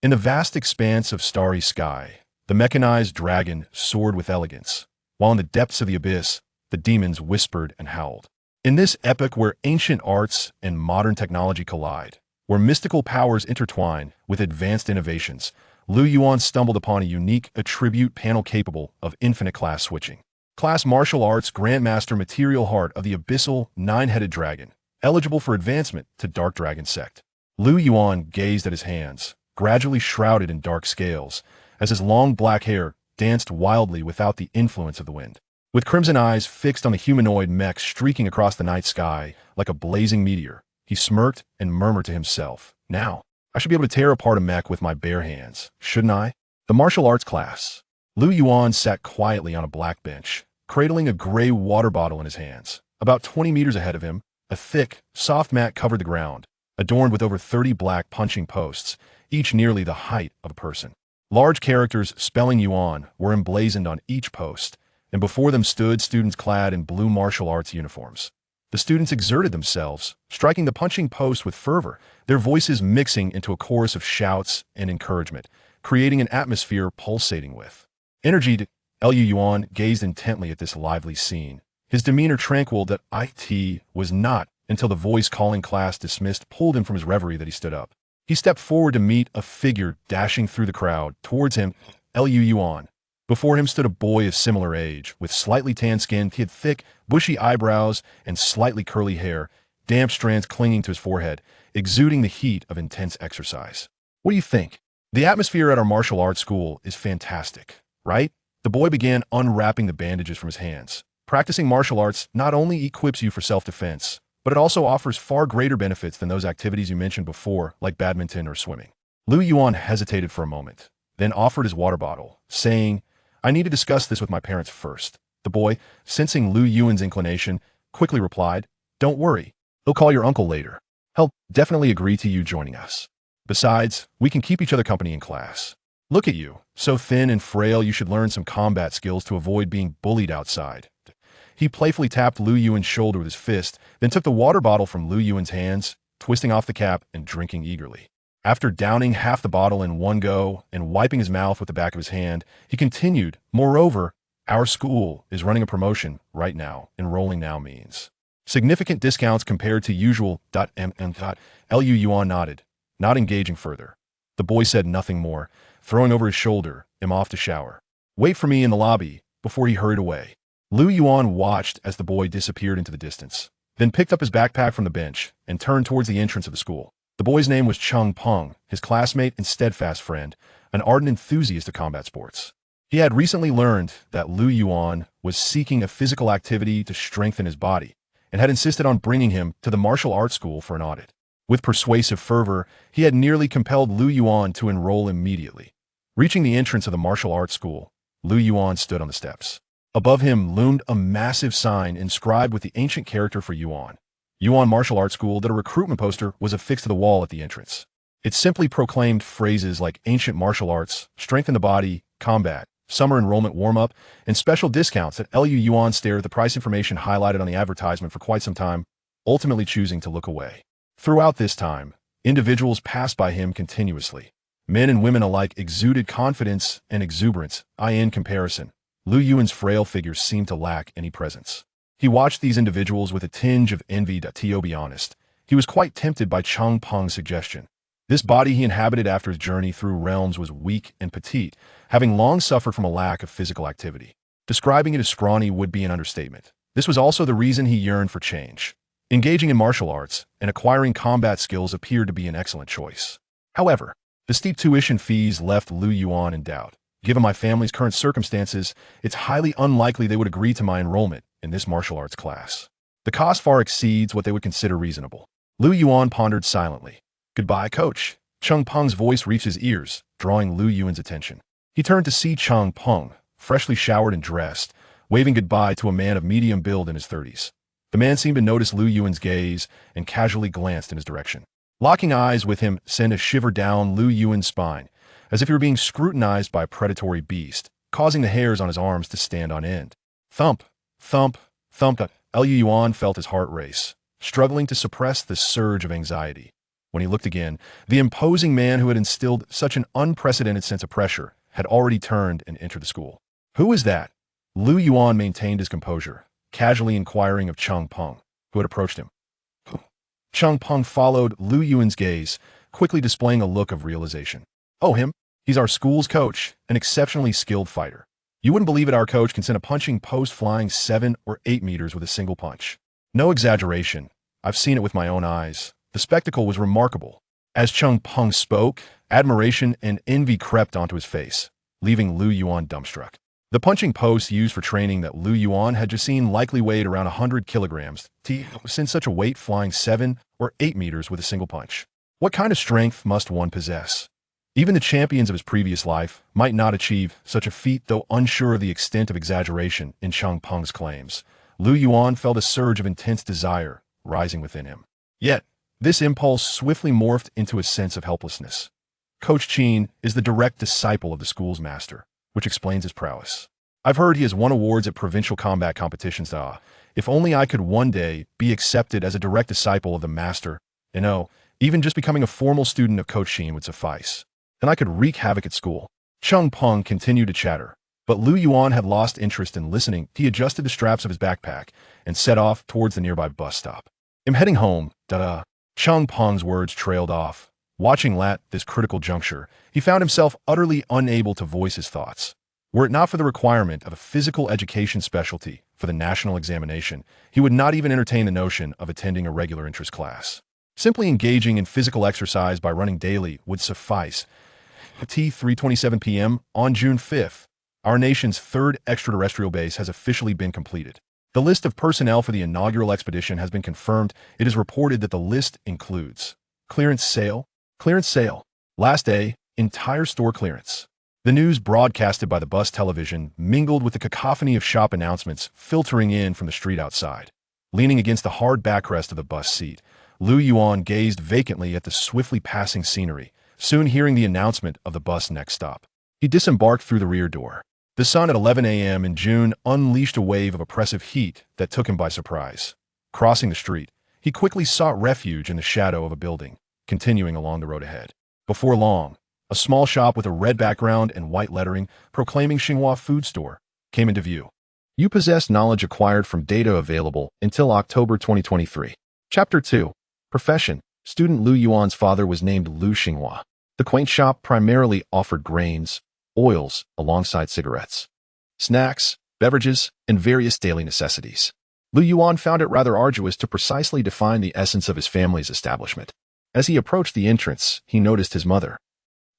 In the vast expanse of starry sky, the mechanized dragon soared with elegance, while in the depths of the abyss, the demons whispered and howled. In this epoch where ancient arts and modern technology collide, where mystical powers intertwine with advanced innovations, Yuan stumbled upon a unique attribute panel capable of infinite class switching. Class Martial Arts Grandmaster Material Heart of the Abyssal Nine-Headed Dragon, eligible for advancement to Dragon Sect. Yuan gazed at his hands, gradually shrouded in dark scales, as his long black hair danced wildly without the influence of the wind. With crimson eyes fixed on the humanoid mech streaking across the night sky like a blazing meteor, he smirked and murmured to himself, "Now, I should be able to tear apart a mech with my bare hands, shouldn't I?" The martial arts class. Yuan sat quietly on a black bench, cradling a gray water bottle in his hands. About 20 meters ahead of him, a thick, soft mat covered the ground, adorned with over 30 black punching posts, each nearly the height of a person. Large characters spelling Yuan were emblazoned on each post, and before them stood students clad in blue martial arts uniforms. The students exerted themselves, striking the punching post with fervor, their voices mixing into a chorus of shouts and encouragement, creating an atmosphere pulsating with energy. Yuan gazed intently at this lively scene, his demeanor tranquil that it was not until the voice calling class dismissed pulled him from his reverie that he stood up. He stepped forward to meet a figure dashing through the crowd. Towards him, Yuan. Before him stood a boy of similar age, with slightly tanned skin. He had thick, bushy eyebrows and slightly curly hair, damp strands clinging to his forehead, exuding the heat of intense exercise. "What do you think? The atmosphere at our martial arts school is fantastic, right?" The boy began unwrapping the bandages from his hands. "Practicing martial arts not only equips you for self-defense, but it also offers far greater benefits than those activities you mentioned before, like badminton or swimming." Yuan hesitated for a moment, then offered his water bottle, saying, "I need to discuss this with my parents first." The boy, sensing Yuan's inclination, quickly replied, "Don't worry. He'll call your uncle later. He'll definitely agree to you joining us. Besides, we can keep each other company in class. Look at you, so thin and frail. You should learn some combat skills to avoid being bullied outside." He playfully tapped Yuan's shoulder with his fist, then took the water bottle from Yuan's hands, twisting off the cap and drinking eagerly. After downing half the bottle in one go and wiping his mouth with the back of his hand, he continued, "Moreover, our school is running a promotion right now. Enrolling now means significant discounts compared to usual. Yuan nodded, not engaging further. The boy said nothing more, throwing over his shoulder, "I'm off to shower. Wait for me in the lobby," before he hurried away. Yuan watched as the boy disappeared into the distance, then picked up his backpack from the bench and turned towards the entrance of the school. The boy's name was Peng, his classmate and steadfast friend, an ardent enthusiast of combat sports. He had recently learned that Yuan was seeking a physical activity to strengthen his body, and had insisted on bringing him to the martial arts school for an audit. With persuasive fervor, he had nearly compelled Yuan to enroll immediately. Reaching the entrance of the martial arts school, Yuan stood on the steps. Above him loomed a massive sign inscribed with the ancient character for Yuan Martial Arts School that a recruitment poster was affixed to the wall at the entrance. It simply proclaimed phrases like ancient martial arts, strengthen the body, combat, summer enrollment warm-up, and special discounts. At Yuan stared at the price information highlighted on the advertisement for quite some time, ultimately choosing to look away. Throughout this time, individuals passed by him continuously. Men and women alike exuded confidence and exuberance. In comparison, Yuan's frail figure seemed to lack any presence. He watched these individuals with a tinge of envy. To be honest, he was quite tempted by Peng's suggestion. This body he inhabited after his journey through realms was weak and petite, having long suffered from a lack of physical activity. Describing it as scrawny would be an understatement. This was also the reason he yearned for change. Engaging in martial arts and acquiring combat skills appeared to be an excellent choice. However, the steep tuition fees left Yuan in doubt. Given my family's current circumstances, it's highly unlikely they would agree to my enrollment in this martial arts class. The cost far exceeds what they would consider reasonable. Yuan pondered silently. "Goodbye, coach." Peng's voice reached his ears, drawing Yuan's attention. He turned to see Peng, freshly showered and dressed, waving goodbye to a man of medium build in his 30s. The man seemed to notice Yuan's gaze and casually glanced in his direction. Locking eyes with him sent a shiver down Yuan's spine, as if he were being scrutinized by a predatory beast, causing the hairs on his arms to stand on end. Thump, thump, thump. Yuan felt his heart race, struggling to suppress the surge of anxiety. When he looked again, the imposing man who had instilled such an unprecedented sense of pressure had already turned and entered the school. "Who is that?" Lu Yuan maintained his composure, casually inquiring of Cheng Peng, who had approached him. Cheng Peng followed Lu Yuan's gaze, quickly displaying a look of realization. "Oh, him? He's our school's coach, an exceptionally skilled fighter. You wouldn't believe it, our coach can send a punching post flying 7 or 8 meters with a single punch. No exaggeration. I've seen it with my own eyes. The spectacle was remarkable." As Cheng Peng spoke, admiration and envy crept onto his face, leaving Lu Yuan dumbstruck. The punching post used for training that Lu Yuan had just seen likely weighed around 100 kilograms, to send such a weight flying 7 or 8 meters with a single punch. What kind of strength must one possess? Even the champions of his previous life might not achieve such a feat, though unsure of the extent of exaggeration in Cheng Peng's claims. Lu Yuan felt a surge of intense desire rising within him. Yet, this impulse swiftly morphed into a sense of helplessness. Coach Qin is the direct disciple of the school's master, which explains his prowess. I've heard he has won awards at provincial combat competitions. If only I could one day be accepted as a direct disciple of the master. Even just becoming a formal student of Coach Qin would suffice. Then I could wreak havoc at school. Cheng Peng continued to chatter, but Lu Yuan had lost interest in listening. He adjusted the straps of his backpack and set off towards the nearby bus stop. "I'm heading home, da-da." Cheng Peng's words trailed off. Watching at this critical juncture, he found himself utterly unable to voice his thoughts. Were it not for the requirement of a physical education specialty for the national examination, he would not even entertain the notion of attending a regular interest class. Simply engaging in physical exercise by running daily would suffice. At 3:27 p.m. on June 5th, our nation's third extraterrestrial base has officially been completed. The list of personnel for the inaugural expedition has been confirmed. It is reported that the list includes clearance sale. Last day, entire store clearance. The news broadcasted by the bus television mingled with the cacophony of shop announcements filtering in from the street outside. Leaning against the hard backrest of the bus seat, Lu Yuan gazed vacantly at the swiftly passing scenery, soon hearing the announcement of the bus next stop. He disembarked through the rear door. The sun at 11 a.m. in June unleashed a wave of oppressive heat that took him by surprise. Crossing the street, he quickly sought refuge in the shadow of a building, continuing along the road ahead. Before long, a small shop with a red background and white lettering proclaiming Xinhua Food Store came into view. You possess knowledge acquired from data available until October 2023. Chapter 2. Profession. Student Lu Yuan's father was named Lu Xinhua. The quaint shop primarily offered grains, oils, alongside cigarettes, snacks, beverages, and various daily necessities. Lu Yuan found it rather arduous to precisely define the essence of his family's establishment. As he approached the entrance, he noticed his mother,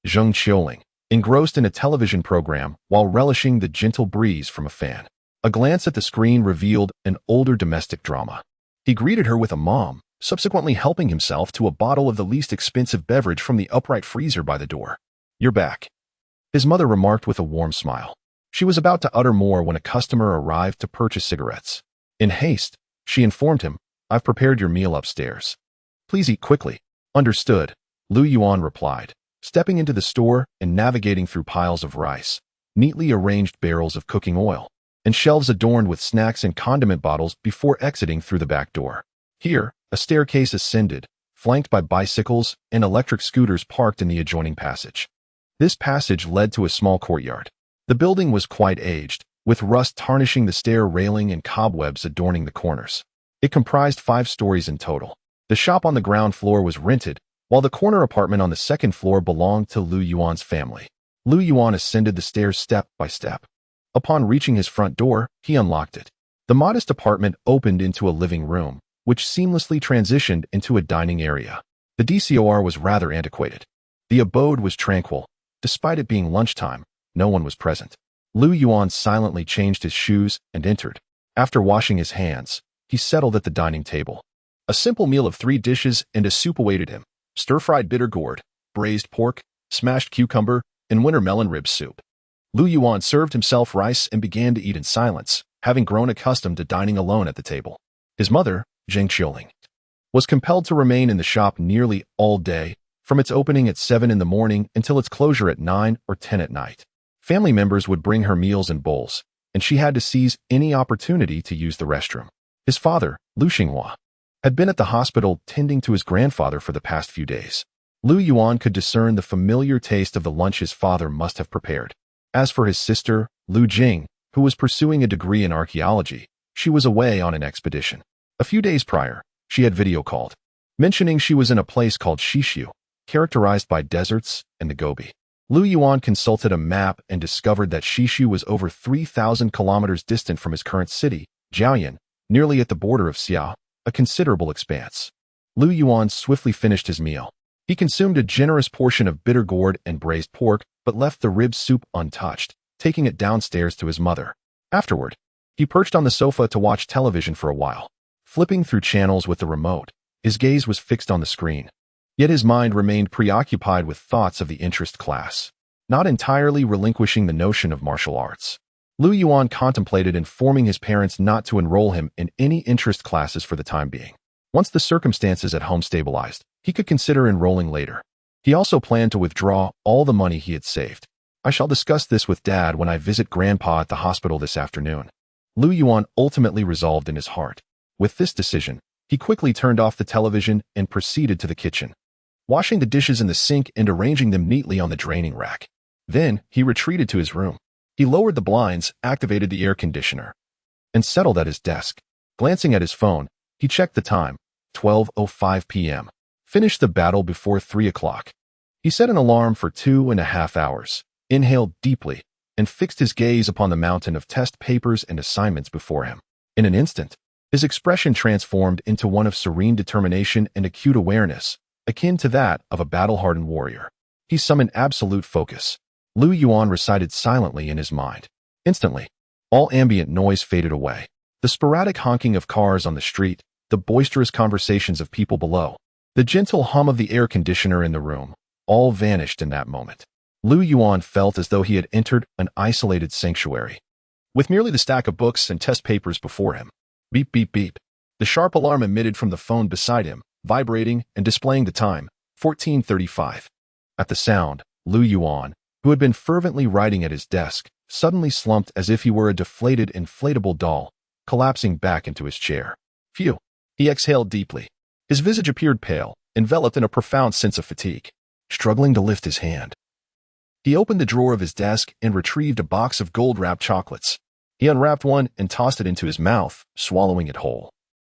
Zheng Qiuling, engrossed in a television program while relishing the gentle breeze from a fan. A glance at the screen revealed an older domestic drama. He greeted her with a mom, subsequently helping himself to a bottle of the least expensive beverage from the upright freezer by the door. "You're back," his mother remarked with a warm smile. She was about to utter more when a customer arrived to purchase cigarettes. In haste, she informed him, "I've prepared your meal upstairs. Please eat quickly." "Understood," Lu Yuan replied, stepping into the store and navigating through piles of rice, neatly arranged barrels of cooking oil, and shelves adorned with snacks and condiment bottles before exiting through the back door. Here, a staircase ascended, flanked by bicycles and electric scooters parked in the adjoining passage. This passage led to a small courtyard. The building was quite aged, with rust tarnishing the stair railing and cobwebs adorning the corners. It comprised 5 stories in total. The shop on the ground floor was rented, while the corner apartment on the second floor belonged to Lu Yuan's family. Lu Yuan ascended the stairs step by step. Upon reaching his front door, he unlocked it. The modest apartment opened into a living room, which seamlessly transitioned into a dining area. The decor was rather antiquated. The abode was tranquil. Despite it being lunchtime, no one was present. Lu Yuan silently changed his shoes and entered. After washing his hands, he settled at the dining table. A simple meal of 3 dishes and a soup awaited him: stir-fried bitter gourd, braised pork, smashed cucumber, and winter melon rib soup. Lu Yuan served himself rice and began to eat in silence, having grown accustomed to dining alone at the table. His mother, Zheng Qiuling, was compelled to remain in the shop nearly all day, from its opening at 7 in the morning until its closure at 9 or 10 at night. Family members would bring her meals in bowls, and she had to seize any opportunity to use the restroom. His father, Lu Xinhua, had been at the hospital tending to his grandfather for the past few days. Lu Yuan could discern the familiar taste of the lunch his father must have prepared. As for his sister, Lu Jing, who was pursuing a degree in archaeology, she was away on an expedition. A few days prior, she had video called, mentioning she was in a place called Shishu, characterized by deserts and the Gobi. Lu Yuan consulted a map and discovered that Shishu was over 3,000 kilometers distant from his current city, Jiaoyan, nearly at the border of Xiao, a considerable expanse. Lu Yuan swiftly finished his meal. He consumed a generous portion of bitter gourd and braised pork, but left the rib soup untouched, taking it downstairs to his mother. Afterward, he perched on the sofa to watch television for a while. Flipping through channels with the remote, his gaze was fixed on the screen. Yet his mind remained preoccupied with thoughts of the interest class, not entirely relinquishing the notion of martial arts. Lu Yuan contemplated informing his parents not to enroll him in any interest classes for the time being. Once the circumstances at home stabilized, he could consider enrolling later. He also planned to withdraw all the money he had saved. I shall discuss this with Dad when I visit Grandpa at the hospital this afternoon. Lu Yuan ultimately resolved in his heart. With this decision, he quickly turned off the television and proceeded to the kitchen, washing the dishes in the sink and arranging them neatly on the draining rack. Then, he retreated to his room. He lowered the blinds, activated the air conditioner, and settled at his desk. Glancing at his phone, he checked the time, 12:05 p.m. Finished the battle before 3 o'clock. He set an alarm for 2.5 hours, inhaled deeply, and fixed his gaze upon the mountain of test papers and assignments before him. In an instant, his expression transformed into one of serene determination and acute awareness, akin to that of a battle-hardened warrior. He summoned absolute focus. Lu Yuan recited silently in his mind. Instantly, all ambient noise faded away. The sporadic honking of cars on the street, the boisterous conversations of people below, the gentle hum of the air conditioner in the room, all vanished in that moment. Lu Yuan felt as though he had entered an isolated sanctuary, with merely the stack of books and test papers before him. Beep, beep, beep. The sharp alarm emitted from the phone beside him, vibrating and displaying the time, 14:35. At the sound, Lu Yuan, who had been fervently writing at his desk, suddenly slumped as if he were a deflated inflatable doll, collapsing back into his chair. Phew. He exhaled deeply. His visage appeared pale, enveloped in a profound sense of fatigue. Struggling to lift his hand, he opened the drawer of his desk and retrieved a box of gold-wrapped chocolates. He unwrapped one and tossed it into his mouth, swallowing it whole,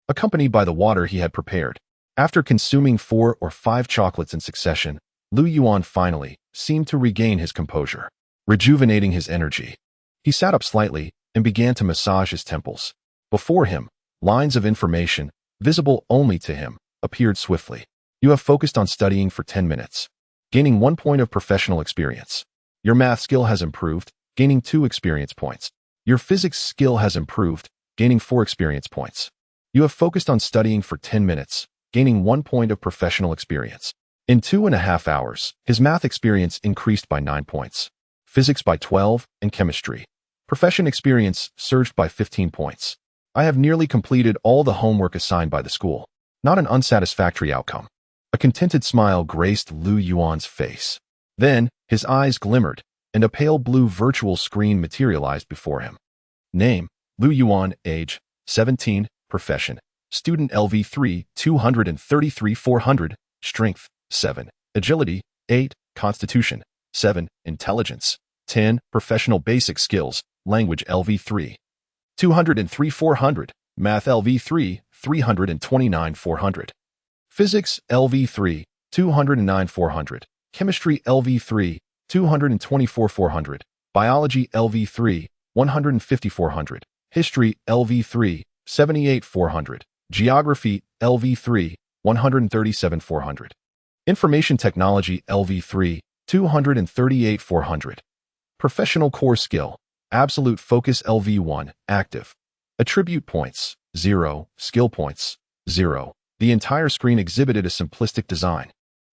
accompanied by the water he had prepared. After consuming 4 or 5 chocolates in succession, Lu Yuan finally seemed to regain his composure, rejuvenating his energy. He sat up slightly and began to massage his temples. Before him, lines of information, visible only to him, appeared swiftly. You have focused on studying for 10 minutes, gaining 1 point of professional experience. Your math skill has improved, gaining 2 experience points. Your physics skill has improved, gaining 4 experience points. You have focused on studying for 10 minutes, gaining 1 point of professional experience. In 2.5 hours, his math experience increased by 9 points, physics by 12, and chemistry. Profession experience surged by 15 points. I have nearly completed all the homework assigned by the school. Not an unsatisfactory outcome. A contented smile graced Lu Yuan's face. Then, his eyes glimmered, and a pale blue virtual screen materialized before him. Name, Lu Yuan. Age, 17. Profession, student LV3, 233 400. Strength, 7. Agility, 8. Constitution, 7. Intelligence, 10. Professional basic skills, language LV3, 203 400. Math LV3, 329 400. Physics LV3, 209 400. Chemistry LV3, 224 400. Biology LV3, 150 400. History LV3, 78 400. Geography LV3, 137 400. Information Technology LV3, 238 400. Professional Core Skill, Absolute Focus LV1, Active. Attribute Points, 0. Skill Points, 0. The entire screen exhibited a simplistic design,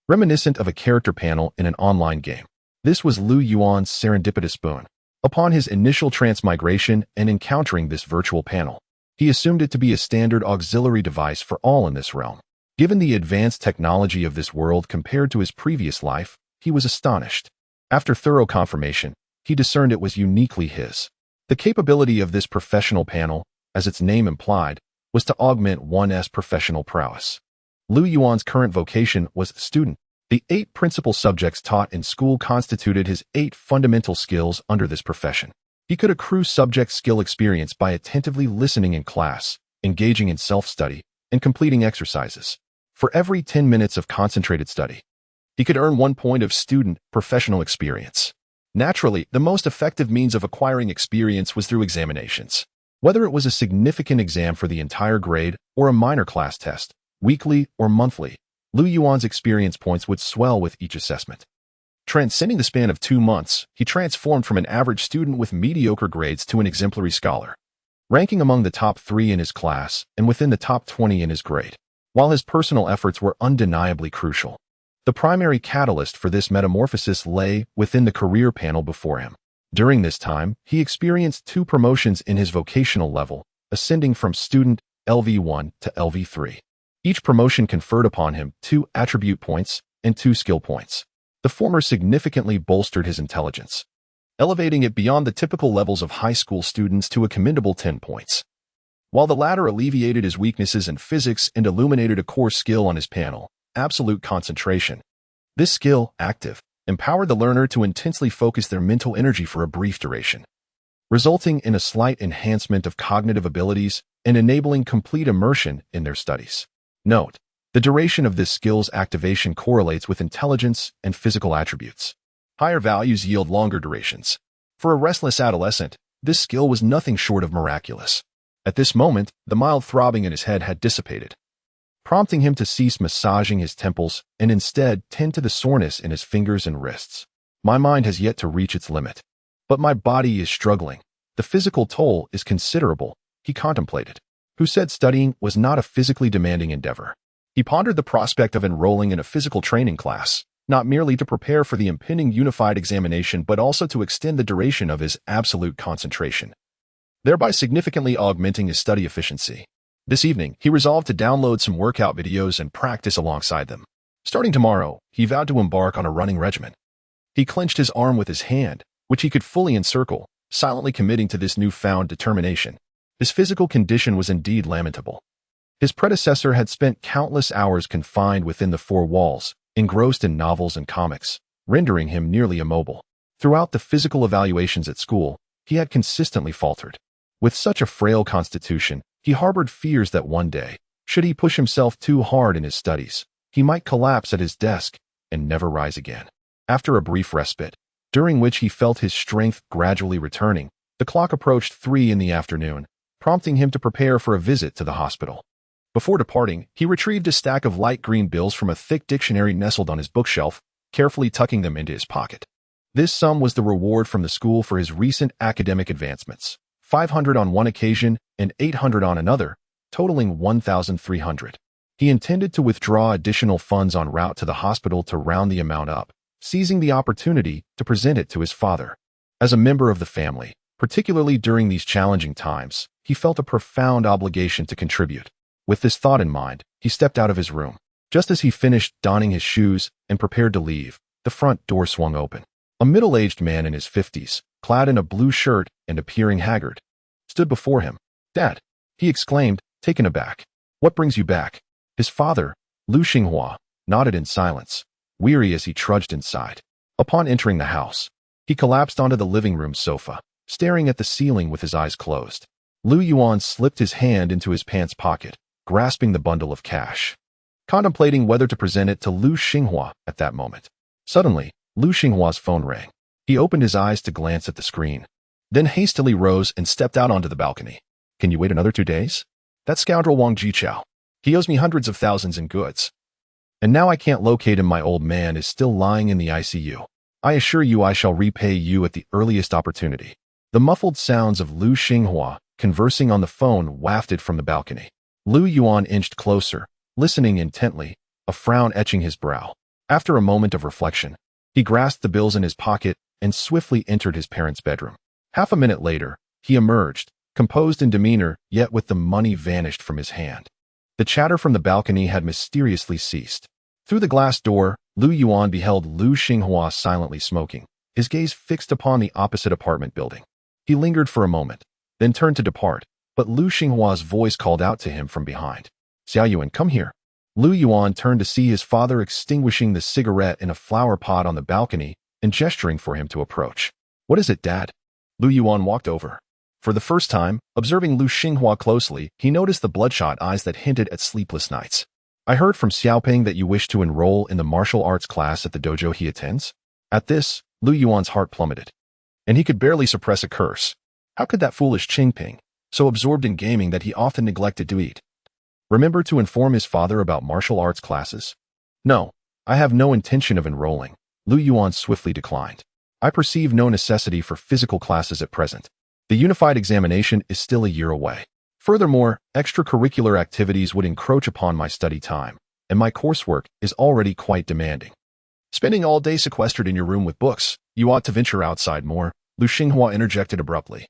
reminiscent of a character panel in an online game. This was Lu Yuan's serendipitous boon. Upon his initial transmigration and encountering this virtual panel, he assumed it to be a standard auxiliary device for all in this realm. Given the advanced technology of this world compared to his previous life, he was astonished. After thorough confirmation, he discerned it was uniquely his. The capability of this professional panel, as its name implied, was to augment one's professional prowess. Lu Yuan's current vocation was student. The 8 principal subjects taught in school constituted his 8 fundamental skills under this profession. He could accrue subject skill experience by attentively listening in class, engaging in self-study, and completing exercises. For every 10 minutes of concentrated study, he could earn 1 point of student professional experience. Naturally, the most effective means of acquiring experience was through examinations. Whether it was a significant exam for the entire grade or a minor class test, weekly or monthly, Lu Yuan's experience points would swell with each assessment. Transcending the span of 2 months, he transformed from an average student with mediocre grades to an exemplary scholar, ranking among the top 3 in his class and within the top 20 in his grade. While his personal efforts were undeniably crucial, the primary catalyst for this metamorphosis lay within the career panel before him. During this time, he experienced 2 promotions in his vocational level, ascending from student LV1 to LV3. Each promotion conferred upon him 2 attribute points and 2 skill points. The former significantly bolstered his intelligence, elevating it beyond the typical levels of high school students to a commendable 10 points, while the latter alleviated his weaknesses in physics and illuminated a core skill on his panel, absolute concentration. This skill, active, empowered the learner to intensely focus their mental energy for a brief duration, resulting in a slight enhancement of cognitive abilities and enabling complete immersion in their studies. Note: the duration of this skill's activation correlates with intelligence and physical attributes. Higher values yield longer durations. For a restless adolescent, this skill was nothing short of miraculous. At this moment, the mild throbbing in his head had dissipated, prompting him to cease massaging his temples and instead tend to the soreness in his fingers and wrists. My mind has yet to reach its limit, but my body is struggling. The physical toll is considerable, he contemplated. Who said studying was not a physically demanding endeavor? He pondered the prospect of enrolling in a physical training class, not merely to prepare for the impending unified examination but also to extend the duration of his absolute concentration, thereby significantly augmenting his study efficiency. This evening, he resolved to download some workout videos and practice alongside them. Starting tomorrow, he vowed to embark on a running regimen. He clenched his arm with his hand, which he could fully encircle, silently committing to this newfound determination. His physical condition was indeed lamentable. His predecessor had spent countless hours confined within the 4 walls, engrossed in novels and comics, rendering him nearly immobile. Throughout the physical evaluations at school, he had consistently faltered. With such a frail constitution, he harbored fears that one day, should he push himself too hard in his studies, he might collapse at his desk and never rise again. After a brief respite, during which he felt his strength gradually returning, the clock approached 3 in the afternoon, prompting him to prepare for a visit to the hospital. Before departing, he retrieved a stack of light green bills from a thick dictionary nestled on his bookshelf, carefully tucking them into his pocket. This sum was the reward from the school for his recent academic advancements, 500 on one occasion and 800 on another, totaling 1,300. He intended to withdraw additional funds en route to the hospital to round the amount up, seizing the opportunity to present it to his father. As a member of the family, particularly during these challenging times, he felt a profound obligation to contribute. With this thought in mind, he stepped out of his room. Just as he finished donning his shoes and prepared to leave, the front door swung open. A middle-aged man in his 50s, clad in a blue shirt and appearing haggard, stood before him. "Dad," he exclaimed, taken aback. "What brings you back?" His father, Lu Xinghua, nodded in silence, weary as he trudged inside. Upon entering the house, he collapsed onto the living room sofa, staring at the ceiling with his eyes closed. Lu Yuan slipped his hand into his pants pocket, grasping the bundle of cash, contemplating whether to present it to Lu Xinghua at that moment. Suddenly, Lu Xinghua's phone rang. He opened his eyes to glance at the screen, then hastily rose and stepped out onto the balcony. "Can you wait another 2 days? That scoundrel Wang Jiqiao. He owes me hundreds of thousands in goods. And now I can't locate him. My old man is still lying in the ICU. I assure you I shall repay you at the earliest opportunity." The muffled sounds of Lu Xinghua conversing on the phone wafted from the balcony. Lu Yuan inched closer, listening intently, a frown etching his brow. After a moment of reflection, he grasped the bills in his pocket and swiftly entered his parents' bedroom. Half a minute later, he emerged, composed in demeanor, yet with the money vanished from his hand. The chatter from the balcony had mysteriously ceased. Through the glass door, Lu Yuan beheld Lu Xinghua silently smoking, his gaze fixed upon the opposite apartment building. He lingered for a moment, then turned to depart, but Lu Xinghua's voice called out to him from behind. Xiao Yuan, come here. Lu Yuan turned to see his father extinguishing the cigarette in a flower pot on the balcony and gesturing for him to approach. What is it, Dad? Lu Yuan walked over. For the first time, observing Lu Xinghua closely, he noticed the bloodshot eyes that hinted at sleepless nights. I heard from Xiaoping that you wish to enroll in the martial arts class at the dojo he attends. At this, Lu Yuan's heart plummeted, and he could barely suppress a curse. How could that foolish Qingping, so absorbed in gaming that he often neglected to eat, remember to inform his father about martial arts classes? No, I have no intention of enrolling, Lu Yuan swiftly declined. I perceive no necessity for physical classes at present. The unified examination is still a year away. Furthermore, extracurricular activities would encroach upon my study time, and my coursework is already quite demanding. Spending all day sequestered in your room with books, you ought to venture outside more, Lu Xinghua interjected abruptly,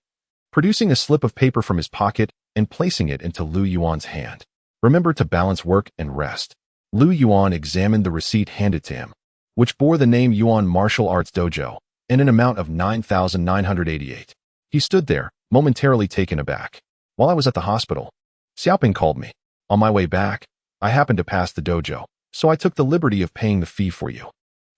producing a slip of paper from his pocket and placing it into Lu Yuan's hand. Remember to balance work and rest. Lu Yuan examined the receipt handed to him, which bore the name Yuan Martial Arts Dojo, and an amount of 9,988. He stood there, momentarily taken aback. While I was at the hospital, Xiaoping called me. On my way back, I happened to pass the dojo, so I took the liberty of paying the fee for you.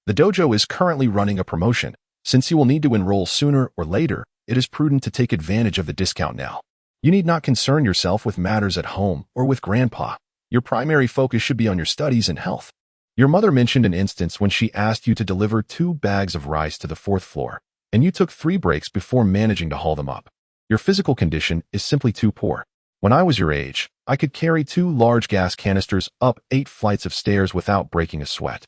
The dojo is currently running a promotion. Since you will need to enroll sooner or later, it is prudent to take advantage of the discount now. You need not concern yourself with matters at home or with grandpa. Your primary focus should be on your studies and health. Your mother mentioned an instance when she asked you to deliver 2 bags of rice to the 4th floor, and you took 3 breaks before managing to haul them up. Your physical condition is simply too poor. When I was your age, I could carry 2 large gas canisters up 8 flights of stairs without breaking a sweat.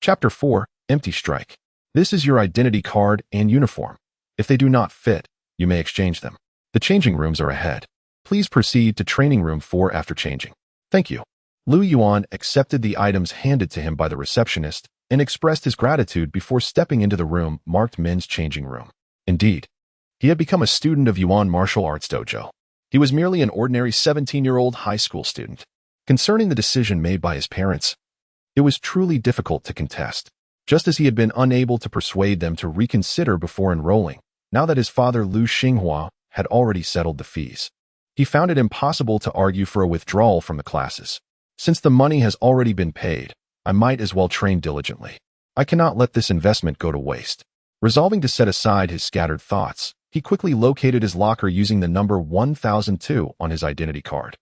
Chapter 4, Empty Strike. This is your identity card and uniform. If they do not fit, you may exchange them. The changing rooms are ahead. Please proceed to training room 4 after changing. Thank you. Lu Yuan accepted the items handed to him by the receptionist and expressed his gratitude before stepping into the room marked men's changing room. Indeed, he had become a student of Yuan Martial Arts Dojo. He was merely an ordinary 17-year-old high school student. Concerning the decision made by his parents, it was truly difficult to contest. Just as he had been unable to persuade them to reconsider before enrolling, now that his father Lu Xinghua had already settled the fees, he found it impossible to argue for a withdrawal from the classes. Since the money has already been paid, I might as well train diligently. I cannot let this investment go to waste. Resolving to set aside his scattered thoughts, he quickly located his locker using the number 1002 on his identity card.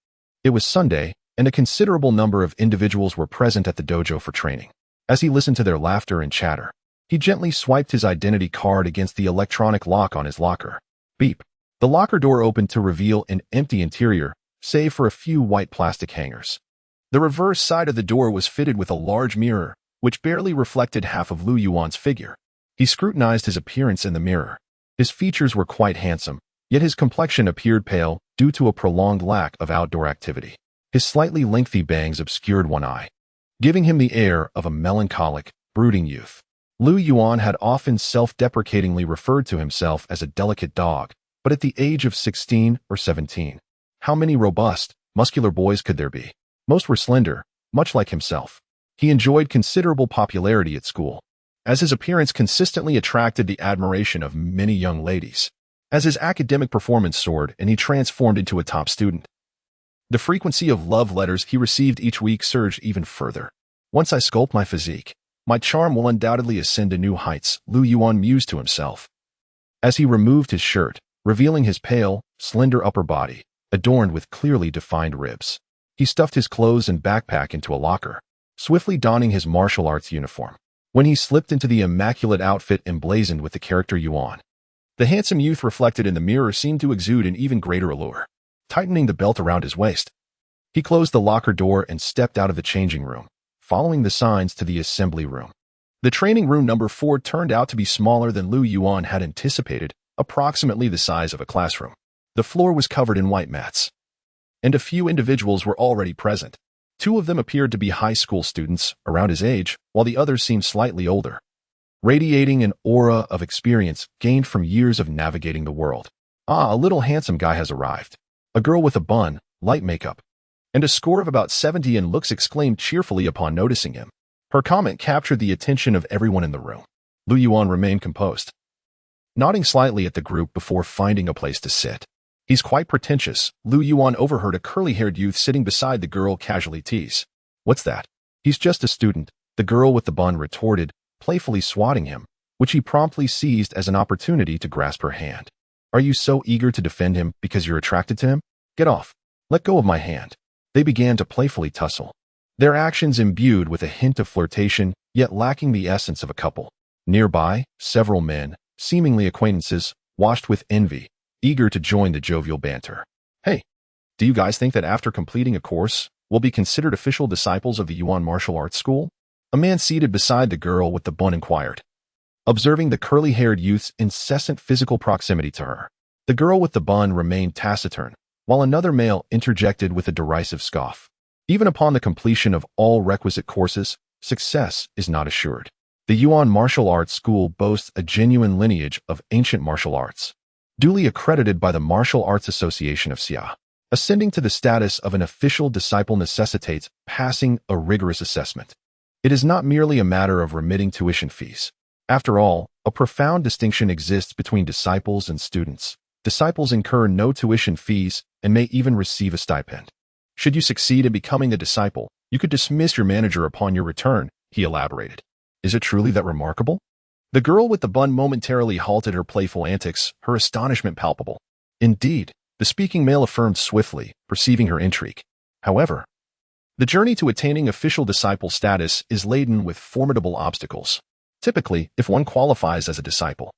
It was Sunday, and a considerable number of individuals were present at the dojo for training. As he listened to their laughter and chatter, he gently swiped his identity card against the electronic lock on his locker. Beep. The locker door opened to reveal an empty interior, save for a few white plastic hangers. The reverse side of the door was fitted with a large mirror, which barely reflected half of Lu Yuan's figure. He scrutinized his appearance in the mirror. His features were quite handsome, yet his complexion appeared pale due to a prolonged lack of outdoor activity. His slightly lengthy bangs obscured one eye, giving him the air of a melancholic, brooding youth. Lu Yuan had often self-deprecatingly referred to himself as a delicate dog, but at the age of 16 or 17, how many robust, muscular boys could there be? Most were slender, much like himself. He enjoyed considerable popularity at school, as his appearance consistently attracted the admiration of many young ladies. As his academic performance soared and he transformed into a top student, the frequency of love letters he received each week surged even further. Once I sculpt my physique, my charm will undoubtedly ascend to new heights, Lu Yuan mused to himself, as he removed his shirt, revealing his pale, slender upper body, adorned with clearly defined ribs. He stuffed his clothes and backpack into a locker, swiftly donning his martial arts uniform. When he slipped into the immaculate outfit emblazoned with the character Yuan, the handsome youth reflected in the mirror seemed to exude an even greater allure. Tightening the belt around his waist, he closed the locker door and stepped out of the changing room, following the signs to the assembly room. The training room number 4 turned out to be smaller than Lu Yuan had anticipated, approximately the size of a classroom. The floor was covered in white mats, and a few individuals were already present. 2 of them appeared to be high school students, around his age, while the others seemed slightly older, radiating an aura of experience gained from years of navigating the world. Ah, a little handsome guy has arrived. A girl with a bun, light makeup, and a score of about 70 in looks exclaimed cheerfully upon noticing him. Her comment captured the attention of everyone in the room. Lu Yuan remained composed, nodding slightly at the group before finding a place to sit. He's quite pretentious. Lu Yuan overheard a curly-haired youth sitting beside the girl casually tease. What's that? He's just a student, the girl with the bun retorted, playfully swatting him, which he promptly seized as an opportunity to grasp her hand. Are you so eager to defend him because you're attracted to him? Get off. Let go of my hand. They began to playfully tussle. Their actions imbued with a hint of flirtation, yet lacking the essence of a couple. Nearby, several men, seemingly acquaintances, watched with envy, eager to join the jovial banter. Hey, do you guys think that after completing a course, we'll be considered official disciples of the Yuan martial arts school? A man seated beside the girl with the bun inquired, observing the curly-haired youth's incessant physical proximity to her. The girl with the bun remained taciturn, while another male interjected with a derisive scoff. Even upon the completion of all requisite courses, success is not assured. The Yuan martial arts school boasts a genuine lineage of ancient martial arts, duly accredited by the Martial Arts Association of Xia. Ascending to the status of an official disciple necessitates passing a rigorous assessment. It is not merely a matter of remitting tuition fees. After all, a profound distinction exists between disciples and students. Disciples incur no tuition fees and may even receive a stipend. Should you succeed in becoming a disciple, you could dismiss your manager upon your return, he elaborated. Is it truly that remarkable? The girl with the bun momentarily halted her playful antics, her astonishment palpable. Indeed, the speaking male affirmed swiftly, perceiving her intrigue. However, the journey to attaining official disciple status is laden with formidable obstacles. Typically, if one qualifies as a disciple,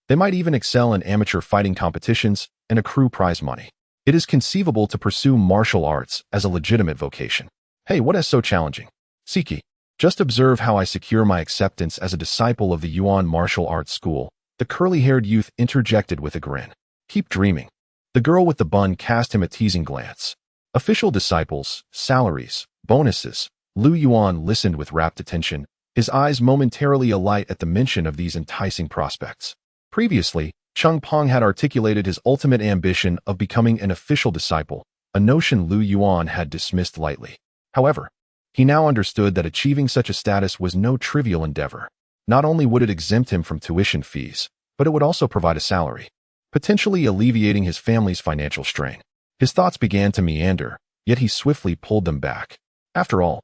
they might even excel in amateur fighting competitions and accrue prize money. It is conceivable to pursue martial arts as a legitimate vocation. Hey, what is so challenging? Siki, just observe how I secure my acceptance as a disciple of the Yuan martial arts school, the curly-haired youth interjected with a grin. Keep dreaming. The girl with the bun cast him a teasing glance. Official disciples, salaries, bonuses. Lu Yuan listened with rapt attention, his eyes momentarily alight at the mention of these enticing prospects. Previously, Chung Pong had articulated his ultimate ambition of becoming an official disciple, a notion Lu Yuan had dismissed lightly. However, he now understood that achieving such a status was no trivial endeavor. Not only would it exempt him from tuition fees, but it would also provide a salary, potentially alleviating his family's financial strain. His thoughts began to meander, yet he swiftly pulled them back. After all,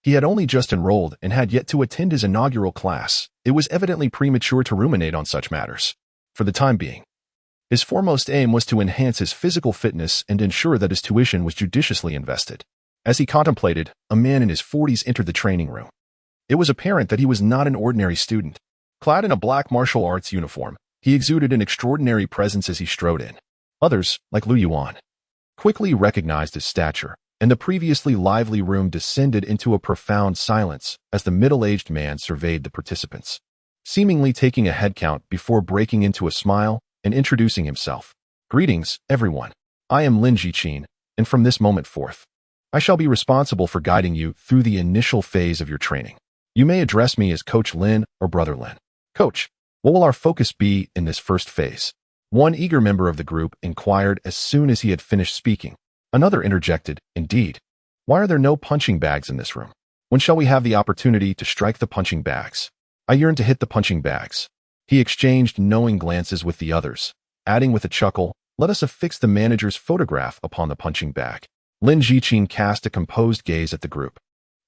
he had only just enrolled and had yet to attend his inaugural class. It was evidently premature to ruminate on such matters. For the time being, his foremost aim was to enhance his physical fitness and ensure that his tuition was judiciously invested. As he contemplated, a man in his 40s entered the training room. It was apparent that he was not an ordinary student. Clad in a black martial arts uniform, he exuded an extraordinary presence as he strode in. Others, like Lu Yuan, quickly recognized his stature, and the previously lively room descended into a profound silence as the middle-aged man surveyed the participants, seemingly taking a head count before breaking into a smile and introducing himself. Greetings, everyone. I am Lin Jichin, and from this moment forth, I shall be responsible for guiding you through the initial phase of your training. You may address me as Coach Lin or Brother Lin. Coach, what will our focus be in this first phase? One eager member of the group inquired as soon as he had finished speaking. Another interjected, indeed. Why are there no punching bags in this room? When shall we have the opportunity to strike the punching bags? I yearn to hit the punching bags. He exchanged knowing glances with the others, adding with a chuckle, let us affix the manager's photograph upon the punching bag. Lin Jichin cast a composed gaze at the group,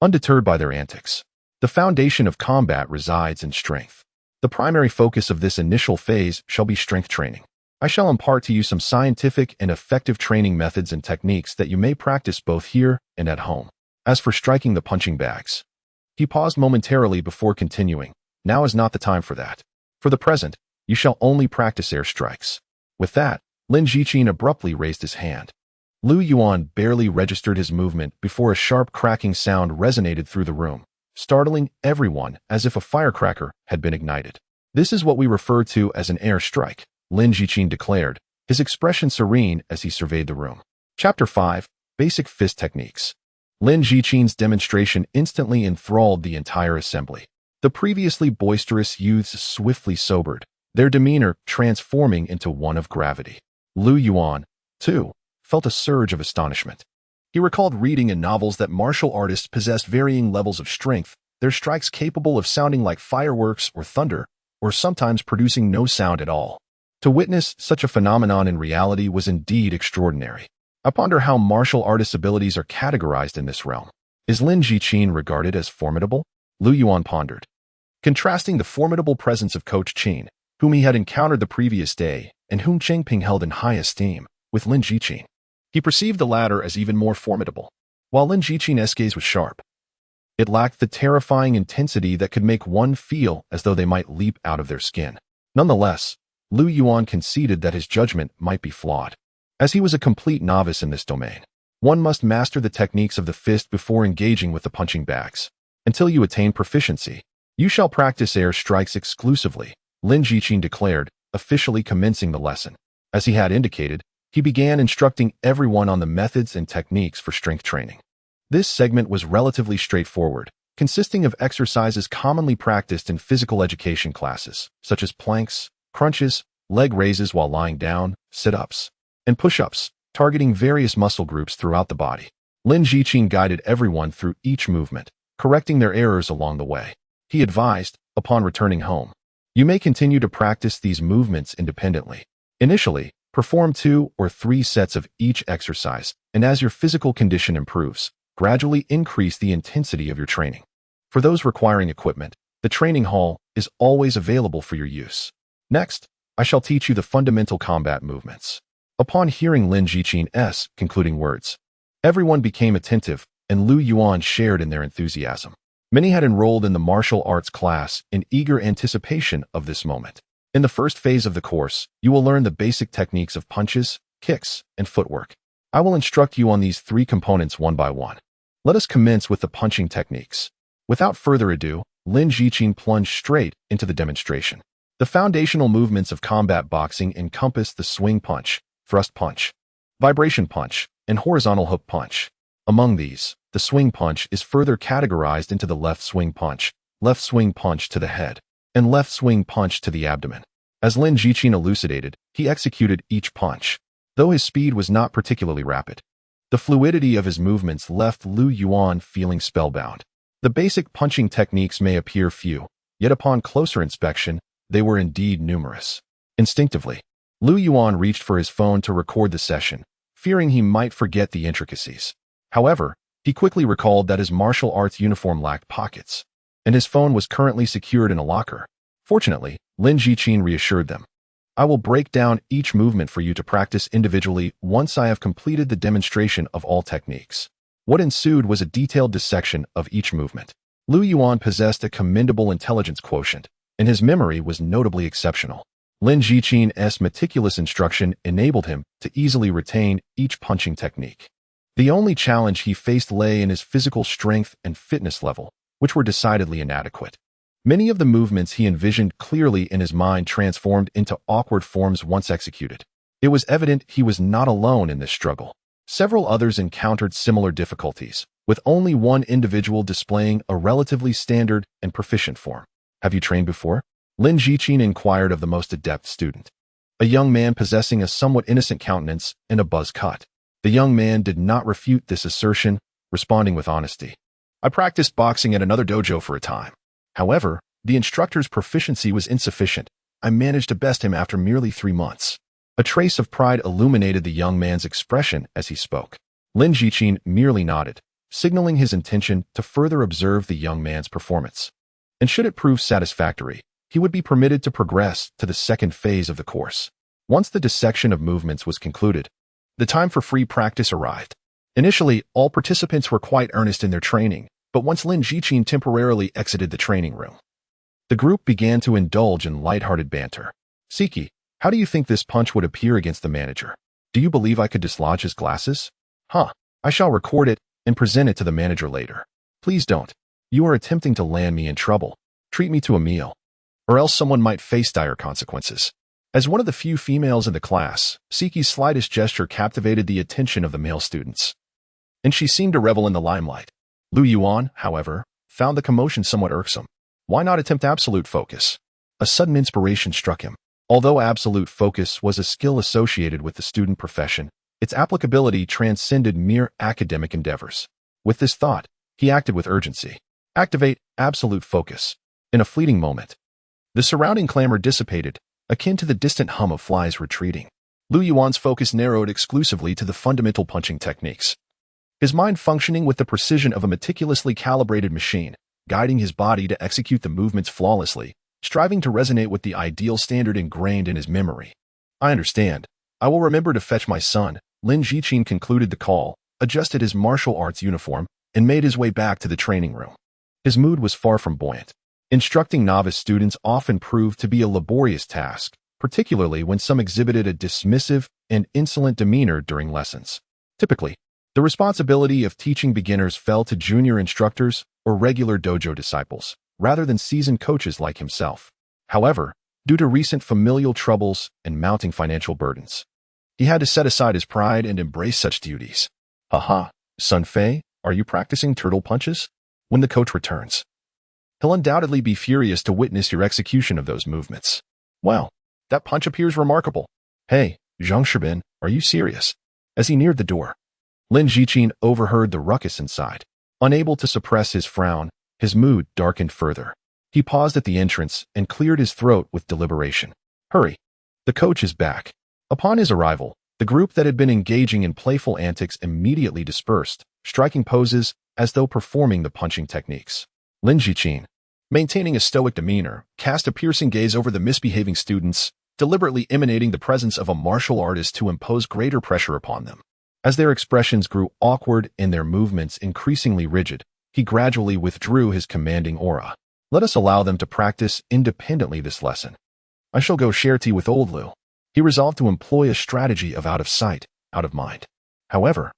undeterred by their antics. The foundation of combat resides in strength. The primary focus of this initial phase shall be strength training. I shall impart to you some scientific and effective training methods and techniques that you may practice both here and at home. As for striking the punching bags, he paused momentarily before continuing. Now is not the time for that. For the present, you shall only practice air strikes. With that, Lin Jichin abruptly raised his hand. Lu Yuan barely registered his movement before a sharp cracking sound resonated through the room, startling everyone as if a firecracker had been ignited. This is what we refer to as an air strike, Lin Jichin declared, his expression serene as he surveyed the room. Chapter 5, Basic Fist Techniques. Lin Jichin's demonstration instantly enthralled the entire assembly. The previously boisterous youths swiftly sobered, their demeanor transforming into one of gravity. Lu Yuan, too, felt a surge of astonishment. He recalled reading in novels that martial artists possessed varying levels of strength, their strikes capable of sounding like fireworks or thunder, or sometimes producing no sound at all. To witness such a phenomenon in reality was indeed extraordinary. I ponder how martial artists' abilities are categorized in this realm. Is Lin Jiqin regarded as formidable? Lu Yuan pondered, contrasting the formidable presence of Coach Qin, whom he had encountered the previous day and whom Chengping held in high esteem, with Lin Jiqin. He perceived the latter as even more formidable. While Lin Jiqin's gaze was sharp, it lacked the terrifying intensity that could make one feel as though they might leap out of their skin. Nonetheless, Lu Yuan conceded that his judgment might be flawed. As he was a complete novice in this domain, one must master the techniques of the fist before engaging with the punching bags. Until you attain proficiency, you shall practice air strikes exclusively, Lin Jiqin declared, officially commencing the lesson. As he had indicated, he began instructing everyone on the methods and techniques for strength training. This segment was relatively straightforward, consisting of exercises commonly practiced in physical education classes, such as planks, crunches, leg raises while lying down, sit-ups, and push-ups, targeting various muscle groups throughout the body. Lin Jiqin guided everyone through each movement, correcting their errors along the way. He advised, upon returning home, you may continue to practice these movements independently. Initially, perform 2 or 3 sets of each exercise, and as your physical condition improves, gradually increase the intensity of your training. For those requiring equipment, the training hall is always available for your use. Next, I shall teach you the fundamental combat movements. Upon hearing Lin Jiqin's concluding words, everyone became attentive, and Lu Yuan shared in their enthusiasm. Many had enrolled in the martial arts class in eager anticipation of this moment. In the first phase of the course, you will learn the basic techniques of punches, kicks, and footwork. I will instruct you on these 3 components one by one. Let us commence with the punching techniques. Without further ado, Lin Jiqin plunged straight into the demonstration. The foundational movements of combat boxing encompass the swing punch, thrust punch, vibration punch, and horizontal hook punch. Among these, the swing punch is further categorized into the left swing punch to the head, and left swing punch to the abdomen. As Lin Jiqin elucidated, he executed each punch, though his speed was not particularly rapid. The fluidity of his movements left Lu Yuan feeling spellbound. The basic punching techniques may appear few, yet upon closer inspection, they were indeed numerous. Instinctively, Lu Yuan reached for his phone to record the session, fearing he might forget the intricacies. However, he quickly recalled that his martial arts uniform lacked pockets, and his phone was currently secured in a locker. Fortunately, Lin Jiqin reassured them. I will break down each movement for you to practice individually once I have completed the demonstration of all techniques. What ensued was a detailed dissection of each movement. Lu Yuan possessed a commendable intelligence quotient, and his memory was notably exceptional. Lin Jiqin's meticulous instruction enabled him to easily retain each punching technique. The only challenge he faced lay in his physical strength and fitness level, which were decidedly inadequate. Many of the movements he envisioned clearly in his mind transformed into awkward forms once executed. It was evident he was not alone in this struggle. Several others encountered similar difficulties, with only one individual displaying a relatively standard and proficient form. Have you trained before? Lin Jiqin inquired of the most adept student, a young man possessing a somewhat innocent countenance and a buzz cut. The young man did not refute this assertion, responding with honesty. I practiced boxing at another dojo for a time. However, the instructor's proficiency was insufficient. I managed to best him after merely 3 months. A trace of pride illuminated the young man's expression as he spoke. Lin Jiqin merely nodded, signaling his intention to further observe the young man's performance. And should it prove satisfactory, he would be permitted to progress to the second phase of the course. Once the dissection of movements was concluded, the time for free practice arrived. Initially, all participants were quite earnest in their training, but once Lin Jiqin temporarily exited the training room, the group began to indulge in lighthearted banter. Siki, how do you think this punch would appear against the manager? Do you believe I could dislodge his glasses? I shall record it and present it to the manager later. Please don't. You are attempting to land me in trouble. Treat me to a meal, or else someone might face dire consequences. As one of the few females in the class, Siki's slightest gesture captivated the attention of the male students, and she seemed to revel in the limelight. Lu Yuan, however, found the commotion somewhat irksome. Why not attempt absolute focus? A sudden inspiration struck him. Although absolute focus was a skill associated with the student profession, its applicability transcended mere academic endeavors. With this thought, he acted with urgency. Activate absolute focus. In a fleeting moment, the surrounding clamor dissipated, akin to the distant hum of flies retreating. Lu Yuan's focus narrowed exclusively to the fundamental punching techniques. His mind functioning with the precision of a meticulously calibrated machine, guiding his body to execute the movements flawlessly, striving to resonate with the ideal standard ingrained in his memory. I understand. I will remember to fetch my son. Lin Jiqin concluded the call, adjusted his martial arts uniform, and made his way back to the training room. His mood was far from buoyant. Instructing novice students often proved to be a laborious task, particularly when some exhibited a dismissive and insolent demeanor during lessons. Typically, the responsibility of teaching beginners fell to junior instructors or regular dojo disciples, rather than seasoned coaches like himself. However, due to recent familial troubles and mounting financial burdens, he had to set aside his pride and embrace such duties. Haha, Sun Fei, are you practicing turtle punches? When the coach returns, he'll undoubtedly be furious to witness your execution of those movements. Well, that punch appears remarkable. Hey, Zhang Shibin, are you serious? As he neared the door, Lin Jiqin overheard the ruckus inside. Unable to suppress his frown, his mood darkened further. He paused at the entrance and cleared his throat with deliberation. Hurry. The coach is back. Upon his arrival, the group that had been engaging in playful antics immediately dispersed, striking poses as though performing the punching techniques. Lin Jiqin, maintaining a stoic demeanor, cast a piercing gaze over the misbehaving students, deliberately emanating the presence of a martial artist to impose greater pressure upon them. As their expressions grew awkward and their movements increasingly rigid, he gradually withdrew his commanding aura. Let us allow them to practice independently this lesson. I shall go share tea with old Lu. He resolved to employ a strategy of out of sight, out of mind. However,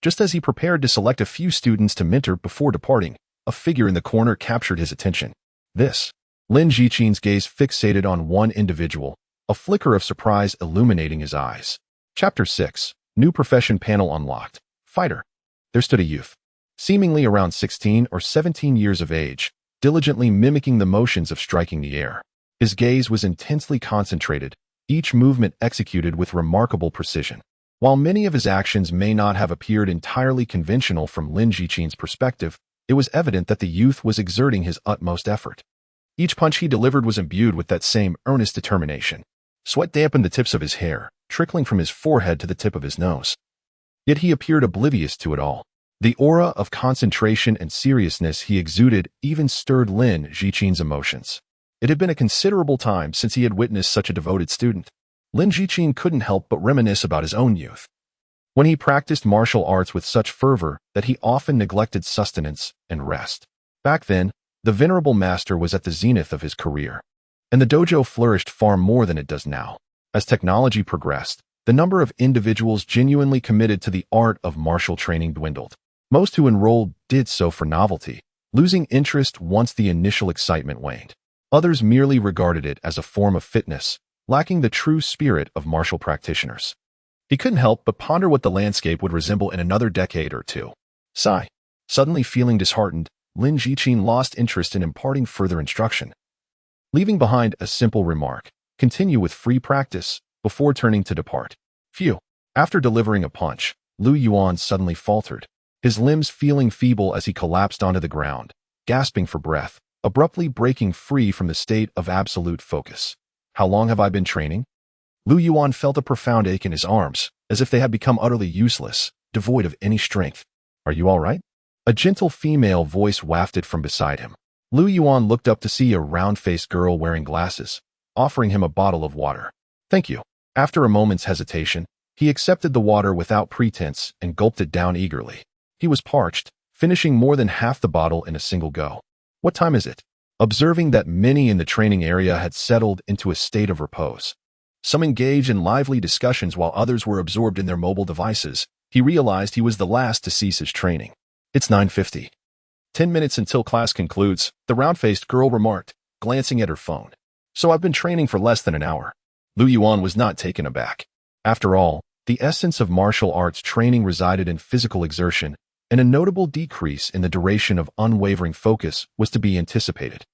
just as he prepared to select a few students to mentor before departing, a figure in the corner captured his attention. This. Lin Jiqin's gaze fixated on one individual, a flicker of surprise illuminating his eyes. Chapter 6. New Profession Panel Unlocked. Fighter. There stood a youth, seemingly around 16 or 17 years of age, diligently mimicking the motions of striking the air. His gaze was intensely concentrated, each movement executed with remarkable precision. While many of his actions may not have appeared entirely conventional from Lin Jiqin's perspective, it was evident that the youth was exerting his utmost effort. Each punch he delivered was imbued with that same earnest determination. Sweat dampened the tips of his hair, trickling from his forehead to the tip of his nose. Yet he appeared oblivious to it all. The aura of concentration and seriousness he exuded even stirred Lin Jiqin's emotions. It had been a considerable time since he had witnessed such a devoted student. Lin Jiqin couldn't help but reminisce about his own youth, when he practiced martial arts with such fervor that he often neglected sustenance and rest. Back then, the venerable master was at the zenith of his career, and the dojo flourished far more than it does now. As technology progressed, the number of individuals genuinely committed to the art of martial training dwindled. Most who enrolled did so for novelty, losing interest once the initial excitement waned. Others merely regarded it as a form of fitness, lacking the true spirit of martial practitioners. He couldn't help but ponder what the landscape would resemble in another decade or two. Sigh. Suddenly feeling disheartened, Lin Jiqin lost interest in imparting further instruction. Leaving behind a simple remark, continue with free practice, before turning to depart. Phew. After delivering a punch, Lu Yuan suddenly faltered, his limbs feeling feeble as he collapsed onto the ground, gasping for breath, abruptly breaking free from the state of absolute focus. How long have I been training? Lu Yuan felt a profound ache in his arms, as if they had become utterly useless, devoid of any strength. Are you all right? A gentle female voice wafted from beside him. Lu Yuan looked up to see a round-faced girl wearing glasses, offering him a bottle of water. Thank you. After a moment's hesitation, he accepted the water without pretense and gulped it down eagerly. He was parched, finishing more than half the bottle in a single go. What time is it? Observing that many in the training area had settled into a state of repose, some engaged in lively discussions while others were absorbed in their mobile devices, he realized he was the last to cease his training. It's 9:50. 10 minutes until class concludes, the round-faced girl remarked, glancing at her phone. So I've been training for less than an hour. Lu Yuan was not taken aback. After all, the essence of martial arts training resided in physical exertion, and a notable decrease in the duration of unwavering focus was to be anticipated.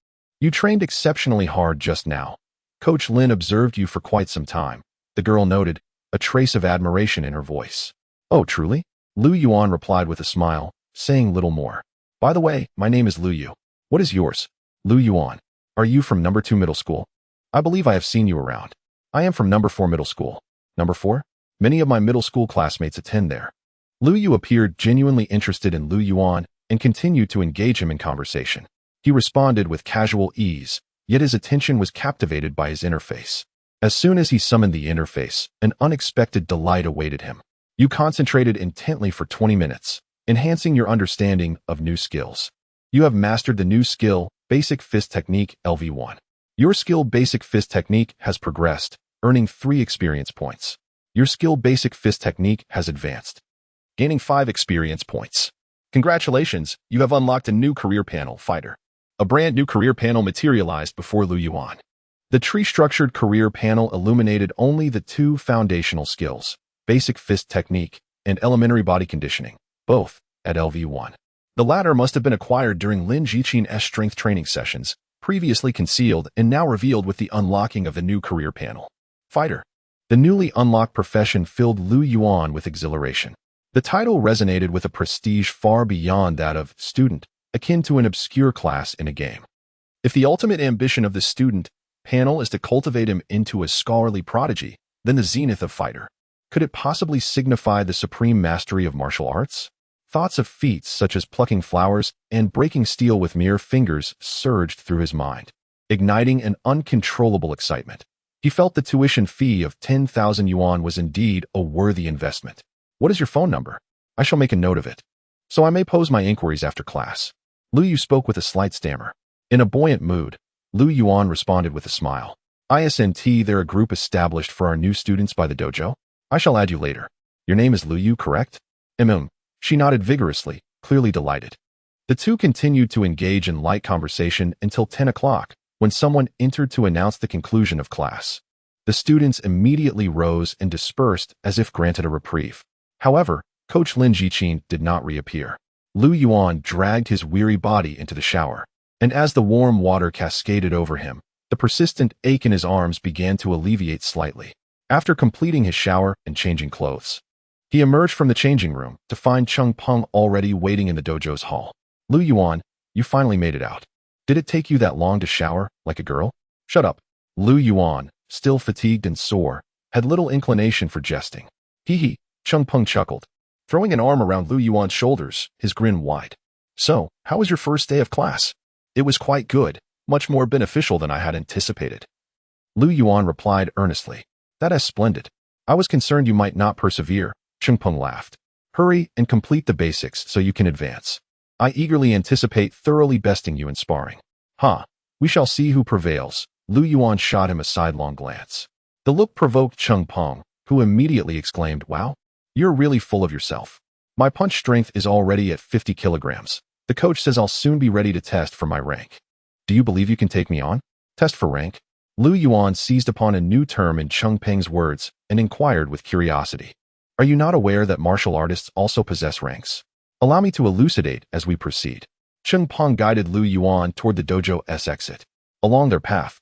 You trained exceptionally hard just now. Coach Lin observed you for quite some time, the girl noted, a trace of admiration in her voice. Oh, truly? Lu Yuan replied with a smile, saying little more. By the way, my name is Lu Yu. What is yours? Lu Yuan. Are you from number 2 middle school? I believe I have seen you around. I am from number 4 middle school. Number 4? Many of my middle school classmates attend there. Lu Yu appeared genuinely interested in Lu Yuan and continued to engage him in conversation. He responded with casual ease, yet his attention was captivated by his interface. As soon as he summoned the interface, an unexpected delight awaited him. You concentrated intently for 20 minutes, enhancing your understanding of new skills. You have mastered the new skill, Basic Fist Technique LV1. Your skill Basic Fist Technique has progressed, earning 3 experience points. Your skill Basic Fist Technique has advanced, gaining 5 experience points. Congratulations, you have unlocked a new career panel, Fighter. A brand new career panel materialized before Lu Yuan. The tree-structured career panel illuminated only the 2 foundational skills, Basic Fist Technique and Elementary Body Conditioning, both at LV1. The latter must have been acquired during Lin Jichin's strength training sessions, previously concealed and now revealed with the unlocking of the new career panel. Fighter. The newly unlocked profession filled Lu Yuan with exhilaration. The title resonated with a prestige far beyond that of student, akin to an obscure class in a game. If the ultimate ambition of the student panel is to cultivate him into a scholarly prodigy, then the zenith of Fighter. Could it possibly signify the supreme mastery of martial arts? Thoughts of feats such as plucking flowers and breaking steel with mere fingers surged through his mind, igniting an uncontrollable excitement. He felt the tuition fee of 10,000 yuan was indeed a worthy investment. What is your phone number? I shall make a note of it, so I may pose my inquiries after class. Lu Yu spoke with a slight stammer. In a buoyant mood, Lu Yuan responded with a smile. ISNT, they're a group established for our new students by the dojo. I shall add you later. Your name is Lu Yu, correct? She nodded vigorously, clearly delighted. The two continued to engage in light conversation until 10 o'clock, when someone entered to announce the conclusion of class. The students immediately rose and dispersed as if granted a reprieve. However, Coach Lin Jichin did not reappear. Lu Yuan dragged his weary body into the shower, and as the warm water cascaded over him, the persistent ache in his arms began to alleviate slightly. After completing his shower and changing clothes, he emerged from the changing room to find Cheng Peng already waiting in the dojo's hall. Lu Yuan, you finally made it out. Did it take you that long to shower, like a girl? Shut up. Lu Yuan, still fatigued and sore, had little inclination for jesting. Hee, Cheng Peng chuckled, throwing an arm around Lu Yuan's shoulders, his grin wide. So, how was your first day of class? It was quite good, much more beneficial than I had anticipated. Lu Yuan replied earnestly. That is splendid. I was concerned you might not persevere. Cheng Peng laughed. Hurry and complete the basics so you can advance. I eagerly anticipate thoroughly besting you in sparring. We shall see who prevails. Lu Yuan shot him a sidelong glance. The look provoked Cheng Peng, who immediately exclaimed, Wow, you're really full of yourself. My punch strength is already at 50 kilograms. The coach says I'll soon be ready to test for my rank. Do you believe you can take me on? Test for rank? Lu Yuan seized upon a new term in Cheng Peng's words and inquired with curiosity. Are you not aware that martial artists also possess ranks? Allow me to elucidate as we proceed. Cheng Peng guided Lu Yuan toward the dojo's exit. Along their path,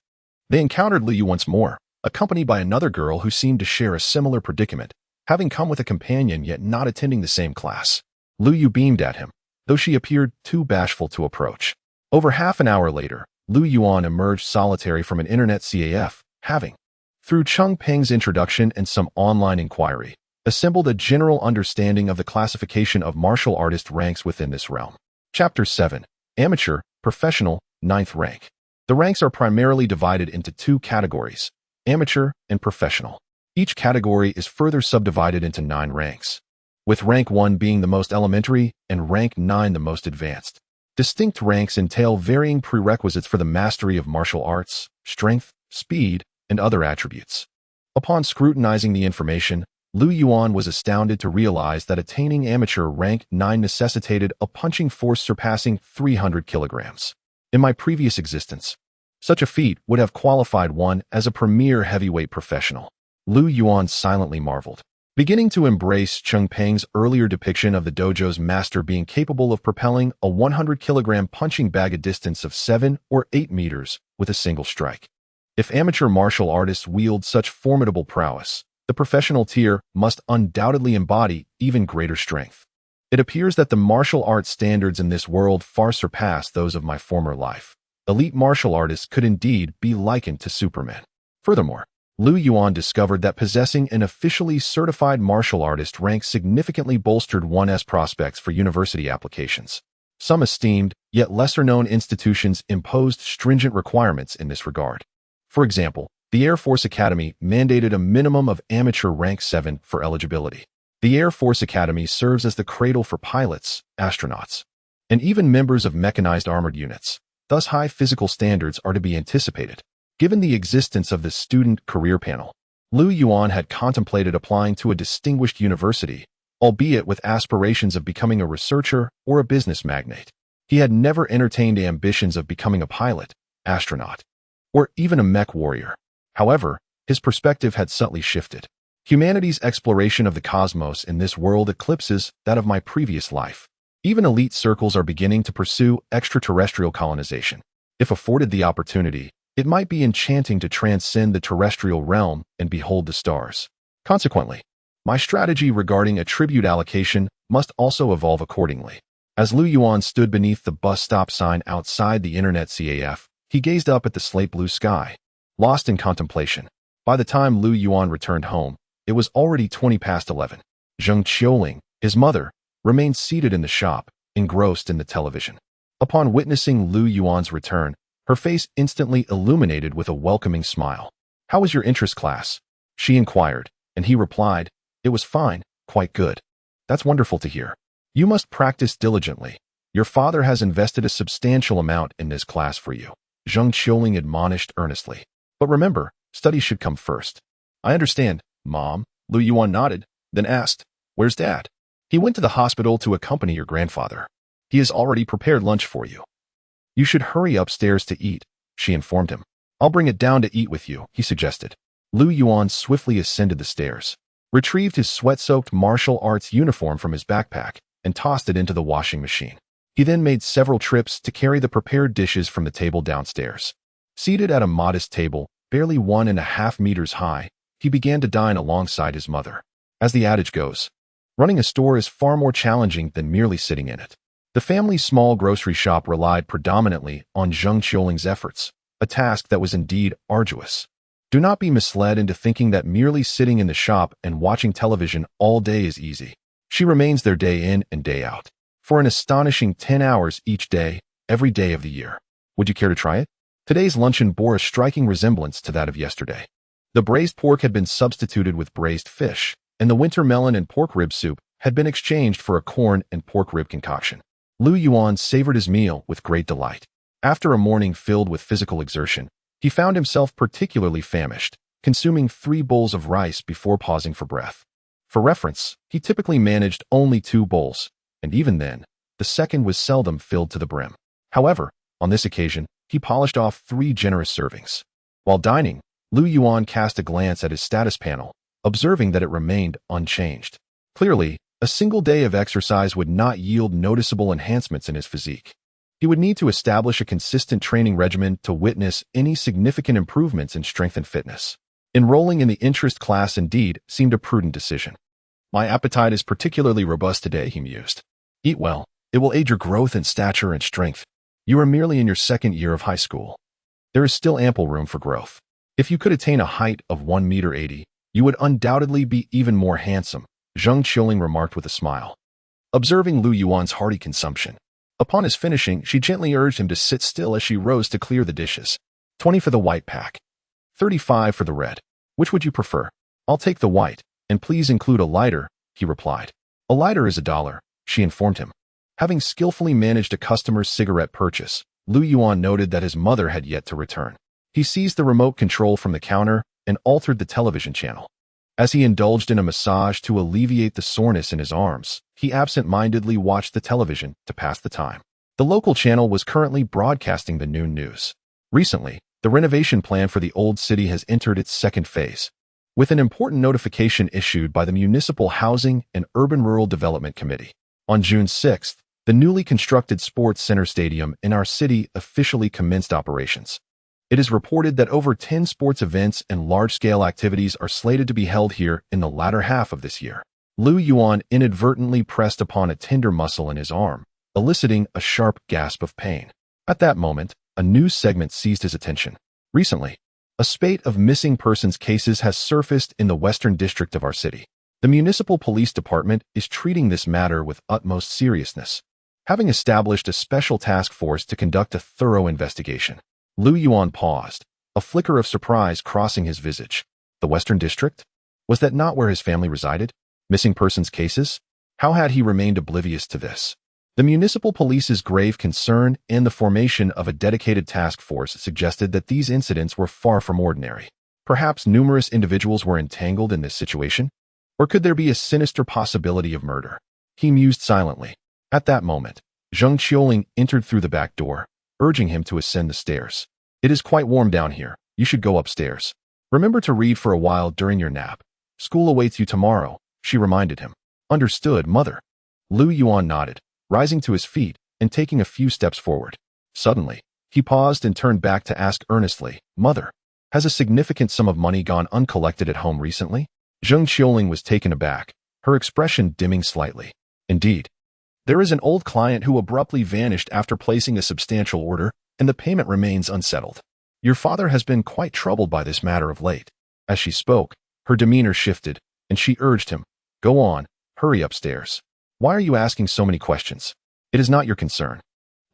they encountered Lu Yu once more, accompanied by another girl who seemed to share a similar predicament, having come with a companion yet not attending the same class. Lu Yu beamed at him, though she appeared too bashful to approach. Over half an hour later, Lu Yuan emerged solitary from an internet CAF, having, through Cheng Peng's introduction and some online inquiry, assembled a general understanding of the classification of martial artist ranks within this realm. Chapter 7. Amateur, Professional, 9th rank. The ranks are primarily divided into 2 categories, amateur and professional. Each category is further subdivided into 9 ranks, with rank 1 being the most elementary and rank 9 the most advanced. Distinct ranks entail varying prerequisites for the mastery of martial arts, strength, speed, and other attributes. Upon scrutinizing the information, Lu Yuan was astounded to realize that attaining amateur rank 9 necessitated a punching force surpassing 300 kilograms. In my previous existence, such a feat would have qualified one as a premier heavyweight professional. Lu Yuan silently marveled, beginning to embrace Cheng Peng's earlier depiction of the dojo's master being capable of propelling a 100-kilogram punching bag a distance of 7 or 8 meters with a single strike. If amateur martial artists wield such formidable prowess, the professional tier must undoubtedly embody even greater strength. It appears that the martial arts standards in this world far surpass those of my former life. elite martial artists could indeed be likened to Superman. Furthermore, Yuan discovered that possessing an officially certified martial artist rank significantly bolstered one's prospects for university applications. Some esteemed, yet lesser-known institutions imposed stringent requirements in this regard. For example, the Air Force Academy mandated a minimum of amateur rank 7 for eligibility. The Air Force Academy serves as the cradle for pilots, astronauts, and even members of mechanized armored units. Thus, high physical standards are to be anticipated. Given the existence of the student career panel, Yuan had contemplated applying to a distinguished university, albeit with aspirations of becoming a researcher or a business magnate. He had never entertained ambitions of becoming a pilot, astronaut, or even a mech warrior. However, his perspective had subtly shifted. Humanity's exploration of the cosmos in this world eclipses that of my previous life. Even elite circles are beginning to pursue extraterrestrial colonization. If afforded the opportunity, it might be enchanting to transcend the terrestrial realm and behold the stars. Consequently, my strategy regarding attribute allocation must also evolve accordingly. As Yuan stood beneath the bus stop sign outside the Internet CAF, he gazed up at the slate blue sky, lost in contemplation. By the time Yuan returned home, it was already 20 past 11. Zheng Qiuling, his mother, remained seated in the shop, engrossed in the television. Upon witnessing Yuan's return, her face instantly illuminated with a welcoming smile. "How was your interest class?" she inquired, and he replied, "It was fine, quite good." "That's wonderful to hear. You must practice diligently. Your father has invested a substantial amount in this class for you," Zheng Qiuling admonished earnestly. "But remember, studies should come first." "I understand, Mom," Yuan nodded, then asked, "Where's Dad?" "He went to the hospital to accompany your grandfather. He has already prepared lunch for you." "You should hurry upstairs to eat," she informed him. "I'll bring it down to eat with you," he suggested. Yuan swiftly ascended the stairs, retrieved his sweat-soaked martial arts uniform from his backpack, and tossed it into the washing machine. He then made several trips to carry the prepared dishes from the table downstairs. Seated at a modest table, barely 1.5 meters high, he began to dine alongside his mother. As the adage goes, running a store is far more challenging than merely sitting in it. The family's small grocery shop relied predominantly on Zheng Qiuling's efforts, a task that was indeed arduous. Do not be misled into thinking that merely sitting in the shop and watching television all day is easy. She remains there day in and day out, for an astonishing 10 hours each day, every day of the year. Would you care to try it? Today's luncheon bore a striking resemblance to that of yesterday. The braised pork had been substituted with braised fish, and the winter melon and pork rib soup had been exchanged for a corn and pork rib concoction. Yuan savored his meal with great delight. After a morning filled with physical exertion, he found himself particularly famished, consuming 3 bowls of rice before pausing for breath. For reference, he typically managed only 2 bowls, and even then, the second was seldom filled to the brim. However, on this occasion, he polished off 3 generous servings. While dining, Yuan cast a glance at his status panel, observing that it remained unchanged. Clearly, a single day of exercise would not yield noticeable enhancements in his physique. He would need to establish a consistent training regimen to witness any significant improvements in strength and fitness. Enrolling in the interest class indeed seemed a prudent decision. "My appetite is particularly robust today," he mused. "Eat well. It will aid your growth in stature and strength. You are merely in your 2nd year of high school. There is still ample room for growth. If you could attain a height of 1.80 meters, you would undoubtedly be even more handsome," Zheng Qiuling remarked with a smile. Observing Yuan's hearty consumption, upon his finishing, she gently urged him to sit still as she rose to clear the dishes. 20 for the white pack. 35 for the red. Which would you prefer?" "I'll take the white, and please include a lighter," he replied. "A lighter is $1, she informed him. Having skillfully managed a customer's cigarette purchase, Yuan noted that his mother had yet to return. He seized the remote control from the counter and altered the television channel. As he indulged in a massage to alleviate the soreness in his arms, he absent-mindedly watched the television to pass the time. The local channel was currently broadcasting the noon news. Recently, the renovation plan for the old city has entered its 2nd phase, with an important notification issued by the Municipal Housing and Urban-Rural Development Committee. On June 6th, the newly constructed sports center stadium in our city officially commenced operations. It is reported that over 10 sports events and large-scale activities are slated to be held here in the latter half of this year. Yuan inadvertently pressed upon a tender muscle in his arm, eliciting a sharp gasp of pain. At that moment, a news segment seized his attention. Recently, a spate of missing persons cases has surfaced in the western district of our city. The municipal police department is treating this matter with utmost seriousness, having established a special task force to conduct a thorough investigation. Yuan paused, a flicker of surprise crossing his visage. The western district? Was that not where his family resided? Missing persons cases? How had he remained oblivious to this? The municipal police's grave concern and the formation of a dedicated task force suggested that these incidents were far from ordinary. Perhaps numerous individuals were entangled in this situation? Or could there be a sinister possibility of murder? He mused silently. At that moment, Zheng Qiuling entered through the back door, urging him to ascend the stairs. It is quite warm down here. You should go upstairs. Remember to read for a while during your nap. School awaits you tomorrow, she reminded him. Understood, mother. Yuan nodded, rising to his feet and taking a few steps forward. Suddenly, he paused and turned back to ask earnestly, Mother, has a significant sum of money gone uncollected at home recently? Zheng Qiuling was taken aback, her expression dimming slightly. Indeed. There is an old client who abruptly vanished after placing a substantial order, and the payment remains unsettled. Your father has been quite troubled by this matter of late. As she spoke, her demeanor shifted, and she urged him, Go on, hurry upstairs. Why are you asking so many questions? It is not your concern.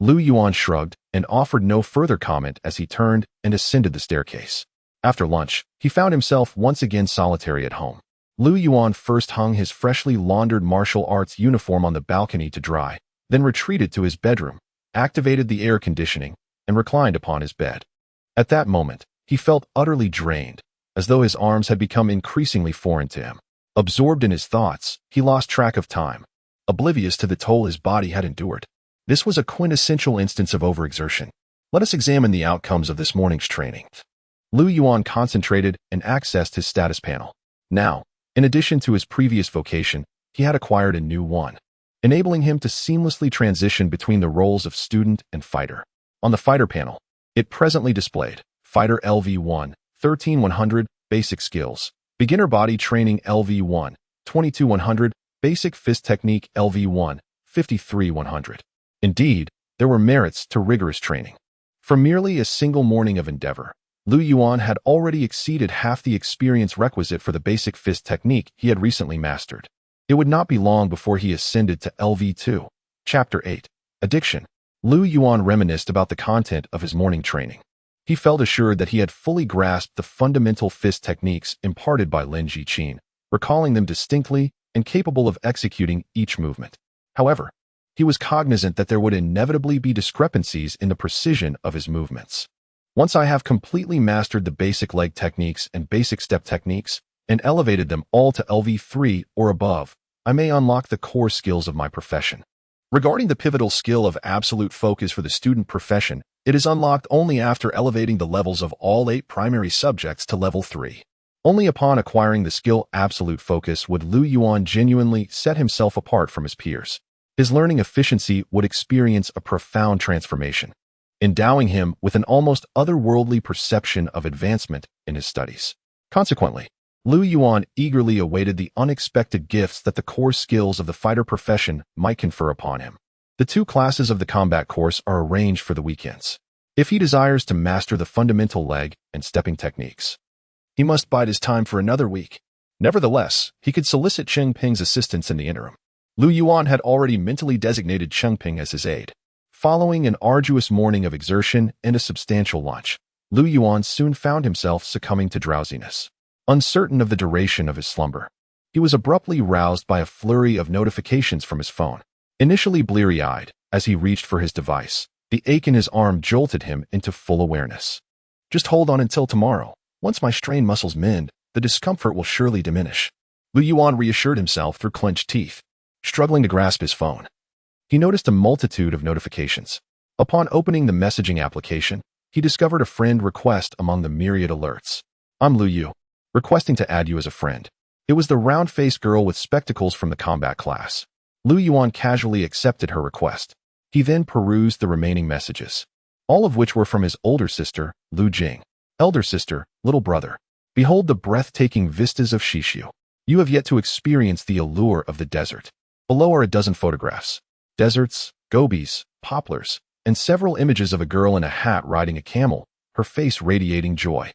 Yuan shrugged and offered no further comment as he turned and ascended the staircase. After lunch, he found himself once again solitary at home. Yuan first hung his freshly laundered martial arts uniform on the balcony to dry, then retreated to his bedroom, activated the air conditioning, and reclined upon his bed. At that moment, he felt utterly drained, as though his arms had become increasingly foreign to him. Absorbed in his thoughts, he lost track of time, oblivious to the toll his body had endured. This was a quintessential instance of overexertion. Let us examine the outcomes of this morning's training. Yuan concentrated and accessed his status panel. Now, in addition to his previous vocation, he had acquired a new one, enabling him to seamlessly transition between the roles of student and fighter. On the fighter panel, it presently displayed Fighter LV1, 13100, Basic Skills, Beginner Body Training LV1, 22100, Basic Fist Technique LV1, 53100. Indeed, there were merits to rigorous training. From merely a single morning of endeavor, Yuan had already exceeded half the experience requisite for the basic fist technique he had recently mastered. It would not be long before he ascended to LV2. Chapter 8. Addiction. Yuan reminisced about the content of his morning training. He felt assured that he had fully grasped the fundamental fist techniques imparted by Lin Jiqin, recalling them distinctly and capable of executing each movement. However, he was cognizant that there would inevitably be discrepancies in the precision of his movements. Once I have completely mastered the basic leg techniques and basic step techniques, and elevated them all to LV3 or above, I may unlock the core skills of my profession. Regarding the pivotal skill of absolute focus for the student profession, it is unlocked only after elevating the levels of all 8 primary subjects to level 3. Only upon acquiring the skill absolute focus would Yuan genuinely set himself apart from his peers. His learning efficiency would experience a profound transformation, endowing him with an almost otherworldly perception of advancement in his studies. Consequently, Yuan eagerly awaited the unexpected gifts that the core skills of the fighter profession might confer upon him. The 2 classes of the combat course are arranged for the weekends. If he desires to master the fundamental leg and stepping techniques, he must bide his time for another week. Nevertheless, he could solicit Chengping's assistance in the interim. Yuan had already mentally designated Chengping as his aide. Following an arduous morning of exertion and a substantial lunch, Yuan soon found himself succumbing to drowsiness. Uncertain of the duration of his slumber, he was abruptly roused by a flurry of notifications from his phone. Initially bleary-eyed, as he reached for his device, the ache in his arm jolted him into full awareness. Just hold on until tomorrow. Once my strained muscles mend, the discomfort will surely diminish. Yuan reassured himself through clenched teeth, struggling to grasp his phone. He noticed a multitude of notifications. Upon opening the messaging application, he discovered a friend request among the myriad alerts. I'm Yu, requesting to add you as a friend. It was the round-faced girl with spectacles from the combat class. Yuan casually accepted her request. He then perused the remaining messages, all of which were from his older sister, Lu Jing. Elder sister, little brother, behold the breathtaking vistas of Shishu. You have yet to experience the allure of the desert. Below are a dozen photographs. Deserts, gobies, poplars, and several images of a girl in a hat riding a camel, her face radiating joy.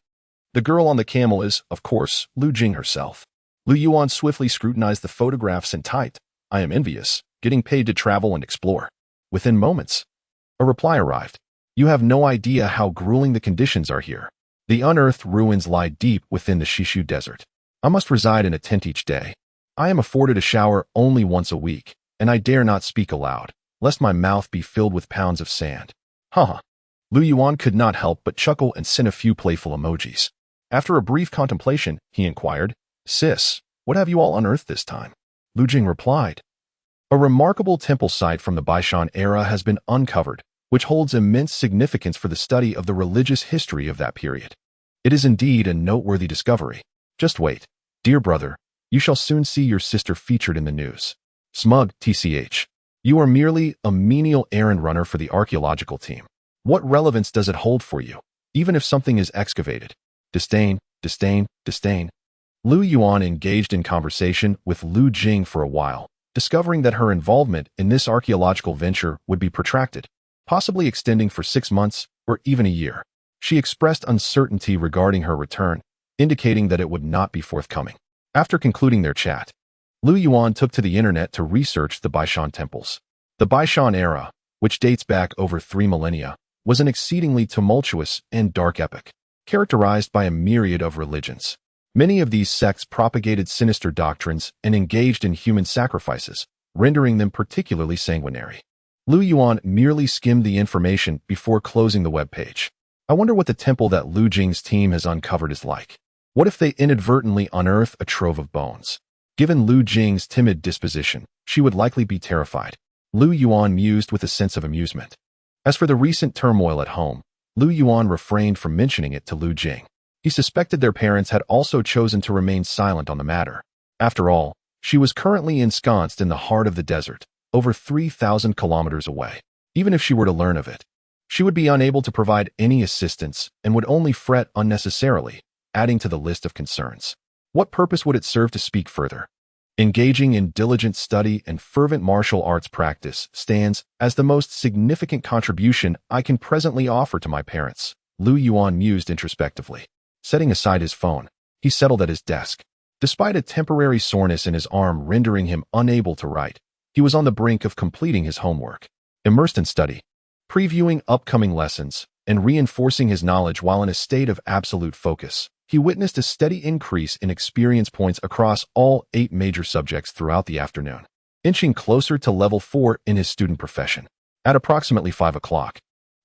The girl on the camel is, of course, Lu Jing herself. Lu Yuan swiftly scrutinized the photographs and typed, "I am envious, getting paid to travel and explore." Within moments, a reply arrived. "You have no idea how grueling the conditions are here. The unearthed ruins lie deep within the Shishu Desert. I must reside in a tent each day. I am afforded a shower only once a week, and I dare not speak aloud, lest my mouth be filled with pounds of sand." Haha. Lu Yuan could not help but chuckle and sent a few playful emojis. After a brief contemplation, he inquired, "Sis, what have you all unearthed this time?" Lu Jing replied, "A remarkable temple site from the Baishan era has been uncovered, which holds immense significance for the study of the religious history of that period. It is indeed a noteworthy discovery. Just wait, dear brother, you shall soon see your sister featured in the news. Smug, TCH. You are merely a menial errand runner for the archaeological team. What relevance does it hold for you, even if something is excavated? Disdain, disdain, disdain." Lu Yuan engaged in conversation with Lu Jing for a while, discovering that her involvement in this archaeological venture would be protracted, possibly extending for 6 months or even a year. She expressed uncertainty regarding her return, indicating that it would not be forthcoming. After concluding their chat, Lu Yuan took to the internet to research the Baishan temples. The Baishan era, which dates back over 3 millennia, was an exceedingly tumultuous and dark epoch, characterized by a myriad of religions. Many of these sects propagated sinister doctrines and engaged in human sacrifices, rendering them particularly sanguinary. Lu Yuan merely skimmed the information before closing the webpage. I wonder what the temple that Lu Jing's team has uncovered is like. What if they inadvertently unearth a trove of bones? Given Lu Jing's timid disposition, she would likely be terrified. Lu Yuan mused with a sense of amusement. As for the recent turmoil at home, Lu Yuan refrained from mentioning it to Lu Jing. He suspected their parents had also chosen to remain silent on the matter. After all, she was currently ensconced in the heart of the desert, over 3,000 kilometers away. Even if she were to learn of it, she would be unable to provide any assistance and would only fret unnecessarily, adding to the list of concerns. What purpose would it serve to speak further? Engaging in diligent study and fervent martial arts practice stands as the most significant contribution I can presently offer to my parents, Lu Yuan mused introspectively. Setting aside his phone, he settled at his desk. Despite a temporary soreness in his arm rendering him unable to write, he was on the brink of completing his homework. Immersed in study, previewing upcoming lessons, and reinforcing his knowledge while in a state of absolute focus, he witnessed a steady increase in experience points across all 8 major subjects throughout the afternoon, inching closer to level 4 in his student profession. At approximately 5 o'clock,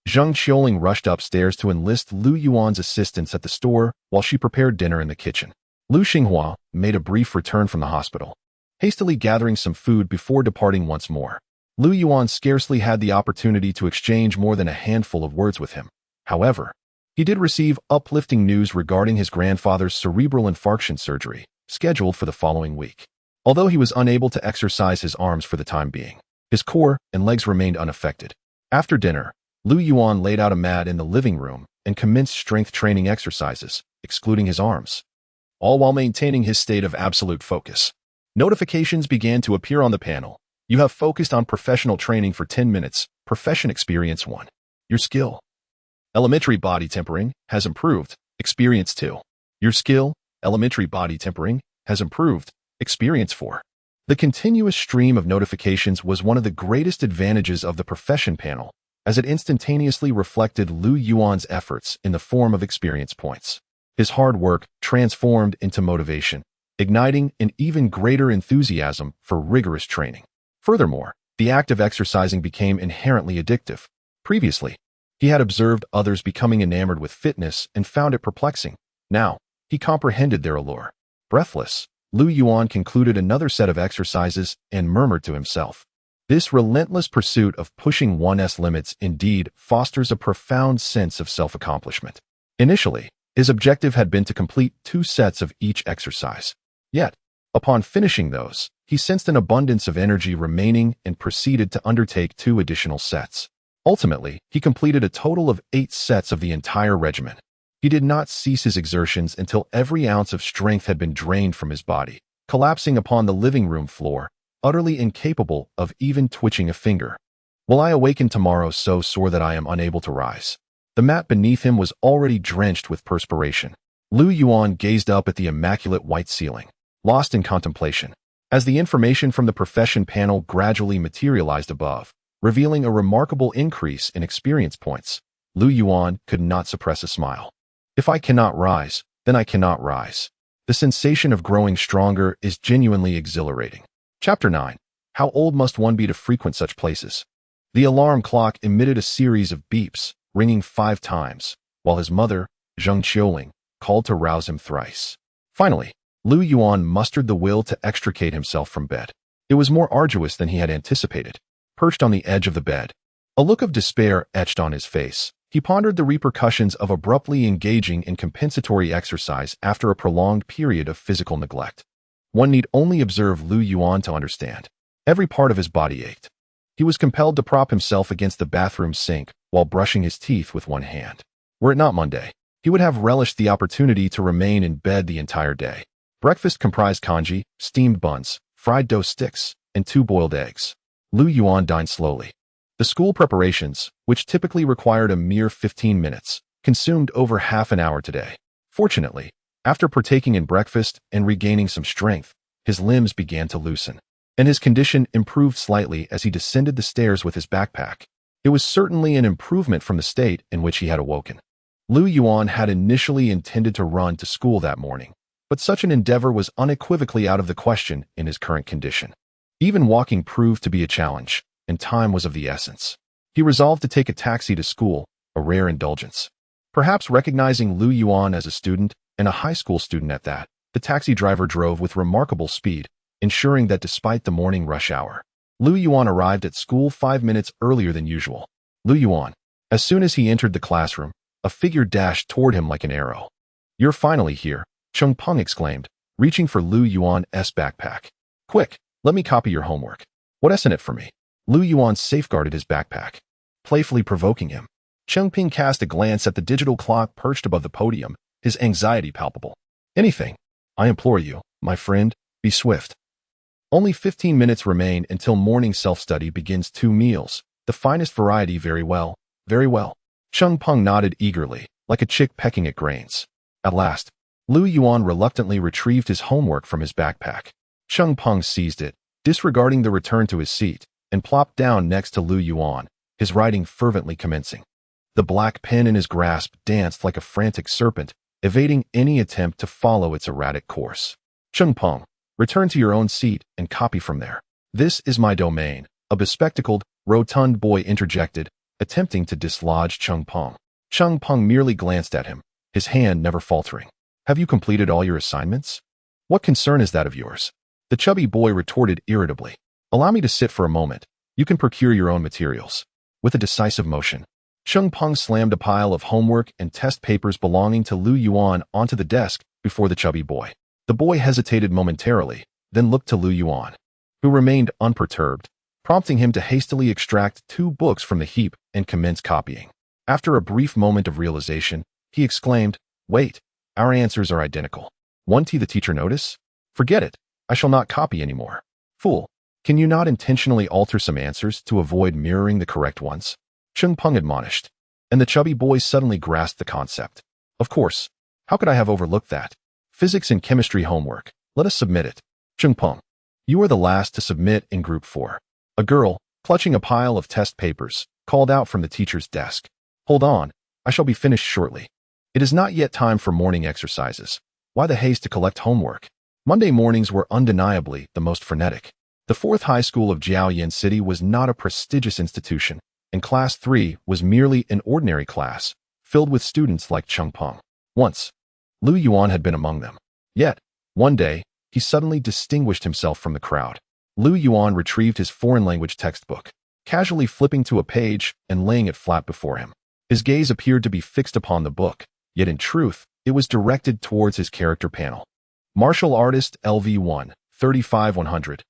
Zheng Qiuling rushed upstairs to enlist Lu Yuan's assistance at the store while she prepared dinner in the kitchen. Lu Xinghua made a brief return from the hospital, hastily gathering some food before departing once more. Lu Yuan scarcely had the opportunity to exchange more than a handful of words with him. However, he did receive uplifting news regarding his grandfather's cerebral infarction surgery, scheduled for the following week. Although he was unable to exercise his arms for the time being, his core and legs remained unaffected. After dinner, Lu Yuan laid out a mat in the living room and commenced strength training exercises, excluding his arms, all while maintaining his state of absolute focus. Notifications began to appear on the panel. You have focused on professional training for 10 minutes, profession experience 1. Your skill: elementary body tempering, has improved, experience 2. Your skill: elementary body tempering, has improved, experience 4. The continuous stream of notifications was one of the greatest advantages of the profession panel, as it instantaneously reflected Lu Yuan's efforts in the form of experience points. His hard work transformed into motivation, igniting an even greater enthusiasm for rigorous training. Furthermore, the act of exercising became inherently addictive. Previously, he had observed others becoming enamored with fitness and found it perplexing. Now, he comprehended their allure. Breathless, Lu Yuan concluded another set of exercises and murmured to himself. This relentless pursuit of pushing one's limits indeed fosters a profound sense of self-accomplishment. Initially, his objective had been to complete 2 sets of each exercise. Yet, upon finishing those, he sensed an abundance of energy remaining and proceeded to undertake 2 additional sets. Ultimately, he completed a total of 8 sets of the entire regimen. He did not cease his exertions until every ounce of strength had been drained from his body, collapsing upon the living room floor, utterly incapable of even twitching a finger. Will I awaken tomorrow so sore that I am unable to rise? The mat beneath him was already drenched with perspiration. Lu Yuan gazed up at the immaculate white ceiling, lost in contemplation, as the information from the profession panel gradually materialized above, revealing a remarkable increase in experience points. Lu Yuan could not suppress a smile. If I cannot rise, then I cannot rise. The sensation of growing stronger is genuinely exhilarating. Chapter 9. How old must one be to frequent such places? The alarm clock emitted a series of beeps, ringing 5 times, while his mother, Zheng Qiuling, called to rouse him thrice. Finally, Lu Yuan mustered the will to extricate himself from bed. It was more arduous than he had anticipated. Perched on the edge of the bed, a look of despair etched on his face, he pondered the repercussions of abruptly engaging in compensatory exercise after a prolonged period of physical neglect. One need only observe Lu Yuan to understand. Every part of his body ached. He was compelled to prop himself against the bathroom sink while brushing his teeth with one hand. Were it not Monday, he would have relished the opportunity to remain in bed the entire day. Breakfast comprised congee, steamed buns, fried dough sticks, and 2 boiled eggs. Lu Yuan dined slowly. The school preparations, which typically required a mere 15 minutes, consumed over half an hour today. Fortunately, after partaking in breakfast and regaining some strength, his limbs began to loosen, and his condition improved slightly as he descended the stairs with his backpack. It was certainly an improvement from the state in which he had awoken. Lu Yuan had initially intended to run to school that morning, but such an endeavor was unequivocally out of the question in his current condition. Even walking proved to be a challenge, and time was of the essence. He resolved to take a taxi to school, a rare indulgence. Perhaps recognizing Lu Yuan as a student, and a high school student at that, the taxi driver drove with remarkable speed, ensuring that despite the morning rush hour, Lu Yuan arrived at school 5 minutes earlier than usual. Lu Yuan. As soon as he entered the classroom, a figure dashed toward him like an arrow. "You're finally here," Cheng Peng exclaimed, reaching for Lu Yuan's backpack. "Quick, let me copy your homework. What's in it for me?" Lu Yuan safeguarded his backpack, playfully provoking him. Cheng Peng cast a glance at the digital clock perched above the podium, his anxiety palpable. "Anything. I implore you, my friend, be swift. Only 15 minutes remain until morning self-study begins. 2 meals, the finest variety. Very well, very well." Cheng Peng nodded eagerly, like a chick pecking at grains. At last, Lu Yuan reluctantly retrieved his homework from his backpack. Cheng Peng seized it, disregarding the return to his seat, and plopped down next to Lu Yuan, his writing fervently commencing. The black pen in his grasp danced like a frantic serpent, evading any attempt to follow its erratic course. "Cheng Peng, return to your own seat and copy from there. This is my domain," a bespectacled, rotund boy interjected, attempting to dislodge Cheng Peng. Cheng Peng merely glanced at him, his hand never faltering. "Have you completed all your assignments? What concern is that of yours?" The chubby boy retorted irritably. "Allow me to sit for a moment. You can procure your own materials." With a decisive motion, Cheng Peng slammed a pile of homework and test papers belonging to Lu Yuan onto the desk before the chubby boy. The boy hesitated momentarily, then looked to Lu Yuan, who remained unperturbed, prompting him to hastily extract 2 books from the heap and commence copying. After a brief moment of realization, he exclaimed, "Wait, our answers are identical. Won't the teacher notice? Forget it, I shall not copy anymore." "Fool, can you not intentionally alter some answers to avoid mirroring the correct ones?" Cheng Peng admonished, and the chubby boy suddenly grasped the concept. "Of course, how could I have overlooked that? Physics and chemistry homework, let us submit it." "Cheng Peng, you are the last to submit in group 4. A girl, clutching a pile of test papers, called out from the teacher's desk. "Hold on, I shall be finished shortly. It is not yet time for morning exercises. Why the haste to collect homework?" Monday mornings were undeniably the most frenetic. The 4th high school of Jiaoyan City was not a prestigious institution, and Class 3 was merely an ordinary class, filled with students like Cheng Peng. Once, Lu Yuan had been among them. Yet, one day, he suddenly distinguished himself from the crowd. Lu Yuan retrieved his foreign language textbook, casually flipping to a page and laying it flat before him. His gaze appeared to be fixed upon the book, yet in truth, it was directed towards his character panel. Martial Artist LV1, 35-100.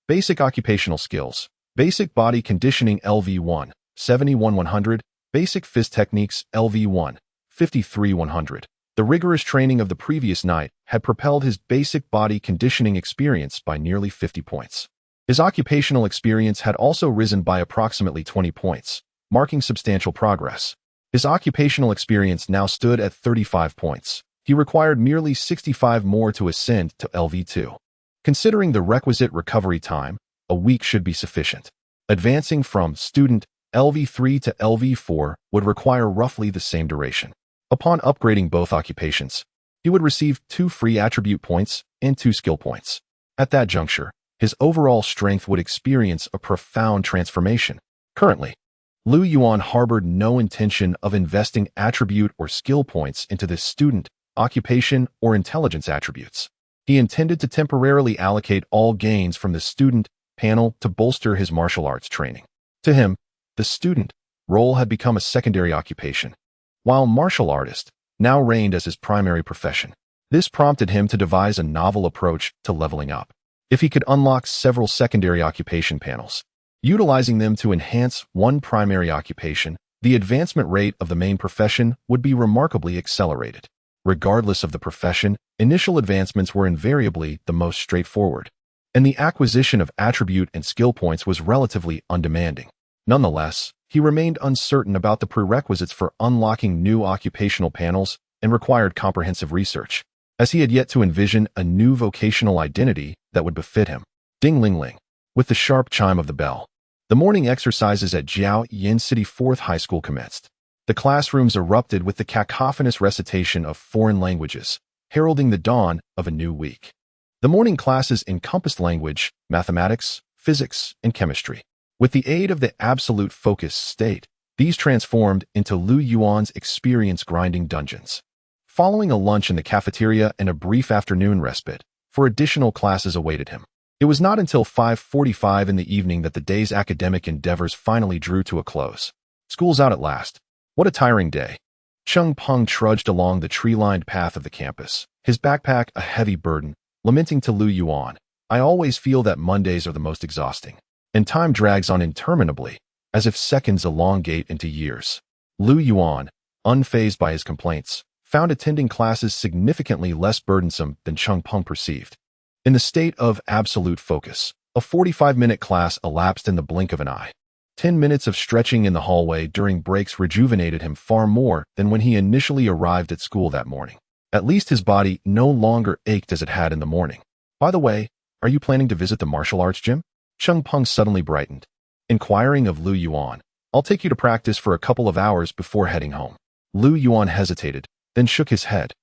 Basic Occupational Skills. Basic Body Conditioning LV1, 71-100. Basic Fist Techniques LV1, 53-100. The rigorous training of the previous night had propelled his basic body conditioning experience by nearly 50 points. His occupational experience had also risen by approximately 20 points, marking substantial progress. His occupational experience now stood at 35 points. He required merely 65 more to ascend to LV2. Considering the requisite recovery time, a week should be sufficient. Advancing from student LV3 to LV4 would require roughly the same duration. Upon upgrading both occupations, he would receive 2 free attribute points and 2 skill points. At that juncture, his overall strength would experience a profound transformation. Currently, Lu Yuan harbored no intention of investing attribute or skill points into the student, occupation, or intelligence attributes. He intended to temporarily allocate all gains from the student panel to bolster his martial arts training. To him, the student role had become a secondary occupation, while martial artist now reigned as his primary profession. This prompted him to devise a novel approach to leveling up. If he could unlock several secondary occupation panels, utilizing them to enhance one primary occupation, the advancement rate of the main profession would be remarkably accelerated. Regardless of the profession, initial advancements were invariably the most straightforward, and the acquisition of attribute and skill points was relatively undemanding. Nonetheless, he remained uncertain about the prerequisites for unlocking new occupational panels and required comprehensive research, as he had yet to envision a new vocational identity that would befit him. Ding-ling-ling. With the sharp chime of the bell, the morning exercises at Jiao Yin City 4th High School commenced. The classrooms erupted with the cacophonous recitation of foreign languages, heralding the dawn of a new week. The morning classes encompassed language, mathematics, physics, and chemistry. With the aid of the absolute focus state, these transformed into Lu Yuan's experience grinding dungeons. Following a lunch in the cafeteria and a brief afternoon respite, for additional classes awaited him. It was not until 5:45 in the evening that the day's academic endeavors finally drew to a close. School's out at last. What a tiring day. Cheng Peng trudged along the tree-lined path of the campus, his backpack a heavy burden, lamenting to Lu Yuan, "I always feel that Mondays are the most exhausting, and time drags on interminably, as if seconds elongate into years." Lu Yuan, unfazed by his complaints, found attending classes significantly less burdensome than Cheng Peng perceived. In the state of absolute focus, a 45-minute class elapsed in the blink of an eye. 10 minutes of stretching in the hallway during breaks rejuvenated him far more than when he initially arrived at school that morning. At least his body no longer ached as it had in the morning. "By the way, are you planning to visit the martial arts gym?" Cheng Peng suddenly brightened. Inquiring of Lu Yuan, "I'll take you to practice for a couple of hours before heading home." Lu Yuan hesitated, then shook his head.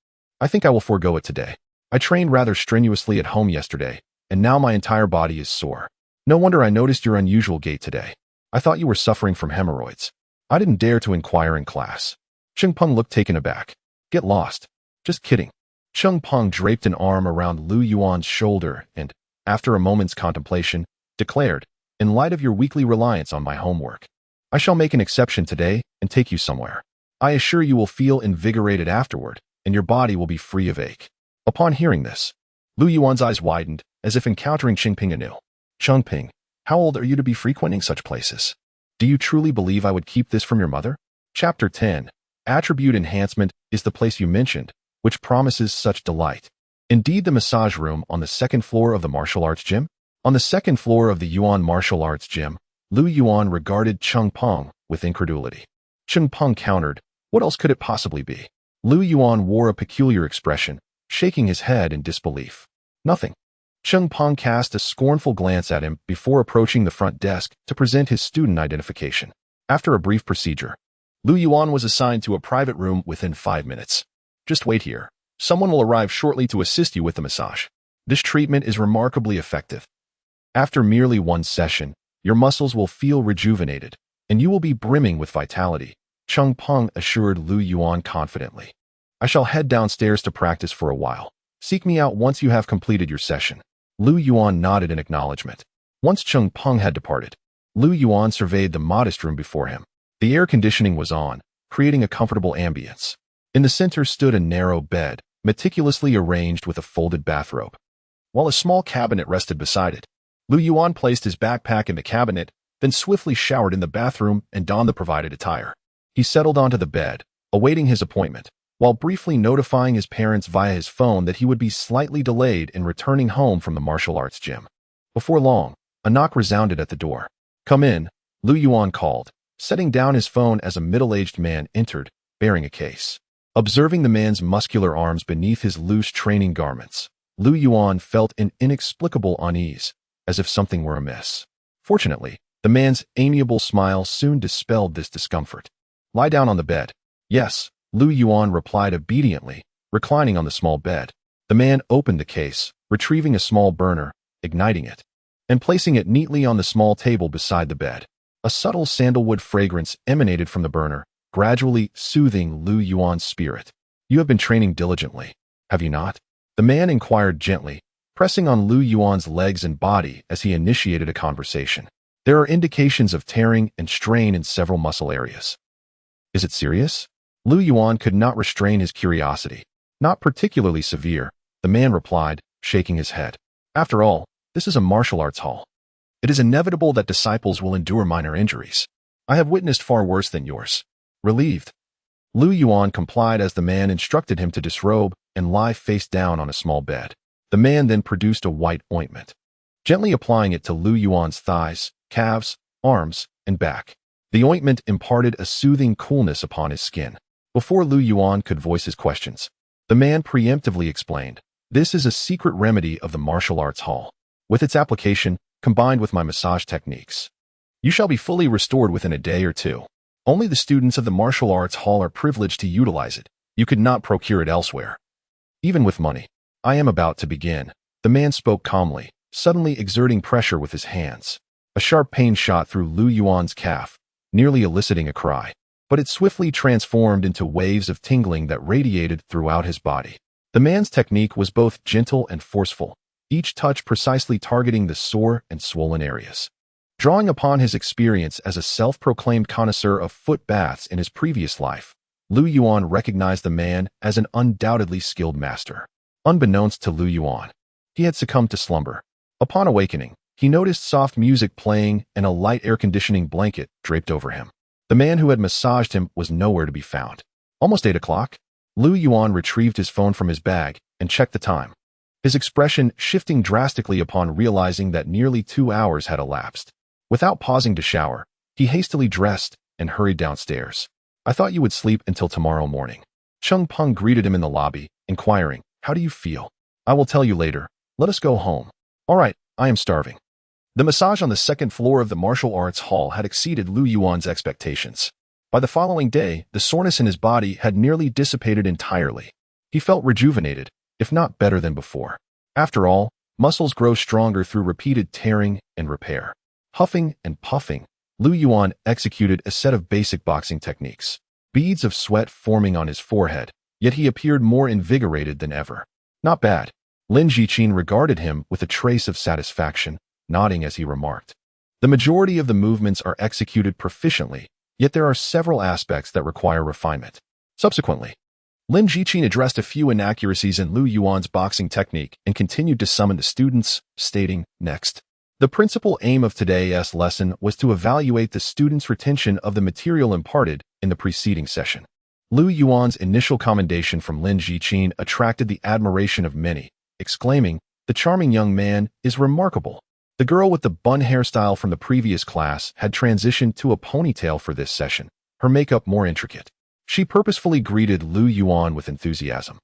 "I think I will forego it today. I trained rather strenuously at home yesterday, and now my entire body is sore. No wonder I noticed your unusual gait today. I thought you were suffering from hemorrhoids. I didn't dare to inquire in class." Cheng Peng looked taken aback. "Get lost. Just kidding." Cheng Peng draped an arm around Lu Yuan's shoulder and, after a moment's contemplation, declared, "In light of your weekly reliance on my homework, I shall make an exception today and take you somewhere. I assure you will feel invigorated afterward, and your body will be free of ache." Upon hearing this, Lu Yuan's eyes widened, as if encountering Chengping anew. "Chengping, how old are you to be frequenting such places? Do you truly believe I would keep this from your mother?" Chapter 10. Attribute Enhancement is the place you mentioned, which promises such delight. Indeed, the massage room on the second floor of the martial arts gym? On the second floor of the Yuan martial arts gym, Lu Yuan regarded Cheng Peng with incredulity. Cheng Peng countered, "What else could it possibly be?" Lu Yuan wore a peculiar expression, shaking his head in disbelief. "Nothing." Cheng Peng cast a scornful glance at him before approaching the front desk to present his student identification. After a brief procedure, Lu Yuan was assigned to a private room within 5 minutes. "Just wait here. Someone will arrive shortly to assist you with the massage. This treatment is remarkably effective. After merely one session, your muscles will feel rejuvenated, and you will be brimming with vitality," Cheng Peng assured Lu Yuan confidently. "I shall head downstairs to practice for a while. Seek me out once you have completed your session." Lu Yuan nodded in acknowledgement. Once Cheng Peng had departed, Lu Yuan surveyed the modest room before him. The air conditioning was on, creating a comfortable ambience. In the center stood a narrow bed, meticulously arranged with a folded bathrobe, while a small cabinet rested beside it. Lu Yuan placed his backpack in the cabinet, then swiftly showered in the bathroom and donned the provided attire. He settled onto the bed, awaiting his appointment, while briefly notifying his parents via his phone that he would be slightly delayed in returning home from the martial arts gym. Before long, A knock resounded at the door. "Come in," Lu Yuan called, setting down his phone as a middle-aged man entered, bearing a case. Observing the man's muscular arms beneath his loose training garments, Lu Yuan felt an inexplicable unease, as if something were amiss. Fortunately, the man's amiable smile soon dispelled this discomfort. "Lie down on the bed." "Yes," Lu Yuan replied obediently, reclining on the small bed. The man opened the case, retrieving a small burner, igniting it, and placing it neatly on the small table beside the bed. A subtle sandalwood fragrance emanated from the burner, gradually soothing Lu Yuan's spirit. "You have been training diligently, have you not?" The man inquired gently, pressing on Lu Yuan's legs and body as he initiated a conversation. "There are indications of tearing and strain in several muscle areas." "Is it serious?" Lu Yuan could not restrain his curiosity. "Not particularly severe," the man replied, shaking his head. "After all, this is a martial arts hall. It is inevitable that disciples will endure minor injuries. I have witnessed far worse than yours." Relieved, Lu Yuan complied as the man instructed him to disrobe and lie face down on a small bed. The man then produced a white ointment, gently applying it to Lu Yuan's thighs, calves, arms, and back. The ointment imparted a soothing coolness upon his skin. Before Lu Yuan could voice his questions, the man preemptively explained, "This is a secret remedy of the martial arts hall. With its application, combined with my massage techniques, you shall be fully restored within a day or two. Only the students of the martial arts hall are privileged to utilize it. You could not procure it elsewhere, even with money." "I am about to begin," the man spoke calmly, suddenly exerting pressure with his hands. A sharp pain shot through Lu Yuan's calf, nearly eliciting a cry, but it swiftly transformed into waves of tingling that radiated throughout his body. The man's technique was both gentle and forceful, each touch precisely targeting the sore and swollen areas. Drawing upon his experience as a self-proclaimed connoisseur of foot baths in his previous life, Lu Yuan recognized the man as an undoubtedly skilled master. Unbeknownst to Lu Yuan, he had succumbed to slumber. Upon awakening, he noticed soft music playing and a light air-conditioning blanket draped over him. The man who had massaged him was nowhere to be found. Almost 8 o'clock. Lu Yuan retrieved his phone from his bag and checked the time, his expression shifting drastically upon realizing that nearly 2 hours had elapsed. Without pausing to shower, he hastily dressed and hurried downstairs. "I thought you would sleep until tomorrow morning." Chung Peng greeted him in the lobby, inquiring, "How do you feel?" "I will tell you later. Let us go home." "All right, I am starving." The massage on the second floor of the martial arts hall had exceeded Lu Yuan's expectations. By the following day, the soreness in his body had nearly dissipated entirely. He felt rejuvenated, if not better than before. After all, muscles grow stronger through repeated tearing and repair. Huffing and puffing, Lu Yuan executed a set of basic boxing techniques, beads of sweat forming on his forehead, yet he appeared more invigorated than ever. "Not bad." Lin Jiqin regarded him with a trace of satisfaction, nodding as he remarked. "The majority of the movements are executed proficiently, yet there are several aspects that require refinement." Subsequently, Lin Jiqin addressed a few inaccuracies in Lu Yuan's boxing technique and continued to summon the students, stating, "Next. The principal aim of today's lesson was to evaluate the students' retention of the material imparted in the preceding session." Lu Yuan's initial commendation from Lin Jiqin attracted the admiration of many, exclaiming, "The charming young man is remarkable." The girl with the bun hairstyle from the previous class had transitioned to a ponytail for this session, her makeup more intricate. She purposefully greeted Lu Yuan with enthusiasm.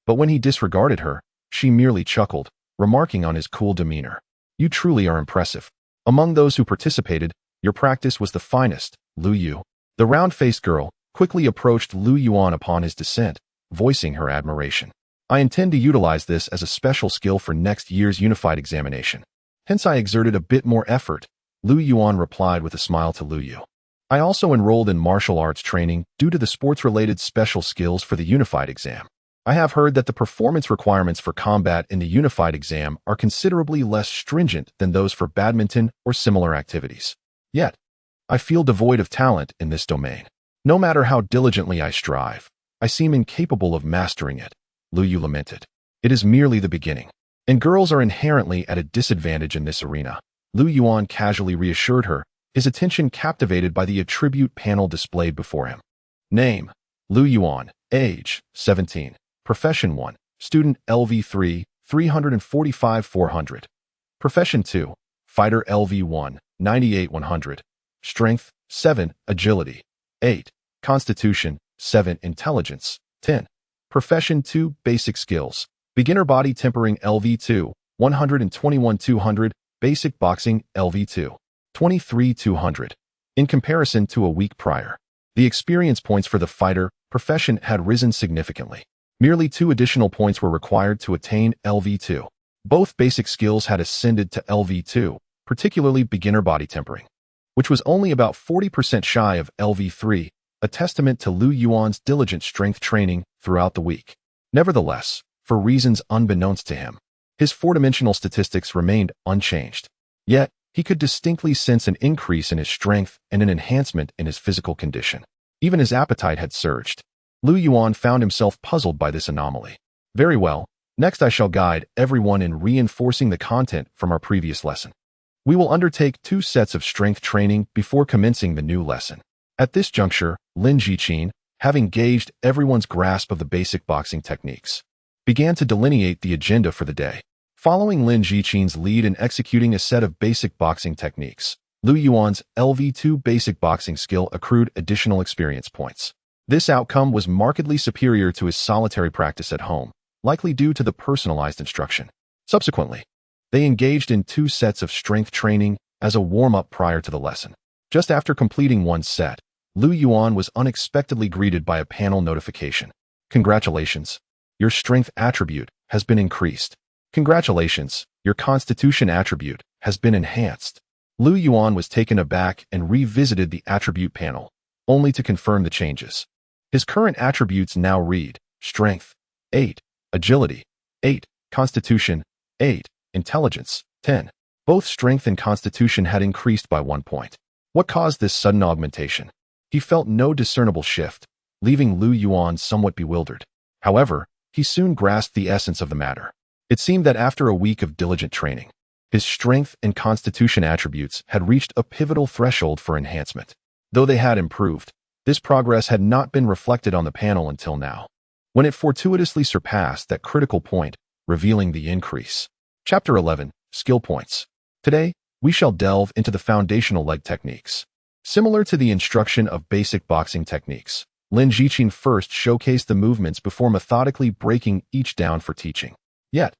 But when he disregarded her, she merely chuckled, remarking on his cool demeanor, "You truly are impressive. Among those who participated, your practice was the finest, Lu Yu." The round-faced girl quickly approached Lu Yuan upon his descent, voicing her admiration. "I intend to utilize this as a special skill for next year's unified examination. Hence I exerted a bit more effort," Lu Yuan replied with a smile to Lu Yu. "I also enrolled in martial arts training due to the sports-related special skills for the unified exam. I have heard that the performance requirements for combat in the unified exam are considerably less stringent than those for badminton or similar activities. Yet, I feel devoid of talent in this domain. No matter how diligently I strive, I seem incapable of mastering it," Lu Yu lamented. "It is merely the beginning, and girls are inherently at a disadvantage in this arena," Lu Yuan casually reassured her, his attention captivated by the attribute panel displayed before him. Name: Lu Yuan. Age: 17. Profession 1. Student LV3, 345-400. Profession 2. Fighter LV1, 98-100. Strength, 7. Agility, 8. Constitution, 7. Intelligence, 10. Profession 2. Basic skills. Beginner body tempering LV2, 121-200. Basic boxing LV2, 23-200. In comparison to a week prior, the experience points for the fighter profession had risen significantly. Merely 2 additional points were required to attain LV2. Both basic skills had ascended to LV2, particularly beginner body tempering, which was only about 40% shy of LV3, a testament to Lu Yuan's diligent strength training throughout the week. Nevertheless, for reasons unbeknownst to him, his 4-dimensional statistics remained unchanged. Yet, he could distinctly sense an increase in his strength and an enhancement in his physical condition. Even his appetite had surged. Lu Yuan found himself puzzled by this anomaly. Very well, next I shall guide everyone in reinforcing the content from our previous lesson. We will undertake 2 sets of strength training before commencing the new lesson. At this juncture, Lin Jiqin, having gauged everyone's grasp of the basic boxing techniques, began to delineate the agenda for the day. Following Lin Jiqin's lead in executing a set of basic boxing techniques, Lu Yuan's LV2 basic boxing skill accrued additional experience points. This outcome was markedly superior to his solitary practice at home, likely due to the personalized instruction. Subsequently, they engaged in 2 sets of strength training as a warm-up prior to the lesson. Just after completing one set, Lu Yuan was unexpectedly greeted by a panel notification. Congratulations, your strength attribute has been increased. Congratulations, your constitution attribute has been enhanced. Lu Yuan was taken aback and revisited the attribute panel, only to confirm the changes. His current attributes now read: Strength, 8. Agility, 8. Constitution, 8. Intelligence, 10. Both strength and constitution had increased by 1 point. What caused this sudden augmentation? He felt no discernible shift, leaving Lu Yuan somewhat bewildered. However, he soon grasped the essence of the matter. It seemed that after a week of diligent training, his strength and constitution attributes had reached a pivotal threshold for enhancement. Though they had improved, this progress had not been reflected on the panel until now, when it fortuitously surpassed that critical point, revealing the increase. Chapter 11, Skill Points. Today, we shall delve into the foundational leg techniques. Similar to the instruction of basic boxing techniques, Lin Jiqin first showcased the movements before methodically breaking each down for teaching. Yet,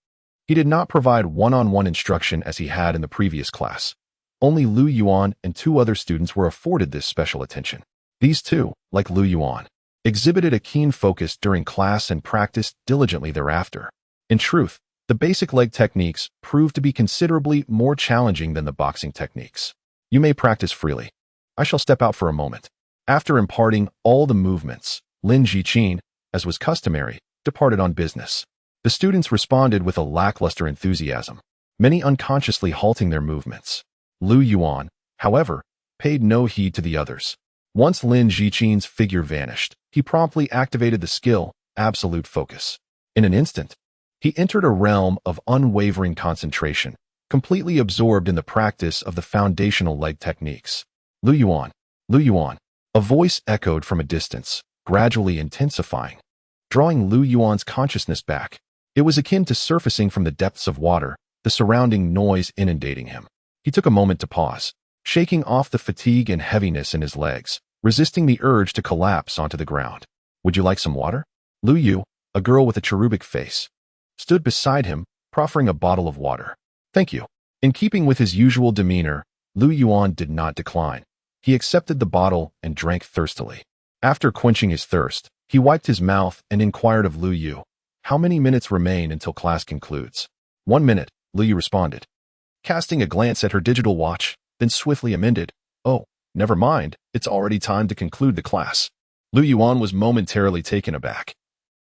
he did not provide one-on-one instruction as he had in the previous class. Only Lu Yuan and 2 other students were afforded this special attention. These 2, like Lu Yuan, exhibited a keen focus during class and practiced diligently thereafter. In truth, the basic leg techniques proved to be considerably more challenging than the boxing techniques. You may practice freely. I shall step out for a moment. After imparting all the movements, Lin Jiqin, as was customary, departed on business. The students responded with a lackluster enthusiasm, many unconsciously halting their movements. Lu Yuan, however, paid no heed to the others. Once Lin Jiqin's figure vanished, he promptly activated the skill, Absolute Focus. In an instant, he entered a realm of unwavering concentration, completely absorbed in the practice of the foundational leg techniques. Lu Yuan, Lu Yuan. A voice echoed from a distance, gradually intensifying, drawing Lu Yuan's consciousness back. It was akin to surfacing from the depths of water, the surrounding noise inundating him. He took a moment to pause, shaking off the fatigue and heaviness in his legs, resisting the urge to collapse onto the ground. Would you like some water? Lu Yu, a girl with a cherubic face, stood beside him, proffering a bottle of water. Thank you. In keeping with his usual demeanor, Lu Yuan did not decline. He accepted the bottle and drank thirstily. After quenching his thirst, he wiped his mouth and inquired of Lu Yu, how many minutes remain until class concludes? 1 minute, Lu Yu responded, casting a glance at her digital watch, then swiftly amended, oh, never mind, it's already time to conclude the class. Lu Yuan was momentarily taken aback,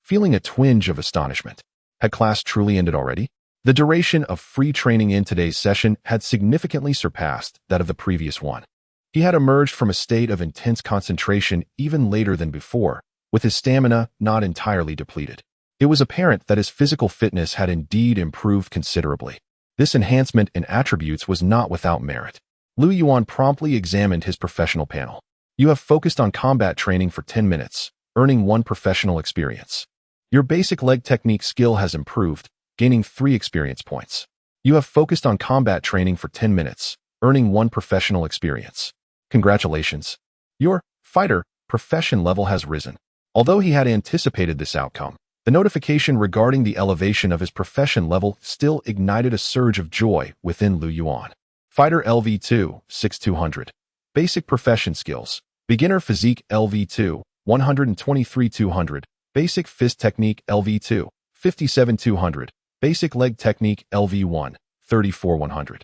feeling a twinge of astonishment. Had class truly ended already? The duration of free training in today's session had significantly surpassed that of the previous one. He had emerged from a state of intense concentration even later than before, with his stamina not entirely depleted. It was apparent that his physical fitness had indeed improved considerably. This enhancement in attributes was not without merit. Lu Yuan promptly examined his professional panel. You have focused on combat training for 10 minutes, earning 1 professional experience. Your basic leg technique skill has improved, gaining 3 experience points. You have focused on combat training for 10 minutes, earning 1 professional experience. Congratulations. Your fighter profession level has risen. Although he had anticipated this outcome, the notification regarding the elevation of his profession level still ignited a surge of joy within Lu Yuan. Fighter LV2, 6200. Basic profession skills. Beginner physique LV2, 123-200. Basic fist technique LV2, 57-200. Basic leg technique LV1, 34-100.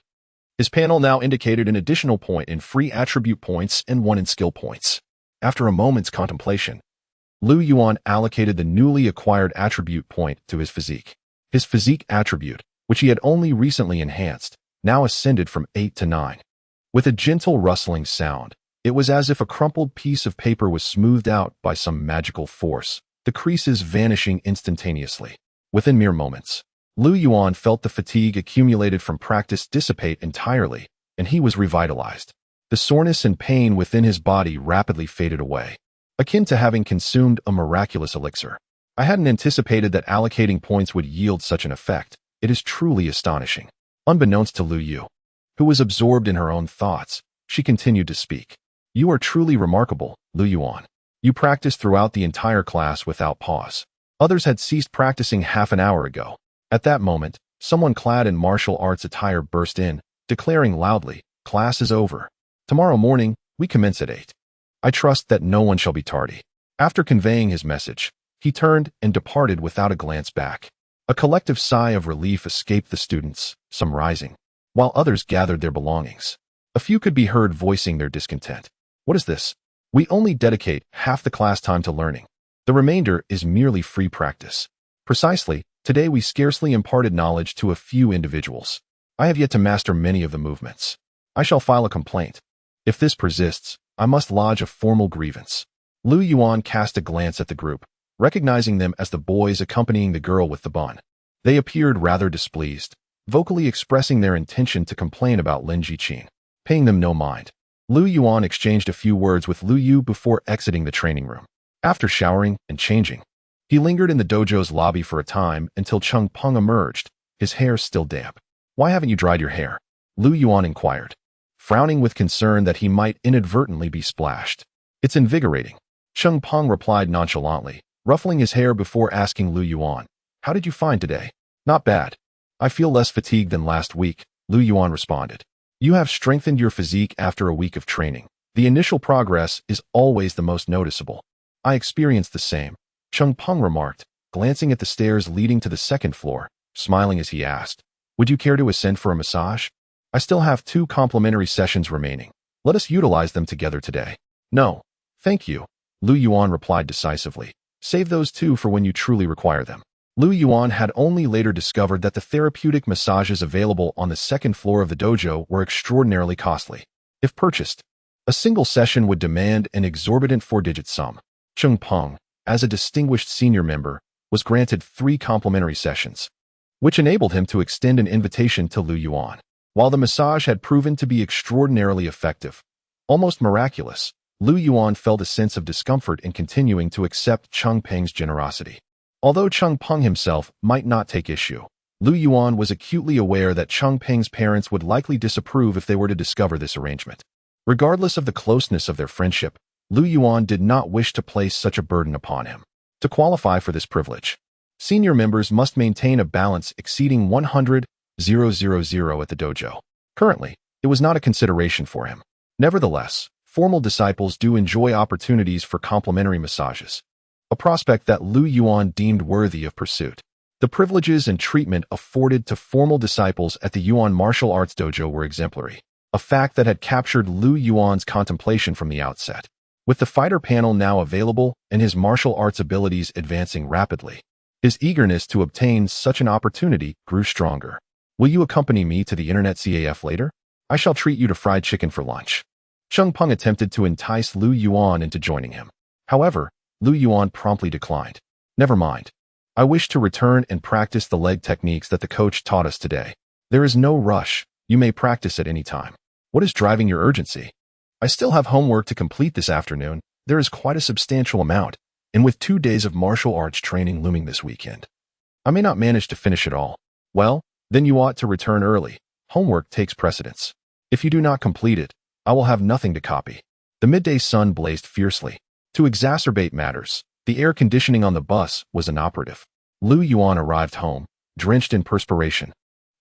His panel now indicated an additional point in free attribute points and 1 in skill points. After a moment's contemplation, Lu Yuan allocated the newly acquired attribute point to his physique. His physique attribute, which he had only recently enhanced, now ascended from 8 to 9. With a gentle rustling sound, it was as if a crumpled piece of paper was smoothed out by some magical force, the creases vanishing instantaneously. Within mere moments, Lu Yuan felt the fatigue accumulated from practice dissipate entirely, and he was revitalized. The soreness and pain within his body rapidly faded away, akin to having consumed a miraculous elixir. I hadn't anticipated that allocating points would yield such an effect. It is truly astonishing. Unbeknownst to Lu Yu, who was absorbed in her own thoughts, she continued to speak. You are truly remarkable, Lu Yuan. You practiced throughout the entire class without pause. Others had ceased practicing half an hour ago. At that moment, someone clad in martial arts attire burst in, declaring loudly, "Class is over. Tomorrow morning, we commence at 8. I trust that no one shall be tardy." After conveying his message, he turned and departed without a glance back. A collective sigh of relief escaped the students, some rising, while others gathered their belongings. A few could be heard voicing their discontent. What is this? We only dedicate half the class time to learning. The remainder is merely free practice. Precisely, today we scarcely imparted knowledge to a few individuals. I have yet to master many of the movements. I shall file a complaint. If this persists, I must lodge a formal grievance. Lu Yuan cast a glance at the group, recognizing them as the boys accompanying the girl with the bun. They appeared rather displeased, vocally expressing their intention to complain about Lin Jiqin. Paying them no mind, Lu Yuan exchanged a few words with Lu Yu before exiting the training room. After showering and changing, he lingered in the dojo's lobby for a time until Cheng Peng emerged, his hair still damp. "Why haven't you dried your hair?" Lu Yuan inquired, frowning with concern that he might inadvertently be splashed. "It's invigorating," Cheng Peng replied nonchalantly, ruffling his hair before asking Lu Yuan, "How did you find today?" "Not bad. I feel less fatigued than last week," Lu Yuan responded. "You have strengthened your physique after a week of training. The initial progress is always the most noticeable." "I experienced the same," Cheng Peng remarked, glancing at the stairs leading to the second floor, smiling as he asked, "Would you care to ascend for a massage? I still have 2 complimentary sessions remaining. Let us utilize them together today." "No, thank you," Lu Yuan replied decisively. "Save those 2 for when you truly require them." Lu Yuan had only later discovered that the therapeutic massages available on the second floor of the dojo were extraordinarily costly. If purchased, a single session would demand an exorbitant 4-digit sum. Cheng Peng, as a distinguished senior member, was granted 3 complimentary sessions, which enabled him to extend an invitation to Lu Yuan. While the massage had proven to be extraordinarily effective, almost miraculous, Lu Yuan felt a sense of discomfort in continuing to accept Cheng Peng's generosity. Although Cheng Peng himself might not take issue, Lu Yuan was acutely aware that Cheng Peng's parents would likely disapprove if they were to discover this arrangement. Regardless of the closeness of their friendship, Lu Yuan did not wish to place such a burden upon him. To qualify for this privilege, senior members must maintain a balance exceeding 100,000 at the dojo. Currently, it was not a consideration for him. Nevertheless, formal disciples do enjoy opportunities for complimentary massages, a prospect that Lu Yuan deemed worthy of pursuit. The privileges and treatment afforded to formal disciples at the Yuan martial arts dojo were exemplary, a fact that had captured Lu Yuan's contemplation from the outset. With the fighter panel now available and his martial arts abilities advancing rapidly, his eagerness to obtain such an opportunity grew stronger. "Will you accompany me to the internet CAF later? I shall treat you to fried chicken for lunch." Cheng Peng attempted to entice Lu Yuan into joining him. However, Lu Yuan promptly declined. "Never mind. I wish to return and practice the leg techniques that the coach taught us today. There is no rush. You may practice at any time." "What is driving your urgency?" "I still have homework to complete this afternoon. There is quite a substantial amount, and with 2 days of martial arts training looming this weekend, I may not manage to finish it all." "Well, Then you ought to return early. Homework takes precedence. If you do not complete it, I will have nothing to copy. The midday sun blazed fiercely. To exacerbate matters, the air conditioning on the bus was inoperative. Yuan arrived home, drenched in perspiration,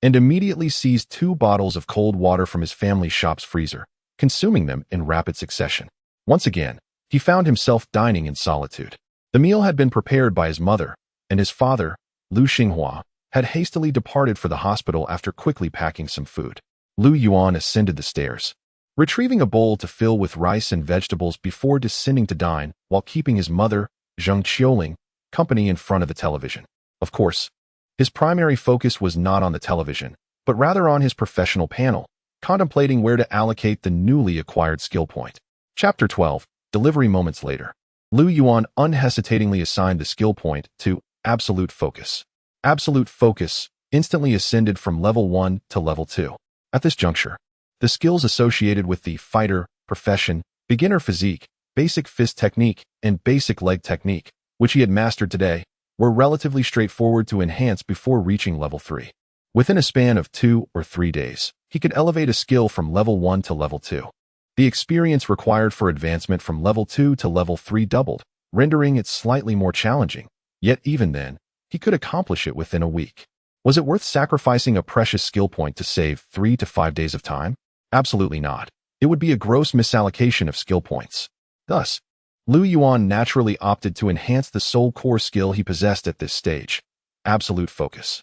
and immediately seized 2 bottles of cold water from his family shop's freezer, consuming them in rapid succession. Once again, he found himself dining in solitude. The meal had been prepared by his mother, and his father, Lu Xinghua, had hastily departed for the hospital after quickly packing some food. Yuan ascended the stairs, retrieving a bowl to fill with rice and vegetables before descending to dine while keeping his mother, Zheng Qiuling, company in front of the television. Of course, his primary focus was not on the television, but rather on his professional panel, contemplating where to allocate the newly acquired skill point. Chapter 12, Delivery Moments later. Yuan unhesitatingly assigned the skill point to Absolute Focus. Absolute Focus instantly ascended from level 1 to level 2. At this juncture, the skills associated with the fighter, profession, beginner physique, basic fist technique, and basic leg technique, which he had mastered today, were relatively straightforward to enhance before reaching level 3. Within a span of 2 or 3 days, he could elevate a skill from level 1 to level 2. The experience required for advancement from level 2 to level 3 doubled, rendering it slightly more challenging. Yet even then, he could accomplish it within a week. Was it worth sacrificing a precious skill point to save 3 to 5 days of time? Absolutely not. It would be a gross misallocation of skill points. Thus, Yuan naturally opted to enhance the sole core skill he possessed at this stage, Absolute Focus.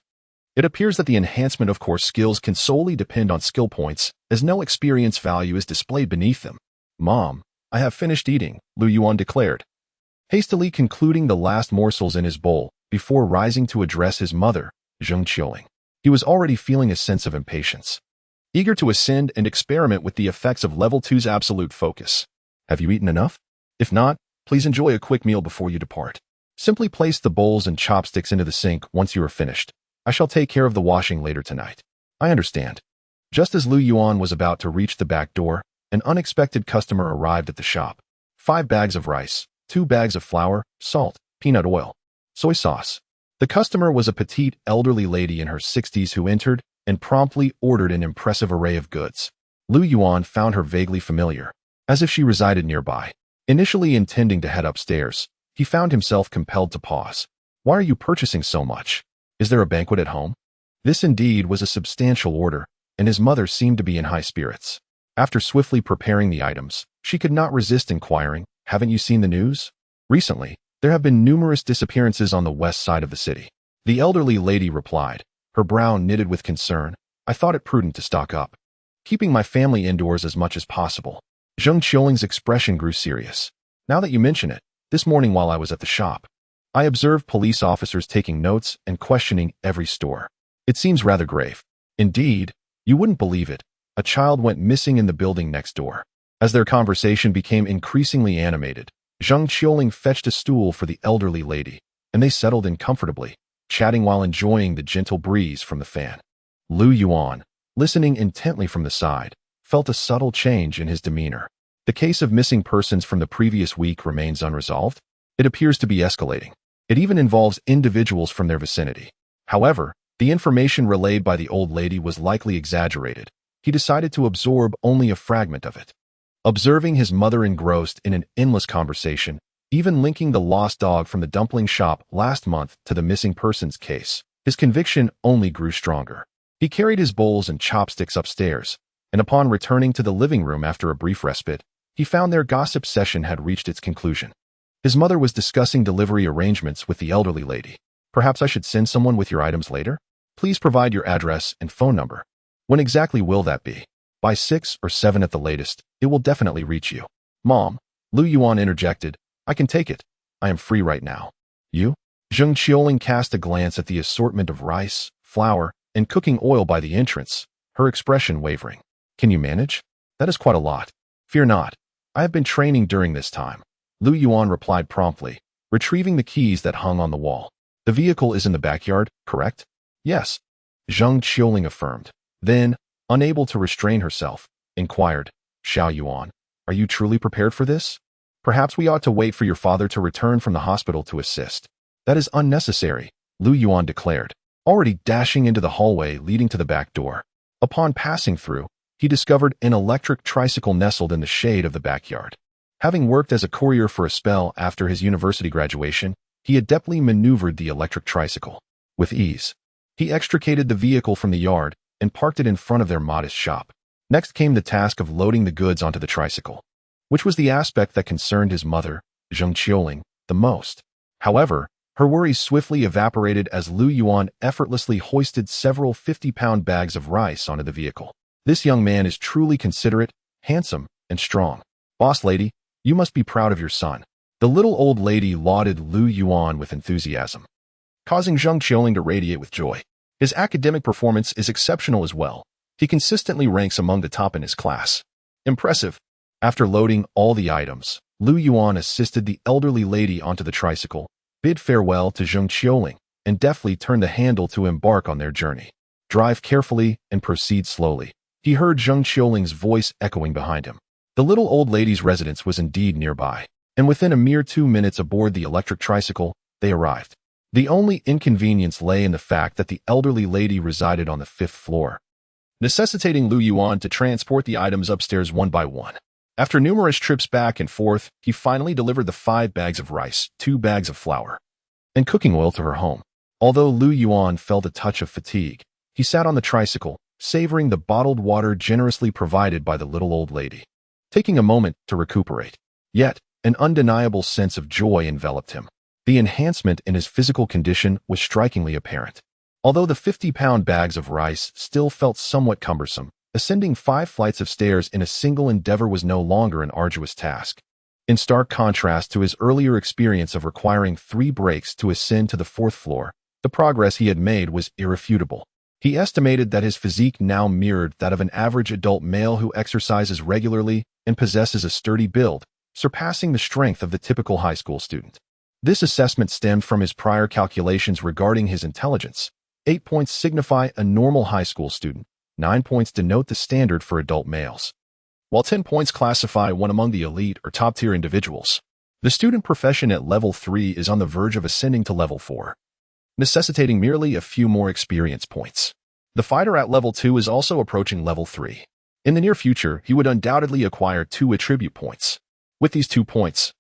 It appears that the enhancement of core skills can solely depend on skill points, as no experience value is displayed beneath them. Mom, I have finished eating, Yuan declared, hastily concluding the last morsels in his bowl before rising to address his mother, Zheng Qiuling. He was already feeling a sense of impatience, eager to ascend and experiment with the effects of level 2's Absolute Focus. Have you eaten enough? If not, please enjoy a quick meal before you depart. Simply place the bowls and chopsticks into the sink once you are finished. I shall take care of the washing later tonight. I understand. Just as Yuan was about to reach the back door, an unexpected customer arrived at the shop. 5 bags of rice, 2 bags of flour, salt, peanut oil, soy sauce. The customer was a petite elderly lady in her 60s who entered and promptly ordered an impressive array of goods. Yuan found her vaguely familiar, as if she resided nearby. Initially intending to head upstairs, he found himself compelled to pause. Why are you purchasing so much? Is there a banquet at home? This indeed was a substantial order, and his mother seemed to be in high spirits. After swiftly preparing the items, she could not resist inquiring, haven't you seen the news? Recently, there have been numerous disappearances on the west side of the city. The elderly lady replied, her brow knitted with concern. I thought it prudent to stock up, keeping my family indoors as much as possible. Zheng Qiuling's expression grew serious. Now that you mention it, this morning while I was at the shop, I observed police officers taking notes and questioning every store. It seems rather grave. Indeed, you wouldn't believe it. A child went missing in the building next door. As their conversation became increasingly animated, Zheng Qiuling fetched a stool for the elderly lady, and they settled in comfortably, chatting while enjoying the gentle breeze from the fan. Yuan, listening intently from the side, felt a subtle change in his demeanor. The case of missing persons from the previous week remains unresolved. It appears to be escalating. It even involves individuals from their vicinity. However, the information relayed by the old lady was likely exaggerated. He decided to absorb only a fragment of it. Observing his mother engrossed in an endless conversation, even linking the lost dog from the dumpling shop last month to the missing persons case, his conviction only grew stronger. He carried his bowls and chopsticks upstairs, and upon returning to the living room after a brief respite, he found their gossip session had reached its conclusion. His mother was discussing delivery arrangements with the elderly lady. Perhaps I should send someone with your items later? Please provide your address and phone number. When exactly will that be? By 6 or 7 at the latest, it will definitely reach you. Mom, Yuan interjected, I can take it. I am free right now. You? Zheng Qiuling cast a glance at the assortment of rice, flour, and cooking oil by the entrance, her expression wavering. Can you manage? That is quite a lot. Fear not. I have been training during this time. Yuan replied promptly, retrieving the keys that hung on the wall. The vehicle is in the backyard, correct? Yes. Zheng Qiuling affirmed. Then, unable to restrain herself, inquired, Xiao Yuan, are you truly prepared for this? Perhaps we ought to wait for your father to return from the hospital to assist. That is unnecessary, Yuan declared, already dashing into the hallway leading to the back door. Upon passing through, he discovered an electric tricycle nestled in the shade of the backyard. Having worked as a courier for a spell after his university graduation, he adeptly maneuvered the electric tricycle. With ease, he extricated the vehicle from the yard and parked it in front of their modest shop. Next came the task of loading the goods onto the tricycle, which was the aspect that concerned his mother, Zheng Qiuling, the most. However, her worries swiftly evaporated as Lu Yuan effortlessly hoisted several 50-pound bags of rice onto the vehicle. This young man is truly considerate, handsome, and strong. Boss lady, you must be proud of your son. The little old lady lauded Lu Yuan with enthusiasm, causing Zheng Qiuling to radiate with joy. His academic performance is exceptional as well. He consistently ranks among the top in his class. Impressive. After loading all the items, Lu Yuan assisted the elderly lady onto the tricycle, bid farewell to Zheng Qiuling, and deftly turned the handle to embark on their journey. Drive carefully and proceed slowly. He heard Zheng Qiuling's voice echoing behind him. The little old lady's residence was indeed nearby, and within a mere 2 minutes aboard the electric tricycle, they arrived. The only inconvenience lay in the fact that the elderly lady resided on the 5th floor, necessitating Lu Yuan to transport the items upstairs one by one. After numerous trips back and forth, he finally delivered the 5 bags of rice, 2 bags of flour, and cooking oil to her home. Although Lu Yuan felt a touch of fatigue, he sat on the tricycle, savoring the bottled water generously provided by the little old lady, taking a moment to recuperate. Yet, an undeniable sense of joy enveloped him. The enhancement in his physical condition was strikingly apparent. Although the 50-pound bags of rice still felt somewhat cumbersome, ascending 5 flights of stairs in a single endeavor was no longer an arduous task. In stark contrast to his earlier experience of requiring 3 breaks to ascend to the 4th floor, the progress he had made was irrefutable. He estimated that his physique now mirrored that of an average adult male who exercises regularly and possesses a sturdy build, surpassing the strength of the typical high school student. This assessment stemmed from his prior calculations regarding his intelligence. 8 points signify a normal high school student, 9 points denote the standard for adult males, while 10 points classify one among the elite or top-tier individuals. The student profession at level 3 is on the verge of ascending to level 4, necessitating merely a few more experience points. The fighter at level 2 is also approaching level 3. In the near future, he would undoubtedly acquire 2 attribute points. With these 2 points,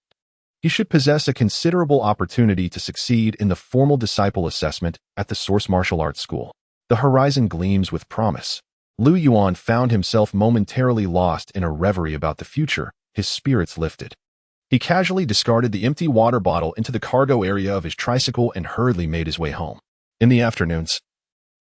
he should possess a considerable opportunity to succeed in the formal disciple assessment at the Source Martial Arts School. The horizon gleams with promise. Lu Yuan found himself momentarily lost in a reverie about the future, his spirits lifted. He casually discarded the empty water bottle into the cargo area of his tricycle and hurriedly made his way home. In the afternoons,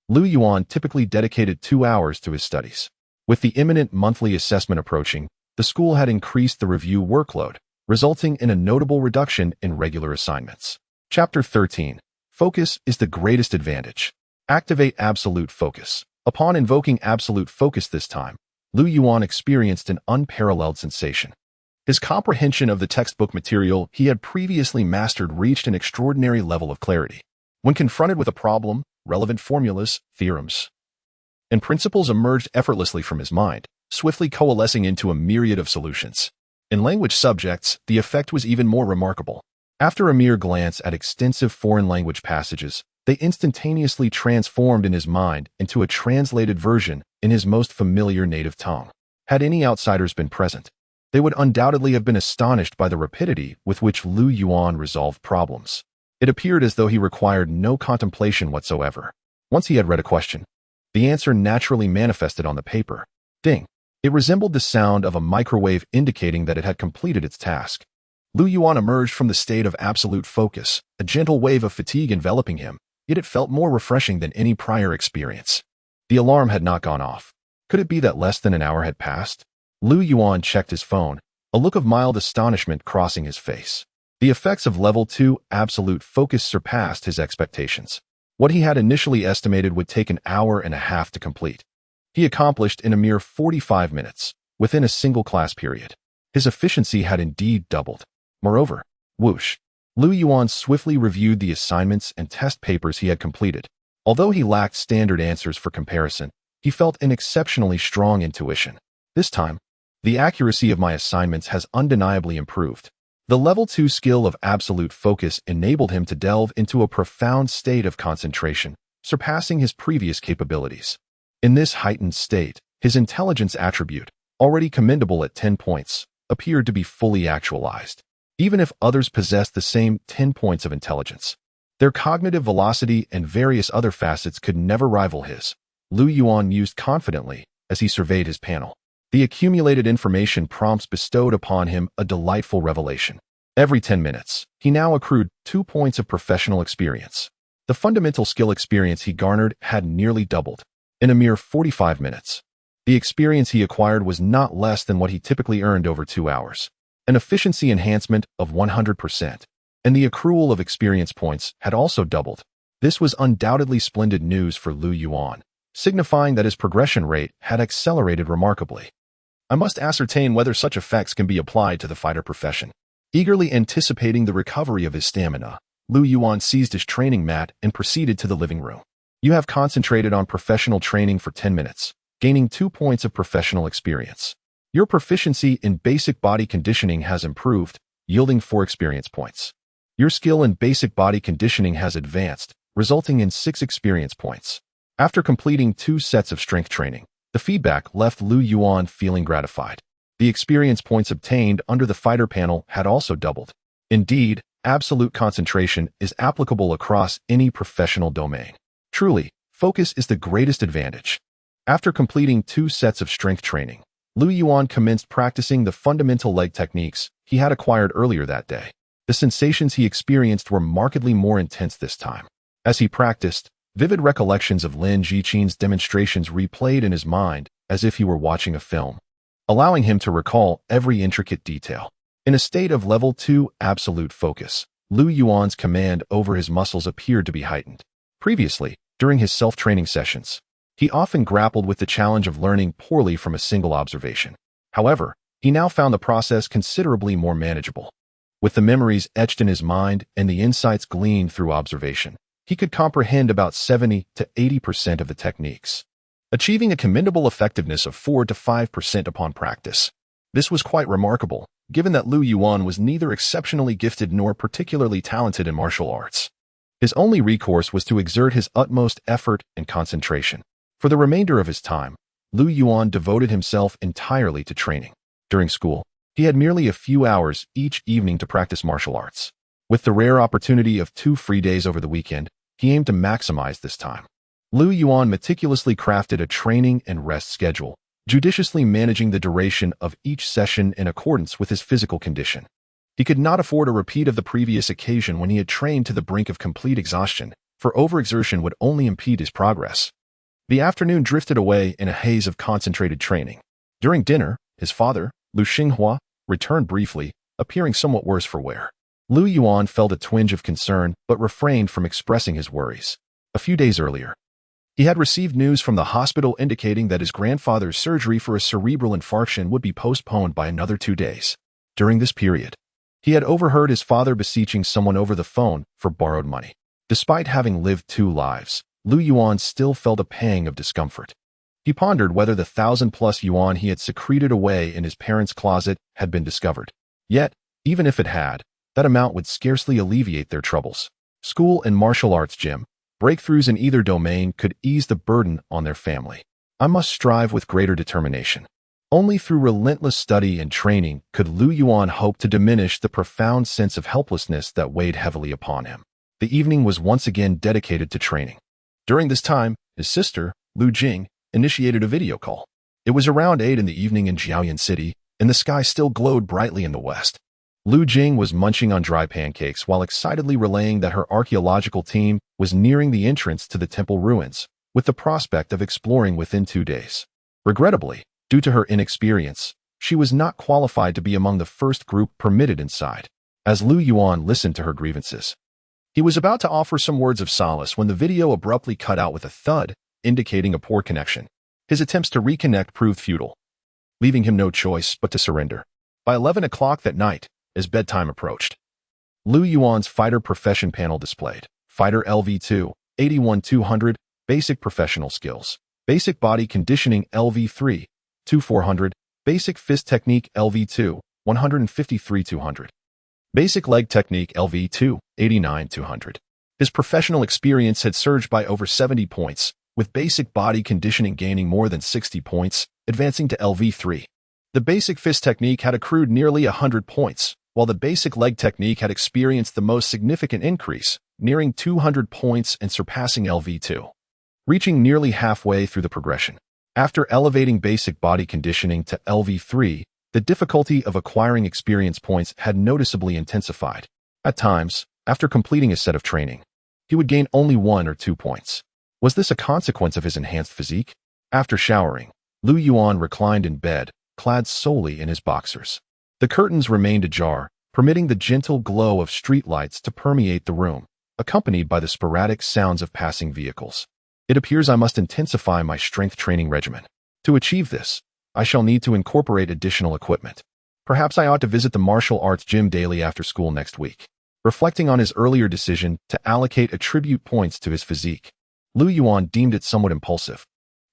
Lu Yuan typically dedicated 2 hours to his studies. With the imminent monthly assessment approaching, the school had increased the review workload, resulting in a notable reduction in regular assignments. Chapter 13. Focus is the greatest advantage. Activate absolute focus. Upon invoking absolute focus this time, Lu Yuan experienced an unparalleled sensation. His comprehension of the textbook material he had previously mastered reached an extraordinary level of clarity. When confronted with a problem, relevant formulas, theorems, and principles emerged effortlessly from his mind, swiftly coalescing into a myriad of solutions. In language subjects, the effect was even more remarkable. After a mere glance at extensive foreign language passages, they instantaneously transformed in his mind into a translated version in his most familiar native tongue. Had any outsiders been present, they would undoubtedly have been astonished by the rapidity with which Lu Yuan resolved problems. It appeared as though he required no contemplation whatsoever. Once he had read a question, the answer naturally manifested on the paper. Ding! It resembled the sound of a microwave indicating that it had completed its task. Lu Yuan emerged from the state of absolute focus, a gentle wave of fatigue enveloping him, yet it felt more refreshing than any prior experience. The alarm had not gone off. Could it be that less than an hour had passed? Lu Yuan checked his phone, a look of mild astonishment crossing his face. The effects of level 2 absolute focus surpassed his expectations. What he had initially estimated would take an hour and a half to complete, he accomplished in a mere 45 minutes, within a single class period. His efficiency had indeed doubled. Moreover, whoosh, Lu Yuan swiftly reviewed the assignments and test papers he had completed. Although he lacked standard answers for comparison, he felt an exceptionally strong intuition. This time, the accuracy of my assignments has undeniably improved. The level 2 skill of absolute focus enabled him to delve into a profound state of concentration, surpassing his previous capabilities. In this heightened state, his intelligence attribute, already commendable at 10 points, appeared to be fully actualized. Even if others possessed the same 10 points of intelligence, their cognitive velocity and various other facets could never rival his. Yuan mused confidently as he surveyed his panel. The accumulated information prompts bestowed upon him a delightful revelation. Every 10 minutes, he now accrued 2 points of professional experience. The fundamental skill experience he garnered had nearly doubled. In a mere 45 minutes, the experience he acquired was not less than what he typically earned over 2 hours. An efficiency enhancement of 100%, and the accrual of experience points had also doubled. This was undoubtedly splendid news for Yuan, signifying that his progression rate had accelerated remarkably. I must ascertain whether such effects can be applied to the fighter profession. Eagerly anticipating the recovery of his stamina, Yuan seized his training mat and proceeded to the living room. You have concentrated on professional training for 10 minutes, gaining 2 points of professional experience. Your proficiency in basic body conditioning has improved, yielding 4 experience points. Your skill in basic body conditioning has advanced, resulting in 6 experience points. After completing 2 sets of strength training, the feedback left Yuan feeling gratified. The experience points obtained under the fighter panel had also doubled. Indeed, absolute concentration is applicable across any professional domain. Truly, focus is the greatest advantage. After completing 2 sets of strength training, Yuan commenced practicing the fundamental leg techniques he had acquired earlier that day. The sensations he experienced were markedly more intense this time. As he practiced, vivid recollections of Lin Jiqin's demonstrations replayed in his mind as if he were watching a film, allowing him to recall every intricate detail. In a state of level 2 absolute focus, Yuan's command over his muscles appeared to be heightened. Previously, during his self-training sessions, he often grappled with the challenge of learning poorly from a single observation. However, he now found the process considerably more manageable. With the memories etched in his mind and the insights gleaned through observation, he could comprehend about 70 to 80% of the techniques, achieving a commendable effectiveness of 4 to 5% upon practice. This was quite remarkable, given that Yuan was neither exceptionally gifted nor particularly talented in martial arts. His only recourse was to exert his utmost effort and concentration. For the remainder of his time, Yuan devoted himself entirely to training. During school, he had merely a few hours each evening to practice martial arts. With the rare opportunity of 2 free days over the weekend, he aimed to maximize this time. Yuan meticulously crafted a training and rest schedule, judiciously managing the duration of each session in accordance with his physical condition. He could not afford a repeat of the previous occasion when he had trained to the brink of complete exhaustion, for overexertion would only impede his progress. The afternoon drifted away in a haze of concentrated training. During dinner, his father, Lu Xinghua, returned briefly, appearing somewhat worse for wear. Yuan felt a twinge of concern but refrained from expressing his worries. A few days earlier, he had received news from the hospital indicating that his grandfather's surgery for a cerebral infarction would be postponed by another 2 days. During this period, he had overheard his father beseeching someone over the phone for borrowed money. Despite having lived 2 lives, Yuan still felt a pang of discomfort. He pondered whether the 1,000+ yuan he had secreted away in his parents' closet had been discovered. Yet, even if it had, that amount would scarcely alleviate their troubles. School and martial arts gym, breakthroughs in either domain could ease the burden on their family. I must strive with greater determination. Only through relentless study and training could Yuan hope to diminish the profound sense of helplessness that weighed heavily upon him. The evening was once again dedicated to training. During this time, his sister, Lu Jing, initiated a video call. It was around 8 in the evening in Jiaoyan City, and the sky still glowed brightly in the west. Lu Jing was munching on dry pancakes while excitedly relaying that her archaeological team was nearing the entrance to the temple ruins, with the prospect of exploring within 2 days. Regrettably, due to her inexperience, she was not qualified to be among the first group permitted inside. As Yuan listened to her grievances, he was about to offer some words of solace when the video abruptly cut out with a thud, indicating a poor connection. His attempts to reconnect proved futile, leaving him no choice but to surrender. By 11 o'clock that night, as bedtime approached, Yuan's fighter profession panel displayed Fighter LV2, 81-200, Basic Professional Skills, Basic Body Conditioning LV3, 2400, Basic Fist Technique LV2, 153-200, Basic Leg Technique LV2, 89-200, His professional experience had surged by over 70 points, with basic body conditioning gaining more than 60 points, advancing to LV3. The basic fist technique had accrued nearly 100 points, while the basic leg technique had experienced the most significant increase, nearing 200 points and surpassing LV2. Reaching nearly halfway through the progression. After elevating basic body conditioning to LV3, the difficulty of acquiring experience points had noticeably intensified. At times, after completing a set of training, he would gain only 1 or 2 points. Was this a consequence of his enhanced physique? After showering, Yuan reclined in bed, clad solely in his boxers. The curtains remained ajar, permitting the gentle glow of streetlights to permeate the room, accompanied by the sporadic sounds of passing vehicles. It appears I must intensify my strength training regimen. To achieve this, I shall need to incorporate additional equipment. Perhaps I ought to visit the martial arts gym daily after school next week. Reflecting on his earlier decision to allocate attribute points to his physique, Yuan deemed it somewhat impulsive.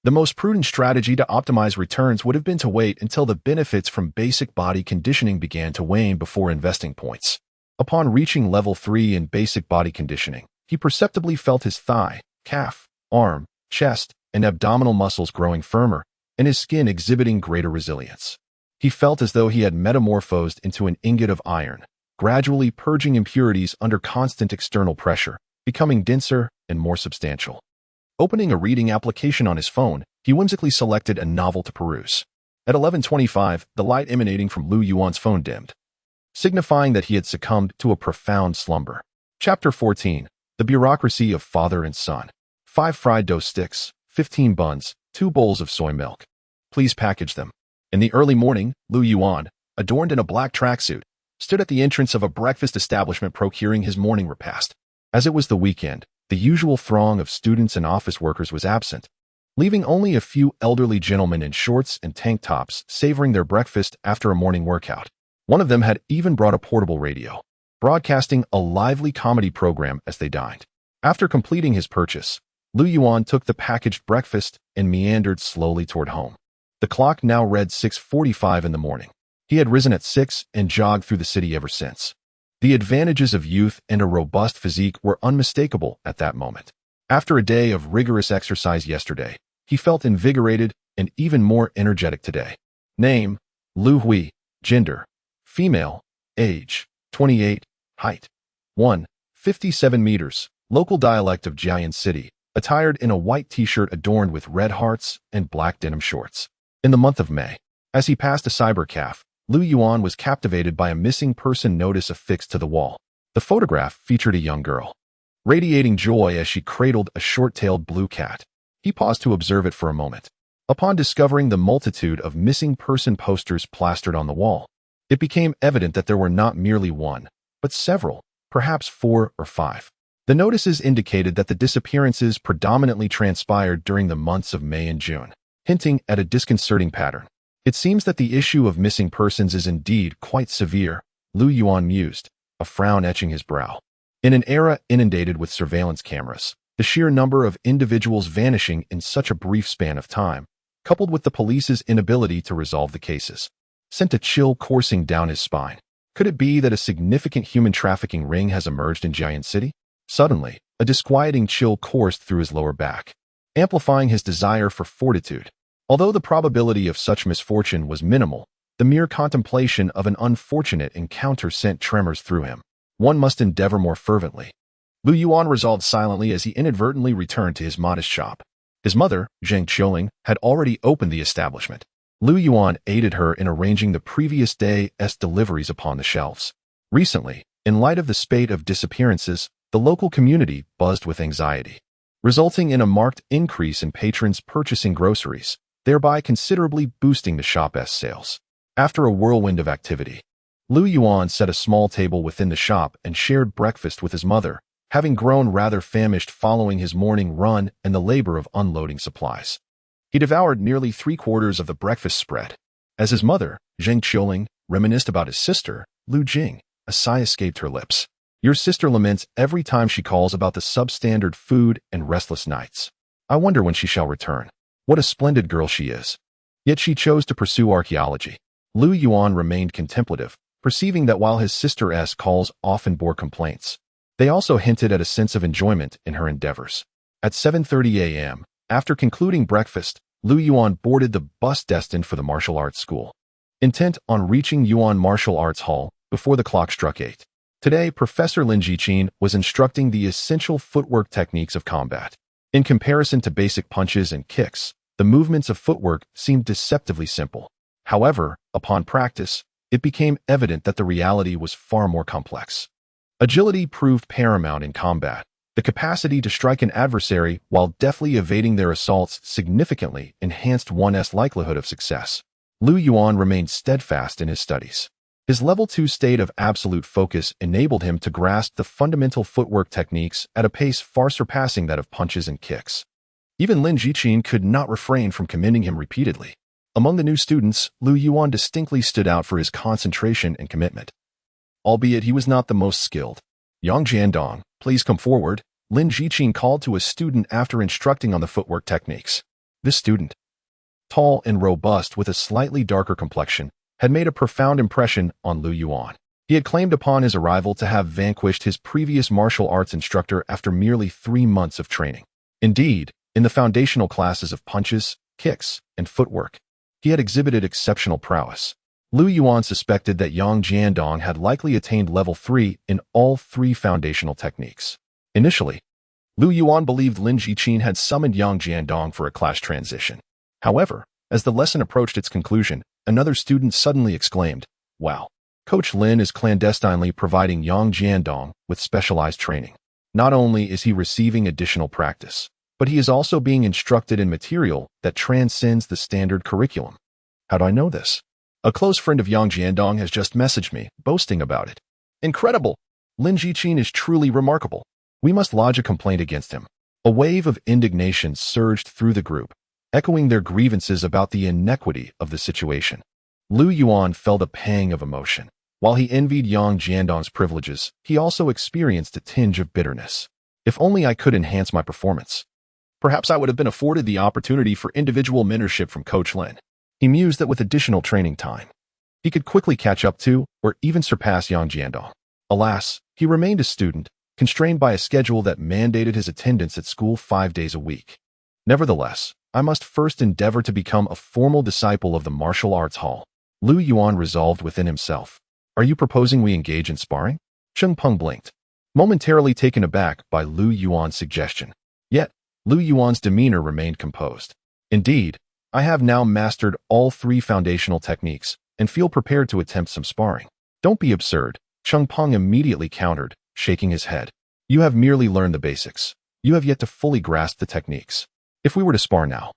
The most prudent strategy to optimize returns would have been to wait until the benefits from basic body conditioning began to wane before investing points. Upon reaching level 3 in basic body conditioning, he perceptibly felt his thigh, calf, arm, chest, and abdominal muscles growing firmer, and his skin exhibiting greater resilience. He felt as though he had metamorphosed into an ingot of iron, gradually purging impurities under constant external pressure, becoming denser and more substantial. Opening a reading application on his phone, he whimsically selected a novel to peruse. At 11:25, the light emanating from Yuan's phone dimmed, signifying that he had succumbed to a profound slumber. Chapter 14. The Bureaucracy of Father and Son. 5 fried dough sticks, 15 buns, 2 bowls of soy milk. Please package them. In the early morning, Yuan, adorned in a black tracksuit, stood at the entrance of a breakfast establishment procuring his morning repast. As it was the weekend, the usual throng of students and office workers was absent, leaving only a few elderly gentlemen in shorts and tank tops savoring their breakfast after a morning workout. One of them had even brought a portable radio, broadcasting a lively comedy program as they dined. After completing his purchase, Yuan took the packaged breakfast and meandered slowly toward home. The clock now read 6:45 in the morning. He had risen at 6 and jogged through the city ever since. The advantages of youth and a robust physique were unmistakable at that moment. After a day of rigorous exercise yesterday, he felt invigorated and even more energetic today. Name: Lu Hui. Gender: female. Age: 28. Height: 1.57 meters. Local dialect of Jiayan City. Attired in a white t-shirt adorned with red hearts and black denim shorts. In the month of May, as he passed a cyber cafe, Yuan was captivated by a missing person notice affixed to the wall. The photograph featured a young girl, radiating joy as she cradled a short-tailed blue cat. He paused to observe it for a moment. Upon discovering the multitude of missing person posters plastered on the wall, it became evident that there were not merely one, but several, perhaps 4 or 5. The notices indicated that the disappearances predominantly transpired during the months of May and June, hinting at a disconcerting pattern. It seems that the issue of missing persons is indeed quite severe, Yuan mused, a frown etching his brow. In an era inundated with surveillance cameras, the sheer number of individuals vanishing in such a brief span of time, coupled with the police's inability to resolve the cases, sent a chill coursing down his spine. Could it be that a significant human trafficking ring has emerged in Jiayan City? Suddenly, a disquieting chill coursed through his lower back, amplifying his desire for fortitude. Although the probability of such misfortune was minimal, the mere contemplation of an unfortunate encounter sent tremors through him. One must endeavor more fervently. Yuan resolved silently as he inadvertently returned to his modest shop. His mother, Zheng Qiuling, had already opened the establishment. Yuan aided her in arranging the previous day's deliveries upon the shelves. Recently, in light of the spate of disappearances, the local community buzzed with anxiety, resulting in a marked increase in patrons purchasing groceries, thereby considerably boosting the shop's sales. After a whirlwind of activity, Yuan set a small table within the shop and shared breakfast with his mother, having grown rather famished following his morning run and the labor of unloading supplies. He devoured nearly 3/4 of the breakfast spread. As his mother, Zheng Qiuling, reminisced about his sister, Lu Jing, a sigh escaped her lips. Your sister laments every time she calls about the substandard food and restless nights. I wonder when she shall return. What a splendid girl she is. Yet she chose to pursue archaeology. Yuan remained contemplative, perceiving that while his sister's calls often bore complaints, They also hinted at a sense of enjoyment in her endeavors. At 7:30 a.m., after concluding breakfast, Lu Yuan boarded the bus destined for the martial arts school, intent on reaching Yuan Martial Arts Hall before the clock struck 8. Today, Professor Lin Jiqin was instructing the essential footwork techniques of combat. In comparison to basic punches and kicks, the movements of footwork seemed deceptively simple. However, upon practice, it became evident that the reality was far more complex. Agility proved paramount in combat. The capacity to strike an adversary while deftly evading their assaults significantly enhanced one's likelihood of success. Lu Yuan remained steadfast in his studies. His level 2 state of absolute focus enabled him to grasp the fundamental footwork techniques at a pace far surpassing that of punches and kicks. Even Lin Jiqin could not refrain from commending him repeatedly. Among the new students, Lu Yuan distinctly stood out for his concentration and commitment. Albeit he was not the most skilled. Yang Jiandong, please come forward, Lin Jiqin called to a student after instructing on the footwork techniques. This student, tall and robust with a slightly darker complexion, had made a profound impression on Lu Yuan. He had claimed upon his arrival to have vanquished his previous martial arts instructor after merely 3 months of training. Indeed, in the foundational classes of punches, kicks, and footwork, he had exhibited exceptional prowess. Lu Yuan suspected that Yang Jiandong had likely attained level 3 in all 3 foundational techniques. Initially, Lu Yuan believed Lin Jiqin had summoned Yang Jiandong for a class transition. However, as the lesson approached its conclusion, another student suddenly exclaimed, "Wow, Coach Lin is clandestinely providing Yang Jiandong with specialized training. Not only is he receiving additional practice, but he is also being instructed in material that transcends the standard curriculum. How do I know this? A close friend of Yang Jiandong has just messaged me, boasting about it. Incredible! Lin Jiqin is truly remarkable. We must lodge a complaint against him." A wave of indignation surged through the group, echoing their grievances about the inequity of the situation. Lu Yuan felt a pang of emotion. While he envied Yang Jiandong's privileges, he also experienced a tinge of bitterness. If only I could enhance my performance. Perhaps I would have been afforded the opportunity for individual mentorship from Coach Lin. He mused that with additional training time, he could quickly catch up to or even surpass Yang Jiandong. Alas, he remained a student, constrained by a schedule that mandated his attendance at school 5 days a week. Nevertheless, I must first endeavor to become a formal disciple of the martial arts hall. Lu Yuan resolved within himself. Are you proposing we engage in sparring? Cheng Peng blinked, momentarily taken aback by Lu Yuan's suggestion. Yet, Lu Yuan's demeanor remained composed. Indeed, I have now mastered all 3 foundational techniques and feel prepared to attempt some sparring. Don't be absurd, Cheng Peng immediately countered, shaking his head. You have merely learned the basics. You have yet to fully grasp the techniques. If we were to spar now,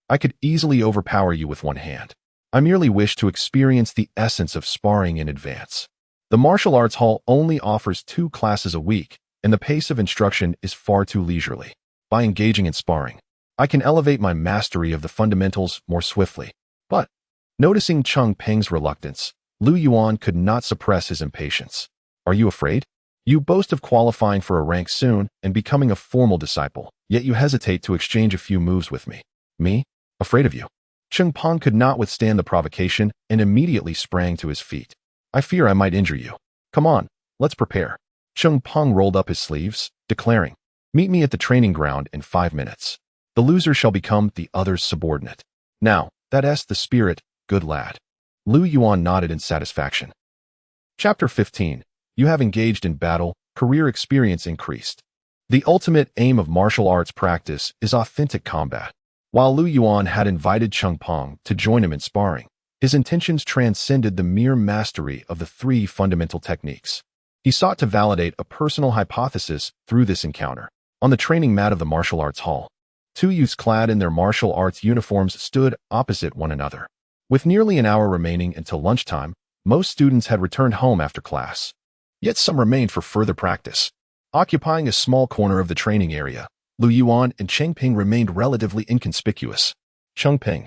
I could easily overpower you with one hand. I merely wish to experience the essence of sparring in advance. The martial arts hall only offers 2 classes a week, and the pace of instruction is far too leisurely. By engaging in sparring, I can elevate my mastery of the fundamentals more swiftly. But, noticing Cheng Peng's reluctance, Lu Yuan could not suppress his impatience. Are you afraid? You boast of qualifying for a rank soon and becoming a formal disciple, yet you hesitate to exchange a few moves with me. Me? Afraid of you? Cheng Peng could not withstand the provocation and immediately sprang to his feet. I fear I might injure you. Come on, let's prepare. Cheng Peng rolled up his sleeves, declaring, Meet me at the training ground in 5 minutes. The loser shall become the other's subordinate. Now, that's the spirit, good lad. Lu Yuan nodded in satisfaction. Chapter 15. You have engaged in battle, career experience increased. The ultimate aim of martial arts practice is authentic combat. While Lu Yuan had invited Cheng Peng to join him in sparring, his intentions transcended the mere mastery of the 3 fundamental techniques. He sought to validate a personal hypothesis through this encounter. On the training mat of the martial arts hall, 2 youths clad in their martial arts uniforms stood opposite one another. With nearly an hour remaining until lunchtime, most students had returned home after class. Yet some remained for further practice. Occupying a small corner of the training area, Lu Yuan and Cheng Peng remained relatively inconspicuous. Cheng Peng,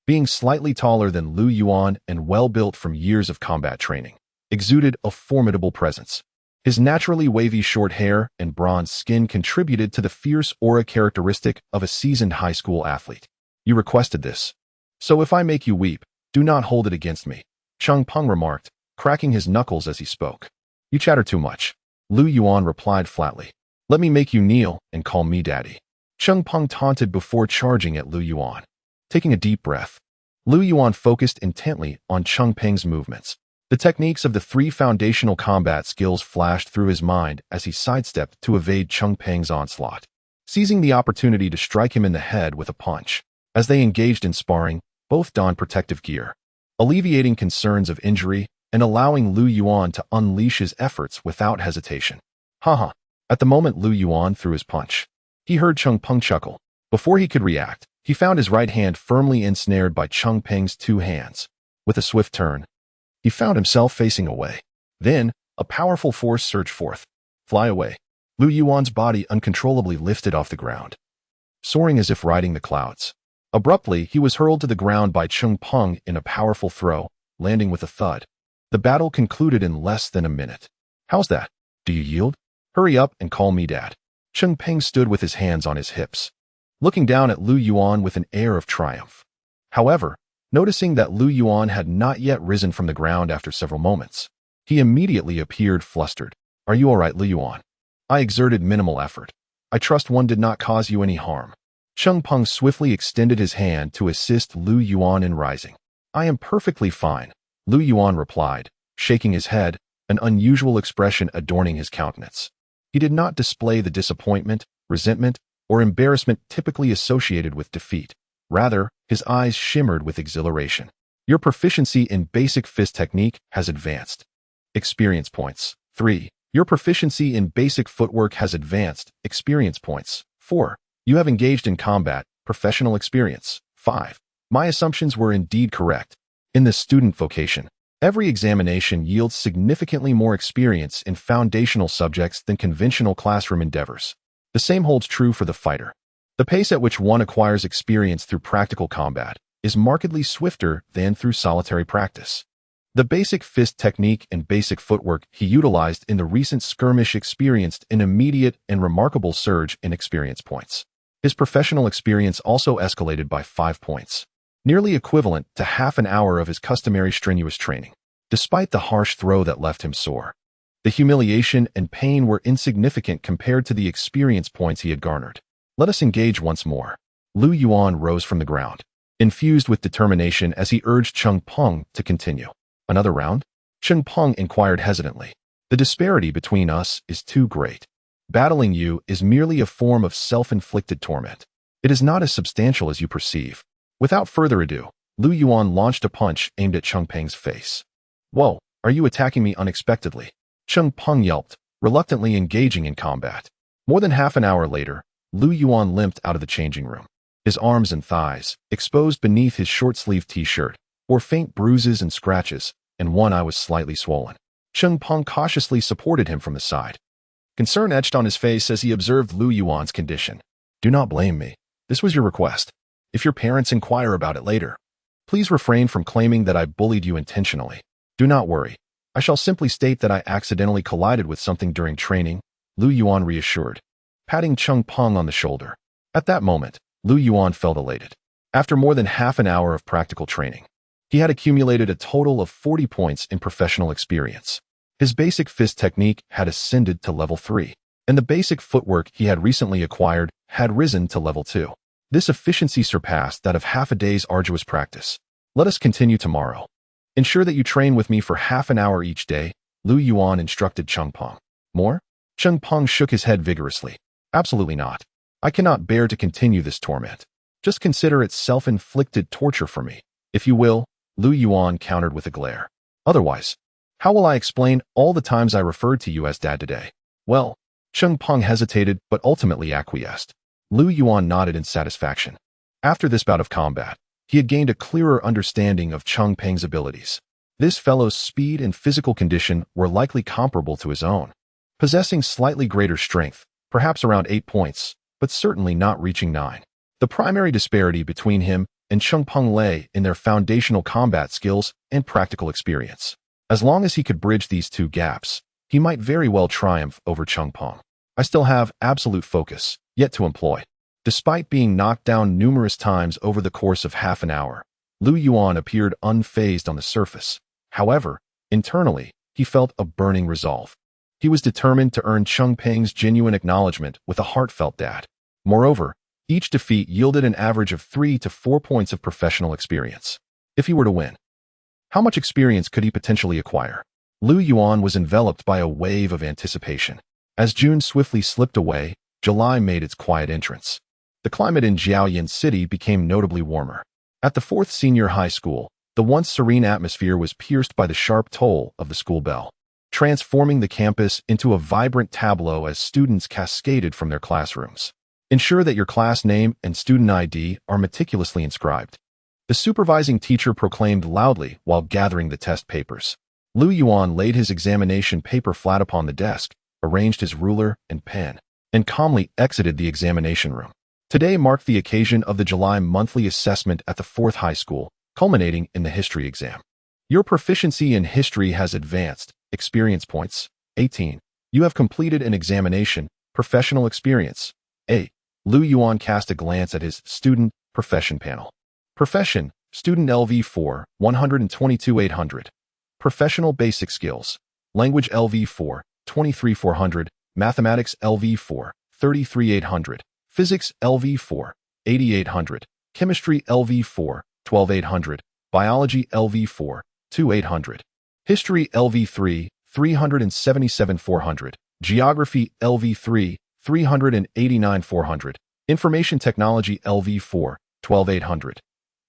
being slightly taller than Lu Yuan and well-built from years of combat training, exuded a formidable presence. His naturally wavy short hair and bronze skin contributed to the fierce aura characteristic of a seasoned high school athlete. You requested this. So if I make you weep, do not hold it against me, Cheng Peng remarked, cracking his knuckles as he spoke. You chatter too much. Lu Yuan replied flatly. Let me make you kneel and call me daddy. Cheng Peng taunted before charging at Lu Yuan. Taking a deep breath, Lu Yuan focused intently on Cheng Peng's movements. The techniques of the 3 foundational combat skills flashed through his mind as he sidestepped to evade Cheng Peng's onslaught, seizing the opportunity to strike him in the head with a punch. As they engaged in sparring, both donned protective gear, alleviating concerns of injury and allowing Lu Yuan to unleash his efforts without hesitation. Haha. At the moment Lu Yuan threw his punch, he heard Cheng Peng chuckle. Before he could react, he found his right hand firmly ensnared by Cheng Peng's 2 hands. With a swift turn, he found himself facing away. Then, a powerful force surged forth. Fly away. Lu Yuan's body uncontrollably lifted off the ground, soaring as if riding the clouds. Abruptly, he was hurled to the ground by Cheng Peng in a powerful throw, landing with a thud. The battle concluded in less than a minute. How's that? Do you yield? Hurry up and call me dad. Cheng Peng stood with his hands on his hips, looking down at Lu Yuan with an air of triumph. However, noticing that Lu Yuan had not yet risen from the ground after several moments, he immediately appeared flustered. Are you all right, Lu Yuan? I exerted minimal effort. I trust one did not cause you any harm. Cheng Peng swiftly extended his hand to assist Lu Yuan in rising. I am perfectly fine, Lu Yuan replied, shaking his head, an unusual expression adorning his countenance. He did not display the disappointment, resentment, or embarrassment typically associated with defeat. Rather, his eyes shimmered with exhilaration. Your proficiency in basic fist technique has advanced. Experience points. 3. Your proficiency in basic footwork has advanced. Experience points. 4. You have engaged in combat. Professional experience. 5. My assumptions were indeed correct. In the student vocation, every examination yields significantly more experience in foundational subjects than conventional classroom endeavors. The same holds true for the fighter. The pace at which one acquires experience through practical combat is markedly swifter than through solitary practice. The basic fist technique and basic footwork he utilized in the recent skirmish experienced an immediate and remarkable surge in experience points. His professional experience also escalated by 5 points, nearly equivalent to half an hour of his customary strenuous training. Despite the harsh throw that left him sore, the humiliation and pain were insignificant compared to the experience points he had garnered. Let us engage once more. Lu Yuan rose from the ground, infused with determination as he urged Cheng Peng to continue. Another round? Cheng Peng inquired hesitantly. The disparity between us is too great. Battling you is merely a form of self-inflicted torment. It is not as substantial as you perceive. Without further ado, Lu Yuan launched a punch aimed at Cheng Peng's face. Whoa, are you attacking me unexpectedly? Cheng Peng yelped, reluctantly engaging in combat. More than half an hour later, Lu Yuan limped out of the changing room. His arms and thighs, exposed beneath his short-sleeved t-shirt, bore faint bruises and scratches, and one eye was slightly swollen. Cheng Peng cautiously supported him from the side. Concern etched on his face as he observed Lu Yuan's condition. Do not blame me. This was your request. If your parents inquire about it later, please refrain from claiming that I bullied you intentionally. Do not worry. I shall simply state that I accidentally collided with something during training, Lu Yuan reassured, patting Cheng Peng on the shoulder. At that moment, Lu Yuan felt elated. After more than half an hour of practical training, he had accumulated a total of 40 points in professional experience. His basic fist technique had ascended to level 3, and the basic footwork he had recently acquired had risen to level 2. This efficiency surpassed that of half a day's arduous practice. Let us continue tomorrow. Ensure that you train with me for half an hour each day, Lu Yuan instructed Cheng Peng. More? Cheng Peng shook his head vigorously. Absolutely not. I cannot bear to continue this torment. Just consider it self-inflicted torture for me. If you will, Lu Yuan countered with a glare. Otherwise, how will I explain all the times I referred to you as dad today? Well, Cheng Peng hesitated but ultimately acquiesced. Lu Yuan nodded in satisfaction. After this bout of combat, he had gained a clearer understanding of Cheng Peng's abilities. This fellow's speed and physical condition were likely comparable to his own, possessing slightly greater strength, perhaps around 8 points, but certainly not reaching 9. The primary disparity between him and Cheng Peng lay in their foundational combat skills and practical experience. As long as he could bridge these two gaps, he might very well triumph over Cheng Peng. I still have absolute focus yet to employ. Despite being knocked down numerous times over the course of half an hour, Lu Yuan appeared unfazed on the surface. However, internally, he felt a burning resolve. He was determined to earn Changpeng's genuine acknowledgement with a heartfelt dat. Moreover, each defeat yielded an average of 3 to 4 points of professional experience. If he were to win, how much experience could he potentially acquire? Lu Yuan was enveloped by a wave of anticipation. As June swiftly slipped away, July made its quiet entrance. The climate in Jiaoyan City became notably warmer. At the 4th senior high school, the once serene atmosphere was pierced by the sharp toll of the school bell, transforming the campus into a vibrant tableau as students cascaded from their classrooms. Ensure that your class name and student ID are meticulously inscribed, the supervising teacher proclaimed loudly while gathering the test papers. Lu Yuan laid his examination paper flat upon the desk, arranged his ruler and pen, and calmly exited the examination room. Today marked the occasion of the July monthly assessment at the 4th high school, culminating in the history exam. Your proficiency in history has advanced. Experience points, 18. You have completed an examination. Professional experience, A. Lu Yuan cast a glance at his student profession panel. Profession, student LV4, 122,800. Professional basic skills, language LV4, 23,400. Mathematics LV4, 33,800. Physics LV4, 8,800. Chemistry LV4, 12,800. Biology LV4, 2,800. History LV3, 377,400. Geography LV3, 389,400. Information technology LV4, 12,800.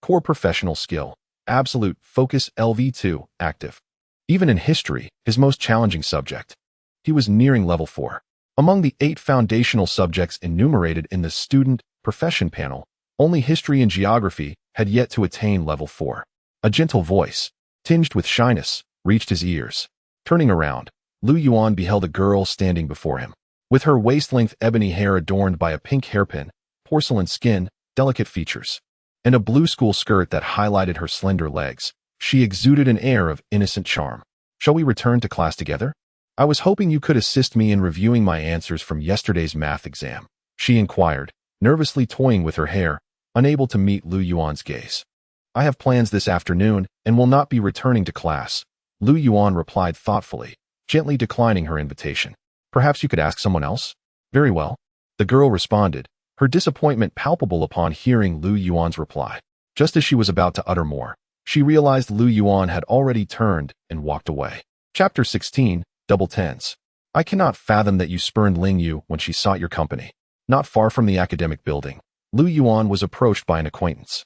Core professional skill, absolute focus LV2, active. Even in history, his most challenging subject, he was nearing level 4. Among the 8 foundational subjects enumerated in the student profession panel, only history and geography had yet to attain level 4. A gentle voice, tinged with shyness, reached his ears. Turning around, Lu Yuan beheld a girl standing before him. With her waist-length ebony hair adorned by a pink hairpin, porcelain skin, delicate features, and a blue school skirt that highlighted her slender legs, she exuded an air of innocent charm. Shall we return to class together? I was hoping you could assist me in reviewing my answers from yesterday's math exam, she inquired, nervously toying with her hair, unable to meet Lu Yuan's gaze. I have plans this afternoon and will not be returning to class, Lu Yuan replied thoughtfully, gently declining her invitation. Perhaps you could ask someone else? Very well, the girl responded, her disappointment palpable upon hearing Lu Yuan's reply. Just as she was about to utter more, she realized Lu Yuan had already turned and walked away. Chapter 16, Double Tens. I cannot fathom that you spurned Ling Yu when she sought your company. Not far from the academic building, Lu Yuan was approached by an acquaintance.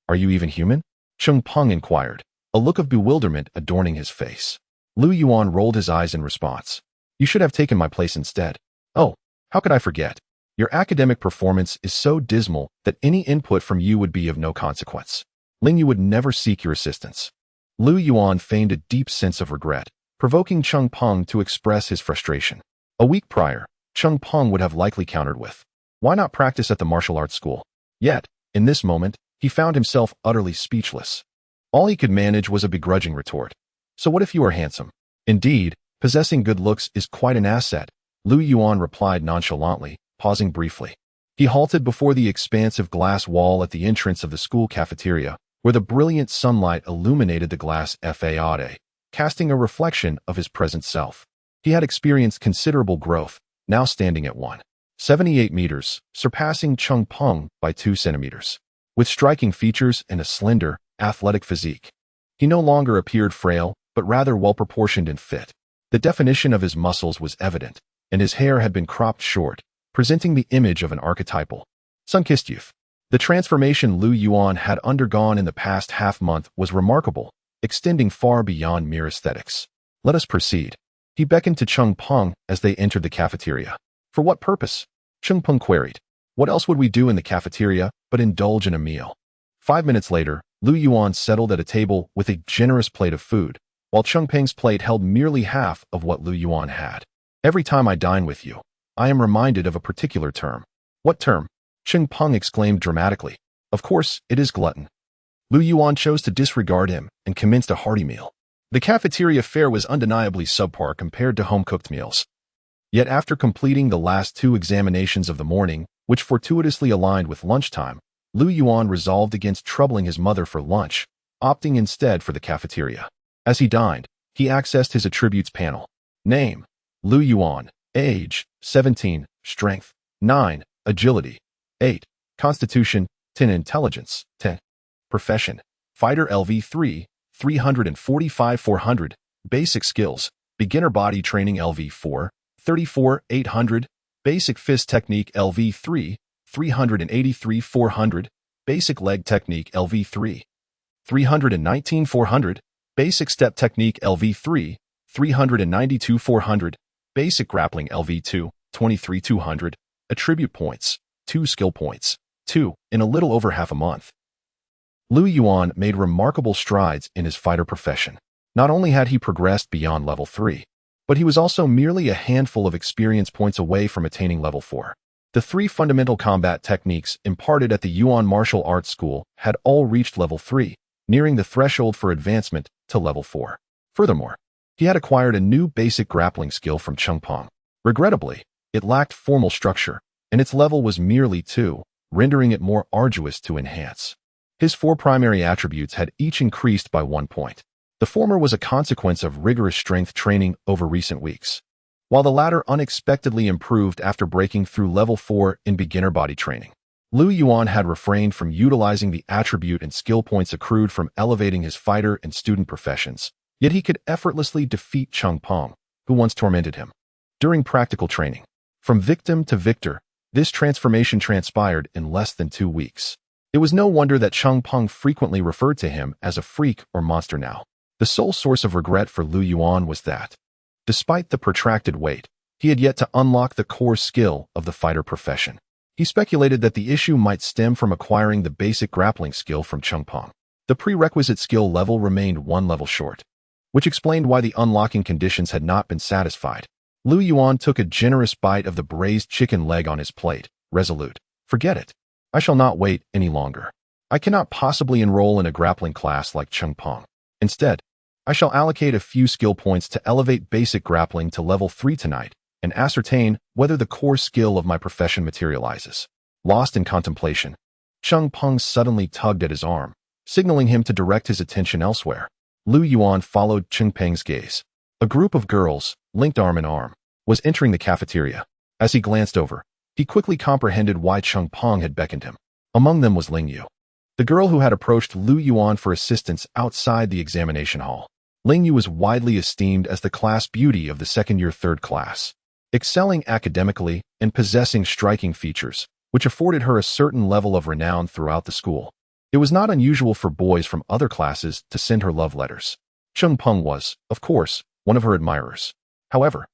Are you even human? Cheng Peng inquired, a look of bewilderment adorning his face. Lu Yuan rolled his eyes in response. You should have taken my place instead. Oh, how could I forget? Your academic performance is so dismal that any input from you would be of no consequence. Ling Yu would never seek your assistance. Lu Yuan feigned a deep sense of regret, provoking Cheng Peng to express his frustration. A week prior, Cheng Peng would have likely countered with, why not practice at the martial arts school? Yet, in this moment, he found himself utterly speechless. All he could manage was a begrudging retort. So what if you are handsome? Indeed, possessing good looks is quite an asset, Lu Yuan replied nonchalantly, pausing briefly. He halted before the expansive glass wall at the entrance of the school cafeteria, where the brilliant sunlight illuminated the glass facade, casting a reflection of his present self. He had experienced considerable growth, now standing at 1.78 meters, surpassing Cheng Peng by 2 centimeters. With striking features and a slender, athletic physique, he no longer appeared frail, but rather well-proportioned and fit. The definition of his muscles was evident, and his hair had been cropped short, presenting the image of an archetypal, sun-kissed youth. The transformation Lu Yuan had undergone in the past half-month was remarkable, extending far beyond mere aesthetics. Let us proceed. He beckoned to Cheng Peng as they entered the cafeteria. For what purpose? Cheng Peng queried. What else would we do in the cafeteria but indulge in a meal? 5 minutes later, Lu Yuan settled at a table with a generous plate of food, while Cheng Peng's plate held merely half of what Lu Yuan had. Every time I dine with you, I am reminded of a particular term. What term? Cheng Peng exclaimed dramatically. Of course, it is glutton. Lu Yuan chose to disregard him and commenced a hearty meal. The cafeteria fare was undeniably subpar compared to home-cooked meals. Yet after completing the last 2 examinations of the morning, which fortuitously aligned with lunchtime, Lu Yuan resolved against troubling his mother for lunch, opting instead for the cafeteria. As he dined, he accessed his attributes panel. Name: Lu Yuan, age, 17, strength, 9, agility, 8, constitution, 10 intelligence, 10, profession, fighter LV3, 345-400, basic skills, beginner body training LV4, 34-800, basic fist technique LV3, 383-400, basic leg technique LV3, 319-400, basic step technique LV3, 392-400, basic grappling LV2, 23-200, attribute points, 2 skill points, 2, in a little over half a month. Lu Yuan made remarkable strides in his fighter profession. Not only had he progressed beyond level 3, but he was also merely a handful of experience points away from attaining level 4. The 3 fundamental combat techniques imparted at the Yuan Martial Arts School had all reached level 3, nearing the threshold for advancement to level 4. Furthermore, he had acquired a new basic grappling skill from Chengpeng. Regrettably, it lacked formal structure, and its level was merely 2, rendering it more arduous to enhance. His 4 primary attributes had each increased by 1 point. The former was a consequence of rigorous strength training over recent weeks, while the latter unexpectedly improved after breaking through level 4 in beginner body training. Lu Yuan had refrained from utilizing the attribute and skill points accrued from elevating his fighter and student professions, yet he could effortlessly defeat Chengpeng, who once tormented him. During practical training, from victim to victor, this transformation transpired in less than 2 weeks. It was no wonder that Chengpeng frequently referred to him as a freak or monster now. The sole source of regret for Lu Yuan was that, despite the protracted wait, he had yet to unlock the core skill of the fighter profession. He speculated that the issue might stem from acquiring the basic grappling skill from Chengpeng. The prerequisite skill level remained 1 level short, which explained why the unlocking conditions had not been satisfied. Lu Yuan took a generous bite of the braised chicken leg on his plate, resolute. Forget it. I shall not wait any longer. I cannot possibly enroll in a grappling class like Chengpeng. Instead, I shall allocate a few skill points to elevate basic grappling to level 3 tonight and ascertain whether the core skill of my profession materializes. Lost in contemplation, Chengpeng suddenly tugged at his arm, signaling him to direct his attention elsewhere. Lu Yuan followed Chengpeng's gaze. A group of girls, linked arm in arm, was entering the cafeteria. As he glanced over, he quickly comprehended why Chengpeng had beckoned him. Among them was Lingyu, the girl who had approached Lu Yuan for assistance outside the examination hall. Lingyu was widely esteemed as the class beauty of the second-year 3rd class, excelling academically and possessing striking features, which afforded her a certain level of renown throughout the school. It was not unusual for boys from other classes to send her love letters. Chengpeng was, of course, one of her admirers. However,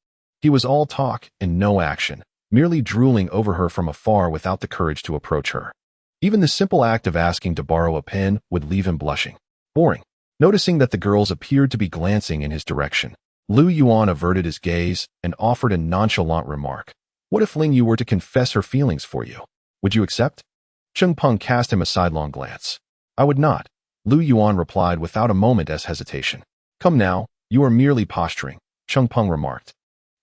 he was all talk and no action, merely drooling over her from afar without the courage to approach her. Even the simple act of asking to borrow a pen would leave him blushing. Boring. Noticing that the girls appeared to be glancing in his direction, Lu Yuan averted his gaze and offered a nonchalant remark. What if Lingyu were to confess her feelings for you? Would you accept? Chengpeng cast him a sidelong glance. I would not, Lu Yuan replied without a moment's hesitation. Come now, you are merely posturing, Chengpeng remarked,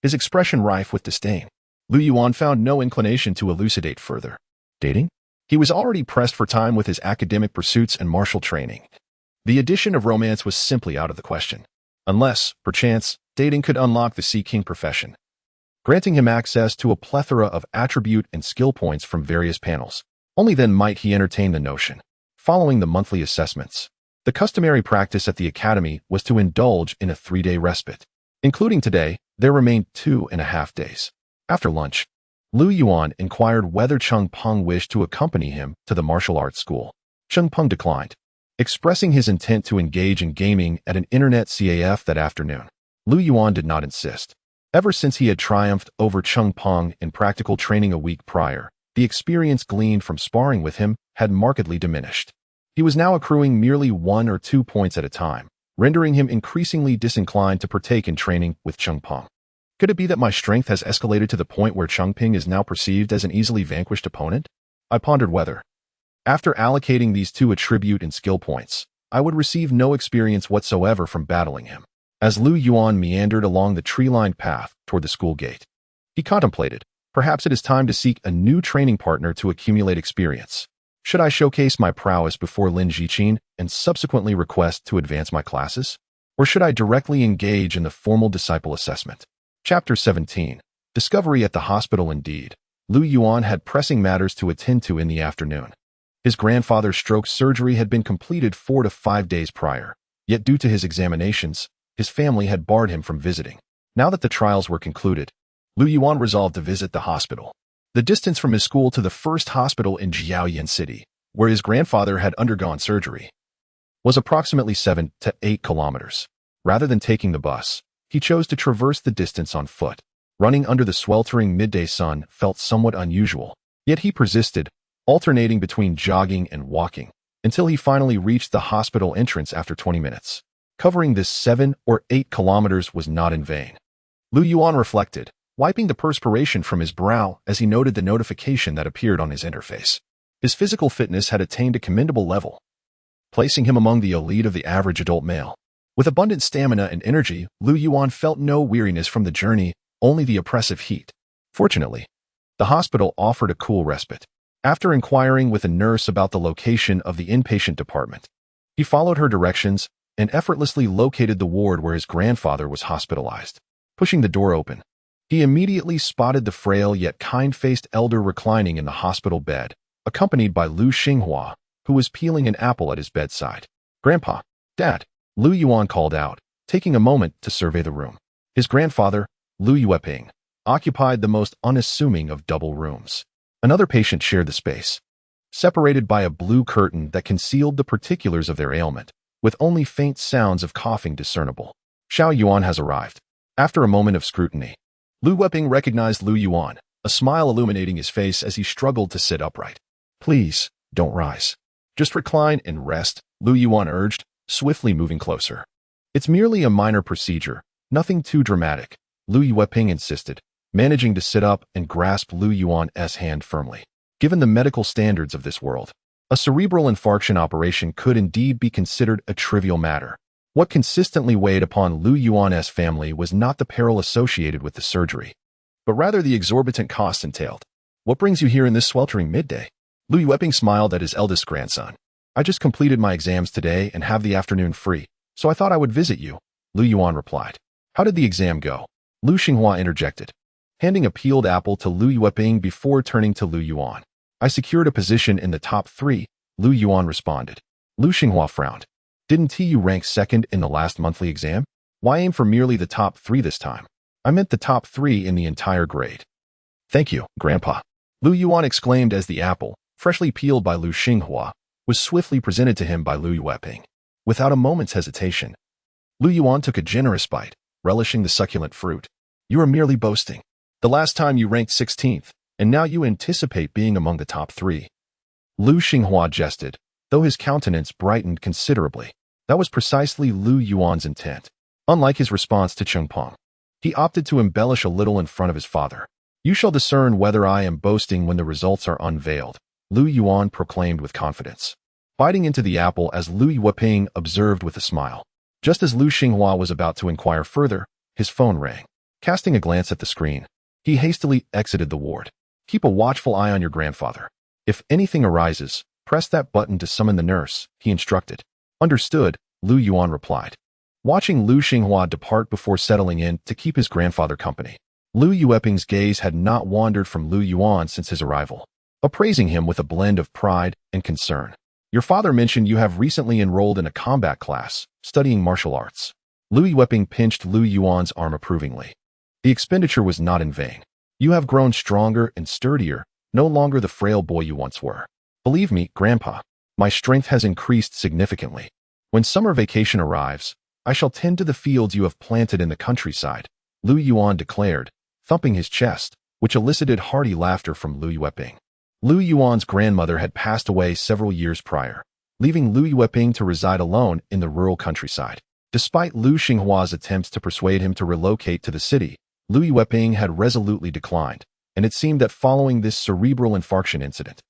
his expression rife with disdain. Lu Yuan found no inclination to elucidate further. Dating? He was already pressed for time with his academic pursuits and martial training. The addition of romance was simply out of the question, unless, perchance, dating could unlock the Sea King profession, granting him access to a plethora of attribute and skill points from various panels. Only then might he entertain the notion. Following the monthly assessments, the customary practice at the academy was to indulge in a 3-day respite. Including today, there remained 2.5 days. After lunch, Lu Yuan inquired whether Chengpeng wished to accompany him to the martial arts school. Chengpeng declined, expressing his intent to engage in gaming at an internet CAF that afternoon. Lu Yuan did not insist. Ever since he had triumphed over Chengpeng in practical training a week prior, the experience gleaned from sparring with him had markedly diminished. He was now accruing merely 1 or 2 points at a time, rendering him increasingly disinclined to partake in training with Chengpeng. Could it be that my strength has escalated to the point where Chengpeng is now perceived as an easily vanquished opponent? I pondered whether, after allocating these 2 attribute and skill points, I would receive no experience whatsoever from battling him. As Lu Yuan meandered along the tree-lined path toward the school gate, he contemplated, perhaps it is time to seek a new training partner to accumulate experience. Should I showcase my prowess before Lin Jichin and subsequently request to advance my classes? Or should I directly engage in the formal disciple assessment? Chapter 17. Discovery at the hospital. Indeed, Lu Yuan had pressing matters to attend to in the afternoon. His grandfather's stroke surgery had been completed 4 to 5 days prior, yet due to his examinations, his family had barred him from visiting. Now that the trials were concluded, Lu Yuan resolved to visit the hospital. The distance from his school to the first hospital in Jiaoyan City, where his grandfather had undergone surgery, was approximately 7 to 8 kilometers. Rather than taking the bus, he chose to traverse the distance on foot. Running under the sweltering midday sun felt somewhat unusual, yet he persisted, alternating between jogging and walking, until he finally reached the hospital entrance after 20 minutes. Covering this 7 or 8 kilometers was not in vain. Lu Yuan reflected, wiping the perspiration from his brow as he noted the notification that appeared on his interface. His physical fitness had attained a commendable level, placing him among the elite of the average adult male. With abundant stamina and energy, Lu Yuan felt no weariness from the journey, only the oppressive heat. Fortunately, the hospital offered a cool respite. After inquiring with a nurse about the location of the inpatient department, he followed her directions and effortlessly located the ward where his grandfather was hospitalized. Pushing the door open, he immediately spotted the frail yet kind-faced elder reclining in the hospital bed, accompanied by Lu Xinghua, who was peeling an apple at his bedside. "Grandpa, Dad," Lu Yuan called out, taking a moment to survey the room. His grandfather, Lu Yueping, occupied the most unassuming of double rooms. Another patient shared the space, separated by a blue curtain that concealed the particulars of their ailment, with only faint sounds of coughing discernible. Xiao Yuan has arrived. After a moment of scrutiny, Lu Yueping recognized Lu Yuan, a smile illuminating his face as he struggled to sit upright. "Please, don't rise. Just recline and rest," Lu Yuan urged, swiftly moving closer. "It's merely a minor procedure, nothing too dramatic," Lu Yueping insisted, managing to sit up and grasp Lu Yuan's hand firmly. Given the medical standards of this world, a cerebral infarction operation could indeed be considered a trivial matter. What consistently weighed upon Lu Yuan's family was not the peril associated with the surgery, but rather the exorbitant costs entailed. "What brings you here in this sweltering midday?" Lu Yueping smiled at his eldest grandson. "I just completed my exams today and have the afternoon free, so I thought I would visit you," Lu Yuan replied. "How did the exam go?" Lu Xinghua interjected, handing a peeled apple to Lu Yueping before turning to Lu Yuan. "I secured a position in the top 3, Lu Yuan responded. Lu Xinghua frowned. "Didn't you rank second in the last monthly exam? Why aim for merely the top 3 this time?" "I meant the top 3 in the entire grade." "Thank you, Grandpa," Lu Yuan exclaimed as the apple, freshly peeled by Lu Xinghua, was swiftly presented to him by Lu Yueping. Without a moment's hesitation, Lu Yuan took a generous bite, relishing the succulent fruit. "You are merely boasting. The last time you ranked 16th, and now you anticipate being among the top 3. Lu Xinghua jested, though his countenance brightened considerably. That was precisely Lu Yuan's intent. Unlike his response to Chengpeng, he opted to embellish a little in front of his father. "You shall discern whether I am boasting when the results are unveiled," Lu Yuan proclaimed with confidence, biting into the apple as Lu Yueping observed with a smile. Just as Lu Xinghua was about to inquire further, his phone rang. Casting a glance at the screen, he hastily exited the ward. "Keep a watchful eye on your grandfather. If anything arises, press that button to summon the nurse," he instructed. "Understood," Lu Yuan replied, watching Lu Xinghua depart before settling in to keep his grandfather company. Lu Yueping's gaze had not wandered from Lu Yuan since his arrival, appraising him with a blend of pride and concern. "Your father mentioned you have recently enrolled in a combat class, studying martial arts." Lu Yueping pinched Lu Yuan's arm approvingly. "The expenditure was not in vain. You have grown stronger and sturdier, no longer the frail boy you once were. Believe me, Grandpa, my strength has increased significantly. When summer vacation arrives, I shall tend to the fields you have planted in the countryside," Lu Yuan declared, thumping his chest, which elicited hearty laughter from Lu Yueping. Lu Yuan's grandmother had passed away several years prior, leaving Lu Yueping to reside alone in the rural countryside. Despite Lu Xinghua's attempts to persuade him to relocate to the city, Lu Yueping had resolutely declined, and it seemed that following this cerebral infarction incident,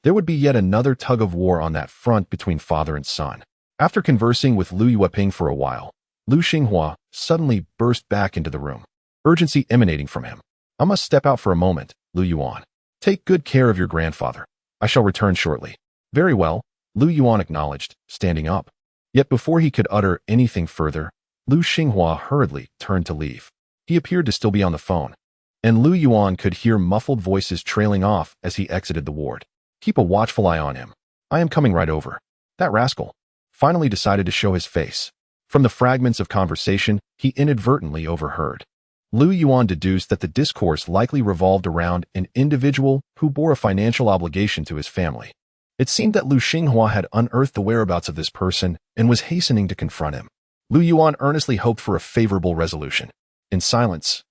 there would be yet another tug-of-war on that front between father and son. After conversing with Lu Yueping for a while, Lu Xinghua suddenly burst back into the room, urgency emanating from him. "I must step out for a moment, Lu Yuan. Take good care of your grandfather. I shall return shortly." "Very well," Lu Yuan acknowledged, standing up. Yet before he could utter anything further, Lu Xinghua hurriedly turned to leave. He appeared to still be on the phone, and Lu Yuan could hear muffled voices trailing off as he exited the ward. Keep a watchful eye on him. I am coming right over. That rascal finally decided to show his face. From the fragments of conversation he inadvertently overheard, Lu Yuan deduced that the discourse likely revolved around an individual who bore a financial obligation to his family. It seemed that Lu Xinghua had unearthed the whereabouts of this person and was hastening to confront him. Lu Yuan earnestly hoped for a favorable resolution. In silence,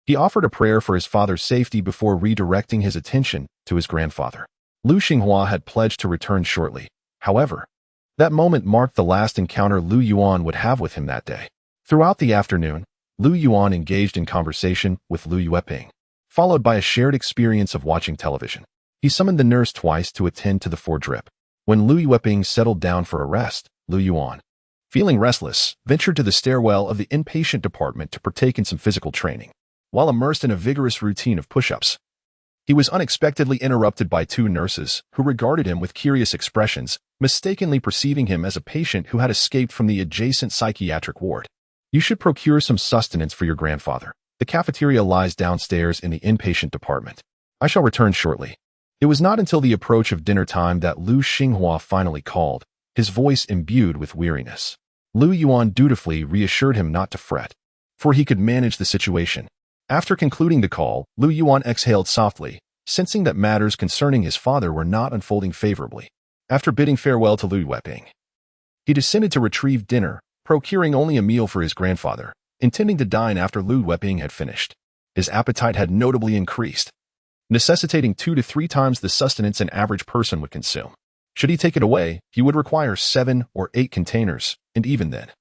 he offered a prayer for his father's safety before redirecting his attention to his grandfather. Lu Xinghua had pledged to return shortly. However, that moment marked the last encounter Lu Yuan would have with him that day. Throughout the afternoon, Lu Yuan engaged in conversation with Lu Yueping, followed by a shared experience of watching television. He summoned the nurse twice to attend to the 4-drip. When Lu Yueping settled down for a rest, Lu Yuan, feeling restless, ventured to the stairwell of the inpatient department to partake in some physical training. While immersed in a vigorous routine of push-ups, he was unexpectedly interrupted by 2 nurses who regarded him with curious expressions, mistakenly perceiving him as a patient who had escaped from the adjacent psychiatric ward. You should procure some sustenance for your grandfather. The cafeteria lies downstairs in the inpatient department. I shall return shortly. It was not until the approach of dinner time that Lu Xinghua finally called, his voice imbued with weariness. Lu Yuan dutifully reassured him not to fret, for he could manage the situation. After concluding the call, Lu Yuan exhaled softly, sensing that matters concerning his father were not unfolding favorably. After bidding farewell to Lu Yueping, he descended to retrieve dinner, procuring only a meal for his grandfather, intending to dine after Lu Yueping had finished. His appetite had notably increased, necessitating 2 to 3 times the sustenance an average person would consume. Should he take it away, he would require 7 or 8 containers, and even then,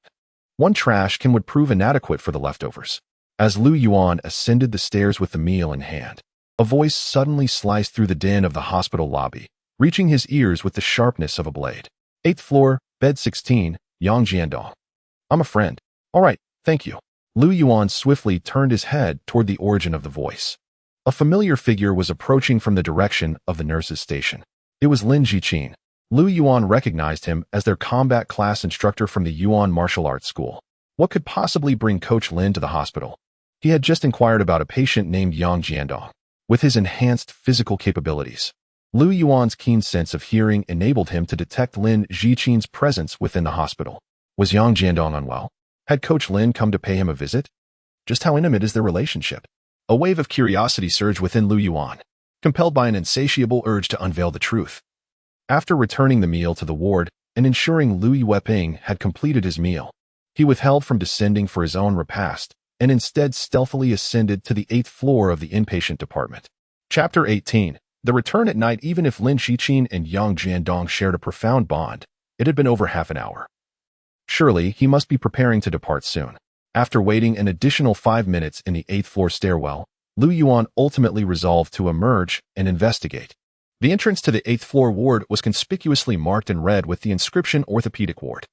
1 trash can would prove inadequate for the leftovers. As Lu Yuan ascended the stairs with the meal in hand, a voice suddenly sliced through the din of the hospital lobby, reaching his ears with the sharpness of a blade. 8th floor, bed 16, Yang Jiandong. I'm a friend. All right, thank you. Lu Yuan swiftly turned his head toward the origin of the voice. A familiar figure was approaching from the direction of the nurse's station. It was Lin Jiqin. Lu Yuan recognized him as their combat class instructor from the Yuan martial arts school. What could possibly bring Coach Lin to the hospital? He had just inquired about a patient named Yang Jiandong. With his enhanced physical capabilities, Lu Yuan's keen sense of hearing enabled him to detect Lin Jiqin's presence within the hospital. Was Yang Jiandong unwell? Had Coach Lin come to pay him a visit? Just how intimate is their relationship? A wave of curiosity surged within Lu Yuan, compelled by an insatiable urge to unveil the truth. After returning the meal to the ward and ensuring Lu Yueping had completed his meal, he withheld from descending for his own repast and instead stealthily ascended to the 8th floor of the inpatient department. Chapter 18. The return at night. Even if Lin Jiqin and Yang Jiandong shared a profound bond, it had been over half an hour. Surely he must be preparing to depart soon. After waiting an additional 5 minutes in the 8th floor stairwell, Lu Yuan ultimately resolved to emerge and investigate. The entrance to the 8th floor ward was conspicuously marked in red with the inscription Orthopedic Ward.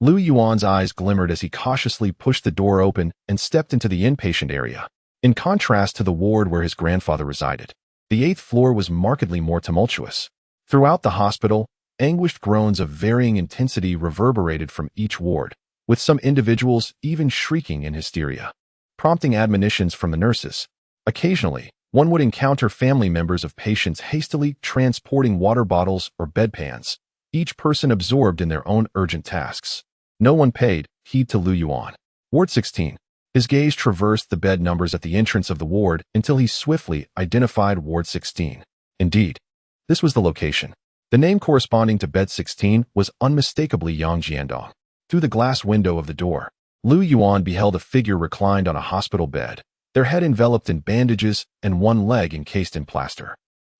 Lu Yuan's eyes glimmered as he cautiously pushed the door open and stepped into the inpatient area. In contrast to the ward where his grandfather resided, the 8th floor was markedly more tumultuous. Throughout the hospital, anguished groans of varying intensity reverberated from each ward, with some individuals even shrieking in hysteria, prompting admonitions from the nurses. Occasionally, one would encounter family members of patients hastily transporting water bottles or bedpans, each person absorbed in their own urgent tasks. No one paid heed to Lu Yuan. Ward 16. His gaze traversed the bed numbers at the entrance of the ward until he swiftly identified Ward 16. Indeed, this was the location. The name corresponding to bed 16 was unmistakably Yang Jiandong. Through the glass window of the door, Lu Yuan beheld a figure reclined on a hospital bed, their head enveloped in bandages and one leg encased in plaster.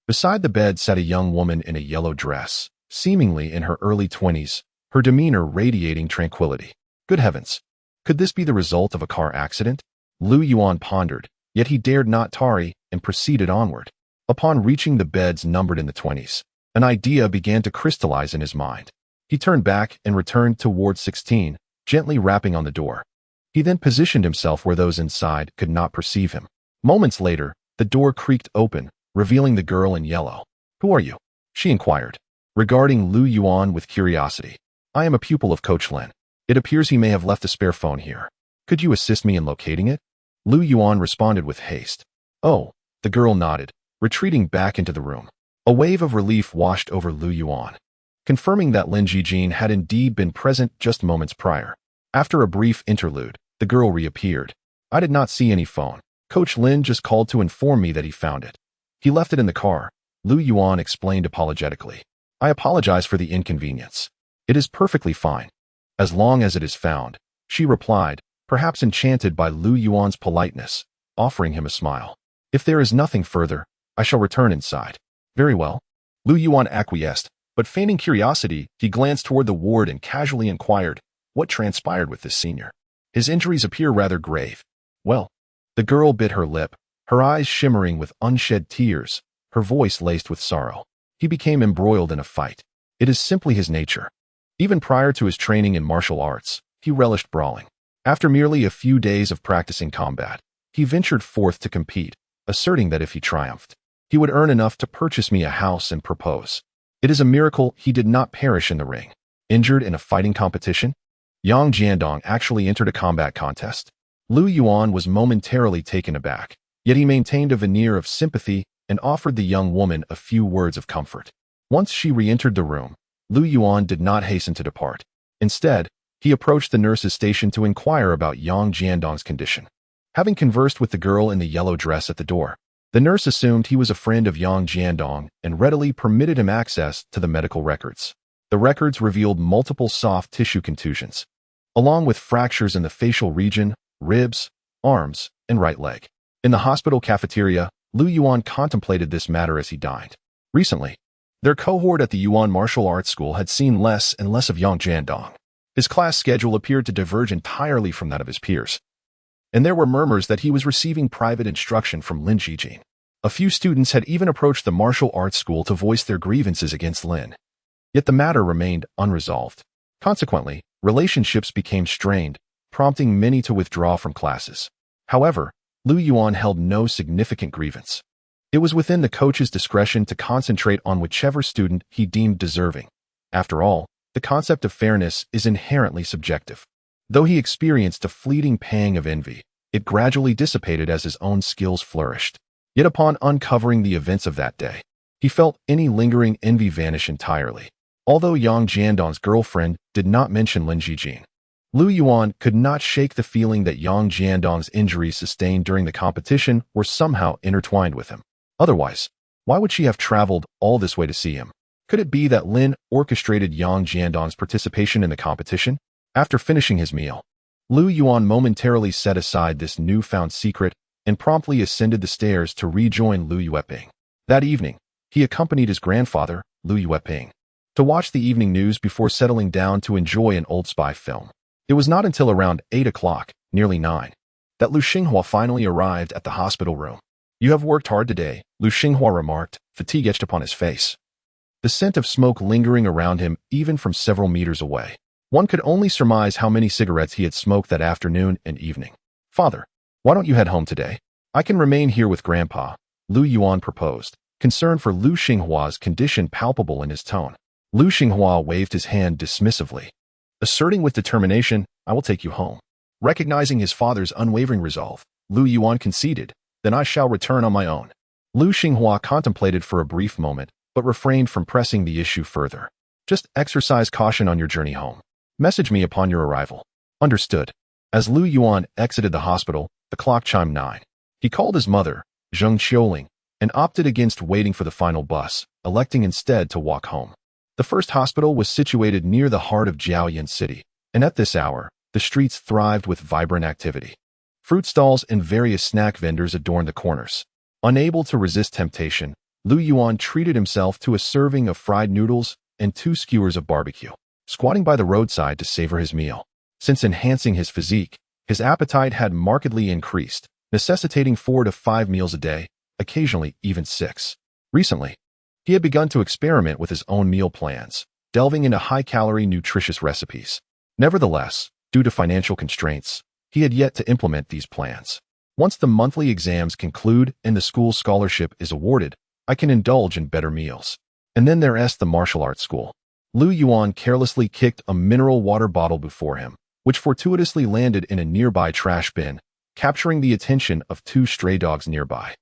Beside the bed sat a young woman in a yellow dress, seemingly in her early 20s, her demeanor radiating tranquility. Good heavens! Could this be the result of a car accident? Lu Yuan pondered, yet he dared not tarry and proceeded onward. Upon reaching the beds numbered in the 20s, an idea began to crystallize in his mind. He turned back and returned to Ward 16, gently rapping on the door. He then positioned himself where those inside could not perceive him. Moments later, the door creaked open, revealing the girl in yellow. "Who are you?" she inquired, regarding Lu Yuan with curiosity. "I am a pupil of Coach Lin. It appears he may have left a spare phone here. Could you assist me in locating it?" Lu Yuan responded with haste. Oh, the girl nodded, retreating back into the room. A wave of relief washed over Lu Yuan, confirming that Lin Jijin had indeed been present just moments prior. After a brief interlude, the girl reappeared. I did not see any phone. Coach Lin just called to inform me that he found it. He left it in the car, Lu Yuan explained apologetically. I apologize for the inconvenience. It is perfectly fine. As long as it is found, she replied, perhaps enchanted by Lu Yuan's politeness, offering him a smile. If there is nothing further, I shall return inside. Very well. Lu Yuan acquiesced, but feigning curiosity, he glanced toward the ward and casually inquired, what transpired with this senior? His injuries appear rather grave. Well, the girl bit her lip, her eyes shimmering with unshed tears, her voice laced with sorrow. He became embroiled in a fight. It is simply his nature. Even prior to his training in martial arts, he relished brawling. After merely a few days of practicing combat, he ventured forth to compete, asserting that if he triumphed, he would earn enough to purchase me a house and propose. It is a miracle he did not perish in the ring. Injured in a fighting competition? Yang Jiandong actually entered a combat contest. Lu Yuan was momentarily taken aback, yet he maintained a veneer of sympathy and offered the young woman a few words of comfort. Once she re-entered the room, Lu Yuan did not hasten to depart. Instead, he approached the nurse's station to inquire about Yang Jiandong's condition. Having conversed with the girl in the yellow dress at the door, the nurse assumed he was a friend of Yang Jiandong and readily permitted him access to the medical records. The records revealed multiple soft tissue contusions, along with fractures in the facial region, ribs, arms, and right leg. In the hospital cafeteria, Lu Yuan contemplated this matter as he dined. Recently, their cohort at the Yuan Martial Arts School had seen less and less of Yang Jiandong. His class schedule appeared to diverge entirely from that of his peers, and there were murmurs that he was receiving private instruction from Lin Jijin. A few students had even approached the martial arts school to voice their grievances against Lin. Yet the matter remained unresolved. Consequently, relationships became strained, prompting many to withdraw from classes. However, Lu Yuan held no significant grievance. It was within the coach's discretion to concentrate on whichever student he deemed deserving. After all, the concept of fairness is inherently subjective. Though he experienced a fleeting pang of envy, it gradually dissipated as his own skills flourished. Yet upon uncovering the events of that day, he felt any lingering envy vanish entirely. Although Yang Jiandong's girlfriend did not mention Lin Jijin, Lu Yuan could not shake the feeling that Yang Jiandong's injuries sustained during the competition were somehow intertwined with him. Otherwise, why would she have traveled all this way to see him? Could it be that Lin orchestrated Yang Jiandong's participation in the competition? After finishing his meal, Lu Yuan momentarily set aside this newfound secret and promptly ascended the stairs to rejoin Lu Yueping. That evening, he accompanied his grandfather, Lu Yueping, to watch the evening news before settling down to enjoy an old spy film. It was not until around 8 o'clock, nearly 9, that Lu Xinghua finally arrived at the hospital room. You have worked hard today, Lu Xinghua remarked, fatigue etched upon his face. The scent of smoke lingering around him even from several meters away. One could only surmise how many cigarettes he had smoked that afternoon and evening. Father, why don't you head home today? I can remain here with Grandpa, Lu Yuan proposed, concern for Lu Xinghua's condition palpable in his tone. Lu Xinghua waved his hand dismissively, asserting with determination, I will take you home. Recognizing his father's unwavering resolve, Lu Yuan conceded, then I shall return on my own. Lu Xinghua contemplated for a brief moment, but refrained from pressing the issue further. Just exercise caution on your journey home. Message me upon your arrival. Understood. As Lu Yuan exited the hospital, the clock chimed 9. He called his mother, Zheng Qiuling, and opted against waiting for the final bus, electing instead to walk home. The first hospital was situated near the heart of Jiaoyan City, and at this hour, the streets thrived with vibrant activity. Fruit stalls and various snack vendors adorned the corners. Unable to resist temptation, Lu Yuan treated himself to a serving of fried noodles and 2 skewers of barbecue, squatting by the roadside to savor his meal. Since enhancing his physique, his appetite had markedly increased, necessitating 4 to 5 meals a day, occasionally even 6. Recently, he had begun to experiment with his own meal plans, delving into high-calorie, nutritious recipes. Nevertheless, due to financial constraints, he had yet to implement these plans. Once the monthly exams conclude and the school scholarship is awarded, I can indulge in better meals. And then there's the martial arts school. Lu Yuan carelessly kicked a mineral water bottle before him, which fortuitously landed in a nearby trash bin, capturing the attention of two stray dogs nearby.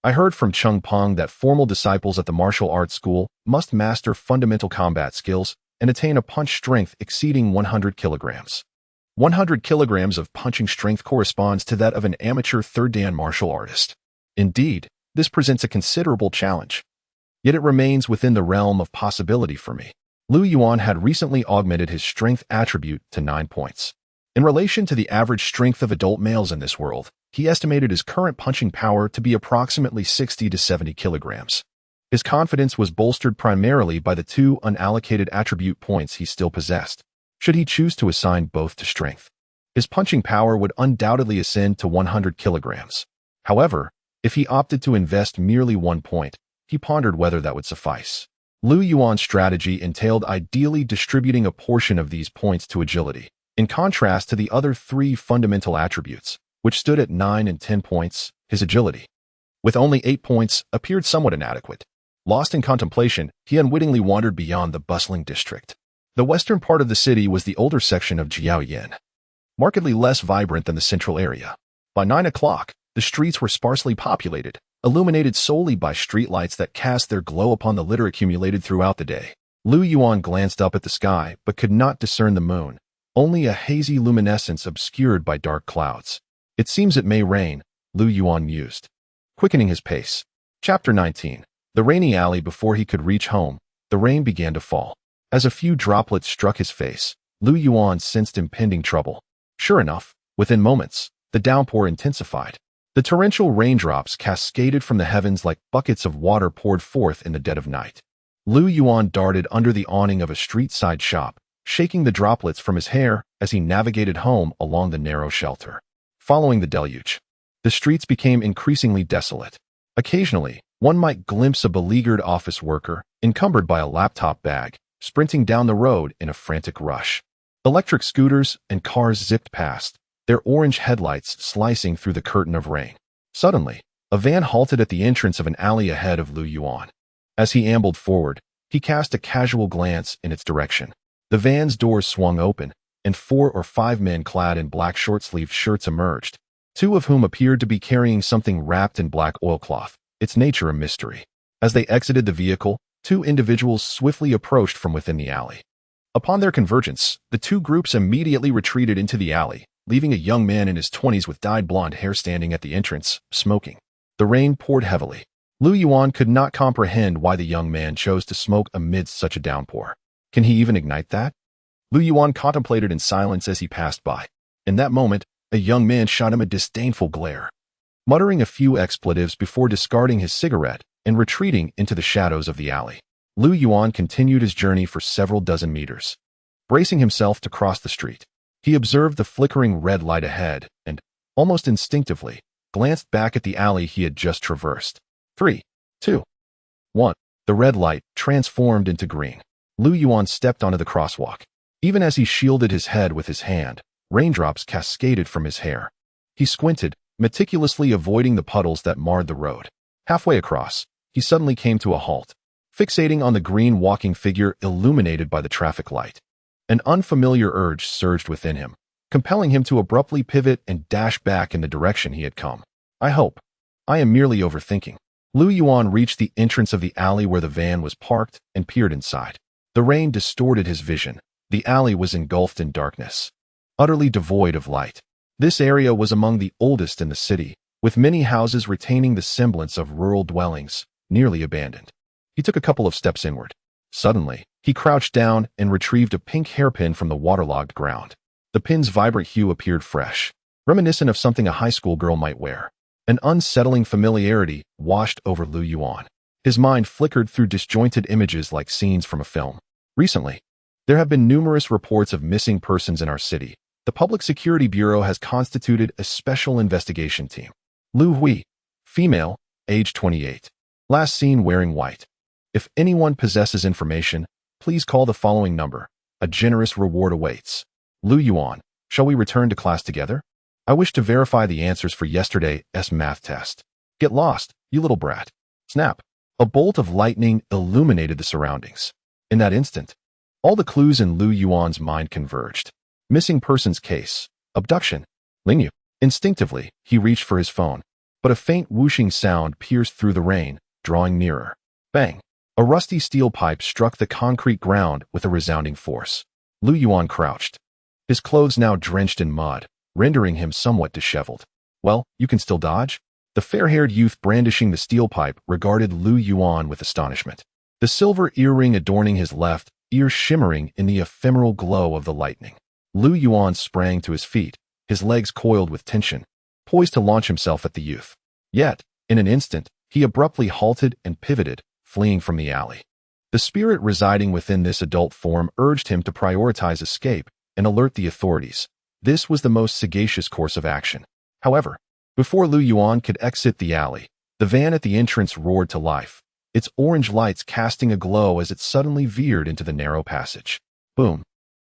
I heard from Chung Peng that formal disciples at the martial arts school must master fundamental combat skills and attain a punch strength exceeding 100 kilograms. 100 kilograms of punching strength corresponds to that of an amateur third dan martial artist. Indeed, this presents a considerable challenge. Yet it remains within the realm of possibility for me. Lu Yuan had recently augmented his strength attribute to 9 points. In relation to the average strength of adult males in this world, he estimated his current punching power to be approximately 60 to 70 kilograms. His confidence was bolstered primarily by the 2 unallocated attribute points he still possessed. Should he choose to assign both to strength, his punching power would undoubtedly ascend to 100 kilograms. However, if he opted to invest merely 1 point, he pondered whether that would suffice. Lu Yuan's strategy entailed ideally distributing a portion of these points to agility, in contrast to the other 3 fundamental attributes, which stood at 9 and 10 points. His agility, with only 8 points, appeared somewhat inadequate. Lost in contemplation, he unwittingly wandered beyond the bustling district. The western part of the city was the older section of Jiaoyan, markedly less vibrant than the central area. By 9 o'clock, the streets were sparsely populated, illuminated solely by streetlights that cast their glow upon the litter accumulated throughout the day. Lu Yuan glanced up at the sky but could not discern the moon, only a hazy luminescence obscured by dark clouds. It seems it may rain, Lu Yuan mused, quickening his pace. Chapter 19. The rainy alley. Before he could reach home, the rain began to fall. As a few droplets struck his face, Lu Yuan sensed impending trouble. Sure enough, within moments, the downpour intensified. The torrential raindrops cascaded from the heavens like buckets of water poured forth in the dead of night. Lu Yuan darted under the awning of a street-side shop, shaking the droplets from his hair as he navigated home along the narrow shelter. Following the deluge, the streets became increasingly desolate. Occasionally, one might glimpse a beleaguered office worker, encumbered by a laptop bag, sprinting down the road in a frantic rush. Electric scooters and cars zipped past, their orange headlights slicing through the curtain of rain. Suddenly, a van halted at the entrance of an alley ahead of Lu Yuan. As he ambled forward, he cast a casual glance in its direction. The van's doors swung open, and 4 or 5 men clad in black short-sleeved shirts emerged, 2 of whom appeared to be carrying something wrapped in black oilcloth, its nature a mystery. As they exited the vehicle, 2 individuals swiftly approached from within the alley. Upon their convergence, the 2 groups immediately retreated into the alley, leaving a young man in his 20s with dyed blonde hair standing at the entrance, smoking. The rain poured heavily. Lu Yuan could not comprehend why the young man chose to smoke amidst such a downpour. Can he even ignite that? Lu Yuan contemplated in silence as he passed by. In that moment, a young man shot him a disdainful glare. Muttering a few expletives before discarding his cigarette and retreating into the shadows of the alley, Lu Yuan continued his journey for several dozen meters. Bracing himself to cross the street, he observed the flickering red light ahead and, almost instinctively, glanced back at the alley he had just traversed. 3, 2, 1. The red light transformed into green. Lu Yuan stepped onto the crosswalk. Even as he shielded his head with his hand, raindrops cascaded from his hair. He squinted, meticulously avoiding the puddles that marred the road. Halfway across, he suddenly came to a halt, fixating on the green walking figure illuminated by the traffic light. An unfamiliar urge surged within him, compelling him to abruptly pivot and dash back in the direction he had come. I am merely overthinking. Lu Yuan reached the entrance of the alley where the van was parked and peered inside. The rain distorted his vision. The alley was engulfed in darkness, utterly devoid of light. This area was among the oldest in the city, with many houses retaining the semblance of rural dwellings, nearly abandoned. He took a couple of steps inward. Suddenly, he crouched down and retrieved a pink hairpin from the waterlogged ground. The pin's vibrant hue appeared fresh, reminiscent of something a high school girl might wear. An unsettling familiarity washed over Lu Yuan. His mind flickered through disjointed images like scenes from a film. Recently, there have been numerous reports of missing persons in our city. The Public Security Bureau has constituted a special investigation team. Lu Hui, female, age 28. Last seen wearing white. If anyone possesses information, please call the following number. A generous reward awaits. Lu Yuan, shall we return to class together? I wish to verify the answers for yesterday's math test. Get lost, you little brat. Snap. A bolt of lightning illuminated the surroundings. In that instant, all the clues in Lu Yuan's mind converged. Missing persons case, abduction, Lingyu, Instinctively, he reached for his phone, but a faint whooshing sound pierced through the rain, drawing nearer. Bang! A rusty steel pipe struck the concrete ground with a resounding force. Yuan crouched, his clothes now drenched in mud, rendering him somewhat disheveled. Well, you can still dodge? The fair-haired youth brandishing the steel pipe regarded Yuan with astonishment. The silver earring adorning his left ear shimmering in the ephemeral glow of the lightning. Yuan sprang to his feet, his legs coiled with tension, poised to launch himself at the youth. Yet, in an instant, he abruptly halted and pivoted, fleeing from the alley. The spirit residing within this adult form urged him to prioritize escape and alert the authorities. This was the most sagacious course of action. However, before Yuan could exit the alley, the van at the entrance roared to life, its orange lights casting a glow as it suddenly veered into the narrow passage. Boom!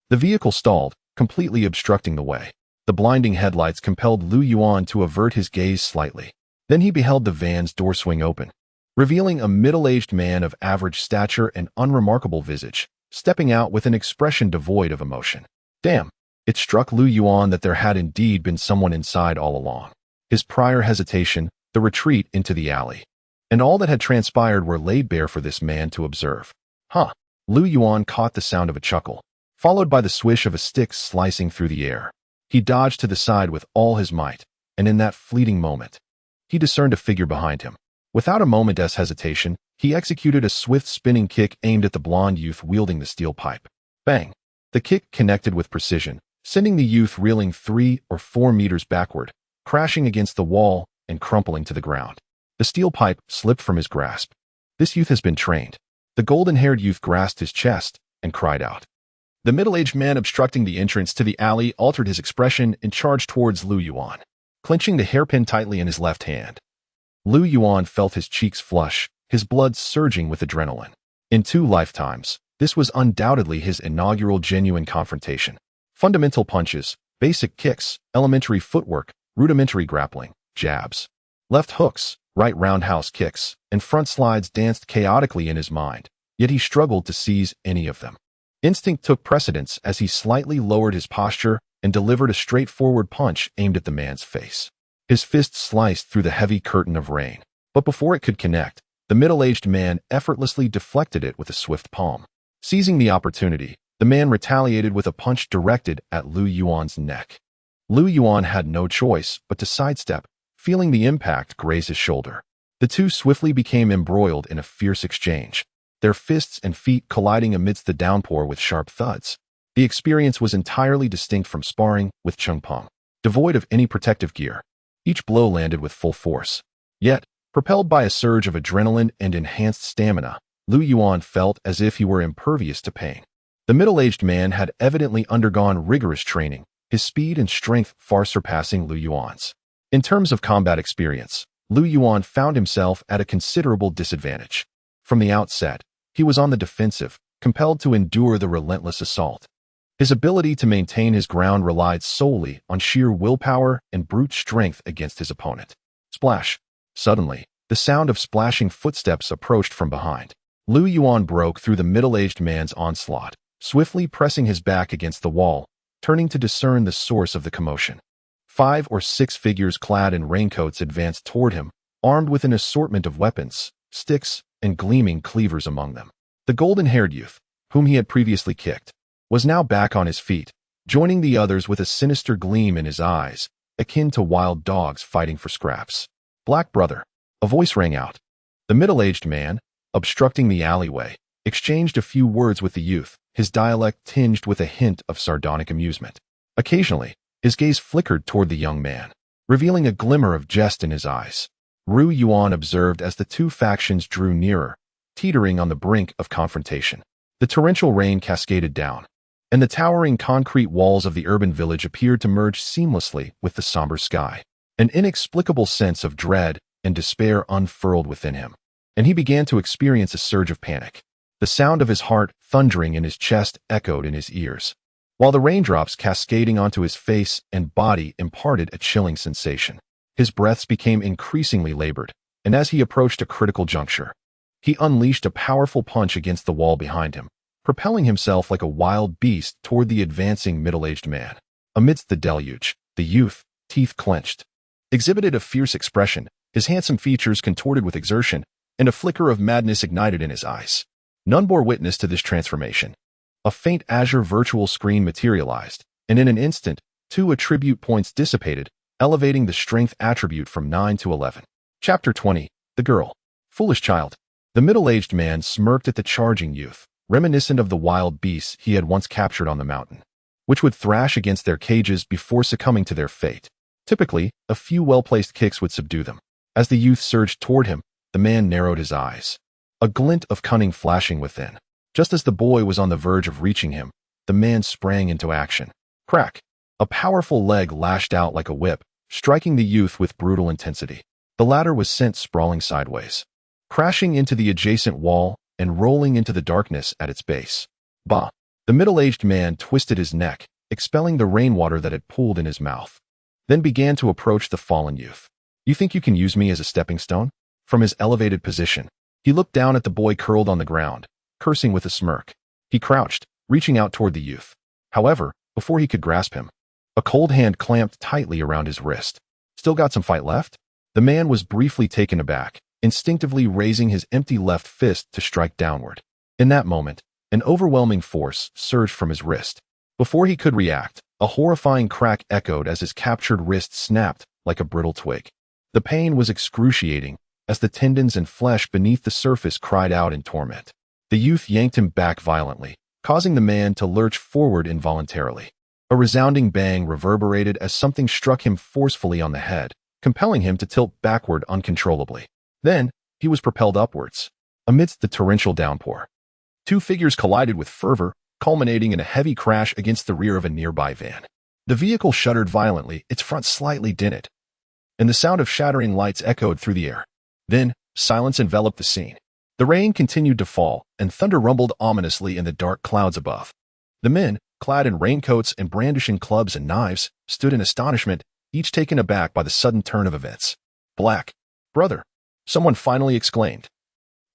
The vehicle stalled, completely obstructing the way. The blinding headlights compelled Yuan to avert his gaze slightly. Then he beheld the van's door swing open, revealing a middle-aged man of average stature and unremarkable visage, stepping out with an expression devoid of emotion. Damn! It struck Yuan that there had indeed been someone inside all along. His prior hesitation, the retreat into the alley, and all that had transpired were laid bare for this man to observe. Huh! Yuan caught the sound of a chuckle, followed by the swish of a stick slicing through the air. He dodged to the side with all his might, and in that fleeting moment, he discerned a figure behind him. Without a moment's hesitation, he executed a swift spinning kick aimed at the blond youth wielding the steel pipe. Bang! The kick connected with precision, sending the youth reeling 3 or 4 meters backward, crashing against the wall and crumpling to the ground. The steel pipe slipped from his grasp. This youth has been trained. The golden-haired youth grasped his chest and cried out. The middle-aged man obstructing the entrance to the alley altered his expression and charged towards Yuan, clenching the hairpin tightly in his left hand. Yuan felt his cheeks flush, his blood surging with adrenaline. In 2 lifetimes, this was undoubtedly his inaugural genuine confrontation. Fundamental punches, basic kicks, elementary footwork, rudimentary grappling, jabs, left hooks, right roundhouse kicks, and front slides danced chaotically in his mind, yet he struggled to seize any of them. Instinct took precedence as he slightly lowered his posture and delivered a straightforward punch aimed at the man's face. His fist sliced through the heavy curtain of rain, but before it could connect, the middle-aged man effortlessly deflected it with a swift palm. Seizing the opportunity, the man retaliated with a punch directed at Yuan's neck. Yuan had no choice but to sidestep, feeling the impact graze his shoulder. The two swiftly became embroiled in a fierce exchange, their fists and feet colliding amidst the downpour with sharp thuds. The experience was entirely distinct from sparring with Chung Peng, devoid of any protective gear. Each blow landed with full force. Yet, propelled by a surge of adrenaline and enhanced stamina, Yuan felt as if he were impervious to pain. The middle-aged man had evidently undergone rigorous training, his speed and strength far surpassing Yuan's. In terms of combat experience, Yuan found himself at a considerable disadvantage. From the outset, he was on the defensive, compelled to endure the relentless assault. His ability to maintain his ground relied solely on sheer willpower and brute strength against his opponent. Splash! Suddenly, the sound of splashing footsteps approached from behind. Yuan broke through the middle-aged man's onslaught, swiftly pressing his back against the wall, turning to discern the source of the commotion. 5 or 6 figures clad in raincoats advanced toward him, armed with an assortment of weapons, sticks, and gleaming cleavers among them. The golden-haired youth, whom he had previously kicked, was now back on his feet, joining the others with a sinister gleam in his eyes, akin to wild dogs fighting for scraps. "Black brother," a voice rang out. The middle-aged man, obstructing the alleyway, exchanged a few words with the youth, his dialect tinged with a hint of sardonic amusement. Occasionally, his gaze flickered toward the young man, revealing a glimmer of jest in his eyes. Yuan observed as the two factions drew nearer, teetering on the brink of confrontation. The torrential rain cascaded down, and the towering concrete walls of the urban village appeared to merge seamlessly with the somber sky. An inexplicable sense of dread and despair unfurled within him, and he began to experience a surge of panic. The sound of his heart thundering in his chest echoed in his ears, while the raindrops cascading onto his face and body imparted a chilling sensation. His breaths became increasingly labored, and as he approached a critical juncture, he unleashed a powerful punch against the wall behind him, propelling himself like a wild beast toward the advancing middle-aged man. Amidst the deluge, the youth, teeth clenched, exhibited a fierce expression, his handsome features contorted with exertion, and a flicker of madness ignited in his eyes. None bore witness to this transformation. A faint azure virtual screen materialized, and in an instant, 2 attribute points dissipated, elevating the strength attribute from 9 to 11. Chapter 20. The Girl. Foolish child. The middle-aged man smirked at the charging youth, reminiscent of the wild beasts he had once captured on the mountain, which would thrash against their cages before succumbing to their fate. Typically, a few well-placed kicks would subdue them. As the youth surged toward him, the man narrowed his eyes, a glint of cunning flashing within. Just as the boy was on the verge of reaching him, the man sprang into action. Crack! A powerful leg lashed out like a whip, striking the youth with brutal intensity. The latter was sent sprawling sideways, crashing into the adjacent wall and rolling into the darkness at its base. Bah! The middle-aged man twisted his neck, expelling the rainwater that had pooled in his mouth, then began to approach the fallen youth. You think you can use me as a stepping stone? From his elevated position, he looked down at the boy curled on the ground, cursing with a smirk. He crouched, reaching out toward the youth. However, before he could grasp him, a cold hand clamped tightly around his wrist. Still got some fight left? The man was briefly taken aback, instinctively raising his empty left fist to strike downward. In that moment, an overwhelming force surged from his wrist. Before he could react, a horrifying crack echoed as his captured wrist snapped like a brittle twig. The pain was excruciating as the tendons and flesh beneath the surface cried out in torment. The youth yanked him back violently, causing the man to lurch forward involuntarily. A resounding bang reverberated as something struck him forcefully on the head, compelling him to tilt backward uncontrollably. Then, he was propelled upwards. Amidst the torrential downpour, 2 figures collided with fervor, culminating in a heavy crash against the rear of a nearby van. The vehicle shuddered violently, its front slightly dented, and the sound of shattering lights echoed through the air. Then, silence enveloped the scene. The rain continued to fall, and thunder rumbled ominously in the dark clouds above. The men, clad in raincoats and brandishing clubs and knives, stood in astonishment, each taken aback by the sudden turn of events. Black, brother, someone finally exclaimed.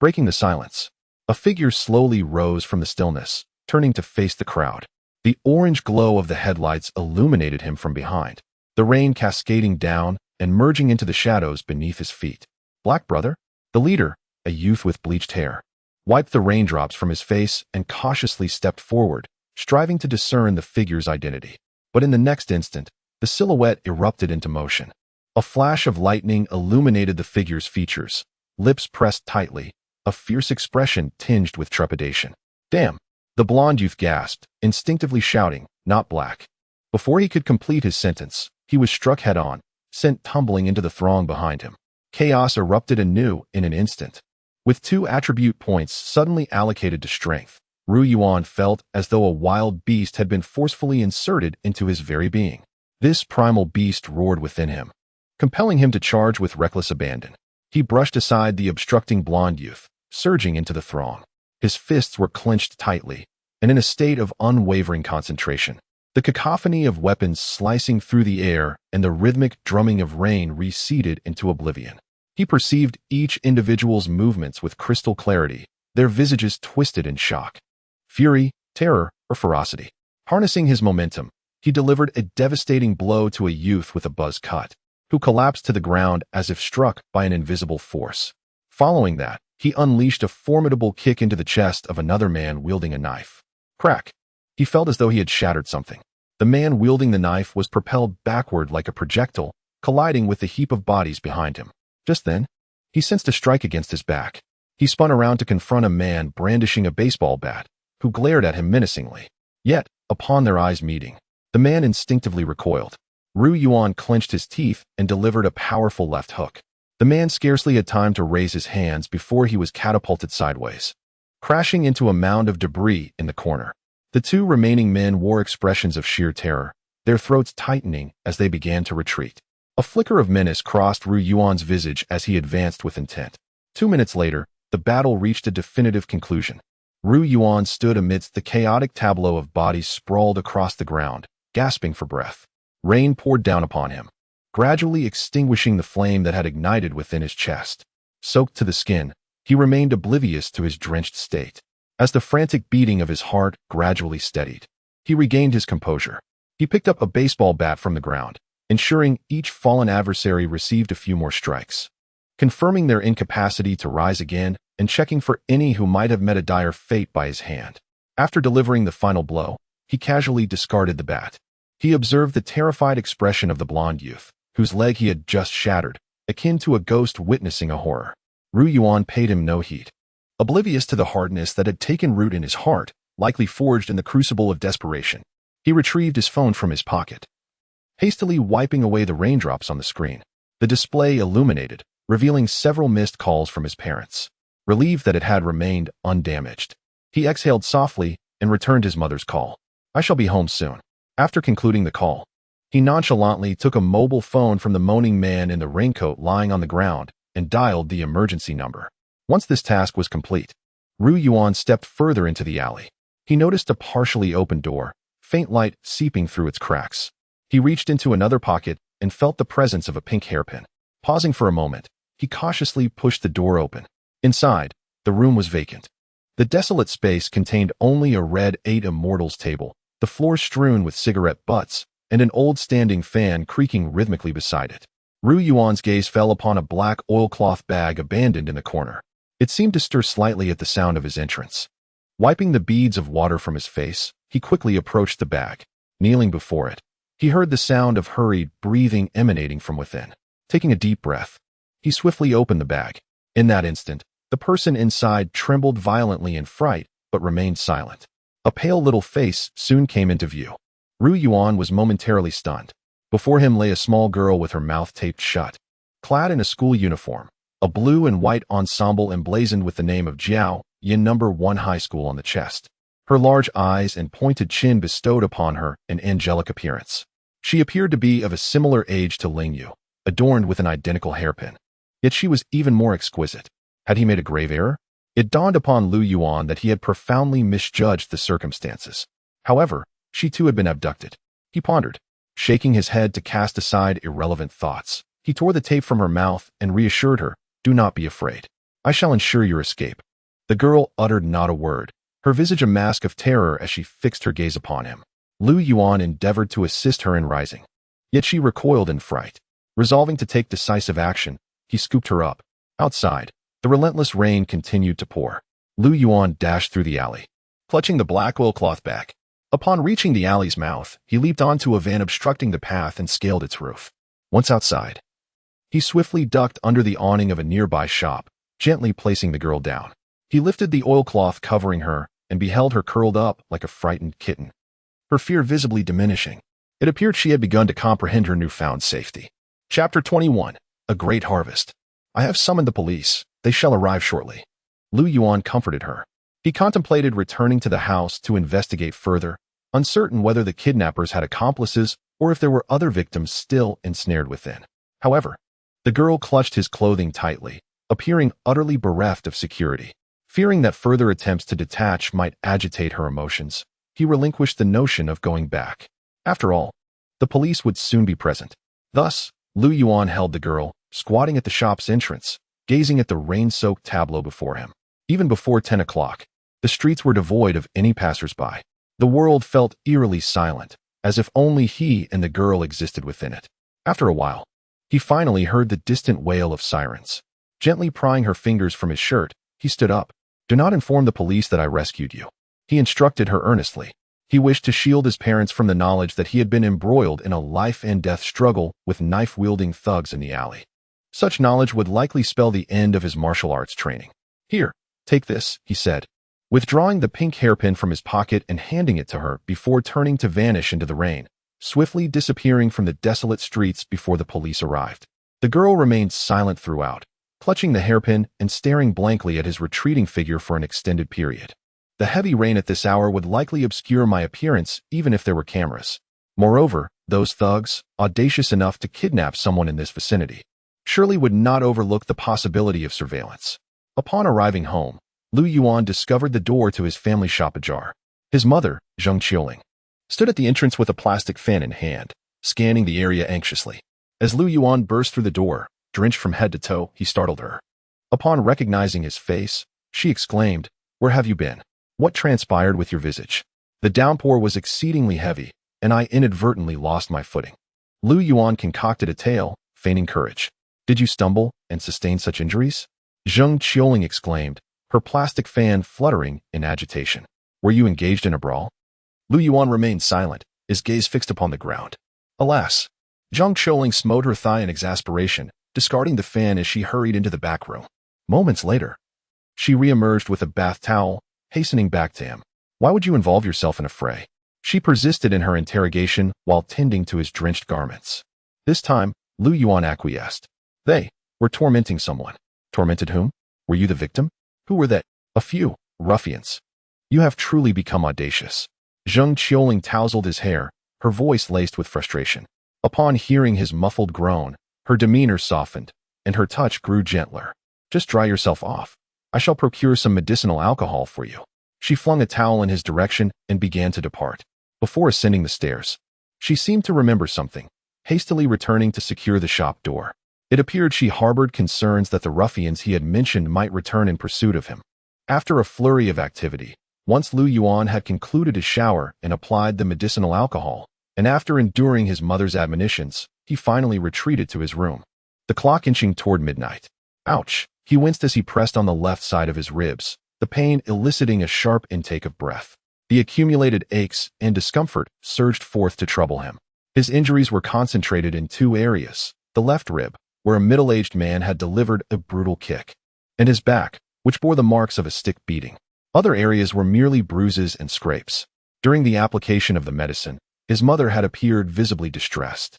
Breaking the silence, a figure slowly rose from the stillness, turning to face the crowd. The orange glow of the headlights illuminated him from behind, the rain cascading down and merging into the shadows beneath his feet. Black brother, the leader, a youth with bleached hair, wiped the raindrops from his face and cautiously stepped forward, striving to discern the figure's identity. But in the next instant, the silhouette erupted into motion. A flash of lightning illuminated the figure's features, lips pressed tightly, a fierce expression tinged with trepidation. Damn! The blond youth gasped, instinctively shouting, not black. Before he could complete his sentence, he was struck head-on, sent tumbling into the throng behind him. Chaos erupted anew in an instant. With 2 attribute points suddenly allocated to strength, Yuan felt as though a wild beast had been forcefully inserted into his very being. This primal beast roared within him, compelling him to charge with reckless abandon. He brushed aside the obstructing blond youth, surging into the throng. His fists were clenched tightly, and in a state of unwavering concentration. The cacophony of weapons slicing through the air and the rhythmic drumming of rain receded into oblivion. He perceived each individual's movements with crystal clarity, their visages twisted in shock, fury, terror, or ferocity. Harnessing his momentum, he delivered a devastating blow to a youth with a buzz cut, who collapsed to the ground as if struck by an invisible force. Following that, he unleashed a formidable kick into the chest of another man wielding a knife. Crack! He felt as though he had shattered something. The man wielding the knife was propelled backward like a projectile, colliding with the heap of bodies behind him. Just then, he sensed a strike against his back. He spun around to confront a man brandishing a baseball bat, who glared at him menacingly. Yet, upon their eyes meeting, the man instinctively recoiled. Yuan clenched his teeth and delivered a powerful left hook. The man scarcely had time to raise his hands before he was catapulted sideways, crashing into a mound of debris in the corner. The 2 remaining men wore expressions of sheer terror, their throats tightening as they began to retreat. A flicker of menace crossed Yuan's visage as he advanced with intent. 2 minutes later, the battle reached a definitive conclusion. Yuan stood amidst the chaotic tableau of bodies sprawled across the ground, gasping for breath. Rain poured down upon him, gradually extinguishing the flame that had ignited within his chest. Soaked to the skin, he remained oblivious to his drenched state. As the frantic beating of his heart gradually steadied, he regained his composure. He picked up a baseball bat from the ground, ensuring each fallen adversary received a few more strikes, confirming their incapacity to rise again and checking for any who might have met a dire fate by his hand. After delivering the final blow, he casually discarded the bat. He observed the terrified expression of the blonde youth, whose leg he had just shattered, akin to a ghost witnessing a horror. Yuan paid him no heed. Oblivious to the hardness that had taken root in his heart, likely forged in the crucible of desperation, he retrieved his phone from his pocket. Hastily wiping away the raindrops on the screen, the display illuminated, revealing several missed calls from his parents. Relieved that it had remained undamaged, he exhaled softly and returned his mother's call. "I shall be home soon." After concluding the call, he nonchalantly took a mobile phone from the moaning man in the raincoat lying on the ground and dialed the emergency number. Once this task was complete, Yuan stepped further into the alley. He noticed a partially open door, faint light seeping through its cracks. He reached into another pocket and felt the presence of a pink hairpin. Pausing for a moment, he cautiously pushed the door open. Inside, the room was vacant. The desolate space contained only a red 8 Immortals table, the floor strewn with cigarette butts, and an old standing fan creaking rhythmically beside it. Yuan's gaze fell upon a black oilcloth bag abandoned in the corner. It seemed to stir slightly at the sound of his entrance. Wiping the beads of water from his face, he quickly approached the bag. Kneeling before it, he heard the sound of hurried breathing emanating from within. Taking a deep breath, he swiftly opened the bag. In that instant, the person inside trembled violently in fright, but remained silent. A pale little face soon came into view. Yuan was momentarily stunned. Before him lay a small girl with her mouth taped shut. Clad in a school uniform, a blue and white ensemble emblazoned with the name of Jiao, Yin No. 1 High School on the chest. Her large eyes and pointed chin bestowed upon her an angelic appearance. She appeared to be of a similar age to Ling Yu, adorned with an identical hairpin. Yet she was even more exquisite. Had he made a grave error? It dawned upon Yuan that he had profoundly misjudged the circumstances. However, she too had been abducted. He pondered, shaking his head to cast aside irrelevant thoughts. He tore the tape from her mouth and reassured her, "Do not be afraid. I shall ensure your escape." The girl uttered not a word, her visage a mask of terror as she fixed her gaze upon him. Yuan endeavored to assist her in rising. Yet she recoiled in fright. Resolving to take decisive action, he scooped her up. Outside, the relentless rain continued to pour. Yuan dashed through the alley, clutching the black oilcloth bag. Upon reaching the alley's mouth, he leaped onto a van obstructing the path and scaled its roof. Once outside, he swiftly ducked under the awning of a nearby shop, gently placing the girl down. He lifted the oilcloth covering her and beheld her curled up like a frightened kitten, her fear visibly diminishing. It appeared she had begun to comprehend her newfound safety. Chapter 21. A Great Harvest. "I have summoned the police. They shall arrive shortly." Yuan comforted her. He contemplated returning to the house to investigate further, uncertain whether the kidnappers had accomplices or if there were other victims still ensnared within. However, the girl clutched his clothing tightly, appearing utterly bereft of security. Fearing that further attempts to detach might agitate her emotions, he relinquished the notion of going back. After all, the police would soon be present. Thus, Yuan held the girl, squatting at the shop's entrance, gazing at the rain-soaked tableau before him. Even before 10 o'clock, the streets were devoid of any passers-by. The world felt eerily silent, as if only he and the girl existed within it. After a while, he finally heard the distant wail of sirens. Gently prying her fingers from his shirt, he stood up. "Do not inform the police that I rescued you," he instructed her earnestly. He wished to shield his parents from the knowledge that he had been embroiled in a life-and-death struggle with knife-wielding thugs in the alley. Such knowledge would likely spell the end of his martial arts training. "Here, take this," he said, withdrawing the pink hairpin from his pocket and handing it to her before turning to vanish into the rain, swiftly disappearing from the desolate streets before the police arrived. The girl remained silent throughout, clutching the hairpin and staring blankly at his retreating figure for an extended period. The heavy rain at this hour would likely obscure my appearance even if there were cameras. Moreover, those thugs, audacious enough to kidnap someone in this vicinity, surely would not overlook the possibility of surveillance. Upon arriving home, Yuan discovered the door to his family shop ajar. His mother, Zheng Qiuling, stood at the entrance with a plastic fan in hand, scanning the area anxiously. As Yuan burst through the door, drenched from head to toe, he startled her. Upon recognizing his face, she exclaimed, "Where have you been? What transpired with your visage?" The downpour was exceedingly heavy, and I inadvertently lost my footing. Lu Yuan concocted a tale, feigning courage. Did you stumble and sustain such injuries? Zheng Qiuling exclaimed, her plastic fan fluttering in agitation. Were you engaged in a brawl? Lu Yuan remained silent, his gaze fixed upon the ground. Alas! Zheng Qiuling smote her thigh in exasperation, discarding the fan as she hurried into the back room. Moments later, she re-emerged with a bath towel, hastening back to him. Why would you involve yourself in a fray? She persisted in her interrogation while tending to his drenched garments. This time, Lu Yuan acquiesced. They were tormenting someone. Tormented whom? Were you the victim? Who were they? A few ruffians. You have truly become audacious. Zheng Qiuling tousled his hair, her voice laced with frustration. Upon hearing his muffled groan, her demeanor softened, and her touch grew gentler. Just dry yourself off. I shall procure some medicinal alcohol for you. She flung a towel in his direction and began to depart. Before ascending the stairs, she seemed to remember something, hastily returning to secure the shop door. It appeared she harbored concerns that the ruffians he had mentioned might return in pursuit of him. After a flurry of activity, once Lu Yuan had concluded his shower and applied the medicinal alcohol, and after enduring his mother's admonitions, he finally retreated to his room. The clock inching toward midnight. Ouch! He winced as he pressed on the left side of his ribs, the pain eliciting a sharp intake of breath. The accumulated aches and discomfort surged forth to trouble him. His injuries were concentrated in two areas, the left rib, where a middle-aged man had delivered a brutal kick, and his back, which bore the marks of a stick beating. Other areas were merely bruises and scrapes. During the application of the medicine, his mother had appeared visibly distressed.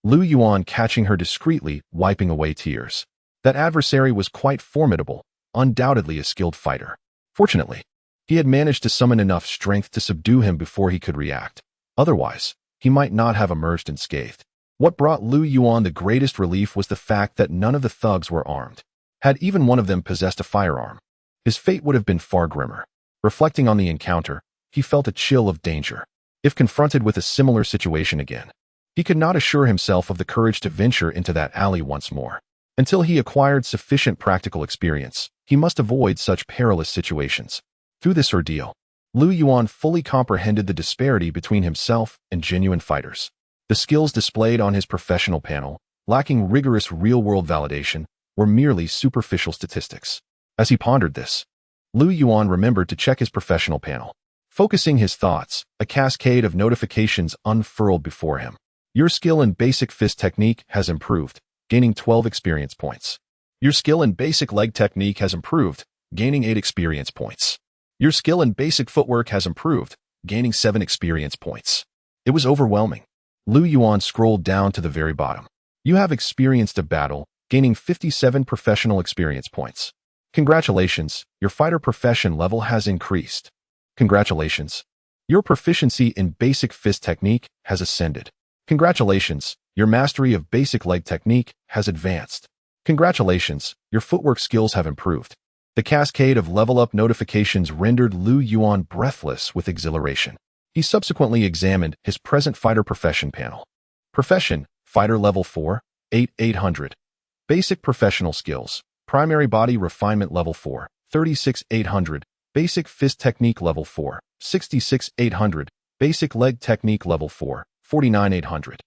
Lu Yuan catching her discreetly, wiping away tears. That adversary was quite formidable, undoubtedly a skilled fighter. Fortunately, he had managed to summon enough strength to subdue him before he could react. Otherwise, he might not have emerged unscathed. What brought Lu Yuan the greatest relief was the fact that none of the thugs were armed. Had even one of them possessed a firearm, his fate would have been far grimmer. Reflecting on the encounter, he felt a chill of danger. If confronted with a similar situation again, he could not assure himself of the courage to venture into that alley once more. Until he acquired sufficient practical experience, he must avoid such perilous situations. Through this ordeal, Lu Yuan fully comprehended the disparity between himself and genuine fighters. The skills displayed on his professional panel, lacking rigorous real-world validation, were merely superficial statistics. As he pondered this, Lu Yuan remembered to check his professional panel. Focusing his thoughts, a cascade of notifications unfurled before him. Your skill in basic fist technique has improved, gaining 12 experience points. Your skill in basic leg technique has improved, gaining 8 experience points. Your skill in basic footwork has improved, gaining 7 experience points. It was overwhelming. Lu Yuan scrolled down to the very bottom. You have experienced a battle, gaining 57 professional experience points. Congratulations, your fighter profession level has increased. Congratulations. Your proficiency in basic fist technique has ascended. Congratulations, your mastery of basic leg technique has advanced. Congratulations, your footwork skills have improved. The cascade of level-up notifications rendered Lu Yuan breathless with exhilaration. He subsequently examined his present fighter profession panel. Profession, Fighter Level 4, 8,800. Basic Professional Skills, Primary Body Refinement Level 4, 36,800. Basic Fist Technique Level 4, 66,800. Basic Leg Technique Level 4, 49,800.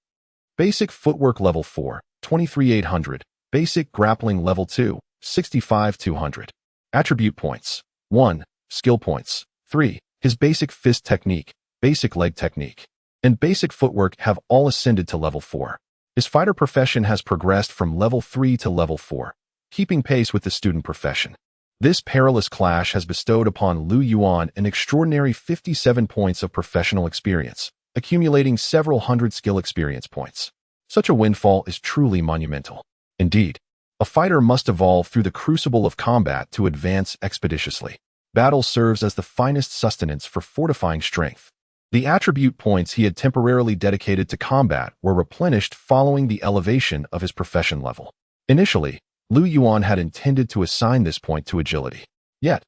Basic Footwork Level 4, 23,800. Basic Grappling Level 2, 65,200. Attribute Points. 1. Skill Points. 3. His Basic Fist Technique, Basic Leg Technique, and Basic Footwork have all ascended to Level 4. His fighter profession has progressed from Level 3 to Level 4, keeping pace with the student profession. This perilous clash has bestowed upon Lu Yuan an extraordinary 57 points of professional experience, accumulating several hundred skill experience points. Such a windfall is truly monumental. Indeed, a fighter must evolve through the crucible of combat to advance expeditiously. Battle serves as the finest sustenance for fortifying strength. The attribute points he had temporarily dedicated to combat were replenished following the elevation of his profession level. Initially, Lu Yuan had intended to assign this point to agility. Yet,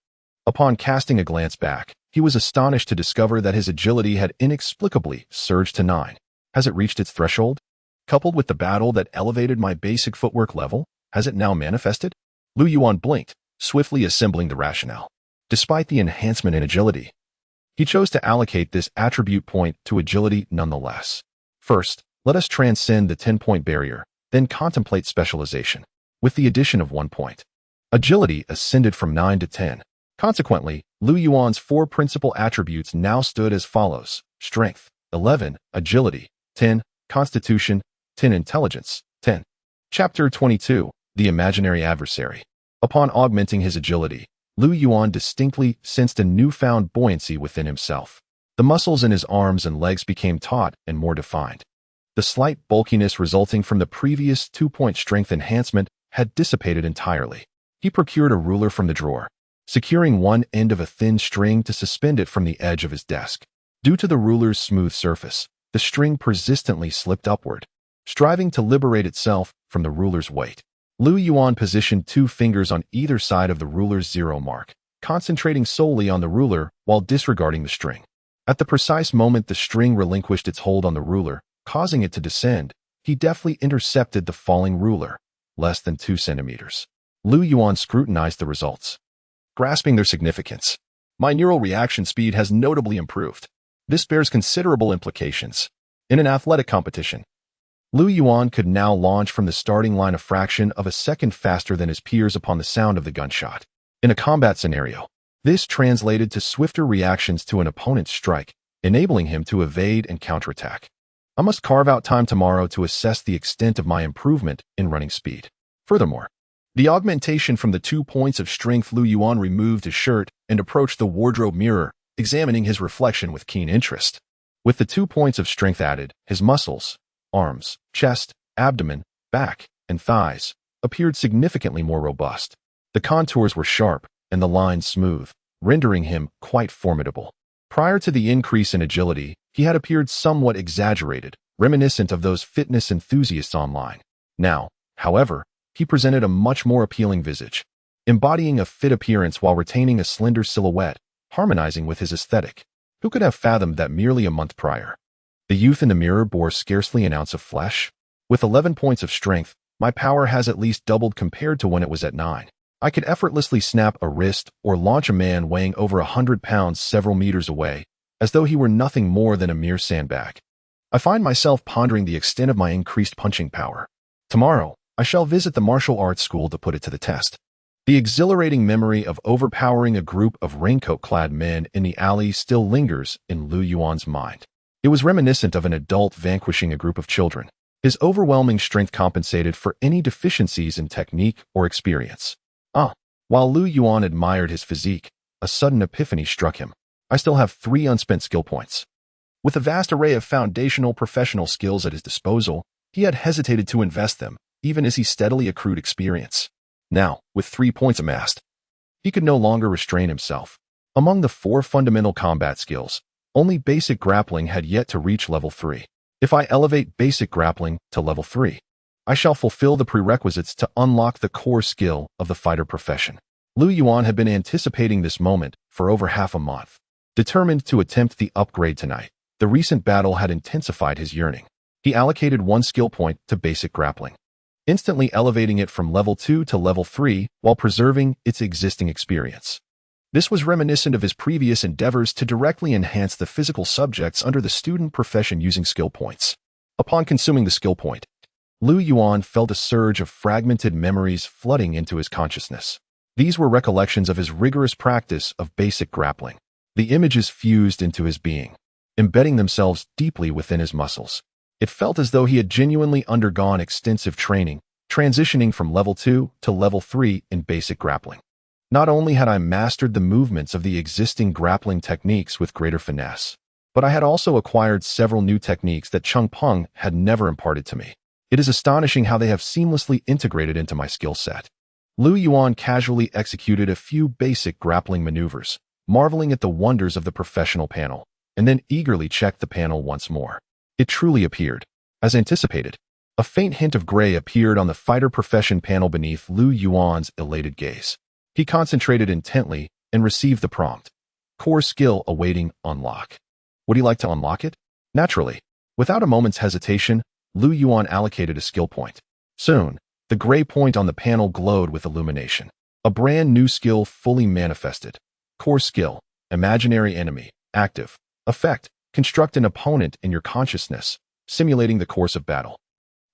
upon casting a glance back, he was astonished to discover that his agility had inexplicably surged to 9. Has it reached its threshold? Coupled with the battle that elevated my basic footwork level, has it now manifested? Lu Yuan blinked, swiftly assembling the rationale. Despite the enhancement in agility, he chose to allocate this attribute point to agility nonetheless. First, Let us transcend the 10-point barrier, then contemplate specialization. With the addition of 1 point, agility ascended from 9 to 10. Consequently, Lu Yuan's 4 principal attributes now stood as follows: strength, 11, agility, 10, constitution, 10, intelligence, 10. Chapter 22, The Imaginary Adversary. Upon augmenting his agility, Lu Yuan distinctly sensed a newfound buoyancy within himself. The muscles in his arms and legs became taut and more defined. The slight bulkiness resulting from the previous 2-point strength enhancement had dissipated entirely. He procured a ruler from the drawer, securing one end of a thin string to suspend it from the edge of his desk. Due to the ruler's smooth surface, the string persistently slipped upward, striving to liberate itself from the ruler's weight. Lu Yuan positioned 2 fingers on either side of the ruler's 0 mark, concentrating solely on the ruler while disregarding the string. At the precise moment the string relinquished its hold on the ruler, causing it to descend, he deftly intercepted the falling ruler, less than 2 centimeters. Lu Yuan scrutinized the results, grasping their significance. My neural reaction speed has notably improved. This bears considerable implications. In an athletic competition, Lu Yuan could now launch from the starting line a fraction of a second faster than his peers upon the sound of the gunshot. In a combat scenario, this translated to swifter reactions to an opponent's strike, enabling him to evade and counterattack. I must carve out time tomorrow to assess the extent of my improvement in running speed. Furthermore, the augmentation from the 2 points of strength. Lu Yuan removed his shirt and approached the wardrobe mirror, examining his reflection with keen interest. With the 2 points of strength added, his muscles, arms, chest, abdomen, back, and thighs appeared significantly more robust. The contours were sharp and the lines smooth, rendering him quite formidable. Prior to the increase in agility, he had appeared somewhat exaggerated, reminiscent of those fitness enthusiasts online. Now, however, he presented a much more appealing visage, embodying a fit appearance while retaining a slender silhouette, harmonizing with his aesthetic. Who could have fathomed that merely a month prior? The youth in the mirror bore scarcely an ounce of flesh. With 11 points of strength, my power has at least doubled compared to when it was at 9. I could effortlessly snap a wrist or launch a man weighing over 100 pounds several meters away, as though he were nothing more than a mere sandbag. I find myself pondering the extent of my increased punching power. Tomorrow, I shall visit the martial arts school to put it to the test. The exhilarating memory of overpowering a group of raincoat-clad men in the alley still lingers in Lu Yuan's mind. It was reminiscent of an adult vanquishing a group of children. His overwhelming strength compensated for any deficiencies in technique or experience. While Lu Yuan admired his physique, a sudden epiphany struck him. I still have 3 unspent skill points. With a vast array of foundational professional skills at his disposal, he had hesitated to invest them, even as he steadily accrued experience. Now, with 3 points amassed, he could no longer restrain himself. Among the 4 fundamental combat skills, only basic grappling had yet to reach level 3. If I elevate basic grappling to level 3, I shall fulfill the prerequisites to unlock the core skill of the fighter profession. Lu Yuan had been anticipating this moment for over half a month. Determined to attempt the upgrade tonight, the recent battle had intensified his yearning. He allocated 1 skill point to basic grappling, instantly elevating it from level 2 to level 3 while preserving its existing experience. This was reminiscent of his previous endeavors to directly enhance the physical subjects under the student profession using skill points. Upon consuming the skill point, Lu Yuan felt a surge of fragmented memories flooding into his consciousness. These were recollections of his rigorous practice of basic grappling. The images fused into his being, embedding themselves deeply within his muscles. It felt as though he had genuinely undergone extensive training, transitioning from level 2 to level 3 in basic grappling. Not only had I mastered the movements of the existing grappling techniques with greater finesse, but I had also acquired several new techniques that Chung Peng had never imparted to me. It is astonishing how they have seamlessly integrated into my skill set. Lu Yuan casually executed a few basic grappling maneuvers, marveling at the wonders of the professional panel, and then eagerly checked the panel once more. It truly appeared. As anticipated, a faint hint of gray appeared on the fighter profession panel beneath Lu Yuan's elated gaze. He concentrated intently and received the prompt. Core skill awaiting unlock. Would he like to unlock it? Naturally. Without a moment's hesitation, Lu Yuan allocated a skill point. Soon, the gray point on the panel glowed with illumination. A brand new skill fully manifested. Core skill, imaginary enemy, active. Effect, construct an opponent in your consciousness, simulating the course of battle.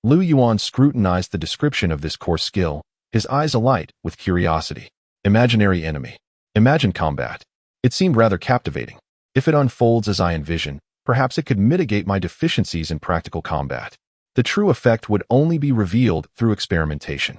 Lu Yuan scrutinized the description of this core skill, his eyes alight with curiosity. Imaginary enemy. Imagine combat. It seemed rather captivating. If it unfolds as I envision, perhaps it could mitigate my deficiencies in practical combat. The true effect would only be revealed through experimentation.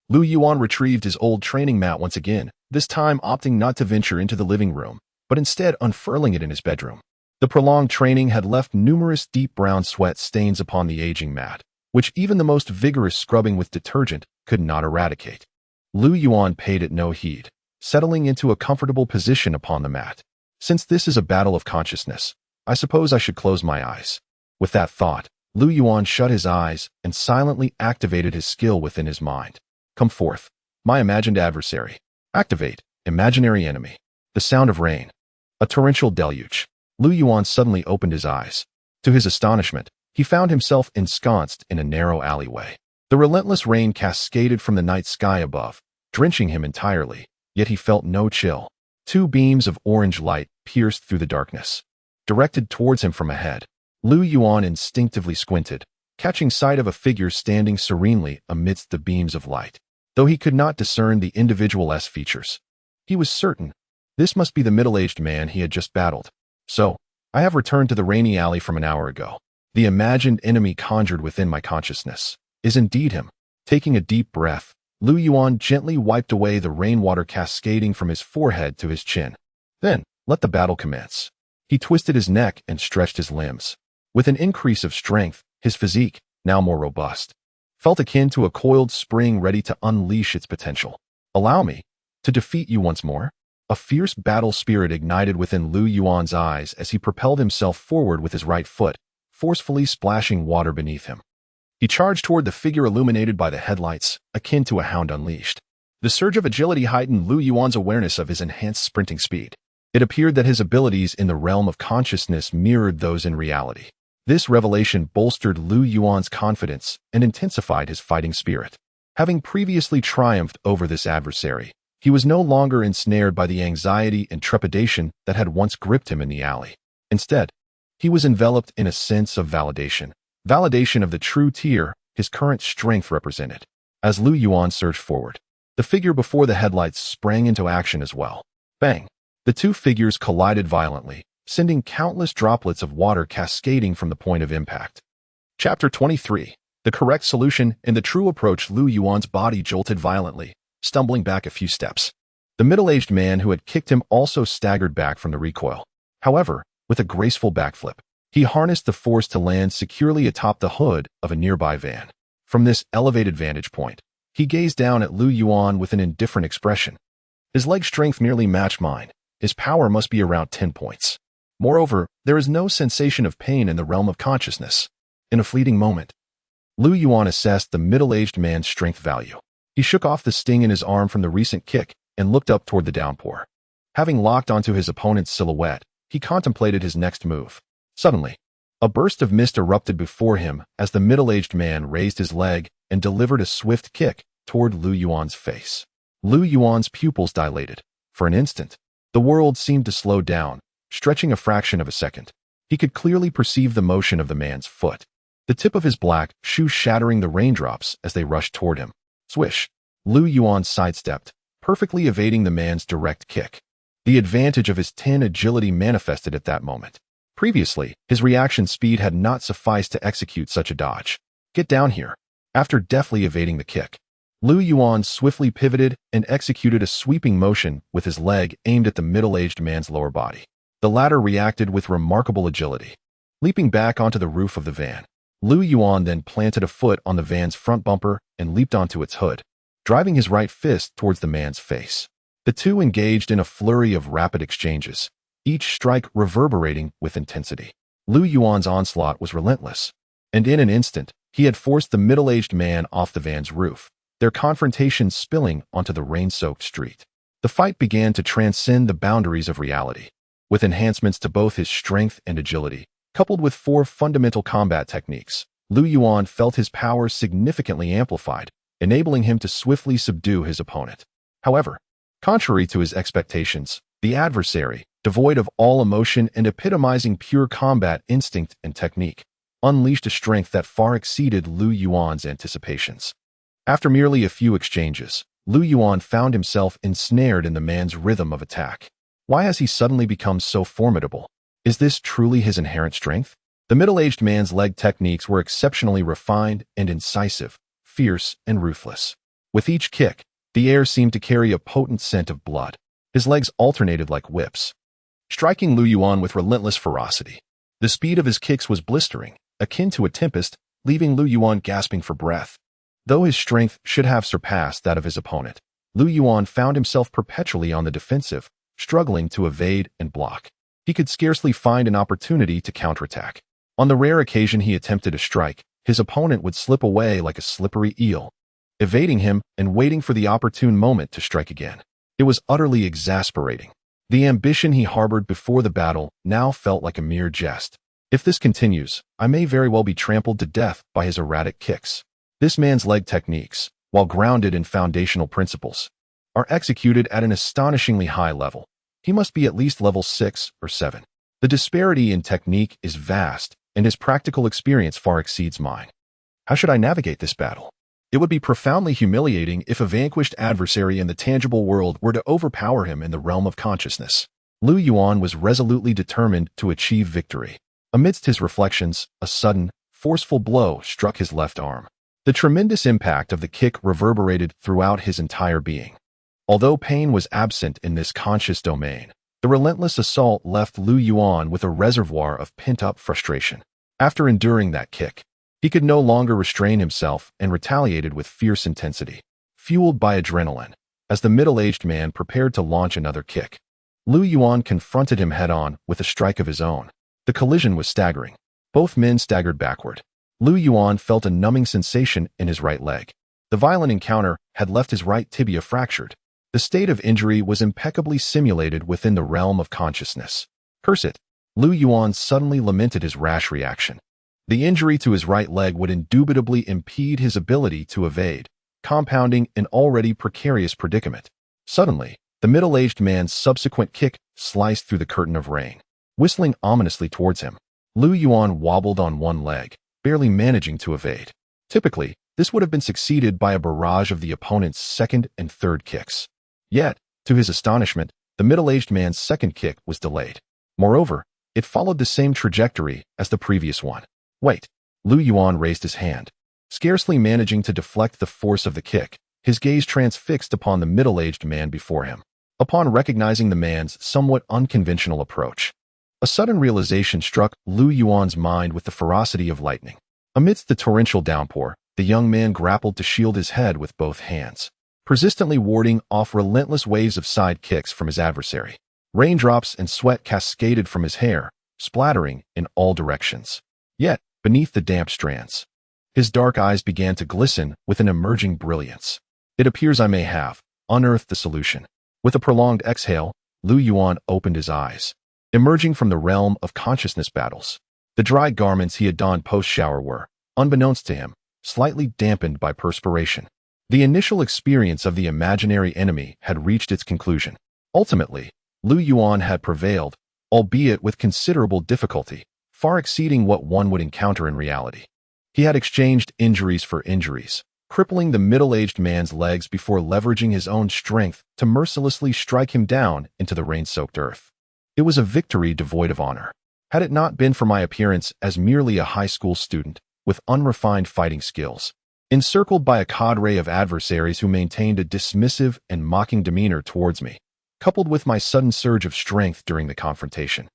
Lu Yuan retrieved his old training mat once again, this time opting not to venture into the living room, but instead unfurling it in his bedroom. The prolonged training had left numerous deep brown sweat stains upon the aging mat, which even the most vigorous scrubbing with detergent could not eradicate. Lu Yuan paid it no heed, settling into a comfortable position upon the mat. Since this is a battle of consciousness, I suppose I should close my eyes. With that thought, Lu Yuan shut his eyes and silently activated his skill within his mind. Come forth, my imagined adversary. Activate, imaginary enemy. The sound of rain. A torrential deluge. Lu Yuan suddenly opened his eyes. To his astonishment, he found himself ensconced in a narrow alleyway. The relentless rain cascaded from the night sky above, drenching him entirely, yet he felt no chill. Two beams of orange light pierced through the darkness, directed towards him from ahead. Lu Yuan instinctively squinted, catching sight of a figure standing serenely amidst the beams of light. Though he could not discern the individual's features, he was certain this must be the middle-aged man he had just battled. So, I have returned to the rainy alley from an hour ago. The imagined enemy conjured within my consciousness is indeed him. Taking a deep breath, Lu Yuan gently wiped away the rainwater cascading from his forehead to his chin. Then, let the battle commence. He twisted his neck and stretched his limbs. With an increase of strength, his physique, now more robust, felt akin to a coiled spring ready to unleash its potential. Allow me to defeat you once more. A fierce battle spirit ignited within Lu Yuan's eyes as he propelled himself forward with his right foot, forcefully splashing water beneath him. He charged toward the figure illuminated by the headlights, akin to a hound unleashed. The surge of agility heightened Lu Yuan's awareness of his enhanced sprinting speed. It appeared that his abilities in the realm of consciousness mirrored those in reality. This revelation bolstered Lu Yuan's confidence and intensified his fighting spirit. Having previously triumphed over this adversary, he was no longer ensnared by the anxiety and trepidation that had once gripped him in the alley. Instead, he was enveloped in a sense of validation of the true tier his current strength represented. As Lu Yuan surged forward, the figure before the headlights sprang into action as well. Bang! The two figures collided violently, sending countless droplets of water cascading from the point of impact. Chapter 23. The correct solution. In the true approach, Lu Yuan's body jolted violently, stumbling back a few steps. The middle-aged man who had kicked him also staggered back from the recoil. However, with a graceful backflip, he harnessed the force to land securely atop the hood of a nearby van. From this elevated vantage point, he gazed down at Lu Yuan with an indifferent expression. His leg strength nearly matched mine. His power must be around 10 points. Moreover, there is no sensation of pain in the realm of consciousness. In a fleeting moment, Lu Yuan assessed the middle-aged man's strength value. He shook off the sting in his arm from the recent kick and looked up toward the downpour. Having locked onto his opponent's silhouette, he contemplated his next move. Suddenly, a burst of mist erupted before him as the middle-aged man raised his leg and delivered a swift kick toward Lu Yuan's face. Lu Yuan's pupils dilated. For an instant, the world seemed to slow down, stretching a fraction of a second. He could clearly perceive the motion of the man's foot, the tip of his black shoe shattering the raindrops as they rushed toward him. Swish! Lu Yuan sidestepped, perfectly evading the man's direct kick. The advantage of his 10 agility manifested at that moment. Previously, his reaction speed had not sufficed to execute such a dodge. Get down here. After deftly evading the kick, Lu Yuan swiftly pivoted and executed a sweeping motion with his leg aimed at the middle-aged man's lower body. The latter reacted with remarkable agility. Leaping back onto the roof of the van, Lu Yuan then planted a foot on the van's front bumper and leaped onto its hood, driving his right fist towards the man's face. The two engaged in a flurry of rapid exchanges, each strike reverberating with intensity. Lu Yuan's onslaught was relentless, and in an instant, he had forced the middle-aged man off the van's roof, their confrontation spilling onto the rain-soaked street. The fight began to transcend the boundaries of reality, with enhancements to both his strength and agility. Coupled with 4 fundamental combat techniques, Lu Yuan felt his power significantly amplified, enabling him to swiftly subdue his opponent. However, contrary to his expectations, the adversary, devoid of all emotion and epitomizing pure combat instinct and technique, unleashed a strength that far exceeded Lu Yuan's anticipations. After merely a few exchanges, Lu Yuan found himself ensnared in the man's rhythm of attack. Why has he suddenly become so formidable? Is this truly his inherent strength? The middle-aged man's leg techniques were exceptionally refined and incisive, fierce and ruthless. With each kick, the air seemed to carry a potent scent of blood. His legs alternated like whips, striking Lu Yuan with relentless ferocity. The speed of his kicks was blistering, akin to a tempest, leaving Lu Yuan gasping for breath. Though his strength should have surpassed that of his opponent, Lu Yuan found himself perpetually on the defensive, struggling to evade and block. He could scarcely find an opportunity to counterattack. On the rare occasion he attempted a strike, his opponent would slip away like a slippery eel, evading him and waiting for the opportune moment to strike again. It was utterly exasperating. The ambition he harbored before the battle now felt like a mere jest. If this continues, I may very well be trampled to death by his erratic kicks. This man's leg techniques, while grounded in foundational principles, are executed at an astonishingly high level. He must be at least level 6 or 7. The disparity in technique is vast, and his practical experience far exceeds mine. How should I navigate this battle? It would be profoundly humiliating if a vanquished adversary in the tangible world were to overpower him in the realm of consciousness. Lu Yuan was resolutely determined to achieve victory. Amidst his reflections, a sudden, forceful blow struck his left arm. The tremendous impact of the kick reverberated throughout his entire being. Although pain was absent in this conscious domain, the relentless assault left Lu Yuan with a reservoir of pent-up frustration. After enduring that kick, he could no longer restrain himself and retaliated with fierce intensity, fueled by adrenaline. As the middle-aged man prepared to launch another kick, Lu Yuan confronted him head-on with a strike of his own. The collision was staggering. Both men staggered backward. Lu Yuan felt a numbing sensation in his right leg. The violent encounter had left his right tibia fractured. The state of injury was impeccably simulated within the realm of consciousness. Curse it! Lu Yuan suddenly lamented his rash reaction. The injury to his right leg would indubitably impede his ability to evade, compounding an already precarious predicament. Suddenly, the middle-aged man's subsequent kick sliced through the curtain of rain, whistling ominously towards him. Lu Yuan wobbled on one leg, barely managing to evade. Typically, this would have been succeeded by a barrage of the opponent's second and third kicks. Yet, to his astonishment, the middle-aged man's second kick was delayed. Moreover, it followed the same trajectory as the previous one. Wait! Lu Yuan raised his hand. Scarcely managing to deflect the force of the kick, his gaze transfixed upon the middle-aged man before him. Upon recognizing the man's somewhat unconventional approach, a sudden realization struck Lu Yuan's mind with the ferocity of lightning. Amidst the torrential downpour, the young man grappled to shield his head with both hands, persistently warding off relentless waves of side kicks from his adversary. Raindrops and sweat cascaded from his hair, splattering in all directions. Yet, beneath the damp strands, his dark eyes began to glisten with an emerging brilliance. It appears I may have unearthed the solution. With a prolonged exhale, Lu Yuan opened his eyes. Emerging from the realm of consciousness battles, the dry garments he had donned post-shower were, unbeknownst to him, slightly dampened by perspiration. The initial experience of the imaginary enemy had reached its conclusion. Ultimately, Lu Yuan had prevailed, albeit with considerable difficulty, far exceeding what one would encounter in reality. He had exchanged injuries for injuries, crippling the middle-aged man's legs before leveraging his own strength to mercilessly strike him down into the rain-soaked earth. It was a victory devoid of honor. Had it not been for my appearance as merely a high school student with unrefined fighting skills, encircled by a cadre of adversaries who maintained a dismissive and mocking demeanor towards me, coupled with my sudden surge of strength during the confrontation,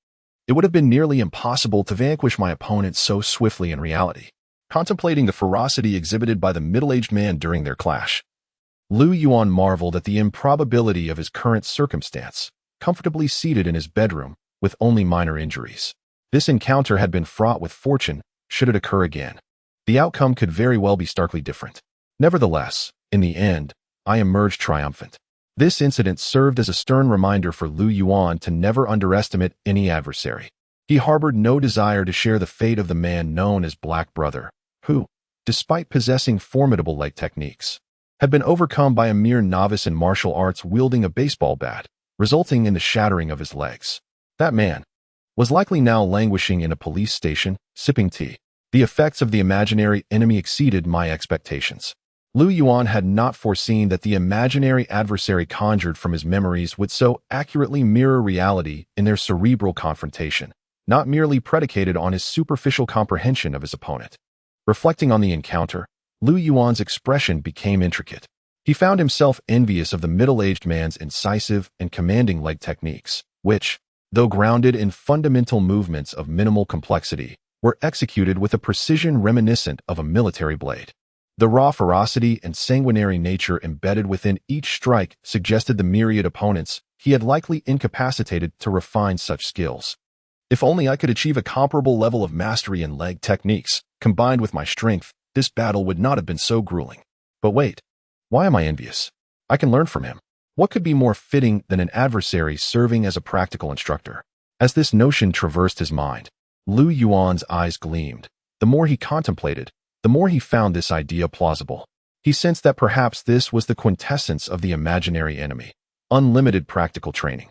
it would have been nearly impossible to vanquish my opponent so swiftly in reality. Contemplating the ferocity exhibited by the middle-aged man during their clash, Lu Yuan marveled at the improbability of his current circumstance, comfortably seated in his bedroom with only minor injuries. This encounter had been fraught with fortune. Should it occur again, the outcome could very well be starkly different. Nevertheless, in the end, I emerged triumphant. This incident served as a stern reminder for Lu Yuan to never underestimate any adversary. He harbored no desire to share the fate of the man known as Black Brother, who, despite possessing formidable leg techniques, had been overcome by a mere novice in martial arts wielding a baseball bat, resulting in the shattering of his legs. That man was likely now languishing in a police station, sipping tea. The effects of the imaginary enemy exceeded my expectations. Lu Yuan had not foreseen that the imaginary adversary conjured from his memories would so accurately mirror reality in their cerebral confrontation, not merely predicated on his superficial comprehension of his opponent. Reflecting on the encounter, Lu Yuan's expression became intricate. He found himself envious of the middle-aged man's incisive and commanding leg techniques, which, though grounded in fundamental movements of minimal complexity, were executed with a precision reminiscent of a military blade. The raw ferocity and sanguinary nature embedded within each strike suggested the myriad opponents he had likely incapacitated to refine such skills. If only I could achieve a comparable level of mastery in leg techniques, combined with my strength, this battle would not have been so grueling. But wait, why am I envious? I can learn from him. What could be more fitting than an adversary serving as a practical instructor? As this notion traversed his mind, Lu Yuan's eyes gleamed. The more he contemplated, the more he found this idea plausible. He sensed that perhaps this was the quintessence of the imaginary enemy, unlimited practical training.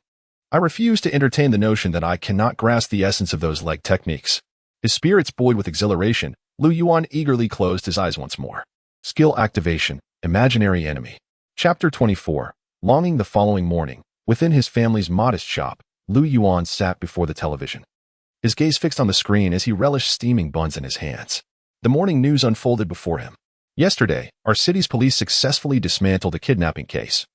I refuse to entertain the notion that I cannot grasp the essence of those leg techniques. His spirits buoyed with exhilaration, Lu Yuan eagerly closed his eyes once more. Skill activation, imaginary enemy. Chapter 24. Longing the following morning, within his family's modest shop, Lu Yuan sat before the television. His gaze fixed on the screen as he relished steaming buns in his hands. The morning news unfolded before him. Yesterday, our city's police successfully dismantled a kidnapping case,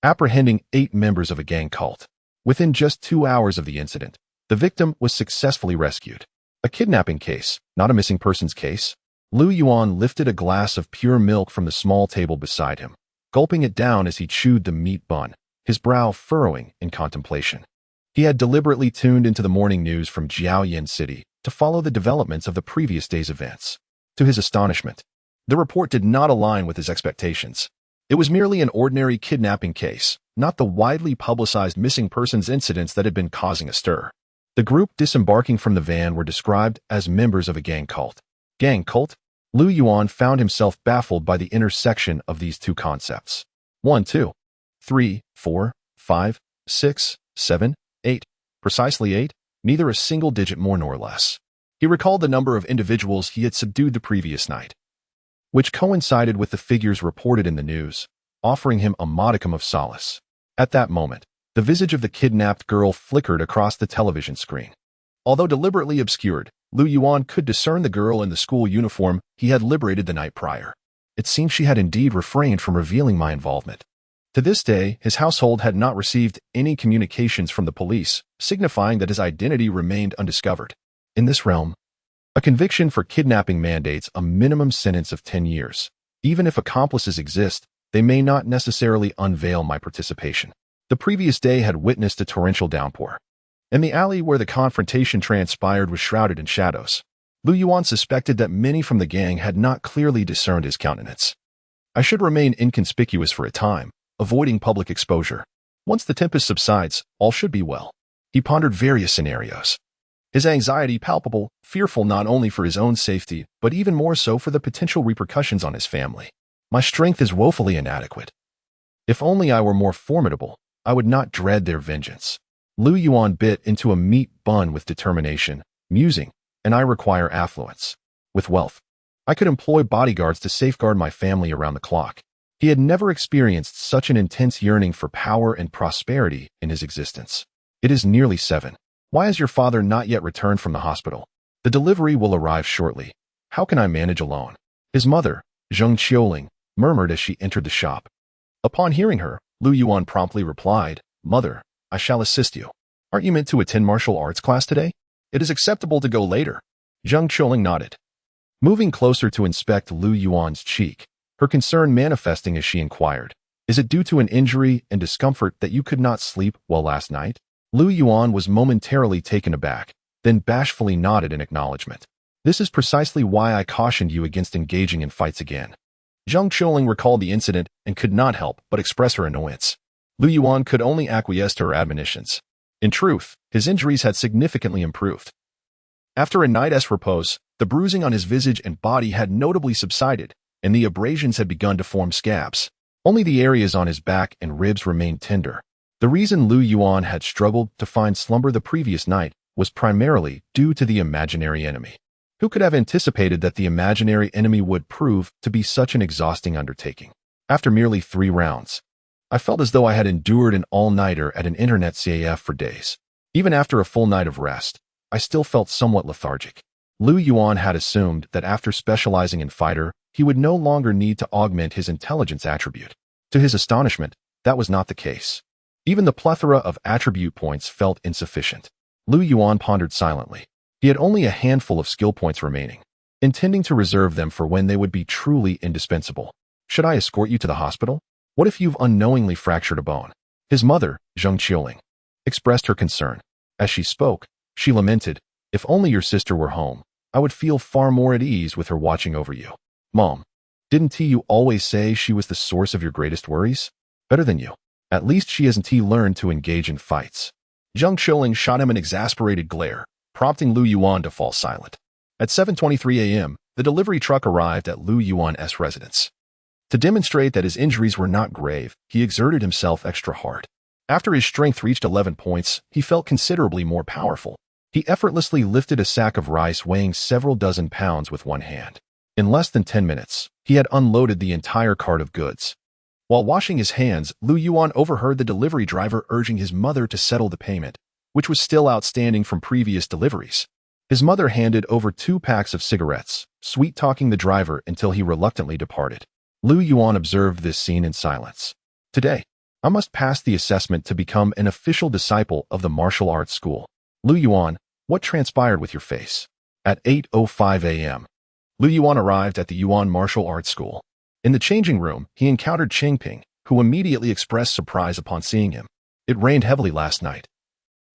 apprehending 8 members of a gang cult. Within just 2 hours of the incident, the victim was successfully rescued. A kidnapping case, not a missing persons case. Lu Yuan lifted a glass of pure milk from the small table beside him, gulping it down as he chewed the meat bun, his brow furrowing in contemplation. He had deliberately tuned into the morning news from Jiaoyan City to follow the developments of the previous day's events. To his astonishment, the report did not align with his expectations. It was merely an ordinary kidnapping case, not the widely publicized missing persons incidents that had been causing a stir. The group disembarking from the van were described as members of a gang cult. Gang cult? Lu Yuan found himself baffled by the intersection of these two concepts. 1, 2, 3, 4, 5, 6, 7, 8. Precisely 8, neither a single digit more nor less. He recalled the number of individuals he had subdued the previous night, which coincided with the figures reported in the news, offering him a modicum of solace. At that moment, the visage of the kidnapped girl flickered across the television screen. Although deliberately obscured, Lu Yuan could discern the girl in the school uniform he had liberated the night prior. It seemed she had indeed refrained from revealing my involvement. To this day, his household had not received any communications from the police, signifying that his identity remained undiscovered. In this realm, a conviction for kidnapping mandates a minimum sentence of 10 years. Even if accomplices exist, they may not necessarily unveil my participation. The previous day had witnessed a torrential downpour, and the alley where the confrontation transpired was shrouded in shadows. Lu Yuan suspected that many from the gang had not clearly discerned his countenance. I should remain inconspicuous for a time, avoiding public exposure. Once the tempest subsides, all should be well. He pondered various scenarios, his anxiety palpable, fearful not only for his own safety, but even more so for the potential repercussions on his family. My strength is woefully inadequate. If only I were more formidable, I would not dread their vengeance. Lu Yuan bit into a meat bun with determination, musing, and I require affluence. With wealth, I could employ bodyguards to safeguard my family around the clock. He had never experienced such an intense yearning for power and prosperity in his existence. It is nearly 7. Why has your father not yet returned from the hospital? The delivery will arrive shortly. How can I manage alone? His mother, Zheng Qiuling, murmured as she entered the shop. Upon hearing her, Lu Yuan promptly replied, "Mother, I shall assist you. Aren't you meant to attend martial arts class today? It is acceptable to go later." Zheng Qiuling nodded, moving closer to inspect Lu Yuan's cheek, her concern manifesting as she inquired, "Is it due to an injury and discomfort that you could not sleep well last night?" Lu Yuan was momentarily taken aback, then bashfully nodded in acknowledgement. "This is precisely why I cautioned you against engaging in fights again." Zheng Qiuling recalled the incident and could not help but express her annoyance. Lu Yuan could only acquiesce to her admonitions. In truth, his injuries had significantly improved. After a night's repose, the bruising on his visage and body had notably subsided, and the abrasions had begun to form scabs. Only the areas on his back and ribs remained tender. The reason Lu Yuan had struggled to find slumber the previous night was primarily due to the imaginary enemy. Who could have anticipated that the imaginary enemy would prove to be such an exhausting undertaking? After merely 3 rounds, I felt as though I had endured an all-nighter at an internet CAF for days. Even after a full night of rest, I still felt somewhat lethargic. Yuan had assumed that after specializing in fighter, he would no longer need to augment his intelligence attribute. To his astonishment, that was not the case. Even the plethora of attribute points felt insufficient. Yuan pondered silently. He had only a handful of skill points remaining, intending to reserve them for when they would be truly indispensable. Should I escort you to the hospital? What if you've unknowingly fractured a bone? His mother, Zheng Qiuling, expressed her concern. As she spoke, she lamented, "If only your sister were home, I would feel far more at ease with her watching over you." Mom, didn't you always say she was the source of your greatest worries? Better than you. At least she hasn't learned to engage in fights. Zheng Qiuling shot him an exasperated glare, prompting Yuan to fall silent. At 7:23 a.m., the delivery truck arrived at Yuan's residence. To demonstrate that his injuries were not grave, he exerted himself extra hard. After his strength reached 11 points, he felt considerably more powerful. He effortlessly lifted a sack of rice weighing several dozen pounds with one hand. In less than 10 minutes, he had unloaded the entire cart of goods. While washing his hands, Yuan overheard the delivery driver urging his mother to settle the payment, which was still outstanding from previous deliveries. His mother handed over 2 packs of cigarettes, sweet-talking the driver until he reluctantly departed. Yuan observed this scene in silence. Today, I must pass the assessment to become an official disciple of the martial arts school. Yuan, what transpired with your face? At 8:05 a.m., Yuan arrived at the Yuan martial arts school. In the changing room, he encountered Changping, who immediately expressed surprise upon seeing him. It rained heavily last night,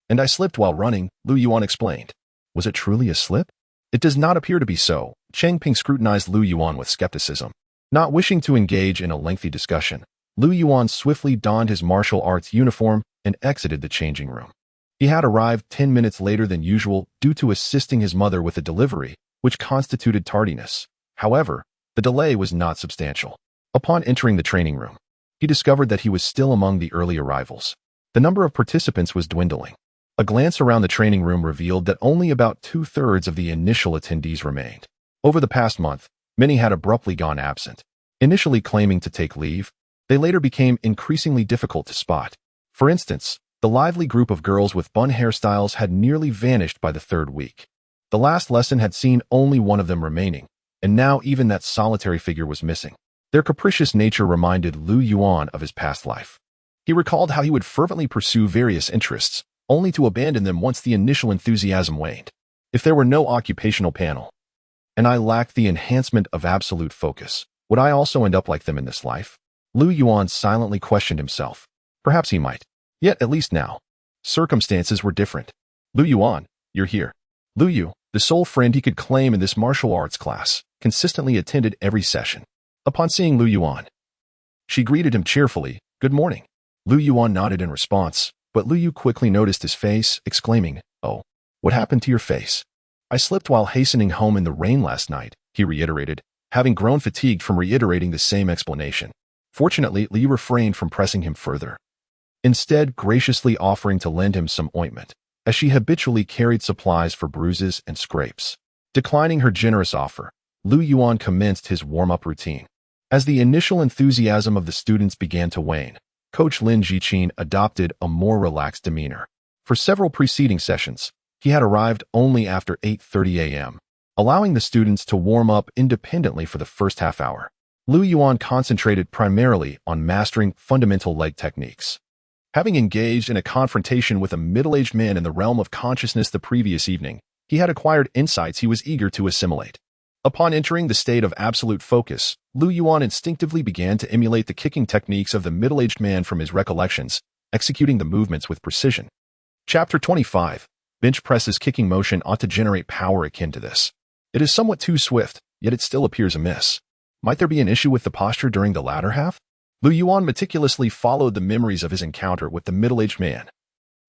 and I slipped while running, Yuan explained. Was it truly a slip? It does not appear to be so. Changping scrutinized Yuan with skepticism. Not wishing to engage in a lengthy discussion, Yuan swiftly donned his martial arts uniform and exited the changing room. He had arrived 10 minutes later than usual due to assisting his mother with a delivery, which constituted tardiness. However, the delay was not substantial. Upon entering the training room, he discovered that he was still among the early arrivals. The number of participants was dwindling. A glance around the training room revealed that only about 2/3 of the initial attendees remained. Over the past month, many had abruptly gone absent. Initially claiming to take leave, they later became increasingly difficult to spot. For instance, the lively group of girls with bun hairstyles had nearly vanished by the 3rd week. The last lesson had seen only one of them remaining, and now even that solitary figure was missing. Their capricious nature reminded Yuan of his past life. He recalled how he would fervently pursue various interests, only to abandon them once the initial enthusiasm waned. If there were no occupational panel, and I lacked the enhancement of absolute focus, would I also end up like them in this life? Yuan silently questioned himself. Perhaps he might. Yet at least now, circumstances were different. Yuan, you're here. Yu, the sole friend he could claim in this martial arts class, consistently attended every session. Upon seeing Yuan, she greeted him cheerfully, "Good morning." Yuan nodded in response, but Yu quickly noticed his face, exclaiming, "Oh, what happened to your face?" "I slipped while hastening home in the rain last night," he reiterated, having grown fatigued from reiterating the same explanation. Fortunately, Yu refrained from pressing him further, instead graciously offering to lend him some ointment, as she habitually carried supplies for bruises and scrapes. Declining her generous offer, Yuan commenced his warm-up routine. As the initial enthusiasm of the students began to wane, Coach Lin Jiqin adopted a more relaxed demeanor. For several preceding sessions, he had arrived only after 8:30 a.m., allowing the students to warm up independently for the first half hour. Yuan concentrated primarily on mastering fundamental leg techniques. Having engaged in a confrontation with a middle-aged man in the realm of consciousness the previous evening, he had acquired insights he was eager to assimilate. Upon entering the state of absolute focus, Yuan instinctively began to emulate the kicking techniques of the middle-aged man from his recollections, executing the movements with precision. Chapter 25. Bench press's kicking motion ought to generate power akin to this. It is somewhat too swift, yet it still appears amiss. Might there be an issue with the posture during the latter half? Yuan meticulously followed the memories of his encounter with the middle-aged man,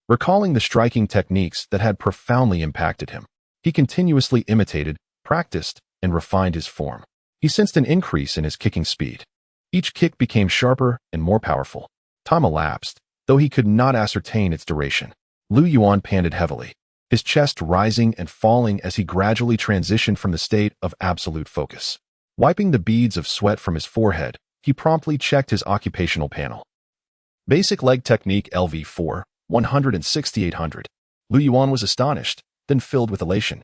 recalling the striking techniques that had profoundly impacted him. He continuously imitated, practiced, and refined his form. He sensed an increase in his kicking speed. Each kick became sharper and more powerful. Time elapsed, though he could not ascertain its duration. Yuan panted heavily. his chest rising and falling as he gradually transitioned from the state of absolute focus. Wiping the beads of sweat from his forehead, he promptly checked his occupational panel. Basic leg technique LV4, 16800. Lu Yuan was astonished, then filled with elation.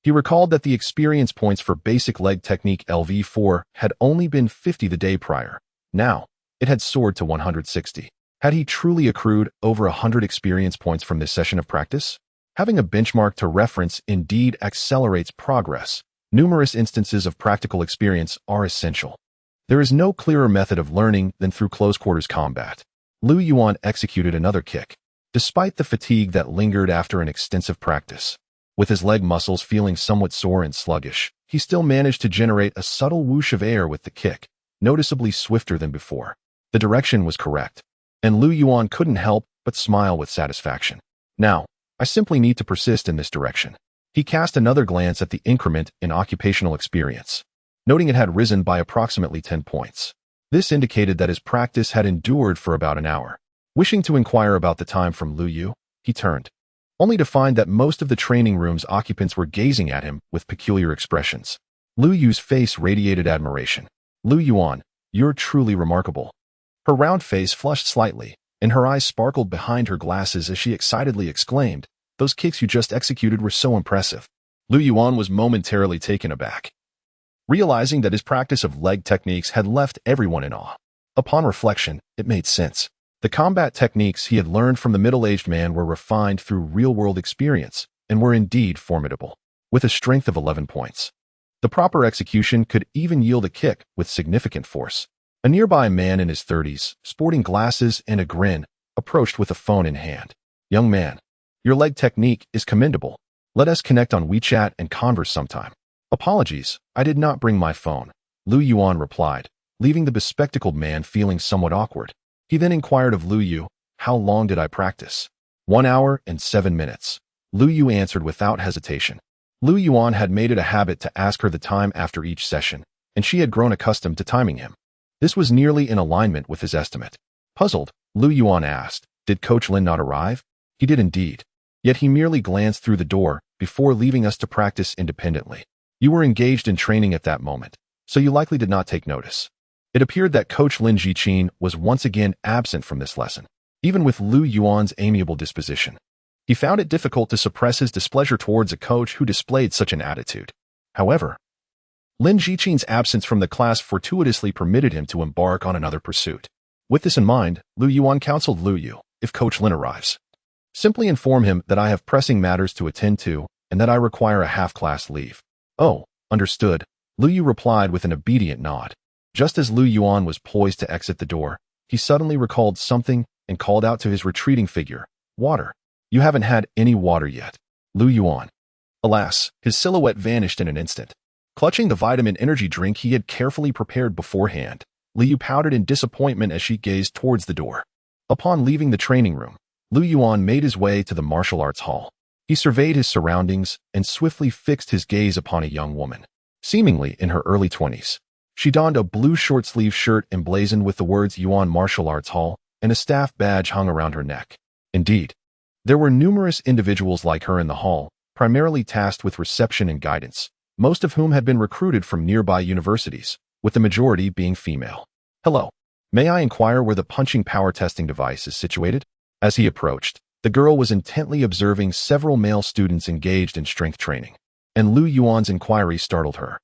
He recalled that the experience points for basic leg technique LV4 had only been 50 the day prior. Now, it had soared to 160. Had he truly accrued over 100 experience points from this session of practice? Having a benchmark to reference indeed accelerates progress. Numerous instances of practical experience are essential. There is no clearer method of learning than through close-quarters combat. Lu Yuan executed another kick, despite the fatigue that lingered after an extensive practice. With his leg muscles feeling somewhat sore and sluggish, he still managed to generate a subtle whoosh of air with the kick, noticeably swifter than before. The direction was correct, and Lu Yuan couldn't help but smile with satisfaction. Now, I simply need to persist in this direction. He cast another glance at the increment in occupational experience, noting it had risen by approximately 10 points. This indicated that his practice had endured for about an hour. Wishing to inquire about the time from Lu Yu, he turned, only to find that most of the training room's occupants were gazing at him with peculiar expressions. Lu Yu's face radiated admiration. Lu Yuan, you're truly remarkable. Her round face flushed slightly, and her eyes sparkled behind her glasses as she excitedly exclaimed, "Those kicks you just executed were so impressive." Lu Yuan was momentarily taken aback, realizing that his practice of leg techniques had left everyone in awe. Upon reflection, it made sense. The combat techniques he had learned from the middle-aged man were refined through real-world experience and were indeed formidable, with a strength of 11 points. The proper execution could even yield a kick with significant force. A nearby man in his 30s, sporting glasses and a grin, approached with a phone in hand. "Young man, your leg technique is commendable. Let us connect on WeChat and converse sometime." "Apologies, I did not bring my phone," Lu Yuan replied, leaving the bespectacled man feeling somewhat awkward. He then inquired of Lu Yu, "How long did I practice?" 1 hour and 7 minutes. Lu Yu answered without hesitation. Lu Yuan had made it a habit to ask her the time after each session, and she had grown accustomed to timing him. This was nearly in alignment with his estimate. Puzzled, Lu Yuan asked, "Did Coach Lin not arrive?" He did indeed. Yet he merely glanced through the door before leaving us to practice independently. You were engaged in training at that moment, so you likely did not take notice. It appeared that Coach Lin Jiqin was once again absent from this lesson, even with Lu Yuan's amiable disposition. He found it difficult to suppress his displeasure towards a coach who displayed such an attitude. However, Lin Jiqin's absence from the class fortuitously permitted him to embark on another pursuit. With this in mind, Lu Yuan counseled Lu Yu, "If Coach Lin arrives, simply inform him that I have pressing matters to attend to and that I require a half-class leave." "Oh, understood," Lu Yu replied with an obedient nod. Just as Lu Yuan was poised to exit the door, he suddenly recalled something and called out to his retreating figure, "Water. You haven't had any water yet." Lu Yuan. Alas, his silhouette vanished in an instant. Clutching the vitamin energy drink he had carefully prepared beforehand, Lu Yu pouted in disappointment as she gazed towards the door. Upon leaving the training room, Lu Yuan made his way to the martial arts hall. He surveyed his surroundings and swiftly fixed his gaze upon a young woman, seemingly in her early 20s. She donned a blue short-sleeve shirt emblazoned with the words Yuan Martial Arts Hall, and a staff badge hung around her neck. Indeed, there were numerous individuals like her in the hall, primarily tasked with reception and guidance, most of whom had been recruited from nearby universities, with the majority being female. "Hello. May I inquire where the punching power testing device is situated?" As he approached, the girl was intently observing several male students engaged in strength training, and Lu Yuan's inquiry startled her.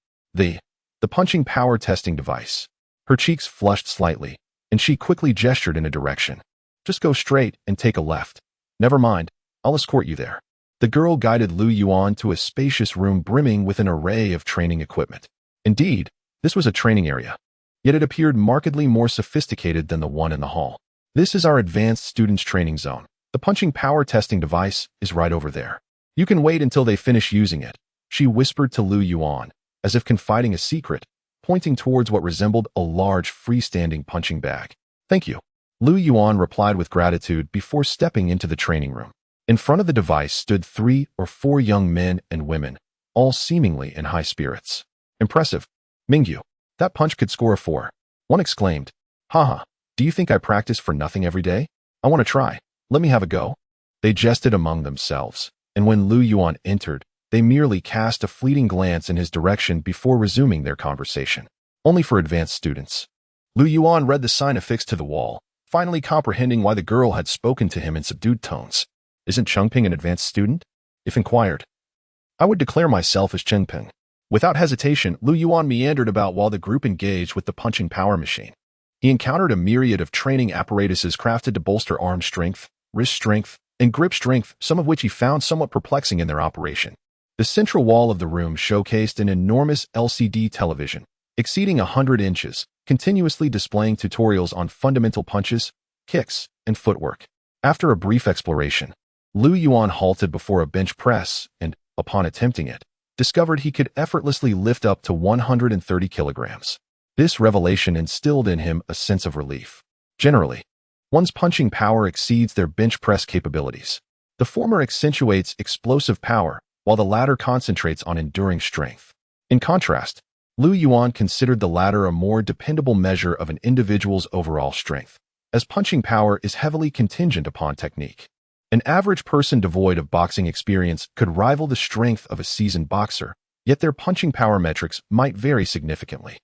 The punching power testing device. Her cheeks flushed slightly, and she quickly gestured in a direction. "Just go straight and take a left. Never mind, I'll escort you there." The girl guided Lu Yuan to a spacious room brimming with an array of training equipment. Indeed, this was a training area, yet it appeared markedly more sophisticated than the one in the hall. "This is our advanced students training zone. The punching power testing device is right over there. You can wait until they finish using it," she whispered to Lu Yuan, as if confiding a secret, pointing towards what resembled a large freestanding punching bag. "Thank you," Lu Yuan replied with gratitude before stepping into the training room. In front of the device stood 3 or 4 young men and women, all seemingly in high spirits. "Impressive. Mingyu, that punch could score a 4. One exclaimed. "Haha, do you think I practice for nothing every day? I want to try. Let me have a go." They jested among themselves, and when Lu Yuan entered, they merely cast a fleeting glance in his direction before resuming their conversation. Only for advanced students. Lu Yuan read the sign affixed to the wall, finally comprehending why the girl had spoken to him in subdued tones. Isn't Chengping an advanced student? If inquired, I would declare myself as Chengping. Without hesitation, Lu Yuan meandered about while the group engaged with the punching power machine. He encountered a myriad of training apparatuses crafted to bolster arm strength, wrist strength, and grip strength, some of which he found somewhat perplexing in their operation. The central wall of the room showcased an enormous LCD television, exceeding 100 inches, continuously displaying tutorials on fundamental punches, kicks, and footwork. After a brief exploration, Lu Yuan halted before a bench press and, upon attempting it, discovered he could effortlessly lift up to 130 kilograms. This revelation instilled in him a sense of relief. Generally, one's punching power exceeds their bench press capabilities. The former accentuates explosive power, while the latter concentrates on enduring strength. In contrast, Lu Yuan considered the latter a more dependable measure of an individual's overall strength, as punching power is heavily contingent upon technique. An average person devoid of boxing experience could rival the strength of a seasoned boxer, yet their punching power metrics might vary significantly.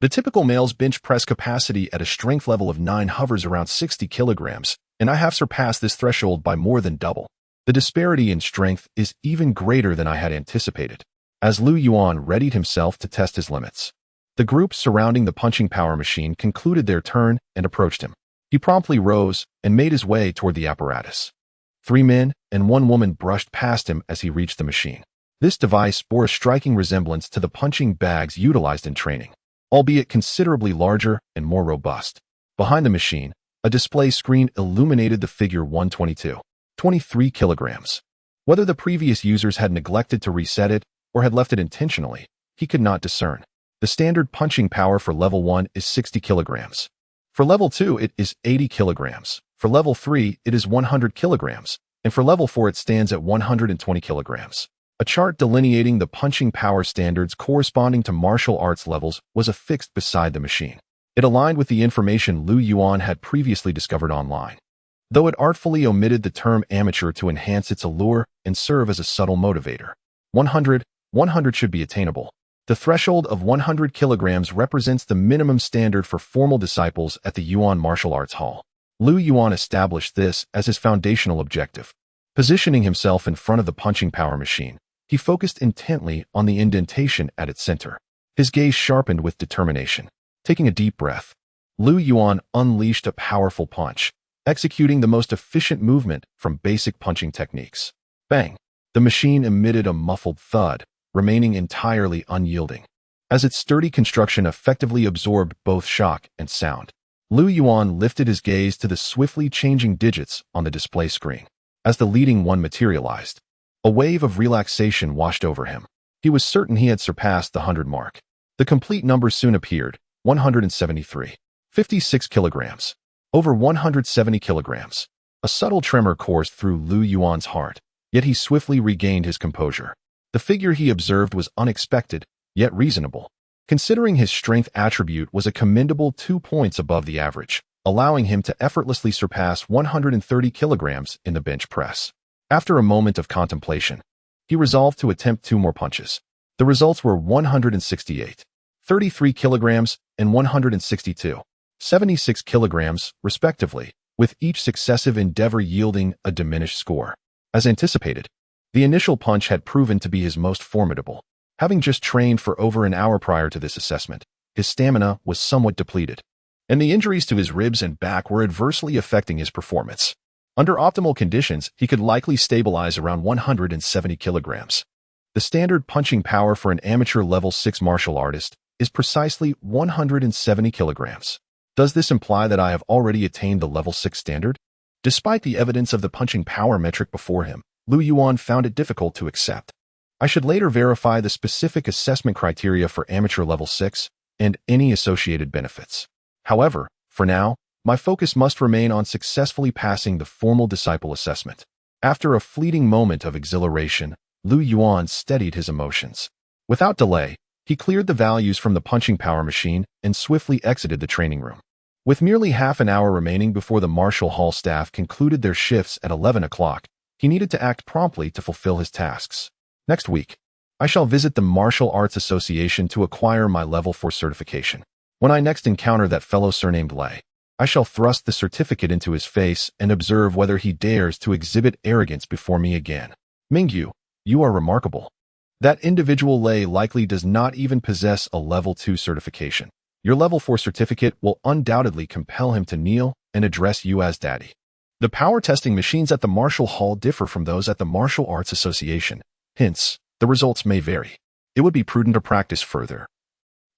The typical male's bench press capacity at a strength level of 9 hovers around 60 kilograms, and I have surpassed this threshold by more than double. The disparity in strength is even greater than I had anticipated, as Lu Yuan readied himself to test his limits. The group surrounding the punching power machine concluded their turn and approached him. He promptly rose and made his way toward the apparatus. 3 men and 1 woman brushed past him as he reached the machine. This device bore a striking resemblance to the punching bags utilized in training, albeit considerably larger and more robust. Behind the machine, a display screen illuminated the figure 122, 23 kilograms. Whether the previous users had neglected to reset it or had left it intentionally, he could not discern. The standard punching power for level 1 is 60 kilograms. For level 2, it is 80 kilograms. For level 3, it is 100 kilograms. And for level 4, it stands at 120 kilograms. A chart delineating the punching power standards corresponding to martial arts levels was affixed beside the machine. It aligned with the information Lu Yuan had previously discovered online, though it artfully omitted the term amateur to enhance its allure and serve as a subtle motivator. 100 should be attainable. The threshold of 100 kilograms represents the minimum standard for formal disciples at the Yuan Martial Arts Hall. Lu Yuan established this as his foundational objective. Positioning himself in front of the punching power machine, he focused intently on the indentation at its center. His gaze sharpened with determination. Taking a deep breath, Lu Yuan unleashed a powerful punch, executing the most efficient movement from basic punching techniques. Bang! The machine emitted a muffled thud, remaining entirely unyielding, as its sturdy construction effectively absorbed both shock and sound. Lu Yuan lifted his gaze to the swiftly changing digits on the display screen. As the leading one materialized, a wave of relaxation washed over him. He was certain he had surpassed the 100 mark. The complete number soon appeared: 173. 56 kilograms. Over 170 kilograms. A subtle tremor coursed through Lu Yuan's heart, yet he swiftly regained his composure. The figure he observed was unexpected, yet reasonable. Considering his strength attribute was a commendable 2 points above the average, allowing him to effortlessly surpass 130 kilograms in the bench press. After a moment of contemplation, he resolved to attempt 2 more punches. The results were 168, 33 kilograms, and 162, 76 kilograms, respectively, with each successive endeavor yielding a diminished score. As anticipated, the initial punch had proven to be his most formidable. Having just trained for over an hour prior to this assessment, his stamina was somewhat depleted, and the injuries to his ribs and back were adversely affecting his performance. Under optimal conditions, he could likely stabilize around 170 kilograms. The standard punching power for an amateur level 6 martial artist is precisely 170 kilograms. Does this imply that I have already attained the level 6 standard? Despite the evidence of the punching power metric before him, Lu Yuan found it difficult to accept. I should later verify the specific assessment criteria for amateur level 6 and any associated benefits. However, for now, my focus must remain on successfully passing the formal disciple assessment. After a fleeting moment of exhilaration, Lu Yuan steadied his emotions. Without delay, he cleared the values from the punching power machine and swiftly exited the training room. With merely half an hour remaining before the martial hall staff concluded their shifts at 11 o'clock, He needed to act promptly to fulfill his tasks. Next week, I shall visit the Martial Arts Association to acquire my Level 4 certification. When I next encounter that fellow surnamed Lei, I shall thrust the certificate into his face and observe whether he dares to exhibit arrogance before me again. Mingyu, you are remarkable. That individual Lei likely does not even possess a Level 2 certification. Your Level 4 certificate will undoubtedly compel him to kneel and address you as daddy. The power testing machines at the Martial Hall differ from those at the Martial Arts Association. Hence, the results may vary. It would be prudent to practice further.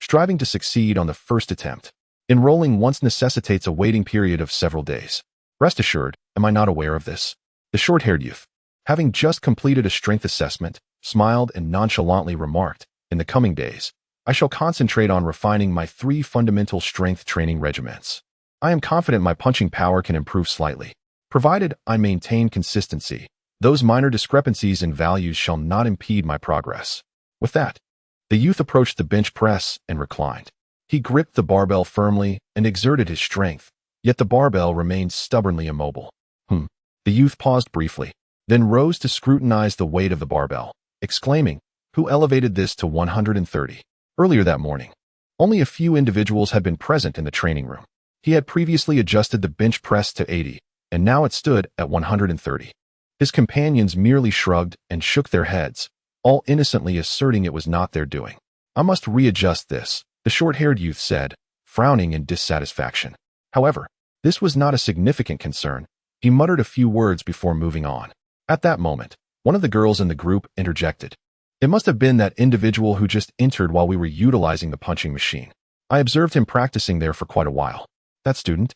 Striving to succeed on the first attempt. Enrolling once necessitates a waiting period of several days. Rest assured, am I not aware of this? The short-haired youth, having just completed a strength assessment, smiled and nonchalantly remarked, in the coming days, I shall concentrate on refining my 3 fundamental strength training regiments. I am confident my punching power can improve slightly. Provided I maintain consistency, those minor discrepancies in values shall not impede my progress. With that, the youth approached the bench press and reclined. He gripped the barbell firmly and exerted his strength, yet the barbell remained stubbornly immobile. The youth paused briefly, then rose to scrutinize the weight of the barbell, exclaiming, "Who elevated this to 130? Earlier that morning, only a few individuals had been present in the training room. He had previously adjusted the bench press to 80, and now it stood at 130. His companions merely shrugged and shook their heads, all innocently asserting it was not their doing. I must readjust this, the short-haired youth said, frowning in dissatisfaction. However, this was not a significant concern. He muttered a few words before moving on. At that moment, one of the girls in the group interjected. It must have been that individual who just entered while we were utilizing the punching machine. I observed him practicing there for quite a while. That student?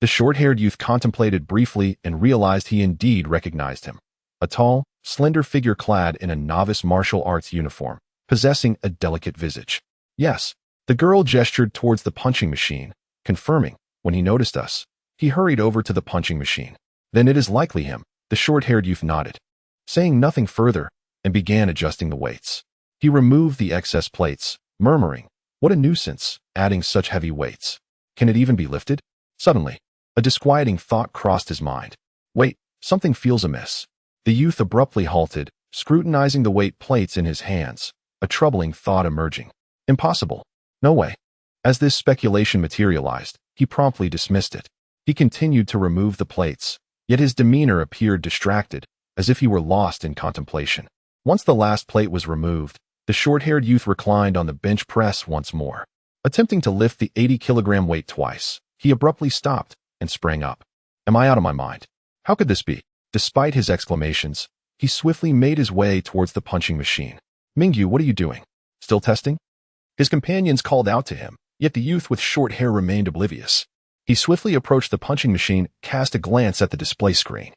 The short-haired youth contemplated briefly and realized he indeed recognized him. A tall, slender figure clad in a novice martial arts uniform, possessing a delicate visage. Yes. The girl gestured towards the punching machine, confirming, when he noticed us. He hurried over to the punching machine. Then it is likely him, the short-haired youth nodded, saying nothing further, and began adjusting the weights. He removed the excess plates, murmuring, "What a nuisance, adding such heavy weights. Can it even be lifted?" Suddenly, a disquieting thought crossed his mind. Wait, something feels amiss. The youth abruptly halted, scrutinizing the weight plates in his hands, a troubling thought emerging. Impossible. No way. As this speculation materialized, he promptly dismissed it. He continued to remove the plates, yet his demeanor appeared distracted, as if he were lost in contemplation. Once the last plate was removed, the short-haired youth reclined on the bench press once more. Attempting to lift the 80-kilogram weight twice, he abruptly stopped and sprang up. Am I out of my mind? How could this be? Despite his exclamations, he swiftly made his way towards the punching machine. Mingyu, what are you doing? Still testing? His companions called out to him, yet the youth with short hair remained oblivious. He swiftly approached the punching machine, cast a glance at the display screen,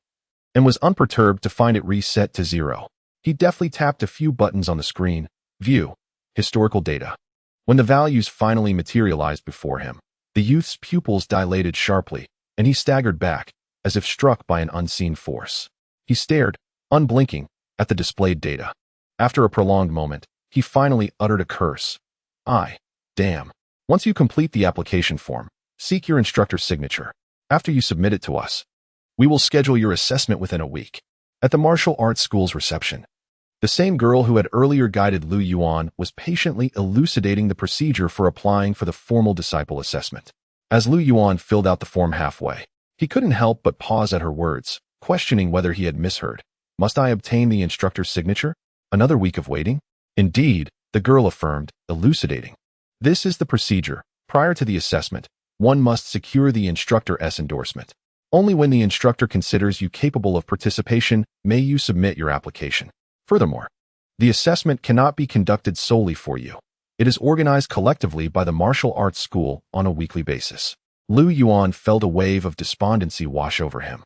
and was unperturbed to find it reset to 0. He deftly tapped a few buttons on the screen. View. Historical data. When the values finally materialized before him, the youth's pupils dilated sharply, and he staggered back, as if struck by an unseen force. He stared, unblinking, at the displayed data. After a prolonged moment, he finally uttered a curse. Damn. Once you complete the application form, seek your instructor's signature. After you submit it to us, we will schedule your assessment within a week. At the martial arts school's reception, the same girl who had earlier guided Lu Yuan was patiently elucidating the procedure for applying for the formal disciple assessment. As Lu Yuan filled out the form halfway, he couldn't help but pause at her words, questioning whether he had misheard. Must I obtain the instructor's signature? Another week of waiting? Indeed, the girl affirmed, elucidating. This is the procedure. Prior to the assessment, one must secure the instructor's endorsement. Only when the instructor considers you capable of participation may you submit your application. Furthermore, the assessment cannot be conducted solely for you. It is organized collectively by the martial arts school on a weekly basis. Lu Yuan felt a wave of despondency wash over him.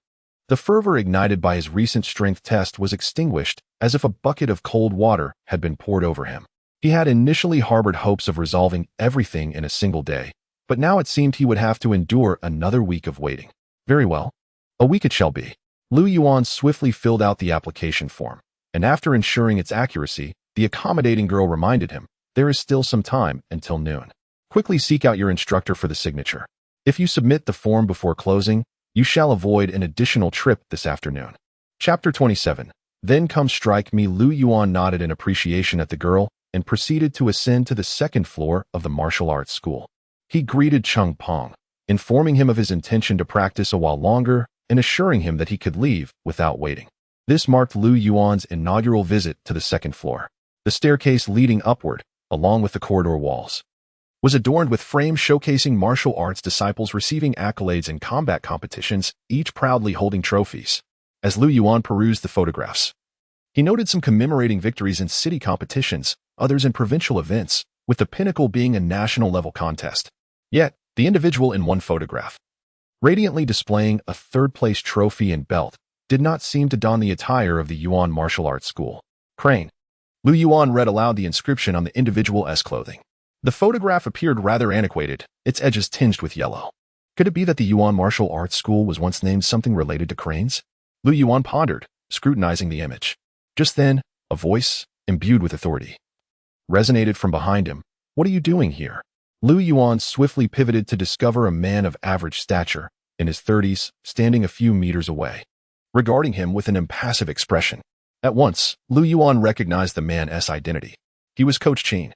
The fervor ignited by his recent strength test was extinguished as if a bucket of cold water had been poured over him. He had initially harbored hopes of resolving everything in a single day, but now it seemed he would have to endure another week of waiting. Very well. A week it shall be. Lu Yuan swiftly filled out the application form, and after ensuring its accuracy, the accommodating girl reminded him, there is still some time until noon. Quickly seek out your instructor for the signature. If you submit the form before closing, you shall avoid an additional trip this afternoon. Chapter 27. Then come strike me. Lu Yuan nodded in appreciation at the girl and proceeded to ascend to the second floor of the martial arts school. He greeted Chung Pong, informing him of his intention to practice a while longer and assuring him that he could leave without waiting. This marked Lu Yuan's inaugural visit to the second floor. The staircase leading upward, along with the corridor walls, was adorned with frames showcasing martial arts disciples receiving accolades in combat competitions, each proudly holding trophies. As Lu Yuan perused the photographs, he noted some commemorating victories in city competitions, others in provincial events, with the pinnacle being a national-level contest. Yet, the individual in one photograph, radiantly displaying a third-place trophy and belt, did not seem to don the attire of the Yuan martial arts school. Crane. Lu Yuan read aloud the inscription on the individual's clothing. The photograph appeared rather antiquated, its edges tinged with yellow. Could it be that the Yuan martial arts school was once named something related to cranes? Lu Yuan pondered, scrutinizing the image. Just then, a voice, imbued with authority, resonated from behind him. What are you doing here? Lu Yuan swiftly pivoted to discover a man of average stature, in his 30s, standing a few meters away, regarding him with an impassive expression. At once, Lu Yuan recognized the man's identity. He was Coach Qin,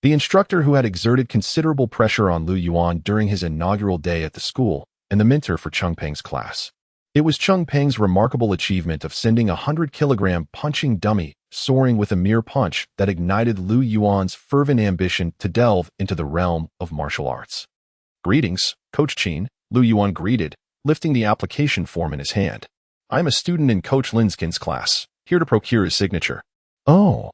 the instructor who had exerted considerable pressure on Lu Yuan during his inaugural day at the school, and the mentor for Chung Peng's class. It was Chung Peng's remarkable achievement of sending a 100-kilogram punching dummy soaring with a mere punch that ignited Lu Yuan's fervent ambition to delve into the realm of martial arts. Greetings, Coach Qin, Lu Yuan greeted, lifting the application form in his hand. I'm a student in Coach Linskin's class, here to procure his signature. Oh.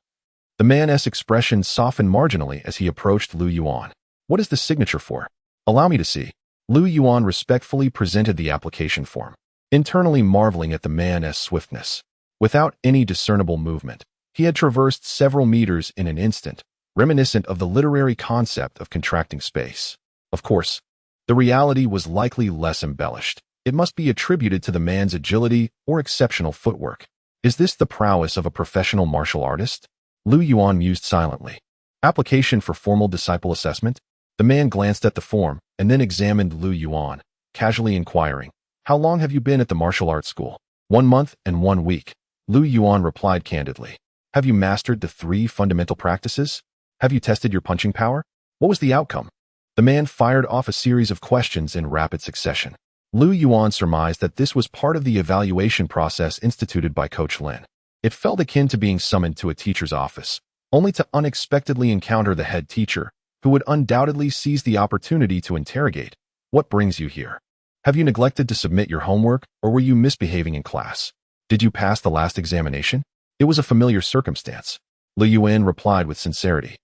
The man's expression softened marginally as he approached Lu Yuan. What is the signature for? Allow me to see. Lu Yuan respectfully presented the application form, internally marveling at the man's swiftness. Without any discernible movement, he had traversed several meters in an instant, reminiscent of the literary concept of contracting space. Of course, the reality was likely less embellished. It must be attributed to the man's agility or exceptional footwork. Is this the prowess of a professional martial artist? Lu Yuan mused silently. Application for formal disciple assessment? The man glanced at the form and then examined Lu Yuan, casually inquiring, How long have you been at the martial arts school? 1 month and 1 week. Lu Yuan replied candidly. Have you mastered the 3 fundamental practices? Have you tested your punching power? What was the outcome? The man fired off a series of questions in rapid succession. Lu Yuan surmised that this was part of the evaluation process instituted by Coach Lin. It felt akin to being summoned to a teacher's office, only to unexpectedly encounter the head teacher, who would undoubtedly seize the opportunity to interrogate. What brings you here? Have you neglected to submit your homework, or were you misbehaving in class? Did you pass the last examination? It was a familiar circumstance. Lu Yuan replied with sincerity.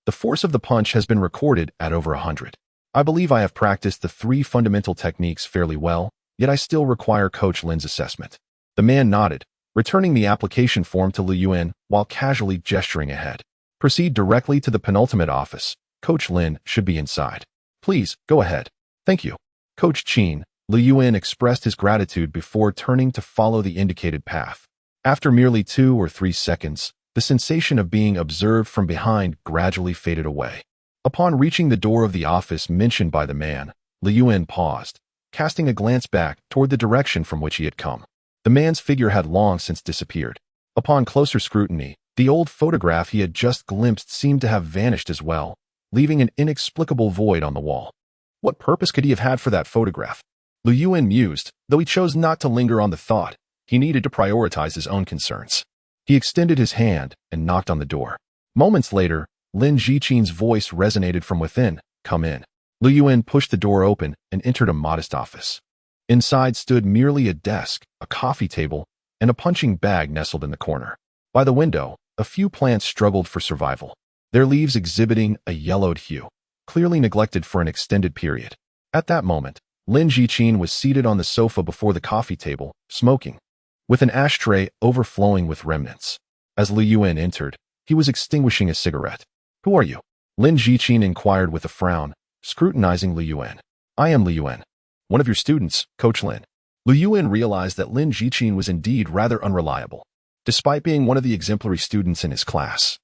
The force of the punch has been recorded at over 100. I believe I have practiced the 3 fundamental techniques fairly well, yet I still require Coach Lin's assessment. The man nodded, returning the application form to Lu Yuan while casually gesturing ahead. Proceed directly to the penultimate office. Coach Lin should be inside. Please, go ahead. Thank you. Coach Qin, Lu Yuan expressed his gratitude before turning to follow the indicated path. After merely 2 or 3 seconds, the sensation of being observed from behind gradually faded away. Upon reaching the door of the office mentioned by the man, Lu Yuan paused, casting a glance back toward the direction from which he had come. The man's figure had long since disappeared. Upon closer scrutiny, the old photograph he had just glimpsed seemed to have vanished as well, leaving an inexplicable void on the wall. What purpose could he have had for that photograph? Lu Yuan mused, though he chose not to linger on the thought. He needed to prioritize his own concerns. He extended his hand and knocked on the door. Moments later, Lin Jiqin's voice resonated from within. Come in. Lu Yuan pushed the door open and entered a modest office. Inside stood merely a desk, a coffee table, and a punching bag nestled in the corner. By the window, a few plants struggled for survival, their leaves exhibiting a yellowed hue, clearly neglected for an extended period. At that moment, Lin Jiqin was seated on the sofa before the coffee table, smoking, with an ashtray overflowing with remnants. As Lu Yuan entered, he was extinguishing a cigarette. Who are you? Lin Jiqin inquired with a frown, scrutinizing Lu Yuan. I am Lu Yuan, one of your students, Coach Lin. Lu Yuan realized that Lin Jiqin was indeed rather unreliable, despite being one of the exemplary students in his class.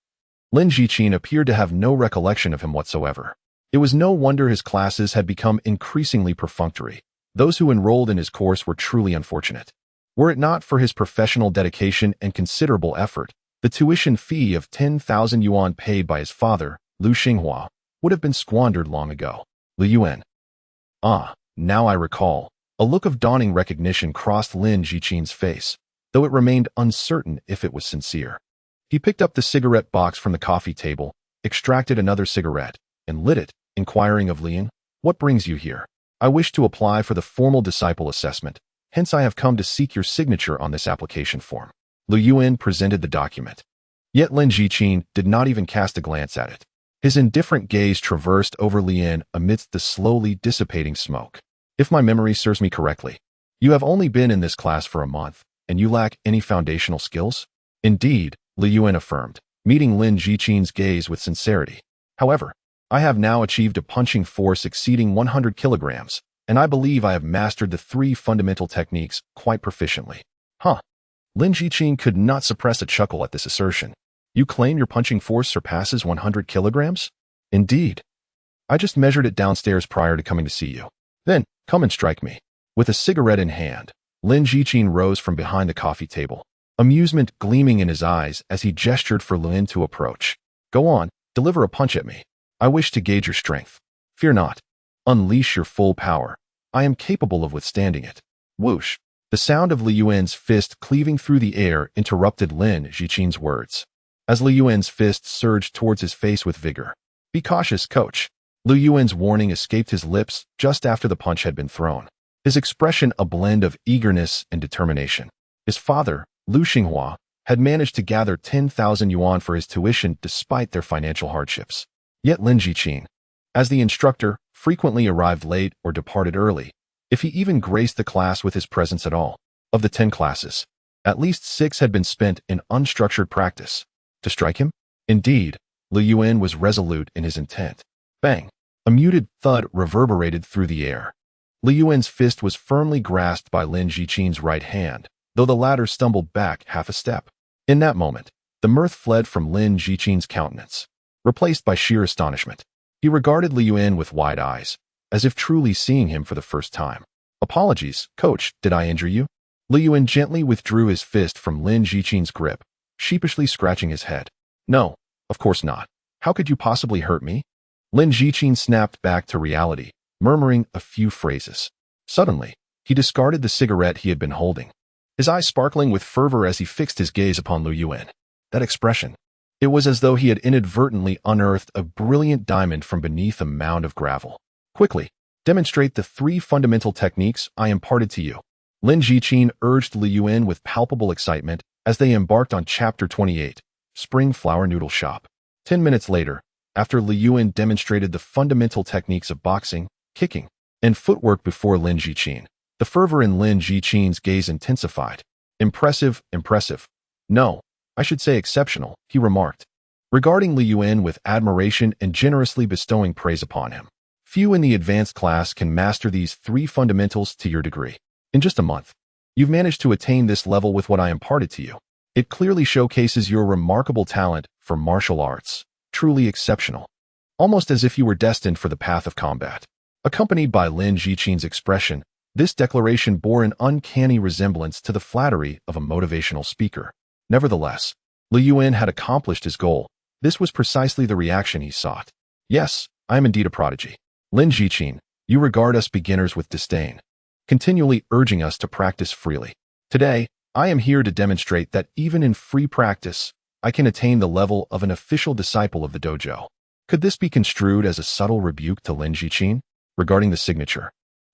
Lin Jiqin appeared to have no recollection of him whatsoever. It was no wonder his classes had become increasingly perfunctory. Those who enrolled in his course were truly unfortunate. Were it not for his professional dedication and considerable effort, the tuition fee of 10,000 yuan paid by his father, Lu Xinghua, would have been squandered long ago. Lu Yuan. Ah, now I recall. A look of dawning recognition crossed Lin Jiqin's face, though it remained uncertain if it was sincere. He picked up the cigarette box from the coffee table, extracted another cigarette, and lit it, inquiring of Lin, "What brings you here?" "I wish to apply for the formal disciple assessment, hence I have come to seek your signature on this application form." Lu Yuan presented the document. Yet Lin Jiqin did not even cast a glance at it. His indifferent gaze traversed over Lin amidst the slowly dissipating smoke. "If my memory serves me correctly, you have only been in this class for a month, and you lack any foundational skills?" "Indeed," Lu Yuan affirmed, meeting Lin Jiqin's gaze with sincerity. "However, I have now achieved a punching force exceeding 100 kilograms, and I believe I have mastered the 3 fundamental techniques quite proficiently." Huh. Lin Jiqin could not suppress a chuckle at this assertion. "You claim your punching force surpasses 100 kilograms? Indeed. I just measured it downstairs prior to coming to see you. Then, come and strike me." With a cigarette in hand, Lin Jiqin rose from behind the coffee table, amusement gleaming in his eyes as he gestured for Lin to approach. "Go on, deliver a punch at me. I wish to gauge your strength. Fear not. Unleash your full power. I am capable of withstanding it." Whoosh. The sound of Lu Yuan's fist cleaving through the air interrupted Lin Jiqin's words. As Lu Yuan's fist surged towards his face with vigor. "Be cautious, coach." Lu Yuan's warning escaped his lips just after the punch had been thrown, his expression a blend of eagerness and determination. His father, Lu Xinghua, had managed to gather 10,000 yuan for his tuition despite their financial hardships. Yet Lin Jiqin, as the instructor, frequently arrived late or departed early, if he even graced the class with his presence at all. Of the 10 classes, at least 6 had been spent in unstructured practice. To strike him? Indeed, Lu Yuan was resolute in his intent. Bang! A muted thud reverberated through the air. Lu Yuan's fist was firmly grasped by Lin Jiqin's right hand, though the latter stumbled back half a step. In that moment, the mirth fled from Lin Jiqin's countenance, replaced by sheer astonishment. He regarded Lu Yuan with wide eyes, as if truly seeing him for the first time. "Apologies, coach, did I injure you?" Lu Yuan gently withdrew his fist from Lin Jiqin's grip, sheepishly scratching his head. "No, of course not. How could you possibly hurt me?" Lin Jiqin snapped back to reality, murmuring a few phrases. Suddenly, he discarded the cigarette he had been holding, his eyes sparkling with fervor as he fixed his gaze upon Lu Yuan. That expression. It was as though he had inadvertently unearthed a brilliant diamond from beneath a mound of gravel. "Quickly, demonstrate the 3 fundamental techniques I imparted to you." Lin Jiqin urged Lu Yuan with palpable excitement as they embarked on Chapter 28, Spring Flower Noodle Shop. 10 minutes later, after Lu Yuan demonstrated the fundamental techniques of boxing, kicking, and footwork before Lin Jiqin, the fervor in Lin Jiqin's gaze intensified. "Impressive, impressive. No, I should say exceptional," he remarked, regarding Lu Yuan with admiration and generously bestowing praise upon him. "Few in the advanced class can master these 3 fundamentals to your degree. In just a month, you've managed to attain this level with what I imparted to you. It clearly showcases your remarkable talent for martial arts. Truly exceptional. Almost as if you were destined for the path of combat." Accompanied by Lin Jiqin's expression, this declaration bore an uncanny resemblance to the flattery of a motivational speaker. Nevertheless, Lu Yuan had accomplished his goal. This was precisely the reaction he sought. "Yes, I am indeed a prodigy. Lin Jiqin, you regard us beginners with disdain, continually urging us to practice freely. Today, I am here to demonstrate that even in free practice, I can attain the level of an official disciple of the dojo." Could this be construed as a subtle rebuke to Lin Jiqin? Regarding the signature,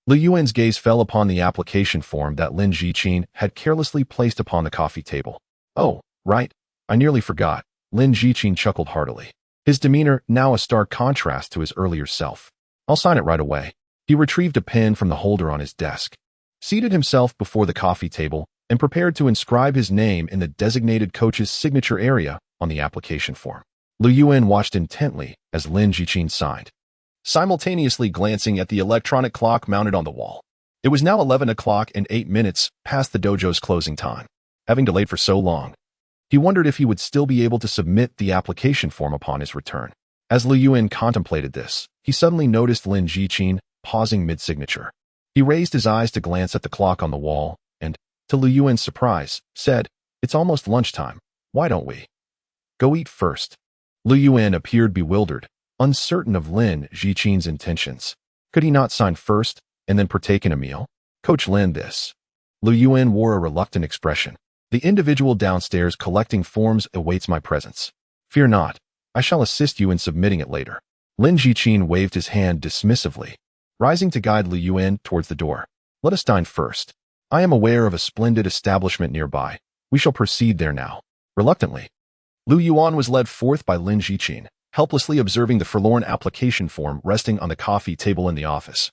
Lu Yuan's gaze fell upon the application form that Lin Jiqin had carelessly placed upon the coffee table. "Oh, right, I nearly forgot." Lin Jiqin chuckled heartily, his demeanor now a stark contrast to his earlier self. "I'll sign it right away." He retrieved a pen from the holder on his desk, seated himself before the coffee table, and prepared to inscribe his name in the designated coach's signature area on the application form. Lu Yuan watched intently as Lin Jiqin signed, simultaneously glancing at the electronic clock mounted on the wall. It was now 11 o'clock and 8 minutes past the dojo's closing time. Having delayed for so long, he wondered if he would still be able to submit the application form upon his return. As Lu Yuan contemplated this, he suddenly noticed Lin Jiqin pausing mid-signature. He raised his eyes to glance at the clock on the wall, and, to Lu Yuan's surprise, said, "It's almost lunchtime. Why don't we go eat first?" Lu Yuan appeared bewildered, uncertain of Lin Zhiqin's intentions. Could he not sign first and then partake in a meal? Coach Lin, this. Lu Yuan wore a reluctant expression. "The individual downstairs collecting forms awaits my presence. Fear not, I shall assist you in submitting it later." Lin Zhiqin waved his hand dismissively, rising to guide Lu Yuan towards the door. "Let us dine first. I am aware of a splendid establishment nearby. We shall proceed there now." Reluctantly, Lu Yuan was led forth by Lin Zhiqin, helplessly observing the forlorn application form resting on the coffee table in the office,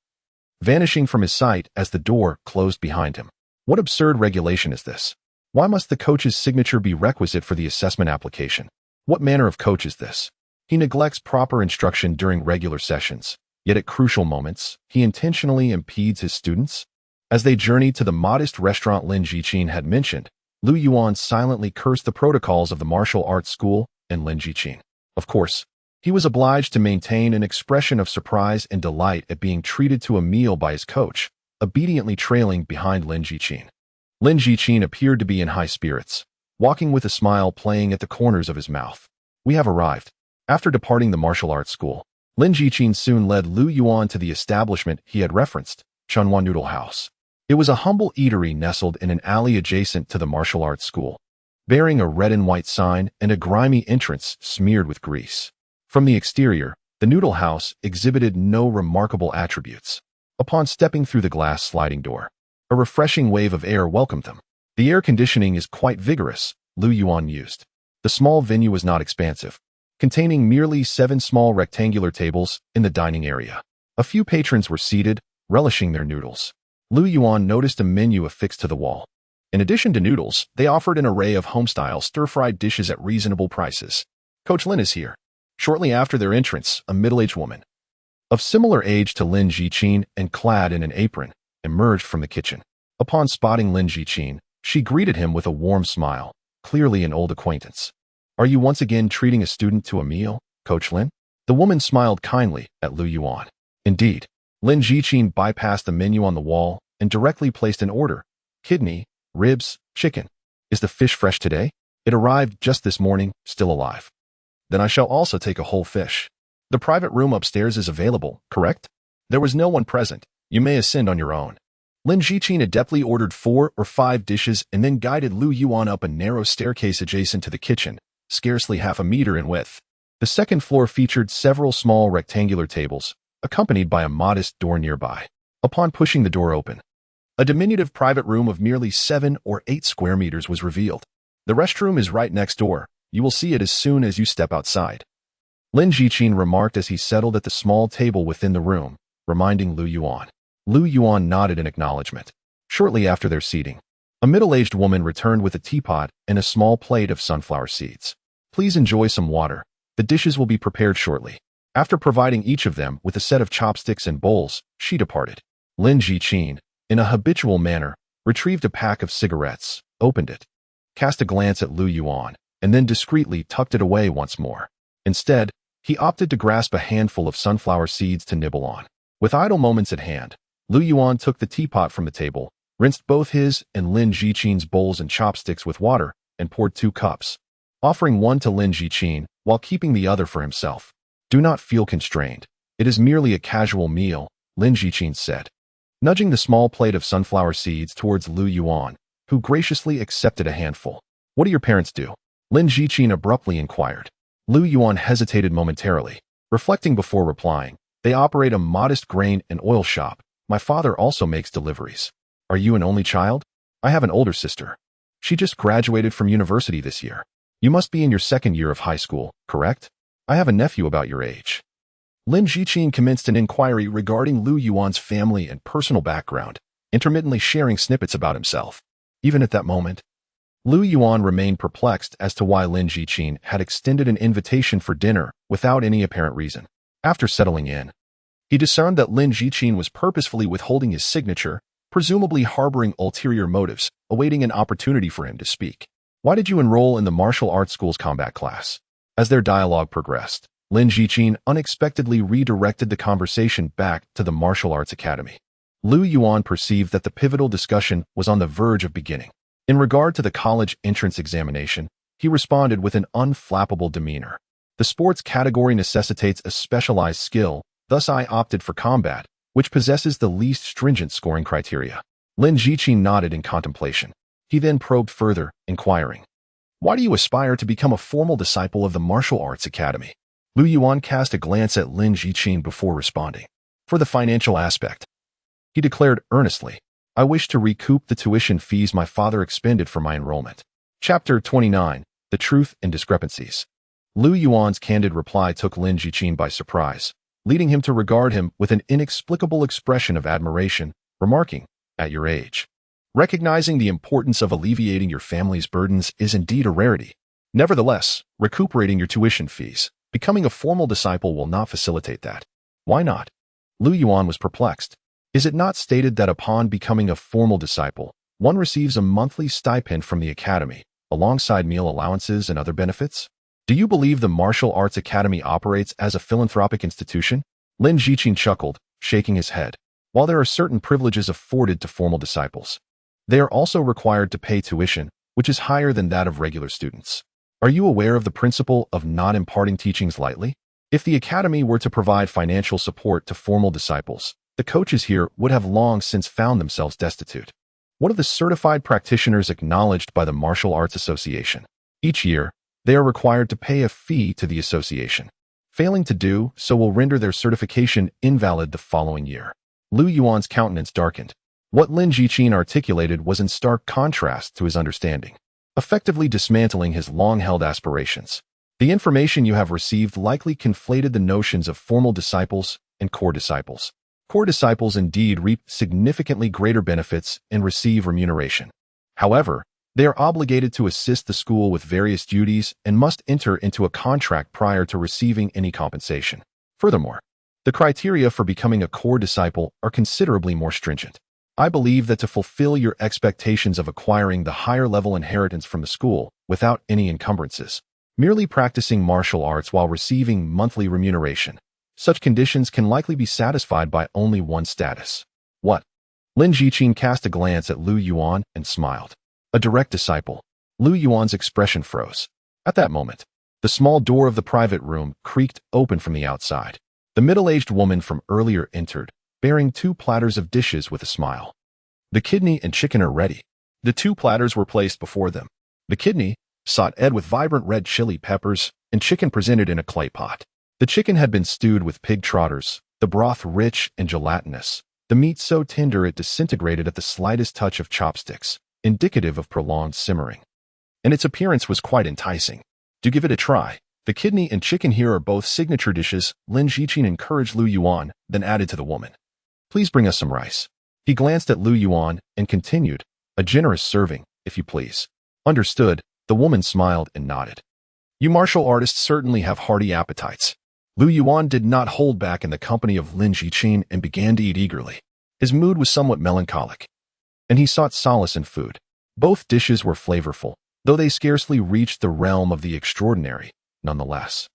vanishing from his sight as the door closed behind him. What absurd regulation is this? Why must the coach's signature be requisite for the assessment application? What manner of coach is this? He neglects proper instruction during regular sessions, yet at crucial moments, he intentionally impedes his students? As they journeyed to the modest restaurant Lin Zhiqin had mentioned, Lu Yuan silently cursed the protocols of the martial arts school and Lin Zhiqin. Of course, he was obliged to maintain an expression of surprise and delight at being treated to a meal by his coach, obediently trailing behind Lin Zhiqin. Lin Zhiqin appeared to be in high spirits, walking with a smile playing at the corners of his mouth. "We have arrived." After departing the martial arts school, Lin Zhiqin soon led Lu Yuan to the establishment he had referenced, Chunhua Noodle House. It was a humble eatery nestled in an alley adjacent to the martial arts school, bearing a red and white sign and a grimy entrance smeared with grease. From the exterior, the noodle house exhibited no remarkable attributes. Upon stepping through the glass sliding door, a refreshing wave of air welcomed them. "The air conditioning is quite vigorous," Lu Yuan mused. The small venue was not expansive, containing merely 7 small rectangular tables in the dining area. A few patrons were seated, relishing their noodles. Lu Yuan noticed a menu affixed to the wall. In addition to noodles, they offered an array of home-style stir-fried dishes at reasonable prices. "Coach Lin is here." Shortly after their entrance, a middle-aged woman, of similar age to Lin Zhiqin and clad in an apron, emerged from the kitchen. Upon spotting Lin Zhiqin, she greeted him with a warm smile, clearly an old acquaintance. "Are you once again treating a student to a meal, Coach Lin?" The woman smiled kindly at Lu Yuan. Indeed, Lin Zhiqin bypassed the menu on the wall and directly placed an order: kidney, ribs, chicken. "Is the fish fresh today?" "It arrived just this morning, still alive." "Then I shall also take a whole fish." "The private room upstairs is available, correct?" There was no one present. "You may ascend on your own." Lin Zhiqin adeptly ordered 4 or 5 dishes and then guided Lu Yuan up a narrow staircase adjacent to the kitchen, scarcely half a meter in width. The second floor featured several small rectangular tables, accompanied by a modest door nearby. Upon pushing the door open, a diminutive private room of merely 7 or 8 square meters was revealed. "The restroom is right next door. You will see it as soon as you step outside," Lin Zhiqin remarked as he settled at the small table within the room, reminding Lu Yuan. Lu Yuan nodded in acknowledgement. Shortly after their seating, a middle-aged woman returned with a teapot and a small plate of sunflower seeds. "Please enjoy some water. The dishes will be prepared shortly." After providing each of them with a set of chopsticks and bowls, she departed. Lin Zhiqin, in a habitual manner, retrieved a pack of cigarettes, opened it, cast a glance at Lu Yuan, and then discreetly tucked it away once more. Instead, he opted to grasp a handful of sunflower seeds to nibble on. With idle moments at hand, Lu Yuan took the teapot from the table, rinsed both his and Lin Zhiqin's bowls and chopsticks with water, and poured 2 cups, offering one to Lin Zhiqin while keeping the other for himself. "Do not feel constrained. It is merely a casual meal," Lin Zhiqin said, nudging the small plate of sunflower seeds towards Lu Yuan, who graciously accepted a handful. "What do your parents do?" Lin Zhiqin abruptly inquired. Lu Yuan hesitated momentarily, reflecting before replying. "They operate a modest grain and oil shop. My father also makes deliveries." "Are you an only child?" "I have an older sister. She just graduated from university this year." "You must be in your 2nd year of high school, correct?" "I have a nephew about your age." Lin Zhiqin commenced an inquiry regarding Lu Yuan's family and personal background, intermittently sharing snippets about himself. Even at that moment, Lu Yuan remained perplexed as to why Lin Zhiqin had extended an invitation for dinner without any apparent reason. After settling in, he discerned that Lin Zhiqin was purposefully withholding his signature, presumably harboring ulterior motives, awaiting an opportunity for him to speak. "Why did you enroll in the martial arts school's combat class?" As their dialogue progressed, Lin Zhiqin unexpectedly redirected the conversation back to the martial arts academy. Lu Yuan perceived that the pivotal discussion was on the verge of beginning. In regard to the college entrance examination, he responded with an unflappable demeanor. The sports category necessitates a specialized skill, thus I opted for combat, which possesses the least stringent scoring criteria. Lin Jiqin nodded in contemplation. He then probed further, inquiring, "Why do you aspire to become a formal disciple of the Martial Arts Academy?" Lu Yuan cast a glance at Lin Jiqin before responding. "For the financial aspect," he declared earnestly. "I wish to recoup the tuition fees my father expended for my enrollment." Chapter 29. The Truth and Discrepancies. Lu Yuan's candid reply took Lin Jiqin by surprise, leading him to regard him with an inexplicable expression of admiration, remarking, "At your age, recognizing the importance of alleviating your family's burdens is indeed a rarity. Nevertheless, recuperating your tuition fees, becoming a formal disciple will not facilitate that." "Why not?" Lu Yuan was perplexed. "Is it not stated that upon becoming a formal disciple, one receives a monthly stipend from the academy, alongside meal allowances and other benefits? Do you believe the Martial Arts Academy operates as a philanthropic institution?" Lin Jiqin chuckled, shaking his head. "While there are certain privileges afforded to formal disciples, they are also required to pay tuition, which is higher than that of regular students. Are you aware of the principle of not imparting teachings lightly? If the academy were to provide financial support to formal disciples, the coaches here would have long since found themselves destitute. One of the certified practitioners acknowledged by the Martial Arts Association. Each year, they are required to pay a fee to the association. Failing to do so will render their certification invalid the following year." Lu Yuan's countenance darkened. What Lin Jiqin articulated was in stark contrast to his understanding, effectively dismantling his long-held aspirations. "The information you have received likely conflated the notions of formal disciples and core disciples. Core disciples indeed reap significantly greater benefits and receive remuneration. However, they are obligated to assist the school with various duties and must enter into a contract prior to receiving any compensation. Furthermore, the criteria for becoming a core disciple are considerably more stringent. I believe that to fulfill your expectations of acquiring the higher-level inheritance from the school without any encumbrances, merely practicing martial arts while receiving monthly remuneration, such conditions can likely be satisfied by only one status." "What?" Lin Jiqin cast a glance at Lu Yuan and smiled. "A direct disciple." Lu Yuan's expression froze. At that moment, the small door of the private room creaked open from the outside. The middle-aged woman from earlier entered, bearing 2 platters of dishes with a smile. "The kidney and chicken are ready." The 2 platters were placed before them. The kidney, sauteed with vibrant red chili peppers, and chicken presented in a clay pot. The chicken had been stewed with pig trotters, the broth rich and gelatinous, the meat so tender it disintegrated at the slightest touch of chopsticks, indicative of prolonged simmering. And its appearance was quite enticing. "Do give it a try. The kidney and chicken here are both signature dishes," Lin Jiqin encouraged Lu Yuan, then added to the woman, "Please bring us some rice." He glanced at Lu Yuan and continued, "A generous serving, if you please." "Understood." The woman smiled and nodded. "You martial artists certainly have hearty appetites." Lu Yuan did not hold back in the company of Lin Jiqin and began to eat eagerly. His mood was somewhat melancholic, and he sought solace in food. Both dishes were flavorful, though they scarcely reached the realm of the extraordinary, nonetheless.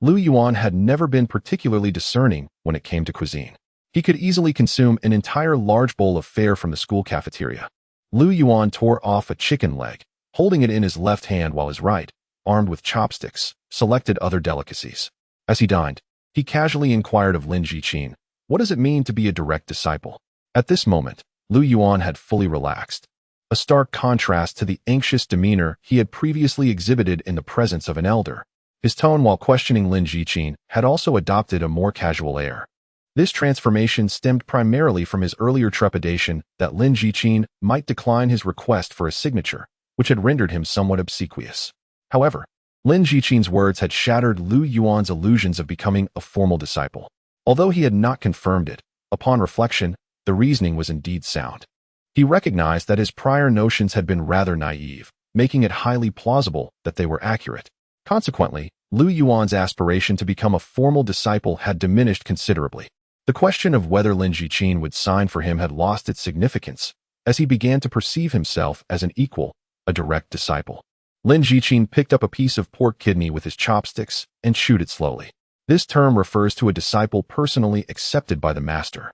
Lu Yuan had never been particularly discerning when it came to cuisine. He could easily consume an entire large bowl of fare from the school cafeteria. Lu Yuan tore off a chicken leg, holding it in his left hand while his right, armed with chopsticks, selected other delicacies. As he dined, he casually inquired of Lin Jiqin, "What does it mean to be a direct disciple?" At this moment, Lu Yuan had fully relaxed, a stark contrast to the anxious demeanor he had previously exhibited in the presence of an elder. His tone while questioning Lin Jiqin had also adopted a more casual air. This transformation stemmed primarily from his earlier trepidation that Lin Jiqin might decline his request for a signature, which had rendered him somewhat obsequious. However, Lin Jiqin's words had shattered Lu Yuan's illusions of becoming a formal disciple. Although he had not confirmed it, upon reflection, the reasoning was indeed sound. He recognized that his prior notions had been rather naive, making it highly plausible that they were accurate. Consequently, Lu Yuan's aspiration to become a formal disciple had diminished considerably. The question of whether Lin Jiqin would sign for him had lost its significance, as he began to perceive himself as an equal, a direct disciple. Lin Jiqin picked up a piece of pork kidney with his chopsticks and chewed it slowly. This term refers to a disciple personally accepted by the master.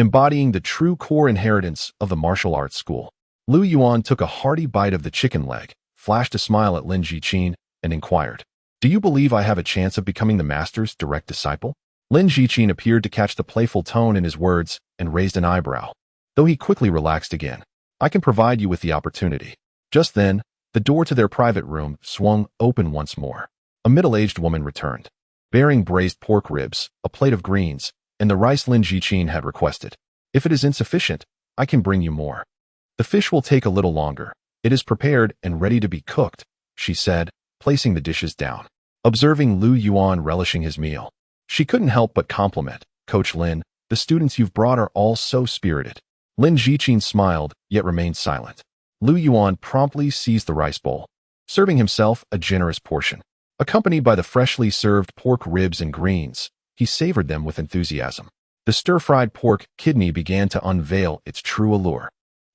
embodying the true core inheritance of the martial arts school. Lu Yuan took a hearty bite of the chicken leg, flashed a smile at Lin Jiqin, and inquired, "Do you believe I have a chance of becoming the master's direct disciple?" Lin Jiqin appeared to catch the playful tone in his words and raised an eyebrow, though he quickly relaxed again. "I can provide you with the opportunity." Just then, the door to their private room swung open once more. A middle-aged woman returned, bearing braised pork ribs, a plate of greens, and the rice Lin Jiqin had requested. "If it is insufficient, I can bring you more. The fish will take a little longer. It is prepared and ready to be cooked," she said, placing the dishes down. Observing Lu Yuan relishing his meal, she couldn't help but compliment, "Coach Lin, the students you've brought are all so spirited." Lin Jiqin smiled, yet remained silent. Lu Yuan promptly seized the rice bowl, serving himself a generous portion. Accompanied by the freshly served pork ribs and greens, he savored them with enthusiasm. The stir-fried pork kidney began to unveil its true allure,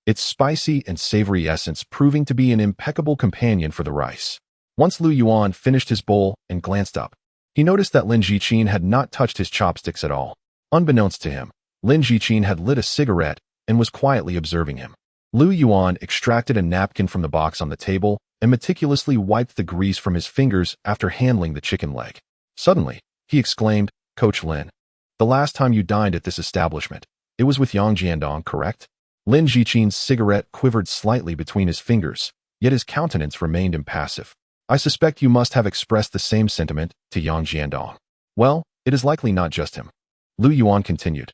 its spicy and savory essence proving to be an impeccable companion for the rice. Once Lu Yuan finished his bowl and glanced up, he noticed that Lin Jiqin had not touched his chopsticks at all. Unbeknownst to him, Lin Jiqin had lit a cigarette and was quietly observing him. Lu Yuan extracted a napkin from the box on the table and meticulously wiped the grease from his fingers after handling the chicken leg. Suddenly, he exclaimed, "Coach Lin, the last time you dined at this establishment, it was with Yang Jiandong, correct?" Lin Jiqin's cigarette quivered slightly between his fingers, yet his countenance remained impassive. "I suspect you must have expressed the same sentiment to Yang Jiandong." "Well, it is likely not just him," Lu Yuan continued,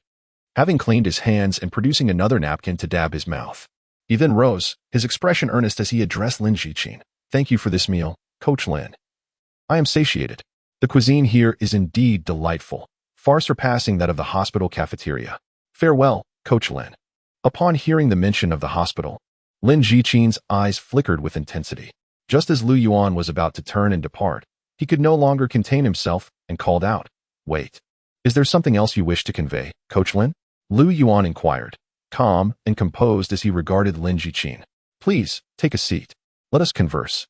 having cleaned his hands and producing another napkin to dab his mouth. He then rose, his expression earnest as he addressed Lin Jiqin. "Thank you for this meal, Coach Lin. I am satiated. The cuisine here is indeed delightful, far surpassing that of the hospital cafeteria. Farewell, Coach Lin." Upon hearing the mention of the hospital, Lin Jiqin's eyes flickered with intensity. Just as Lu Yuan was about to turn and depart, he could no longer contain himself and called out, "Wait. Is there something else you wish to convey, Coach Lin?" Lu Yuan inquired, calm and composed as he regarded Lin Jiqin. "Please, take a seat. Let us converse."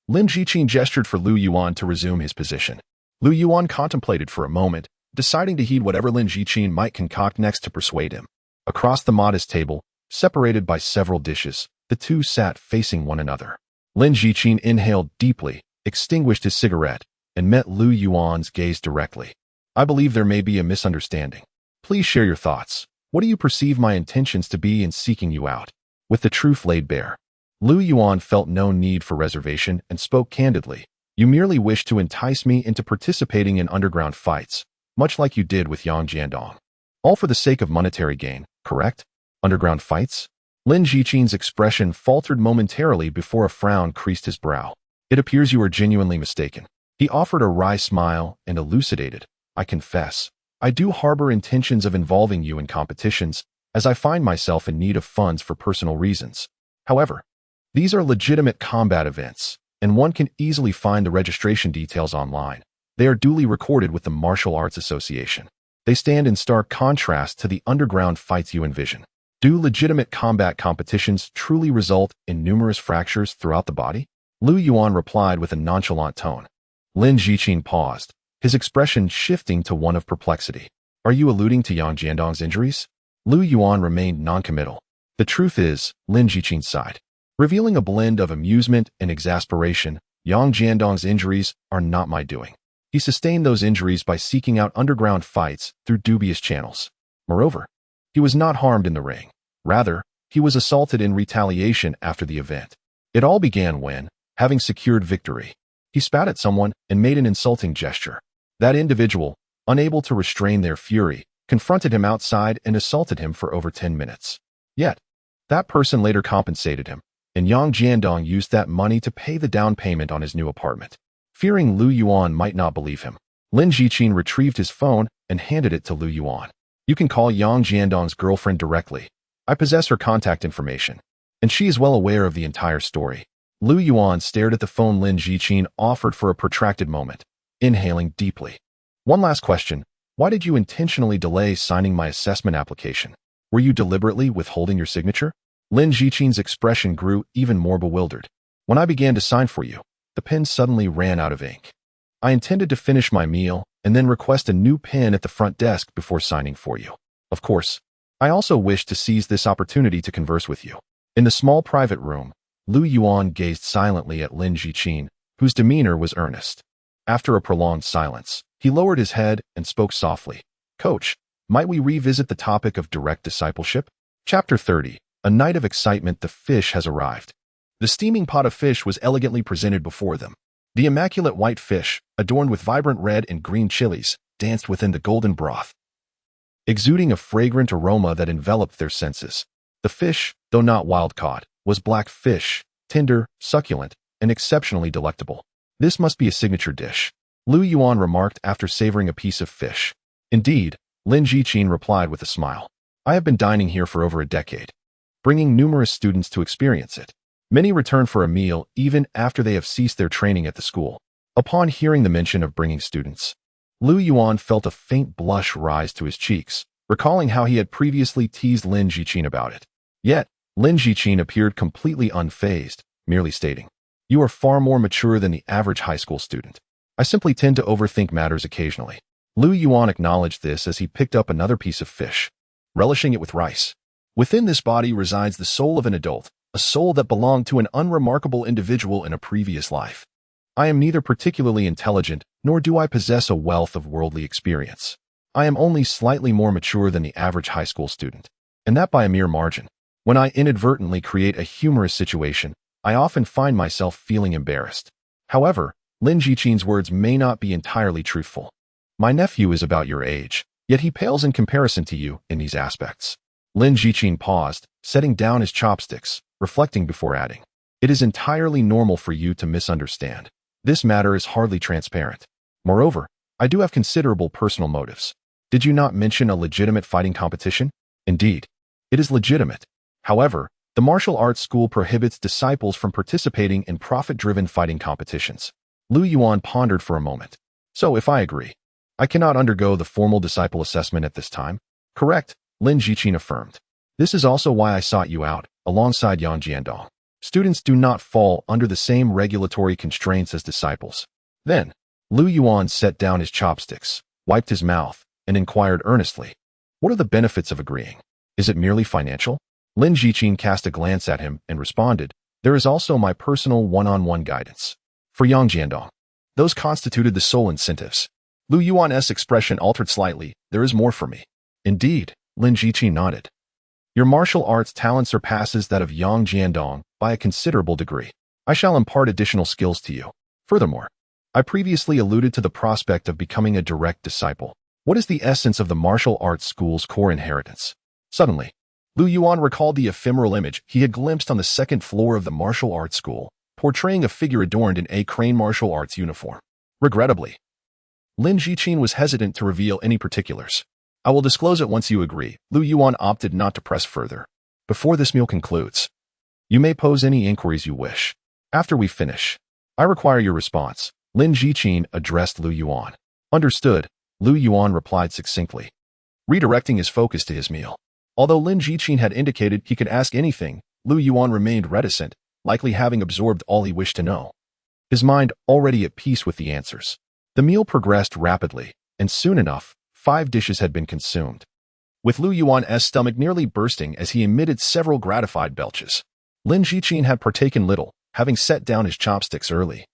Lin Jiqin gestured for Lu Yuan to resume his position. Lu Yuan contemplated for a moment, deciding to heed whatever Lin Jiqin might concoct next to persuade him. Across the modest table, separated by several dishes, the two sat facing one another. Lin Jiqin inhaled deeply, extinguished his cigarette, and met Lu Yuan's gaze directly. "I believe there may be a misunderstanding. Please share your thoughts. What do you perceive my intentions to be in seeking you out?" With the truth laid bare, Lu Yuan felt no need for reservation and spoke candidly. "You merely wish to entice me into participating in underground fights, much like you did with Yang Jiandong. All for the sake of monetary gain, correct? Underground fights?" Lin Jiqin's expression faltered momentarily before a frown creased his brow. "It appears you are genuinely mistaken." He offered a wry smile and elucidated, "I confess, I do harbor intentions of involving you in competitions, as I find myself in need of funds for personal reasons. However, these are legitimate combat events, and one can easily find the registration details online. They are duly recorded with the Martial Arts Association. They stand in stark contrast to the underground fights you envision. Do legitimate combat competitions truly result in numerous fractures throughout the body?" Lu Yuan replied with a nonchalant tone. Lin Jiqin paused, his expression shifting to one of perplexity. "Are you alluding to Yang Jiandong's injuries?" Lu Yuan remained noncommittal. "The truth is," Lin Jiqin sighed, revealing a blend of amusement and exasperation, "Yang Jiandong's injuries are not my doing. He sustained those injuries by seeking out underground fights through dubious channels. Moreover, he was not harmed in the ring. Rather, he was assaulted in retaliation after the event. It all began when, having secured victory, he spat at someone and made an insulting gesture. That individual, unable to restrain their fury, confronted him outside and assaulted him for over 10 minutes. Yet, that person later compensated him, and Yang Jiandong used that money to pay the down payment on his new apartment." Fearing Lu Yuan might not believe him, Lin Jiqin retrieved his phone and handed it to Lu Yuan. "You can call Yang Jiandong's girlfriend directly. I possess her contact information, and she is well aware of the entire story." Lu Yuan stared at the phone Lin Jiqin offered for a protracted moment, inhaling deeply. "One last question. Why did you intentionally delay signing my assessment application? Were you deliberately withholding your signature?" Lin Jiqin's expression grew even more bewildered. "When I began to sign for you, the pen suddenly ran out of ink. I intended to finish my meal and then request a new pen at the front desk before signing for you. Of course, I also wish to seize this opportunity to converse with you. In the small private room, Lu Yuan gazed silently at Lin Jiqin, whose demeanor was earnest. After a prolonged silence, he lowered his head and spoke softly. Coach, might we revisit the topic of direct discipleship? Chapter 30. A night of excitement. The fish has arrived. The steaming pot of fish was elegantly presented before them. The immaculate white fish, adorned with vibrant red and green chilies, danced within the golden broth, exuding a fragrant aroma that enveloped their senses. The fish, though not wild-caught, was black fish, tender, succulent, and exceptionally delectable. This must be a signature dish, Lu Yuan remarked after savoring a piece of fish. Indeed, Lin Jiqin replied with a smile. I have been dining here for over a decade, bringing numerous students to experience it. Many return for a meal even after they have ceased their training at the school. Upon hearing the mention of bringing students, Lu Yuan felt a faint blush rise to his cheeks, recalling how he had previously teased Lin Jiqin about it. Yet, Lin Jiqin appeared completely unfazed, merely stating, "You are far more mature than the average high school student. I simply tend to overthink matters occasionally." Lu Yuan acknowledged this as he picked up another piece of fish, relishing it with rice. Within this body resides the soul of an adult, a soul that belonged to an unremarkable individual in a previous life. I am neither particularly intelligent, nor do I possess a wealth of worldly experience. I am only slightly more mature than the average high school student, and that by a mere margin. When I inadvertently create a humorous situation, I often find myself feeling embarrassed. However, Lin Jiqin's words may not be entirely truthful. My nephew is about your age, yet he pales in comparison to you in these aspects. Lin Jiqin paused, setting down his chopsticks, reflecting before adding, "It is entirely normal for you to misunderstand. This matter is hardly transparent. Moreover, I do have considerable personal motives. Did you not mention a legitimate fighting competition? Indeed, it is legitimate. However, the martial arts school prohibits disciples from participating in profit-driven fighting competitions." Lu Yuan pondered for a moment. "So if I agree, I cannot undergo the formal disciple assessment at this time?" "Correct," Lin Jiqin affirmed. "This is also why I sought you out, alongside Yang Jiandong. Students do not fall under the same regulatory constraints as disciples." Then, Lu Yuan set down his chopsticks, wiped his mouth, and inquired earnestly, "What are the benefits of agreeing? Is it merely financial?" Lin Jiqin cast a glance at him and responded, "There is also my personal one-on-one guidance. For Yang Jiandong, those constituted the sole incentives." Lu Yuan's expression altered slightly. "There is more for me." "Indeed," Lin Jiqin nodded. "Your martial arts talent surpasses that of Yang Jiandong by a considerable degree. I shall impart additional skills to you. Furthermore, I previously alluded to the prospect of becoming a direct disciple. What is the essence of the martial arts school's core inheritance?" Suddenly, Lu Yuan recalled the ephemeral image he had glimpsed on the second floor of the martial arts school, portraying a figure adorned in a crane martial arts uniform. Regrettably, Lin Jiqin was hesitant to reveal any particulars. "I will disclose it once you agree." Lu Yuan opted not to press further. "Before this meal concludes, you may pose any inquiries you wish. After we finish, I require your response." Lin Jiqin addressed Lu Yuan. "Understood," Lu Yuan replied succinctly, redirecting his focus to his meal. Although Lin Jiqin had indicated he could ask anything, Lu Yuan remained reticent, likely having absorbed all he wished to know, his mind already at peace with the answers. The meal progressed rapidly, and soon enough, 5 dishes had been consumed, with Lu Yuan's stomach nearly bursting as he emitted several gratified belches. Lin Jiqin had partaken little, having set down his chopsticks early,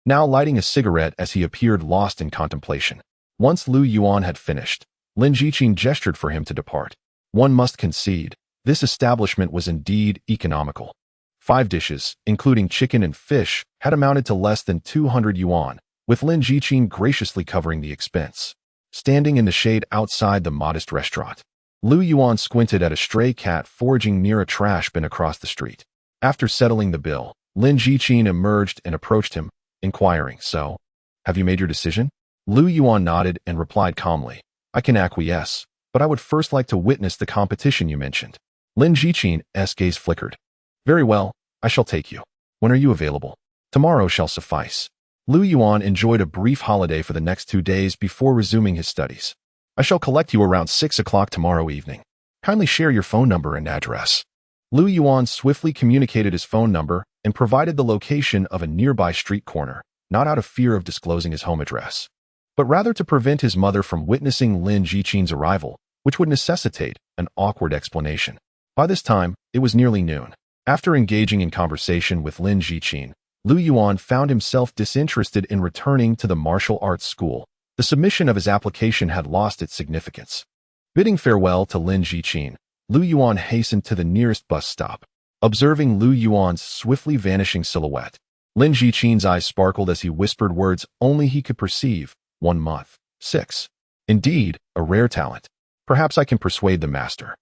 now lighting a cigarette as he appeared lost in contemplation. Once Lu Yuan had finished, Lin Jiqin gestured for him to depart. One must concede, this establishment was indeed economical. 5 dishes, including chicken and fish, had amounted to less than 200 yuan, with Lin Jiqin graciously covering the expense. Standing in the shade outside the modest restaurant, Lu Yuan squinted at a stray cat foraging near a trash bin across the street. After settling the bill, Lin Jiqin emerged and approached him, inquiring, "So, have you made your decision?" Lu Yuan nodded and replied calmly, "I can acquiesce, but I would first like to witness the competition you mentioned." Lin Jiqin's gaze flickered. "Very well, I shall take you. When are you available?" "Tomorrow shall suffice." Lu Yuan enjoyed a brief holiday for the next 2 days before resuming his studies. "I shall collect you around 6 o'clock tomorrow evening. Kindly share your phone number and address." Lu Yuan swiftly communicated his phone number and provided the location of a nearby street corner, not out of fear of disclosing his home address, but rather to prevent his mother from witnessing Lin Jiqin's arrival, which would necessitate an awkward explanation. By this time, it was nearly noon. After engaging in conversation with Lin Jiqin, Lu Yuan found himself disinterested in returning to the martial arts school. The submission of his application had lost its significance. Bidding farewell to Lin Jiqin, Lu Yuan hastened to the nearest bus stop. Observing Lu Yuan's swiftly vanishing silhouette, Lin Jiqin's eyes sparkled as he whispered words only he could perceive. 1 month. 6. Indeed, a rare talent. Perhaps I can persuade the master.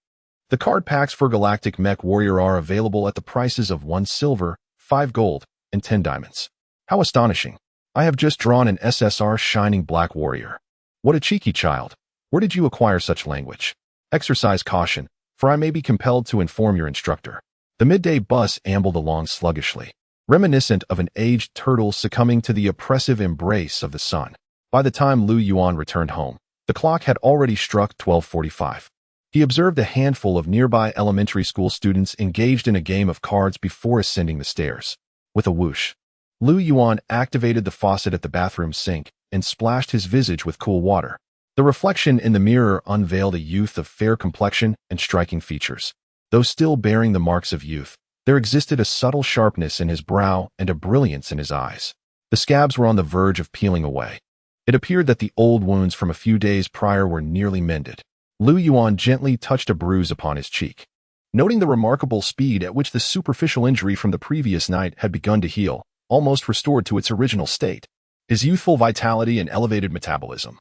The card packs for Galactic Mech Warrior are available at the prices of 1 silver, 5 gold, and 10 diamonds. How astonishing. I have just drawn an SSR Shining Black Warrior. What a cheeky child. Where did you acquire such language? Exercise caution, for I may be compelled to inform your instructor. The midday bus ambled along sluggishly, reminiscent of an aged turtle succumbing to the oppressive embrace of the sun. By the time Lu Yuan returned home, the clock had already struck 12:45. He observed a handful of nearby elementary school students engaged in a game of cards before ascending the stairs. With a whoosh, Lu Yuan activated the faucet at the bathroom sink and splashed his visage with cool water. The reflection in the mirror unveiled a youth of fair complexion and striking features. Though still bearing the marks of youth, there existed a subtle sharpness in his brow and a brilliance in his eyes. The scabs were on the verge of peeling away. It appeared that the old wounds from a few days prior were nearly mended. Lu Yuan gently touched a bruise upon his cheek. Noting the remarkable speed at which the superficial injury from the previous night had begun to heal, almost restored to its original state, his youthful vitality and elevated metabolism,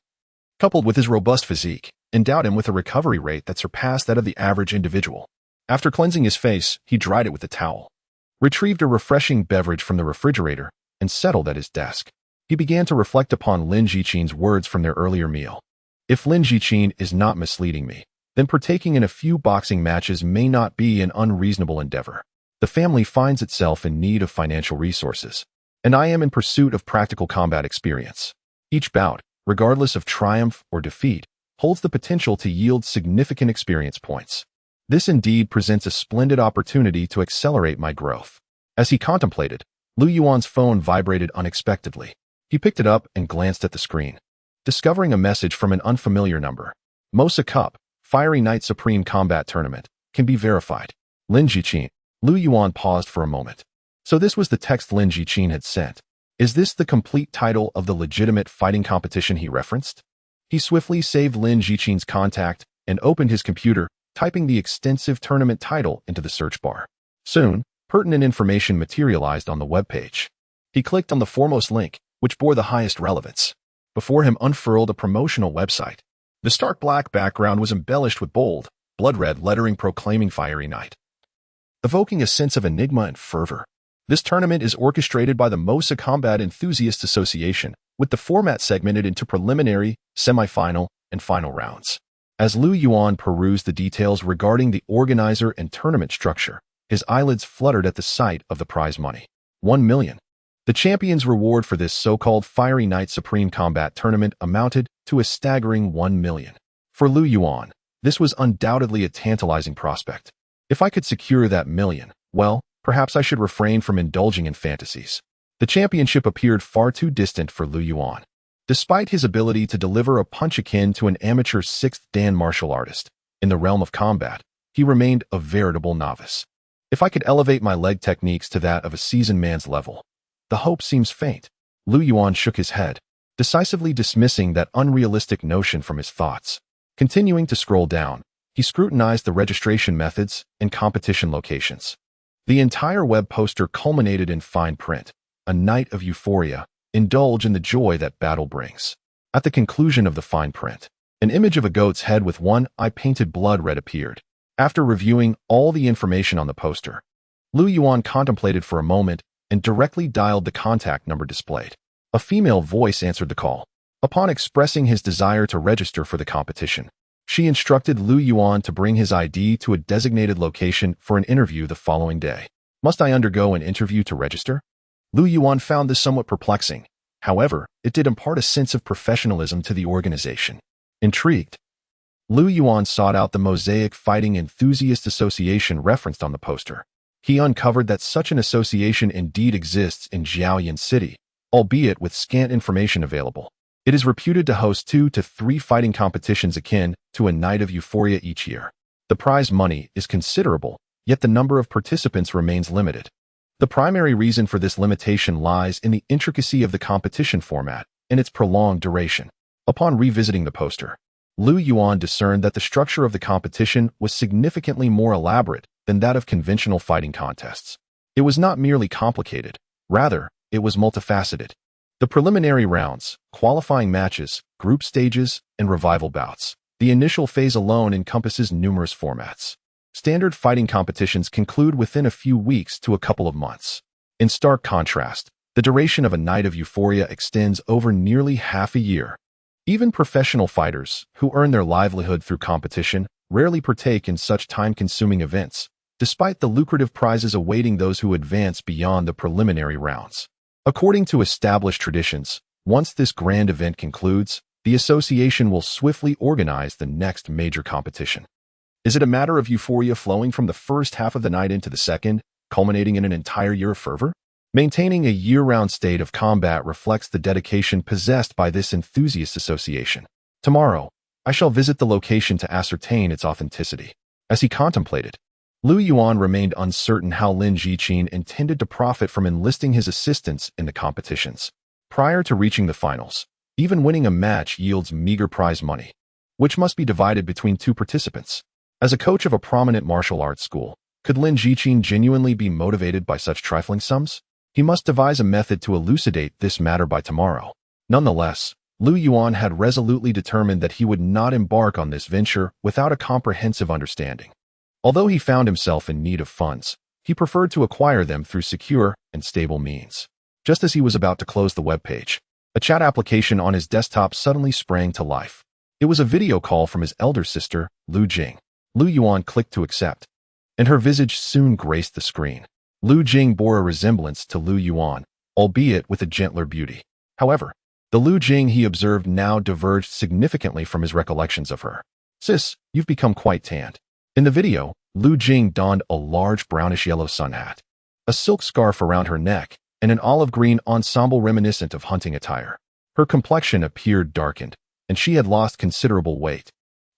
coupled with his robust physique, endowed him with a recovery rate that surpassed that of the average individual. After cleansing his face, he dried it with a towel, retrieved a refreshing beverage from the refrigerator, and settled at his desk. He began to reflect upon Lin Jiqin's words from their earlier meal. If Lin Jiqin is not misleading me, then partaking in a few boxing matches may not be an unreasonable endeavor. The family finds itself in need of financial resources, and I am in pursuit of practical combat experience. Each bout, regardless of triumph or defeat, holds the potential to yield significant experience points. This indeed presents a splendid opportunity to accelerate my growth. As he contemplated, Lu Yuan's phone vibrated unexpectedly. He picked it up and glanced at the screen, discovering a message from an unfamiliar number. Mosa Cup, Fiery Knight Supreme Combat Tournament, can be verified. Lin Jiqin. Lu Yuan paused for a moment. So this was the text Lin Jiqin had sent. Is this the complete title of the legitimate fighting competition he referenced? He swiftly saved Lin Jiqin's contact and opened his computer, typing the extensive tournament title into the search bar. Soon, pertinent information materialized on the webpage. He clicked on the foremost link, which bore the highest relevance. Before him unfurled a promotional website. The stark black background was embellished with bold, blood-red lettering proclaiming Fiery Knight, evoking a sense of enigma and fervor. This tournament is orchestrated by the Mosa Combat Enthusiasts Association, with the format segmented into preliminary, semi-final, and final rounds. As Lu Yuan perused the details regarding the organizer and tournament structure, his eyelids fluttered at the sight of the prize money. 1 million. The champion's reward for this so-called Fiery Knight Supreme Combat Tournament amounted to a staggering 1 million. For Lu Yuan, this was undoubtedly a tantalizing prospect. If I could secure that million, well, perhaps I should refrain from indulging in fantasies. The championship appeared far too distant for Lu Yuan. Despite his ability to deliver a punch akin to an amateur 6th Dan martial artist, in the realm of combat, he remained a veritable novice. If I could elevate my leg techniques to that of a seasoned man's level, the hope seems faint. Lu Yuan shook his head, decisively dismissing that unrealistic notion from his thoughts. Continuing to scroll down, he scrutinized the registration methods and competition locations. The entire web poster culminated in fine print. A night of euphoria. Indulge in the joy that battle brings. At the conclusion of the fine print, an image of a goat's head with one eye painted blood red appeared. After reviewing all the information on the poster, Lu Yuan contemplated for a moment and directly dialed the contact number displayed. A female voice answered the call. Upon expressing his desire to register for the competition, she instructed Lu Yuan to bring his ID to a designated location for an interview the following day. Must I undergo an interview to register? Lu Yuan found this somewhat perplexing. However, it did impart a sense of professionalism to the organization. Intrigued, Lu Yuan sought out the Mosaic Fighting Enthusiast Association referenced on the poster. He uncovered that such an association indeed exists in Jiaoyan City, albeit with scant information available. It is reputed to host 2 to 3 fighting competitions akin to a Night of Euphoria each year. The prize money is considerable, yet the number of participants remains limited. The primary reason for this limitation lies in the intricacy of the competition format and its prolonged duration. Upon revisiting the poster, Yuan discerned that the structure of the competition was significantly more elaborate than that of conventional fighting contests. It was not merely complicated, rather, it was multifaceted. The preliminary rounds, qualifying matches, group stages, and revival bouts. The initial phase alone encompasses numerous formats. Standard fighting competitions conclude within a few weeks to a couple of months. In stark contrast, the duration of a Night of Euphoria extends over nearly half a year. Even professional fighters, who earn their livelihood through competition, rarely partake in such time-consuming events, despite the lucrative prizes awaiting those who advance beyond the preliminary rounds. According to established traditions, once this grand event concludes, the association will swiftly organize the next major competition. Is it a matter of euphoria flowing from the first half of the night into the second, culminating in an entire year of fervor? Maintaining a year-round state of combat reflects the dedication possessed by this enthusiast association. Tomorrow, I shall visit the location to ascertain its authenticity. As he contemplated, Yuan remained uncertain how Lin Jiqin intended to profit from enlisting his assistance in the competitions. Prior to reaching the finals, even winning a match yields meager prize money, which must be divided between 2 participants. As a coach of a prominent martial arts school, could Lin Jiqin genuinely be motivated by such trifling sums? He must devise a method to elucidate this matter by tomorrow. Nonetheless, Yuan had resolutely determined that he would not embark on this venture without a comprehensive understanding. Although he found himself in need of funds, he preferred to acquire them through secure and stable means. Just as he was about to close the webpage, a chat application on his desktop suddenly sprang to life. It was a video call from his elder sister, Lu Jing. Yuan clicked to accept, and her visage soon graced the screen. Lu Jing bore a resemblance to Yuan, albeit with a gentler beauty. However, the Lu Jing he observed now diverged significantly from his recollections of her. "Sis, you've become quite tanned." In the video, Lu Jing donned a large brownish-yellow sun hat, a silk scarf around her neck, and an olive-green ensemble reminiscent of hunting attire. Her complexion appeared darkened, and she had lost considerable weight,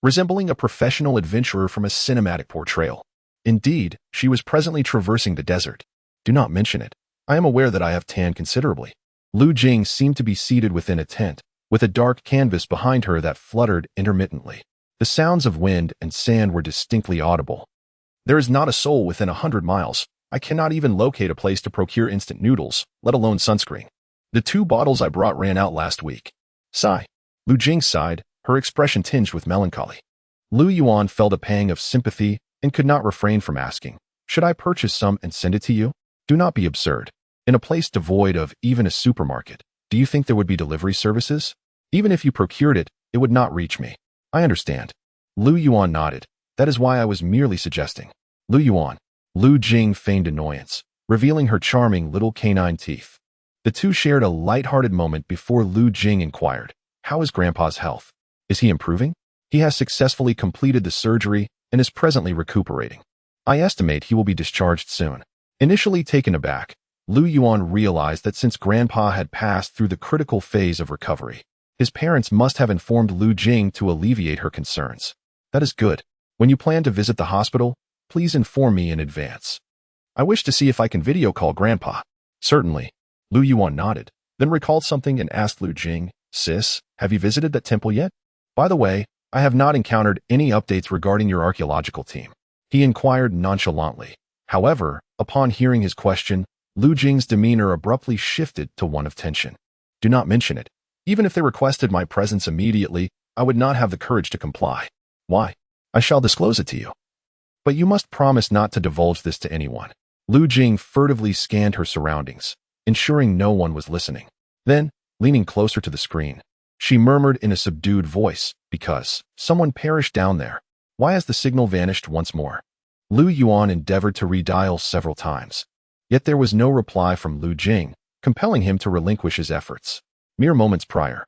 resembling a professional adventurer from a cinematic portrayal. Indeed, she was presently traversing the desert. "Do not mention it. I am aware that I have tanned considerably." Lu Jing seemed to be seated within a tent, with a dark canvas behind her that fluttered intermittently. The sounds of wind and sand were distinctly audible. "There is not a soul within 100 miles. I cannot even locate a place to procure instant noodles, let alone sunscreen. The 2 bottles I brought ran out last week." Sigh. Lu Jing sighed, her expression tinged with melancholy. Yuan felt a pang of sympathy and could not refrain from asking, "Should I purchase some and send it to you?" "Do not be absurd. In a place devoid of even a supermarket, do you think there would be delivery services? Even if you procured it, it would not reach me." "I understand." Yuan nodded. "That is why I was merely suggesting." Yuan. Lu Jing feigned annoyance, revealing her charming little canine teeth. The 2 shared a light-hearted moment before Lu Jing inquired, "How is Grandpa's health? Is he improving?" "He has successfully completed the surgery and is presently recuperating. I estimate he will be discharged soon." Initially taken aback, Yuan realized that since Grandpa had passed through the critical phase of recovery, his parents must have informed Lu Jing to alleviate her concerns. "That is good. When you plan to visit the hospital, please inform me in advance. I wish to see if I can video call Grandpa." "Certainly." Yuan nodded, then recalled something and asked Lu Jing, "Sis, have you visited that temple yet? By the way, I have not encountered any updates regarding your archaeological team." He inquired nonchalantly. However, upon hearing his question, Lu Jing's demeanor abruptly shifted to one of tension. "Do not mention it. Even if they requested my presence immediately, I would not have the courage to comply." "Why? I shall disclose it to you. But you must promise not to divulge this to anyone." Lu Jing furtively scanned her surroundings, ensuring no one was listening. Then, leaning closer to the screen, she murmured in a subdued voice, "Because someone perished down there. Why has the signal vanished once more?" Yuan endeavored to redial several times, yet there was no reply from Lu Jing, compelling him to relinquish his efforts. Mere moments prior,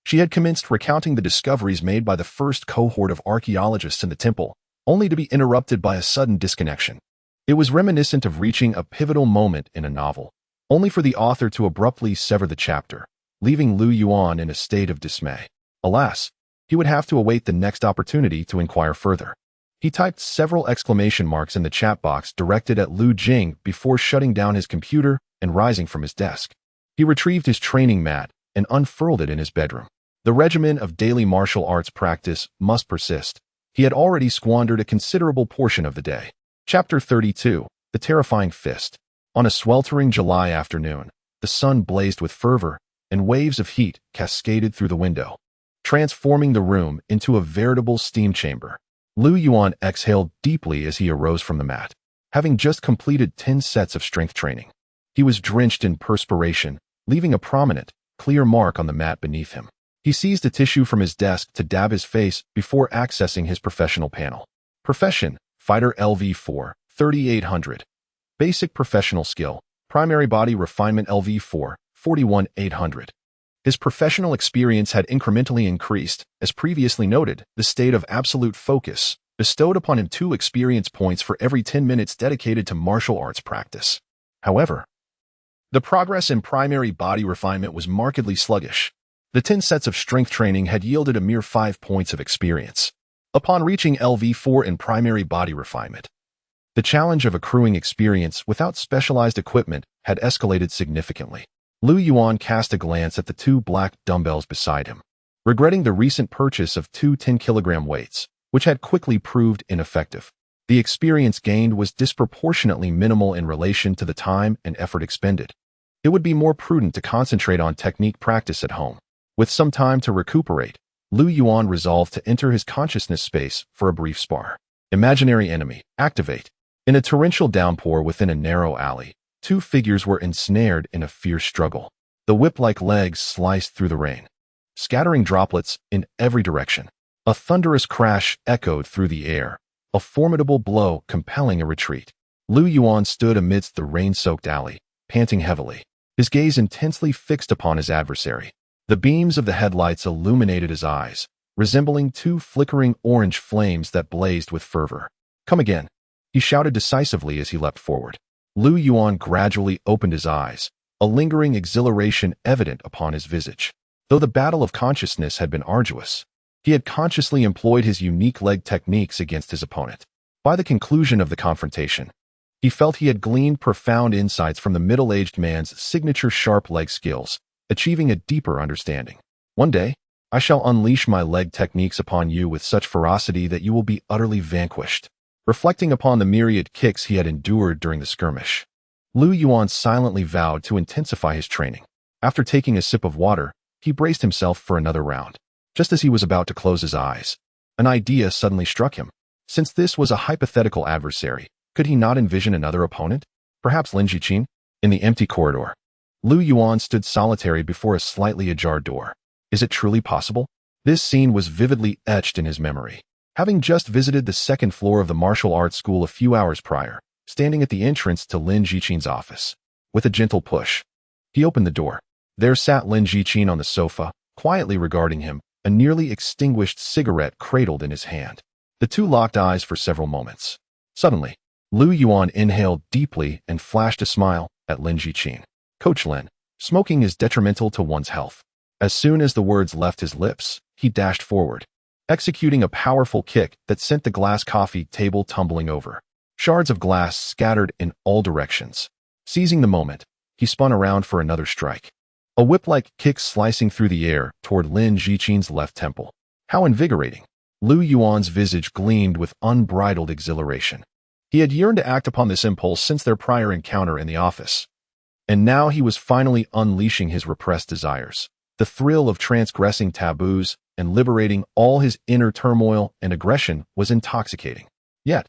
she had commenced recounting the discoveries made by the first cohort of archaeologists in the temple, only to be interrupted by a sudden disconnection. It was reminiscent of reaching a pivotal moment in a novel, only for the author to abruptly sever the chapter, leaving Lu Yuan in a state of dismay. Alas, he would have to await the next opportunity to inquire further. He typed several exclamation marks in the chat box directed at Lu Jing before shutting down his computer and rising from his desk. He retrieved his training mat and unfurled it in his bedroom. The regimen of daily martial arts practice must persist. He had already squandered a considerable portion of the day. Chapter 32. The Terrifying Fist. On a sweltering July afternoon, the sun blazed with fervor, and waves of heat cascaded through the window, transforming the room into a veritable steam chamber. Lu Yuan exhaled deeply as he arose from the mat, having just completed 10 sets of strength training. He was drenched in perspiration, leaving a prominent, clear mark on the mat beneath him. He seized a tissue from his desk to dab his face before accessing his professional panel. Profession: Fighter LV4, 3800. Basic professional skill: Primary body refinement LV4, 41800. His professional experience had incrementally increased. As previously noted, the state of absolute focus bestowed upon him 2 experience points for every 10 minutes dedicated to martial arts practice. However, the progress in primary body refinement was markedly sluggish. The 10 sets of strength training had yielded a mere 5 points of experience. Upon reaching LV4 in primary body refinement, the challenge of accruing experience without specialized equipment had escalated significantly. Lu Yuan cast a glance at the 2 black dumbbells beside him, regretting the recent purchase of 2 10-kilogram weights, which had quickly proved ineffective. The experience gained was disproportionately minimal in relation to the time and effort expended. It would be more prudent to concentrate on technique practice at home. With some time to recuperate, Lu Yuan resolved to enter his consciousness space for a brief spar. Imaginary enemy, activate. In a torrential downpour within a narrow alley, 2 figures were ensnared in a fierce struggle. The whip-like legs sliced through the rain, scattering droplets in every direction. A thunderous crash echoed through the air, a formidable blow compelling a retreat. Lu Yuan stood amidst the rain-soaked alley, panting heavily, his gaze intensely fixed upon his adversary. The beams of the headlights illuminated his eyes, resembling 2 flickering orange flames that blazed with fervor. "Come again," he shouted decisively as he leapt forward. Lu Yuan gradually opened his eyes, a lingering exhilaration evident upon his visage. Though the battle of consciousness had been arduous, he had consciously employed his unique leg techniques against his opponent. By the conclusion of the confrontation, he felt he had gleaned profound insights from the middle-aged man's signature sharp leg skills, achieving a deeper understanding. "One day, I shall unleash my leg techniques upon you with such ferocity that you will be utterly vanquished." Reflecting upon the myriad kicks he had endured during the skirmish, Lu Yuan silently vowed to intensify his training. After taking a sip of water, he braced himself for another round. Just as he was about to close his eyes, an idea suddenly struck him. Since this was a hypothetical adversary, could he not envision another opponent? Perhaps Lin Jiqin? In the empty corridor, Lu Yuan stood solitary before a slightly ajar door. Is it truly possible? This scene was vividly etched in his memory. Having just visited the 2nd floor of the martial arts school a few hours prior, standing at the entrance to Lin Jiqin's office, with a gentle push, he opened the door. There sat Lin Jiqin on the sofa, quietly regarding him, a nearly extinguished cigarette cradled in his hand. The 2 locked eyes for several moments. Suddenly, Lu Yuan inhaled deeply and flashed a smile at Lin Jiqin. "Coach Lin, smoking is detrimental to one's health." As soon as the words left his lips, he dashed forward, executing a powerful kick that sent the glass coffee table tumbling over. Shards of glass scattered in all directions. Seizing the moment, he spun around for another strike. A whip-like kick slicing through the air toward Lin Jiqin's left temple. How invigorating! Lu Yuan's visage gleamed with unbridled exhilaration. He had yearned to act upon this impulse since their prior encounter in the office, and now he was finally unleashing his repressed desires. The thrill of transgressing taboos and liberating all his inner turmoil and aggression was intoxicating. Yet,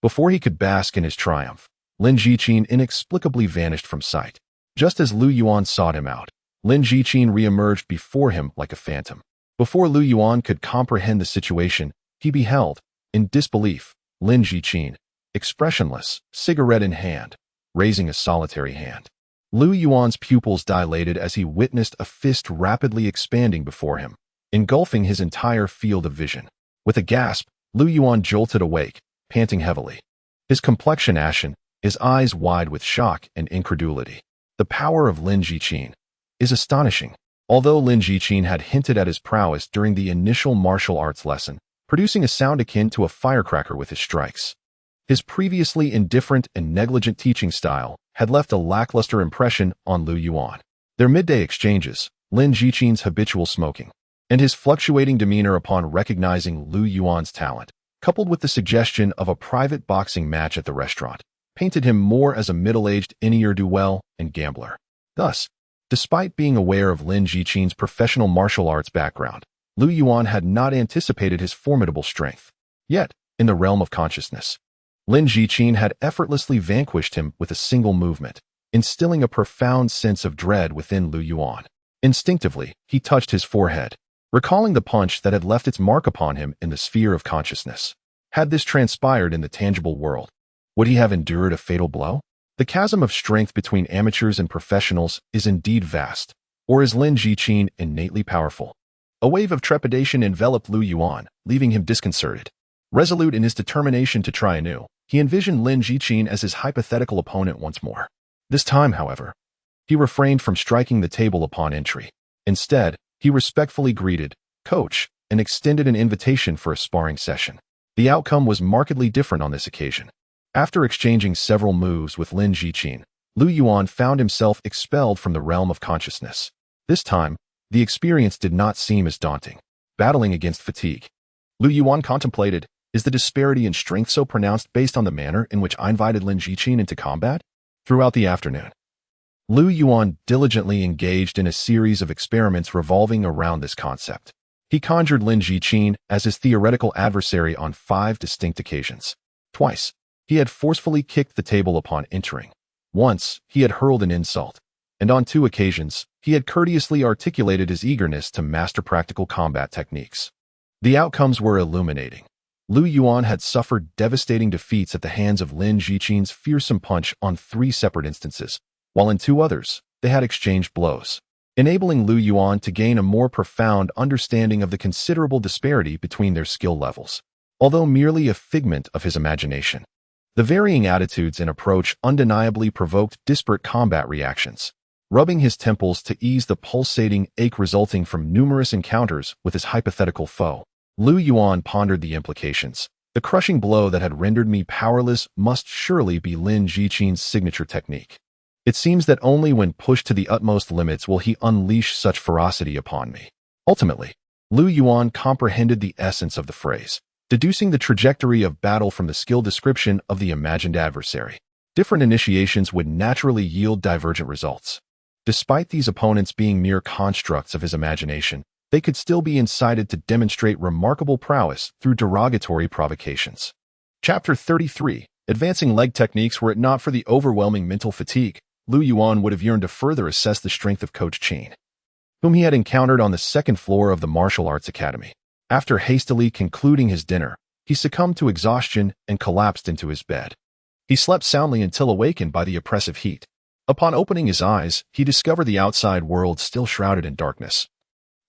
before he could bask in his triumph, Lin Jiqin inexplicably vanished from sight. Just as Lu Yuan sought him out, Lin Jiqin re-emerged before him like a phantom. Before Lu Yuan could comprehend the situation, he beheld, in disbelief, Lin Jiqin, expressionless, cigarette in hand, raising a solitary hand. Lu Yuan's pupils dilated as he witnessed a fist rapidly expanding before him, engulfing his entire field of vision. With a gasp, Lu Yuan jolted awake, panting heavily, his complexion ashen, his eyes wide with shock and incredulity. The power of Lin Jiqin is astonishing. Although Lin Jiqin had hinted at his prowess during the initial martial arts lesson, producing a sound akin to a firecracker with his strikes. His previously indifferent and negligent teaching style had left a lackluster impression on Lu Yuan. Their midday exchanges, Lin Jiqin's habitual smoking, and his fluctuating demeanor upon recognizing Lu Yuan's talent, coupled with the suggestion of a private boxing match at the restaurant, painted him more as a middle-aged ne'er-do-well and gambler. Thus, despite being aware of Lin Jiqin's professional martial arts background, Lu Yuan had not anticipated his formidable strength. Yet, in the realm of consciousness, Lin Jiqin had effortlessly vanquished him with a single movement, instilling a profound sense of dread within Lu Yuan. Instinctively, he touched his forehead, recalling the punch that had left its mark upon him in the sphere of consciousness. Had this transpired in the tangible world, would he have endured a fatal blow? The chasm of strength between amateurs and professionals is indeed vast, or is Lin Jiqin innately powerful? A wave of trepidation enveloped Lu Yuan, leaving him disconcerted. Resolute in his determination to try anew, he envisioned Lin Jiqin as his hypothetical opponent once more. This time, however, he refrained from striking the table upon entry. Instead, he respectfully greeted, "Coach," and extended an invitation for a sparring session. The outcome was markedly different on this occasion. After exchanging several moves with Lin Jiqin, Lu Yuan found himself expelled from the realm of consciousness. This time, the experience did not seem as daunting. Battling against fatigue, Lu Yuan contemplated, is the disparity in strength so pronounced based on the manner in which I invited Lin Jiqin into combat? Throughout the afternoon, Lu Yuan diligently engaged in a series of experiments revolving around this concept. He conjured Lin Jiqin as his theoretical adversary on 5 distinct occasions. Twice, he had forcefully kicked the table upon entering. Once, he had hurled an insult. And on 2 occasions, he had courteously articulated his eagerness to master practical combat techniques. The outcomes were illuminating. Lu Yuan had suffered devastating defeats at the hands of Lin Jiqin's fearsome punch on 3 separate instances, while in 2 others, they had exchanged blows, enabling Lu Yuan to gain a more profound understanding of the considerable disparity between their skill levels. Although merely a figment of his imagination, the varying attitudes and approach undeniably provoked disparate combat reactions, rubbing his temples to ease the pulsating ache resulting from numerous encounters with his hypothetical foe. Lu Yuan pondered the implications. The crushing blow that had rendered me powerless must surely be Lin Jiqin's signature technique. It seems that only when pushed to the utmost limits will he unleash such ferocity upon me. Ultimately, Lu Yuan comprehended the essence of the phrase, deducing the trajectory of battle from the skill description of the imagined adversary. Different initiations would naturally yield divergent results. Despite these opponents being mere constructs of his imagination, they could still be incited to demonstrate remarkable prowess through derogatory provocations. Chapter 33. Advancing leg techniques. Were it not for the overwhelming mental fatigue, Lu Yuan would have yearned to further assess the strength of Coach Qin, whom he had encountered on the 2nd floor of the Martial Arts Academy. After hastily concluding his dinner, he succumbed to exhaustion and collapsed into his bed. He slept soundly until awakened by the oppressive heat. Upon opening his eyes, he discovered the outside world still shrouded in darkness,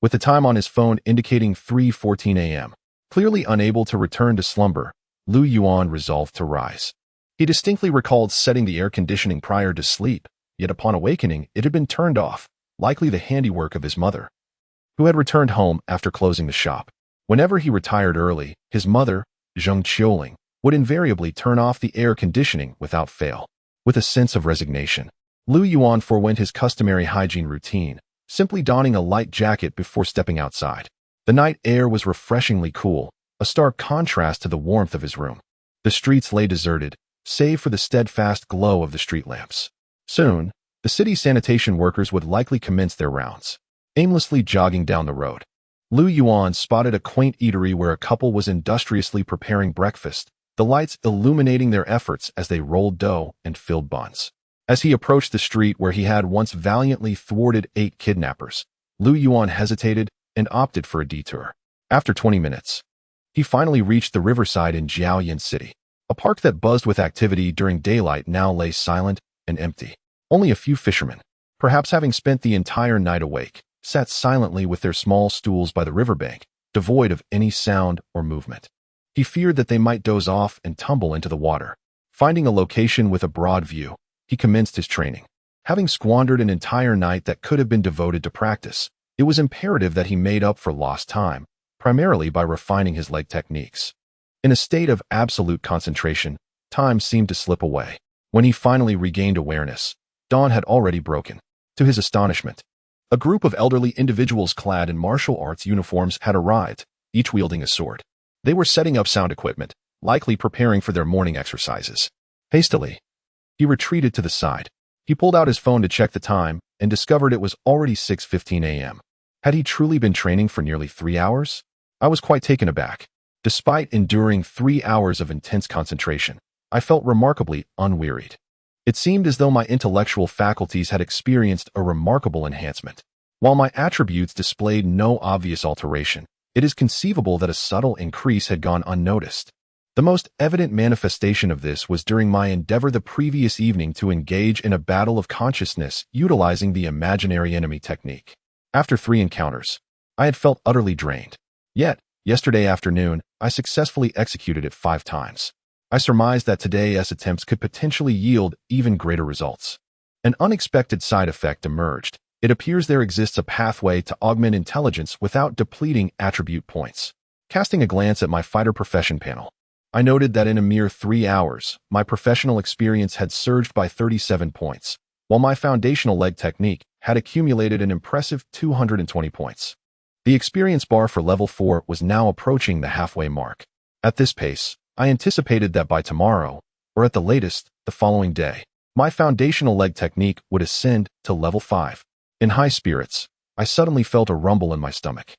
with the time on his phone indicating 3:14 a.m. Clearly unable to return to slumber, Lu Yuan resolved to rise. He distinctly recalled setting the air conditioning prior to sleep, yet upon awakening it had been turned off, likely the handiwork of his mother, who had returned home after closing the shop. Whenever he retired early, his mother, Zheng Qiuling, would invariably turn off the air conditioning without fail. With a sense of resignation, Lu Yuan forewent his customary hygiene routine, simply donning a light jacket before stepping outside. The night air was refreshingly cool, a stark contrast to the warmth of his room. The streets lay deserted, save for the steadfast glow of the street lamps. Soon, the city sanitation workers would likely commence their rounds. Aimlessly jogging down the road, Lu Yuan spotted a quaint eatery where a couple was industriously preparing breakfast, the lights illuminating their efforts as they rolled dough and filled buns. As he approached the street where he had once valiantly thwarted 8 kidnappers, Lu Yuan hesitated and opted for a detour. After 20 minutes, he finally reached the riverside in Jiaoyan City. A park that buzzed with activity during daylight now lay silent and empty. Only a few fishermen, perhaps having spent the entire night awake, sat silently with their small stools by the riverbank, devoid of any sound or movement. He feared that they might doze off and tumble into the water. Finding a location with a broad view, he commenced his training. Having squandered an entire night that could have been devoted to practice, It was imperative that he made up for lost time, primarily by refining his leg techniques. In a state of absolute concentration, time seemed to slip away. When he finally regained awareness, dawn had already broken. To his astonishment, a group of elderly individuals clad in martial arts uniforms had arrived, each wielding a sword. They were setting up sound equipment, likely preparing for their morning exercises. Hastily, he retreated to the side. He pulled out his phone to check the time and discovered it was already 6:15 a.m. Had he truly been training for nearly 3 hours? I was quite taken aback. Despite enduring 3 hours of intense concentration, I felt remarkably unwearied. It seemed as though my intellectual faculties had experienced a remarkable enhancement. While my attributes displayed no obvious alteration, it is conceivable that a subtle increase had gone unnoticed. The most evident manifestation of this was during my endeavor the previous evening to engage in a battle of consciousness utilizing the imaginary enemy technique. After 3 encounters, I had felt utterly drained. Yet, yesterday afternoon, I successfully executed it 5 times. I surmised that today's attempts could potentially yield even greater results. An unexpected side effect emerged. It appears there exists a pathway to augment intelligence without depleting attribute points. Casting a glance at my fighter profession panel, I noted that in a mere 3 hours, my professional experience had surged by 37 points, while my foundational leg technique had accumulated an impressive 220 points. The experience bar for level 4 was now approaching the halfway mark. At this pace, I anticipated that by tomorrow, or at the latest, the following day, my foundational leg technique would ascend to level 5. In high spirits, I suddenly felt a rumble in my stomach.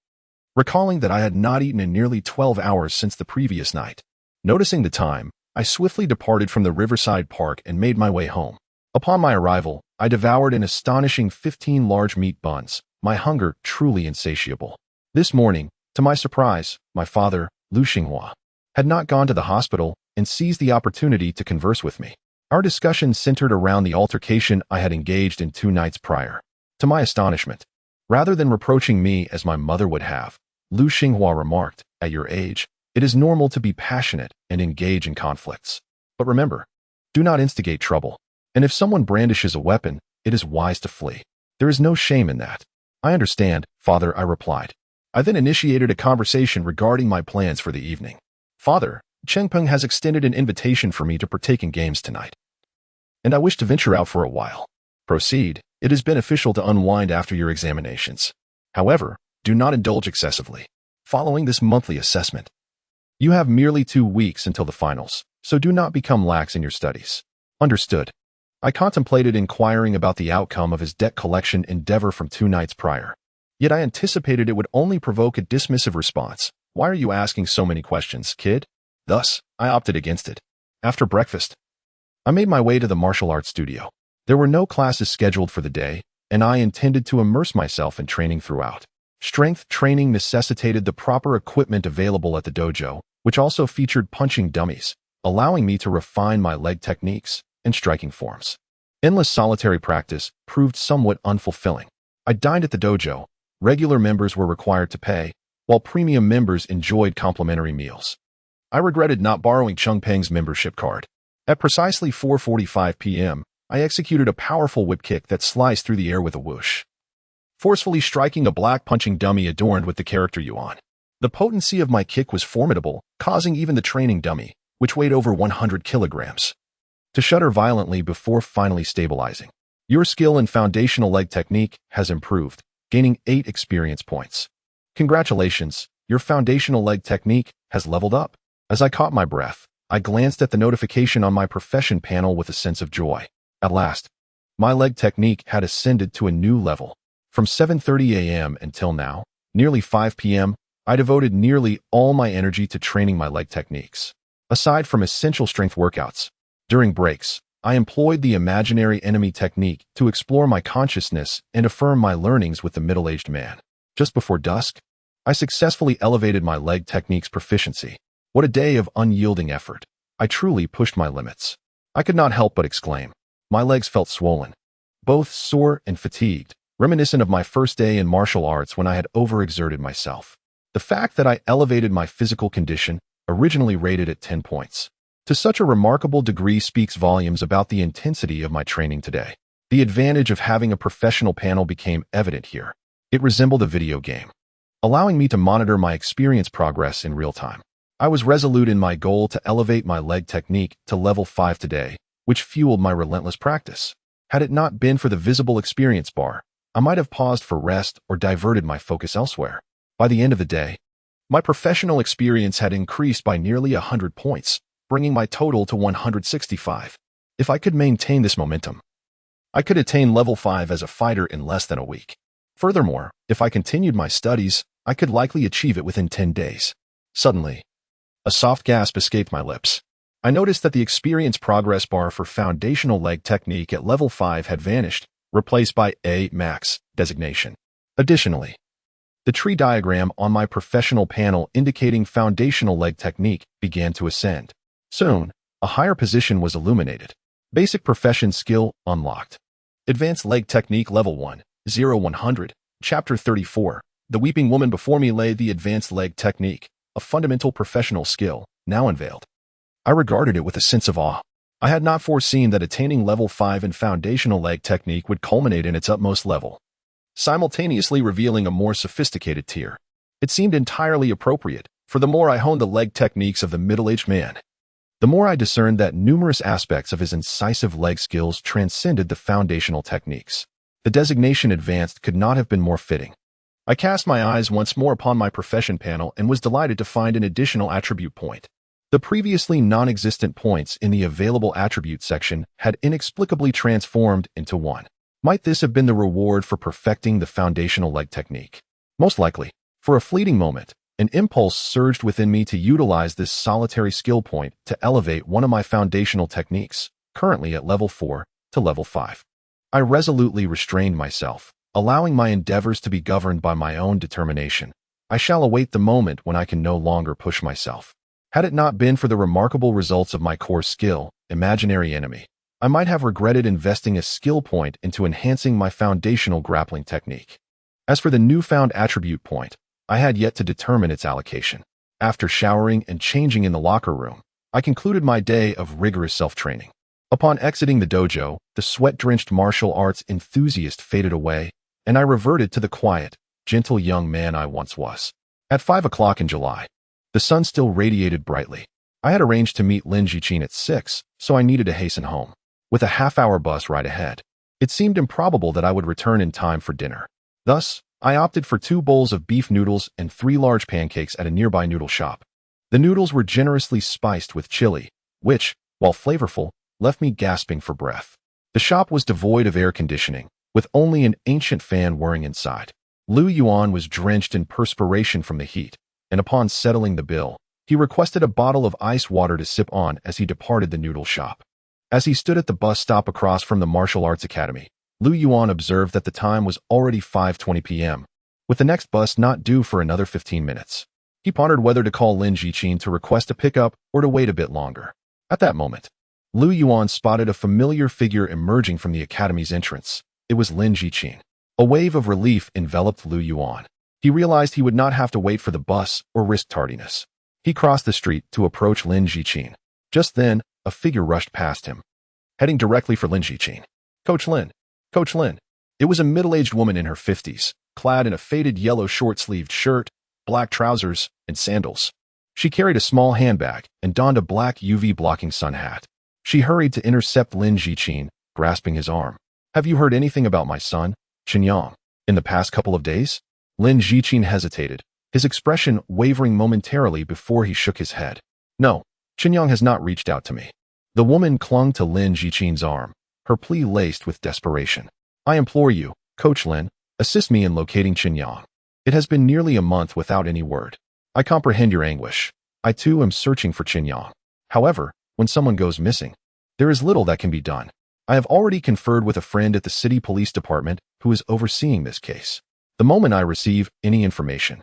Recalling that I had not eaten in nearly 12 hours since the previous night, noticing the time, I swiftly departed from the Riverside Park and made my way home. Upon my arrival, I devoured an astonishing 15 large meat buns, my hunger truly insatiable. This morning, to my surprise, my father, Lu Xinghua, had not gone to the hospital and seized the opportunity to converse with me. Our discussion centered around the altercation I had engaged in 2 nights prior. To my astonishment, rather than reproaching me as my mother would have, Lu Xinghua remarked, "At your age, it is normal to be passionate and engage in conflicts. But remember, do not instigate trouble. And if someone brandishes a weapon, it is wise to flee. There is no shame in that." "I understand, Father," I replied. I then initiated a conversation regarding my plans for the evening. "Father, Chengpeng has extended an invitation for me to partake in games tonight, and I wish to venture out for a while." "Proceed. It is beneficial to unwind after your examinations. However, do not indulge excessively. Following this monthly assessment, you have merely 2 weeks until the finals, so do not become lax in your studies." "Understood." I contemplated inquiring about the outcome of his debt collection endeavor from 2 nights prior. Yet I anticipated it would only provoke a dismissive response. "Why are you asking so many questions, kid?" Thus, I opted against it. After breakfast, I made my way to the martial arts studio. There were no classes scheduled for the day, and I intended to immerse myself in training throughout. Strength training necessitated the proper equipment available at the dojo, which also featured punching dummies, allowing me to refine my leg techniques and striking forms. Endless solitary practice proved somewhat unfulfilling. I dined at the dojo. Regular members were required to pay, while premium members enjoyed complimentary meals. I regretted not borrowing Chengpeng's membership card. At precisely 4:45 p.m., I executed a powerful whip kick that sliced through the air with a whoosh, forcefully striking a black punching dummy adorned with the character Yuan. The potency of my kick was formidable, causing even the training dummy, which weighed over 100 kilograms, to shudder violently before finally stabilizing. Your skill in foundational leg technique has improved, gaining 8 experience points. Congratulations, your foundational leg technique has leveled up. As I caught my breath, I glanced at the notification on my profession panel with a sense of joy. At last, my leg technique had ascended to a new level. From 7:30 a.m. until now, nearly 5 p.m., I devoted nearly all my energy to training my leg techniques. Aside from essential strength workouts, during breaks, I employed the imaginary enemy technique to explore my consciousness and affirm my learnings with the middle-aged man. Just before dusk, I successfully elevated my leg technique's proficiency. What a day of unyielding effort. I truly pushed my limits. I could not help but exclaim. My legs felt swollen, both sore and fatigued, reminiscent of my first day in martial arts when I had overexerted myself. The fact that I elevated my physical condition, originally rated at 10 points, to such a remarkable degree speaks volumes about the intensity of my training today. The advantage of having a professional panel became evident here. It resembled a video game, allowing me to monitor my experience progress in real time. I was resolute in my goal to elevate my leg technique to level 5 today, which fueled my relentless practice. Had it not been for the visible experience bar, I might have paused for rest or diverted my focus elsewhere. By the end of the day, my professional experience had increased by nearly 100 points, bringing my total to 165. If I could maintain this momentum, I could attain level 5 as a fighter in less than a week. Furthermore, if I continued my studies, I could likely achieve it within 10 days. Suddenly, a soft gasp escaped my lips. I noticed that the experience progress bar for foundational leg technique at level 5 had vanished, replaced by a max designation. Additionally, the tree diagram on my professional panel indicating foundational leg technique began to ascend. Soon, a higher position was illuminated. Basic profession skill unlocked. Advanced leg technique level 1, 0-100, chapter 34. The weeping woman before me lay the advanced leg technique, a fundamental professional skill, now unveiled. I regarded it with a sense of awe. I had not foreseen that attaining level 5 in foundational leg technique would culminate in its utmost level, simultaneously revealing a more sophisticated tier. It seemed entirely appropriate, for the more I honed the leg techniques of the middle-aged man, the more I discerned that numerous aspects of his incisive leg skills transcended the foundational techniques. The designation advanced could not have been more fitting. I cast my eyes once more upon my profession panel and was delighted to find an additional attribute point. The previously non-existent points in the available attribute section had inexplicably transformed into one. Might this have been the reward for perfecting the foundational leg technique? Most likely. For a fleeting moment, an impulse surged within me to utilize this solitary skill point to elevate one of my foundational techniques, currently at level 4, to level 5. I resolutely restrained myself, allowing my endeavors to be governed by my own determination. I shall await the moment when I can no longer push myself. Had it not been for the remarkable results of my core skill, imaginary enemy, I might have regretted investing a skill point into enhancing my foundational grappling technique. As for the newfound attribute point, I had yet to determine its allocation. After showering and changing in the locker room, I concluded my day of rigorous self-training. Upon exiting the dojo, the sweat-drenched martial arts enthusiast faded away, and I reverted to the quiet, gentle young man I once was. At 5 o'clock in July, the sun still radiated brightly. I had arranged to meet Lin Jichin at 6, so I needed to hasten home. With a half-hour bus ride ahead, it seemed improbable that I would return in time for dinner. Thus, I opted for 2 bowls of beef noodles and 3 large pancakes at a nearby noodle shop. The noodles were generously spiced with chili, which, while flavorful, left me gasping for breath. The shop was devoid of air conditioning, with only an ancient fan whirring inside. Yuan was drenched in perspiration from the heat, and upon settling the bill, he requested a bottle of ice water to sip on as he departed the noodle shop. As he stood at the bus stop across from the martial arts academy, Yuan observed that the time was already 5:20 p.m., with the next bus not due for another 15 minutes. He pondered whether to call Lin Jichin to request a pickup or to wait a bit longer. At that moment, Yuan spotted a familiar figure emerging from the academy's entrance. It was Lin Jichin. A wave of relief enveloped Yuan. He realized he would not have to wait for the bus or risk tardiness. He crossed the street to approach Lin Jichin. Just then, a figure rushed past him, heading directly for Lin Jichin. Coach Lin. Coach Lin. It was a middle-aged woman in her 50s, clad in a faded yellow short-sleeved shirt, black trousers, and sandals. She carried a small handbag and donned a black UV-blocking sun hat. She hurried to intercept Lin Jichin, grasping his arm. Have you heard anything about my son, Qinyang, in the past couple of days? Lin Jichin hesitated, his expression wavering momentarily before he shook his head. No, Qinyang has not reached out to me. The woman clung to Lin Jichin's arm, her plea laced with desperation. I implore you, Coach Lin, assist me in locating Qinyang. It has been nearly a month without any word. I comprehend your anguish. I too am searching for Qinyang. However, when someone goes missing, there is little that can be done. I have already conferred with a friend at the city police department who is overseeing this case. The moment I receive any information,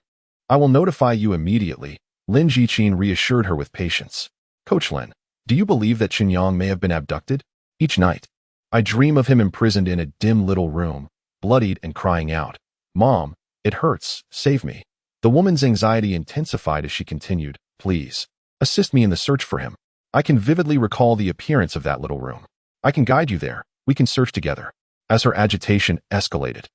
I will notify you immediately. Lin Jichin reassured her with patience. Coach Lin, do you believe that Qinyang may have been abducted? Each night, I dream of him imprisoned in a dim little room, bloodied and crying out, Mom, it hurts, save me. The woman's anxiety intensified as she continued, Please, assist me in the search for him. I can vividly recall the appearance of that little room. I can guide you there. We can search together. As her agitation escalated,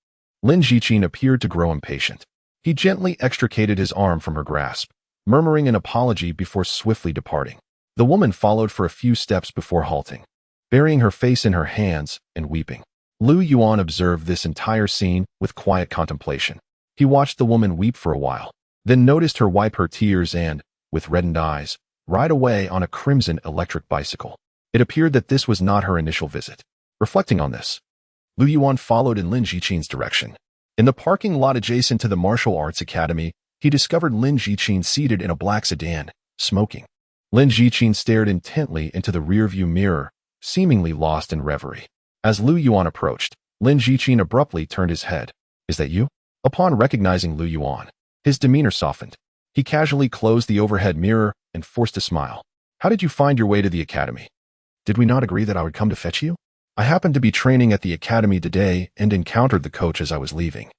Lin Jiqin appeared to grow impatient. He gently extricated his arm from her grasp, murmuring an apology before swiftly departing. The woman followed for a few steps before halting, burying her face in her hands and weeping. Lu Yuan observed this entire scene with quiet contemplation. He watched the woman weep for a while, then noticed her wipe her tears and, with reddened eyes, ride away on a crimson electric bicycle. It appeared that this was not her initial visit. Reflecting on this, Lu Yuan followed in Lin Jiqin's direction. In the parking lot adjacent to the martial arts academy, he discovered Lin Jiqin seated in a black sedan, smoking. Lin Jiqin stared intently into the rearview mirror, seemingly lost in reverie. As Lu Yuan approached, Lin Jiqin abruptly turned his head. "Is that you?" Upon recognizing Lu Yuan, his demeanor softened. He casually closed the overhead mirror and forced a smile. "How did you find your way to the academy? Did we not agree that I would come to fetch you? I happened to be training at the academy today and encountered the coach as I was leaving."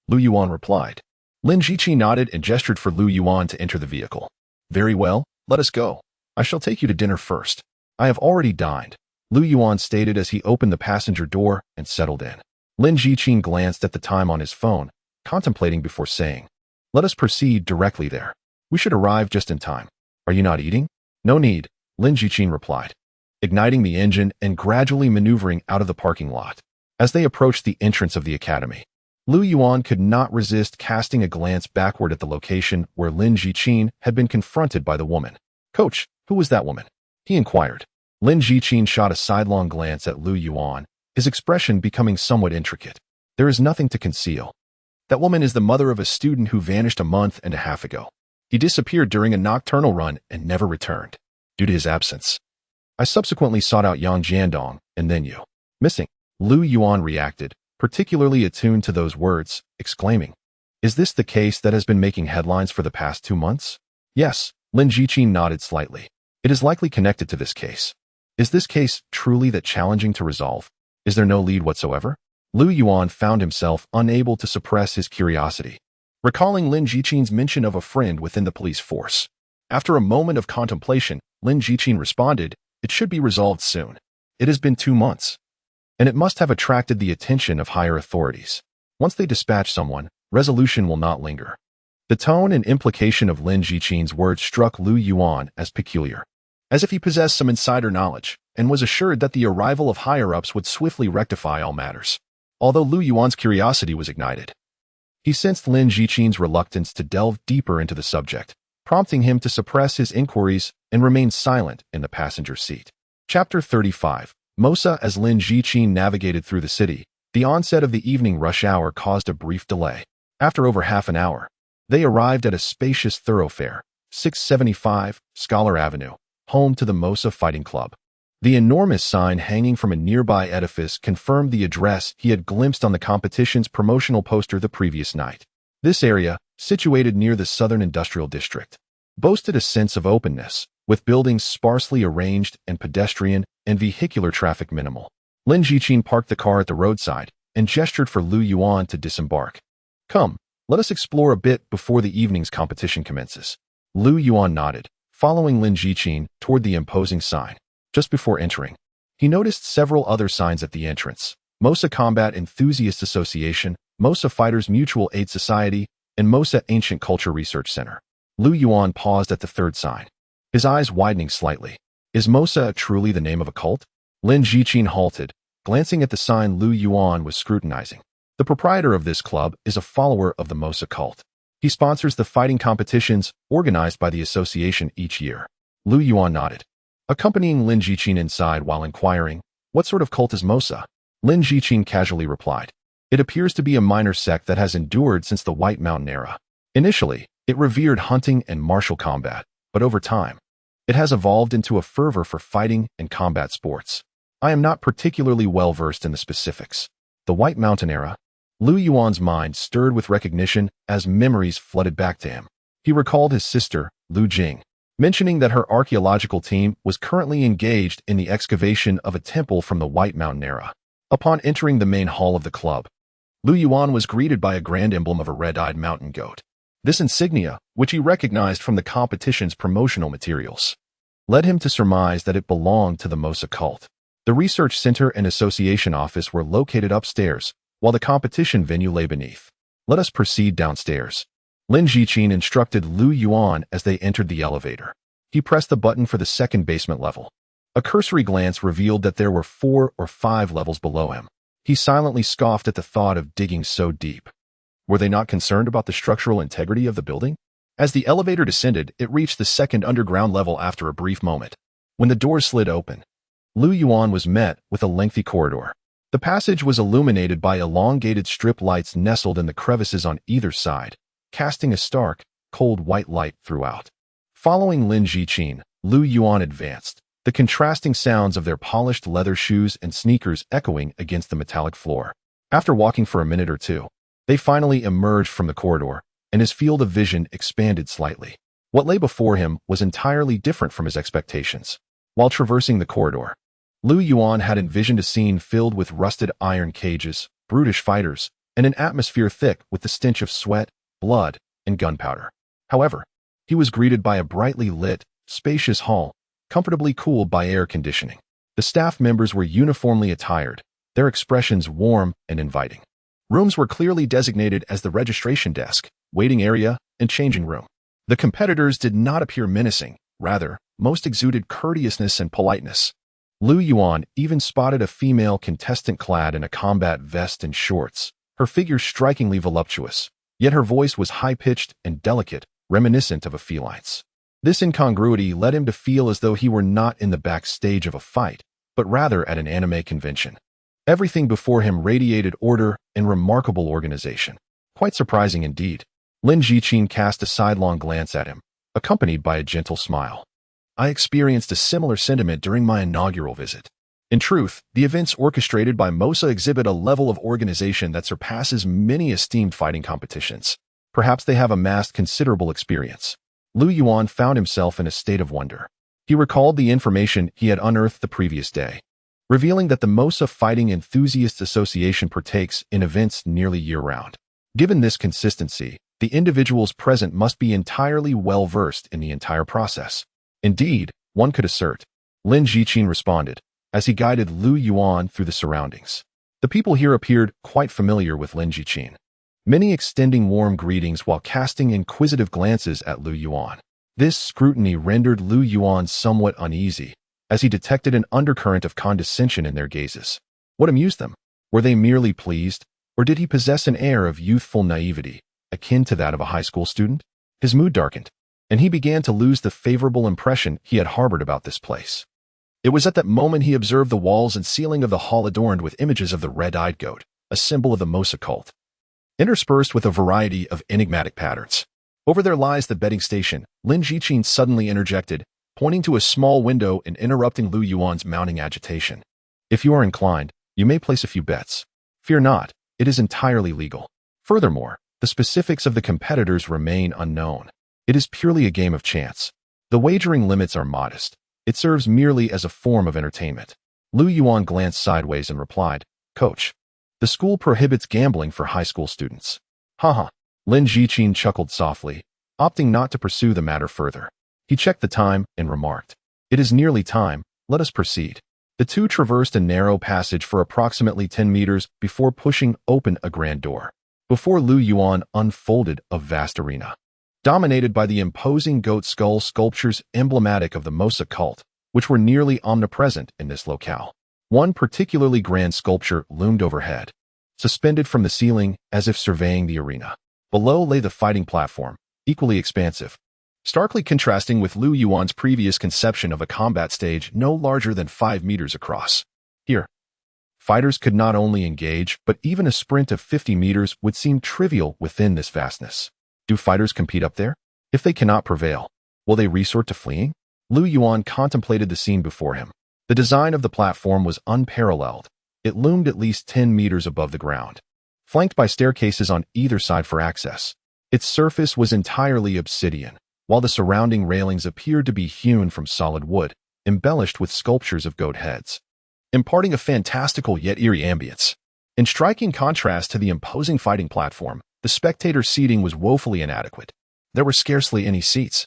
Lu Yuan replied. Lin Jiqin nodded and gestured for Lu Yuan to enter the vehicle. "Very well, let us go. I shall take you to dinner first. I have already dined," Lu Yuan stated as he opened the passenger door and settled in. Lin Jiqin glanced at the time on his phone, contemplating before saying, "Let us proceed directly there. We should arrive just in time. Are you not eating?" "No need," Lin Jiqin replied, igniting the engine and gradually maneuvering out of the parking lot. As they approached the entrance of the academy, Lu Yuan could not resist casting a glance backward at the location where Lin Jiqin had been confronted by the woman. "Coach, who was that woman?" he inquired. Lin Jiqin shot a sidelong glance at Lu Yuan, his expression becoming somewhat intricate. "There is nothing to conceal. That woman is the mother of a student who vanished a month and a half ago. He disappeared during a nocturnal run and never returned. Due to his absence, I subsequently sought out Yang Jiandong and then you. Missing." Lu Yuan reacted, particularly attuned to those words, exclaiming, "Is this the case that has been making headlines for the past 2 months?" "Yes," Lin Jiqin nodded slightly. "It is likely connected to this case." "Is this case truly that challenging to resolve? Is there no lead whatsoever?" Lu Yuan found himself unable to suppress his curiosity, recalling Lin Jiqin's mention of a friend within the police force. After a moment of contemplation, Lin Jiqin responded, "It should be resolved soon. It has been 2 months, and it must have attracted the attention of higher authorities. Once they dispatch someone, resolution will not linger." The tone and implication of Lin Jiqin's words struck Lu Yuan as peculiar, as if he possessed some insider knowledge and was assured that the arrival of higher-ups would swiftly rectify all matters. Although Lu Yuan's curiosity was ignited, he sensed Lin Jiqin's reluctance to delve deeper into the subject, prompting him to suppress his inquiries and remain silent in the passenger seat. Chapter 35. Mosa. As Lin Jiqin navigated through the city, the onset of the evening rush hour caused a brief delay. After over half an hour, they arrived at a spacious thoroughfare, 675 Scholar Avenue, home to the Mosa Fighting Club. The enormous sign hanging from a nearby edifice confirmed the address he had glimpsed on the competition's promotional poster the previous night. This area, situated near the Southern Industrial District, boasted a sense of openness, with buildings sparsely arranged and pedestrian and vehicular traffic minimal. Lin Jiqin parked the car at the roadside and gestured for Lu Yuan to disembark. "Come, let us explore a bit before the evening's competition commences." Lu Yuan nodded, following Lin Jiqin toward the imposing sign. Just before entering, he noticed several other signs at the entrance: Mosa Combat Enthusiast Association, Mosa Fighters Mutual Aid Society, and Mosa Ancient Culture Research Center. Lu Yuan paused at the third sign, his eyes widening slightly. Is Mosa truly the name of a cult? Lin Jiqin halted, glancing at the sign Lu Yuan was scrutinizing. The proprietor of this club is a follower of the Mosa cult. He sponsors the fighting competitions organized by the association each year. Lu Yuan nodded, accompanying Lin Jiqin inside while inquiring, "What sort of cult is Mosa?" Lin Jiqin casually replied, "It appears to be a minor sect that has endured since the White Mountain era. Initially, it revered hunting and martial combat, but over time, it has evolved into a fervor for fighting and combat sports. I am not particularly well versed in the specifics." The White Mountain era? Lu Yuan's mind stirred with recognition as memories flooded back to him. He recalled his sister, Lu Jing, mentioning that her archaeological team was currently engaged in the excavation of a temple from the White Mountain era. Upon entering the main hall of the club, Lu Yuan was greeted by a grand emblem of a red-eyed mountain goat. This insignia, which he recognized from the competition's promotional materials, led him to surmise that it belonged to the Mosa cult. The research center and association office were located upstairs, while the competition venue lay beneath. Let us proceed downstairs. Lin Jiqin instructed Lu Yuan as they entered the elevator. He pressed the button for the second basement level. A cursory glance revealed that there were 4 or 5 levels below him. He silently scoffed at the thought of digging so deep. Were they not concerned about the structural integrity of the building? As the elevator descended, it reached the second underground level after a brief moment. When the doors slid open, Lu Yuan was met with a lengthy corridor. The passage was illuminated by elongated strip lights nestled in the crevices on either side, casting a stark, cold white light throughout. Following Lin Jiqin, Lu Yuan advanced, the contrasting sounds of their polished leather shoes and sneakers echoing against the metallic floor. After walking for a minute or two, they finally emerged from the corridor, and his field of vision expanded slightly. What lay before him was entirely different from his expectations. While traversing the corridor, Lu Yuan had envisioned a scene filled with rusted iron cages, brutish fighters, and an atmosphere thick with the stench of sweat, blood, and gunpowder. However, he was greeted by a brightly lit, spacious hall, comfortably cooled by air conditioning. The staff members were uniformly attired, their expressions warm and inviting. Rooms were clearly designated as the registration desk, waiting area, and changing room. The competitors did not appear menacing, rather, most exuded courteousness and politeness. Lu Yuan even spotted a female contestant clad in a combat vest and shorts, her figure strikingly voluptuous, yet her voice was high-pitched and delicate, reminiscent of a feline's. This incongruity led him to feel as though he were not in the backstage of a fight, but rather at an anime convention. Everything before him radiated order and remarkable organization. Quite surprising indeed. Lin Jiqin cast a sidelong glance at him, accompanied by a gentle smile. I experienced a similar sentiment during my inaugural visit. In truth, the events orchestrated by MOSA exhibit a level of organization that surpasses many esteemed fighting competitions. Perhaps they have amassed considerable experience. Lu Yuan found himself in a state of wonder. He recalled the information he had unearthed the previous day, revealing that the MOSA Fighting Enthusiasts Association partakes in events nearly year-round. Given this consistency, the individuals present must be entirely well-versed in the entire process. Indeed, one could assert. Lin Jiqin responded, as he guided Lu Yuan through the surroundings. The people here appeared quite familiar with Lin Jiqin, many extending warm greetings while casting inquisitive glances at Lu Yuan. This scrutiny rendered Lu Yuan somewhat uneasy, as he detected an undercurrent of condescension in their gazes. What amused them? Were they merely pleased, or did he possess an air of youthful naivety, akin to that of a high school student? His mood darkened, and he began to lose the favorable impression he had harbored about this place. It was at that moment he observed the walls and ceiling of the hall adorned with images of the red-eyed goat, a symbol of the MOSA cult, interspersed with a variety of enigmatic patterns. Over there lies the betting station, Lin Jiqin suddenly interjected, pointing to a small window and interrupting Lu Yuan's mounting agitation. If you are inclined, you may place a few bets. Fear not, it is entirely legal. Furthermore, the specifics of the competitors remain unknown. It is purely a game of chance. The wagering limits are modest. It serves merely as a form of entertainment. Lu Yuan glanced sideways and replied, Coach, the school prohibits gambling for high school students. Haha. Lin Jiqin chuckled softly, opting not to pursue the matter further. He checked the time and remarked, It is nearly time, let us proceed. The two traversed a narrow passage for approximately 10 meters before pushing open a grand door. Before Lu Yuan unfolded a vast arena, dominated by the imposing goat skull sculptures emblematic of the MOSA cult, which were nearly omnipresent in this locale. One particularly grand sculpture loomed overhead, suspended from the ceiling as if surveying the arena. Below lay the fighting platform, equally expansive, starkly contrasting with Lu Yuan's previous conception of a combat stage no larger than 5 meters across. Here, fighters could not only engage, but even a sprint of 50 meters would seem trivial within this vastness. Do fighters compete up there? If they cannot prevail, will they resort to fleeing? Lu Yuan contemplated the scene before him. The design of the platform was unparalleled. It loomed at least 10 meters above the ground, flanked by staircases on either side for access. Its surface was entirely obsidian, while the surrounding railings appeared to be hewn from solid wood, embellished with sculptures of goat heads, imparting a fantastical yet eerie ambience. In striking contrast to the imposing fighting platform, the spectator seating was woefully inadequate. There were scarcely any seats,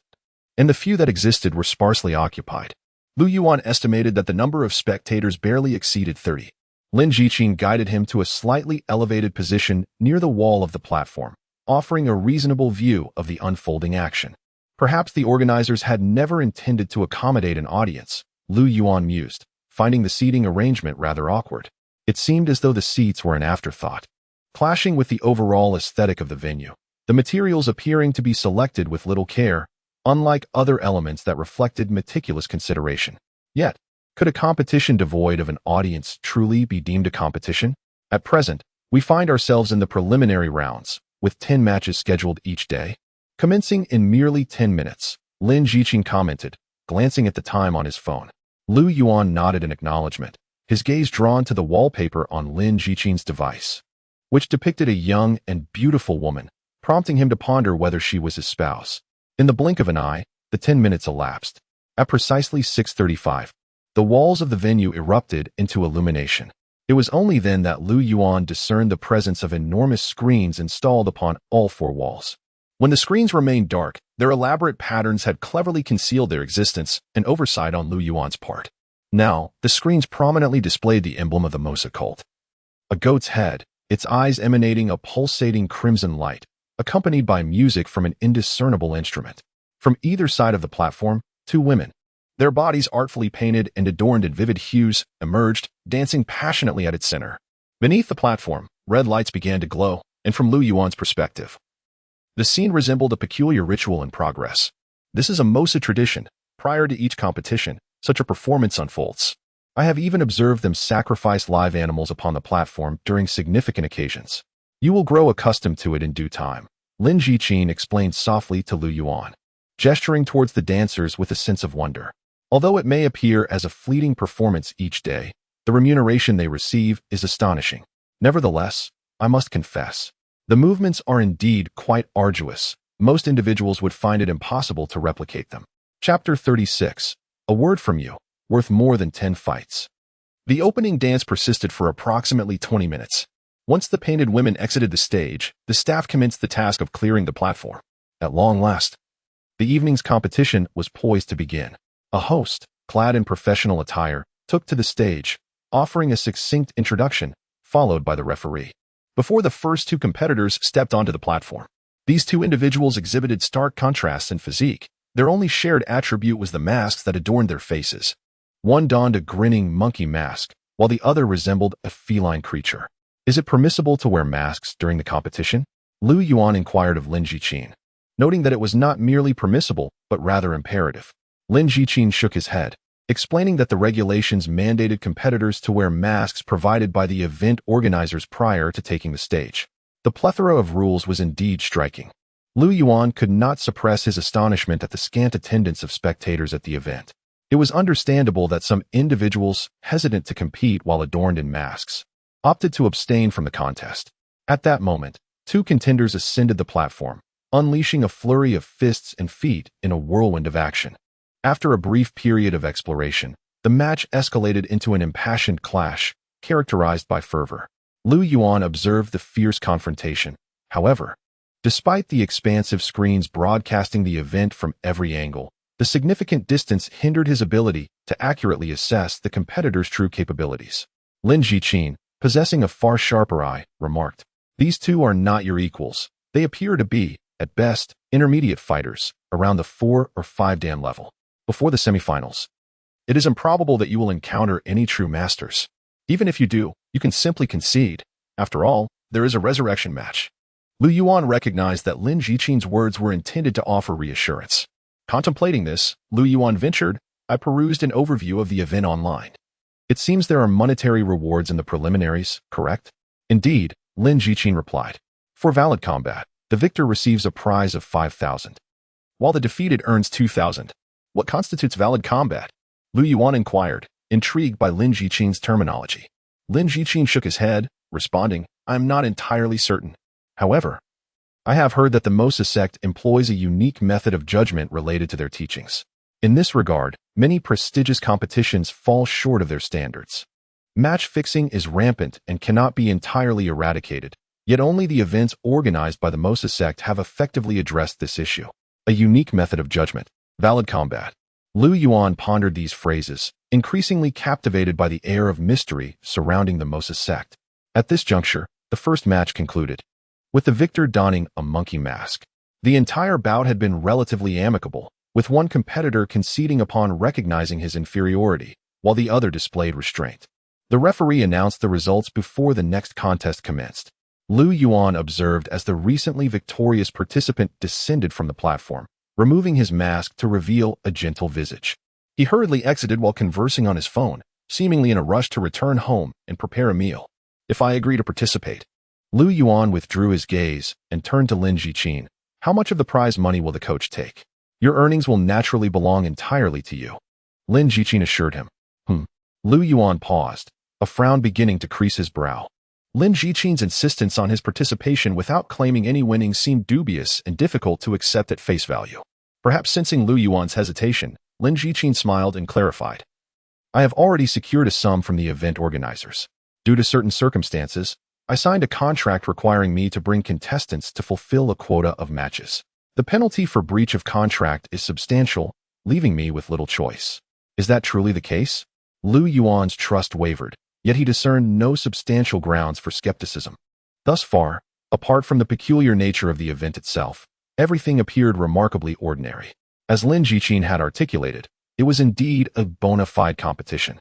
and the few that existed were sparsely occupied. Lu Yuan estimated that the number of spectators barely exceeded 30. Lin Jiqin guided him to a slightly elevated position near the wall of the platform, offering a reasonable view of the unfolding action. Perhaps the organizers had never intended to accommodate an audience, Yuan mused, finding the seating arrangement rather awkward. It seemed as though the seats were an afterthought, clashing with the overall aesthetic of the venue, the materials appearing to be selected with little care, unlike other elements that reflected meticulous consideration. Yet, could a competition devoid of an audience truly be deemed a competition? At present, we find ourselves in the preliminary rounds, with 10 matches scheduled each day. Commencing in merely 10 minutes, Lin Jiqin commented, glancing at the time on his phone. Yuan nodded in acknowledgement, his gaze drawn to the wallpaper on Lin Jiqin's device, which depicted a young and beautiful woman, prompting him to ponder whether she was his spouse. In the blink of an eye, the 10 minutes elapsed. At precisely 6:35, the walls of the venue erupted into illumination. It was only then that Yuan discerned the presence of enormous screens installed upon all 4 walls. When the screens remained dark, their elaborate patterns had cleverly concealed their existence, an oversight on Yuan's part. Now, the screens prominently displayed the emblem of the Mosa cult. A goat's head, its eyes emanating a pulsating crimson light, accompanied by music from an indiscernible instrument. From either side of the platform, 2 women, their bodies artfully painted and adorned in vivid hues, emerged, dancing passionately at its center. Beneath the platform, red lights began to glow, and from Yuan's perspective, the scene resembled a peculiar ritual in progress. This is a Mosa tradition. Prior to each competition, such a performance unfolds. I have even observed them sacrifice live animals upon the platform during significant occasions. You will grow accustomed to it in due time, Lin Jiqin explained softly to Yuan, gesturing towards the dancers with a sense of wonder. Although it may appear as a fleeting performance each day, the remuneration they receive is astonishing. Nevertheless, I must confess, the movements are indeed quite arduous. Most individuals would find it impossible to replicate them. Chapter 36. A word from you, worth more than 10 fights. The opening dance persisted for approximately 20 minutes. Once the painted women exited the stage, the staff commenced the task of clearing the platform. At long last, the evening's competition was poised to begin. A host, clad in professional attire, took to the stage, offering a succinct introduction, followed by the referee. Before the first 2 competitors stepped onto the platform, these 2 individuals exhibited stark contrasts in physique. Their only shared attribute was the masks that adorned their faces. One donned a grinning monkey mask, while the other resembled a feline creature. Is it permissible to wear masks during the competition? Yuan inquired of Lin Jiqin, noting that it was not merely permissible, but rather imperative. Lin Jiqin shook his head, explaining that the regulations mandated competitors to wear masks provided by the event organizers prior to taking the stage. The plethora of rules was indeed striking. Yuan could not suppress his astonishment at the scant attendance of spectators at the event. It was understandable that some individuals, hesitant to compete while adorned in masks, opted to abstain from the contest. At that moment, 2 contenders ascended the platform, unleashing a flurry of fists and feet in a whirlwind of action. After a brief period of exploration, the match escalated into an impassioned clash, characterized by fervor. Yuan observed the fierce confrontation. However, despite the expansive screens broadcasting the event from every angle, the significant distance hindered his ability to accurately assess the competitor's true capabilities. Lin Jiqin, possessing a far sharper eye, remarked, "These 2 are not your equals. They appear to be, at best, intermediate fighters, around the 4 or 5 dan level. Before the semifinals, it is improbable that you will encounter any true masters. Even if you do, you can simply concede. After all, there is a resurrection match." Yuan recognized that Lin Jiqin's words were intended to offer reassurance. Contemplating this, Yuan ventured, "I perused an overview of the event online. It seems there are monetary rewards in the preliminaries, correct?" "Indeed," Lin Jiqin replied. "For valid combat, the victor receives a prize of 5,000, while the defeated earns 2,000. What constitutes valid combat?" Yuan inquired, intrigued by Lin Jiqin's terminology. Lin Jiqin shook his head, responding, "I am not entirely certain. However, I have heard that the Mosa sect employs a unique method of judgment related to their teachings. In this regard, many prestigious competitions fall short of their standards. Match fixing is rampant and cannot be entirely eradicated, yet only the events organized by the Mosa sect have effectively addressed this issue. A unique method of judgment. Valid combat." Yuan pondered these phrases, increasingly captivated by the air of mystery surrounding the Mosa sect. At this juncture, the first match concluded, with the victor donning a monkey mask. The entire bout had been relatively amicable, with one competitor conceding upon recognizing his inferiority, while the other displayed restraint. The referee announced the results before the next contest commenced. Yuan observed as the recently victorious participant descended from the platform, removing his mask to reveal a gentle visage. He hurriedly exited while conversing on his phone, seemingly in a rush to return home and prepare a meal. If I agree to participate. Yuan withdrew his gaze and turned to Lin Jiqin. How much of the prize money will the coach take? Your earnings will naturally belong entirely to you. Lin Jiqin assured him. Yuan paused, a frown beginning to crease his brow. Lin Jiqin's insistence on his participation without claiming any winnings seemed dubious and difficult to accept at face value. Perhaps sensing Yuan's hesitation, Lin Jiqin smiled and clarified. I have already secured a sum from the event organizers. Due to certain circumstances, I signed a contract requiring me to bring contestants to fulfill a quota of matches. The penalty for breach of contract is substantial, leaving me with little choice. Is that truly the case? Yuan's trust wavered, yet he discerned no substantial grounds for skepticism. Thus far, apart from the peculiar nature of the event itself, everything appeared remarkably ordinary. As Lin Jiqin had articulated, it was indeed a bona fide competition,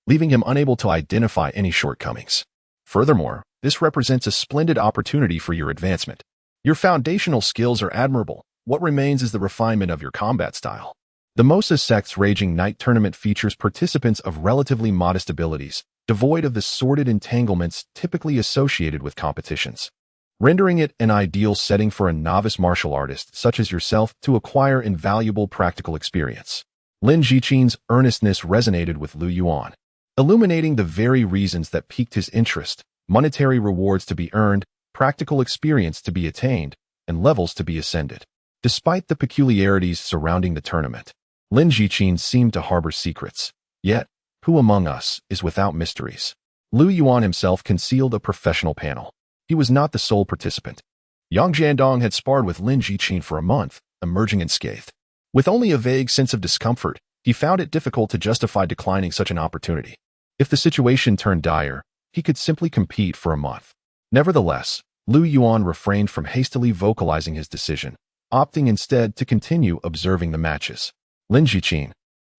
leaving him unable to identify any shortcomings. Furthermore, this represents a splendid opportunity for your advancement. Your foundational skills are admirable. What remains is the refinement of your combat style. The Mosa sect's Raging Night tournament features participants of relatively modest abilities, devoid of the sordid entanglements typically associated with competitions, rendering it an ideal setting for a novice martial artist such as yourself to acquire invaluable practical experience. Lin Jiqin's earnestness resonated with Yuan, illuminating the very reasons that piqued his interest: monetary rewards to be earned, practical experience to be attained, and levels to be ascended. Despite the peculiarities surrounding the tournament, Lin Jiqin seemed to harbor secrets. Yet, who among us is without mysteries? Yuan himself concealed a professional panel. He was not the sole participant. Yang Jiandong had sparred with Lin Jiqin for a month, emerging unscathed. With only a vague sense of discomfort, he found it difficult to justify declining such an opportunity. If the situation turned dire, he could simply compete for a month. Nevertheless, Yuan refrained from hastily vocalizing his decision, opting instead to continue observing the matches. Lin Jiqin,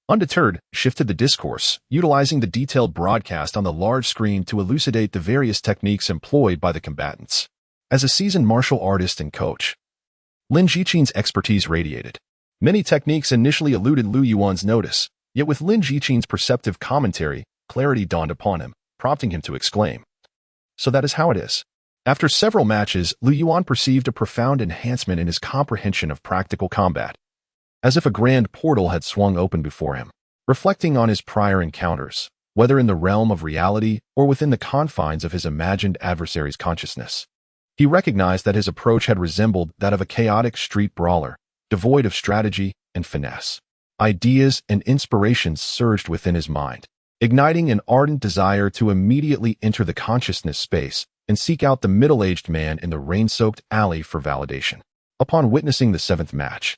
undeterred, shifted the discourse, utilizing the detailed broadcast on the large screen to elucidate the various techniques employed by the combatants. As a seasoned martial artist and coach, Lin Jiqin's expertise radiated. Many techniques initially eluded Yuan's notice, yet with Lin Jiqin's perceptive commentary, clarity dawned upon him, prompting him to exclaim. So that is how it is. After several matches, Yuan perceived a profound enhancement in his comprehension of practical combat, as if a grand portal had swung open before him. Reflecting on his prior encounters, whether in the realm of reality or within the confines of his imagined adversary's consciousness, he recognized that his approach had resembled that of a chaotic street brawler, devoid of strategy and finesse. Ideas and inspirations surged within his mind, igniting an ardent desire to immediately enter the consciousness space and seek out the middle-aged man in the rain-soaked alley for validation. Upon witnessing the seventh match,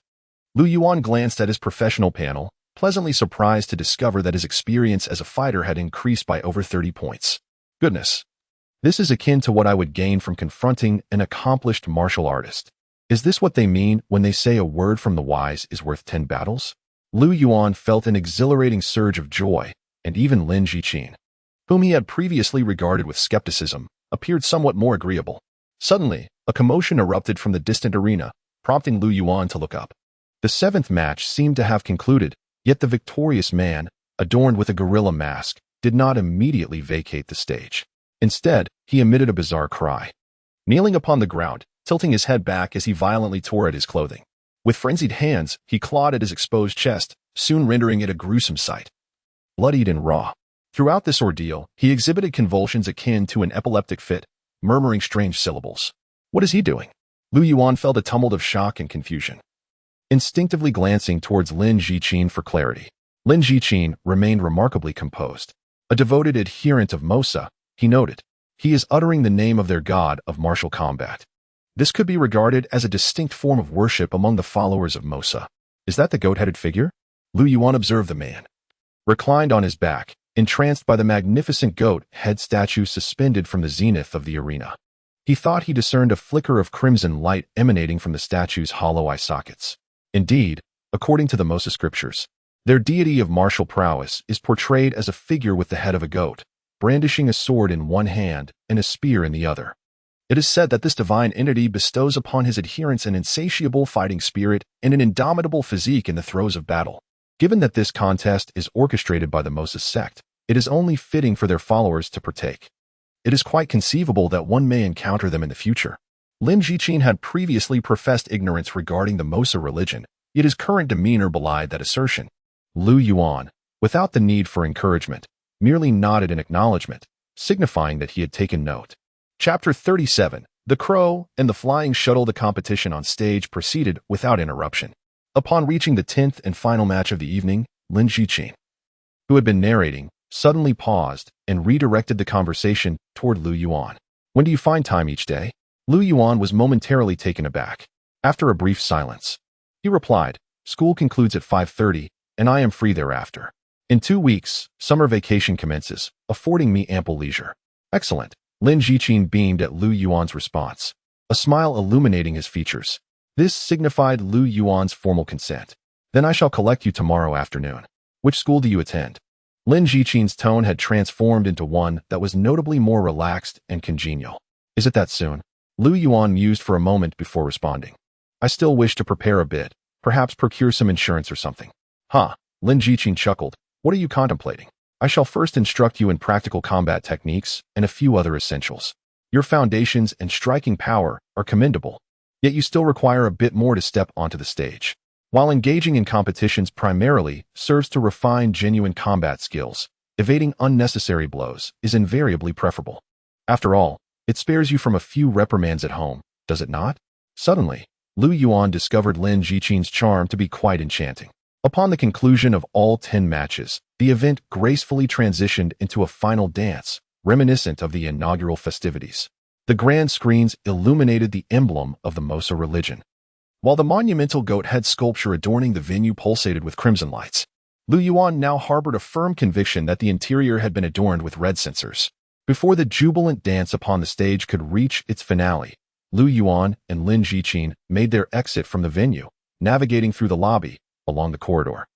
Yuan glanced at his professional panel, pleasantly surprised to discover that his experience as a fighter had increased by over 30 points. Goodness. This is akin to what I would gain from confronting an accomplished martial artist. Is this what they mean when they say a word from the wise is worth 10 battles? Yuan felt an exhilarating surge of joy, and even Lin Jiqin, whom he had previously regarded with skepticism, appeared somewhat more agreeable. Suddenly, a commotion erupted from the distant arena, prompting Yuan to look up. The seventh match seemed to have concluded, yet the victorious man, adorned with a gorilla mask, did not immediately vacate the stage. Instead, he emitted a bizarre cry. Kneeling upon the ground, tilting his head back as he violently tore at his clothing. With frenzied hands, he clawed at his exposed chest, soon rendering it a gruesome sight. Bloodied and raw. Throughout this ordeal, he exhibited convulsions akin to an epileptic fit, murmuring strange syllables. What is he doing? Yuan felt a tumult of shock and confusion. Instinctively glancing towards Lin Jiqin for clarity, Lin Jiqin remained remarkably composed. A devoted adherent of Mosa, he noted, he is uttering the name of their god of martial combat. This could be regarded as a distinct form of worship among the followers of Mosa. Is that the goat-headed figure? Yuan observed the man. reclined on his back, entranced by the magnificent goat head statue suspended from the zenith of the arena. He thought he discerned a flicker of crimson light emanating from the statue's hollow eye sockets. Indeed, according to the Moses scriptures, their deity of martial prowess is portrayed as a figure with the head of a goat, brandishing a sword in one hand and a spear in the other. It is said that this divine entity bestows upon his adherents an insatiable fighting spirit and an indomitable physique in the throes of battle. Given that this contest is orchestrated by the Moses sect, it is only fitting for their followers to partake. It is quite conceivable that one may encounter them in the future. Lin Jichin had previously professed ignorance regarding the Mosa religion, yet his current demeanor belied that assertion. Lu Yuan, without the need for encouragement, merely nodded in acknowledgement, signifying that he had taken note. Chapter 37. The Crow and the Flying Shuttle. The competition on stage proceeded without interruption. Upon reaching the 10th and final match of the evening, Lin Jichin, who had been narrating, suddenly paused and redirected the conversation toward Lu Yuan. When do you find time each day? Lu Yuan was momentarily taken aback. After a brief silence, he replied, school concludes at 5:30, and I am free thereafter. In 2 weeks, summer vacation commences, affording me ample leisure. Excellent. Lin Jichin beamed at Lu Yuan's response, a smile illuminating his features. This signified Lu Yuan's formal consent. Then I shall collect you tomorrow afternoon. Which school do you attend? Lin Jichin's tone had transformed into one that was notably more relaxed and congenial. Is it that soon? Lu Yuan mused for a moment before responding. I still wish to prepare a bit, perhaps procure some insurance or something. Huh, Lin Jichin chuckled. What are you contemplating? I shall first instruct you in practical combat techniques and a few other essentials. Your foundations and striking power are commendable, yet you still require a bit more to step onto the stage. While engaging in competitions primarily serves to refine genuine combat skills, evading unnecessary blows is invariably preferable. After all, it spares you from a few reprimands at home, does it not? Suddenly, Lu Yuan discovered Lin Jichin's charm to be quite enchanting. Upon the conclusion of all 10 matches, the event gracefully transitioned into a final dance, reminiscent of the inaugural festivities. The grand screens illuminated the emblem of the Mosa religion, while the monumental goat head sculpture adorning the venue pulsated with crimson lights. Lu Yuan now harbored a firm conviction that the interior had been adorned with red censers. Before the jubilant dance upon the stage could reach its finale, Lu Yuan and Lin Jichin made their exit from the venue, navigating through the lobby, along the corridor,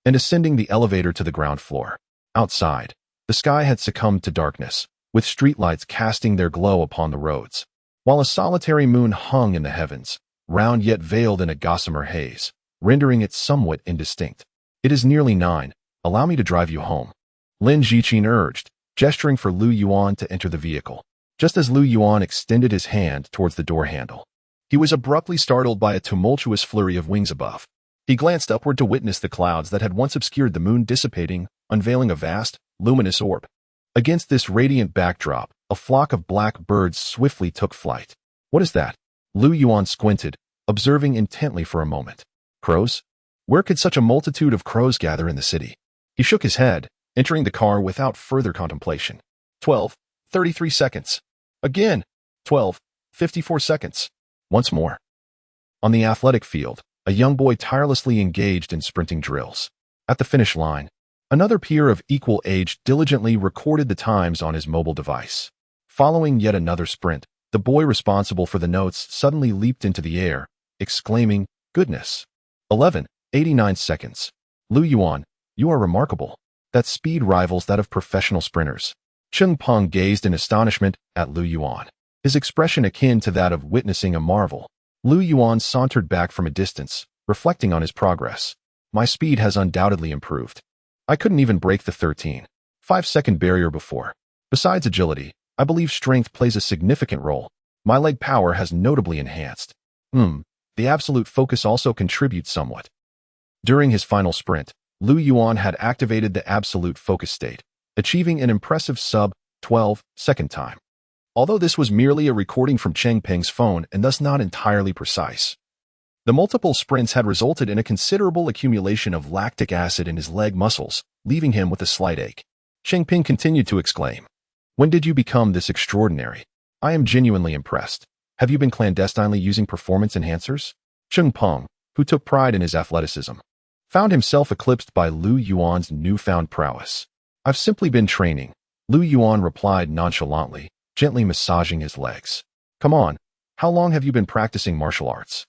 and ascending the elevator to the ground floor. Outside, the sky had succumbed to darkness, with streetlights casting their glow upon the roads, while a solitary moon hung in the heavens, round yet veiled in a gossamer haze, rendering it somewhat indistinct. It is nearly 9. Allow me to drive you home. Lin Jichin urged, gesturing for Lu Yuan to enter the vehicle. Just as Lu Yuan extended his hand towards the door handle, he was abruptly startled by a tumultuous flurry of wings above. He glanced upward to witness the clouds that had once obscured the moon dissipating, unveiling a vast, luminous orb. Against this radiant backdrop, a flock of black birds swiftly took flight. What is that? Lu Yuan squinted, observing intently for a moment. Crows? Where could such a multitude of crows gather in the city? He shook his head, entering the car without further contemplation. 12:33 seconds. Again. 12:54 seconds. Once more. On the athletic field, a young boy tirelessly engaged in sprinting drills. At the finish line, another peer of equal age diligently recorded the times on his mobile device. Following yet another sprint, the boy responsible for the notes suddenly leaped into the air, exclaiming, "Goodness! 11:89 seconds. Lu Yuan, you are remarkable. That speed rivals that of professional sprinters." Cheng Peng gazed in astonishment at Lu Yuan, his expression akin to that of witnessing a marvel. Lu Yuan sauntered back from a distance, reflecting on his progress. My speed has undoubtedly improved. I couldn't even break the 13.5-second barrier before. Besides agility, I believe strength plays a significant role. My leg power has notably enhanced. The absolute focus also contributes somewhat. During his final sprint, Lu Yuan had activated the absolute focus state, achieving an impressive sub-12-second time. Although this was merely a recording from Cheng Peng's phone and thus not entirely precise, the multiple sprints had resulted in a considerable accumulation of lactic acid in his leg muscles, leaving him with a slight ache. Cheng Peng continued to exclaim, "When did you become this extraordinary? I am genuinely impressed. Have you been clandestinely using performance enhancers?" Cheng Peng, who took pride in his athleticism, found himself eclipsed by Lu Yuan's newfound prowess. "I've simply been training," Lu Yuan replied nonchalantly, gently massaging his legs. "Come on, how long have you been practicing martial arts?"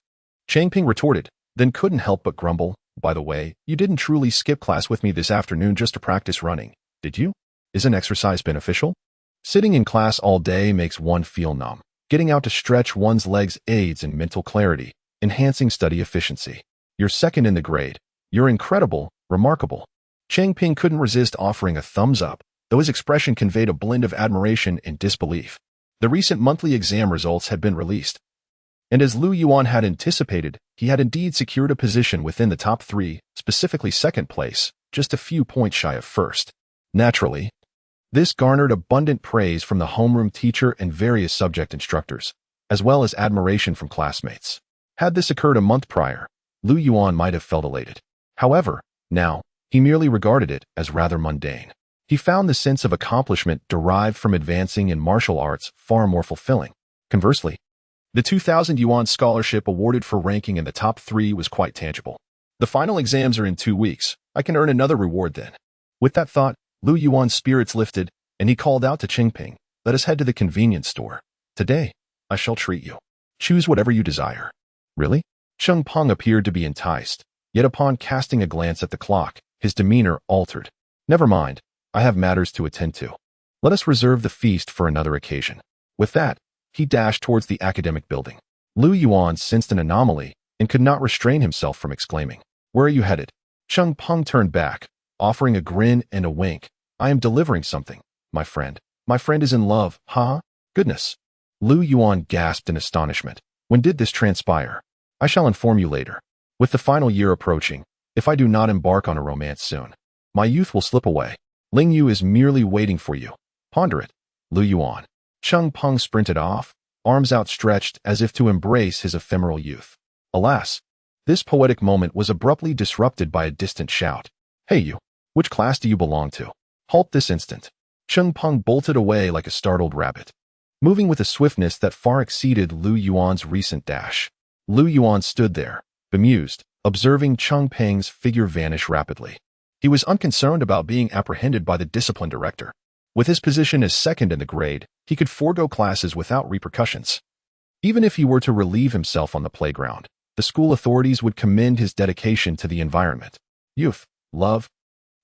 Changping retorted, then couldn't help but grumble, "By the way, you didn't truly skip class with me this afternoon just to practice running, did you? Isn't exercise beneficial? Sitting in class all day makes one feel numb. Getting out to stretch one's legs aids in mental clarity, enhancing study efficiency. You're second in the grade. You're incredible, remarkable." Changping couldn't resist offering a thumbs up, though his expression conveyed a blend of admiration and disbelief. The recent monthly exam results had been released, and as Lu Yuan had anticipated, he had indeed secured a position within the top 3, specifically second place, just a few points shy of first. Naturally, this garnered abundant praise from the homeroom teacher and various subject instructors, as well as admiration from classmates. Had this occurred a month prior, Lu Yuan might have felt elated. However, now, he merely regarded it as rather mundane. He found the sense of accomplishment derived from advancing in martial arts far more fulfilling. Conversely, the 2,000 Yuan scholarship awarded for ranking in the top 3 was quite tangible. "The final exams are in 2 weeks. I can earn another reward then." With that thought, Lu Yuan's spirits lifted, and he called out to Changping, "Let us head to the convenience store. Today, I shall treat you. Choose whatever you desire." "Really?" Changping appeared to be enticed, yet upon casting a glance at the clock, his demeanor altered. "Never mind, I have matters to attend to. Let us reserve the feast for another occasion." With that, he dashed towards the academic building. Lu Yuan sensed an anomaly and could not restrain himself from exclaiming, "Where are you headed?" Changping turned back, offering a grin and a wink. "I am delivering something, my friend. My friend is in love, huh? Goodness." Lu Yuan gasped in astonishment. "When did this transpire?" "I shall inform you later. With the final year approaching, if I do not embark on a romance soon, my youth will slip away. Ling Yu is merely waiting for you. Ponder it, Lu Yuan." Changping sprinted off, arms outstretched as if to embrace his ephemeral youth. Alas, this poetic moment was abruptly disrupted by a distant shout. "Hey you, which class do you belong to? Halt this instant." Changping bolted away like a startled rabbit, moving with a swiftness that far exceeded Lu Yuan's recent dash. Lu Yuan stood there, bemused, observing Changping's figure vanish rapidly. He was unconcerned about being apprehended by the discipline director. With his position as second in the grade, he could forego classes without repercussions. Even if he were to relieve himself on the playground, the school authorities would commend his dedication to the environment. Youth, love.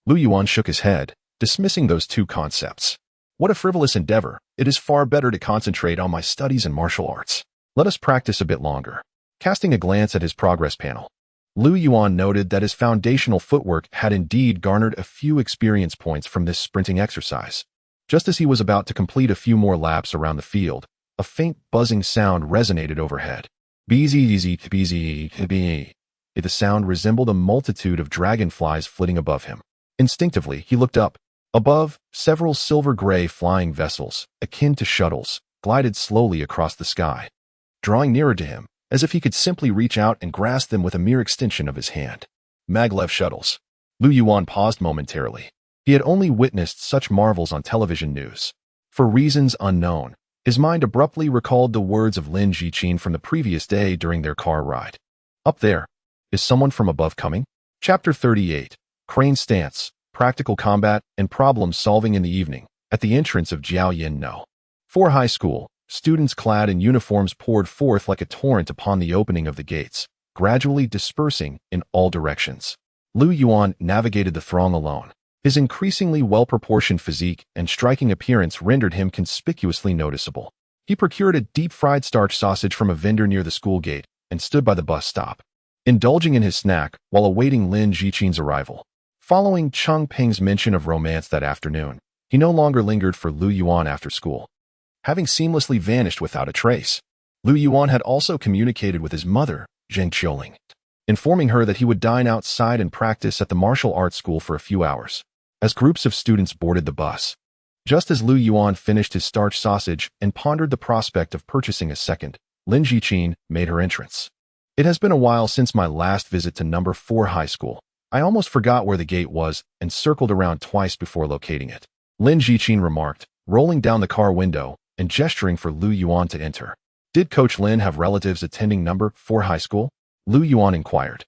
Lu Yuan shook his head, dismissing those two concepts. "What a frivolous endeavor. It is far better to concentrate on my studies in martial arts. Let us practice a bit longer." Casting a glance at his progress panel, Lu Yuan noted that his foundational footwork had indeed garnered a few experience points from this sprinting exercise. Just as he was about to complete a few more laps around the field, a faint buzzing sound resonated overhead. Bzz. The sound resembled a multitude of dragonflies flitting above him. Instinctively, he looked up. Above, several silver-gray flying vessels, akin to shuttles, glided slowly across the sky, drawing nearer to him, as if he could simply reach out and grasp them with a mere extension of his hand. Maglev shuttles. Lu Yuan paused momentarily. He had only witnessed such marvels on television news. For reasons unknown, his mind abruptly recalled the words of Lin Jiqin from the previous day during their car ride. "Up there. Is someone from above coming?" Chapter 38. Crane Stance, Practical Combat, and Problem Solving in the Evening, at the entrance of Jiaoyin No. 4 High School, students clad in uniforms poured forth like a torrent upon the opening of the gates, gradually dispersing in all directions. Lu Yuan navigated the throng alone. His increasingly well-proportioned physique and striking appearance rendered him conspicuously noticeable. He procured a deep-fried starch sausage from a vendor near the school gate and stood by the bus stop, indulging in his snack while awaiting Lin Jiqin's arrival. Following Changping's mention of romance that afternoon, he no longer lingered for Lu Yuan after school, having seamlessly vanished without a trace. Lu Yuan had also communicated with his mother, Zheng Qiuling, informing her that he would dine outside and practice at the martial arts school for a few hours. As groups of students boarded the bus, just as Lu Yuan finished his starch sausage and pondered the prospect of purchasing a second, Lin Jiqin made her entrance. "It has been a while since my last visit to number 4 high school. I almost forgot where the gate was and circled around twice before locating it," Lin Jiqin remarked, rolling down the car window and gesturing for Lu Yuan to enter. "Did Coach Lin have relatives attending number 4 high school?" Lu Yuan inquired.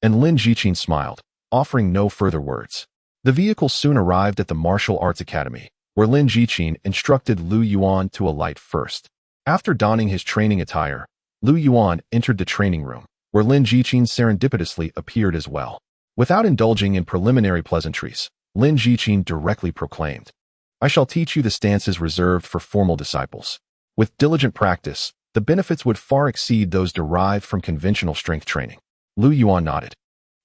And Lin Jiqin smiled. offering no further words. The vehicle soon arrived at the Martial Arts Academy, where Lin Jichin instructed Lu Yuan to alight first. After donning his training attire, Lu Yuan entered the training room, where Lin Jichin serendipitously appeared as well. Without indulging in preliminary pleasantries, Lin Jichin directly proclaimed, "I shall teach you the stances reserved for formal disciples. With diligent practice, the benefits would far exceed those derived from conventional strength training." Lu Yuan nodded,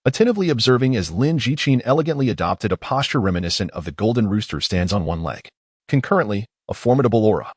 attentively observing as Lin Jichin elegantly adopted a posture reminiscent of the golden rooster stands on one leg. Concurrently, a formidable aura,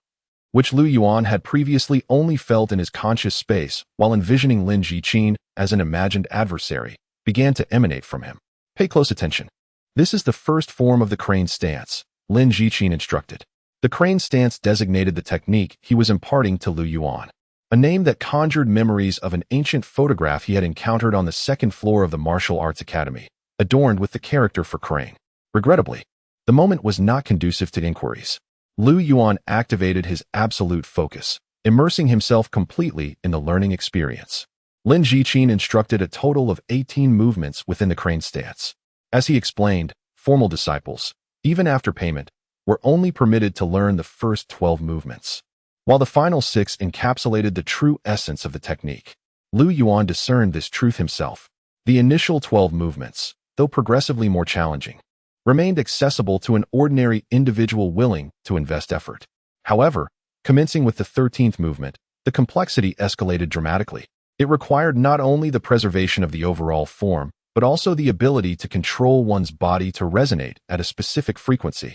which Lu Yuan had previously only felt in his conscious space while envisioning Lin Jichin as an imagined adversary, began to emanate from him. Pay close attention. This is the first form of the crane stance, Lin Jichin instructed. The crane stance designated the technique he was imparting to Lu Yuan, a name that conjured memories of an ancient photograph he had encountered on the second floor of the Martial Arts Academy, adorned with the character for crane. Regrettably, the moment was not conducive to inquiries. Lu Yuan activated his absolute focus, immersing himself completely in the learning experience. Lin Jichin instructed a total of 18 movements within the crane stance. As he explained, formal disciples, even after payment, were only permitted to learn the first 12 movements, while the final 6 encapsulated the true essence of the technique. Lu Yuan discerned this truth himself. The initial 12 movements, though progressively more challenging, remained accessible to an ordinary individual willing to invest effort. However, commencing with the 13th movement, the complexity escalated dramatically. It required not only the preservation of the overall form, but also the ability to control one's body to resonate at a specific frequency,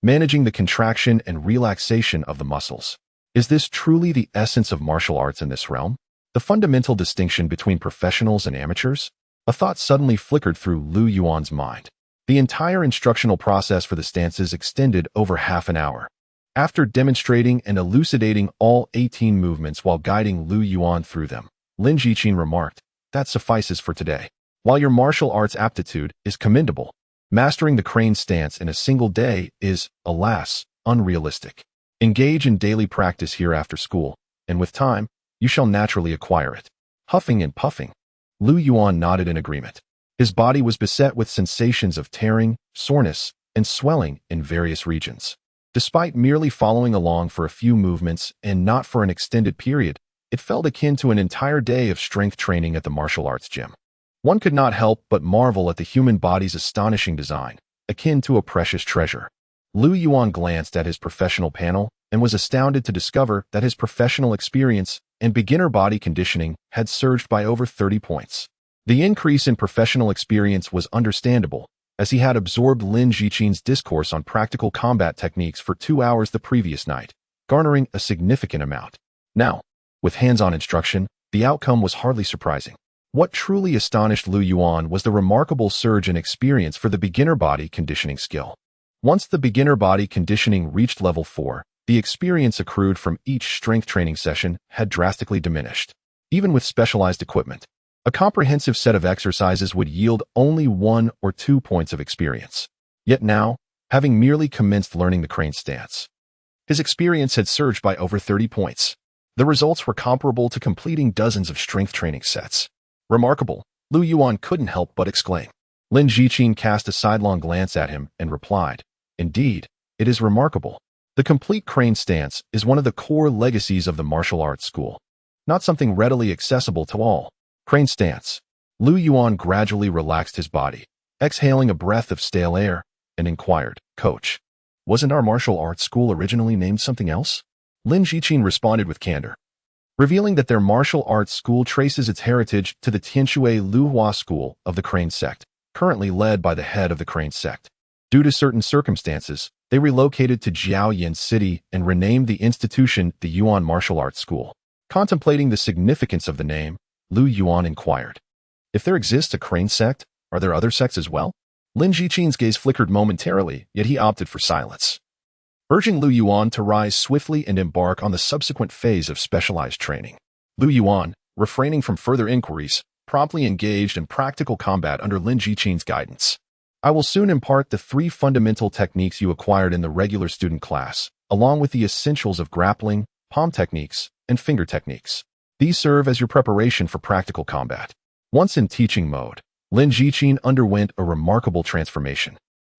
managing the contraction and relaxation of the muscles. Is this truly the essence of martial arts in this realm? The fundamental distinction between professionals and amateurs? A thought suddenly flickered through Lu Yuan's mind. The entire instructional process for the stances extended over half an hour. After demonstrating and elucidating all 18 movements while guiding Lu Yuan through them, Lin Jichin remarked, "That suffices for today. While your martial arts aptitude is commendable, mastering the crane stance in a single day is, alas, unrealistic. Engage in daily practice here after school, and with time, you shall naturally acquire it." Huffing and puffing, Lu Yuan nodded in agreement. His body was beset with sensations of tearing, soreness, and swelling in various regions. Despite merely following along for a few movements and not for an extended period, it felt akin to an entire day of strength training at the martial arts gym. One could not help but marvel at the human body's astonishing design, akin to a precious treasure. Lu Yuan glanced at his professional panel and was astounded to discover that his professional experience and beginner body conditioning had surged by over 30 points. The increase in professional experience was understandable, as he had absorbed Lin Jichin's discourse on practical combat techniques for 2 hours the previous night, garnering a significant amount. Now, with hands-on instruction, the outcome was hardly surprising. What truly astonished Lu Yuan was the remarkable surge in experience for the beginner body conditioning skill. Once the beginner body conditioning reached level 4, the experience accrued from each strength training session had drastically diminished. Even with specialized equipment, a comprehensive set of exercises would yield only 1 or 2 points of experience. Yet now, having merely commenced learning the crane stance, his experience had surged by over 30 points. The results were comparable to completing dozens of strength training sets. Remarkable, Lu Yuan couldn't help but exclaim. Lin Jichin cast a sidelong glance at him and replied, "Indeed, it is remarkable. The complete crane stance is one of the core legacies of the martial arts school, not something readily accessible to all." Crane stance. Lu Yuan gradually relaxed his body, exhaling a breath of stale air, and inquired, "Coach, wasn't our martial arts school originally named something else?" Lin Jichin responded with candor, revealing that their martial arts school traces its heritage to the Tianshui Luhua school of the Crane Sect, currently led by the head of the Crane Sect. Due to certain circumstances, they relocated to Jiaoyan City and renamed the institution the Yuan Martial Arts School. Contemplating the significance of the name, Lu Yuan inquired, "If there exists a Crane Sect, are there other sects as well?" Lin Jichin's gaze flickered momentarily, yet he opted for silence, urging Lu Yuan to rise swiftly and embark on the subsequent phase of specialized training. Lu Yuan, refraining from further inquiries, promptly engaged in practical combat under Lin Jichin's guidance. "I will soon impart the 3 fundamental techniques you acquired in the regular student class, along with the essentials of grappling, palm techniques, and finger techniques. These serve as your preparation for practical combat. Once in teaching mode, Lin Jiqin underwent a remarkable transformation.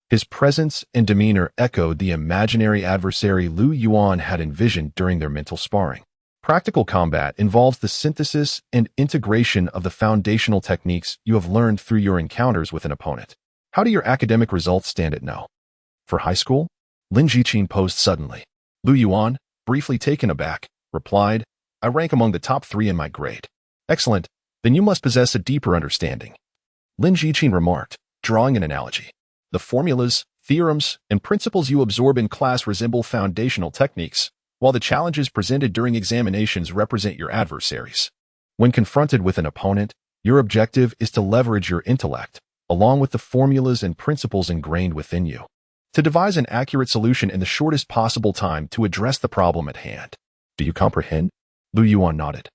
His presence and demeanor echoed the imaginary adversary Lu Yuan had envisioned during their mental sparring. Practical combat involves the synthesis and integration of the foundational techniques you have learned through your encounters with an opponent. How do your academic results stand at No? For high school? Lin Jiqin posed suddenly. Lu Yuan, briefly taken aback, replied, I rank among the top 3 in my grade. Excellent, then you must possess a deeper understanding. Lin Jiqin remarked, drawing an analogy. The formulas, theorems, and principles you absorb in class resemble foundational techniques, while the challenges presented during examinations represent your adversaries. When confronted with an opponent, your objective is to leverage your intellect, along with the formulas and principles ingrained within you, to devise an accurate solution in the shortest possible time to address the problem at hand. Do you comprehend? Lu Yuan nodded,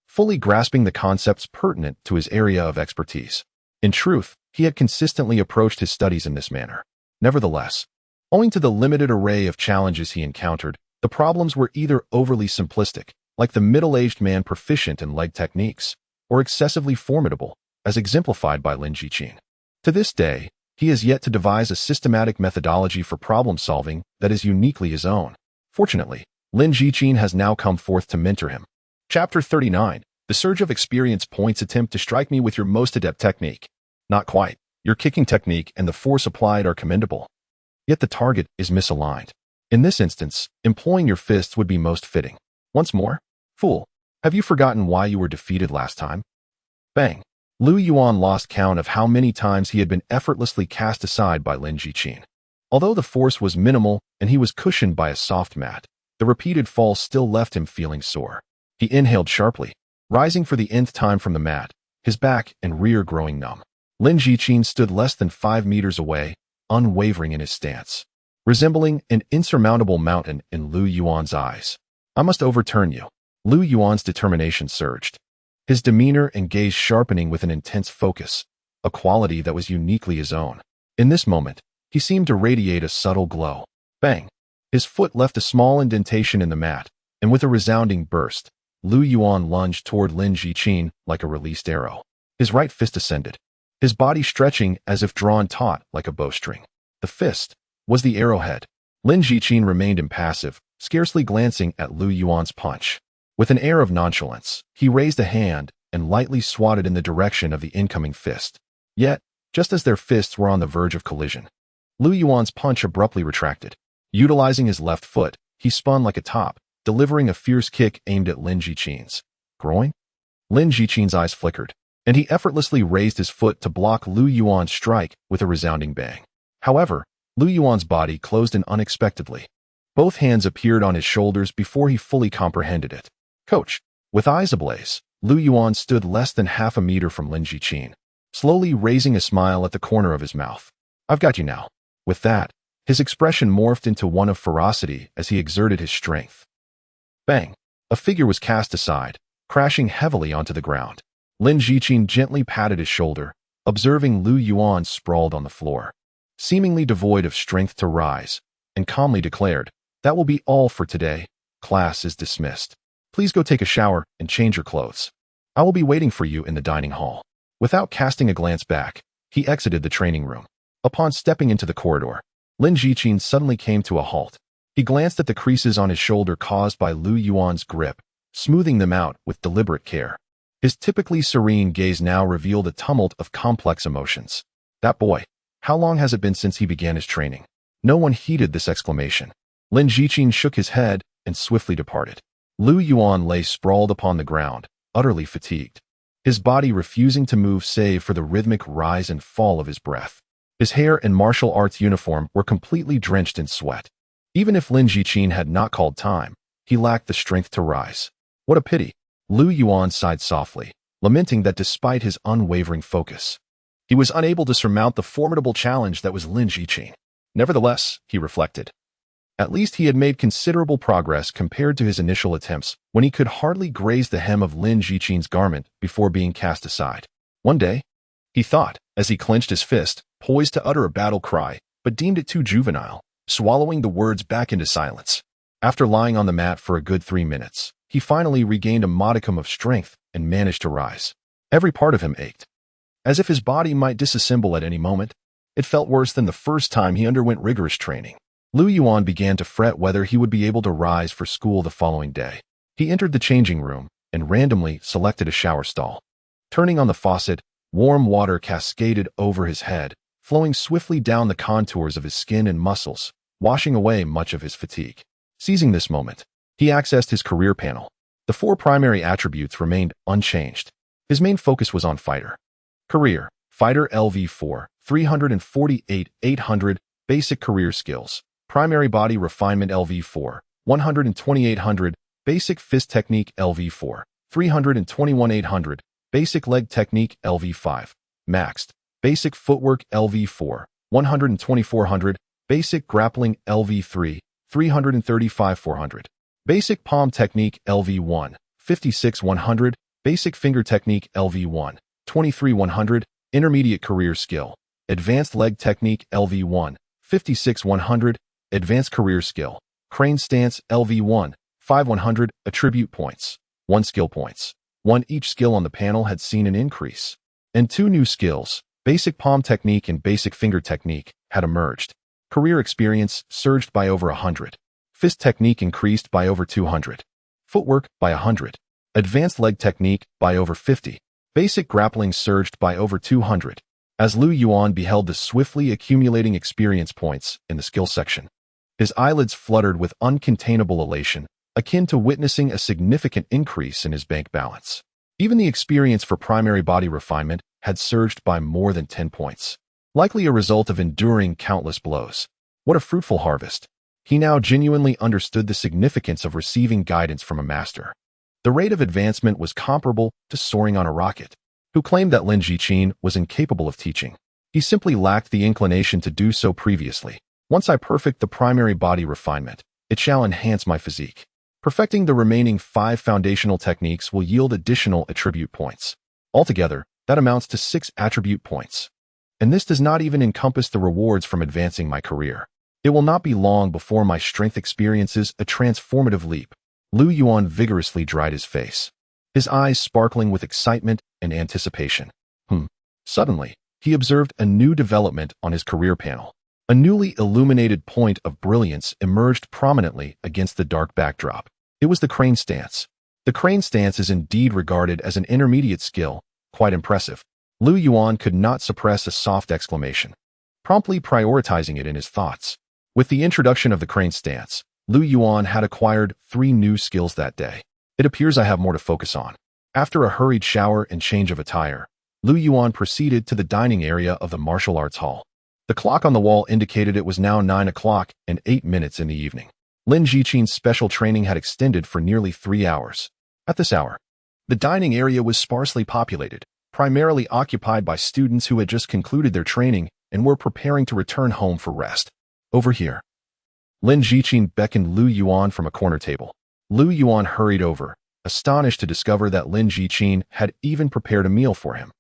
fully grasping the concepts pertinent to his area of expertise. In truth, he had consistently approached his studies in this manner. Nevertheless, owing to the limited array of challenges he encountered, the problems were either overly simplistic, like the middle-aged man proficient in leg techniques, or excessively formidable, as exemplified by Lin Jiqin. To this day, he has yet to devise a systematic methodology for problem-solving that is uniquely his own. Fortunately, Lin Jiqin has now come forth to mentor him. Chapter 39. The surge of experience points attempt to strike me with your most adept technique. Not quite. Your kicking technique and the force applied are commendable. Yet the target is misaligned. In this instance, employing your fists would be most fitting. Once more, fool, have you forgotten why you were defeated last time? Bang. Lu Yuan lost count of how many times he had been effortlessly cast aside by Lin Jiqin. Although the force was minimal and he was cushioned by a soft mat, the repeated falls still left him feeling sore. He inhaled sharply, rising for the nth time from the mat, his back and rear growing numb. Lin Jiqin stood less than 5 meters away, unwavering in his stance, resembling an insurmountable mountain in Lu Yuan's eyes. I must overturn you. Lu Yuan's determination surged, his demeanor and gaze sharpening with an intense focus, a quality that was uniquely his own. In this moment, he seemed to radiate a subtle glow. Bang! His foot left a small indentation in the mat, and with a resounding burst, Lu Yuan lunged toward Lin Jiqin like a released arrow. His right fist ascended, his body stretching as if drawn taut like a bowstring. The fist was the arrowhead. Lin Jiqin remained impassive, scarcely glancing at Lu Yuan's punch. With an air of nonchalance, he raised a hand and lightly swatted in the direction of the incoming fist. Yet, just as their fists were on the verge of collision, Lu Yuan's punch abruptly retracted. Utilizing his left foot, he spun like a top, delivering a fierce kick aimed at Lin Jiqin's groin. Lin Jiqin's eyes flickered, and he effortlessly raised his foot to block Lu Yuan's strike with a resounding bang. However, Lu Yuan's body closed in unexpectedly. Both hands appeared on his shoulders before he fully comprehended it. Coach. With eyes ablaze, Lu Yuan stood less than half a meter from Lin Jiqin, slowly raising a smile at the corner of his mouth. I've got you now. With that, his expression morphed into one of ferocity as he exerted his strength. Bang! A figure was cast aside, crashing heavily onto the ground. Lin Jiqin gently patted his shoulder, observing Lu Yuan sprawled on the floor, seemingly devoid of strength to rise, and calmly declared, That will be all for today. Class is dismissed. Please go take a shower and change your clothes. I will be waiting for you in the dining hall. Without casting a glance back, he exited the training room. Upon stepping into the corridor, Lin Jiqin suddenly came to a halt. He glanced at the creases on his shoulder caused by Lu Yuan's grip, smoothing them out with deliberate care. His typically serene gaze now revealed a tumult of complex emotions. That boy, how long has it been since he began his training? No one heeded this exclamation. Lin Jiqin shook his head and swiftly departed. Lu Yuan lay sprawled upon the ground, utterly fatigued, his body refusing to move save for the rhythmic rise and fall of his breath. His hair and martial arts uniform were completely drenched in sweat. Even if Lin Jiqin had not called time, he lacked the strength to rise. What a pity. Lu Yuan sighed softly, lamenting that despite his unwavering focus, he was unable to surmount the formidable challenge that was Lin Jiqin. Nevertheless, he reflected, at least he had made considerable progress compared to his initial attempts when he could hardly graze the hem of Lin Jiqin's garment before being cast aside. One day, he thought, as he clenched his fist, poised to utter a battle cry, but deemed it too juvenile, swallowing the words back into silence. After lying on the mat for a good 3 minutes, he finally regained a modicum of strength and managed to rise. Every part of him ached. as if his body might disassemble at any moment. It felt worse than the first time he underwent rigorous training. Yuan began to fret whether he would be able to rise for school the following day. He entered the changing room and randomly selected a shower stall. Turning on the faucet, warm water cascaded over his head, flowing swiftly down the contours of his skin and muscles, washing away much of his fatigue. Seizing this moment, he accessed his career panel. The 4 primary attributes remained unchanged. His main focus was on fighter. Career, Fighter LV4, 348, 800, basic career skills. Primary body refinement LV4, 12800, basic fist technique LV4, 321, 800, basic leg technique LV5, maxed. Basic footwork LV4, 12400, basic grappling LV3, 335, 400. Basic palm technique LV1, 56, 100, basic finger technique LV1, 23, 100, intermediate career skill, advanced leg technique LV1, 56, 100, advanced career skill, crane stance LV1, 5, 100, attribute points, 1 skill points. 1 each skill on the panel had seen an increase, and 2 new skills, basic palm technique and basic finger technique, had emerged. Career experience surged by over 100. Fist technique increased by over 200. Footwork by 100. Advanced leg technique by over 50. Basic grappling surged by over 200. As Yuan beheld the swiftly accumulating experience points in the skill section, his eyelids fluttered with uncontainable elation, akin to witnessing a significant increase in his bank balance. Even the experience for primary body refinement had surged by more than 10 points, likely a result of enduring countless blows. What a fruitful harvest! He now genuinely understood the significance of receiving guidance from a master. The rate of advancement was comparable to soaring on a rocket. Who claimed that Lin Jiqin was incapable of teaching? He simply lacked the inclination to do so previously. Once I perfect the primary body refinement, it shall enhance my physique. Perfecting the remaining 5 foundational techniques will yield additional attribute points. Altogether, that amounts to 6 attribute points. And this does not even encompass the rewards from advancing my career. It will not be long before my strength experiences a transformative leap. Yuan vigorously dried his face, his eyes sparkling with excitement and anticipation. Suddenly, he observed a new development on his career panel. A newly illuminated point of brilliance emerged prominently against the dark backdrop. It was the crane stance. The crane stance is indeed regarded as an intermediate skill, quite impressive. Yuan could not suppress a soft exclamation, promptly prioritizing it in his thoughts. With the introduction of the crane stance, Yuan had acquired 3 new skills that day. It appears I have more to focus on. After a hurried shower and change of attire, Yuan proceeded to the dining area of the martial arts hall. The clock on the wall indicated it was now 9 o'clock and 8 minutes in the evening. Lin Jiqin's special training had extended for nearly 3 hours. At this hour, the dining area was sparsely populated, primarily occupied by students who had just concluded their training and were preparing to return home for rest. Over here. Lin Jiqin beckoned Yuan from a corner table. Yuan hurried over, astonished to discover that Lin Jiqin had even prepared a meal for him.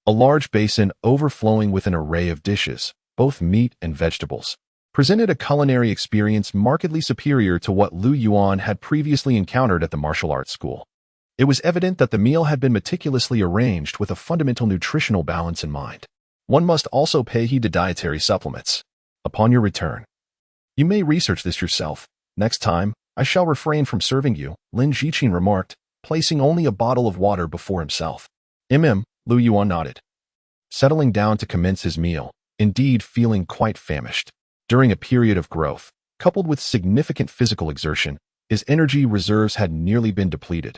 A large basin overflowing with an array of dishes, both meat and vegetables, presented a culinary experience markedly superior to what Yuan had previously encountered at the martial arts school. It was evident that the meal had been meticulously arranged with a fundamental nutritional balance in mind. One must also pay heed to dietary supplements. Upon your return, you may research this yourself. Next time, I shall refrain from serving you, Lin Jiqin remarked, placing only a bottle of water before himself. Yuan nodded, settling down to commence his meal, indeed feeling quite famished. During a period of growth, coupled with significant physical exertion, his energy reserves had nearly been depleted,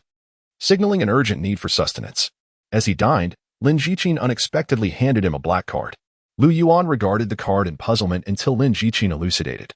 signaling an urgent need for sustenance. As he dined, Lin Jiqin unexpectedly handed him a black card. Yuan regarded the card in puzzlement until Lin Jiqin elucidated.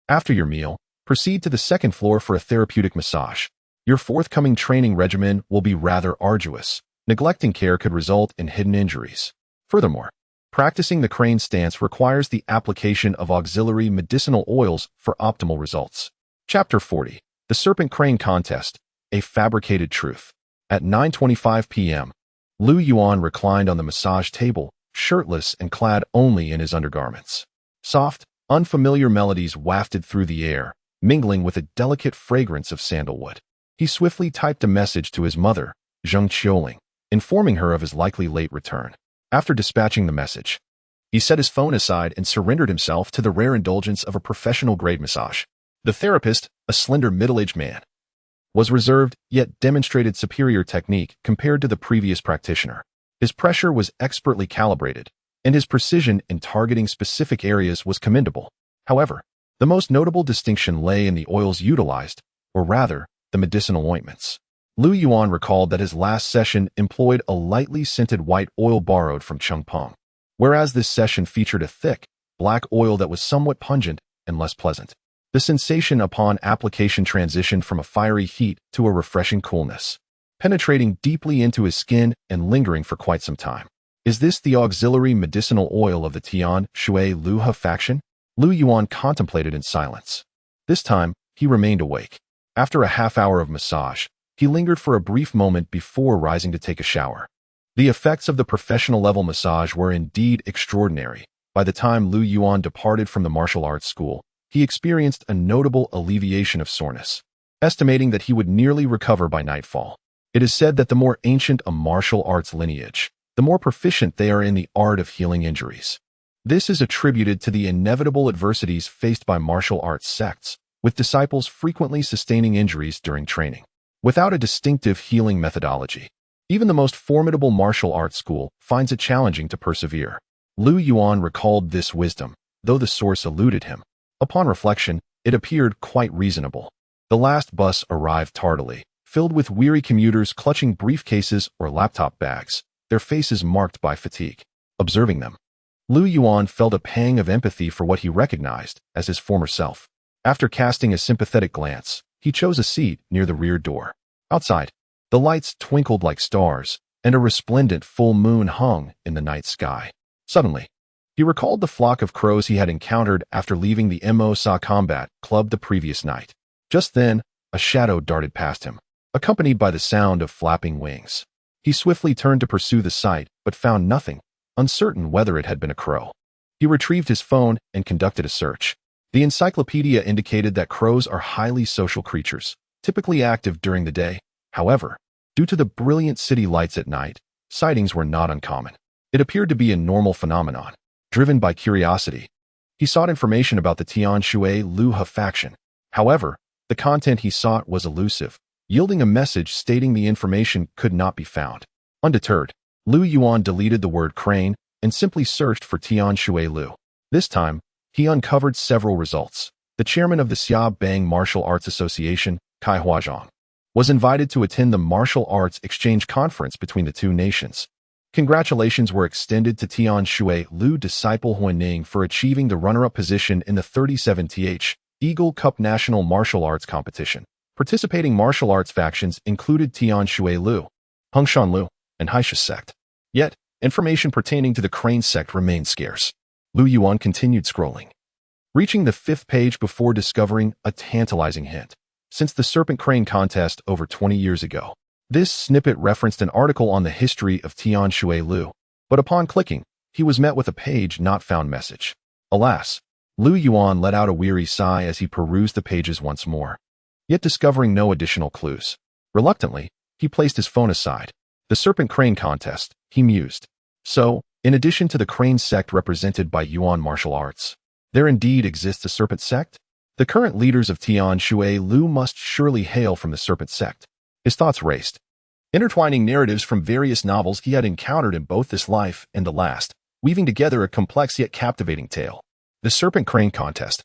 After your meal, proceed to the 2nd floor for a therapeutic massage. Your forthcoming training regimen will be rather arduous. Neglecting care could result in hidden injuries. Furthermore, practicing the crane stance requires the application of auxiliary medicinal oils for optimal results. Chapter 40. The Serpent Crane Contest, A Fabricated Truth. At 9:25 p.m., Yuan reclined on the massage table, shirtless and clad only in his undergarments. Soft, unfamiliar melodies wafted through the air, mingling with a delicate fragrance of sandalwood. He swiftly typed a message to his mother, Zheng Qiuling, informing her of his likely late return. After dispatching the message, he set his phone aside and surrendered himself to the rare indulgence of a professional-grade massage. The therapist, a slender middle-aged man, was reserved yet demonstrated superior technique compared to the previous practitioner. His pressure was expertly calibrated, and his precision in targeting specific areas was commendable. However, the most notable distinction lay in the oils utilized, or rather, the medicinal ointments. Yuan recalled that his last session employed a lightly scented white oil borrowed from Chengpeng, whereas this session featured a thick, black oil that was somewhat pungent and less pleasant. The sensation upon application transitioned from a fiery heat to a refreshing coolness, penetrating deeply into his skin and lingering for quite some time. Is this the auxiliary medicinal oil of the Tian Shui Luhe faction? Yuan contemplated in silence. This time, he remained awake. After a half-hour of massage, he lingered for a brief moment before rising to take a shower. The effects of the professional-level massage were indeed extraordinary. By the time Yuan departed from the martial arts school, he experienced a notable alleviation of soreness, estimating that he would nearly recover by nightfall. It is said that the more ancient a martial arts lineage, the more proficient they are in the art of healing injuries. This is attributed to the inevitable adversities faced by martial arts sects, with disciples frequently sustaining injuries during training. Without a distinctive healing methodology, even the most formidable martial arts school finds it challenging to persevere. Yuan recalled this wisdom, though the source eluded him. Upon reflection, it appeared quite reasonable. The last bus arrived tardily, filled with weary commuters clutching briefcases or laptop bags, their faces marked by fatigue. Observing them, Yuan felt a pang of empathy for what he recognized as his former self. After casting a sympathetic glance, he chose a seat near the rear door. Outside, the lights twinkled like stars, and a resplendent full moon hung in the night sky. Suddenly, he recalled the flock of crows he had encountered after leaving the Mo-Sa combat club the previous night. Just then, a shadow darted past him, accompanied by the sound of flapping wings. He swiftly turned to pursue the sight, but found nothing, uncertain whether it had been a crow. He retrieved his phone and conducted a search. The encyclopedia indicated that crows are highly social creatures, typically active during the day. However, due to the brilliant city lights at night, sightings were not uncommon. It appeared to be a normal phenomenon. Driven by curiosity, he sought information about the Tian Shui Luhe faction. However, the content he sought was elusive, yielding a message stating the information could not be found. Undeterred, Yuan deleted the word crane and simply searched for Tian Shui Lu. This time, he uncovered several results. The chairman of the Xiaobang Martial Arts Association, Kai Huazhong, was invited to attend the martial arts exchange conference between the two nations. Congratulations were extended to Tian Shui Lu disciple Huaning for achieving the runner-up position in the 37th Eagle Cup National Martial Arts Competition. Participating martial arts factions included Tian Shui Lu, Hengshan Lu, and Haisha Sect. Yet, information pertaining to the Crane Sect remained scarce. Yuan continued scrolling, reaching the 5th page before discovering a tantalizing hint. Since the Serpent Crane contest over 20 years ago, this snippet referenced an article on the history of Tian Shui Lu, but upon clicking, he was met with a page not found message. Alas, Yuan let out a weary sigh as he perused the pages once more, yet discovering no additional clues. Reluctantly, he placed his phone aside. The Serpent Crane contest, he mused. So, in addition to the Crane Sect represented by Yuan martial arts, there indeed exists a Serpent Sect? The current leaders of Tian Shui Lu must surely hail from the Serpent Sect. His thoughts raced, intertwining narratives from various novels he had encountered in both this life and the last, weaving together a complex yet captivating tale. The Serpent Crane contest,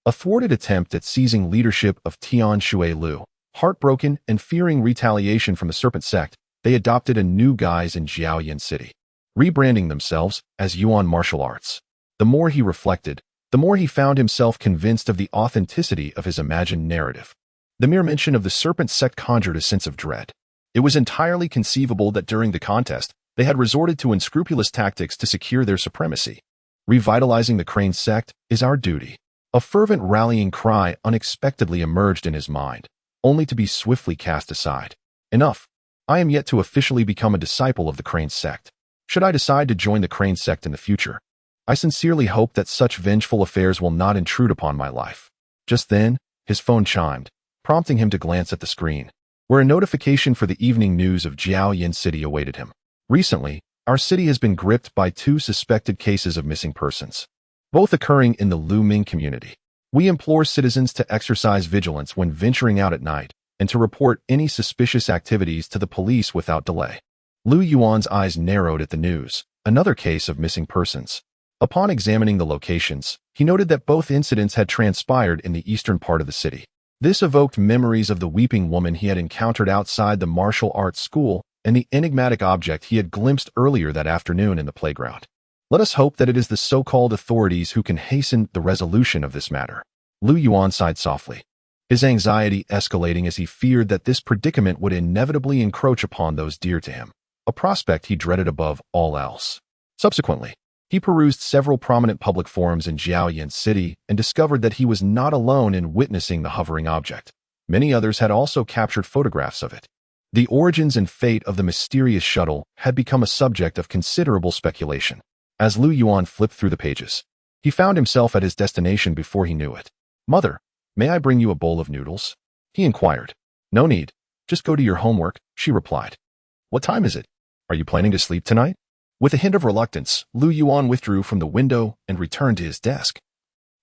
a thwarted attempt at seizing leadership of Tian Shui Lu. Heartbroken and fearing retaliation from the Serpent Sect, they adopted a new guise in Jiaoyan City, rebranding themselves as Yuan Martial Arts. The more he reflected, the more he found himself convinced of the authenticity of his imagined narrative. The mere mention of the Serpent Sect conjured a sense of dread. It was entirely conceivable that during the contest, they had resorted to unscrupulous tactics to secure their supremacy. Revitalizing the Crane Sect is our duty. A fervent rallying cry unexpectedly emerged in his mind, only to be swiftly cast aside. Enough. I am yet to officially become a disciple of the Crane Sect. Should I decide to join the Crane Sect in the future, I sincerely hope that such vengeful affairs will not intrude upon my life. Just then, his phone chimed, prompting him to glance at the screen, where a notification for the evening news of Jiaoyan City awaited him. Recently, Our city has been gripped by 2 suspected cases of missing persons, both occurring in the Lu Ming community. We implore citizens to exercise vigilance when venturing out at night and to report any suspicious activities to the police without delay. Lu Yuan's eyes narrowed at the news. Another case of missing persons. Upon examining the locations, he noted that both incidents had transpired in the eastern part of the city. This evoked memories of the weeping woman he had encountered outside the martial arts school and the enigmatic object he had glimpsed earlier that afternoon in the playground. Let us hope that it is the so-called authorities who can hasten the resolution of this matter. Lu Yuan sighed softly, his anxiety escalating as he feared that this predicament would inevitably encroach upon those dear to him, a prospect he dreaded above all else. Subsequently, he perused several prominent public forums in Jiaoyan City and discovered that he was not alone in witnessing the hovering object. Many others had also captured photographs of it. The origins and fate of the mysterious shuttle had become a subject of considerable speculation. As Lu Yuan flipped through the pages, he found himself at his destination before he knew it. "Mother, may I bring you a bowl of noodles?" he inquired. "No need. Just go to your homework," she replied. "What time is it? Are you planning to sleep tonight?" With a hint of reluctance, Lu Yuan withdrew from the window and returned to his desk,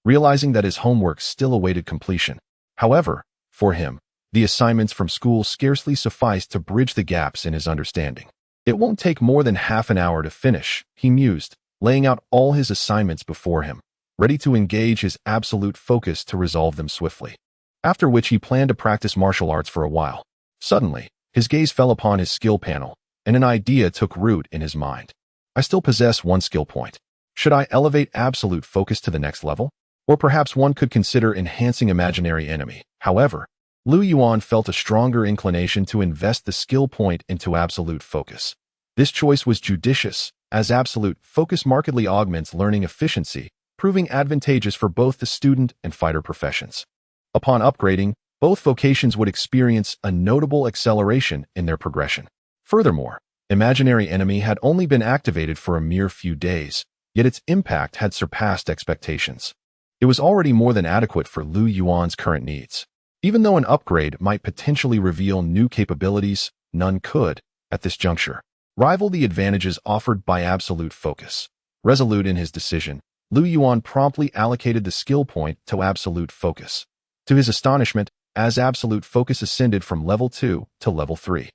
realizing that his homework still awaited completion. However, for him, the assignments from school scarcely sufficed to bridge the gaps in his understanding. "It won't take more than half an hour to finish," he mused, laying out all his assignments before him, ready to engage his absolute focus to resolve them swiftly. After which he planned to practice martial arts for a while. Suddenly, his gaze fell upon his skill panel, and an idea took root in his mind. "I still possess 1 skill point. Should I elevate absolute focus to the next level? Or perhaps one could consider enhancing imaginary enemy." However, Lu Yuan felt a stronger inclination to invest the skill point into absolute focus. This choice was judicious, as absolute focus markedly augments learning efficiency, proving advantageous for both the student and fighter professions. Upon upgrading, both vocations would experience a notable acceleration in their progression. Furthermore, imaginary enemy had only been activated for a mere few days, yet its impact had surpassed expectations. It was already more than adequate for Lu Yuan's current needs. Even though an upgrade might potentially reveal new capabilities, none could, at this juncture, rival the advantages offered by absolute focus. Resolute in his decision, Lu Yuan promptly allocated the skill point to absolute focus. To his astonishment, as absolute focus ascended from level 2 to level 3.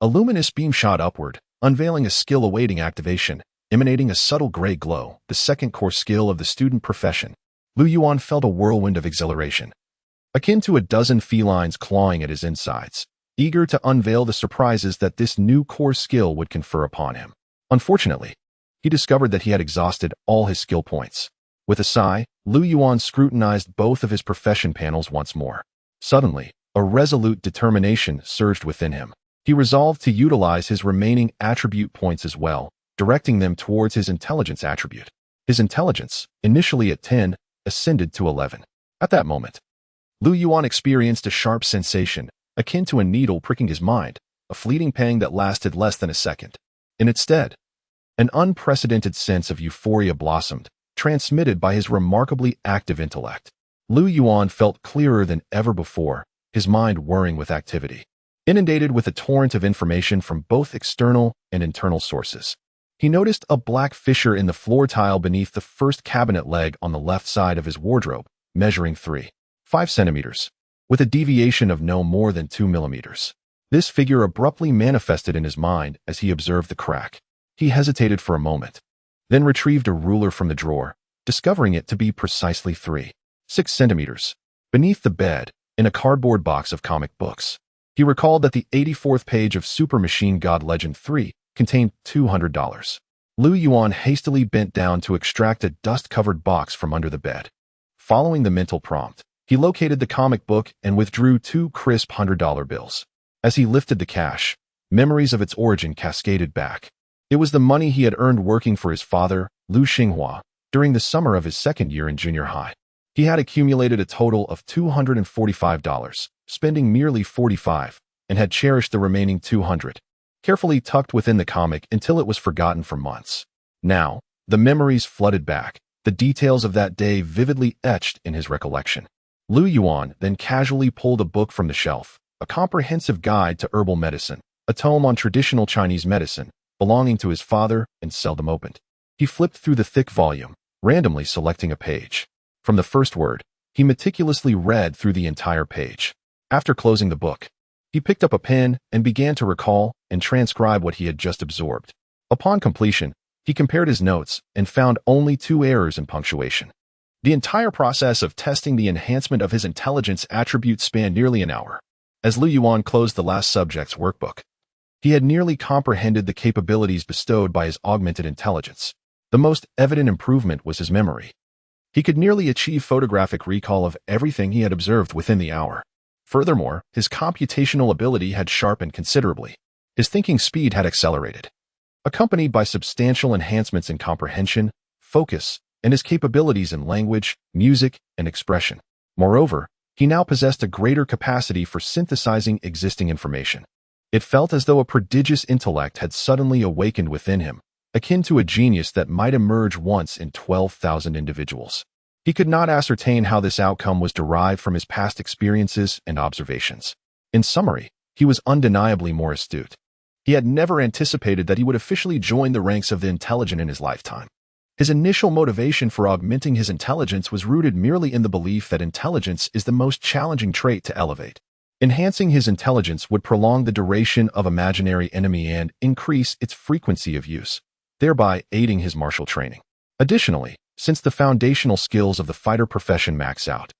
A luminous beam shot upward, unveiling a skill awaiting activation, emanating a subtle gray glow, the second core skill of the student profession. Lu Yuan felt a whirlwind of exhilaration, akin to a dozen felines clawing at his insides, eager to unveil the surprises that this new core skill would confer upon him. Unfortunately, he discovered that he had exhausted all his skill points. With a sigh, Lu Yuan scrutinized both of his profession panels once more. Suddenly, a resolute determination surged within him. He resolved to utilize his remaining attribute points as well, directing them towards his intelligence attribute. His intelligence, initially at 10, ascended to 11. At that moment, Lu Yuan experienced a sharp sensation, akin to a needle pricking his mind, a fleeting pang that lasted less than a second. In its stead, an unprecedented sense of euphoria blossomed, transmitted by his remarkably active intellect. Lu Yuan felt clearer than ever before, his mind whirring with activity. Inundated with a torrent of information from both external and internal sources, he noticed a black fissure in the floor tile beneath the first cabinet leg on the left side of his wardrobe, measuring 3.5 centimeters, with a deviation of no more than 2 millimeters. This figure abruptly manifested in his mind as he observed the crack. He hesitated for a moment, then retrieved a ruler from the drawer, discovering it to be precisely 3.6 centimeters, beneath the bed, in a cardboard box of comic books. He recalled that the 84th page of Super Machine God Legend 3 contained $200. Lu Yuan hastily bent down to extract a dust-covered box from under the bed. Following the mental prompt, he located the comic book and withdrew 2 crisp $100 bills. As he lifted the cash, memories of its origin cascaded back. It was the money he had earned working for his father, Lu Xinghua, during the summer of his second year in junior high. He had accumulated a total of $245, spending merely $45, and had cherished the remaining $200, carefully tucked within the comic until it was forgotten for months. Now, the memories flooded back, the details of that day vividly etched in his recollection. Lu Yuan then casually pulled a book from the shelf, a comprehensive guide to herbal medicine, a tome on traditional Chinese medicine, belonging to his father, and seldom opened. He flipped through the thick volume, randomly selecting a page. From the first word, he meticulously read through the entire page. After closing the book, he picked up a pen and began to recall and transcribe what he had just absorbed. Upon completion, he compared his notes and found only 2 errors in punctuation. The entire process of testing the enhancement of his intelligence attribute spanned nearly an hour. As Yuan closed the last subject's workbook, he had nearly comprehended the capabilities bestowed by his augmented intelligence. The most evident improvement was his memory. He could nearly achieve photographic recall of everything he had observed within the hour. Furthermore, his computational ability had sharpened considerably. His thinking speed had accelerated, accompanied by substantial enhancements in comprehension, focus, and his capabilities in language, music, and expression. Moreover, he now possessed a greater capacity for synthesizing existing information. It felt as though a prodigious intellect had suddenly awakened within him, akin to a genius that might emerge once in 12,000 individuals. He could not ascertain how this outcome was derived from his past experiences and observations. In summary, he was undeniably more astute. He had never anticipated that he would officially join the ranks of the intelligent in his lifetime. His initial motivation for augmenting his intelligence was rooted merely in the belief that intelligence is the most challenging trait to elevate. Enhancing his intelligence would prolong the duration of imaginary enemy and increase its frequency of use, thereby aiding his martial training. Additionally, since the foundational skills of the fighter profession max out,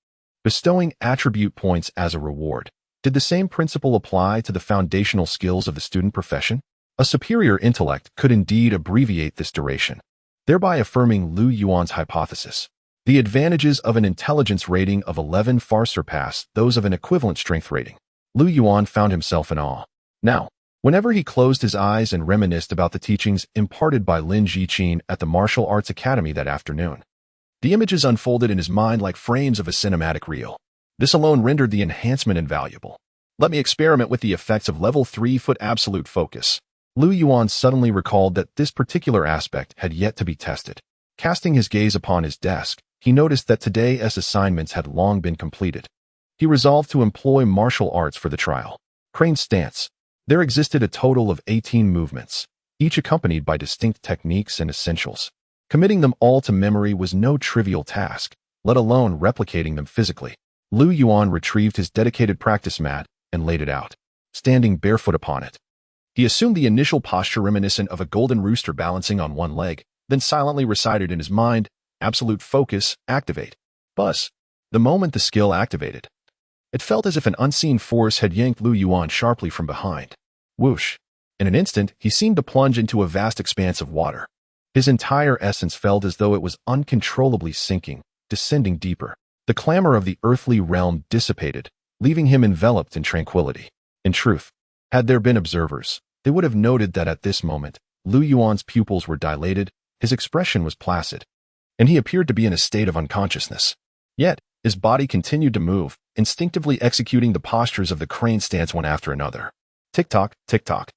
bestowing attribute points as a reward, did the same principle apply to the foundational skills of the student profession? A superior intellect could indeed abbreviate this duration, thereby affirming Yuan's hypothesis. The advantages of an intelligence rating of 11 far surpassed those of an equivalent strength rating. Yuan found himself in awe. Now, whenever he closed his eyes and reminisced about the teachings imparted by Lin Jiqin at the Martial Arts Academy that afternoon, the images unfolded in his mind like frames of a cinematic reel. This alone rendered the enhancement invaluable. Let me experiment with the effects of level 3 foot absolute focus. Yuan suddenly recalled that this particular aspect had yet to be tested. Casting his gaze upon his desk, he noticed that today's assignments had long been completed. He resolved to employ martial arts for the trial. Crane stance. There existed a total of 18 movements, each accompanied by distinct techniques and essentials. Committing them all to memory was no trivial task, let alone replicating them physically. Yuan retrieved his dedicated practice mat and laid it out, standing barefoot upon it. He assumed the initial posture reminiscent of a golden rooster balancing on one leg, then silently recited in his mind, "Absolute focus, activate." Buzz. The moment the skill activated, it felt as if an unseen force had yanked Yuan sharply from behind. Whoosh. In an instant, he seemed to plunge into a vast expanse of water. His entire essence felt as though it was uncontrollably sinking, descending deeper. The clamor of the earthly realm dissipated, leaving him enveloped in tranquility. In truth, had there been observers, they would have noted that at this moment, Yuan's pupils were dilated, his expression was placid, and he appeared to be in a state of unconsciousness. Yet, his body continued to move, instinctively executing the postures of the crane stance one after another. Tick-tock, tick-tock.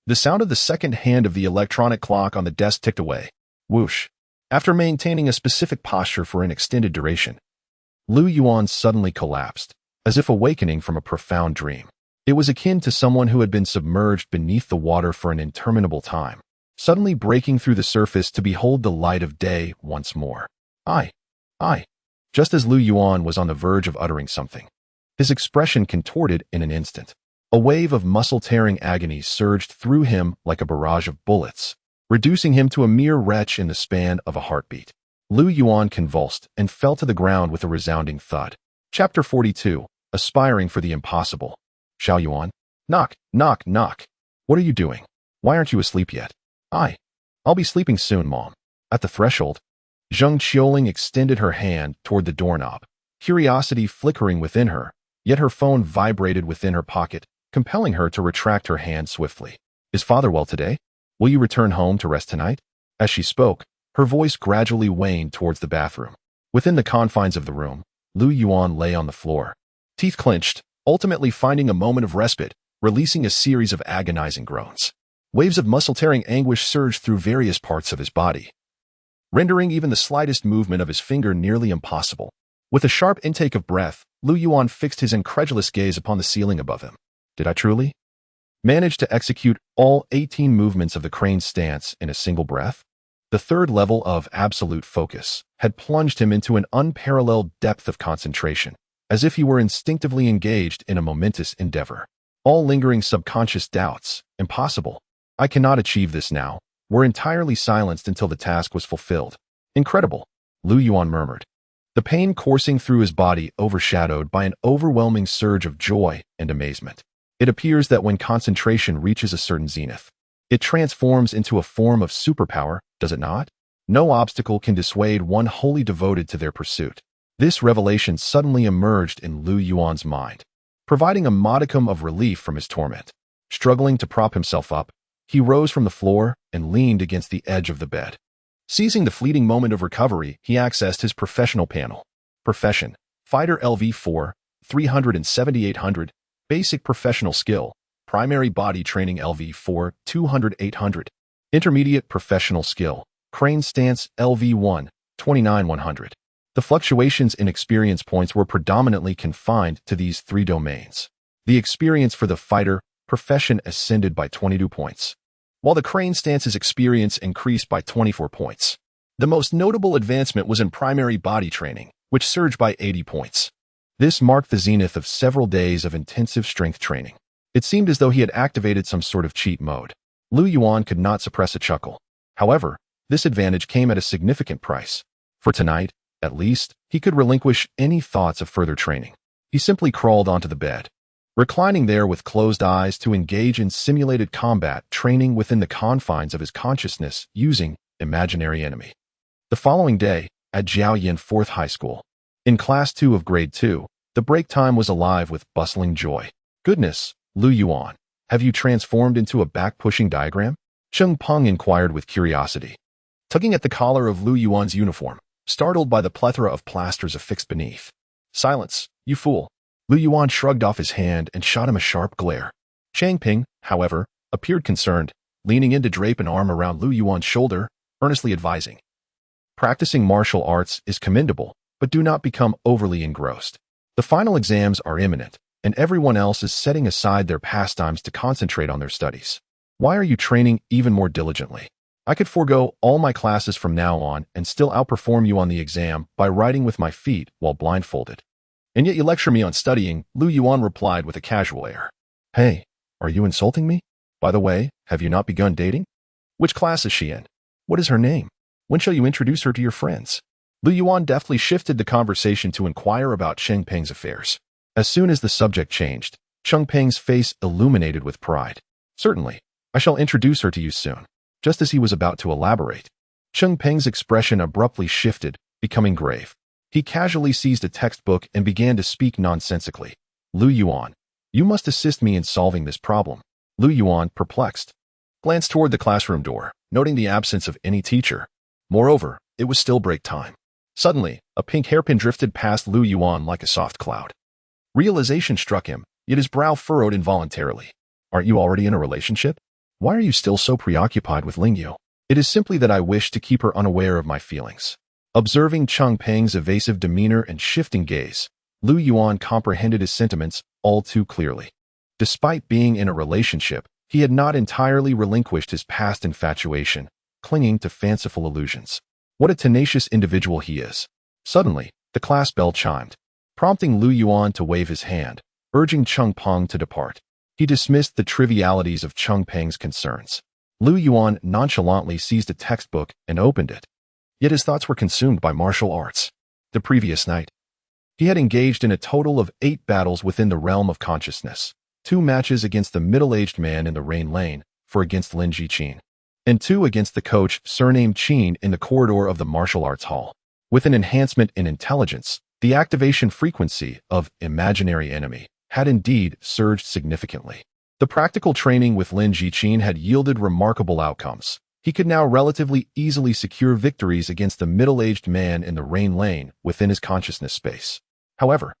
The sound of the second hand of the electronic clock on the desk ticked away. Whoosh. After maintaining a specific posture for an extended duration, Yuan suddenly collapsed, as if awakening from a profound dream. It was akin to someone who had been submerged beneath the water for an interminable time, suddenly breaking through the surface to behold the light of day once more. I. Just as Yuan was on the verge of uttering something, his expression contorted in an instant. A wave of muscle-tearing agony surged through him like a barrage of bullets, reducing him to a mere wretch in the span of a heartbeat. Yuan convulsed and fell to the ground with a resounding thud. Chapter 42. Aspiring for the impossible. Xiao Yuan. Knock, knock, knock. What are you doing? Why aren't you asleep yet? I'll be sleeping soon, Mom. At the threshold, Zheng Qiuling extended her hand toward the doorknob, curiosity flickering within her, yet her phone vibrated within her pocket, compelling her to retract her hand swiftly. Is father well today? Will you return home to rest tonight? As she spoke, her voice gradually waned towards the bathroom. Within the confines of the room, Yuan lay on the floor, teeth clenched, ultimately finding a moment of respite, releasing a series of agonizing groans. Waves of muscle-tearing anguish surged through various parts of his body, rendering even the slightest movement of his finger nearly impossible. With a sharp intake of breath, Yuan fixed his incredulous gaze upon the ceiling above him. Did I truly managed to execute all 18 movements of the crane stance in a single breath. The third level of absolute focus had plunged him into an unparalleled depth of concentration, as if he were instinctively engaged in a momentous endeavor. All lingering subconscious doubts, impossible, I cannot achieve this now, were entirely silenced until the task was fulfilled. Incredible, Yuan murmured, the pain coursing through his body overshadowed by an overwhelming surge of joy and amazement. It appears that when concentration reaches a certain zenith, it transforms into a form of superpower, does it not? No obstacle can dissuade one wholly devoted to their pursuit. This revelation suddenly emerged in Yuan's mind, providing a modicum of relief from his torment. Struggling to prop himself up, he rose from the floor and leaned against the edge of the bed. Seizing the fleeting moment of recovery, he accessed his professional panel. Profession: Fighter LV4, 300-7800, Basic Professional Skill, Primary Body Training LV4, 200-800, Intermediate Professional Skill, Crane Stance LV1, 29-100. The fluctuations in experience points were predominantly confined to these three domains. The experience for the fighter profession ascended by 22 points, while the crane stance's experience increased by 24 points. The most notable advancement was in primary body training, which surged by 80 points. This marked the zenith of several days of intensive strength training. It seemed as though he had activated some sort of cheat mode. Yuan could not suppress a chuckle. However, this advantage came at a significant price. For tonight, at least, he could relinquish any thoughts of further training. He simply crawled onto the bed, reclining there with closed eyes to engage in simulated combat training within the confines of his consciousness using imaginary enemy. The following day, at Jiaoyan 4th High School, in Class 2 of Grade 2, the break time was alive with bustling joy. Goodness, Yuan, have you transformed into a back-pushing diagram? Cheng Peng inquired with curiosity, tugging at the collar of Yuan's uniform, startled by the plethora of plasters affixed beneath. Silence, you fool. Yuan shrugged off his hand and shot him a sharp glare. Cheng Peng, however, appeared concerned, leaning in to drape an arm around Yuan's shoulder, earnestly advising. Practicing martial arts is commendable, but do not become overly engrossed. The final exams are imminent, and everyone else is setting aside their pastimes to concentrate on their studies. Why are you training even more diligently? I could forego all my classes from now on and still outperform you on the exam by writing with my feet while blindfolded. And yet you lecture me on studying, Yuan replied with a casual air. Hey, are you insulting me? By the way, have you not begun dating? Which class is she in? What is her name? When shall you introduce her to your friends? Yuan deftly shifted the conversation to inquire about Cheng Peng's affairs. As soon as the subject changed, Cheng Peng's face illuminated with pride. Certainly, I shall introduce her to you soon. Just as he was about to elaborate, Cheng Peng's expression abruptly shifted, becoming grave. He casually seized a textbook and began to speak nonsensically. Yuan, you must assist me in solving this problem. Yuan, perplexed, glanced toward the classroom door, noting the absence of any teacher. Moreover, it was still break time. Suddenly, a pink hairpin drifted past Yuan like a soft cloud. Realization struck him, yet his brow furrowed involuntarily. Aren't you already in a relationship? Why are you still so preoccupied with Lingyu? It is simply that I wish to keep her unaware of my feelings. Observing Cheng Peng's evasive demeanor and shifting gaze, Yuan comprehended his sentiments all too clearly. Despite being in a relationship, he had not entirely relinquished his past infatuation, clinging to fanciful illusions. What a tenacious individual he is. Suddenly, the class bell chimed, prompting Yuan to wave his hand, urging Cheng Peng to depart. He dismissed the trivialities of Cheng Peng's concerns. Yuan nonchalantly seized a textbook and opened it. Yet his thoughts were consumed by martial arts. The previous night, he had engaged in a total of 8 battles within the realm of consciousness, 2 matches against the middle-aged man in the Rain Lane, for against Lin Jiqin, and 2 against the coach surnamed Qin in the corridor of the martial arts hall. With an enhancement in intelligence, the activation frequency of imaginary enemy had indeed surged significantly. The practical training with Lin Jiqin had yielded remarkable outcomes. He could now relatively easily secure victories against the middle-aged man in the Rain Lane within his consciousness space. However,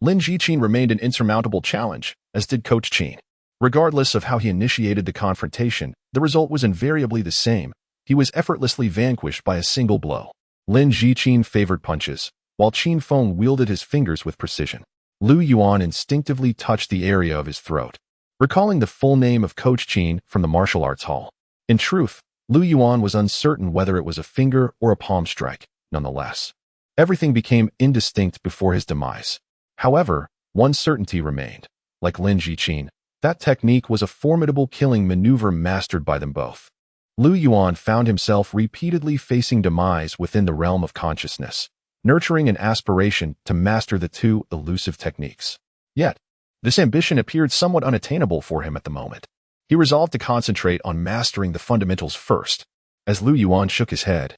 Lin Jiqin remained an insurmountable challenge, as did Coach Qin. Regardless of how he initiated the confrontation, the result was invariably the same. He was effortlessly vanquished by a single blow. Lin Jiqin favored punches, while Qin Feng wielded his fingers with precision. Yuan instinctively touched the area of his throat. recalling the full name of Coach Qin from the martial arts hall. In truth, Yuan was uncertain whether it was a finger or a palm strike. Nonetheless, everything became indistinct before his demise. However, one certainty remained. Like Lin Jiqin, that technique was a formidable killing maneuver mastered by them both. Yuan found himself repeatedly facing demise within the realm of consciousness, nurturing an aspiration to master the two elusive techniques. Yet, this ambition appeared somewhat unattainable for him at the moment. He resolved to concentrate on mastering the fundamentals first. As Yuan shook his head,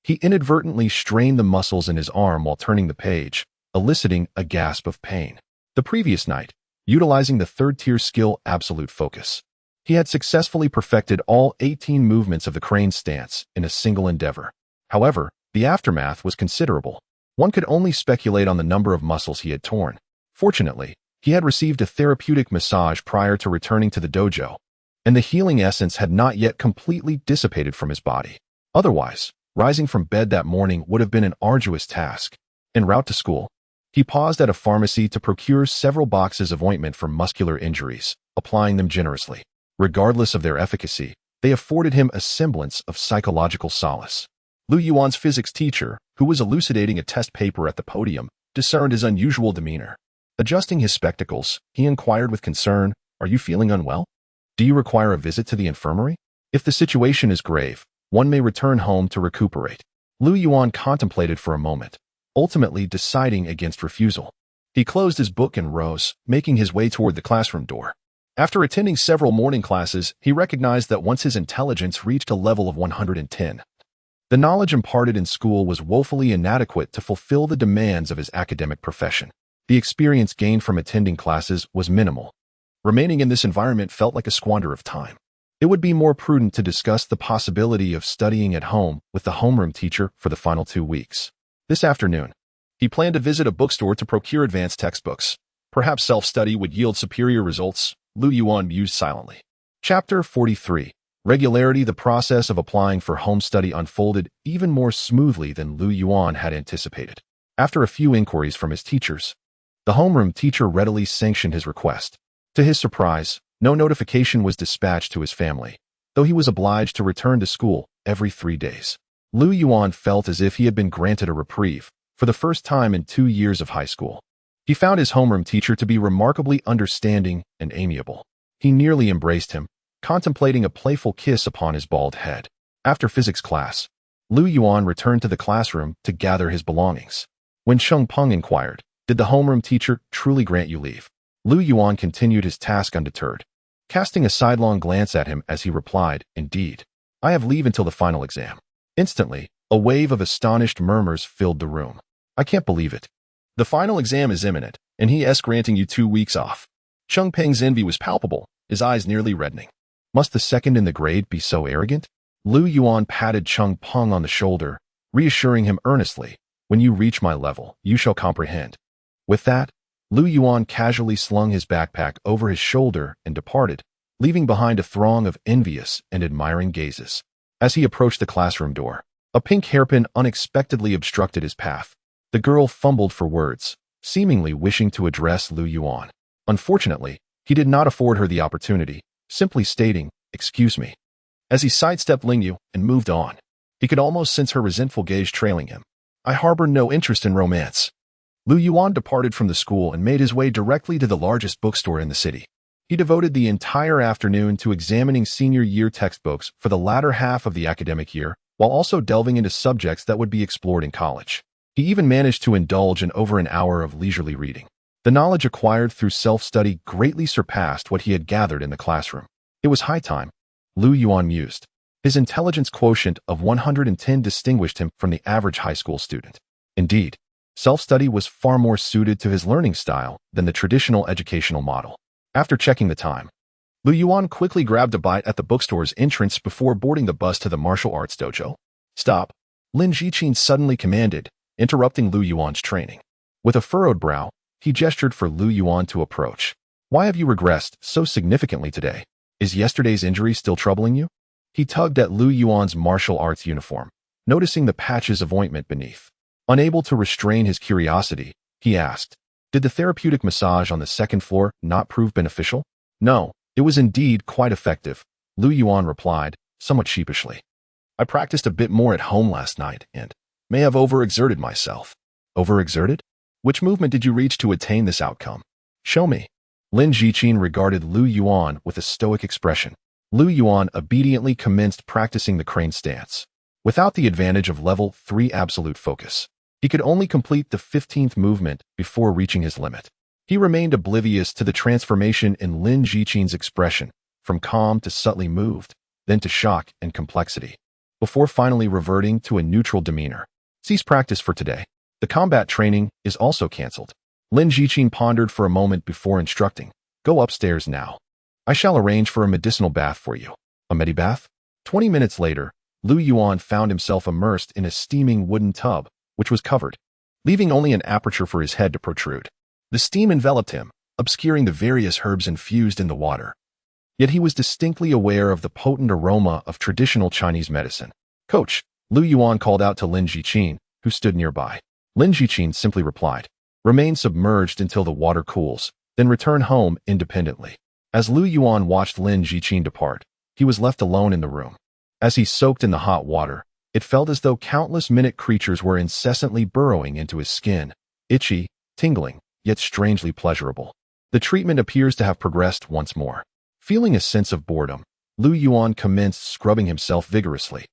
he inadvertently strained the muscles in his arm while turning the page, eliciting a gasp of pain. The previous night, utilizing the third-tier skill Absolute Focus, he had successfully perfected all 18 movements of the crane stance in a single endeavor. However, the aftermath was considerable. One could only speculate on the number of muscles he had torn. Fortunately, he had received a therapeutic massage prior to returning to the dojo, and the healing essence had not yet completely dissipated from his body. Otherwise, rising from bed that morning would have been an arduous task. En route to school, he paused at a pharmacy to procure several boxes of ointment for muscular injuries, applying them generously. Regardless of their efficacy, they afforded him a semblance of psychological solace. Yuan's physics teacher, who was elucidating a test paper at the podium, discerned his unusual demeanor. Adjusting his spectacles, he inquired with concern, "Are you feeling unwell? Do you require a visit to the infirmary? If the situation is grave, one may return home to recuperate." Yuan contemplated for a moment, ultimately deciding against refusal. He closed his book and rose, making his way toward the classroom door. After attending several morning classes, he recognized that once his intelligence reached a level of 110, the knowledge imparted in school was woefully inadequate to fulfill the demands of his academic profession. The experience gained from attending classes was minimal. Remaining in this environment felt like a squander of time. It would be more prudent to discuss the possibility of studying at home with the homeroom teacher for the final 2 weeks. This afternoon, he planned to visit a bookstore to procure advanced textbooks. Perhaps self-study would yield superior results, Yuan mused silently. Chapter 43. Regularity. The process of applying for home study unfolded even more smoothly than Yuan had anticipated. After a few inquiries from his teachers, the homeroom teacher readily sanctioned his request. To his surprise, no notification was dispatched to his family, though he was obliged to return to school every 3 days. Yuan felt as if he had been granted a reprieve for the first time in 2 years of high school. He found his homeroom teacher to be remarkably understanding and amiable. He nearly embraced him, contemplating a playful kiss upon his bald head. After physics class, Yuan returned to the classroom to gather his belongings. When Sheng Peng inquired, "Did the homeroom teacher truly grant you leave?" Yuan continued his task undeterred, casting a sidelong glance at him as he replied, "Indeed. I have leave until the final exam." Instantly, a wave of astonished murmurs filled the room. "I can't believe it. The final exam is imminent, and he is granting you 2 weeks off." Cheng Peng's envy was palpable, his eyes nearly reddening. Must the second in the grade be so arrogant? Yuan patted Cheng Peng on the shoulder, reassuring him earnestly, "When you reach my level, you shall comprehend." With that, Yuan casually slung his backpack over his shoulder and departed, leaving behind a throng of envious and admiring gazes. As he approached the classroom door, a pink hairpin unexpectedly obstructed his path. The girl fumbled for words, seemingly wishing to address Yuan. Unfortunately, he did not afford her the opportunity, simply stating, "Excuse me." As he sidestepped Lingyu and moved on, he could almost sense her resentful gaze trailing him. "I harbor no interest in romance." Yuan departed from the school and made his way directly to the largest bookstore in the city. He devoted the entire afternoon to examining senior year textbooks for the latter half of the academic year, while also delving into subjects that would be explored in college. He even managed to indulge in over an hour of leisurely reading. The knowledge acquired through self-study greatly surpassed what he had gathered in the classroom. It was high time, Yuan mused. His intelligence quotient of 110 distinguished him from the average high school student. Indeed, self-study was far more suited to his learning style than the traditional educational model. After checking the time, Yuan quickly grabbed a bite at the bookstore's entrance before boarding the bus to the martial arts dojo. "Stop," Lin Jiqin suddenly commanded, interrupting Yuan's training. With a furrowed brow, he gestured for Yuan to approach. "Why have you regressed so significantly today? Is yesterday's injury still troubling you?" He tugged at Yuan's martial arts uniform, noticing the patches of ointment beneath. Unable to restrain his curiosity, he asked, "Did the therapeutic massage on the second floor not prove beneficial?" No, it was indeed quite effective, Lu Yuan replied, somewhat sheepishly. I practiced a bit more at home last night and may have overexerted myself. Overexerted? Which movement did you reach to attain this outcome? Show me. Lin Jiqin regarded Lu Yuan with a stoic expression. Lu Yuan obediently commenced practicing the crane stance. Without the advantage of level 3 absolute focus, he could only complete the 15th movement before reaching his limit. He remained oblivious to the transformation in Lin Jiqin's expression, from calm to subtly moved, then to shock and complexity, before finally reverting to a neutral demeanor. Cease practice for today. The combat training is also cancelled. Lin Jiqin pondered for a moment before instructing. Go upstairs now. I shall arrange for a medicinal bath for you. A medibath? 20 minutes later, Lu Yuan found himself immersed in a steaming wooden tub, which was covered, leaving only an aperture for his head to protrude. The steam enveloped him, obscuring the various herbs infused in the water. Yet he was distinctly aware of the potent aroma of traditional Chinese medicine. Coach, Lu Yuan called out to Lin Jiqin, who stood nearby. Lin Jiqin simply replied, remain submerged until the water cools, then return home independently. As Lu Yuan watched Lin Jiqin depart, he was left alone in the room. As he soaked in the hot water, it felt as though countless minute creatures were incessantly burrowing into his skin, itchy, tingling, yet strangely pleasurable. The treatment appears to have progressed once more. Feeling a sense of boredom, Lu Yuan commenced scrubbing himself vigorously,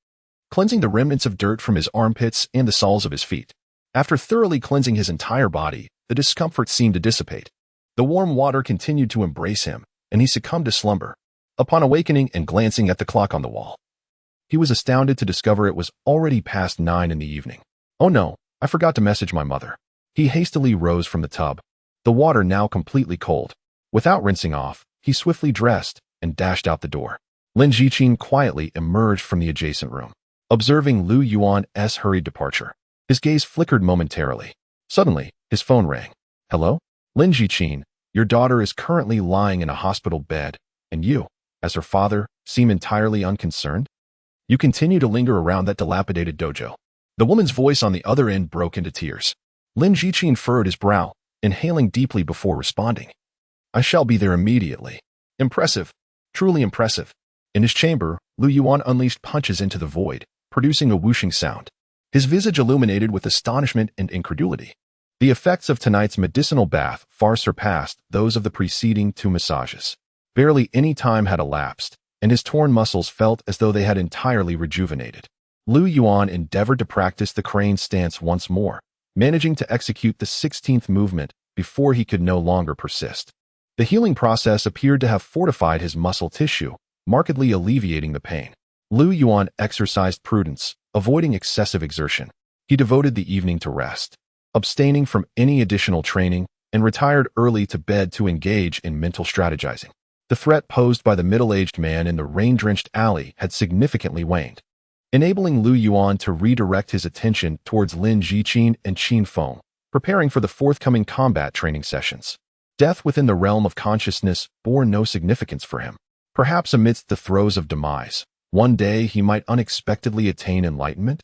cleansing the remnants of dirt from his armpits and the soles of his feet. After thoroughly cleansing his entire body, the discomfort seemed to dissipate. The warm water continued to embrace him, and he succumbed to slumber. Upon awakening and glancing at the clock on the wall, he was astounded to discover it was already past 9 in the evening. Oh no, I forgot to message my mother. He hastily rose from the tub, the water now completely cold. Without rinsing off, he swiftly dressed and dashed out the door. Lin Jiqin quietly emerged from the adjacent room. Observing Lu Yuan's hurried departure, his gaze flickered momentarily. Suddenly, his phone rang. Hello? Lin Jiqin, your daughter is currently lying in a hospital bed, and you, as her father, seem entirely unconcerned? You continue to linger around that dilapidated dojo. The woman's voice on the other end broke into tears. Lin Jiqin furrowed his brow, inhaling deeply before responding. I shall be there immediately. Impressive. Truly impressive. In his chamber, Lu Yuan unleashed punches into the void, producing a whooshing sound. His visage illuminated with astonishment and incredulity. The effects of tonight's medicinal bath far surpassed those of the preceding 2 massages. Barely any time had elapsed, and his torn muscles felt as though they had entirely rejuvenated. Lu Yuan endeavored to practice the crane stance once more, managing to execute the 16th movement before he could no longer persist. The healing process appeared to have fortified his muscle tissue, markedly alleviating the pain. Lu Yuan exercised prudence, avoiding excessive exertion. He devoted the evening to rest, abstaining from any additional training, and retired early to bed to engage in mental strategizing. The threat posed by the middle-aged man in the rain-drenched alley had significantly waned, enabling Lu Yuan to redirect his attention towards Lin Jiqin and Qin Feng, preparing for the forthcoming combat training sessions. Death within the realm of consciousness bore no significance for him. Perhaps amidst the throes of demise, one day he might unexpectedly attain enlightenment?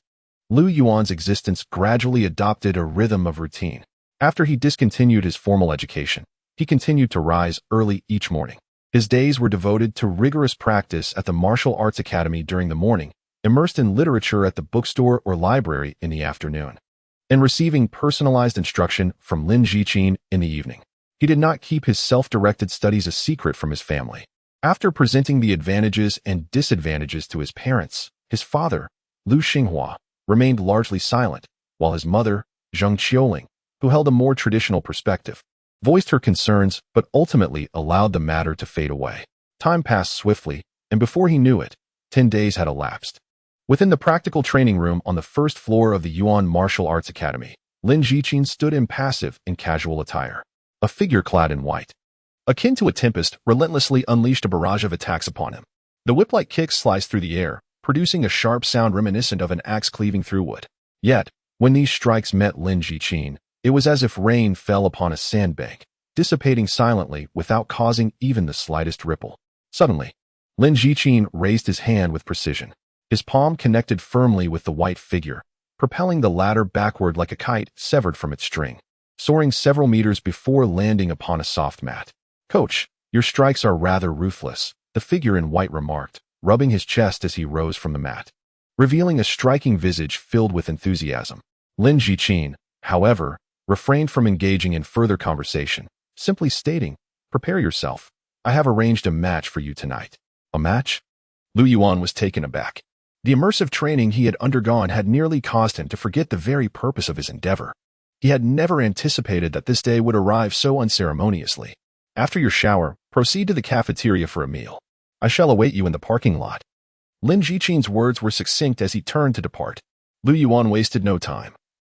Lu Yuan's existence gradually adopted a rhythm of routine. After he discontinued his formal education, he continued to rise early each morning. His days were devoted to rigorous practice at the martial arts academy during the morning, immersed in literature at the bookstore or library in the afternoon, and receiving personalized instruction from Lin Jiqin in the evening. He did not keep his self-directed studies a secret from his family. After presenting the advantages and disadvantages to his parents, his father, Lu Xinghua, remained largely silent, while his mother, Zheng Qiuling, who held a more traditional perspective, voiced her concerns but ultimately allowed the matter to fade away. Time passed swiftly, and before he knew it, 10 days had elapsed. Within the practical training room on the first floor of the Yuan Martial Arts Academy, Lin Jiqin stood impassive in casual attire. A figure clad in white, akin to a tempest, relentlessly unleashed a barrage of attacks upon him. The whip-like kicks sliced through the air, producing a sharp sound reminiscent of an axe cleaving through wood. Yet, when these strikes met Lin Jiqin, it was as if rain fell upon a sandbank, dissipating silently without causing even the slightest ripple. Suddenly, Lin Jiqin raised his hand with precision. His palm connected firmly with the white figure, propelling the latter backward like a kite severed from its string, soaring several meters before landing upon a soft mat. Coach, Your strikes are rather ruthless, the figure in white remarked, rubbing his chest as he rose from the mat, revealing a striking visage filled with enthusiasm. Lin Jiqin, however, refrained from engaging in further conversation, simply stating, "Prepare yourself. I have arranged a match for you tonight." A match? Lu Yuan was taken aback. The immersive training he had undergone had nearly caused him to forget the very purpose of his endeavor. He had never anticipated that this day would arrive so unceremoniously. "After your shower, proceed to the cafeteria for a meal. I shall await you in the parking lot." Lin Jiqin's words were succinct as he turned to depart. Lu Yuan wasted no time.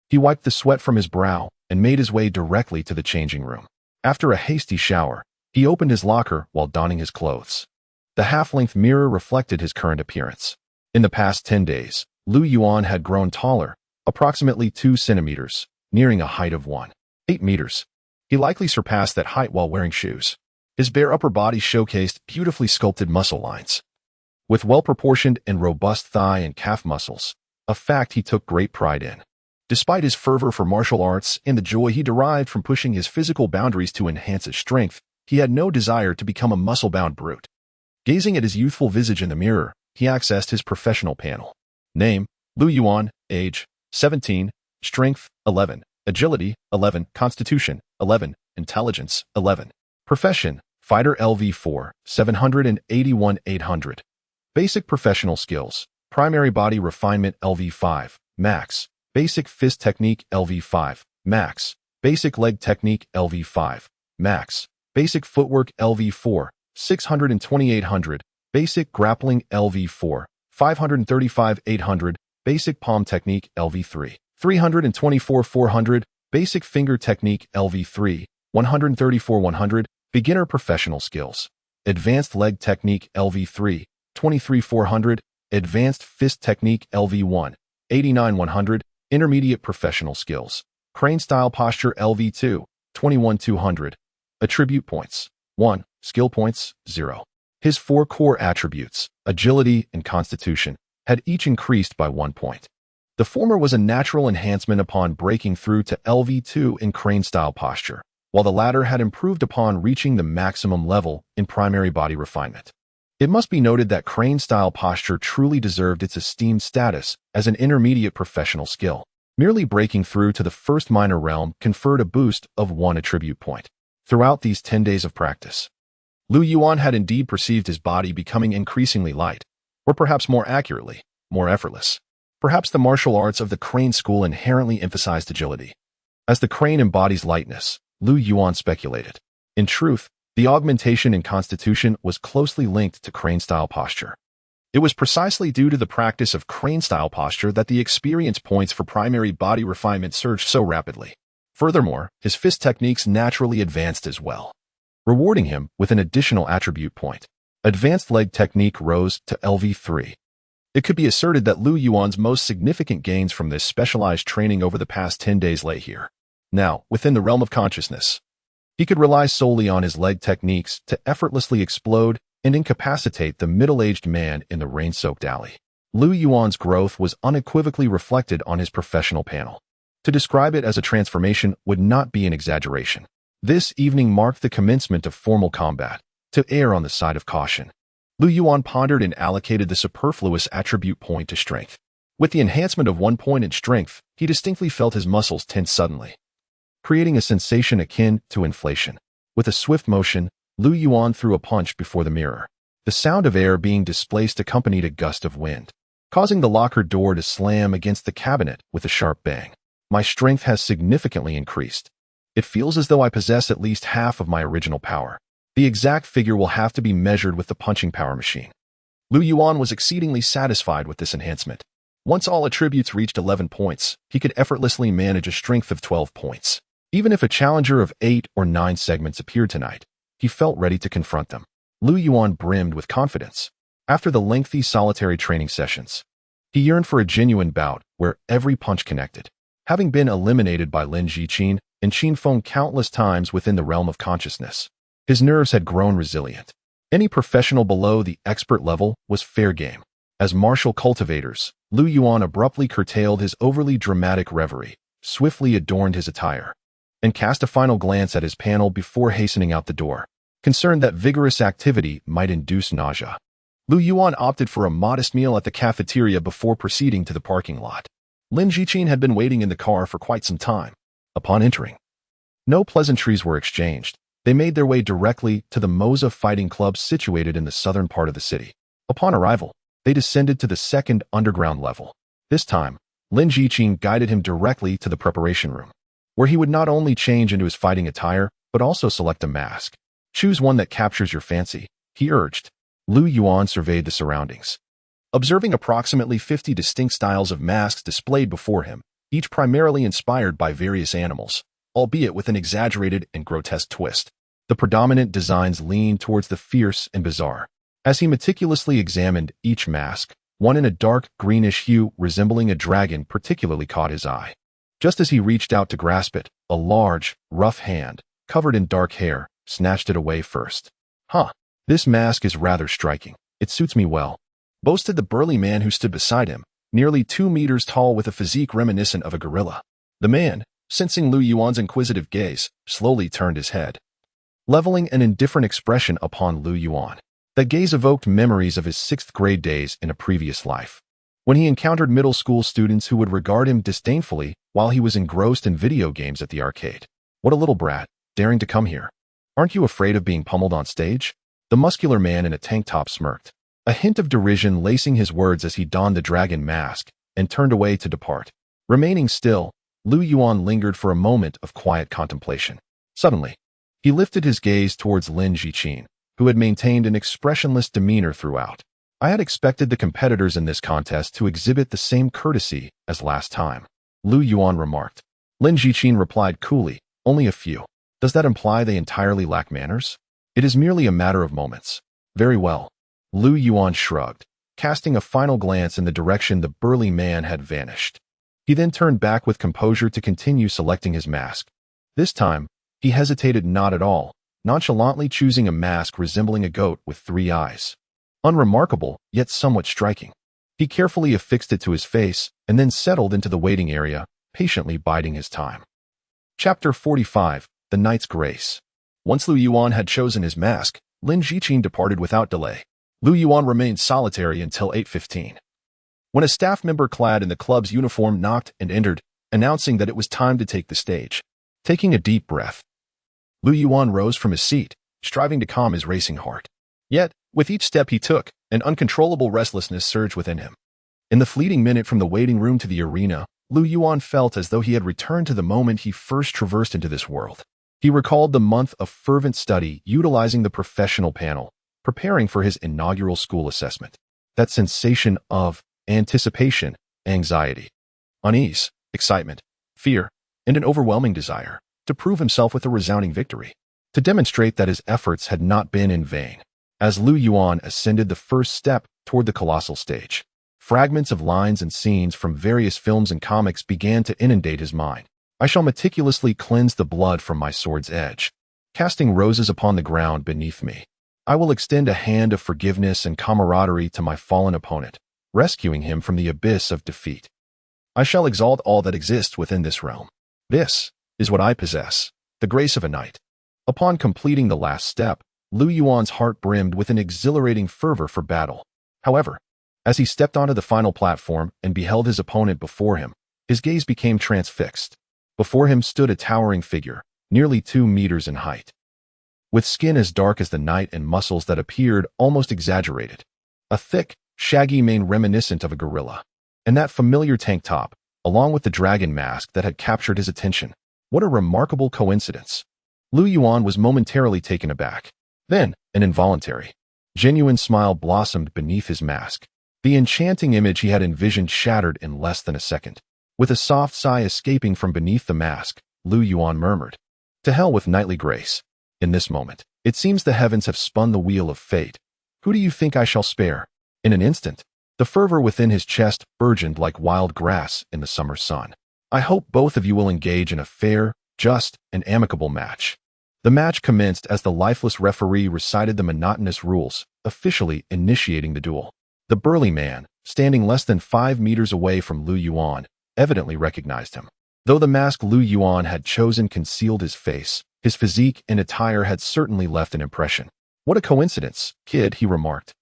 He wiped the sweat from his brow and made his way directly to the changing room. After a hasty shower, he opened his locker while donning his clothes. The half-length mirror reflected his current appearance. In the past 10 days, Lu Yuan had grown taller, approximately 2 centimeters, nearing a height of 1.8 meters. He likely surpassed that height while wearing shoes. His bare upper body showcased beautifully sculpted muscle lines, with well-proportioned and robust thigh and calf muscles, a fact he took great pride in. Despite his fervor for martial arts and the joy he derived from pushing his physical boundaries to enhance his strength, he had no desire to become a muscle-bound brute. Gazing at his youthful visage in the mirror, he accessed his professional panel. Name, Lu Yuan, age, 17, strength, 11, agility, 11, constitution, 11, intelligence, 11. Profession, fighter LV4, 781 800. Basic professional skills, primary body refinement LV5, max. Basic fist technique LV5, max. Basic leg technique LV5, max. Basic footwork LV4, 62800. Basic grappling LV4, 535 800. Basic palm technique LV3, 324 400. Basic finger technique LV3, 134 100. Beginner professional skills. Advanced leg technique LV3, 23 400. Advanced fist technique LV1, 89 100. Intermediate professional skills. Crane style posture LV2, 21 200. Attribute points. 1. Skill points, 0. His 4 core attributes, agility and constitution, had each increased by 1 point. The former was a natural enhancement upon breaking through to LV2 in crane style posture, while the latter had improved upon reaching the maximum level in primary body refinement. It must be noted that crane-style posture truly deserved its esteemed status as an intermediate professional skill. Merely breaking through to the first minor realm conferred a boost of 1 attribute point. Throughout these 10 days of practice, Lu Yuan had indeed perceived his body becoming increasingly light, or perhaps more accurately, more effortless. Perhaps the martial arts of the crane school inherently emphasized agility. As the crane embodies lightness, Lu Yuan speculated. In truth, the augmentation in constitution was closely linked to crane-style posture. It was precisely due to the practice of crane-style posture that the experience points for primary body refinement surged so rapidly. Furthermore, his fist techniques naturally advanced as well, rewarding him with an additional attribute point. Advanced leg technique rose to LV3. It could be asserted that Lu Yuan's most significant gains from this specialized training over the past 10 days lay here. Now, within the realm of consciousness, he could rely solely on his leg techniques to effortlessly explode and incapacitate the middle-aged man in the rain-soaked alley. Lu Yuan's growth was unequivocally reflected on his professional panel. To describe it as a transformation would not be an exaggeration. This evening marked the commencement of formal combat. To err on the side of caution, Lu Yuan pondered and allocated the superfluous attribute point to strength. With the enhancement of 1 point in strength, he distinctly felt his muscles tense suddenly, creating a sensation akin to inflation. With a swift motion, Lu Yuan threw a punch before the mirror. The sound of air being displaced accompanied a gust of wind, causing the locker door to slam against the cabinet with a sharp bang. My strength has significantly increased. It feels as though I possess at least half of my original power. The exact figure will have to be measured with the punching power machine. Lu Yuan was exceedingly satisfied with this enhancement. Once all attributes reached 11 points, he could effortlessly manage a strength of 12 points. Even if a challenger of 8 or 9 segments appeared tonight, he felt ready to confront them. Lu Yuan brimmed with confidence. After the lengthy solitary training sessions, he yearned for a genuine bout where every punch connected. Having been eliminated by Lin Jiqin and Qin Feng countless times within the realm of consciousness, his nerves had grown resilient. Any professional below the expert level was fair game. As martial cultivators, Lu Yuan abruptly curtailed his overly dramatic reverie, swiftly adorned his attire, and cast a final glance at his panel before hastening out the door. concerned that vigorous activity might induce nausea. Lu Yuan opted for a modest meal at the cafeteria before proceeding to the parking lot. Lin Jiqin had been waiting in the car for quite some time. Upon entering, no pleasantries were exchanged. They made their way directly to the Moza Fighting Club situated in the southern part of the city. Upon arrival, they descended to the second underground level. This time, Lin Jiqin guided him directly to the preparation room, where he would not only change into his fighting attire, but also select a mask. Choose one that captures your fancy, he urged. Lu Yuan surveyed the surroundings, observing approximately 50 distinct styles of masks displayed before him, each primarily inspired by various animals, albeit with an exaggerated and grotesque twist. The predominant designs leaned towards the fierce and bizarre. As he meticulously examined each mask, one in a dark greenish hue resembling a dragon particularly caught his eye. Just as he reached out to grasp it, a large, rough hand, covered in dark hair, snatched it away first. This mask is rather striking. It suits me well, boasted the burly man who stood beside him, nearly 2 meters tall with a physique reminiscent of a gorilla. The man, sensing Lu Yuan's inquisitive gaze, slowly turned his head, leveling an indifferent expression upon Lu Yuan. That gaze evoked memories of his 6th grade days in a previous life, when he encountered middle school students who would regard him disdainfully while he was engrossed in video games at the arcade. What a little brat, daring to come here. Aren't you afraid of being pummeled on stage? The muscular man in a tank top smirked, a hint of derision lacing his words as he donned the dragon mask and turned away to depart. Remaining still, Lu Yuan lingered for a moment of quiet contemplation. Suddenly, he lifted his gaze towards Lin Jiqin, who had maintained an expressionless demeanor throughout. I had expected the competitors in this contest to exhibit the same courtesy as last time, Lu Yuan remarked. Lin Jiqin replied coolly, only a few. Does that imply they entirely lack manners? It is merely a matter of moments. Very well. Lu Yuan shrugged, casting a final glance in the direction the burly man had vanished. He then turned back with composure to continue selecting his mask. This time, he hesitated not at all, nonchalantly choosing a mask resembling a goat with 3 eyes. Unremarkable, yet somewhat striking. He carefully affixed it to his face and then settled into the waiting area, patiently biding his time. Chapter 45, The Knight's Grace. Once Lu Yuan had chosen his mask, Lin Jiqin departed without delay. Lu Yuan remained solitary until 8:15. When a staff member clad in the club's uniform knocked and entered, announcing that it was time to take the stage. Taking a deep breath, Lu Yuan rose from his seat, striving to calm his racing heart. Yet, with each step he took, an uncontrollable restlessness surged within him. In the fleeting minute from the waiting room to the arena, Lu Yuan felt as though he had returned to the moment he first traversed into this world. He recalled the month of fervent study utilizing the professional panel, preparing for his inaugural school assessment. That sensation of anticipation, anxiety, unease, excitement, fear, and an overwhelming desire to prove himself with a resounding victory, to demonstrate that his efforts had not been in vain. As Lu Yuan ascended the first step toward the colossal stage, fragments of lines and scenes from various films and comics began to inundate his mind. I shall meticulously cleanse the blood from my sword's edge, casting roses upon the ground beneath me. I will extend a hand of forgiveness and camaraderie to my fallen opponent, rescuing him from the abyss of defeat. I shall exalt all that exists within this realm. This is what I possess, the grace of a knight. Upon completing the last step, Lu Yuan's heart brimmed with an exhilarating fervor for battle. However, as he stepped onto the final platform and beheld his opponent before him, his gaze became transfixed. Before him stood a towering figure, nearly 2 meters in height, with skin as dark as the night and muscles that appeared almost exaggerated. A thick, shaggy mane reminiscent of a gorilla, and that familiar tank top, along with the dragon mask that had captured his attention. What a remarkable coincidence. Lu Yuan was momentarily taken aback. Then, an involuntary, genuine smile blossomed beneath his mask. The enchanting image he had envisioned shattered in less than a second. With a soft sigh escaping from beneath the mask, Lu Yuan murmured, "To hell with knightly grace. In this moment, it seems the heavens have spun the wheel of fate. Who do you think I shall spare?" In an instant, the fervor within his chest burgeoned like wild grass in the summer sun. "I hope both of you will engage in a fair, just, and amicable match." The match commenced as the lifeless referee recited the monotonous rules, officially initiating the duel. The burly man, standing less than 5 meters away from Lu Yuan, evidently recognized him. Though the mask Lu Yuan had chosen concealed his face, His physique and attire had certainly left an impression. "What a coincidence, kid," he remarked,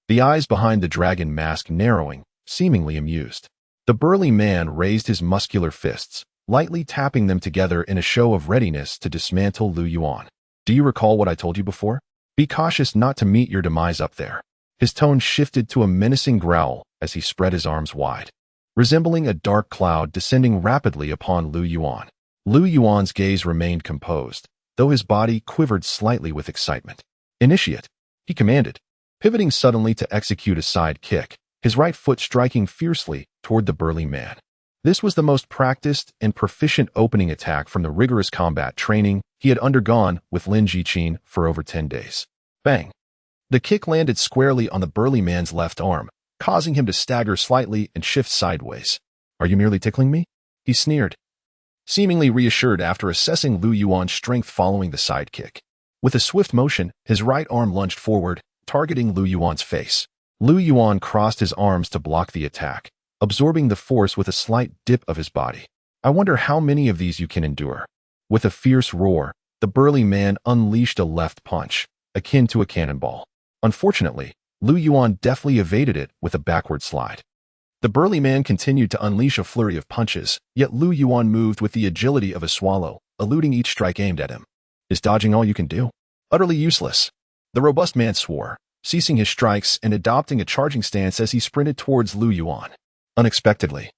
the eyes behind the dragon mask narrowing, seemingly amused. The burly man raised his muscular fists, lightly tapping them together in a show of readiness to dismantle Lu Yuan. "Do you recall what I told you before? Be cautious not to meet your demise up there." His tone shifted to a menacing growl as he spread his arms wide, resembling a dark cloud descending rapidly upon Lu Yuan. Lu Yuan's gaze remained composed, though his body quivered slightly with excitement. "Initiate," he commanded, pivoting suddenly to execute a side kick, his right foot striking fiercely toward the burly man. This was the most practiced and proficient opening attack from the rigorous combat training he had undergone with Lin Jiqin for over 10 days. Bang! The kick landed squarely on the burly man's left arm, causing him to stagger slightly and shift sideways. "Are you merely tickling me?" he sneered, seemingly reassured after assessing Lu Yuan's strength following the side kick. With a swift motion, his right arm lunged forward, targeting Lu Yuan's face. Lu Yuan crossed his arms to block the attack, absorbing the force with a slight dip of his body. "I wonder how many of these you can endure." With a fierce roar, the burly man unleashed a left punch, akin to a cannonball. Unfortunately, Lu Yuan deftly evaded it with a backward slide. The burly man continued to unleash a flurry of punches, yet Lu Yuan moved with the agility of a swallow, eluding each strike aimed at him. "Is dodging all you can do? Utterly useless." The robust man swore, ceasing his strikes and adopting a charging stance as he sprinted towards Lu Yuan. Unexpectedly,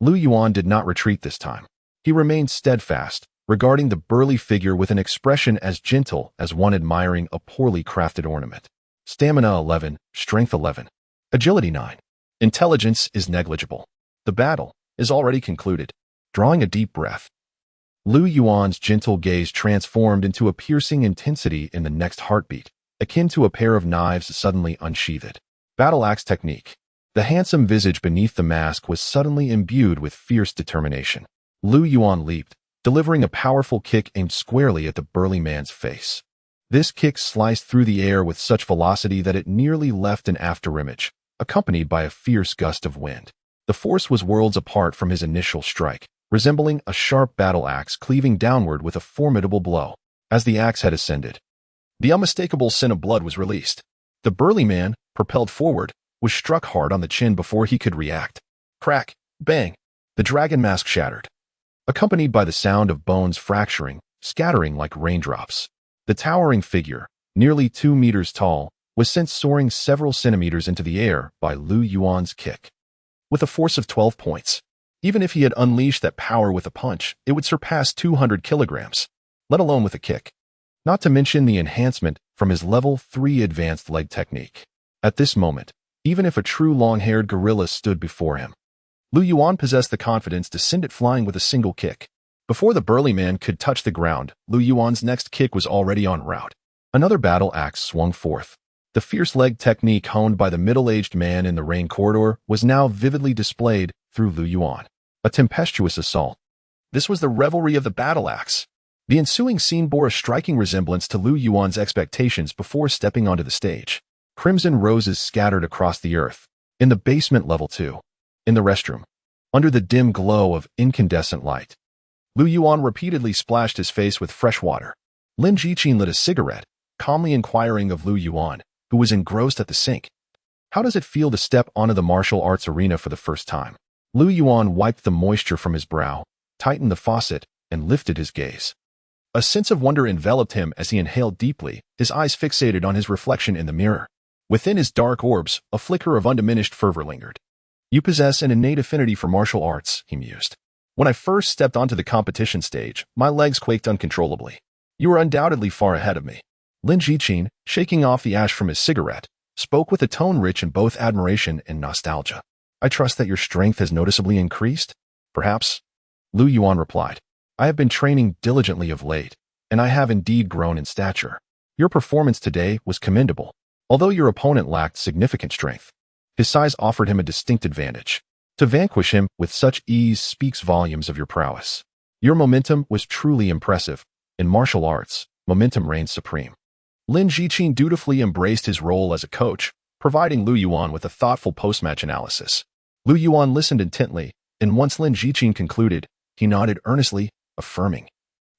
Lu Yuan did not retreat this time. He remained steadfast, regarding the burly figure with an expression as gentle as one admiring a poorly crafted ornament. Stamina 11, Strength 11, Agility 9. Intelligence is negligible. The battle is already concluded. Drawing a deep breath, Lu Yuan's gentle gaze transformed into a piercing intensity in the next heartbeat, akin to a pair of knives suddenly unsheathed. Battle axe technique. The handsome visage beneath the mask was suddenly imbued with fierce determination. Lu Yuan leaped, delivering a powerful kick aimed squarely at the burly man's face. This kick sliced through the air with such velocity that it nearly left an afterimage, accompanied by a fierce gust of wind. The force was worlds apart from his initial strike, resembling a sharp battle axe cleaving downward with a formidable blow. As the axe head ascended, the unmistakable scent of blood was released. The burly man, propelled forward, was struck hard on the chin before he could react. Crack, bang, the dragon mask shattered, accompanied by the sound of bones fracturing, scattering like raindrops. The towering figure, nearly 2 meters tall, was sent soaring several centimeters into the air by Lu Yuan's kick. With a force of 12 points, even if he had unleashed that power with a punch, it would surpass 200 kilograms, let alone with a kick. Not to mention the enhancement from his level 3 advanced leg technique. At this moment, even if a true long-haired gorilla stood before him, Lu Yuan possessed the confidence to send it flying with a single kick. Before the burly man could touch the ground, Lu Yuan's next kick was already en route. Another battle axe swung forth. The fierce leg technique honed by the middle-aged man in the rain corridor was now vividly displayed through Lu Yuan. A tempestuous assault. This was the revelry of the battle axe. The ensuing scene bore a striking resemblance to Lu Yuan's expectations before stepping onto the stage. Crimson roses scattered across the earth. In the basement level 2. In the restroom. Under the dim glow of incandescent light, Lu Yuan repeatedly splashed his face with fresh water. Lin Jiqin lit a cigarette, calmly inquiring of Lu Yuan, who was engrossed at the sink. "How does it feel to step onto the martial arts arena for the first time?" Lu Yuan wiped the moisture from his brow, tightened the faucet, and lifted his gaze. A sense of wonder enveloped him as he inhaled deeply, his eyes fixated on his reflection in the mirror. Within his dark orbs, a flicker of undiminished fervor lingered. "You possess an innate affinity for martial arts," he mused. "When I first stepped onto the competition stage, my legs quaked uncontrollably. You are undoubtedly far ahead of me." Lin Jiqin, shaking off the ash from his cigarette, spoke with a tone rich in both admiration and nostalgia. "I trust that your strength has noticeably increased?" "Perhaps," Lu Yuan replied. "I have been training diligently of late, and I have indeed grown in stature. Your performance today was commendable, although your opponent lacked significant strength. His size offered him a distinct advantage. To vanquish him with such ease speaks volumes of your prowess. Your momentum was truly impressive. In martial arts, momentum reigns supreme." Lin Jiqin dutifully embraced his role as a coach, providing Lu Yuan with a thoughtful post-match analysis. Lu Yuan listened intently, and once Lin Jiqin concluded, he nodded earnestly, affirming,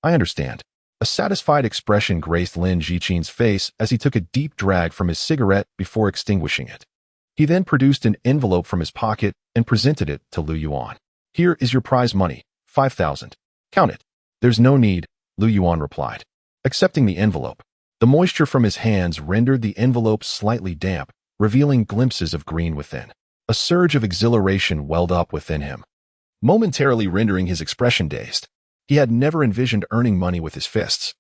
"I understand. A satisfied expression graced Lin Jiqin's face as he took a deep drag from his cigarette before extinguishing it. He then produced an envelope from his pocket and presented it to Lu Yuan. "Here is your prize money, 5,000. Count it." "There's no need," Lu Yuan replied. Accepting the envelope, the moisture from his hands rendered the envelope slightly damp, revealing glimpses of green within. A surge of exhilaration welled up within him, momentarily rendering his expression dazed. He had never envisioned earning money with his fists,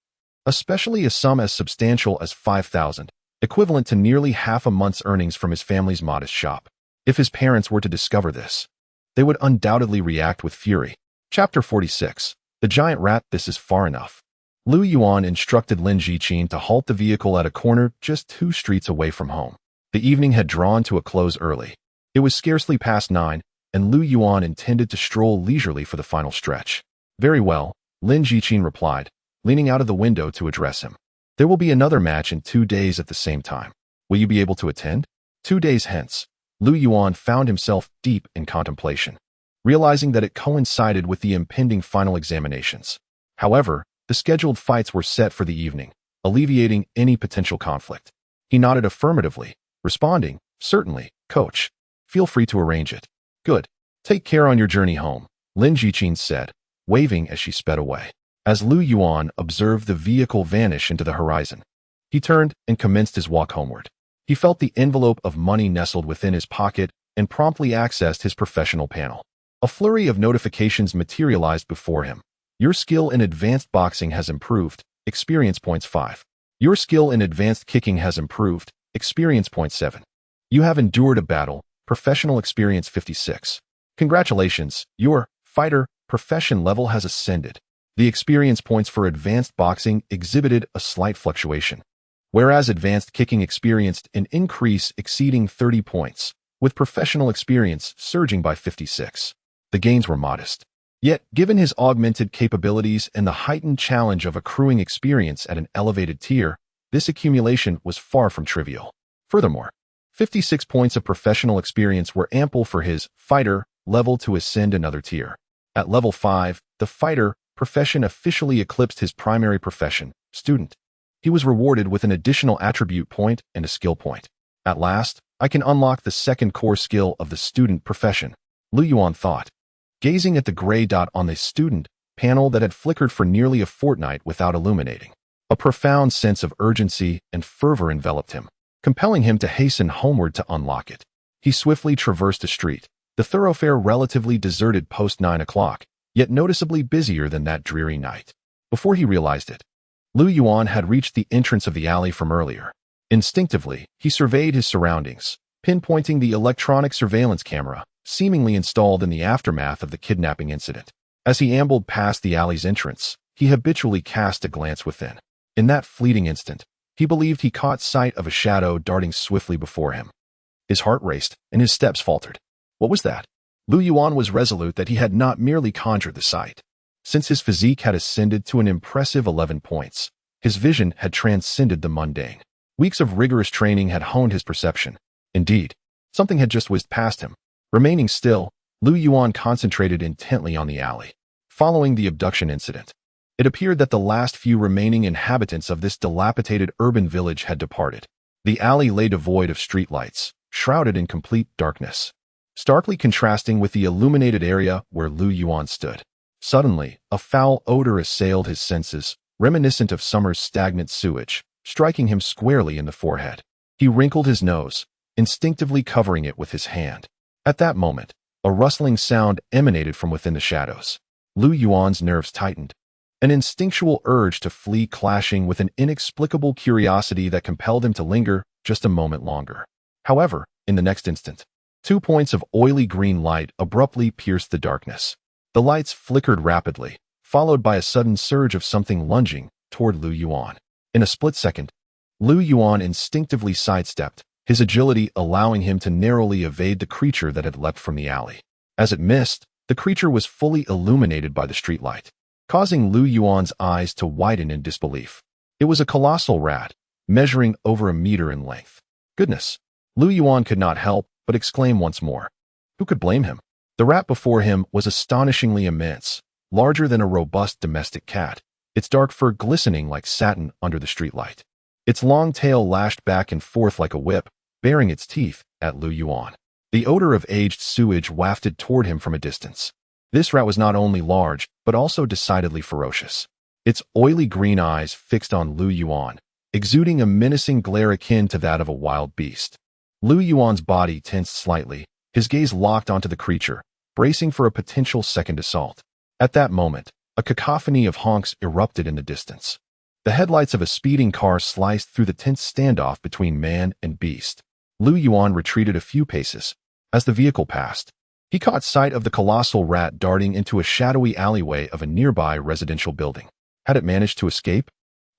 especially a sum as substantial as 5,000, equivalent to nearly half a month's earnings from his family's modest shop. If his parents were to discover this, they would undoubtedly react with fury. Chapter 46. The Giant Rat. This is far enough. Lu Yuan instructed Lin Jiqin to halt the vehicle at a corner just 2 streets away from home. The evening had drawn to a close early. It was scarcely past 9, and Lu Yuan intended to stroll leisurely for the final stretch. "Very well," Lin Jiqin replied, leaning out of the window to address him. "There will be another match in 2 days at the same time. Will you be able to attend?" 2 days hence, Lu Yuan found himself deep in contemplation, realizing that it coincided with the impending final examinations. However, the scheduled fights were set for the evening, alleviating any potential conflict. He nodded affirmatively, responding, "Certainly, coach. Feel free to arrange it." "Good. Take care on your journey home," Lin Jiqin said, waving as she sped away. As Lu Yuan observed the vehicle vanish into the horizon, he turned and commenced his walk homeward. He felt the envelope of money nestled within his pocket and promptly accessed his professional panel. A flurry of notifications materialized before him. "Your skill in advanced boxing has improved. Experience points 5. Your skill in advanced kicking has improved. Experience point 7. You have endured a battle. Professional experience 56. Congratulations, your fighter profession level has ascended." The experience points for advanced boxing exhibited a slight fluctuation, whereas advanced kicking experienced an increase exceeding 30 points, with professional experience surging by 56. The gains were modest. Yet, given his augmented capabilities and the heightened challenge of accruing experience at an elevated tier, this accumulation was far from trivial. Furthermore, 56 points of professional experience were ample for his fighter level to ascend another tier. At level 5, the fighter profession officially eclipsed his primary profession, student. He was rewarded with an additional attribute point and a skill point. "At last, I can unlock the second core skill of the student profession," Lu Yuan thought, gazing at the gray dot on the student panel that had flickered for nearly a fortnight without illuminating. A profound sense of urgency and fervor enveloped him, compelling him to hasten homeward to unlock it. He swiftly traversed a street, the thoroughfare relatively deserted post 9 o'clock, yet noticeably busier than that dreary night. Before he realized it, Lu Yuan had reached the entrance of the alley from earlier. Instinctively, he surveyed his surroundings, pinpointing the electronic surveillance camera, seemingly installed in the aftermath of the kidnapping incident. As he ambled past the alley's entrance, he habitually cast a glance within. In that fleeting instant, he believed he caught sight of a shadow darting swiftly before him. His heart raced, and his steps faltered. What was that? Lu Yuan was resolute that he had not merely conjured the sight. Since his physique had ascended to an impressive 11 points, his vision had transcended the mundane. Weeks of rigorous training had honed his perception. Indeed, something had just whizzed past him. Remaining still, Lu Yuan concentrated intently on the alley. Following the abduction incident, it appeared that the last few remaining inhabitants of this dilapidated urban village had departed. The alley lay devoid of streetlights, shrouded in complete darkness, starkly contrasting with the illuminated area where Lu Yuan stood. Suddenly, a foul odor assailed his senses, reminiscent of summer's stagnant sewage, striking him squarely in the forehead. He wrinkled his nose, instinctively covering it with his hand. At that moment, a rustling sound emanated from within the shadows. Lu Yuan's nerves tightened, an instinctual urge to flee clashing with an inexplicable curiosity that compelled him to linger just a moment longer. However, in the next instant, 2 points of oily green light abruptly pierced the darkness. The lights flickered rapidly, followed by a sudden surge of something lunging toward Lu Yuan. In a split second, Lu Yuan instinctively sidestepped, his agility allowing him to narrowly evade the creature that had leapt from the alley. As it missed, the creature was fully illuminated by the streetlight, causing Lu Yuan's eyes to widen in disbelief. It was a colossal rat, measuring over a meter in length. Goodness! Lu Yuan could not help but exclaim once more. Who could blame him? The rat before him was astonishingly immense, larger than a robust domestic cat, its dark fur glistening like satin under the streetlight. Its long tail lashed back and forth like a whip, baring its teeth at Lu Yuan. The odor of aged sewage wafted toward him from a distance. This rat was not only large, but also decidedly ferocious. Its oily green eyes fixed on Lu Yuan, exuding a menacing glare akin to that of a wild beast. Lu Yuan's body tensed slightly, his gaze locked onto the creature, bracing for a potential second assault. At that moment, a cacophony of honks erupted in the distance. The headlights of a speeding car sliced through the tense standoff between man and beast. Lu Yuan retreated a few paces. As the vehicle passed, he caught sight of the colossal rat darting into a shadowy alleyway of a nearby residential building. Had it managed to escape?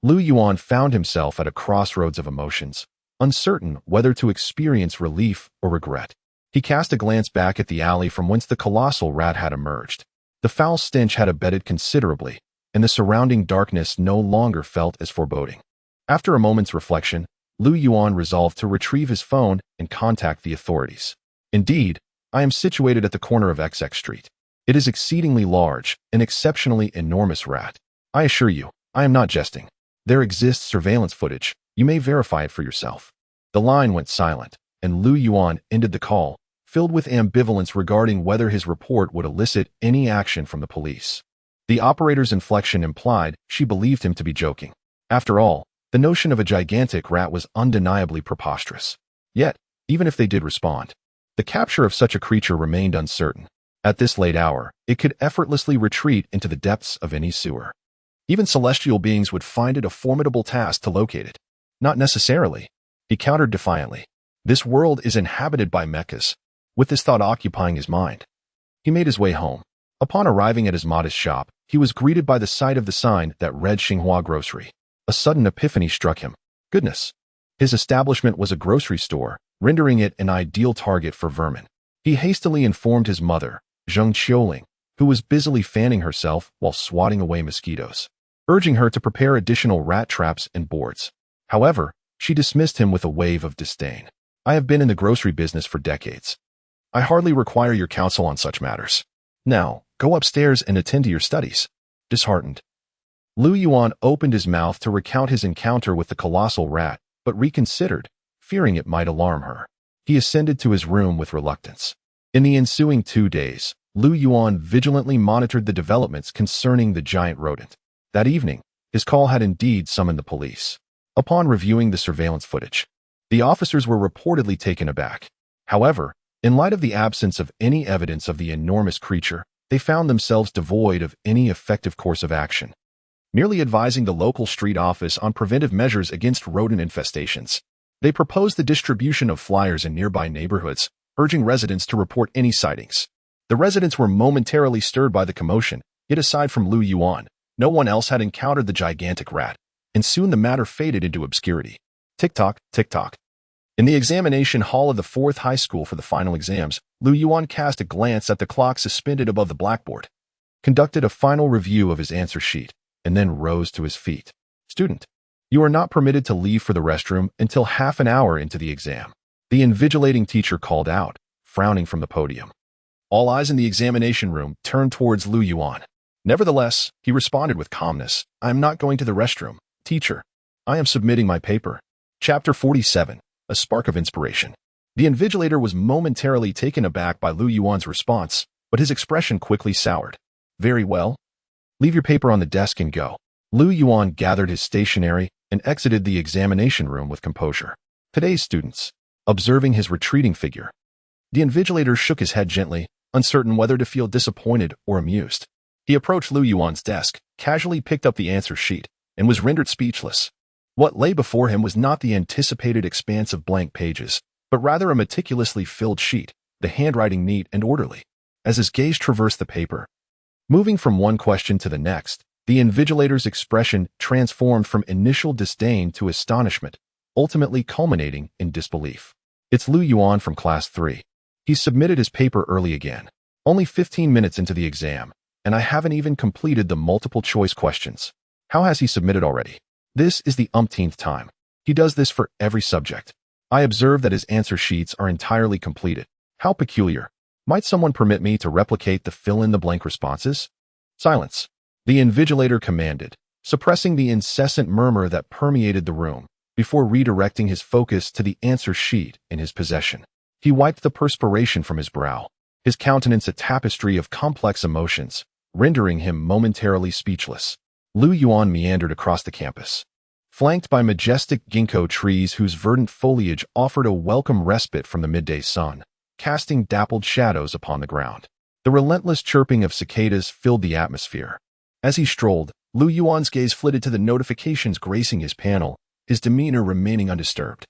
Lu Yuan found himself at a crossroads of emotions, uncertain whether to experience relief or regret. He cast a glance back at the alley from whence the colossal rat had emerged. The foul stench had abated considerably, and the surrounding darkness no longer felt as foreboding. After a moment's reflection, Lu Yuan resolved to retrieve his phone and contact the authorities. Indeed, I am situated at the corner of XX Street. It is exceedingly large, an exceptionally enormous rat. I assure you, I am not jesting. There exists surveillance footage. You may verify it for yourself. The line went silent, and Lu Yuan ended the call, filled with ambivalence regarding whether his report would elicit any action from the police. The operator's inflection implied she believed him to be joking. After all, the notion of a gigantic rat was undeniably preposterous. Yet, even if they did respond, the capture of such a creature remained uncertain. At this late hour, it could effortlessly retreat into the depths of any sewer. Even celestial beings would find it a formidable task to locate it. Not necessarily, he countered defiantly. This world is inhabited by mechas. With this thought occupying his mind, he made his way home. Upon arriving at his modest shop, he was greeted by the sight of the sign that read Xinhua Grocery. A sudden epiphany struck him. Goodness! His establishment was a grocery store, rendering it an ideal target for vermin. He hastily informed his mother, Zheng Qiuling, who was busily fanning herself while swatting away mosquitoes, urging her to prepare additional rat traps and boards. However, she dismissed him with a wave of disdain. I have been in the grocery business for decades. I hardly require your counsel on such matters. Now, go upstairs and attend to your studies. Disheartened, Lu Yuan opened his mouth to recount his encounter with the colossal rat, but reconsidered, fearing it might alarm her. He ascended to his room with reluctance. In the ensuing 2 days, Lu Yuan vigilantly monitored the developments concerning the giant rodent. That evening, his call had indeed summoned the police. Upon reviewing the surveillance footage, the officers were reportedly taken aback. However, in light of the absence of any evidence of the enormous creature, they found themselves devoid of any effective course of action, merely advising the local street office on preventive measures against rodent infestations. They proposed the distribution of flyers in nearby neighborhoods, urging residents to report any sightings. The residents were momentarily stirred by the commotion, yet aside from Lu Yuan, no one else had encountered the gigantic rat, and soon the matter faded into obscurity. Tick-tock, tick-tock. In the examination hall of the 4th high school for the final exams, Lu Yuan cast a glance at the clock suspended above the blackboard, conducted a final review of his answer sheet, and then rose to his feet. Student, you are not permitted to leave for the restroom until half an hour into the exam. The invigilating teacher called out, frowning from the podium. All eyes in the examination room turned towards Lu Yuan. Nevertheless, he responded with calmness, I am not going to the restroom, teacher. I am submitting my paper. Chapter 47. A spark of inspiration. The invigilator was momentarily taken aback by Lu Yuan's response, but his expression quickly soured. Very well. Leave your paper on the desk and go. Lu Yuan gathered his stationery and exited the examination room with composure. Today's students, observing his retreating figure, the invigilator shook his head gently, uncertain whether to feel disappointed or amused. He approached Lu Yuan's desk, casually picked up the answer sheet, and was rendered speechless. What lay before him was not the anticipated expanse of blank pages, but rather a meticulously filled sheet, the handwriting neat and orderly. As his gaze traversed the paper, moving from one question to the next, the invigilator's expression transformed from initial disdain to astonishment, ultimately culminating in disbelief. It's Lu Yuan from Class 3. He submitted his paper early again, only 15 minutes into the exam, and I haven't even completed the multiple-choice questions. How has he submitted already? This is the umpteenth time. He does this for every subject. I observe that his answer sheets are entirely completed. How peculiar. Might someone permit me to replicate the fill-in-the-blank responses? Silence. The invigilator commanded, suppressing the incessant murmur that permeated the room, before redirecting his focus to the answer sheet in his possession. He wiped the perspiration from his brow, his countenance a tapestry of complex emotions, rendering him momentarily speechless. Yuan meandered across the campus, flanked by majestic ginkgo trees whose verdant foliage offered a welcome respite from the midday sun, casting dappled shadows upon the ground. The relentless chirping of cicadas filled the atmosphere. As he strolled, Yuan's gaze flitted to the notifications gracing his panel, his demeanor remaining undisturbed.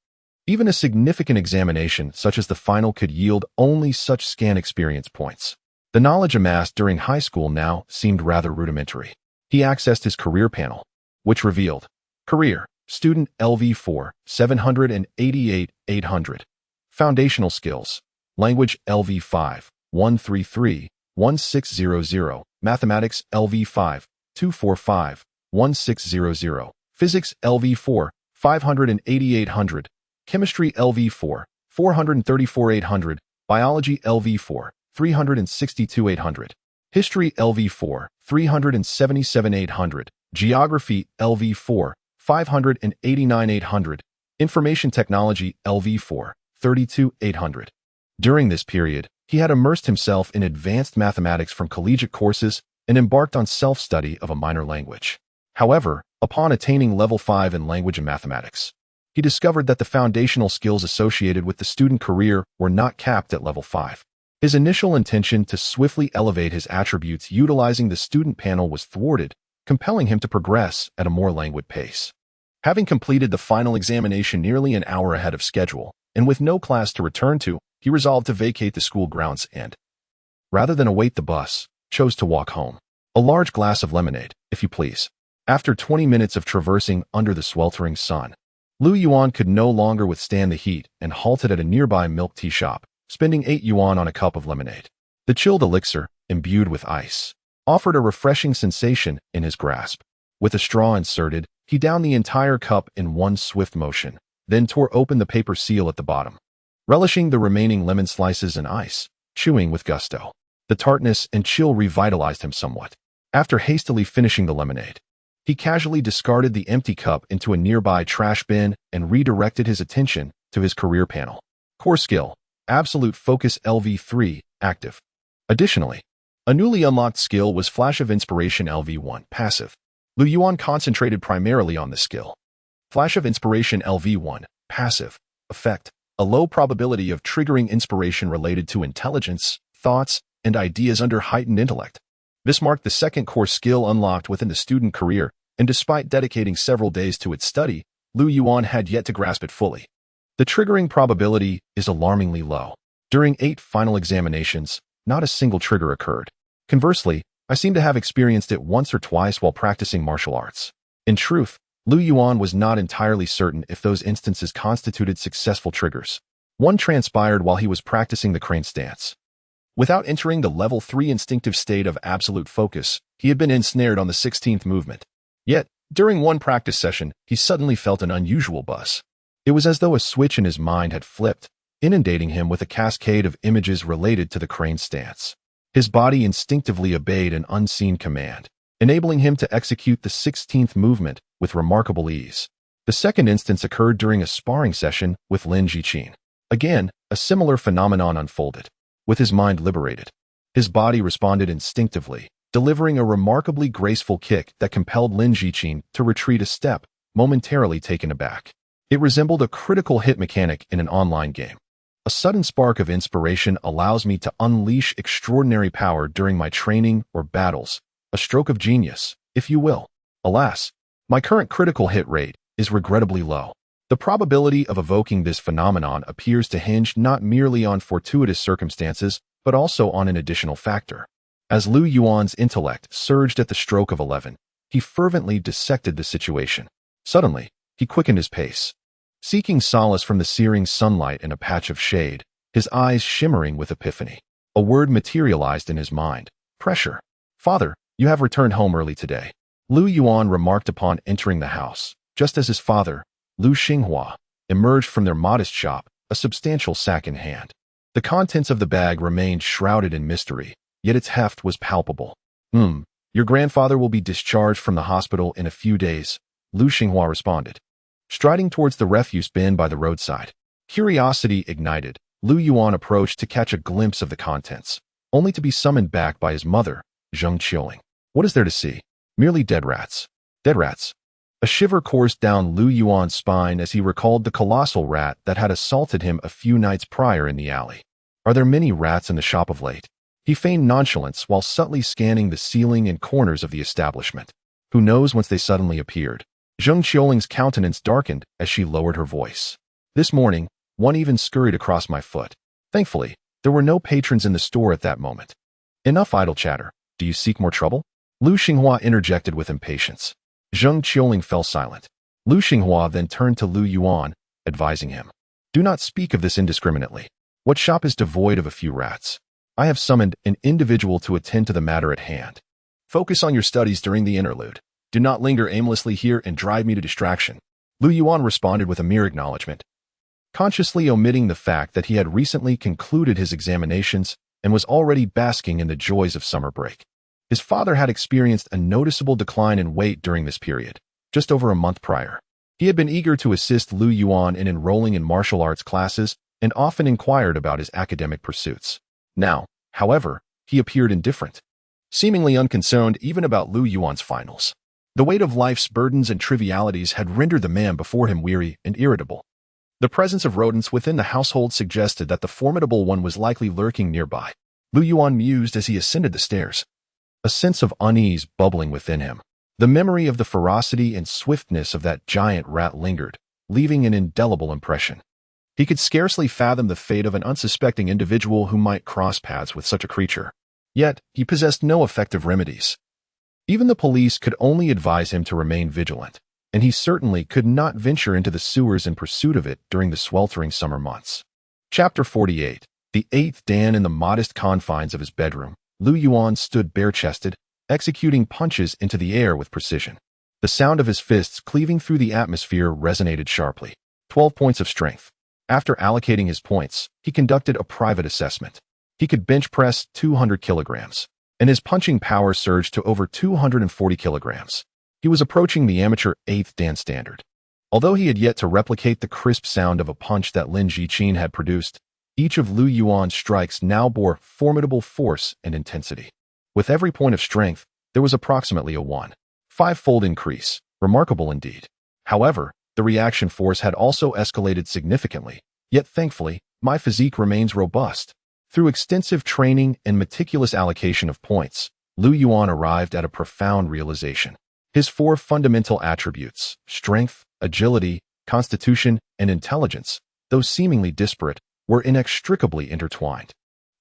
Even a significant examination such as the final could yield only such scant experience points. The knowledge amassed during high school now seemed rather rudimentary. He accessed his career panel, which revealed Career, Student LV4, 788, 800. Foundational Skills, Language LV5, 133, 1600. Mathematics LV5, 245, 1600. Physics LV4, 58800. Chemistry LV4, 434 800. Biology LV4, 362 800. History LV4, 377 800. Geography LV4, 589 800. Information Technology LV4, 32 800. During this period, he had immersed himself in advanced mathematics from collegiate courses and embarked on self-study of a minor language. However, upon attaining level 5 in language and mathematics, he discovered that the foundational skills associated with the student career were not capped at level 5. His initial intention to swiftly elevate his attributes utilizing the student panel was thwarted, compelling him to progress at a more languid pace. Having completed the final examination nearly an hour ahead of schedule, and with no class to return to, he resolved to vacate the school grounds and, rather than await the bus, chose to walk home. A large glass of lemonade, if you please. After 20 minutes of traversing under the sweltering sun, Yuan could no longer withstand the heat and halted at a nearby milk tea shop, spending 8 yuan on a cup of lemonade. The chilled elixir, imbued with ice, offered a refreshing sensation in his grasp. With a straw inserted, he downed the entire cup in one swift motion, then tore open the paper seal at the bottom, relishing the remaining lemon slices and ice, chewing with gusto. The tartness and chill revitalized him somewhat. After hastily finishing the lemonade, he casually discarded the empty cup into a nearby trash bin and redirected his attention to his career panel. Core skill, Absolute Focus LV3, active. Additionally, a newly unlocked skill was Flash of Inspiration LV1, passive. Yuan concentrated primarily on this skill. Flash of Inspiration LV1, passive, effect, a low probability of triggering inspiration related to intelligence, thoughts, and ideas under heightened intellect. This marked the second core skill unlocked within the student career, and despite dedicating several days to its study, Yuan had yet to grasp it fully. The triggering probability is alarmingly low. During 8 final examinations, not a single trigger occurred. Conversely, I seem to have experienced it once or twice while practicing martial arts. In truth, Yuan was not entirely certain if those instances constituted successful triggers. One transpired while he was practicing the crane stance. Without entering the level 3 instinctive state of absolute focus, he had been ensnared on the 16th movement. Yet, during one practice session, he suddenly felt an unusual buzz. It was as though a switch in his mind had flipped, inundating him with a cascade of images related to the crane stance. His body instinctively obeyed an unseen command, enabling him to execute the 16th movement with remarkable ease. The second instance occurred during a sparring session with Lin Jiqin. Again, a similar phenomenon unfolded. With his mind liberated, his body responded instinctively, delivering a remarkably graceful kick that compelled Lin Jiqin to retreat a step, momentarily taken aback. It resembled a critical hit mechanic in an online game. A sudden spark of inspiration allows me to unleash extraordinary power during my training or battles, a stroke of genius, if you will. Alas, my current critical hit rate is regrettably low. The probability of evoking this phenomenon appears to hinge not merely on fortuitous circumstances, but also on an additional factor. As Yuan's intellect surged at the stroke of 11, he fervently dissected the situation. Suddenly, he quickened his pace. Seeking solace from the searing sunlight in a patch of shade, his eyes shimmering with epiphany, a word materialized in his mind: pressure. "Father, you have returned home early today," Yuan remarked upon entering the house, just as his father, Lu Xinghua, emerged from their modest shop, a substantial sack in hand. The contents of the bag remained shrouded in mystery, yet its heft was palpable. Your grandfather will be discharged from the hospital in a few days, Lu Xinghua responded, striding towards the refuse bin by the roadside. Curiosity ignited, Lu Yuan approached to catch a glimpse of the contents, only to be summoned back by his mother, Zheng Qiuling. What is there to see? Merely dead rats. Dead rats. A shiver coursed down Lu Yuan's spine as he recalled the colossal rat that had assaulted him a few nights prior in the alley. Are there many rats in the shop of late? He feigned nonchalance while subtly scanning the ceiling and corners of the establishment. Who knows whence they suddenly appeared? Zheng Qiuling's countenance darkened as she lowered her voice. This morning, one even scurried across my foot. Thankfully, there were no patrons in the store at that moment. Enough idle chatter. Do you seek more trouble? Lu Xinghua interjected with impatience. Zheng Qiuling fell silent. Lu Xinghua then turned to Lu Yuan, advising him. Do not speak of this indiscriminately. What shop is devoid of a few rats? I have summoned an individual to attend to the matter at hand. Focus on your studies during the interlude. Do not linger aimlessly here and drive me to distraction. Lu Yuan responded with a mere acknowledgement, consciously omitting the fact that he had recently concluded his examinations and was already basking in the joys of summer break. His father had experienced a noticeable decline in weight during this period, just over a month prior. He had been eager to assist Lu Yuan in enrolling in martial arts classes and often inquired about his academic pursuits. Now, however, he appeared indifferent, seemingly unconcerned even about Lu Yuan's finals. The weight of life's burdens and trivialities had rendered the man before him weary and irritable. The presence of rodents within the household suggested that the formidable one was likely lurking nearby. Lu Yuan mused as he ascended the stairs, a sense of unease bubbling within him. The memory of the ferocity and swiftness of that giant rat lingered, leaving an indelible impression. He could scarcely fathom the fate of an unsuspecting individual who might cross paths with such a creature. Yet, he possessed no effective remedies. Even the police could only advise him to remain vigilant, and he certainly could not venture into the sewers in pursuit of it during the sweltering summer months. Chapter 48. The eighth Dan. In the modest confines of his bedroom, Lu Yuan stood bare-chested, executing punches into the air with precision. The sound of his fists cleaving through the atmosphere resonated sharply. 12 points of strength. After allocating his points, he conducted a private assessment. He could bench press 200 kilograms, and his punching power surged to over 240 kilograms. He was approaching the amateur 8th Dan standard. Although he had yet to replicate the crisp sound of a punch that Lin Jiqin had produced, each of Lu Yuan's strikes now bore formidable force and intensity. With every point of strength, there was approximately a 1.5-fold increase, remarkable indeed. However, the reaction force had also escalated significantly, yet thankfully, my physique remains robust. Through extensive training and meticulous allocation of points, Lu Yuan arrived at a profound realization. His 4 fundamental attributes, strength, agility, constitution, and intelligence, though seemingly disparate, were inextricably intertwined,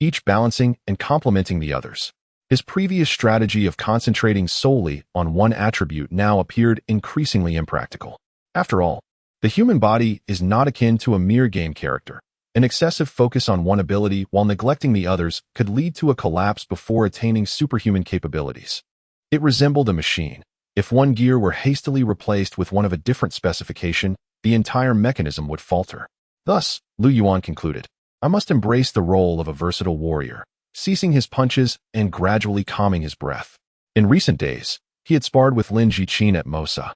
each balancing and complementing the others. His previous strategy of concentrating solely on one attribute now appeared increasingly impractical. After all, the human body is not akin to a mere game character. An excessive focus on one ability while neglecting the others could lead to a collapse before attaining superhuman capabilities. It resembled a machine. If one gear were hastily replaced with one of a different specification, the entire mechanism would falter. Thus, Lu Yuan concluded, I must embrace the role of a versatile warrior, ceasing his punches and gradually calming his breath. In recent days, he had sparred with Lin Jiqin at Mosa,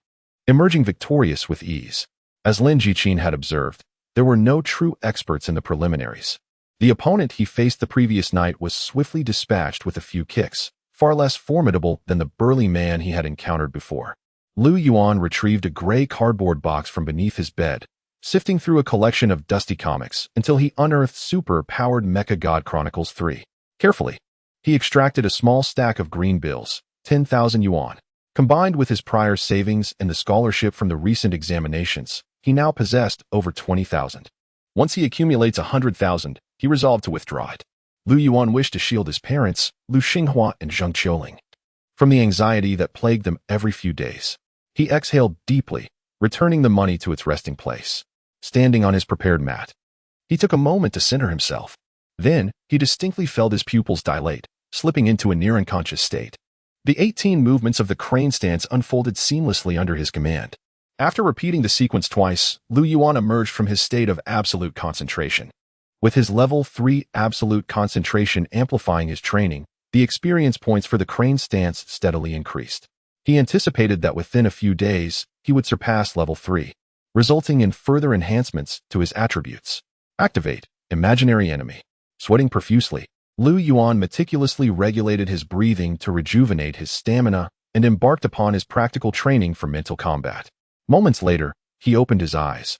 emerging victorious with ease. As Lin Jiqin had observed, there were no true experts in the preliminaries. The opponent he faced the previous night was swiftly dispatched with a few kicks, far less formidable than the burly man he had encountered before. Lu Yuan retrieved a gray cardboard box from beneath his bed, sifting through a collection of dusty comics until he unearthed super-powered Mecha God Chronicles 3. Carefully, he extracted a small stack of green bills, 10,000 yuan. Combined with his prior savings and the scholarship from the recent examinations, he now possessed over 20,000. Once he accumulates 100,000, he resolved to withdraw it. Lu Yuan wished to shield his parents, Lu Xinghua and Zheng Qiuling, from the anxiety that plagued them every few days. He exhaled deeply, returning the money to its resting place. Standing on his prepared mat, he took a moment to center himself. Then, he distinctly felt his pupils dilate, slipping into a near-unconscious state. The 18 movements of the crane stance unfolded seamlessly under his command. After repeating the sequence twice, Lu Yuan emerged from his state of absolute concentration. With his level 3 absolute concentration amplifying his training, The experience points for the crane stance steadily increased. He anticipated that within a few days, he would surpass level 3, resulting in further enhancements to his attributes. Activate imaginary enemy. Sweating profusely, Yuan meticulously regulated his breathing to rejuvenate his stamina and embarked upon his practical training for mental combat. Moments later, he opened his eyes.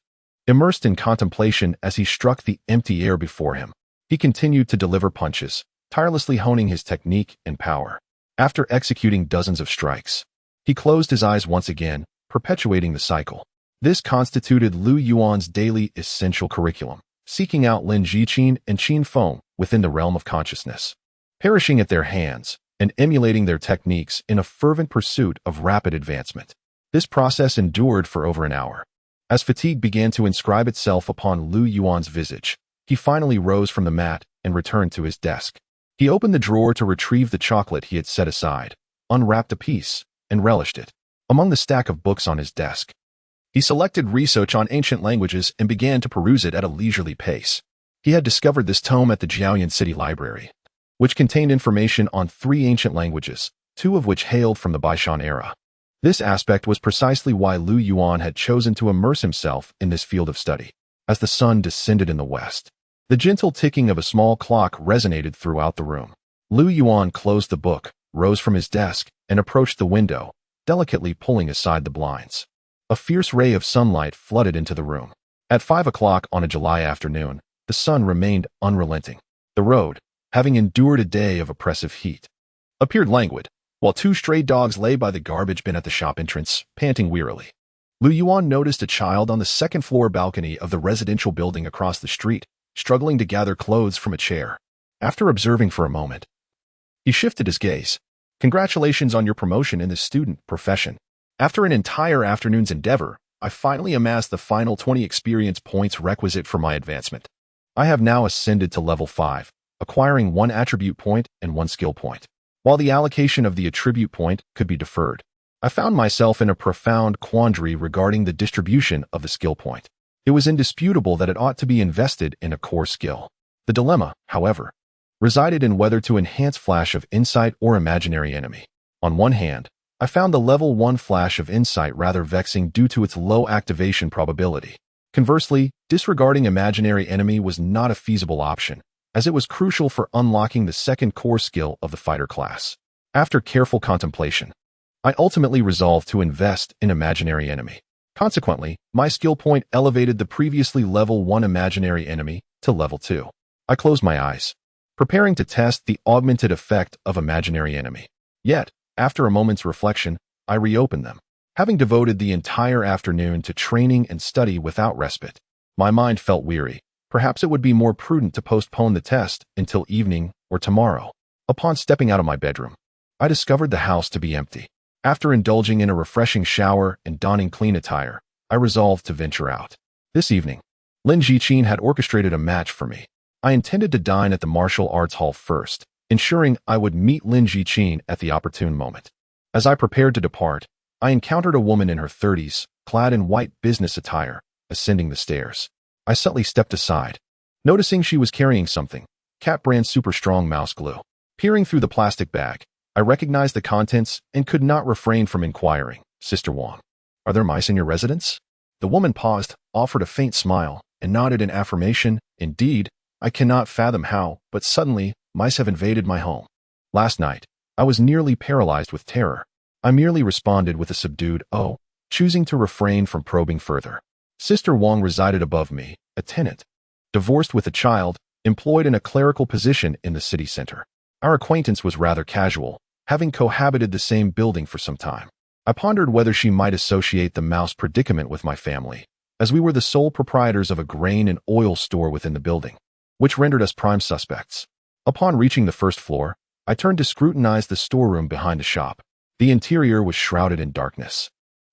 Immersed in contemplation as he struck the empty air before him, he continued to deliver punches, tirelessly honing his technique and power. After executing dozens of strikes, he closed his eyes once again, perpetuating the cycle. This constituted Yuan's daily essential curriculum, seeking out Lin Jiqin and Qin Feng within the realm of consciousness, perishing at their hands and emulating their techniques in a fervent pursuit of rapid advancement. This process endured for over an hour. As fatigue began to inscribe itself upon Yuan's visage, he finally rose from the mat and returned to his desk. He opened the drawer to retrieve the chocolate he had set aside, unwrapped a piece, and relished it. Among the stack of books on his desk, he selected research on ancient languages and began to peruse it at a leisurely pace. He had discovered this tome at the Jiaoyan City Library, which contained information on 3 ancient languages, 2 of which hailed from the Baishan era. This aspect was precisely why Yuan had chosen to immerse himself in this field of study. As the sun descended in the west, the gentle ticking of a small clock resonated throughout the room. Yuan closed the book, rose from his desk, and approached the window, delicately pulling aside the blinds. A fierce ray of sunlight flooded into the room. At 5 o'clock on a July afternoon, the sun remained unrelenting. The road, having endured a day of oppressive heat, appeared languid, while 2 stray dogs lay by the garbage bin at the shop entrance, panting wearily. Yuan noticed a child on the second-floor balcony of the residential building across the street, struggling to gather clothes from a chair. After observing for a moment, he shifted his gaze. Congratulations on your promotion in the student profession. After an entire afternoon's endeavor, I finally amassed the final 20 experience points requisite for my advancement. I have now ascended to level 5, acquiring 1 attribute point and 1 skill point. While the allocation of the attribute point could be deferred, I found myself in a profound quandary regarding the distribution of the skill point. It was indisputable that it ought to be invested in a core skill. The dilemma, however, resided in whether to enhance Flash of Insight or Imaginary Enemy. On one hand, I found the level 1 Flash of Insight rather vexing due to its low activation probability. Conversely, disregarding Imaginary Enemy was not a feasible option, as it was crucial for unlocking the second core skill of the fighter class. After careful contemplation, I ultimately resolved to invest in Imaginary Enemy. Consequently, my skill point elevated the previously level 1 Imaginary Enemy to level 2. I closed my eyes, preparing to test the augmented effect of Imaginary Enemy. Yet, after a moment's reflection, I reopened them. Having devoted the entire afternoon to training and study without respite, my mind felt weary. Perhaps it would be more prudent to postpone the test until evening or tomorrow. Upon stepping out of my bedroom, I discovered the house to be empty. After indulging in a refreshing shower and donning clean attire, I resolved to venture out. This evening, Lin Jiqin had orchestrated a match for me. I intended to dine at the martial arts hall first, ensuring I would meet Lin Jiqin at the opportune moment. As I prepared to depart, I encountered a woman in her 30s, clad in white business attire, ascending the stairs. I subtly stepped aside, noticing she was carrying something, Cat brand super strong mouse glue. Peering through the plastic bag, I recognized the contents and could not refrain from inquiring, "Sister Wang, are there mice in your residence?" The woman paused, offered a faint smile, and nodded in affirmation. "Indeed, I cannot fathom how, but suddenly, mice have invaded my home. Last night, I was nearly paralyzed with terror." I merely responded with a subdued "oh," choosing to refrain from probing further. Sister Wang resided above me, a tenant, divorced with a child, employed in a clerical position in the city center. Our acquaintance was rather casual, having cohabited the same building for some time. I pondered whether she might associate the mouse predicament with my family, as we were the sole proprietors of a grain and oil store within the building, which rendered us prime suspects. Upon reaching the first floor, I turned to scrutinize the storeroom behind the shop. The interior was shrouded in darkness,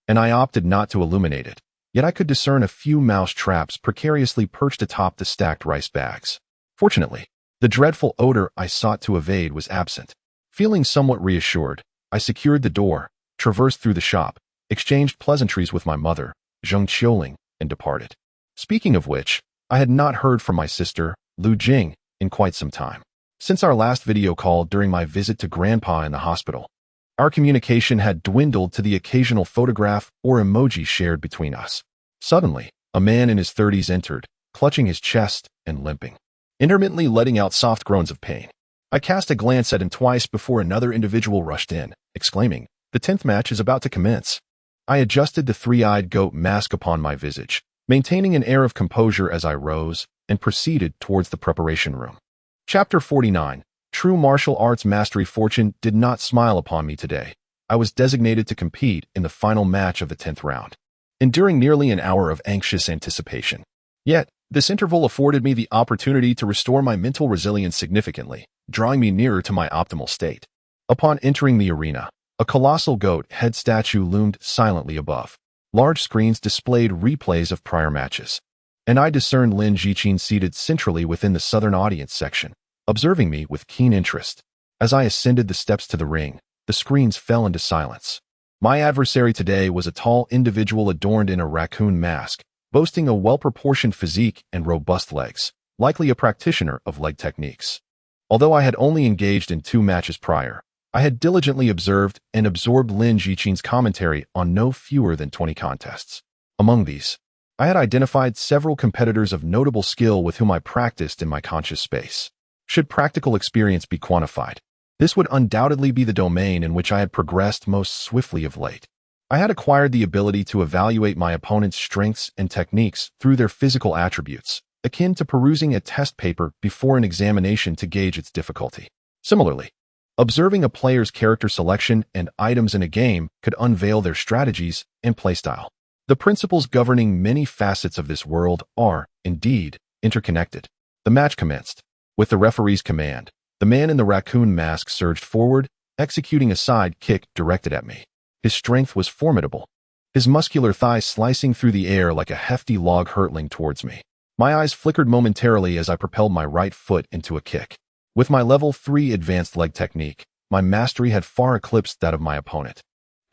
and I opted not to illuminate it, yet I could discern a few mouse traps precariously perched atop the stacked rice bags. Fortunately, the dreadful odor I sought to evade was absent. Feeling somewhat reassured, I secured the door, traversed through the shop, exchanged pleasantries with my mother, Zheng Qiuling, and departed. Speaking of which, I had not heard from my sister, Lu Jing, in quite some time. Since our last video call during my visit to Grandpa in the hospital, our communication had dwindled to the occasional photograph or emoji shared between us. Suddenly, a man in his 30s entered, clutching his chest and limping, intermittently letting out soft groans of pain. I cast a glance at him twice before another individual rushed in, exclaiming, "The 10th match is about to commence." I adjusted the three-eyed goat mask upon my visage, maintaining an air of composure as I rose and proceeded towards the preparation room. Chapter 49. True martial arts mastery. Fortune did not smile upon me today. I was designated to compete in the final match of the 10th round, enduring nearly an hour of anxious anticipation. Yet, this interval afforded me the opportunity to restore my mental resilience significantly, drawing me nearer to my optimal state. Upon entering the arena, a colossal goat head statue loomed silently above. Large screens displayed replays of prior matches, and I discerned Lin Jiqin seated centrally within the southern audience section, observing me with keen interest. As I ascended the steps to the ring, the screens fell into silence. My adversary today was a tall individual adorned in a raccoon mask, boasting a well-proportioned physique and robust legs, likely a practitioner of leg techniques. Although I had only engaged in 2 matches prior, I had diligently observed and absorbed Lin Jiqin's commentary on no fewer than 20 contests. Among these, I had identified several competitors of notable skill with whom I practiced in my conscious space. Should practical experience be quantified, this would undoubtedly be the domain in which I had progressed most swiftly of late. I had acquired the ability to evaluate my opponent's strengths and techniques through their physical attributes, akin to perusing a test paper before an examination to gauge its difficulty. Similarly, observing a player's character selection and items in a game could unveil their strategies and playstyle. The principles governing many facets of this world are, indeed, interconnected. The match commenced. With the referee's command, the man in the raccoon mask surged forward, executing a side kick directed at me. His strength was formidable, his muscular thighs slicing through the air like a hefty log hurtling towards me. My eyes flickered momentarily as I propelled my right foot into a kick. With my level 3 advanced leg technique, my mastery had far eclipsed that of my opponent,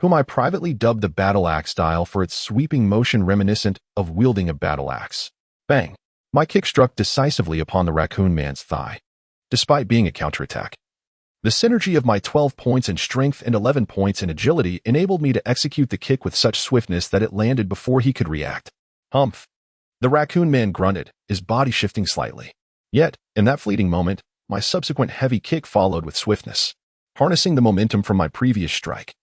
whom I privately dubbed the battle axe style for its sweeping motion reminiscent of wielding a battle axe. Bang! My kick struck decisively upon the raccoon man's thigh, despite being a counterattack. The synergy of my 12 points in strength and 11 points in agility enabled me to execute the kick with such swiftness that it landed before he could react. Humph! The raccoon man grunted, his body shifting slightly. Yet, in that fleeting moment, my subsequent heavy kick followed with swiftness, harnessing the momentum from my previous strike.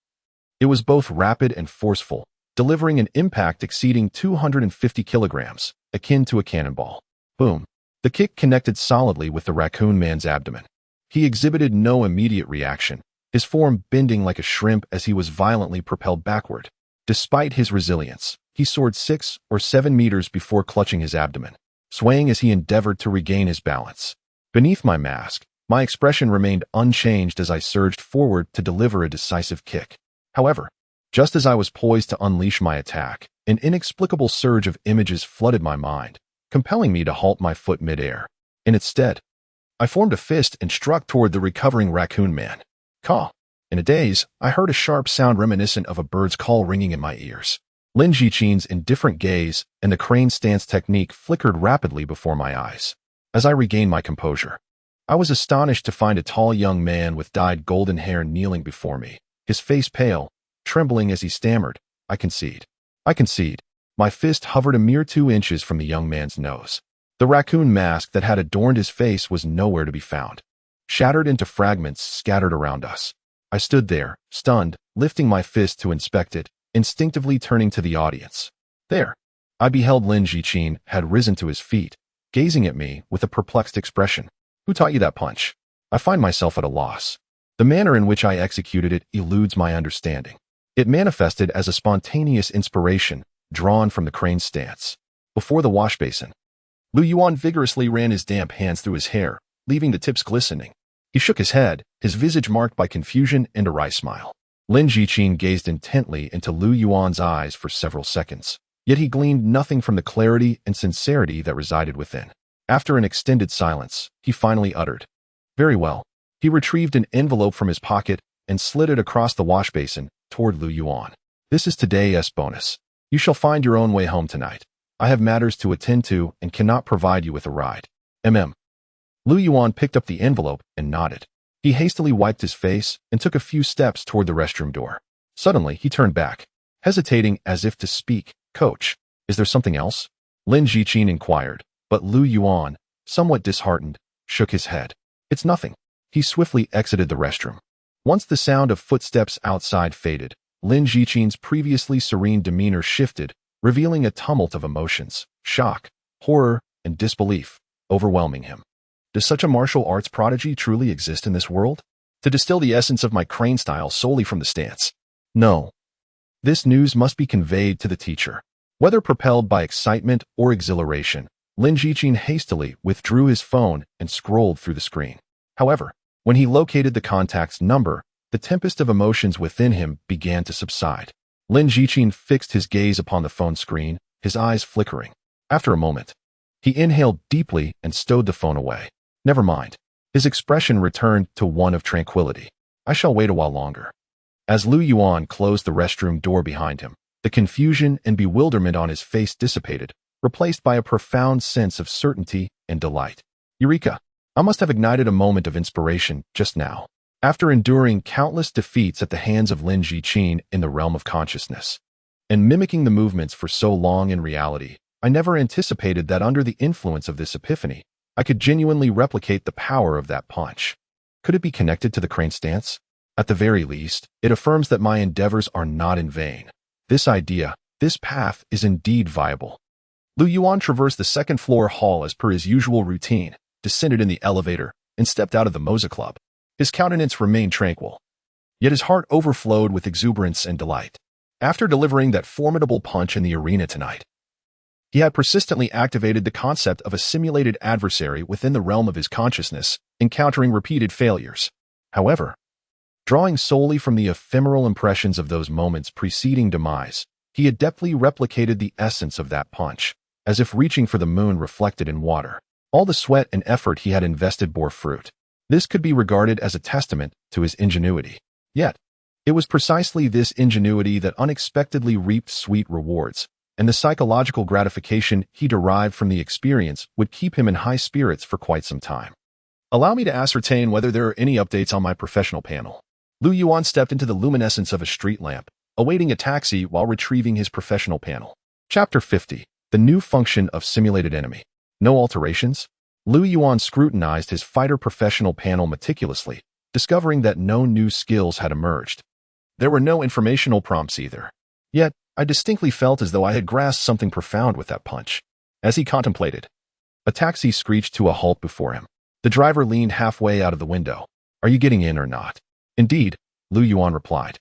It was both rapid and forceful, delivering an impact exceeding 250 kilograms, akin to a cannonball. Boom! The kick connected solidly with the raccoon man's abdomen. He exhibited no immediate reaction, his form bending like a shrimp as he was violently propelled backward. Despite his resilience, he soared 6 or 7 meters before clutching his abdomen, swaying as he endeavored to regain his balance. Beneath my mask, my expression remained unchanged as I surged forward to deliver a decisive kick. However, just as I was poised to unleash my attack, an inexplicable surge of images flooded my mind, compelling me to halt my foot midair. In its stead, I formed a fist and struck toward the recovering raccoon man. Caw! In a daze, I heard a sharp sound reminiscent of a bird's call ringing in my ears. Lin Jiqin's indifferent gaze and the crane stance technique flickered rapidly before my eyes. As I regained my composure, I was astonished to find a tall young man with dyed golden hair kneeling before me, his face pale, trembling as he stammered, I concede. My fist hovered a mere 2 inches from the young man's nose. The raccoon mask that had adorned his face was nowhere to be found. Shattered into fragments scattered around us. I stood there, stunned, lifting my fist to inspect it, instinctively turning to the audience. There, I beheld Lin Jiqin had risen to his feet, gazing at me with a perplexed expression. Who taught you that punch? I find myself at a loss. The manner in which I executed it eludes my understanding. It manifested as a spontaneous inspiration, drawn from the crane stance. Before the wash basin, Yuan vigorously ran his damp hands through his hair, leaving the tips glistening. He shook his head, his visage marked by confusion and a wry smile. Lin Jiqin gazed intently into Yuan's eyes for several seconds, yet he gleaned nothing from the clarity and sincerity that resided within. After an extended silence, he finally uttered, "Very well." He retrieved an envelope from his pocket and slid it across the wash basin toward Yuan. "This is today's bonus. You shall find your own way home tonight. I have matters to attend to and cannot provide you with a ride. Yuan picked up the envelope and nodded. He hastily wiped his face and took a few steps toward the restroom door. Suddenly, he turned back, hesitating as if to speak. Coach, is there something else? Lin Jiqin inquired, but Yuan, somewhat disheartened, shook his head. It's nothing. He swiftly exited the restroom. Once the sound of footsteps outside faded, Lin Jiqin's previously serene demeanor shifted, revealing a tumult of emotions, shock, horror, and disbelief, overwhelming him. Does such a martial arts prodigy truly exist in this world? To distill the essence of my crane style solely from the stance? No. This news must be conveyed to the teacher. Whether propelled by excitement or exhilaration, Lin Jiqin hastily withdrew his phone and scrolled through the screen. However, when he located the contact's number, the tempest of emotions within him began to subside. Lin Jiqin fixed his gaze upon the phone screen, his eyes flickering. After a moment, he inhaled deeply and stowed the phone away. Never mind. His expression returned to one of tranquility. I shall wait a while longer. As Yuan closed the restroom door behind him, the confusion and bewilderment on his face dissipated, replaced by a profound sense of certainty and delight. Eureka! I must have ignited a moment of inspiration just now. After enduring countless defeats at the hands of Lin Jiqin in the realm of consciousness, and mimicking the movements for so long in reality, I never anticipated that under the influence of this epiphany, I could genuinely replicate the power of that punch. Could it be connected to the crane stance? At the very least, it affirms that my endeavors are not in vain. This idea, this path is indeed viable. Yuan traversed the second-floor hall as per his usual routine, descended in the elevator, and stepped out of the Moza Club. His countenance remained tranquil, yet his heart overflowed with exuberance and delight. After delivering that formidable punch in the arena tonight, he had persistently activated the concept of a simulated adversary within the realm of his consciousness, encountering repeated failures. However, drawing solely from the ephemeral impressions of those moments preceding demise, he adeptly replicated the essence of that punch, as if reaching for the moon reflected in water. All the sweat and effort he had invested bore fruit. This could be regarded as a testament to his ingenuity. Yet, it was precisely this ingenuity that unexpectedly reaped sweet rewards, and the psychological gratification he derived from the experience would keep him in high spirits for quite some time. Allow me to ascertain whether there are any updates on my professional panel. Yuan stepped into the luminescence of a street lamp, awaiting a taxi while retrieving his professional panel. Chapter 50. The new function of simulated enemy. No alterations? Yuan scrutinized his fighter professional panel meticulously, discovering that no new skills had emerged. There were no informational prompts either. Yet, I distinctly felt as though I had grasped something profound with that punch. As he contemplated, a taxi screeched to a halt before him. The driver leaned halfway out of the window. Are you getting in or not? Indeed, Yuan replied,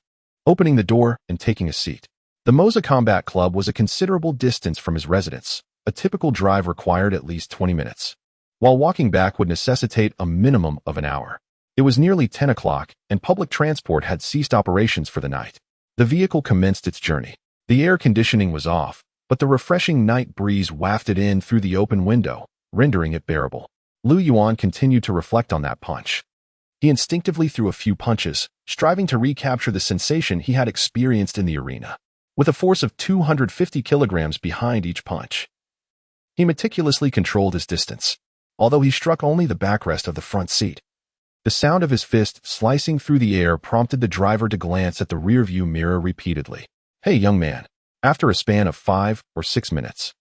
opening the door and taking a seat. The Moza Combat Club was a considerable distance from his residence. A typical drive required at least 20 minutes, while walking back would necessitate a minimum of an hour. It was nearly 10 o'clock, and public transport had ceased operations for the night. The vehicle commenced its journey. The air conditioning was off, but the refreshing night breeze wafted in through the open window, rendering it bearable. Yuan continued to reflect on that punch. He instinctively threw a few punches, striving to recapture the sensation he had experienced in the arena. With a force of 250 kilograms behind each punch, he meticulously controlled his distance, although he struck only the backrest of the front seat. The sound of his fist slicing through the air prompted the driver to glance at the rearview mirror repeatedly. Hey, young man. After a span of 5 or 6 minutes,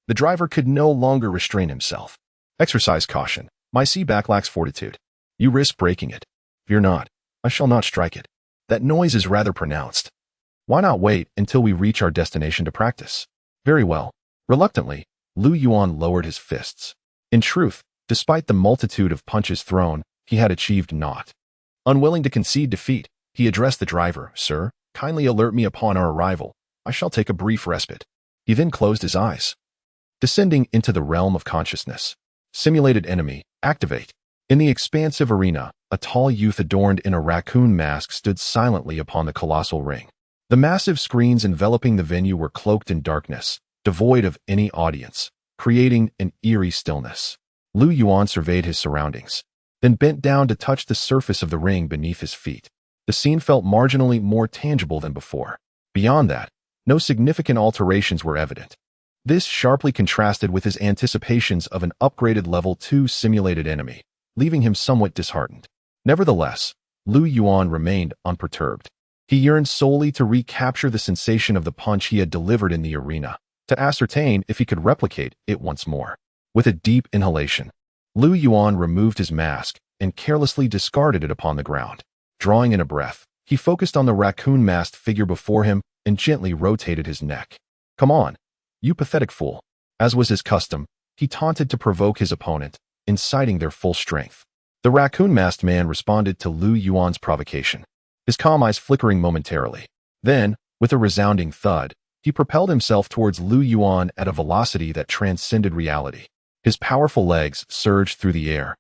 the driver could no longer restrain himself. Exercise caution. My C-back lacks fortitude. You risk breaking it. Fear not. I shall not strike it. That noise is rather pronounced. Why not wait until we reach our destination to practice? Very well. Reluctantly, Yuan lowered his fists. In truth, despite the multitude of punches thrown, he had achieved naught. Unwilling to concede defeat, he addressed the driver. Sir, kindly alert me upon our arrival. I shall take a brief respite. He then closed his eyes. Descending into the realm of consciousness. Simulated enemy, activate. In the expansive arena, a tall youth adorned in a raccoon mask stood silently upon the colossal ring. The massive screens enveloping the venue were cloaked in darkness, devoid of any audience, creating an eerie stillness. Yuan surveyed his surroundings, then bent down to touch the surface of the ring beneath his feet. The scene felt marginally more tangible than before. Beyond that, no significant alterations were evident. This sharply contrasted with his anticipations of an upgraded level 2 simulated enemy, leaving him somewhat disheartened. Nevertheless, Lu Yuan remained unperturbed. He yearned solely to recapture the sensation of the punch he had delivered in the arena, to ascertain if he could replicate it once more. With a deep inhalation, Lu Yuan removed his mask and carelessly discarded it upon the ground. Drawing in a breath, he focused on the raccoon-masked figure before him and gently rotated his neck. "Come on, you pathetic fool." As was his custom, he taunted to provoke his opponent, inciting their full strength. The raccoon-masked man responded to Lu Yuan's provocation, his calm eyes flickering momentarily. Then, with a resounding thud, he propelled himself towards Lu Yuan at a velocity that transcended reality. His powerful legs surged through the air,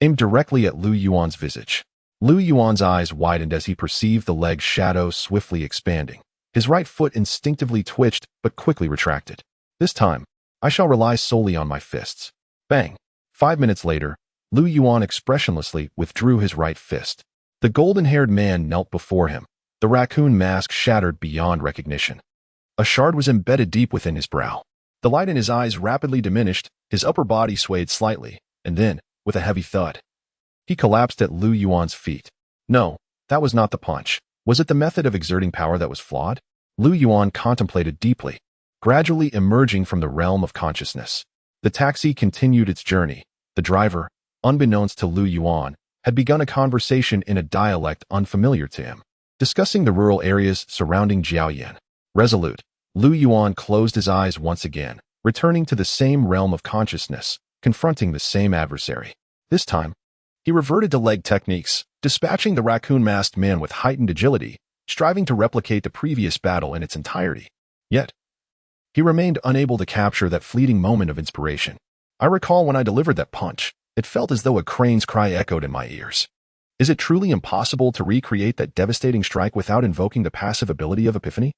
aimed directly at Lu Yuan's visage. Lu Yuan's eyes widened as he perceived the leg's shadow swiftly expanding. His right foot instinctively twitched but quickly retracted. "This time, I shall rely solely on my fists." Bang! 5 minutes later, Lu Yuan expressionlessly withdrew his right fist. The golden-haired man knelt before him, the raccoon mask shattered beyond recognition. A shard was embedded deep within his brow. The light in his eyes rapidly diminished, his upper body swayed slightly, and then, with a heavy thud, he collapsed at Lu Yuan's feet. No, that was not the punch. Was it the method of exerting power that was flawed? Lu Yuan contemplated deeply, gradually emerging from the realm of consciousness. The taxi continued its journey. The driver, unbeknownst to Lu Yuan, had begun a conversation in a dialect unfamiliar to him, discussing the rural areas surrounding Jiaoyan. Resolute, Lu Yuan closed his eyes once again, returning to the same realm of consciousness, confronting the same adversary. This time, he reverted to leg techniques, dispatching the raccoon-masked man with heightened agility, striving to replicate the previous battle in its entirety. Yet, he remained unable to capture that fleeting moment of inspiration. "I recall when I delivered that punch, it felt as though a crane's cry echoed in my ears. Is it truly impossible to recreate that devastating strike without invoking the passive ability of Epiphany?"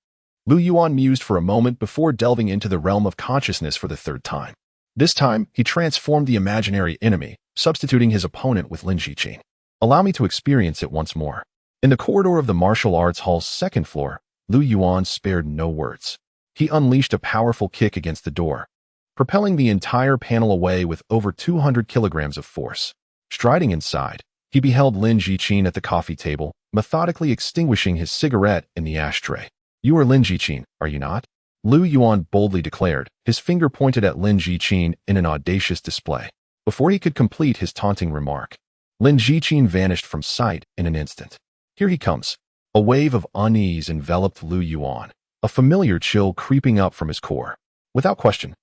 Lu Yuan mused for a moment before delving into the realm of consciousness for the third time. This time, he transformed the imaginary enemy, substituting his opponent with Lin Jiqin. "Allow me to experience it once more." In the corridor of the martial arts hall's second floor, Lu Yuan spared no words. He unleashed a powerful kick against the door, propelling the entire panel away with over 200 kilograms of force. Striding inside, he beheld Lin Jiqin at the coffee table, methodically extinguishing his cigarette in the ashtray. "You are Lin Jiqin, are you not?" Lu Yuan boldly declared, his finger pointed at Lin Jiqin in an audacious display. Before he could complete his taunting remark, Lin Jiqin vanished from sight in an instant. "Here he comes." A wave of unease enveloped Lu Yuan, a familiar chill creeping up from his core. Without question,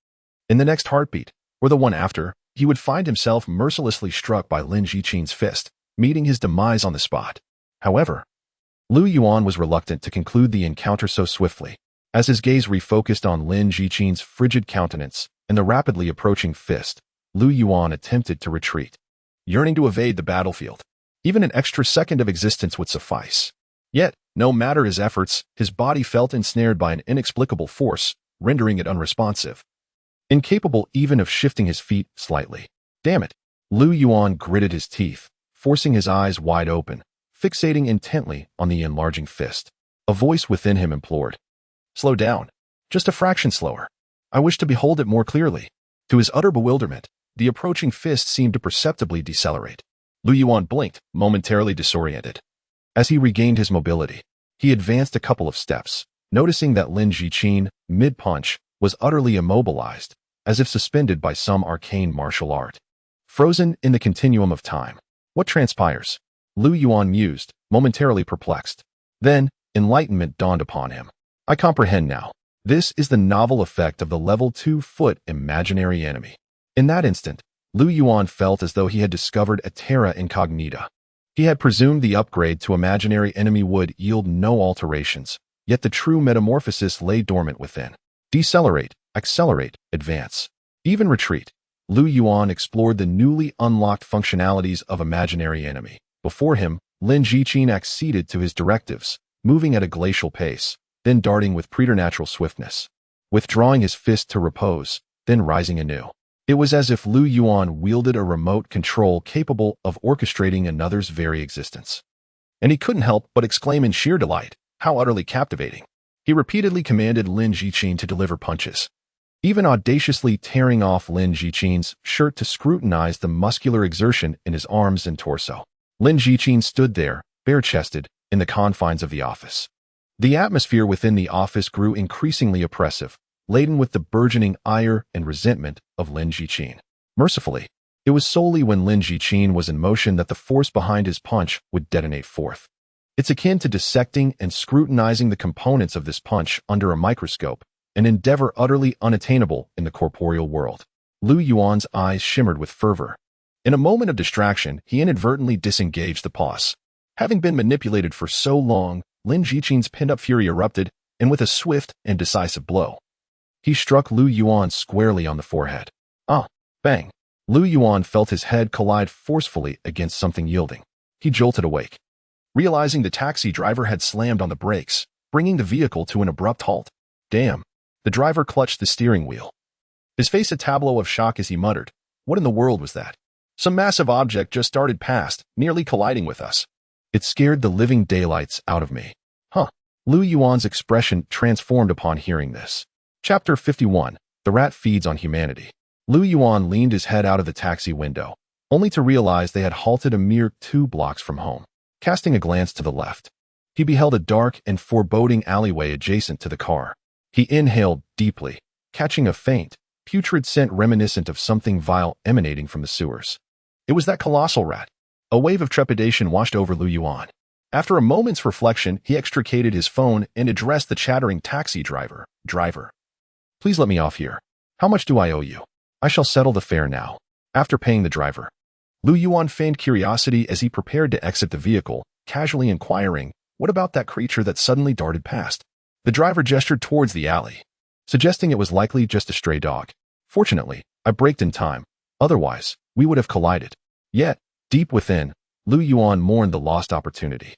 in the next heartbeat, or the one after, he would find himself mercilessly struck by Lin Jiqin's fist, meeting his demise on the spot. However, Lu Yuan was reluctant to conclude the encounter so swiftly. As his gaze refocused on Lin Jiqin's frigid countenance and the rapidly approaching fist, Lu Yuan attempted to retreat, yearning to evade the battlefield. Even an extra second of existence would suffice. Yet, no matter his efforts, his body felt ensnared by an inexplicable force, rendering it unresponsive, incapable even of shifting his feet slightly. Damn it! Lu Yuan gritted his teeth, forcing his eyes wide open, fixating intently on the enlarging fist. A voice within him implored, "Slow down. Just a fraction slower. I wish to behold it more clearly." To his utter bewilderment, the approaching fist seemed to perceptibly decelerate. Lu Yuan blinked, momentarily disoriented. As he regained his mobility, he advanced a couple of steps, noticing that Lin Jiqin, mid-punch, was utterly immobilized, as if suspended by some arcane martial art. Frozen in the continuum of time. What transpires? Lu Yuan mused, momentarily perplexed. Then, enlightenment dawned upon him. I comprehend now. This is the novel effect of the level 2-foot imaginary enemy. In that instant, Lu Yuan felt as though he had discovered a terra incognita. He had presumed the upgrade to imaginary enemy would yield no alterations, yet the true metamorphosis lay dormant within. Decelerate, accelerate, advance, even retreat. Lu Yuan explored the newly unlocked functionalities of imaginary enemy. Before him, Lin Jiqin acceded to his directives, moving at a glacial pace, then darting with preternatural swiftness, withdrawing his fist to repose, then rising anew. It was as if Lu Yuan wielded a remote control capable of orchestrating another's very existence. And he couldn't help but exclaim in sheer delight, how utterly captivating. He repeatedly commanded Lin Jiqin to deliver punches. even audaciously tearing off Lin Jiqin's shirt to scrutinize the muscular exertion in his arms and torso. Lin Jiqin stood there, bare-chested, in the confines of the office. The atmosphere within the office grew increasingly oppressive, laden with the burgeoning ire and resentment of Lin Jiqin. Mercifully, it was solely when Lin Jiqin was in motion that the force behind his punch would detonate forth. It's akin to dissecting and scrutinizing the components of this punch under a microscope, an endeavor utterly unattainable in the corporeal world. Lu Yuan's eyes shimmered with fervor. In a moment of distraction, he inadvertently disengaged the paws. Having been manipulated for so long, Lin Jiqin's pent-up fury erupted, and with a swift and decisive blow, he struck Lu Yuan squarely on the forehead. Ah! Bang! Lu Yuan felt his head collide forcefully against something yielding. He jolted awake, realizing the taxi driver had slammed on the brakes, bringing the vehicle to an abrupt halt. Damn! The driver clutched the steering wheel, his face a tableau of shock as he muttered, "What in the world was that? Some massive object just darted past, nearly colliding with us. It scared the living daylights out of me." Huh. Lu Yuan's expression transformed upon hearing this. Chapter 51. The Rat Feeds on Humanity. Lu Yuan leaned his head out of the taxi window, only to realize they had halted a mere 2 blocks from home. Casting a glance to the left, he beheld a dark and foreboding alleyway adjacent to the car. He inhaled deeply, catching a faint, putrid scent reminiscent of something vile emanating from the sewers. It was that colossal rat. A wave of trepidation washed over Lu Yuan. After a moment's reflection, he extricated his phone and addressed the chattering taxi driver. "Driver, please let me off here. How much do I owe you? I shall settle the fare now." After paying the driver, Lu Yuan feigned curiosity as he prepared to exit the vehicle, casually inquiring, "What about that creature that suddenly darted past?" The driver gestured towards the alley, suggesting it was likely just a stray dog. "Fortunately, I braked in time. Otherwise, we would have collided." Yet, deep within, Lu Yuan mourned the lost opportunity.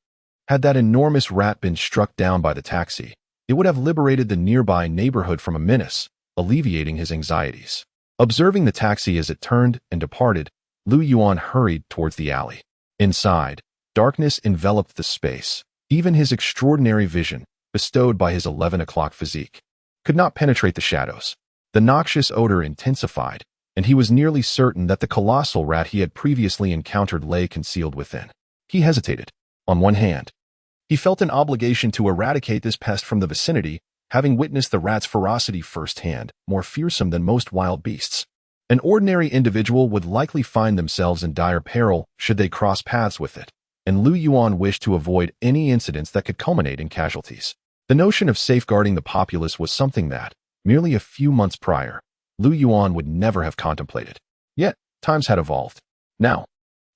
Had that enormous rat been struck down by the taxi, it would have liberated the nearby neighborhood from a menace, alleviating his anxieties. Observing the taxi as it turned and departed, Lu Yuan hurried towards the alley. Inside, darkness enveloped the space. Even his extraordinary vision, bestowed by his 11 o'clock physique, could not penetrate the shadows. The noxious odor intensified, and he was nearly certain that the colossal rat he had previously encountered lay concealed within. He hesitated. On one hand, he felt an obligation to eradicate this pest from the vicinity, having witnessed the rat's ferocity firsthand, more fearsome than most wild beasts. An ordinary individual would likely find themselves in dire peril should they cross paths with it, and Lu Yuan wished to avoid any incidents that could culminate in casualties. The notion of safeguarding the populace was something that, merely a few months prior, Lu Yuan would never have contemplated. Yet, times had evolved. Now,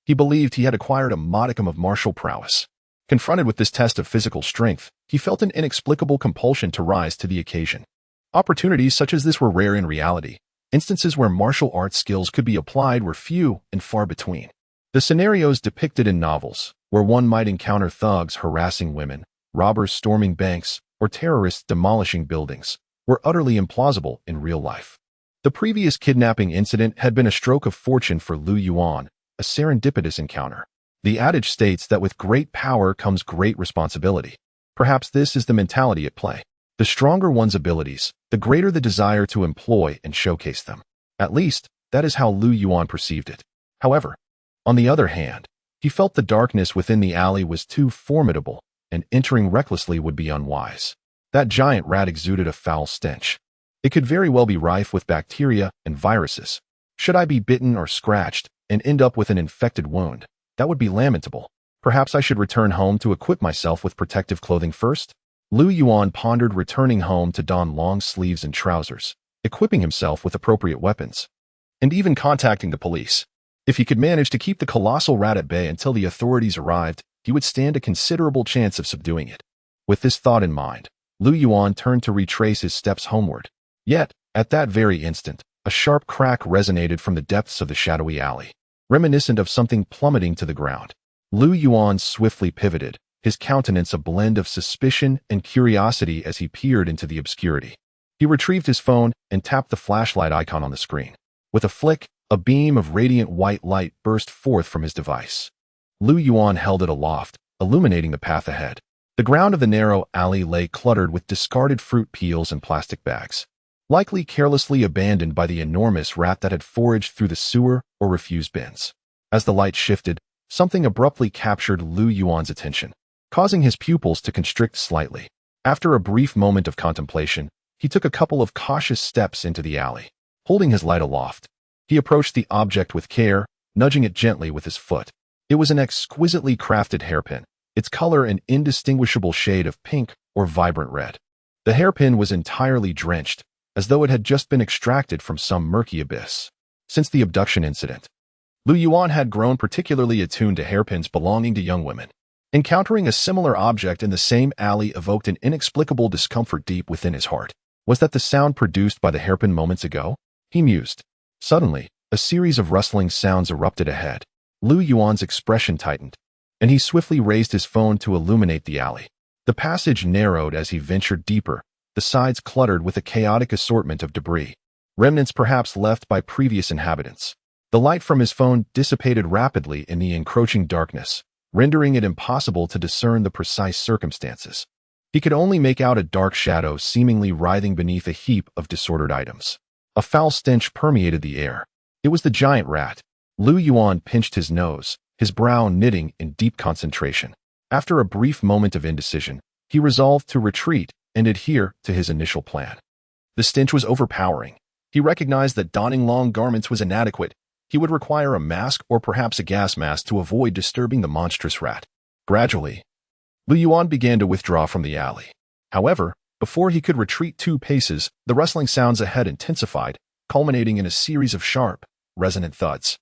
he believed he had acquired a modicum of martial prowess. Confronted with this test of physical strength, he felt an inexplicable compulsion to rise to the occasion. Opportunities such as this were rare in reality. Instances where martial arts skills could be applied were few and far between. The scenarios depicted in novels, where one might encounter thugs harassing women, robbers storming banks, or terrorists demolishing buildings, were utterly implausible in real life. The previous kidnapping incident had been a stroke of fortune for Lu Yuan, a serendipitous encounter. The adage states that with great power comes great responsibility. Perhaps this is the mentality at play. The stronger one's abilities, the greater the desire to employ and showcase them. At least, that is how Lu Yuan perceived it. However, on the other hand, he felt the darkness within the alley was too formidable, and entering recklessly would be unwise. That giant rat exuded a foul stench. It could very well be rife with bacteria and viruses. Should I be bitten or scratched and end up with an infected wound, that would be lamentable. Perhaps I should return home to equip myself with protective clothing first? Lu Yuan pondered returning home to don long sleeves and trousers, equipping himself with appropriate weapons, and even contacting the police. If he could manage to keep the colossal rat at bay until the authorities arrived, he would stand a considerable chance of subduing it. With this thought in mind, Lu Yuan turned to retrace his steps homeward. Yet, at that very instant, a sharp crack resonated from the depths of the shadowy alley, reminiscent of something plummeting to the ground. Lu Yuan swiftly pivoted, his countenance a blend of suspicion and curiosity as he peered into the obscurity. He retrieved his phone and tapped the flashlight icon on the screen. With a flick, a beam of radiant white light burst forth from his device. Lu Yuan held it aloft, illuminating the path ahead. The ground of the narrow alley lay cluttered with discarded fruit peels and plastic bags. likely carelessly abandoned by the enormous rat that had foraged through the sewer or refuse bins. As the light shifted, something abruptly captured Lu Yuan's attention, causing his pupils to constrict slightly. After a brief moment of contemplation, he took a couple of cautious steps into the alley. Holding his light aloft, he approached the object with care, nudging it gently with his foot. It was an exquisitely crafted hairpin, its color an indistinguishable shade of pink or vibrant red. The hairpin was entirely drenched, as though it had just been extracted from some murky abyss. Since the abduction incident, Lu Yuan had grown particularly attuned to hairpins belonging to young women. Encountering a similar object in the same alley evoked an inexplicable discomfort deep within his heart. Was that the sound produced by the hairpin moments ago? He mused. Suddenly, a series of rustling sounds erupted ahead. Lu Yuan's expression tightened, and he swiftly raised his phone to illuminate the alley. The passage narrowed as he ventured deeper, the sides cluttered with a chaotic assortment of debris, remnants perhaps left by previous inhabitants. The light from his phone dissipated rapidly in the encroaching darkness, rendering it impossible to discern the precise circumstances. He could only make out a dark shadow seemingly writhing beneath a heap of disordered items. A foul stench permeated the air. It was the giant rat. Lu Yuan pinched his nose, his brow knitting in deep concentration. After a brief moment of indecision, he resolved to retreat and adhere to his initial plan. The stench was overpowering. He recognized that donning long garments was inadequate. He would require a mask or perhaps a gas mask to avoid disturbing the monstrous rat. Gradually, Lu Yuan began to withdraw from the alley. However, before he could retreat 2 paces, the rustling sounds ahead intensified, culminating in a series of sharp, resonant thuds.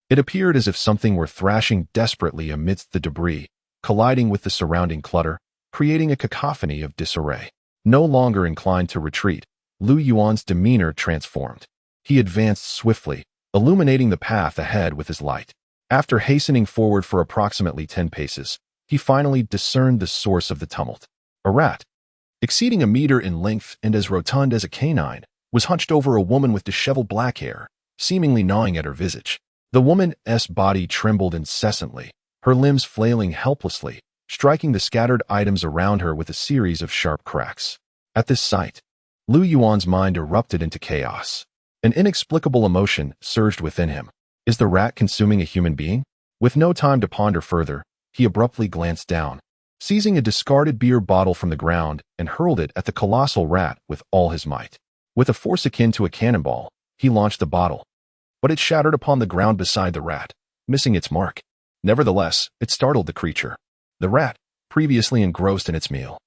It appeared as if something were thrashing desperately amidst the debris, colliding with the surrounding clutter, creating a cacophony of disarray. No longer inclined to retreat, Lu Yuan's demeanor transformed. He advanced swiftly, illuminating the path ahead with his light. After hastening forward for approximately 10 paces, he finally discerned the source of the tumult. A rat, exceeding a meter in length and as rotund as a canine, was hunched over a woman with disheveled black hair, seemingly gnawing at her visage. The woman's body trembled incessantly, her limbs flailing helplessly, striking the scattered items around her with a series of sharp cracks. At this sight, Lu Yuan's mind erupted into chaos. An inexplicable emotion surged within him. Is the rat consuming a human being? With no time to ponder further, he abruptly glanced down, seizing a discarded beer bottle from the ground and hurled it at the colossal rat with all his might. With a force akin to a cannonball, he launched the bottle, but it shattered upon the ground beside the rat, missing its mark. Nevertheless, it startled the creature. The rat, previously engrossed in its meal,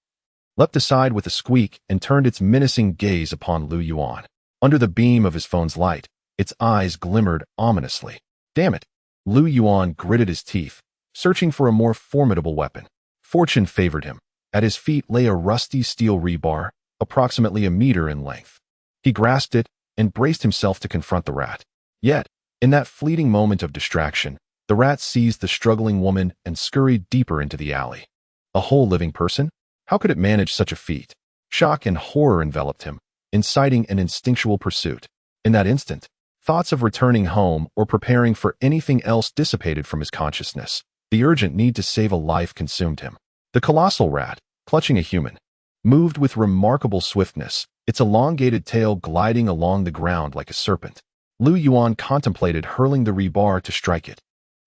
leapt aside with a squeak and turned its menacing gaze upon Lu Yuan. Under the beam of his phone's light, its eyes glimmered ominously. Damn it! Lu Yuan gritted his teeth, searching for a more formidable weapon. Fortune favored him. At his feet lay a rusty steel rebar, approximately a meter in length. He grasped it and braced himself to confront the rat. Yet, in that fleeting moment of distraction, the rat seized the struggling woman and scurried deeper into the alley. A whole living person? How could it manage such a feat? Shock and horror enveloped him, inciting an instinctual pursuit. In that instant, thoughts of returning home or preparing for anything else dissipated from his consciousness. The urgent need to save a life consumed him. The colossal rat, clutching a human, moved with remarkable swiftness, its elongated tail gliding along the ground like a serpent. Lu Yuan contemplated hurling the rebar to strike it.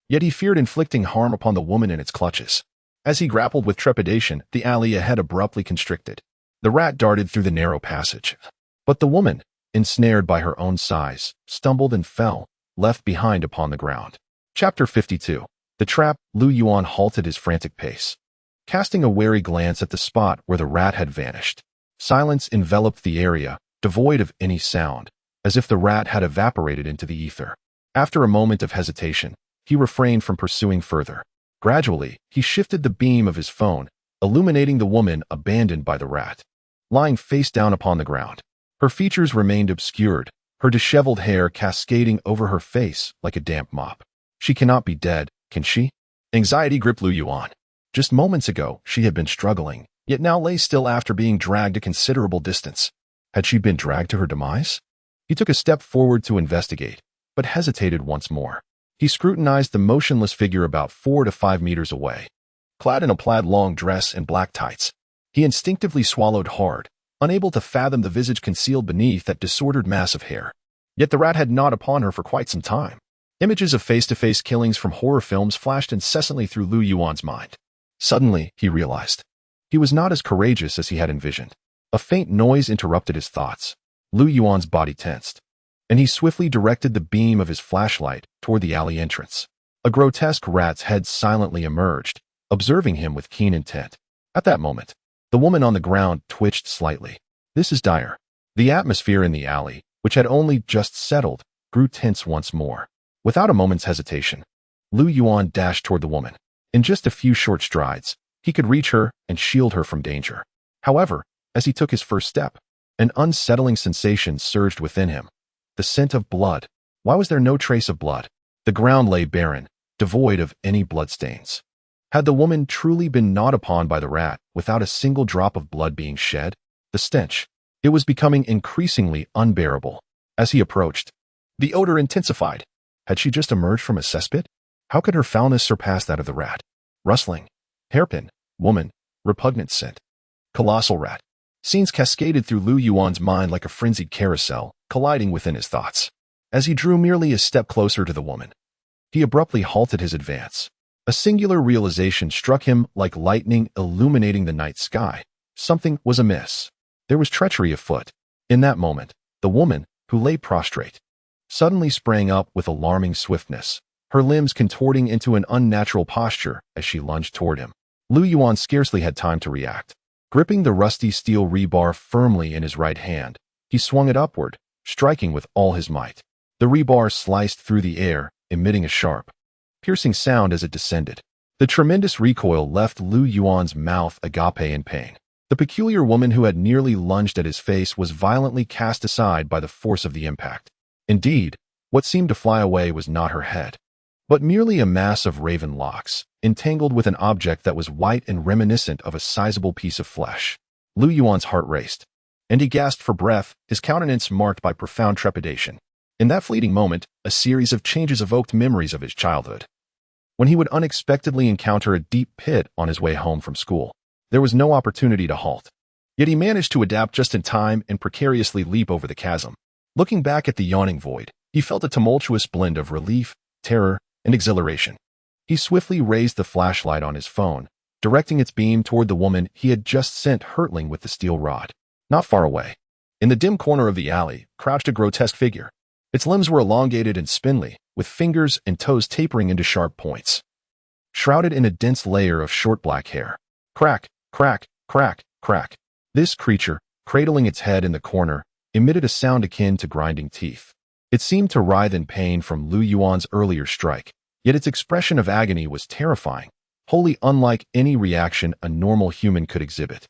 Yet he feared inflicting harm upon the woman in its clutches. As he grappled with trepidation, the alley ahead abruptly constricted. The rat darted through the narrow passage. But the woman, ensnared by her own size, stumbled and fell, left behind upon the ground. Chapter 52. The trap. Lu Yuan halted his frantic pace, casting a wary glance at the spot where the rat had vanished. Silence enveloped the area, devoid of any sound, as if the rat had evaporated into the ether. After a moment of hesitation, he refrained from pursuing further. Gradually, he shifted the beam of his phone, illuminating the woman abandoned by the rat, lying face down upon the ground. Her features remained obscured, her disheveled hair cascading over her face like a damp mop. She cannot be dead, can she? Anxiety gripped Lu Yuan. Just moments ago, she had been struggling, yet now lay still after being dragged a considerable distance. Had she been dragged to her demise? He took a step forward to investigate, but hesitated once more. He scrutinized the motionless figure about 4 to 5 meters away. Clad in a plaid long dress and black tights, he instinctively swallowed hard, unable to fathom the visage concealed beneath that disordered mass of hair. Yet the rat had gnawed upon her for quite some time. Images of face-to-face killings from horror films flashed incessantly through Lu Yuan's mind. Suddenly, he realized. He was not as courageous as he had envisioned. A faint noise interrupted his thoughts. Lu Yuan's body tensed, and he swiftly directed the beam of his flashlight toward the alley entrance. A grotesque rat's head silently emerged, observing him with keen intent. At that moment, the woman on the ground twitched slightly. This is dire. The atmosphere in the alley, which had only just settled, grew tense once more. Without a moment's hesitation, Lu Yuan dashed toward the woman. In just a few short strides, he could reach her and shield her from danger. However, as he took his first step, an unsettling sensation surged within him. The scent of blood. Why was there no trace of blood? The ground lay barren, devoid of any bloodstains. Had the woman truly been gnawed upon by the rat without a single drop of blood being shed? The stench. It was becoming increasingly unbearable. As he approached, the odor intensified. Had she just emerged from a cesspit? How could her foulness surpass that of the rat? Rustling, hairpin, woman, repugnant scent. Colossal rat. Scenes cascaded through Lu Yuan's mind like a frenzied carousel, colliding within his thoughts. As he drew merely a step closer to the woman, he abruptly halted his advance. A singular realization struck him like lightning illuminating the night sky. Something was amiss. There was treachery afoot. In that moment, the woman, who lay prostrate, suddenly sprang up with alarming swiftness, her limbs contorting into an unnatural posture as she lunged toward him. Lu Yuan scarcely had time to react. Gripping the rusty steel rebar firmly in his right hand, he swung it upward, striking with all his might. The rebar sliced through the air, emitting a sharp, piercing sound as it descended. The tremendous recoil left Lu Yuan's mouth agape in pain. The peculiar woman who had nearly lunged at his face was violently cast aside by the force of the impact. Indeed, what seemed to fly away was not her head, but merely a mass of raven locks, entangled with an object that was white and reminiscent of a sizable piece of flesh. Lu Yuan's heart raced, and he gasped for breath, his countenance marked by profound trepidation. In that fleeting moment, a series of changes evoked memories of his childhood, when he would unexpectedly encounter a deep pit on his way home from school. There was no opportunity to halt, yet he managed to adapt just in time and precariously leap over the chasm. Looking back at the yawning void, he felt a tumultuous blend of relief, terror, and exhilaration. He swiftly raised the flashlight on his phone, directing its beam toward the woman he had just sent hurtling with the steel rod. Not far away, in the dim corner of the alley, crouched a grotesque figure. Its limbs were elongated and spindly, with fingers and toes tapering into sharp points, shrouded in a dense layer of short black hair. Crack, crack, crack, crack. This creature, cradling its head in the corner, emitted a sound akin to grinding teeth. It seemed to writhe in pain from Lu Yuan's earlier strike, yet its expression of agony was terrifying, wholly unlike any reaction a normal human could exhibit.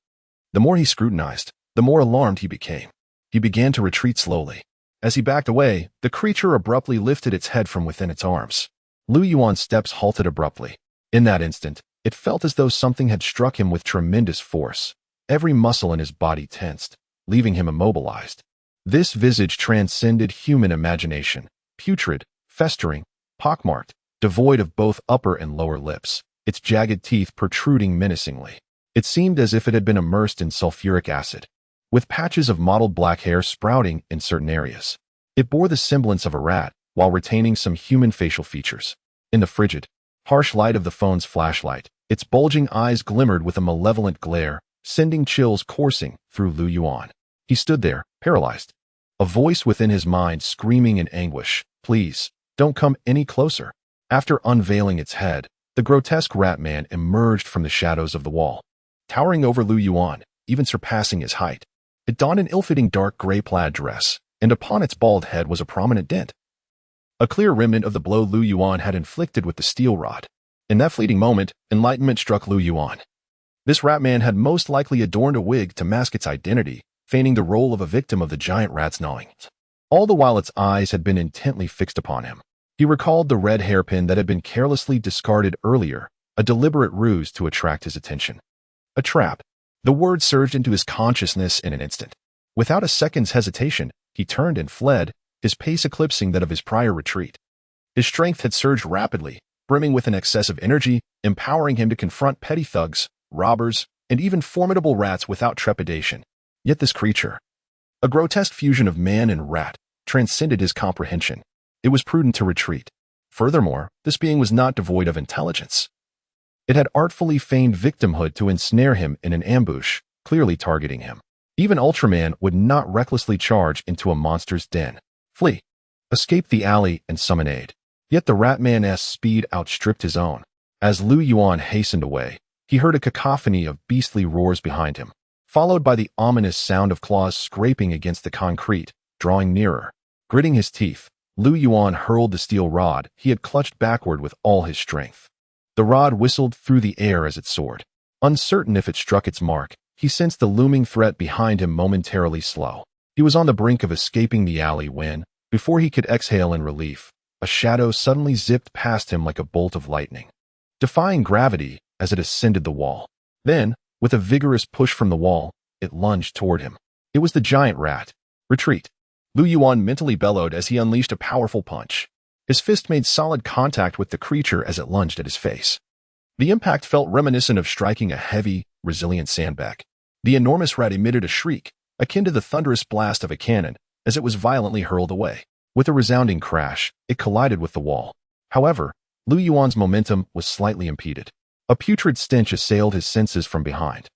The more he scrutinized, the more alarmed he became. He began to retreat slowly. As he backed away, the creature abruptly lifted its head from within its arms. Lu Yuan's steps halted abruptly. In that instant, it felt as though something had struck him with tremendous force. Every muscle in his body tensed, leaving him immobilized. This visage transcended human imagination, putrid, festering, pockmarked, devoid of both upper and lower lips, its jagged teeth protruding menacingly. It seemed as if it had been immersed in sulfuric acid, with patches of mottled black hair sprouting in certain areas. It bore the semblance of a rat, while retaining some human facial features. In the frigid, harsh light of the phone's flashlight, its bulging eyes glimmered with a malevolent glare, sending chills coursing through Lu Yuan. He stood there, paralyzed, a voice within his mind screaming in anguish, "Please, don't come any closer." After unveiling its head, the grotesque rat man emerged from the shadows of the wall, towering over Lu Yuan, even surpassing his height. It donned an ill-fitting dark gray plaid dress, and upon its bald head was a prominent dent, a clear remnant of the blow Lu Yuan had inflicted with the steel rod. In that fleeting moment, enlightenment struck Lu Yuan. This rat man had most likely adorned a wig to mask its identity, feigning the role of a victim of the giant rat's gnawing. All the while its eyes had been intently fixed upon him. He recalled the red hairpin that had been carelessly discarded earlier, a deliberate ruse to attract his attention. A trap. The word surged into his consciousness in an instant. Without a second's hesitation, he turned and fled, his pace eclipsing that of his prior retreat. His strength had surged rapidly, brimming with an excess of energy, empowering him to confront petty thugs, robbers, and even formidable rats without trepidation. Yet this creature, a grotesque fusion of man and rat, transcended his comprehension. It was prudent to retreat. Furthermore, this being was not devoid of intelligence. It had artfully feigned victimhood to ensnare him in an ambush, clearly targeting him. Even Ultraman would not recklessly charge into a monster's den. Flee, escape the alley, and summon aid. Yet the Ratman's speed outstripped his own. As Lu Yuan hastened away, he heard a cacophony of beastly roars behind him, followed by the ominous sound of claws scraping against the concrete, drawing nearer. Gritting his teeth, Lu Yuan hurled the steel rod he had clutched backward with all his strength. The rod whistled through the air as it soared. Uncertain if it struck its mark, he sensed the looming threat behind him momentarily slow. He was on the brink of escaping the alley when, before he could exhale in relief, a shadow suddenly zipped past him like a bolt of lightning, defying gravity as it ascended the wall. Then, with a vigorous push from the wall, it lunged toward him. It was the giant rat. Retreat. Lu Yuan mentally bellowed as he unleashed a powerful punch. His fist made solid contact with the creature as it lunged at his face. The impact felt reminiscent of striking a heavy, resilient sandbag. The enormous rat emitted a shriek, akin to the thunderous blast of a cannon, as it was violently hurled away. With a resounding crash, it collided with the wall. However, Lu Yuan's momentum was slightly impeded. A putrid stench assailed his senses from behind.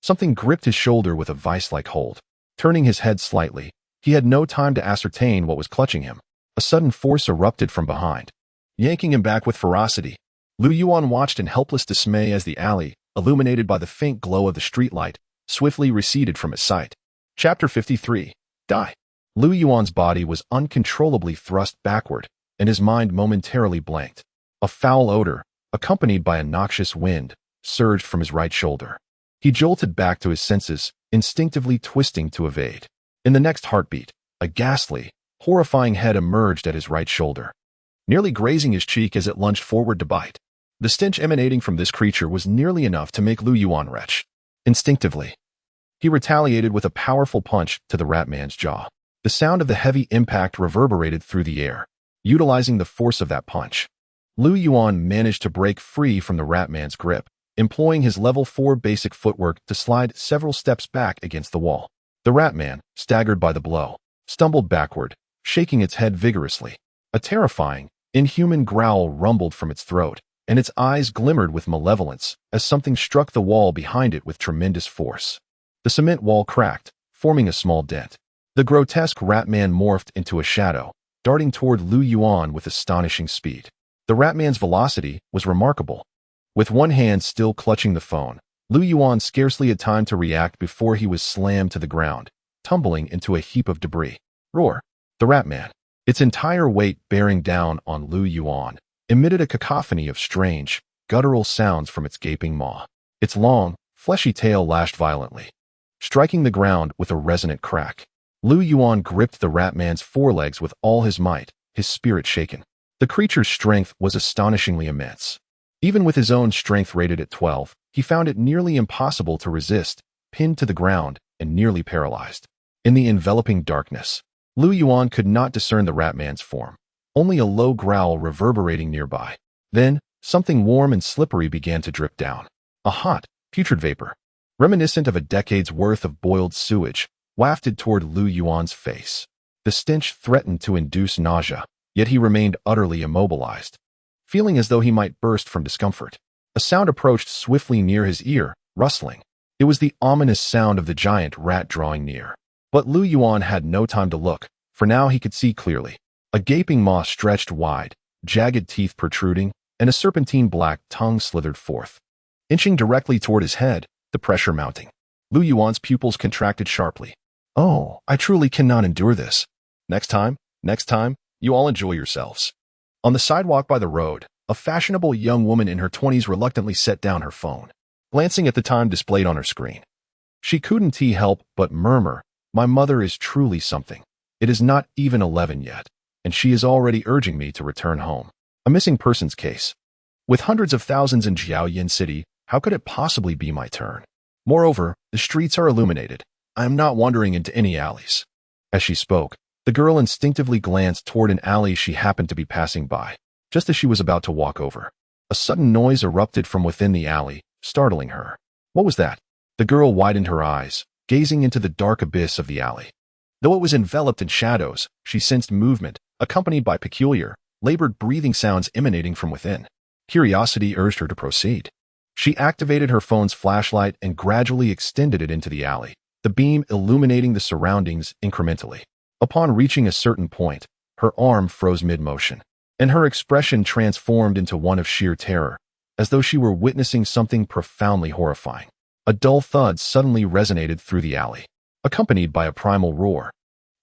Something gripped his shoulder with a vice-like hold. Turning his head slightly, he had no time to ascertain what was clutching him. A sudden force erupted from behind, yanking him back with ferocity. Lu Yuan watched in helpless dismay as the alley, illuminated by the faint glow of the streetlight, swiftly receded from his sight. Chapter 53. Die. Lu Yuan's body was uncontrollably thrust backward, and his mind momentarily blanked. A foul odor, accompanied by a noxious wind, surged from his right shoulder. He jolted back to his senses, instinctively twisting to evade. In the next heartbeat, a ghastly, horrifying head emerged at his right shoulder, nearly grazing his cheek as it lunged forward to bite. The stench emanating from this creature was nearly enough to make Lu Yuan retch. Instinctively, he retaliated with a powerful punch to the Ratman's jaw. The sound of the heavy impact reverberated through the air. Utilizing the force of that punch, Lu Yuan managed to break free from the Ratman's grip, employing his level 4 basic footwork to slide several steps back against the wall. The Ratman, staggered by the blow, stumbled backward, shaking its head vigorously. A terrifying, inhuman growl rumbled from its throat, and its eyes glimmered with malevolence as something struck the wall behind it with tremendous force. The cement wall cracked, forming a small dent. The grotesque Ratman morphed into a shadow, darting toward Lu Yuan with astonishing speed. The Ratman's velocity was remarkable. With one hand still clutching the phone, Lu Yuan scarcely had time to react before he was slammed to the ground, tumbling into a heap of debris. Roar! The Ratman, its entire weight bearing down on Lu Yuan, emitted a cacophony of strange, guttural sounds from its gaping maw. Its long, fleshy tail lashed violently, striking the ground with a resonant crack. Lu Yuan gripped the Ratman's forelegs with all his might, his spirit shaken. The creature's strength was astonishingly immense. Even with his own strength rated at 12, he found it nearly impossible to resist, pinned to the ground and nearly paralyzed. In the enveloping darkness, Lu Yuan could not discern the Ratman's form, only a low growl reverberating nearby. Then, something warm and slippery began to drip down. A hot, putrid vapor, reminiscent of a decade's worth of boiled sewage, wafted toward Lu Yuan's face. The stench threatened to induce nausea, yet he remained utterly immobilized, feeling as though he might burst from discomfort. A sound approached swiftly near his ear, rustling. It was the ominous sound of the giant rat drawing near. But Lu Yuan had no time to look, for now he could see clearly. A gaping maw stretched wide, jagged teeth protruding, and a serpentine black tongue slithered forth. Inching directly toward his head, the pressure mounting. Lu Yuan's pupils contracted sharply. Oh, I truly cannot endure this. Next time, you all enjoy yourselves. On the sidewalk by the road, a fashionable young woman in her 20s reluctantly set down her phone, glancing at the time displayed on her screen. She couldn't help but murmur, "My mother is truly something. It is not even 11 yet, and she is already urging me to return home." A missing persons case. With hundreds of thousands in Jiaoyan City, how could it possibly be my turn? Moreover, the streets are illuminated. I am not wandering into any alleys. As she spoke, the girl instinctively glanced toward an alley she happened to be passing by, just as she was about to walk over. A sudden noise erupted from within the alley, startling her. What was that? The girl widened her eyes, gazing into the dark abyss of the alley. Though it was enveloped in shadows, she sensed movement, accompanied by peculiar, labored breathing sounds emanating from within. Curiosity urged her to proceed. She activated her phone's flashlight and gradually extended it into the alley, the beam illuminating the surroundings incrementally. Upon reaching a certain point, her arm froze mid-motion, and her expression transformed into one of sheer terror, as though she were witnessing something profoundly horrifying. A dull thud suddenly resonated through the alley, accompanied by a primal roar.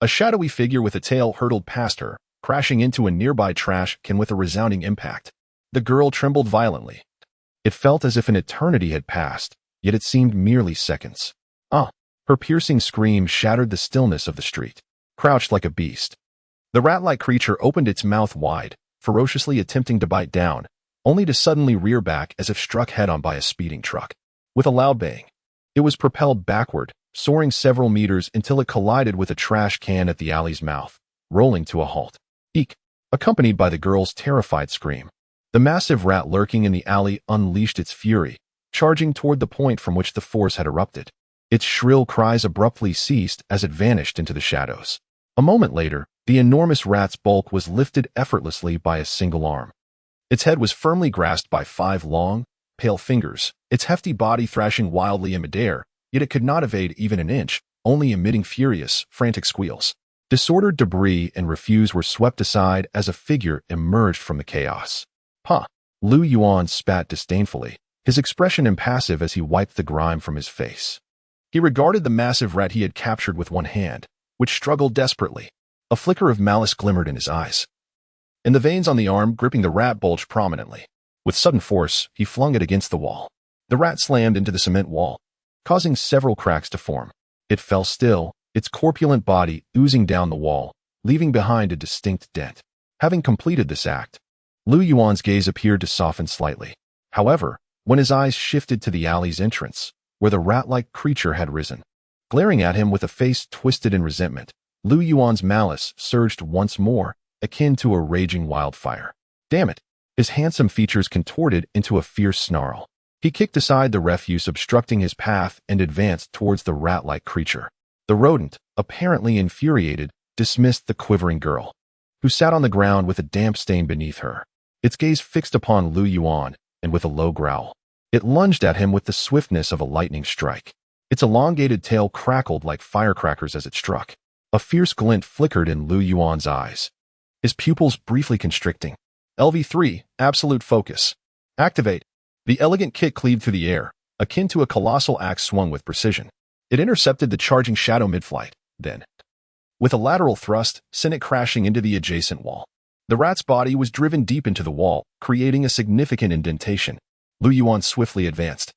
A shadowy figure with a tail hurtled past her, crashing into a nearby trash can with a resounding impact. The girl trembled violently. It felt as if an eternity had passed, yet it seemed merely seconds. Her piercing scream shattered the stillness of the street. Crouched like a beast, the rat-like creature opened its mouth wide, ferociously attempting to bite down, only to suddenly rear back as if struck head-on by a speeding truck. With a loud bang, it was propelled backward, soaring several meters until it collided with a trash can at the alley's mouth, rolling to a halt. Eek! Accompanied by the girl's terrified scream. The massive rat lurking in the alley unleashed its fury, charging toward the point from which the force had erupted. Its shrill cries abruptly ceased as it vanished into the shadows. A moment later, the enormous rat's bulk was lifted effortlessly by a single arm. Its head was firmly grasped by 5 long, pale fingers, its hefty body thrashing wildly in midair, yet it could not evade even an inch, only emitting furious, frantic squeals. Disordered debris and refuse were swept aside as a figure emerged from the chaos. Lu Yuan spat disdainfully, his expression impassive as he wiped the grime from his face. He regarded the massive rat he had captured with one hand, which struggled desperately. A flicker of malice glimmered in his eyes, and the veins on the arm gripping the rat bulged prominently. With sudden force, he flung it against the wall. The rat slammed into the cement wall, causing several cracks to form. It fell still, its corpulent body oozing down the wall, leaving behind a distinct dent. Having completed this act, Lu Yuan's gaze appeared to soften slightly. However, when his eyes shifted to the alley's entrance, where the rat-like creature had risen, glaring at him with a face twisted in resentment, Lu Yuan's malice surged once more, akin to a raging wildfire. Damn it! His handsome features contorted into a fierce snarl. He kicked aside the refuse obstructing his path and advanced towards the rat-like creature. The rodent, apparently infuriated, dismissed the quivering girl, who sat on the ground with a damp stain beneath her. Its gaze fixed upon Lu Yuan, and with a low growl, it lunged at him with the swiftness of a lightning strike. Its elongated tail crackled like firecrackers as it struck. A fierce glint flickered in Lu Yuan's eyes, his pupils briefly constricting. LV3, absolute focus. Activate. The elegant kick cleaved through the air, akin to a colossal axe swung with precision. It intercepted the charging shadow mid-flight, then, with a lateral thrust, sent it crashing into the adjacent wall. The rat's body was driven deep into the wall, creating a significant indentation. Lu Yuan swiftly advanced,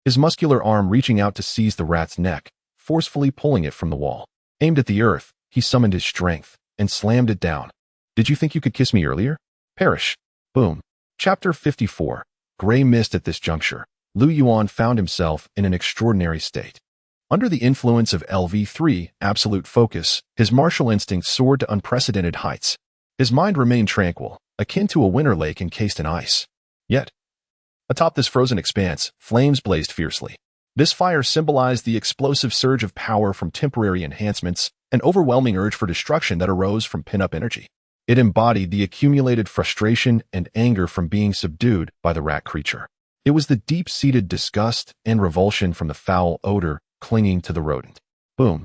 his muscular arm reaching out to seize the rat's neck, forcefully pulling it from the wall. Aimed at the earth, he summoned his strength and slammed it down. Did you think you could kiss me earlier? Perish. Boom. Chapter 54. Gray Mist. At this juncture, Lu Yuan found himself in an extraordinary state. Under the influence of LV3, absolute focus, his martial instincts soared to unprecedented heights. His mind remained tranquil, akin to a winter lake encased in ice. Yet, atop this frozen expanse, flames blazed fiercely. This fire symbolized the explosive surge of power from temporary enhancements, an overwhelming urge for destruction that arose from pin-up energy. It embodied the accumulated frustration and anger from being subdued by the rat creature. It was the deep-seated disgust and revulsion from the foul odor clinging to the rodent. Boom.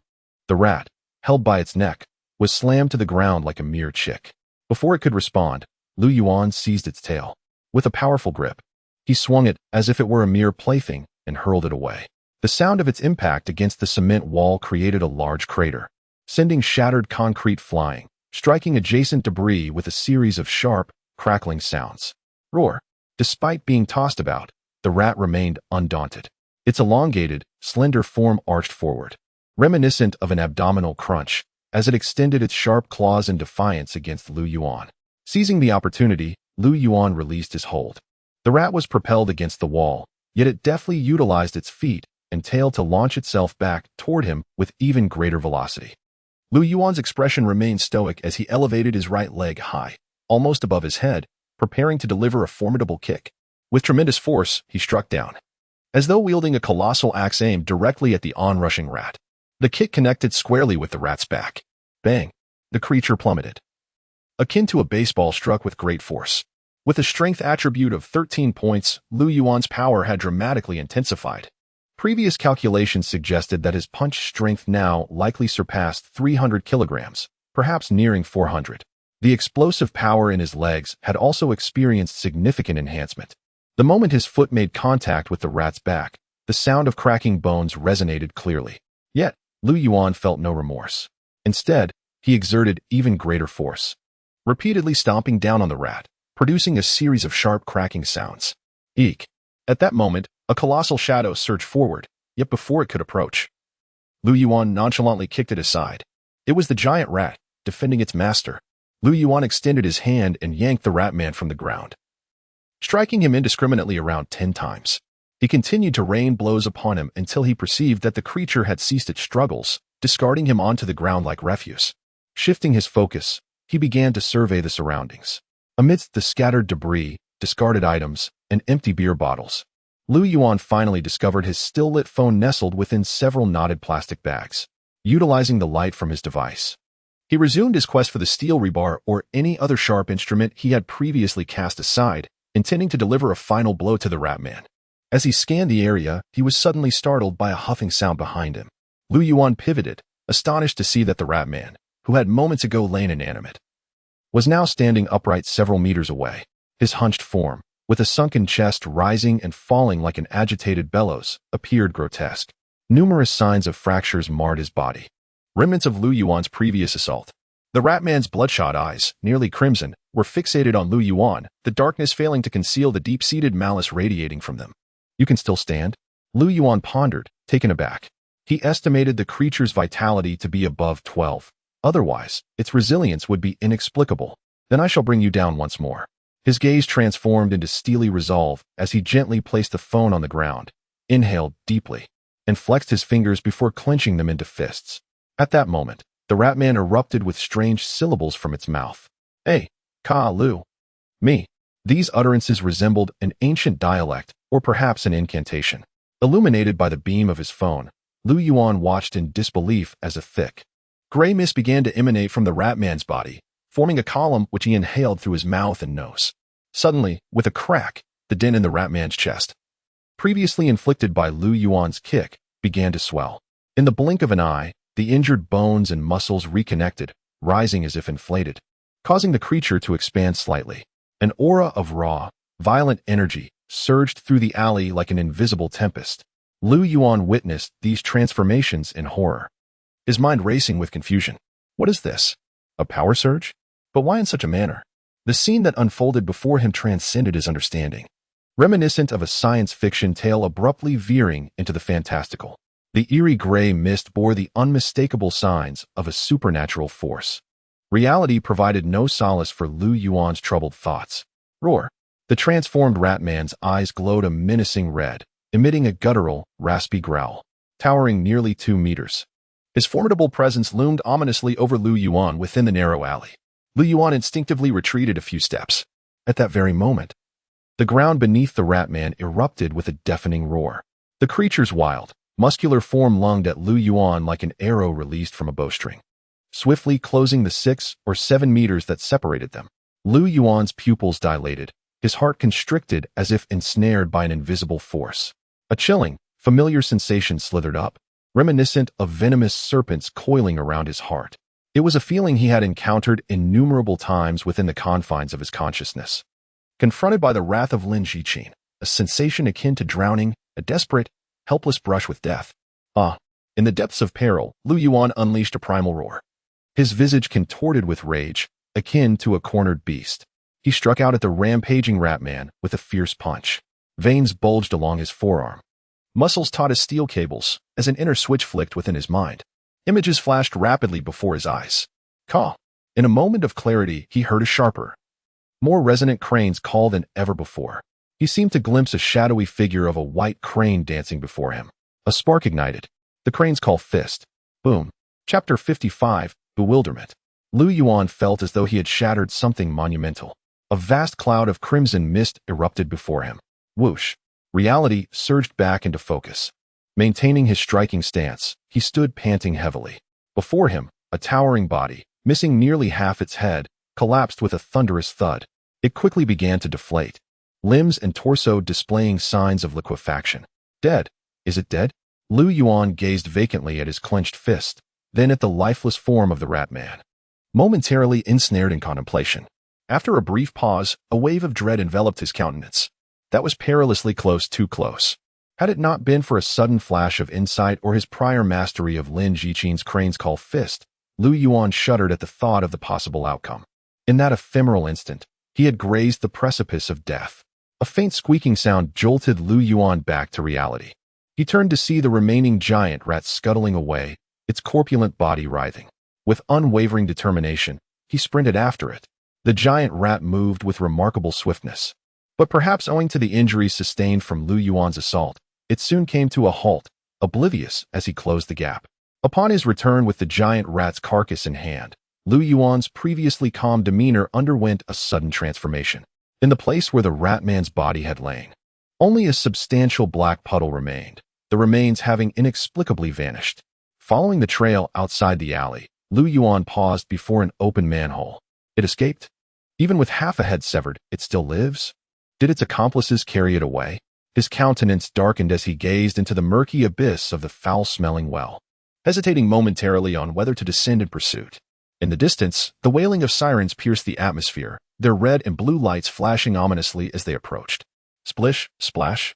The rat, held by its neck, was slammed to the ground like a mere chick. Before it could respond, Lu Yuan seized its tail. With a powerful grip, he swung it as if it were a mere plaything and hurled it away. The sound of its impact against the cement wall created a large crater, sending shattered concrete flying, striking adjacent debris with a series of sharp, crackling sounds. Roar. Despite being tossed about, the rat remained undaunted. Its elongated, slender form arched forward, reminiscent of an abdominal crunch, as it extended its sharp claws in defiance against Lu Yuan. Seizing the opportunity, Lu Yuan released his hold. The rat was propelled against the wall, yet it deftly utilized its feet and tail to launch itself back toward him with even greater velocity. Lu Yuan's expression remained stoic as he elevated his right leg high, almost above his head, preparing to deliver a formidable kick. With tremendous force, he struck down, as though wielding a colossal axe aimed directly at the onrushing rat. The kick connected squarely with the rat's back. Bang! The creature plummeted. Akin to a baseball struck with great force. With a strength attribute of 13 points, Lu Yuan's power had dramatically intensified. Previous calculations suggested that his punch strength now likely surpassed 300 kilograms, perhaps nearing 400. The explosive power in his legs had also experienced significant enhancement. The moment his foot made contact with the rat's back, the sound of cracking bones resonated clearly. Yet, Lu Yuan felt no remorse. Instead, he exerted even greater force, repeatedly stomping down on the rat, producing a series of sharp cracking sounds. Eek! At that moment, a colossal shadow surged forward, yet before it could approach, Lu Yuan nonchalantly kicked it aside. It was the giant rat, defending its master. Lu Yuan extended his hand and yanked the rat man from the ground, striking him indiscriminately around 10 times. He continued to rain blows upon him until he perceived that the creature had ceased its struggles, discarding him onto the ground like refuse. Shifting his focus, he began to survey the surroundings. Amidst the scattered debris, discarded items, and empty beer bottles, Lu Yuan finally discovered his still-lit phone nestled within several knotted plastic bags. Utilizing the light from his device, he resumed his quest for the steel rebar or any other sharp instrument he had previously cast aside, intending to deliver a final blow to the rat man. As he scanned the area, he was suddenly startled by a huffing sound behind him. Lu Yuan pivoted, astonished to see that the rat man, who had moments ago lain inanimate, was now standing upright several meters away. His hunched form, with a sunken chest rising and falling like an agitated bellows, appeared grotesque. Numerous signs of fractures marred his body, remnants of Lu Yuan's previous assault. The rat man's bloodshot eyes, nearly crimson, were fixated on Lu Yuan, the darkness failing to conceal the deep-seated malice radiating from them. You can still stand? Lu Yuan pondered, taken aback. He estimated the creature's vitality to be above 12. Otherwise, its resilience would be inexplicable. Then I shall bring you down once more. His gaze transformed into steely resolve as he gently placed the phone on the ground, inhaled deeply, and flexed his fingers before clenching them into fists. At that moment, the rat man erupted with strange syllables from its mouth. Hey, Ka Lu. Me. These utterances resembled an ancient dialect, or perhaps an incantation. Illuminated by the beam of his phone, Lu Yuan watched in disbelief as a thick, gray mist began to emanate from the rat man's body, forming a column which he inhaled through his mouth and nose. Suddenly, with a crack, the dent in the rat man's chest, previously inflicted by Lu Yuan's kick, began to swell. In the blink of an eye, the injured bones and muscles reconnected, rising as if inflated, causing the creature to expand slightly. An aura of raw, violent energy surged through the alley like an invisible tempest. Lu Yuan witnessed these transformations in horror, his mind racing with confusion. What is this? A power surge? But why in such a manner? The scene that unfolded before him transcended his understanding, reminiscent of a science fiction tale abruptly veering into the fantastical. The eerie gray mist bore the unmistakable signs of a supernatural force. Reality provided no solace for Lu Yuan's troubled thoughts. Roar! The transformed rat man's eyes glowed a menacing red, emitting a guttural, raspy growl, towering nearly 2 meters. His formidable presence loomed ominously over Lu Yuan within the narrow alley. Lu Yuan instinctively retreated a few steps. At that very moment, the ground beneath the rat man erupted with a deafening roar. The creature's wild, muscular form lunged at Lu Yuan like an arrow released from a bowstring, swiftly closing the 6 or 7 meters that separated them. Lu Yuan's pupils dilated, his heart constricted as if ensnared by an invisible force. A chilling, familiar sensation slithered up, reminiscent of venomous serpents coiling around his heart. It was a feeling he had encountered innumerable times within the confines of his consciousness. Confronted by the wrath of Lin Zhiqin, a sensation akin to drowning, a desperate, helpless brush with death. In the depths of peril, Lu Yuan unleashed a primal roar. His visage contorted with rage, akin to a cornered beast. He struck out at the rampaging rat man with a fierce punch. Veins bulged along his forearm. Muscles taut as steel cables, as an inner switch flicked within his mind. Images flashed rapidly before his eyes. Caw! In a moment of clarity, he heard a sharper, more resonant crane's call than ever before. He seemed to glimpse a shadowy figure of a white crane dancing before him. A spark ignited. The crane's call fist. Boom. Chapter 55, Bewilderment. Lu Yuan felt as though he had shattered something monumental. A vast cloud of crimson mist erupted before him. Whoosh. Reality surged back into focus. Maintaining his striking stance, he stood panting heavily. Before him, a towering body, missing nearly half its head, collapsed with a thunderous thud. It quickly began to deflate, limbs and torso displaying signs of liquefaction. Dead? Is it dead? Lu Yuan gazed vacantly at his clenched fist, then at the lifeless form of the rat man, momentarily ensnared in contemplation. After a brief pause, a wave of dread enveloped his countenance. That was perilously close, too close. Had it not been for a sudden flash of insight or his prior mastery of Lin Jiqin's crane's call fist, Lu Yuan shuddered at the thought of the possible outcome. In that ephemeral instant, he had grazed the precipice of death. A faint squeaking sound jolted Lu Yuan back to reality. He turned to see the remaining giant rat scuttling away, its corpulent body writhing. With unwavering determination, he sprinted after it. The giant rat moved with remarkable swiftness. But perhaps owing to the injuries sustained from Lu Yuan's assault, it soon came to a halt, oblivious as he closed the gap. Upon his return with the giant rat's carcass in hand, Lu Yuan's previously calm demeanor underwent a sudden transformation. In the place where the rat man's body had lain, only a substantial black puddle remained, the remains having inexplicably vanished. Following the trail outside the alley, Lu Yuan paused before an open manhole. It escaped? Even with half a head severed, it still lives? Did its accomplices carry it away? His countenance darkened as he gazed into the murky abyss of the foul-smelling well, hesitating momentarily on whether to descend in pursuit. In the distance, the wailing of sirens pierced the atmosphere, their red and blue lights flashing ominously as they approached. Splish, splash.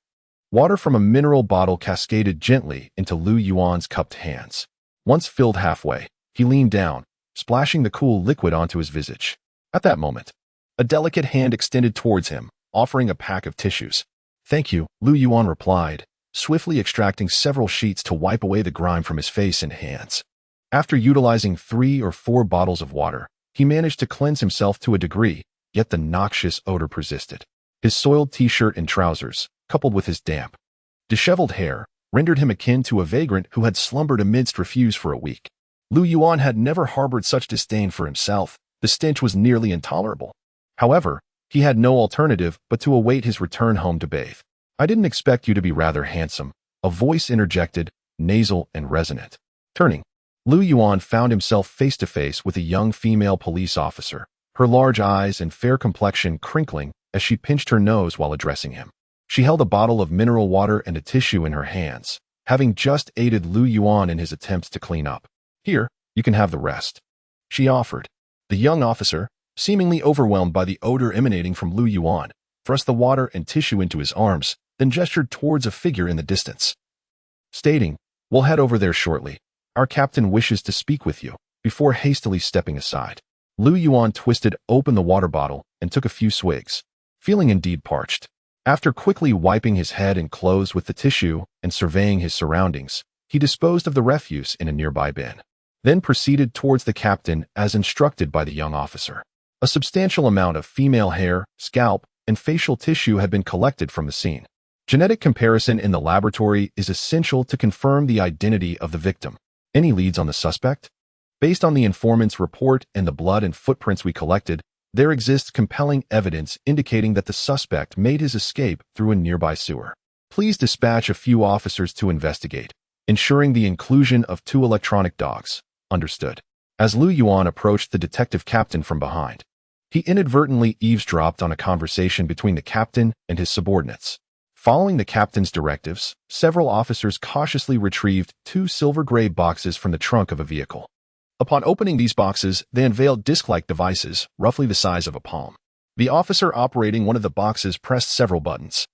Water from a mineral bottle cascaded gently into Lu Yuan's cupped hands. Once filled halfway, he leaned down, splashing the cool liquid onto his visage. At that moment, a delicate hand extended towards him, offering a pack of tissues. "Thank you," Lu Yuan replied, swiftly extracting several sheets to wipe away the grime from his face and hands. After utilizing 3 or 4 bottles of water, he managed to cleanse himself to a degree, yet the noxious odor persisted. His soiled t-shirt and trousers, coupled with his damp, disheveled hair, rendered him akin to a vagrant who had slumbered amidst refuse for a week. Lu Yuan had never harbored such disdain for himself. The stench was nearly intolerable. However, he had no alternative but to await his return home to bathe. "I didn't expect you to be rather handsome," a voice interjected, nasal and resonant. Turning, Lu Yuan found himself face to face with a young female police officer, her large eyes and fair complexion crinkling as she pinched her nose while addressing him. She held a bottle of mineral water and a tissue in her hands, having just aided Lu Yuan in his attempts to clean up. "Here, you can have the rest," she offered. The young officer, seemingly overwhelmed by the odor emanating from Lu Yuan, thrust the water and tissue into his arms, then gestured towards a figure in the distance, stating, "We'll head over there shortly. Our captain wishes to speak with you," before hastily stepping aside. Lu Yuan twisted open the water bottle and took a few swigs, feeling indeed parched. After quickly wiping his head and clothes with the tissue and surveying his surroundings, he disposed of the refuse in a nearby bin, then proceeded towards the captain as instructed by the young officer. A substantial amount of female hair, scalp, and facial tissue had been collected from the scene. Genetic comparison in the laboratory is essential to confirm the identity of the victim. Any leads on the suspect? Based on the informant's report and the blood and footprints we collected, there exists compelling evidence indicating that the suspect made his escape through a nearby sewer. Please dispatch a few officers to investigate, ensuring the inclusion of 2 electronic dogs. Understood. As Lu Yuan approached the detective captain from behind, he inadvertently eavesdropped on a conversation between the captain and his subordinates. Following the captain's directives, several officers cautiously retrieved 2 silver-gray boxes from the trunk of a vehicle. Upon opening these boxes, they unveiled disc-like devices, roughly the size of a palm. The officer operating one of the boxes pressed several buttons,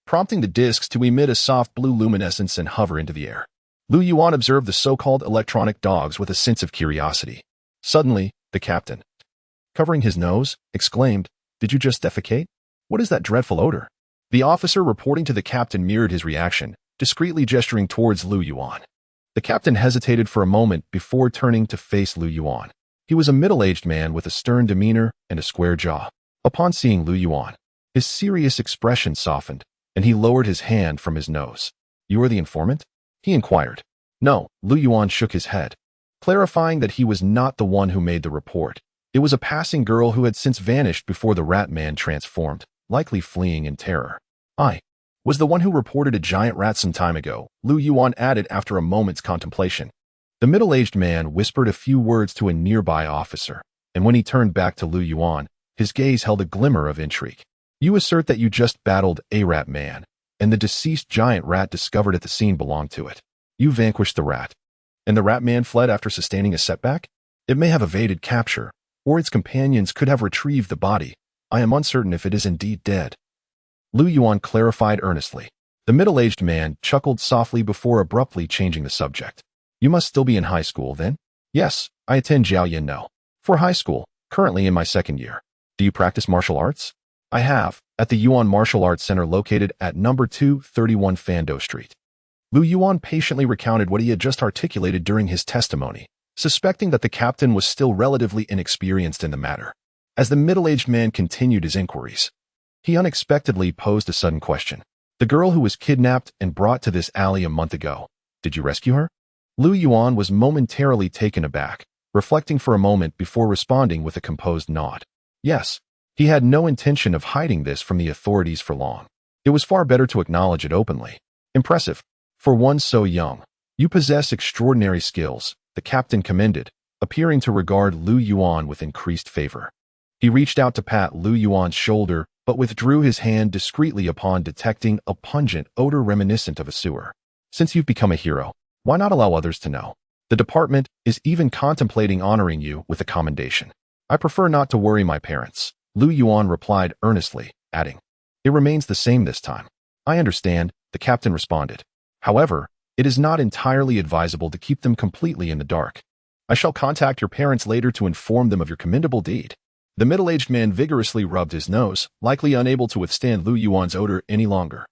prompting the discs to emit a soft blue luminescence and hover into the air. Lu Yuan observed the so-called electronic dogs with a sense of curiosity. Suddenly, the captain, covering his nose, exclaimed, "Did you just defecate? What is that dreadful odor?" The officer reporting to the captain mirrored his reaction, discreetly gesturing towards Lu Yuan. The captain hesitated for a moment before turning to face Lu Yuan. He was a middle-aged man with a stern demeanor and a square jaw. Upon seeing Lu Yuan, his serious expression softened, and he lowered his hand from his nose. "You are the informant?" he inquired. "No," Lu Yuan shook his head, clarifying that he was not the one who made the report. It was a passing girl who had since vanished before the rat man transformed, likely fleeing in terror. "I Was the one who reported a giant rat some time ago, Lu Yuan added after a moment's contemplation. The middle-aged man whispered a few words to a nearby officer, and when he turned back to Lu Yuan, his gaze held a glimmer of intrigue. You assert that you just battled a rat man, and the deceased giant rat discovered at the scene belonged to it. You vanquished the rat, and the rat man fled after sustaining a setback? It may have evaded capture, or its companions could have retrieved the body. I am uncertain if it is indeed dead. Lu Yuan clarified earnestly. The middle-aged man chuckled softly before abruptly changing the subject. You must still be in high school, then? Yes, I attend Jiaoyan No. For high school, currently in my second year. Do you practice martial arts? I have, at the Yuan Martial Arts Center located at number 231 Fando Street. Lu Yuan patiently recounted what he had just articulated during his testimony, suspecting that the captain was still relatively inexperienced in the matter. As the middle-aged man continued his inquiries, he unexpectedly posed a sudden question. The girl who was kidnapped and brought to this alley a month ago, did you rescue her? Lu Yuan was momentarily taken aback, reflecting for a moment before responding with a composed nod. Yes, he had no intention of hiding this from the authorities for long. It was far better to acknowledge it openly. Impressive. For one so young, you possess extraordinary skills, the captain commended, appearing to regard Lu Yuan with increased favor. He reached out to pat Lu Yuan's shoulder, but withdrew his hand discreetly upon detecting a pungent odor reminiscent of a sewer. Since you've become a hero, why not allow others to know? The department is even contemplating honoring you with a commendation. I prefer not to worry my parents, Lu Yuan replied earnestly, adding, it remains the same this time. I understand, the captain responded. However, it is not entirely advisable to keep them completely in the dark. I shall contact your parents later to inform them of your commendable deed. The middle-aged man vigorously rubbed his nose, likely unable to withstand Lu Yuan's odor any longer.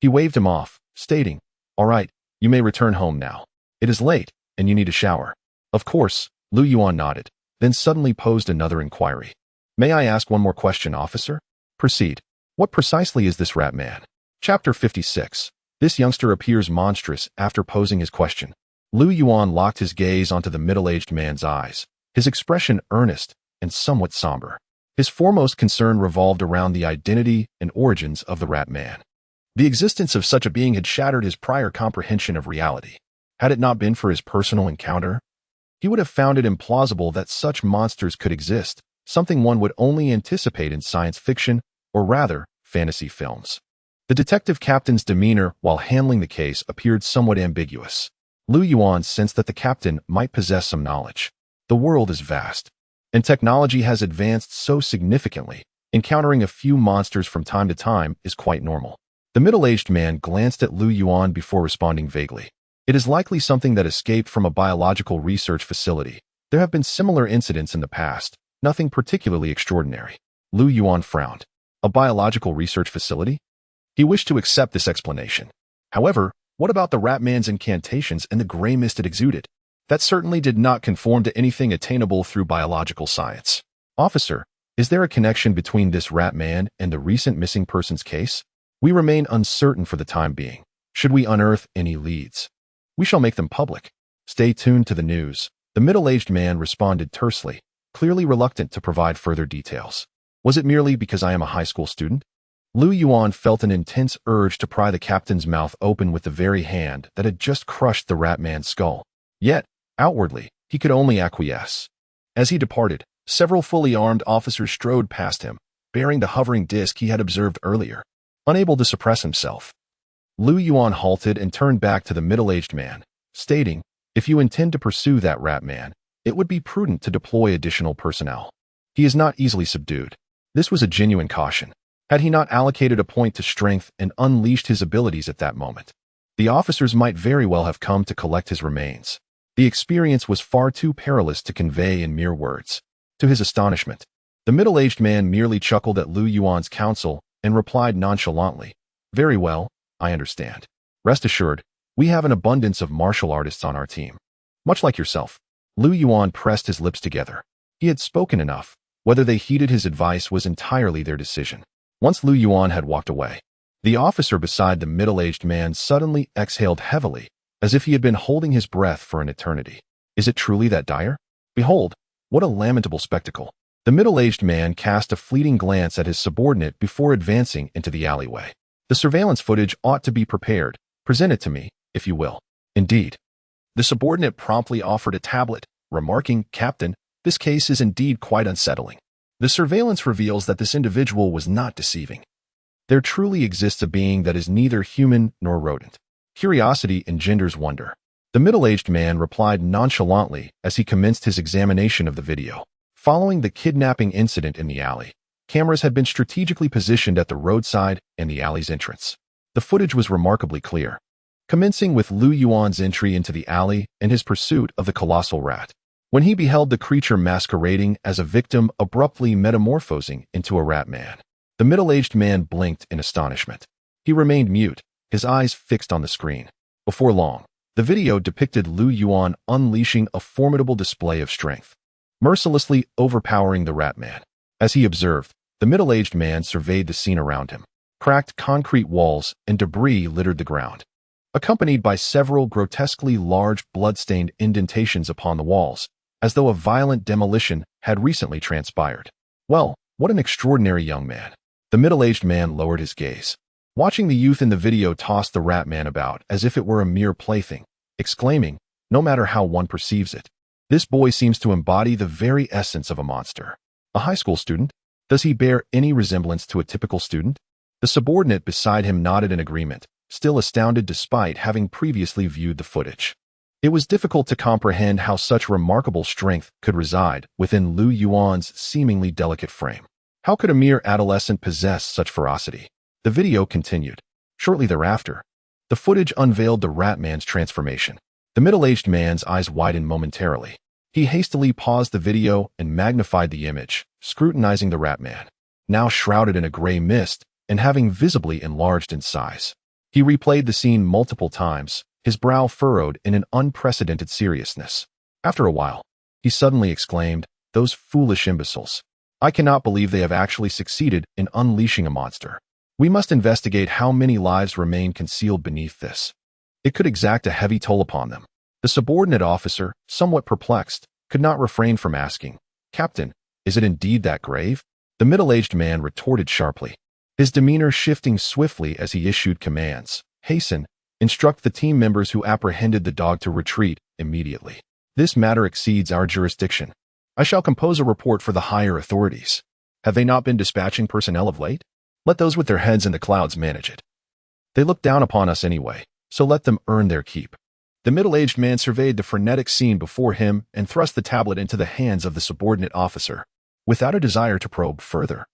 He waved him off, stating, all right, you may return home now. It is late, and you need a shower. Of course, Lu Yuan nodded, then suddenly posed another inquiry. May I ask one more question, officer? Proceed. What precisely is this rat man? Chapter 56. This youngster appears monstrous after posing his question. Lu Yuan locked his gaze onto the middle-aged man's eyes, his expression earnest and somewhat somber. His foremost concern revolved around the identity and origins of the rat man. The existence of such a being had shattered his prior comprehension of reality. Had it not been for his personal encounter, he would have found it implausible that such monsters could exist, something one would only anticipate in science fiction, or rather, fantasy films. The detective captain's demeanor while handling the case appeared somewhat ambiguous. Lu Yuan sensed that the captain might possess some knowledge. The world is vast, and technology has advanced so significantly, encountering a few monsters from time to time is quite normal. The middle-aged man glanced at Lu Yuan before responding vaguely. It is likely something that escaped from a biological research facility. There have been similar incidents in the past, nothing particularly extraordinary. Lu Yuan frowned. A biological research facility? He wished to accept this explanation. However, what about the rat man's incantations and the gray mist it exuded? That certainly did not conform to anything attainable through biological science. Officer, is there a connection between this rat man and the recent missing persons case? We remain uncertain for the time being. Should we unearth any leads, we shall make them public. Stay tuned to the news. The middle-aged man responded tersely, clearly reluctant to provide further details. Was it merely because I am a high school student? Lu Yuan felt an intense urge to pry the captain's mouth open with the very hand that had just crushed the rat man's skull. Yet, outwardly, he could only acquiesce. As he departed, several fully armed officers strode past him, bearing the hovering disc he had observed earlier. Unable to suppress himself, Lu Yuan halted and turned back to the middle-aged man, stating, if you intend to pursue that rat man, it would be prudent to deploy additional personnel. He is not easily subdued. This was a genuine caution. Had he not allocated a point to strength and unleashed his abilities at that moment, the officers might very well have come to collect his remains. The experience was far too perilous to convey in mere words. To his astonishment, the middle-aged man merely chuckled at Lu Yuan's counsel and replied nonchalantly, very well, I understand. Rest assured, we have an abundance of martial artists on our team. Much like yourself. Lu Yuan pressed his lips together. He had spoken enough. Whether they heeded his advice was entirely their decision. Once Lu Yuan had walked away, the officer beside the middle-aged man suddenly exhaled heavily, as if he had been holding his breath for an eternity. Is it truly that dire? Behold, what a lamentable spectacle. The middle-aged man cast a fleeting glance at his subordinate before advancing into the alleyway. The surveillance footage ought to be prepared. Present it to me, if you will. Indeed. The subordinate promptly offered a tablet, remarking, "Captain, this case is indeed quite unsettling. The surveillance reveals that this individual was not deceiving. There truly exists a being that is neither human nor rodent." Curiosity engenders wonder. The middle-aged man replied nonchalantly as he commenced his examination of the video. Following the kidnapping incident in the alley, cameras had been strategically positioned at the roadside and the alley's entrance. The footage was remarkably clear, commencing with Lu Yuan's entry into the alley and his pursuit of the colossal rat. When he beheld the creature masquerading as a victim abruptly metamorphosing into a rat man, the middle-aged man blinked in astonishment. He remained mute, his eyes fixed on the screen. Before long, the video depicted Lu Yuan unleashing a formidable display of strength, mercilessly overpowering the rat man. As he observed, the middle-aged man surveyed the scene around him. Cracked concrete walls and debris littered the ground, accompanied by several grotesquely large blood-stained indentations upon the walls, as though a violent demolition had recently transpired. "Well, what an extraordinary young man." The middle-aged man lowered his gaze, watching the youth in the video toss the rat man about as if it were a mere plaything, exclaiming, "No matter how one perceives it, this boy seems to embody the very essence of a monster." A high school student? Does he bear any resemblance to a typical student? The subordinate beside him nodded in agreement, still astounded despite having previously viewed the footage. It was difficult to comprehend how such remarkable strength could reside within Lu Yuan's seemingly delicate frame. How could a mere adolescent possess such ferocity? The video continued. Shortly thereafter, the footage unveiled the rat man's transformation. The middle-aged man's eyes widened momentarily. He hastily paused the video and magnified the image, scrutinizing the rat man, now shrouded in a gray mist and having visibly enlarged in size. He replayed the scene multiple times, his brow furrowed in an unprecedented seriousness. After a while, he suddenly exclaimed, "Those foolish imbeciles. I cannot believe they have actually succeeded in unleashing a monster. We must investigate how many lives remain concealed beneath this. It could exact a heavy toll upon them." The subordinate officer, somewhat perplexed, could not refrain from asking, "Captain, is it indeed that grave?" The middle-aged man retorted sharply, his demeanor shifting swiftly as he issued commands. "Hasten, instruct the team members who apprehended the dog to retreat immediately. This matter exceeds our jurisdiction. I shall compose a report for the higher authorities. Have they not been dispatching personnel of late? Let those with their heads in the clouds manage it. They look down upon us anyway, so let them earn their keep." The middle-aged man surveyed the frenetic scene before him and thrust the tablet into the hands of the subordinate officer, without a desire to probe further.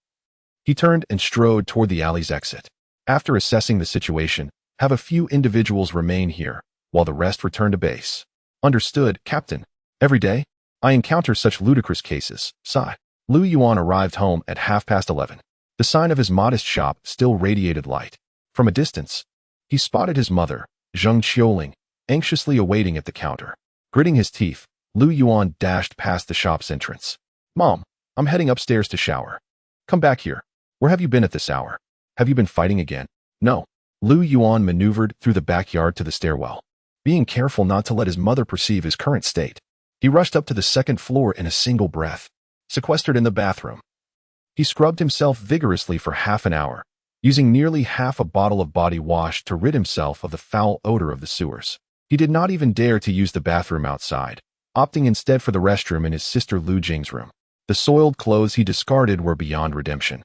He turned and strode toward the alley's exit. After assessing the situation, have a few individuals remain here, while the rest return to base. "Understood, Captain. Every day, I encounter such ludicrous cases." Sigh. Lu Yuan arrived home at 11:30. The sign of his modest shop still radiated light. From a distance, he spotted his mother, Zheng Qiuling, anxiously awaiting at the counter. Gritting his teeth, Lu Yuan dashed past the shop's entrance. "Mom, I'm heading upstairs to shower. Come back here. Where have you been at this hour? Have you been fighting again?" "No." Lu Yuan maneuvered through the backyard to the stairwell, being careful not to let his mother perceive his current state. He rushed up to the second floor in a single breath, sequestered in the bathroom. He scrubbed himself vigorously for half an hour, using nearly half a bottle of body wash to rid himself of the foul odor of the sewers. He did not even dare to use the bathroom outside, opting instead for the restroom in his sister Lu Jing's room. The soiled clothes he discarded were beyond redemption,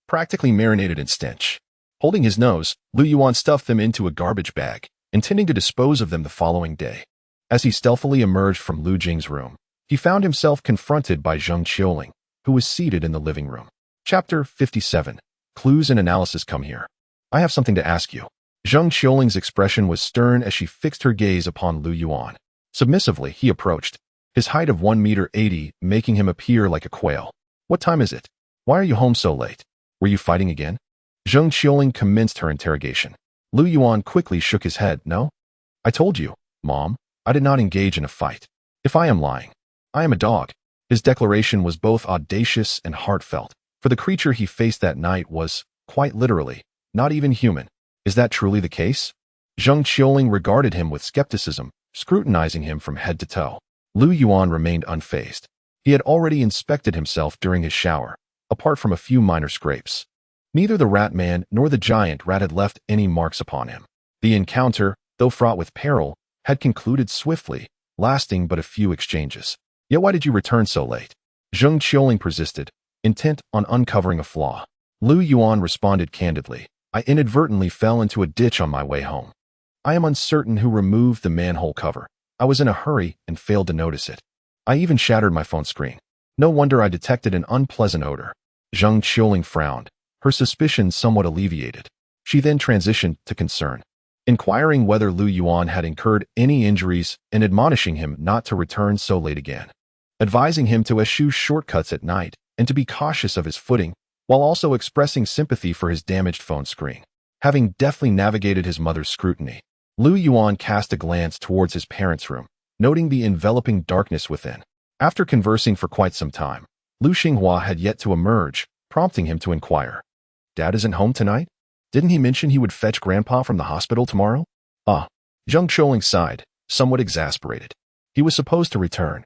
practically marinated in stench. Holding his nose, Lu Yuan stuffed them into a garbage bag, intending to dispose of them the following day. As he stealthily emerged from Lu Jing's room, he found himself confronted by Zheng Qiuling, who was seated in the living room. Chapter 57. Clues and Analysis Come Here. "I have something to ask you." Zheng Qiuling's expression was stern as she fixed her gaze upon Lu Yuan. Submissively, he approached, his height of 1.80 meters making him appear like a quail. "What time is it? Why are you home so late? Were you fighting again?" Zheng Qiuling commenced her interrogation. Lu Yuan quickly shook his head. "No. I told you, Mom, I did not engage in a fight. If I am lying, I am a dog." His declaration was both audacious and heartfelt, for the creature he faced that night was, quite literally, not even human. Is that truly the case? Zheng Qiuling regarded him with skepticism, scrutinizing him from head to toe. Lu Yuan remained unfazed. He had already inspected himself during his shower, apart from a few minor scrapes. Neither the rat man nor the giant rat had left any marks upon him. The encounter, though fraught with peril, had concluded swiftly, lasting but a few exchanges. Yet why did you return so late? Zheng Qiuling persisted, intent on uncovering a flaw. Lu Yuan responded candidly. I inadvertently fell into a ditch on my way home. I am uncertain who removed the manhole cover. I was in a hurry and failed to notice it. I even shattered my phone screen. No wonder I detected an unpleasant odor. Zheng Qiuling frowned, her suspicions somewhat alleviated. She then transitioned to concern, inquiring whether Lu Yuan had incurred any injuries and admonishing him not to return so late again, advising him to eschew shortcuts at night and to be cautious of his footing, while also expressing sympathy for his damaged phone screen. Having deftly navigated his mother's scrutiny, Lu Yuan cast a glance towards his parents' room, noting the enveloping darkness within. After conversing for quite some time, Lu Xinghua had yet to emerge, prompting him to inquire. Dad isn't home tonight? Didn't he mention he would fetch Grandpa from the hospital tomorrow? Ah, Zheng Qiuling sighed, somewhat exasperated. He was supposed to return.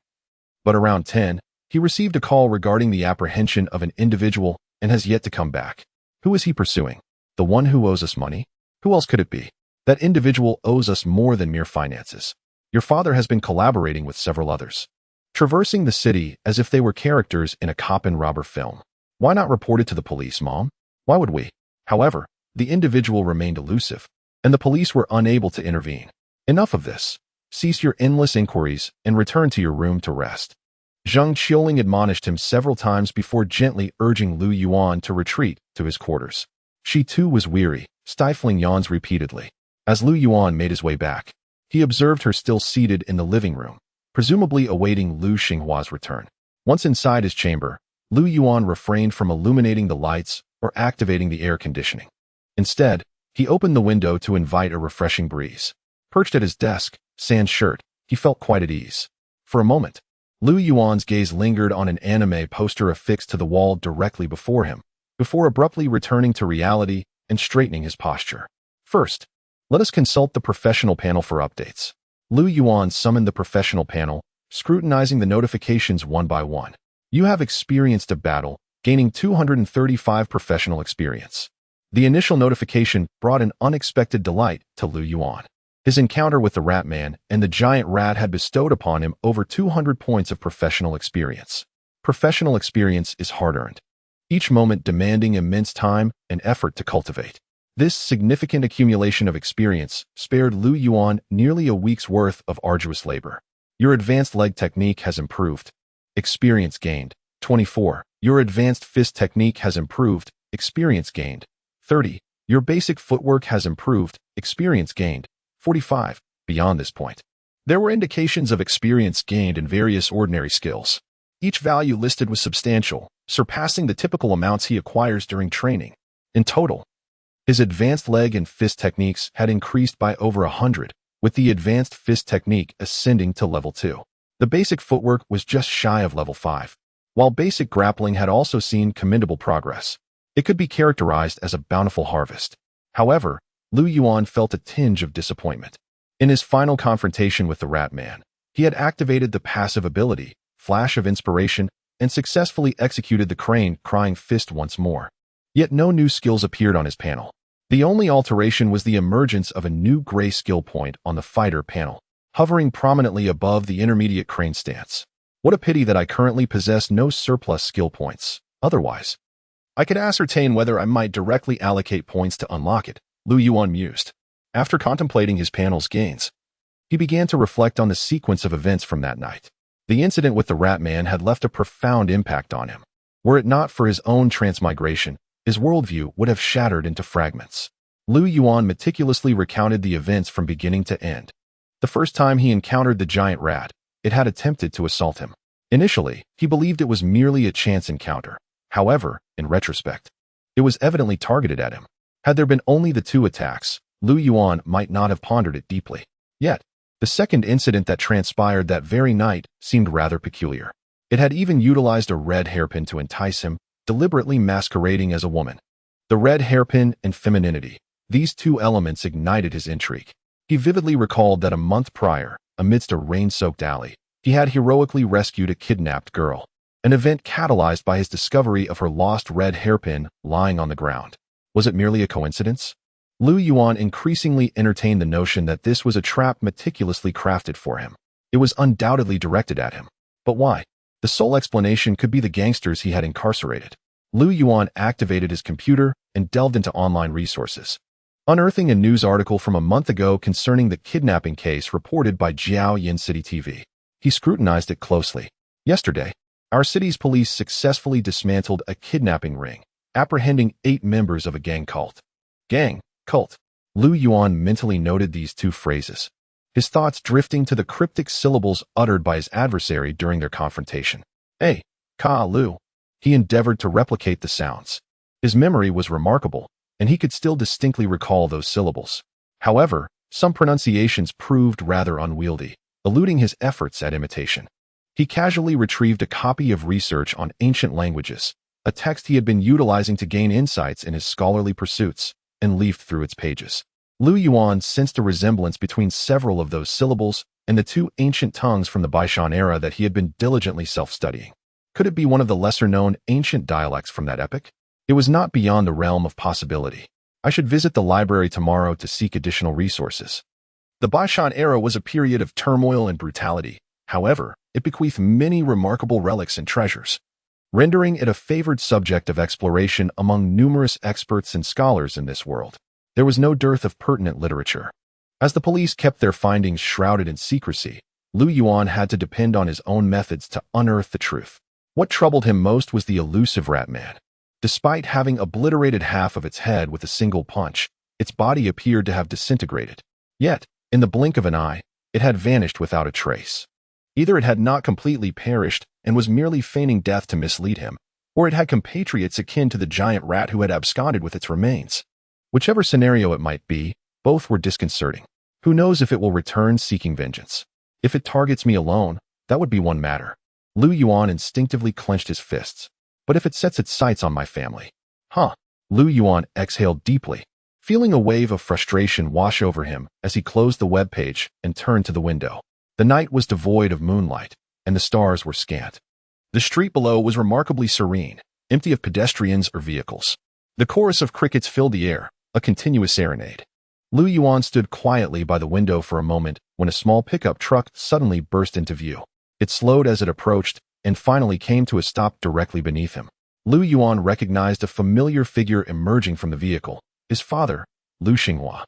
But around 10, he received a call regarding the apprehension of an individual and has yet to come back. Who is he pursuing? The one who owes us money? Who else could it be? That individual owes us more than mere finances. Your father has been collaborating with several others, traversing the city as if they were characters in a cop and robber film. Why not report it to the police, Mom? Why would we? However, the individual remained elusive, and the police were unable to intervene. Enough of this. Cease your endless inquiries and return to your room to rest. Zheng Qiuling admonished him several times before gently urging Lu Yuan to retreat to his quarters. She too was weary, stifling yawns repeatedly. As Lu Yuan made his way back, he observed her still seated in the living room, presumably awaiting Lu Xinghua's return. Once inside his chamber, Lu Yuan refrained from illuminating the lights or activating the air conditioning. Instead, he opened the window to invite a refreshing breeze. Perched at his desk, sans shirt, he felt quite at ease. For a moment, Lu Yuan's gaze lingered on an anime poster affixed to the wall directly before him, before abruptly returning to reality and straightening his posture. First, let us consult the professional panel for updates. Lu Yuan summoned the professional panel, scrutinizing the notifications one by one. You have experienced a battle, gaining 235 professional experience. The initial notification brought an unexpected delight to Lu Yuan. His encounter with the rat man and the giant rat had bestowed upon him over 200 points of professional experience. Professional experience is hard-earned, each moment demanding immense time and effort to cultivate. This significant accumulation of experience spared Lu Yuan nearly a week's worth of arduous labor. Your advanced leg technique has improved. Experience gained. 24. Your advanced fist technique has improved. Experience gained. 30. Your basic footwork has improved. Experience gained. 45. Beyond this point, there were indications of experience gained in various ordinary skills. Each value listed was substantial, surpassing the typical amounts he acquires during training. In total, his advanced leg and fist techniques had increased by over 100, with the advanced fist technique ascending to level 2. The basic footwork was just shy of level 5, while basic grappling had also seen commendable progress. It could be characterized as a bountiful harvest. However, Lu Yuan felt a tinge of disappointment. In his final confrontation with the rat man, he had activated the passive ability, Flash of Inspiration, and successfully executed the crane-crying fist once more. Yet no new skills appeared on his panel. The only alteration was the emergence of a new gray skill point on the fighter panel, hovering prominently above the intermediate crane stance. What a pity that I currently possess no surplus skill points. Otherwise, I could ascertain whether I might directly allocate points to unlock it, Lu Yuan mused. After contemplating his panel's gains, he began to reflect on the sequence of events from that night. The incident with the rat man had left a profound impact on him. Were it not for his own transmigration, his worldview would have shattered into fragments. Lu Yuan meticulously recounted the events from beginning to end. The first time he encountered the giant rat, it had attempted to assault him. Initially, he believed it was merely a chance encounter. However, in retrospect, it was evidently targeted at him. Had there been only the 2 attacks, Lu Yuan might not have pondered it deeply. Yet, the second incident that transpired that very night seemed rather peculiar. It had even utilized a red hairpin to entice him, deliberately masquerading as a woman. The red hairpin and femininity, these 2 elements ignited his intrigue. He vividly recalled that a month prior, amidst a rain-soaked alley, he had heroically rescued a kidnapped girl. an event catalyzed by his discovery of her lost red hairpin lying on the ground. Was it merely a coincidence? Lu Yuan increasingly entertained the notion that this was a trap meticulously crafted for him. It was undoubtedly directed at him. But why? The sole explanation could be the gangsters he had incarcerated. Lu Yuan activated his computer and delved into online resources, unearthing a news article from a month ago concerning the kidnapping case reported by Jiao Yin City TV. He scrutinized it closely. Yesterday, our city's police successfully dismantled a kidnapping ring, apprehending 8 members of a gang cult. Gang, cult. Lu Yuan mentally noted these 2 phrases, his thoughts drifting to the cryptic syllables uttered by his adversary during their confrontation. Hey, Ka Lu. He endeavored to replicate the sounds. His memory was remarkable, and he could still distinctly recall those syllables. However, some pronunciations proved rather unwieldy, eluding his efforts at imitation. He casually retrieved a copy of Research on Ancient Languages, a text he had been utilizing to gain insights in his scholarly pursuits, and leafed through its pages. Lu Yuan sensed a resemblance between several of those syllables and the 2 ancient tongues from the Baishan era that he had been diligently self-studying. Could it be one of the lesser-known ancient dialects from that epoch? It was not beyond the realm of possibility. I should visit the library tomorrow to seek additional resources. The Baishan era was a period of turmoil and brutality. However, it bequeathed many remarkable relics and treasures, rendering it a favored subject of exploration among numerous experts and scholars in this world. There was no dearth of pertinent literature. As the police kept their findings shrouded in secrecy, Lu Yuan had to depend on his own methods to unearth the truth. What troubled him most was the elusive rat man. Despite having obliterated half of its head with a single punch, its body appeared to have disintegrated. Yet, in the blink of an eye, it had vanished without a trace. Either it had not completely perished and was merely feigning death to mislead him, or it had compatriots akin to the giant rat who had absconded with its remains. Whichever scenario it might be, both were disconcerting. Who knows if it will return seeking vengeance? If it targets me alone, that would be one matter. Lu Yuan instinctively clenched his fists. But if it sets its sights on my family? Lu Yuan exhaled deeply, feeling a wave of frustration wash over him as he closed the web page and turned to the window. The night was devoid of moonlight, and the stars were scant. The street below was remarkably serene, empty of pedestrians or vehicles. The chorus of crickets filled the air, a continuous serenade. Lu Yuan stood quietly by the window for a moment when a small pickup truck suddenly burst into view. It slowed as it approached and finally came to a stop directly beneath him. Lu Yuan recognized a familiar figure emerging from the vehicle, his father, Lu Xinghua.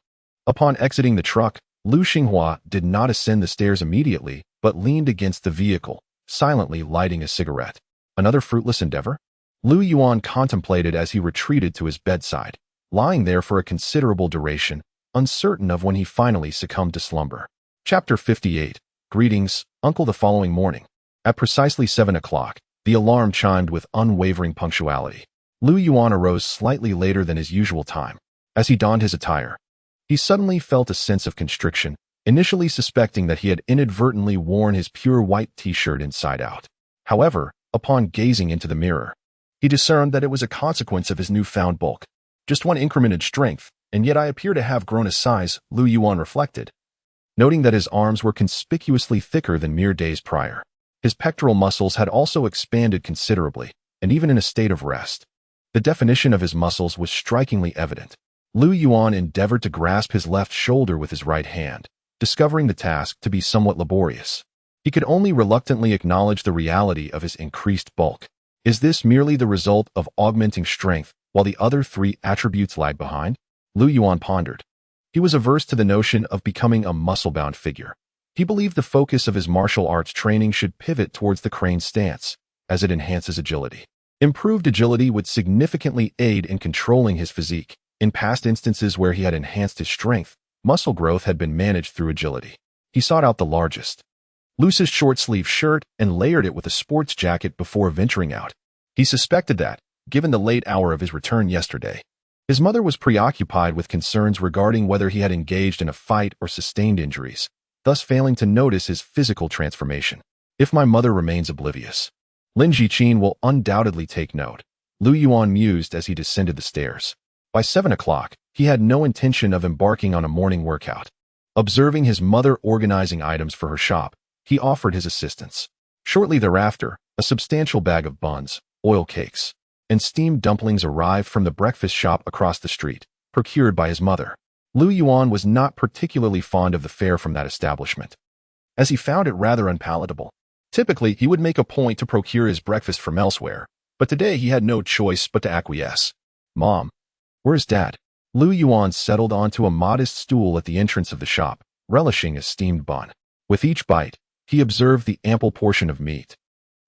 Upon exiting the truck, Lu Xinghua did not ascend the stairs immediately, but leaned against the vehicle, silently lighting a cigarette. Another fruitless endeavor? Lu Yuan contemplated as he retreated to his bedside, lying there for a considerable duration, uncertain of when he finally succumbed to slumber. Chapter 58. Greetings, Uncle. The following morning, at precisely 7 o'clock, the alarm chimed with unwavering punctuality. Lu Yuan arose slightly later than his usual time. As he donned his attire, he suddenly felt a sense of constriction, initially suspecting that he had inadvertently worn his pure white t-shirt inside out. However, upon gazing into the mirror, he discerned that it was a consequence of his newfound bulk. Just one increment in strength, and yet I appear to have grown a size, Lu Yuan reflected, noting that his arms were conspicuously thicker than mere days prior. His pectoral muscles had also expanded considerably, and even in a state of rest, the definition of his muscles was strikingly evident. Lu Yuan endeavored to grasp his left shoulder with his right hand, discovering the task to be somewhat laborious. He could only reluctantly acknowledge the reality of his increased bulk. Is this merely the result of augmenting strength, while the other 3 attributes lag behind? Lu Yuan pondered. He was averse to the notion of becoming a muscle-bound figure. He believed the focus of his martial arts training should pivot towards the crane stance, as it enhances agility. Improved agility would significantly aid in controlling his physique. In past instances where he had enhanced his strength, muscle growth had been managed through agility. He sought out the largest, loosest short-sleeve shirt and layered it with a sports jacket before venturing out. He suspected that, given the late hour of his return yesterday, his mother was preoccupied with concerns regarding whether he had engaged in a fight or sustained injuries, thus failing to notice his physical transformation. If my mother remains oblivious, Lin Jiqin will undoubtedly take note, Lu Yuan mused as he descended the stairs. By 7 o'clock, he had no intention of embarking on a morning workout. Observing his mother organizing items for her shop, he offered his assistance. Shortly thereafter, A substantial bag of buns, oil cakes, and steamed dumplings arrived from the breakfast shop across the street, procured by his mother. Yuan was not particularly fond of the fare from that establishment, as he found it rather unpalatable. Typically, he would make a point to procure his breakfast from elsewhere, but today he had no choice but to acquiesce. "Mom, where's Dad?" Yuan settled onto a modest stool at the entrance of the shop, relishing a steamed bun. With each bite, he observed the ample portion of meat.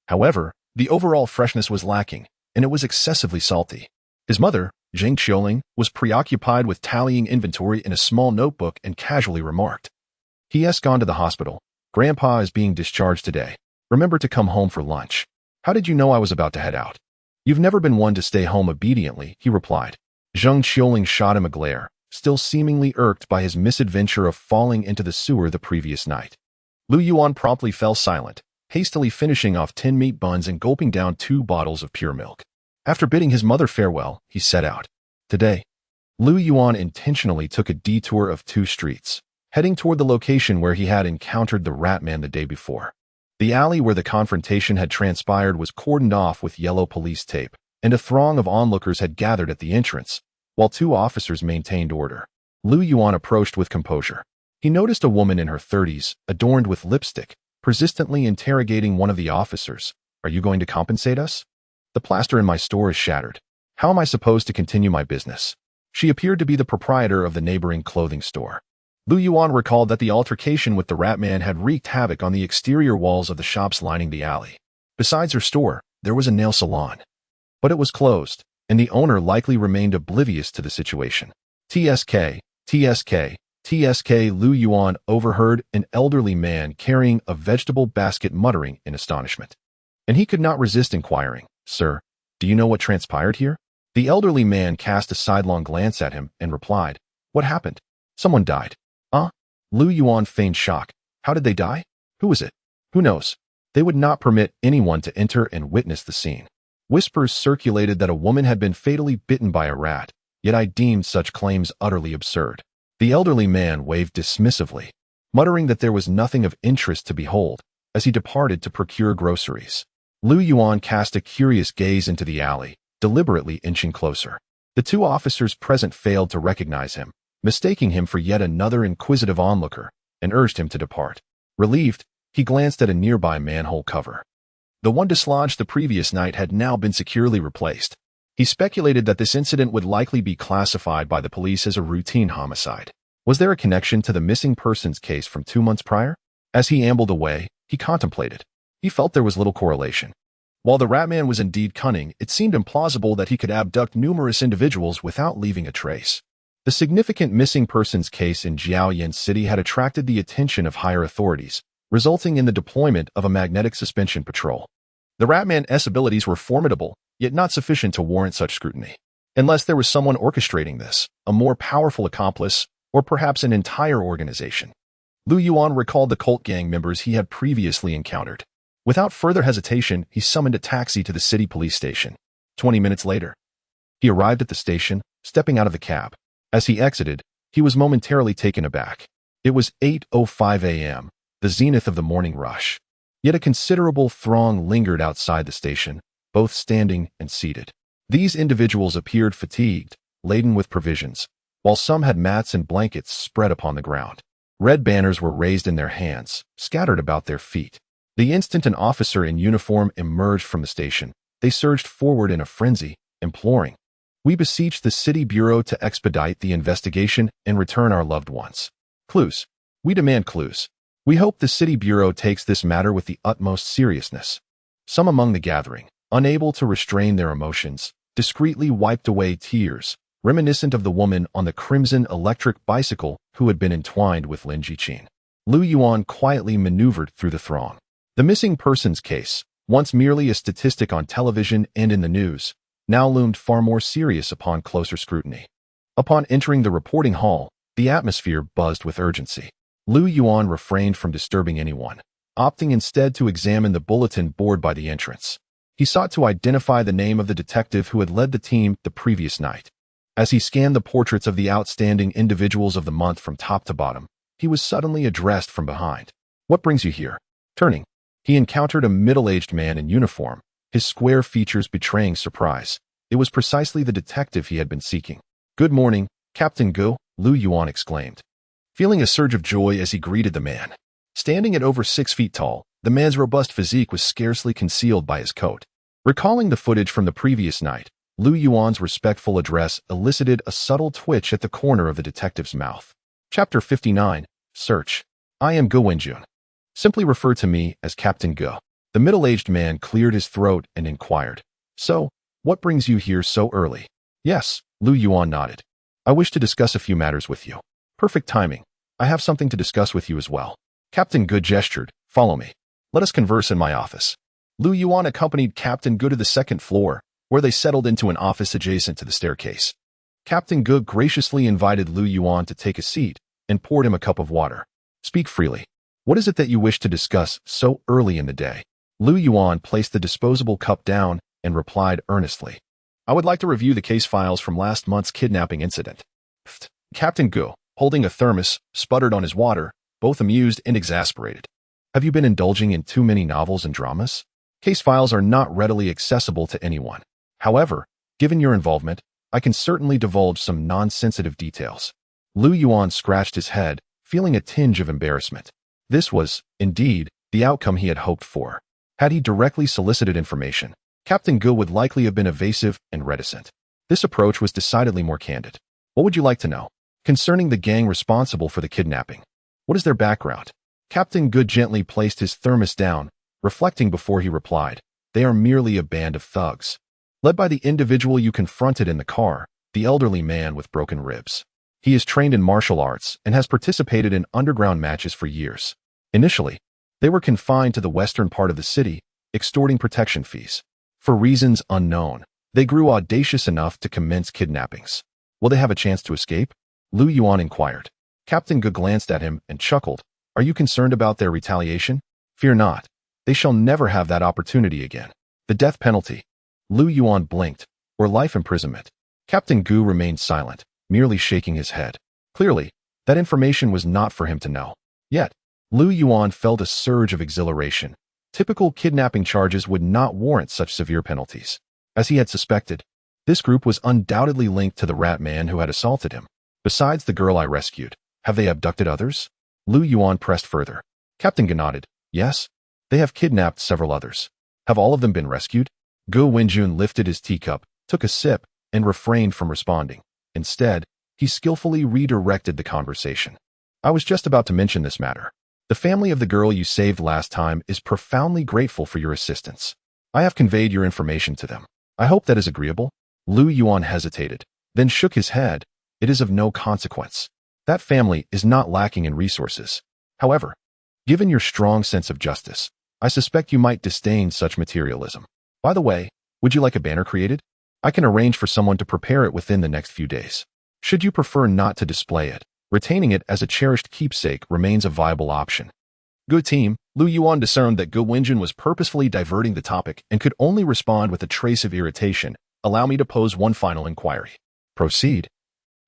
However, the overall freshness was lacking, and it was excessively salty. His mother, Zhang Qiuling, was preoccupied with tallying inventory in a small notebook and casually remarked, "He has gone to the hospital. Grandpa is being discharged today. Remember to come home for lunch." "How did you know I was about to head out?" "You've never been one to stay home obediently," he replied. Zhang Qiuling shot him a glare, still seemingly irked by his misadventure of falling into the sewer the previous night. Yuan promptly fell silent, hastily finishing off 10 meat buns and gulping down 2 bottles of pure milk. After bidding his mother farewell, he set out. Today, Yuan intentionally took a detour of 2 streets, heading toward the location where he had encountered the rat man the day before. The alley where the confrontation had transpired was cordoned off with yellow police tape, and a throng of onlookers had gathered at the entrance, while 2 officers maintained order. Yuan approached with composure. He noticed a woman in her 30s, adorned with lipstick, persistently interrogating one of the officers. "Are you going to compensate us? The plaster in my store is shattered. How am I supposed to continue my business?" She appeared to be the proprietor of the neighboring clothing store. Yuan recalled that the altercation with the rat man had wreaked havoc on the exterior walls of the shops lining the alley. Besides her store, there was a nail salon, but it was closed, and the owner likely remained oblivious to the situation. TSK. Yuan overheard an elderly man carrying a vegetable basket muttering in astonishment, and he could not resist inquiring, "Sir, do you know what transpired here?" The elderly man cast a sidelong glance at him and replied, "What happened? Someone died." "Huh?" Yuan feigned shock. "How did they die? Who was it?" "Who knows? They would not permit anyone to enter and witness the scene." Whispers circulated that a woman had been fatally bitten by a rat, yet I deemed such claims utterly absurd. The elderly man waved dismissively, muttering that there was nothing of interest to behold, as he departed to procure groceries. Yuan cast a curious gaze into the alley, deliberately inching closer. The 2 officers present failed to recognize him, mistaking him for yet another inquisitive onlooker, and urged him to depart. Relieved, he glanced at a nearby manhole cover. The one dislodged the previous night had now been securely replaced. He speculated that this incident would likely be classified by the police as a routine homicide. Was there a connection to the missing persons case from 2 months prior? As he ambled away, he contemplated. He felt there was little correlation. While the rat man was indeed cunning, it seemed implausible that he could abduct numerous individuals without leaving a trace. The significant missing persons case in Jiaoyan City had attracted the attention of higher authorities, resulting in the deployment of a magnetic suspension patrol. The Ratman's abilities were formidable, yet not sufficient to warrant such scrutiny. Unless there was someone orchestrating this, a more powerful accomplice, or perhaps an entire organization. Yuan recalled the cult gang members he had previously encountered. Without further hesitation, he summoned a taxi to the city police station. 20 minutes later, he arrived at the station, stepping out of the cab. As he exited, he was momentarily taken aback. It was 8:05 a.m., the zenith of the morning rush. Yet a considerable throng lingered outside the station, both standing and seated. These individuals appeared fatigued, laden with provisions, while some had mats and blankets spread upon the ground. Red banners were raised in their hands, scattered about their feet. The instant an officer in uniform emerged from the station, they surged forward in a frenzy, imploring, "We beseech the city bureau to expedite the investigation and return our loved ones. Clues. We demand clues. We hope the city bureau takes this matter with the utmost seriousness." Some among the gathering, unable to restrain their emotions, discreetly wiped away tears, reminiscent of the woman on the crimson electric bicycle who had been entwined with Lin Jiqin. Yuan quietly maneuvered through the throng. The missing persons case, once merely a statistic on television and in the news, now loomed far more serious upon closer scrutiny. Upon entering the reporting hall, the atmosphere buzzed with urgency. Yuan refrained from disturbing anyone, opting instead to examine the bulletin board by the entrance. He sought to identify the name of the detective who had led the team the previous night. As he scanned the portraits of the outstanding individuals of the month from top to bottom, he was suddenly addressed from behind. "What brings you here?" Turning, He encountered a middle-aged man in uniform, his square features betraying surprise. It was precisely the detective he had been seeking. "Good morning, Captain Go," Lu Yuan exclaimed, feeling a surge of joy as he greeted the man. Standing at over 6 feet tall, the man's robust physique was scarcely concealed by his coat. Recalling the footage from the previous night, Lu Yuan's respectful address elicited a subtle twitch at the corner of the detective's mouth. Chapter 59, Search. "I am Go Wenjun. Simply refer to me as Captain Go." The middle-aged man cleared his throat and inquired, "So, what brings you here so early?" "Yes," Lu Yuan nodded. "I wish to discuss a few matters with you." "Perfect timing. I have something to discuss with you as well." Captain Go gestured, "Follow me. Let us converse in my office." Lu Yuan accompanied Captain Go to the second floor, where they settled into an office adjacent to the staircase. Captain Go graciously invited Lu Yuan to take a seat and poured him a cup of water. "Speak freely. What is it that you wish to discuss so early in the day?" Lu Yuan placed the disposable cup down and replied earnestly, "I would like to review the case files from last month's kidnapping incident." Pfft. Captain Go, holding a thermos, sputtered on his water, both amused and exasperated. "Have you been indulging in too many novels and dramas? Case files are not readily accessible to anyone. However, given your involvement, I can certainly divulge some non-sensitive details." Lu Yuan scratched his head, feeling a tinge of embarrassment. This was, indeed, the outcome he had hoped for. Had he directly solicited information, Captain Go would likely have been evasive and reticent. This approach was decidedly more candid. "What would you like to know?" "Concerning the gang responsible for the kidnapping. What is their background?" Captain Go gently placed his thermos down, reflecting before he replied, "They are merely a band of thugs, led by the individual you confronted in the car, the elderly man with broken ribs. He is trained in martial arts and has participated in underground matches for years. Initially, they were confined to the western part of the city, extorting protection fees. For reasons unknown, they grew audacious enough to commence kidnappings. Will they have a chance to escape?" Lu Yuan inquired. Captain Ge glanced at him and chuckled. "Are you concerned about their retaliation? Fear not. They shall never have that opportunity again. The death penalty." Lu Yuan blinked, or life imprisonment. Captain Gu remained silent, merely shaking his head. Clearly, that information was not for him to know. Yet, Lu Yuan felt a surge of exhilaration. Typical kidnapping charges would not warrant such severe penalties. As he had suspected, this group was undoubtedly linked to the rat man who had assaulted him. "Besides the girl I rescued, have they abducted others?" Lu Yuan pressed further. Captain Ge nodded. "Yes, they have kidnapped several others." "Have all of them been rescued?" Go Wenjun lifted his teacup, took a sip, and refrained from responding. Instead, he skillfully redirected the conversation. "I was just about to mention this matter. The family of the girl you saved last time is profoundly grateful for your assistance. I have conveyed your information to them. I hope that is agreeable." Lu Yuan hesitated, then shook his head. "It is of no consequence. That family is not lacking in resources. However, given your strong sense of justice, I suspect you might disdain such materialism. By the way, would you like a banner created? I can arrange for someone to prepare it within the next few days. Should you prefer not to display it, retaining it as a cherished keepsake remains a viable option." Good team. Lu Yuan discerned that Go Wenjun was purposefully diverting the topic and could only respond with a trace of irritation. "Allow me to pose one final inquiry." "Proceed."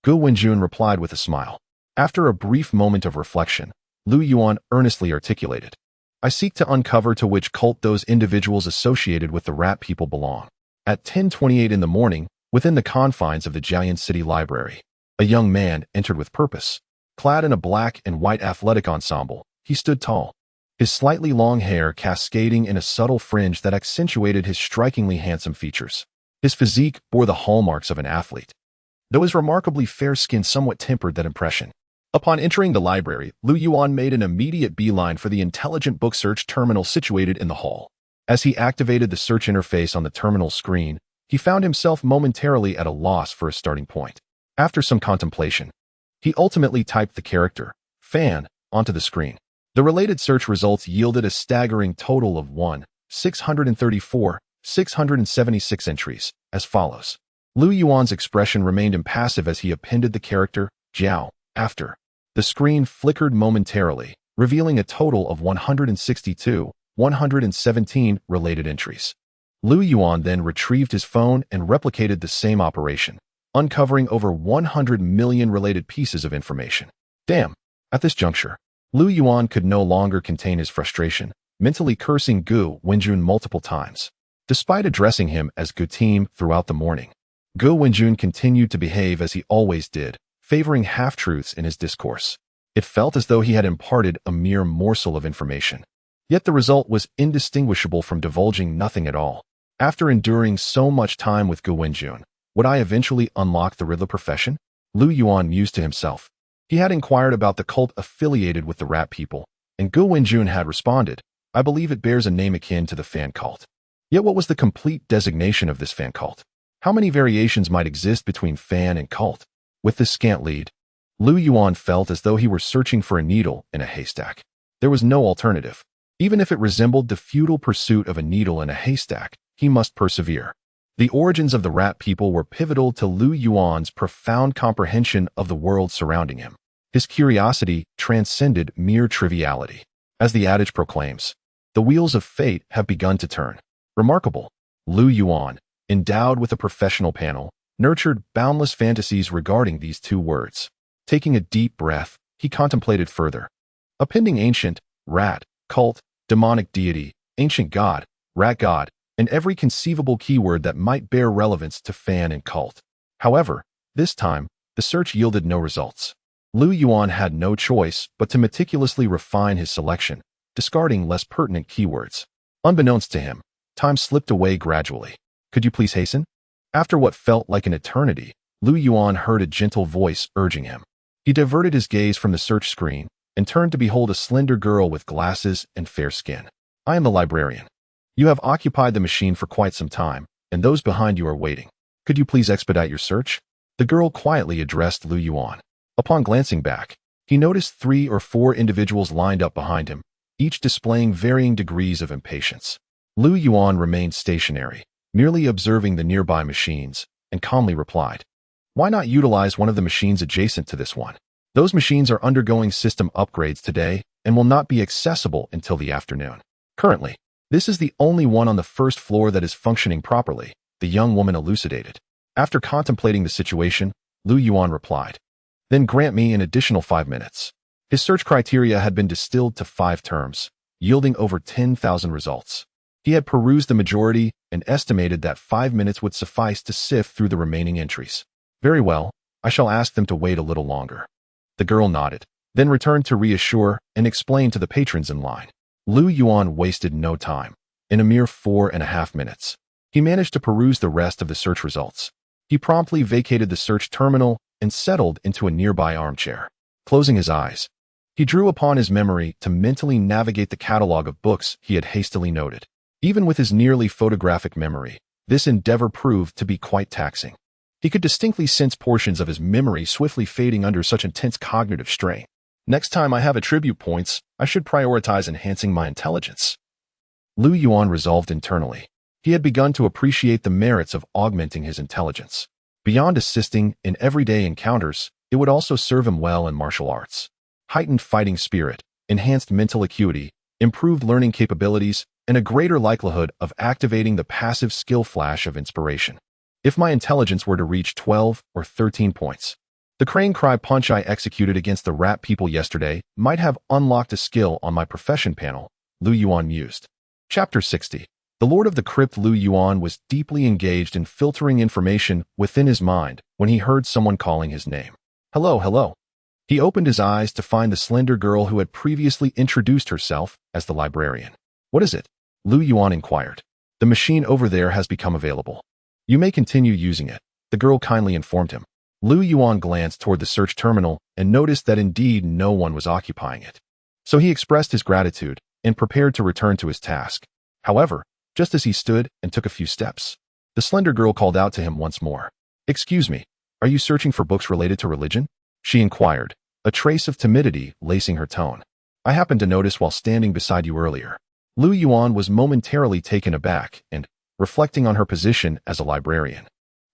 Go Wenjun replied with a smile. After a brief moment of reflection, Lu Yuan earnestly articulated, "I seek to uncover to which cult those individuals associated with the rat people belong." At 10:28 in the morning, within the confines of the Jiayan City Library, a young man entered with purpose. Clad in a black and white athletic ensemble, he stood tall, his slightly long hair cascading in a subtle fringe that accentuated his strikingly handsome features. His physique bore the hallmarks of an athlete, though his remarkably fair skin somewhat tempered that impression. Upon entering the library, Lu Yuan made an immediate beeline for the intelligent book search terminal situated in the hall. As he activated the search interface on the terminal screen, he found himself momentarily at a loss for a starting point. After some contemplation, he ultimately typed the character, "fan," onto the screen. The related search results yielded a staggering total of 676 entries, as follows. Lu Yuan's expression remained impassive as he appended the character, "Jiao," after. The screen flickered momentarily, revealing a total of 117 related entries. Lu Yuan then retrieved his phone and replicated the same operation, uncovering over 100 million related pieces of information. Damn! At this juncture, Lu Yuan could no longer contain his frustration. mentally cursing Gu Wenjun multiple times. Despite addressing him as Gu Team throughout the morning, Gu Wenjun continued to behave as he always did, favoring half-truths in his discourse. It felt as though he had imparted a mere morsel of information. Yet the result was indistinguishable from divulging nothing at all. After enduring so much time with Gu Wenjun, would I eventually unlock the Riddler profession? Lu Yuan mused to himself. He had inquired about the cult affiliated with the rat people, and Gu Wenjun had responded, I believe it bears a name akin to the fan cult. Yet what was the complete designation of this fan cult? How many variations might exist between fan and cult? With this scant lead, Lu Yuan felt as though he were searching for a needle in a haystack. There was no alternative. Even if it resembled the futile pursuit of a needle in a haystack, he must persevere. The origins of the rat people were pivotal to Lu Yuan's profound comprehension of the world surrounding him. His curiosity transcended mere triviality. As the adage proclaims, the wheels of fate have begun to turn. Remarkable. Lu Yuan, endowed with a professional panel, nurtured boundless fantasies regarding these two words. Taking a deep breath, he contemplated further. Appending ancient, rat, cult, demonic deity, ancient god, rat god, and every conceivable keyword that might bear relevance to fan and cult. However, this time, the search yielded no results. Lu Yuan had no choice but to meticulously refine his selection, discarding less pertinent keywords. Unbeknownst to him, time slipped away gradually. Could you please hasten? After what felt like an eternity, Lu Yuan heard a gentle voice urging him. He diverted his gaze from the search screen and turned to behold a slender girl with glasses and fair skin. I am the librarian. You have occupied the machine for quite some time, and those behind you are waiting. Could you please expedite your search? The girl quietly addressed Lu Yuan. Upon glancing back, he noticed 3 or 4 individuals lined up behind him, each displaying varying degrees of impatience. Lu Yuan remained stationary, merely observing the nearby machines, and calmly replied, why not utilize one of the machines adjacent to this one? Those machines are undergoing system upgrades today and will not be accessible until the afternoon. Currently, this is the only one on the first floor that is functioning properly, the young woman elucidated. After contemplating the situation, Lu Yuan replied, then grant me an additional 5 minutes. His search criteria had been distilled to 5 terms, yielding over 10,000 results. He had perused the majority and estimated that 5 minutes would suffice to sift through the remaining entries. Very well, I shall ask them to wait a little longer. The girl nodded, then returned to reassure and explain to the patrons in line. Lu Yuan wasted no time. In a mere 4.5 minutes, he managed to peruse the rest of the search results. He promptly vacated the search terminal and settled into a nearby armchair. Closing his eyes, he drew upon his memory to mentally navigate the catalog of books he had hastily noted. Even with his nearly photographic memory, this endeavor proved to be quite taxing. He could distinctly sense portions of his memory swiftly fading under such intense cognitive strain. Next time I have attribute points, I should prioritize enhancing my intelligence. Lu Yuan resolved internally. He had begun to appreciate the merits of augmenting his intelligence. Beyond assisting in everyday encounters, it would also serve him well in martial arts. Heightened fighting spirit, enhanced mental acuity, improved learning capabilities, and a greater likelihood of activating the passive skill flash of inspiration. If my intelligence were to reach 12 or 13 points, the crane cry punch I executed against the rat people yesterday might have unlocked a skill on my profession panel, Lu Yuan mused. Chapter 60. The Lord of the Crypt. Lu Yuan was deeply engaged in filtering information within his mind when he heard someone calling his name. Hello, hello. He opened his eyes to find the slender girl who had previously introduced herself as the librarian. What is it? Lu Yuan inquired. The machine over there has become available. You may continue using it, the girl kindly informed him. Lu Yuan glanced toward the search terminal and noticed that indeed no one was occupying it. So he expressed his gratitude and prepared to return to his task. However, just as he stood and took a few steps, the slender girl called out to him once more. Excuse me, are you searching for books related to religion? She inquired, a trace of timidity lacing her tone. I happened to notice while standing beside you earlier. Lu Yuan was momentarily taken aback and, reflecting on her position as a librarian,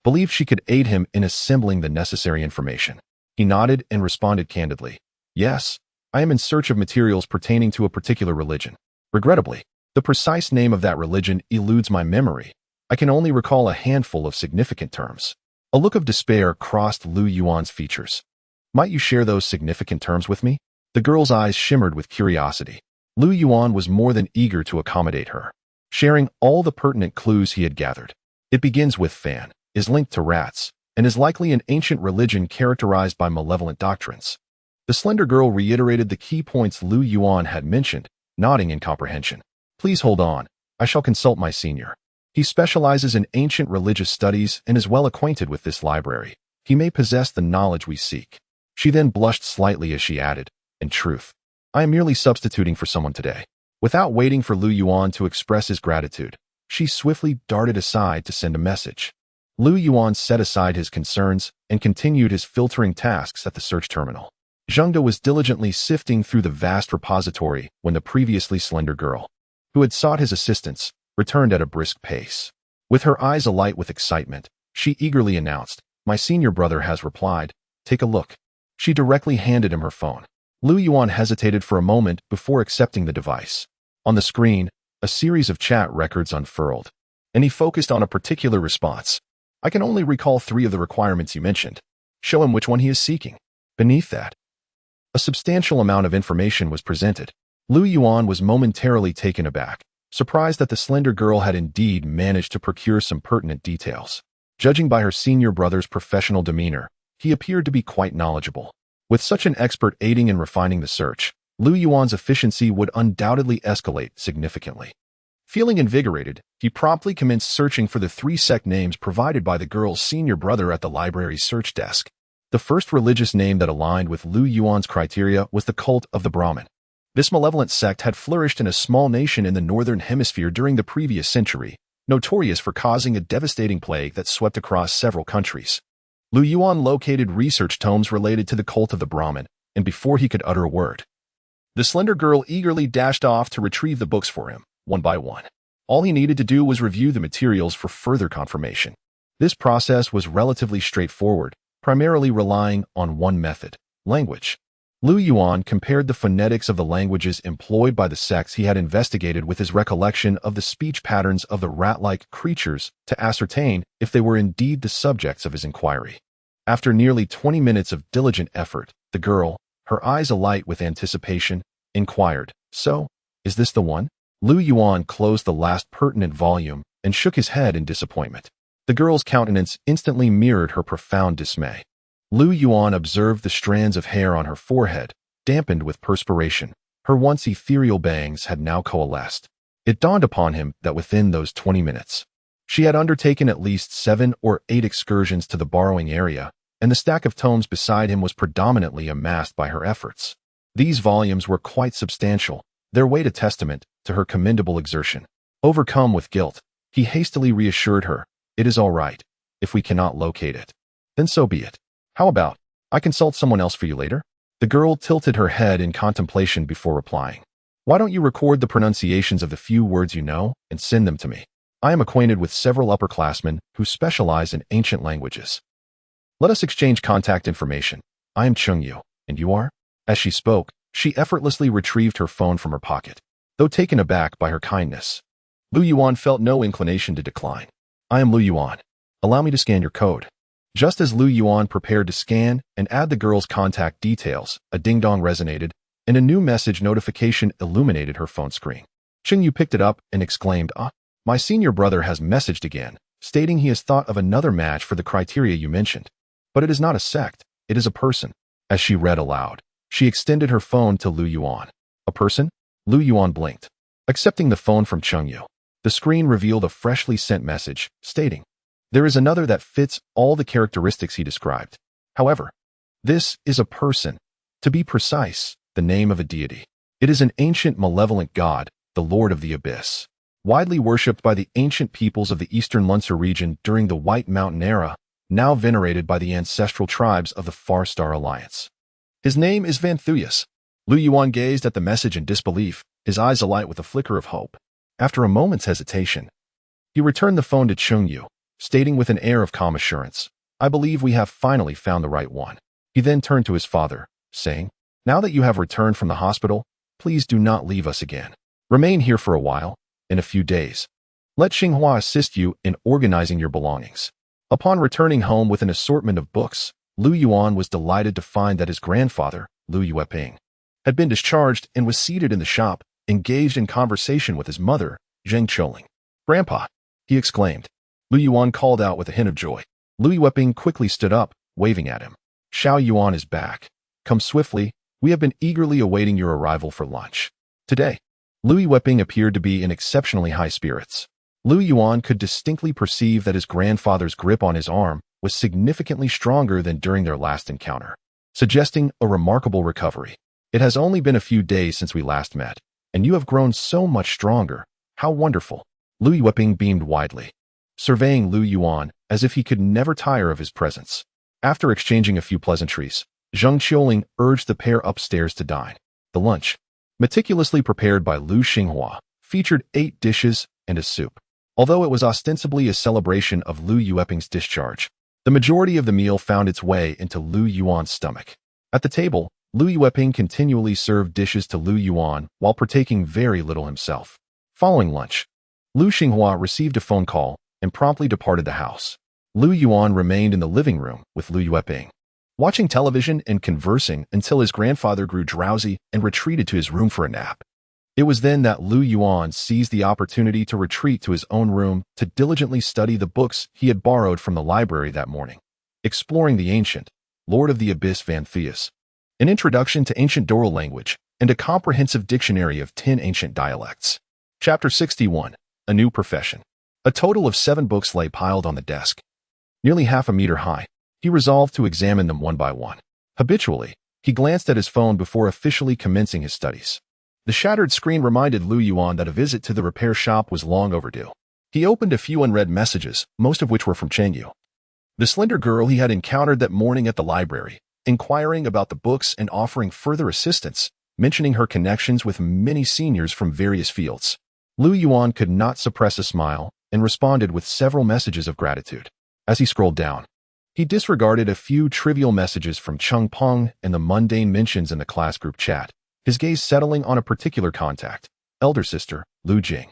believed she could aid him in assembling the necessary information. He nodded and responded candidly. Yes, I am in search of materials pertaining to a particular religion. Regrettably, the precise name of that religion eludes my memory. I can only recall a handful of significant terms. A look of despair crossed Lu Yuan's features. Might you share those significant terms with me? The girl's eyes shimmered with curiosity. Lu Yuan was more than eager to accommodate her, sharing all the pertinent clues he had gathered. It begins with Fan, is linked to rats, and is likely an ancient religion characterized by malevolent doctrines. The slender girl reiterated the key points Lu Yuan had mentioned, nodding in comprehension. Please hold on, I shall consult my senior. He specializes in ancient religious studies and is well acquainted with this library. He may possess the knowledge we seek. She then blushed slightly as she added, in truth, I am merely substituting for someone today. Without waiting for Lu Yuan to express his gratitude, she swiftly darted aside to send a message. Lu Yuan set aside his concerns and continued his filtering tasks at the search terminal. Zhengde was diligently sifting through the vast repository when the previously slender girl, who had sought his assistance, returned at a brisk pace. With her eyes alight with excitement, she eagerly announced, My senior brother has replied. Take a look. She directly handed him her phone. Lu Yuan hesitated for a moment before accepting the device. On the screen, a series of chat records unfurled, and he focused on a particular response. I can only recall 3 of the requirements you mentioned. Show him which one he is seeking. Beneath that, a substantial amount of information was presented. Lu Yuan was momentarily taken aback, surprised that the slender girl had indeed managed to procure some pertinent details. Judging by her senior brother's professional demeanor, he appeared to be quite knowledgeable. With such an expert aiding in refining the search, Lu Yuan's efficiency would undoubtedly escalate significantly. Feeling invigorated, he promptly commenced searching for the 3 sect names provided by the girl's senior brother at the library's search desk. The first religious name that aligned with Lu Yuan's criteria was the cult of the Brahmin. This malevolent sect had flourished in a small nation in the northern hemisphere during the previous century, notorious for causing a devastating plague that swept across several countries. Lu Yuan located research tomes related to the cult of the Brahmin, and before he could utter a word, the slender girl eagerly dashed off to retrieve the books for him, one by one. All he needed to do was review the materials for further confirmation. This process was relatively straightforward, primarily relying on one method, language. Lu Yuan compared the phonetics of the languages employed by the sects he had investigated with his recollection of the speech patterns of the rat-like creatures to ascertain if they were indeed the subjects of his inquiry. After nearly 20 minutes of diligent effort, the girl, her eyes alight with anticipation, inquired, So, is this the one? Lu Yuan closed the last pertinent volume and shook his head in disappointment. The girl's countenance instantly mirrored her profound dismay. Lu Yuan observed the strands of hair on her forehead, dampened with perspiration. Her once ethereal bangs had now coalesced. It dawned upon him that within those 20 minutes, she had undertaken at least 7 or 8 excursions to the borrowing area, and the stack of tomes beside him was predominantly amassed by her efforts. These volumes were quite substantial, their weight a testament to her commendable exertion. Overcome with guilt, he hastily reassured her, It is all right. If we cannot locate it, then so be it. How about, I consult someone else for you later? The girl tilted her head in contemplation before replying. Why don't you record the pronunciations of the few words you know and send them to me? I am acquainted with several upperclassmen who specialize in ancient languages. Let us exchange contact information. I am Chengyu, and you are? As she spoke, she effortlessly retrieved her phone from her pocket. Though taken aback by her kindness, Lu Yuan felt no inclination to decline. I am Lu Yuan. Allow me to scan your code. Just as Lu Yuan prepared to scan and add the girl's contact details, a ding-dong resonated, and a new message notification illuminated her phone screen. Chengyu picked it up and exclaimed, My senior brother has messaged again, stating he has thought of another match for the criteria you mentioned. But it is not a sect, it is a person. As she read aloud, she extended her phone to Lu Yuan. A person? Lu Yuan blinked. Accepting the phone from Chengyu, the screen revealed a freshly sent message, stating, There is another that fits all the characteristics he described. However, this is a person. To be precise, the name of a deity. It is an ancient malevolent god, the Lord of the Abyss. Widely worshipped by the ancient peoples of the eastern Luncer region during the White Mountain era, now venerated by the ancestral tribes of the Far Star Alliance. His name is Vanthuyas. Lu Yuan gazed at the message in disbelief, his eyes alight with a flicker of hope. After a moment's hesitation, he returned the phone to Chengyu, stating with an air of calm assurance, I believe we have finally found the right one. He then turned to his father, saying, Now that you have returned from the hospital, please do not leave us again. Remain here for a while, in a few days. Let Xinghua assist you in organizing your belongings. Upon returning home with an assortment of books, Lu Yuan was delighted to find that his grandfather, Lu Yueping, had been discharged and was seated in the shop, engaged in conversation with his mother, Zheng Choling. "Grandpa!" he exclaimed. Lu Yuan called out with a hint of joy. Lu Yueping quickly stood up, waving at him. "Xiao Yuan is back. Come swiftly, we have been eagerly awaiting your arrival for lunch." Today, Lu Yueping appeared to be in exceptionally high spirits. Lu Yuan could distinctly perceive that his grandfather's grip on his arm was significantly stronger than during their last encounter, suggesting a remarkable recovery. "It has only been a few days since we last met, and you have grown so much stronger. How wonderful!" Lu Yueping beamed widely, surveying Lu Yuan as if he could never tire of his presence. After exchanging a few pleasantries, Zheng Qiuling urged the pair upstairs to dine. The lunch, meticulously prepared by Lu Xinghua, featured 8 dishes and a soup. Although it was ostensibly a celebration of Lu Yueping's discharge, the majority of the meal found its way into Lu Yuan's stomach. At the table, Lu Yueping continually served dishes to Lu Yuan while partaking very little himself. Following lunch, Lu Xinghua received a phone call and promptly departed the house. Lu Yuan remained in the living room with Lu Yueping, watching television and conversing until his grandfather grew drowsy and retreated to his room for a nap. It was then that Lu Yuan seized the opportunity to retreat to his own room to diligently study the books he had borrowed from the library that morning, exploring the ancient Lord of the Abyss Van Theus, an introduction to ancient Doral language, and a comprehensive dictionary of 10 ancient dialects. Chapter 61, A New Profession. A total of 7 books lay piled on the desk, nearly half a meter high. He resolved to examine them one by one. Habitually, he glanced at his phone before officially commencing his studies. The shattered screen reminded Lu Yuan that a visit to the repair shop was long overdue. He opened a few unread messages, most of which were from Chengyu, the slender girl he had encountered that morning at the library, inquiring about the books and offering further assistance, mentioning her connections with many seniors from various fields. Lu Yuan could not suppress a smile and responded with several messages of gratitude. As he scrolled down, he disregarded a few trivial messages from Cheng Peng and the mundane mentions in the class group chat, his gaze settling on a particular contact, elder sister, Lu Jing.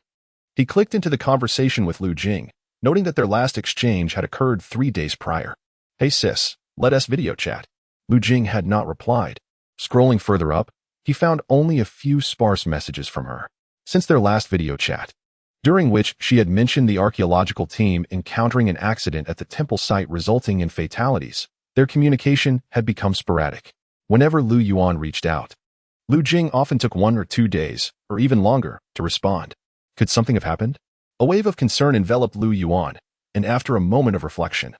He clicked into the conversation with Lu Jing, noting that their last exchange had occurred 3 days prior. "Hey sis, let us video chat." Lu Jing had not replied. Scrolling further up, he found only a few sparse messages from her since their last video chat, during which she had mentioned the archaeological team encountering an accident at the temple site resulting in fatalities. Their communication had become sporadic. Whenever Lu Yuan reached out, Lu Jing often took 1 or 2 days, or even longer, to respond. Could something have happened? A wave of concern enveloped Lu Yuan, and after a moment of reflection,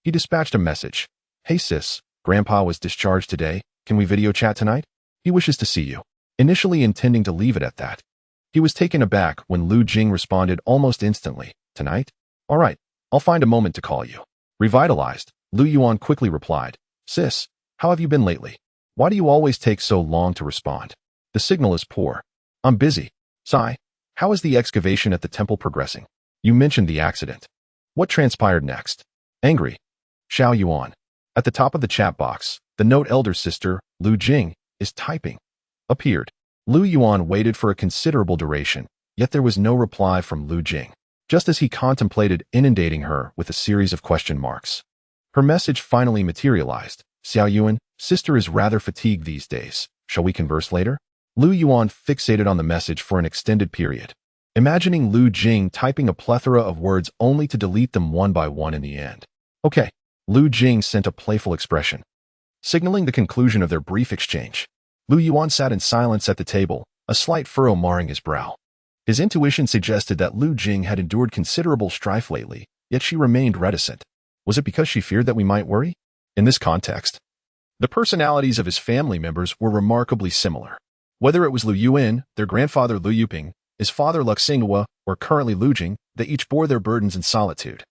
he dispatched a message. "Hey sis, Grandpa was discharged today. Can we video chat tonight? He wishes to see you." Initially intending to leave it at that, he was taken aback when Lu Jing responded almost instantly. "Tonight? All right, I'll find a moment to call you." Revitalized, Lu Yuan quickly replied, "Sis, how have you been lately? Why do you always take so long to respond? The signal is poor." "I'm busy." "Sigh, how is the excavation at the temple progressing? You mentioned the accident. What transpired next?" "Angry. Xiao Yuan." At the top of the chat box, the note elder sister, Lu Jing, is typing, appeared. Lu Yuan waited for a considerable duration, yet there was no reply from Lu Jing, just as he contemplated inundating her with a series of question marks. Her message finally materialized. "Xiao Yuan, sister is rather fatigued these days. Shall we converse later?" Lu Yuan fixated on the message for an extended period, imagining Lu Jing typing a plethora of words only to delete them one by one in the end. "Okay." Lu Jing sent a playful expression, signaling the conclusion of their brief exchange. Lu Yuan sat in silence at the table, a slight furrow marring his brow. His intuition suggested that Lu Jing had endured considerable strife lately, yet she remained reticent. Was it because she feared that we might worry? In this context, the personalities of his family members were remarkably similar. Whether it was Lu Yuan, their grandfather Lu Yuping, his father Lu Xinghua, or currently Lu Jing, they each bore their burdens in solitude,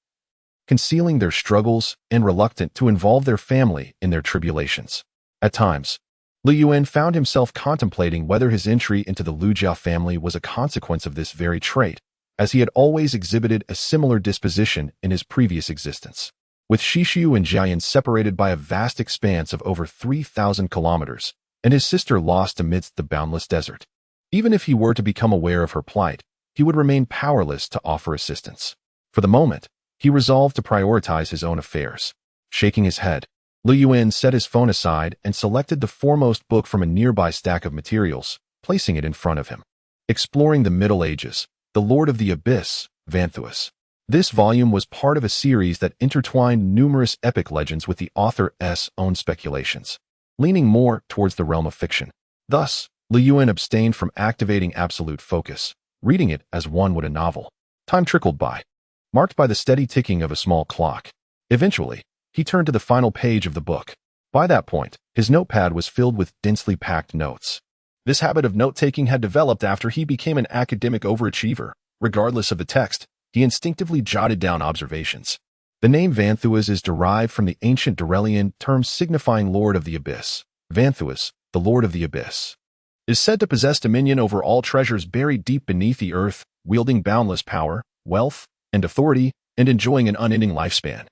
concealing their struggles and reluctant to involve their family in their tribulations. At times, Lu Yuan found himself contemplating whether his entry into the Lu Jiao family was a consequence of this very trait, as he had always exhibited a similar disposition in his previous existence. With Shishu and Jiayan separated by a vast expanse of over 3,000 kilometers, and his sister lost amidst the boundless desert. Even if he were to become aware of her plight, he would remain powerless to offer assistance. For the moment, he resolved to prioritize his own affairs. Shaking his head, Lu Yuan set his phone aside and selected the foremost book from a nearby stack of materials, placing it in front of him. Exploring the Middle Ages, the Lord of the Abyss, Vanthus. This volume was part of a series that intertwined numerous epic legends with the author's own speculations, leaning more towards the realm of fiction. Thus, Yuan abstained from activating absolute focus, reading it as one would a novel. Time trickled by, marked by the steady ticking of a small clock. Eventually, he turned to the final page of the book. By that point, his notepad was filled with densely packed notes. This habit of note-taking had developed after he became an academic overachiever. Regardless of the text, he instinctively jotted down observations. The name Vanthus is derived from the ancient Durelian term signifying Lord of the Abyss. Vanthus, the Lord of the Abyss, is said to possess dominion over all treasures buried deep beneath the earth, wielding boundless power, wealth, and authority, and enjoying an unending lifespan.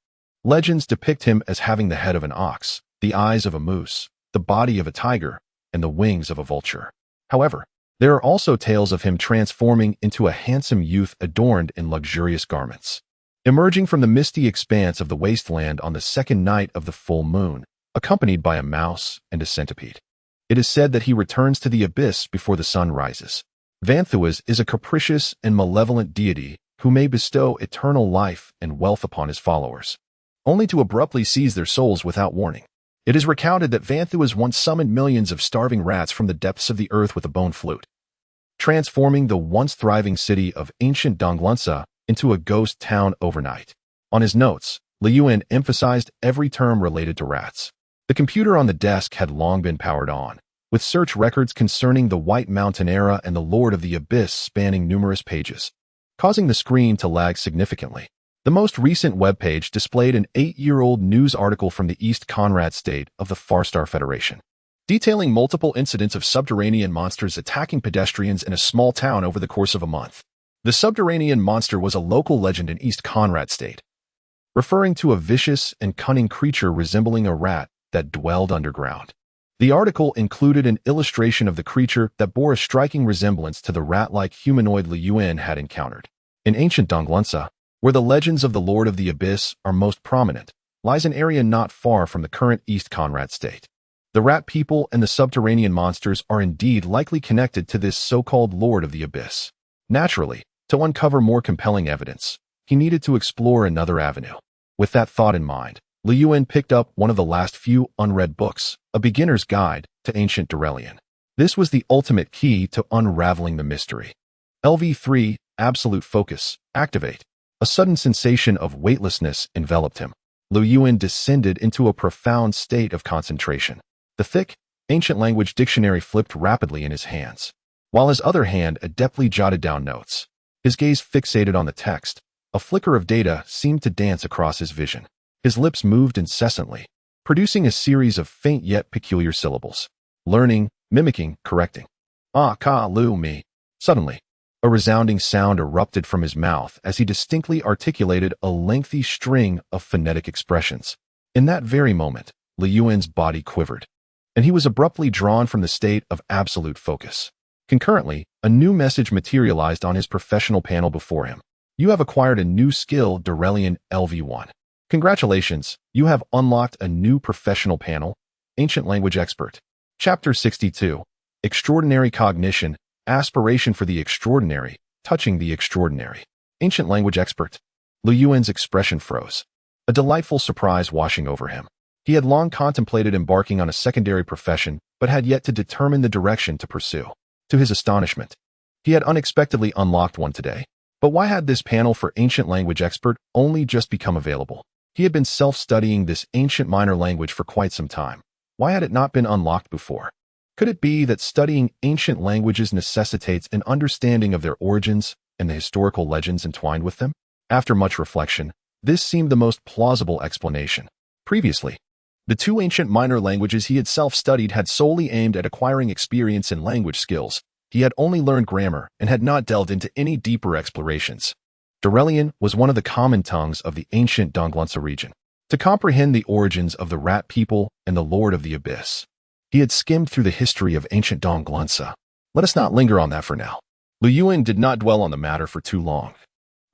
Legends depict him as having the head of an ox, the eyes of a moose, the body of a tiger, and the wings of a vulture. However, there are also tales of him transforming into a handsome youth adorned in luxurious garments, emerging from the misty expanse of the wasteland on the second night of the full moon, accompanied by a mouse and a centipede. It is said that he returns to the abyss before the sun rises. Vanthus is a capricious and malevolent deity who may bestow eternal life and wealth upon his followers, only to abruptly seize their souls without warning. It is recounted that Vanthus once summoned millions of starving rats from the depths of the earth with a bone flute, transforming the once thriving city of ancient Donglunsa into a ghost town overnight. On his notes, Yuan emphasized every term related to rats. The computer on the desk had long been powered on, with search records concerning the White Mountain era and the Lord of the Abyss spanning numerous pages, causing the screen to lag significantly. The most recent webpage displayed an 8-year-old news article from the East Conrad state of the Farstar Federation, detailing multiple incidents of subterranean monsters attacking pedestrians in a small town over the course of a month. The subterranean monster was a local legend in East Conrad state, referring to a vicious and cunning creature resembling a rat that dwelled underground. The article included an illustration of the creature that bore a striking resemblance to the rat-like humanoid Yuan had encountered. In ancient Donglunsa, where the legends of the Lord of the Abyss are most prominent, lies an area not far from the current East Conrad state. The rat people and the subterranean monsters are indeed likely connected to this so-called Lord of the Abyss. Naturally, to uncover more compelling evidence, he needed to explore another avenue. With that thought in mind, Yuan picked up one of the last few unread books, A Beginner's Guide to Ancient Durelian. This was the ultimate key to unraveling the mystery. LV3, Absolute Focus, Activate. A sudden sensation of weightlessness enveloped him. Yuan descended into a profound state of concentration. The thick, ancient language dictionary flipped rapidly in his hands, while his other hand adeptly jotted down notes. His gaze fixated on the text. A flicker of data seemed to dance across his vision. His lips moved incessantly, producing a series of faint yet peculiar syllables. Learning, mimicking, correcting. Ah, ka, lu, me. Suddenly, a resounding sound erupted from his mouth as he distinctly articulated a lengthy string of phonetic expressions. In that very moment, Yuan's body quivered, and he was abruptly drawn from the state of absolute focus. Concurrently, a new message materialized on his professional panel before him. You have acquired a new skill, Durelian LV1. Congratulations, you have unlocked a new professional panel, Ancient Language Expert. Chapter 62, Extraordinary Cognition, Aspiration for the Extraordinary, Touching the Extraordinary. Ancient Language Expert. Yuan's expression froze, a delightful surprise washing over him. He had long contemplated embarking on a secondary profession, but had yet to determine the direction to pursue. To his astonishment, he had unexpectedly unlocked one today. But why had this panel for Ancient Language Expert only just become available? He had been self-studying this ancient minor language for quite some time. Why had it not been unlocked before? Could it be that studying ancient languages necessitates an understanding of their origins and the historical legends entwined with them? After much reflection, this seemed the most plausible explanation. Previously, the two ancient minor languages he had self-studied had solely aimed at acquiring experience in language skills. He had only learned grammar and had not delved into any deeper explorations. Durelian was one of the common tongues of the ancient Donglunsa region. To comprehend the origins of the rat people and the Lord of the Abyss, he had skimmed through the history of ancient Donglunsa. Let us not linger on that for now. Yuan did not dwell on the matter for too long,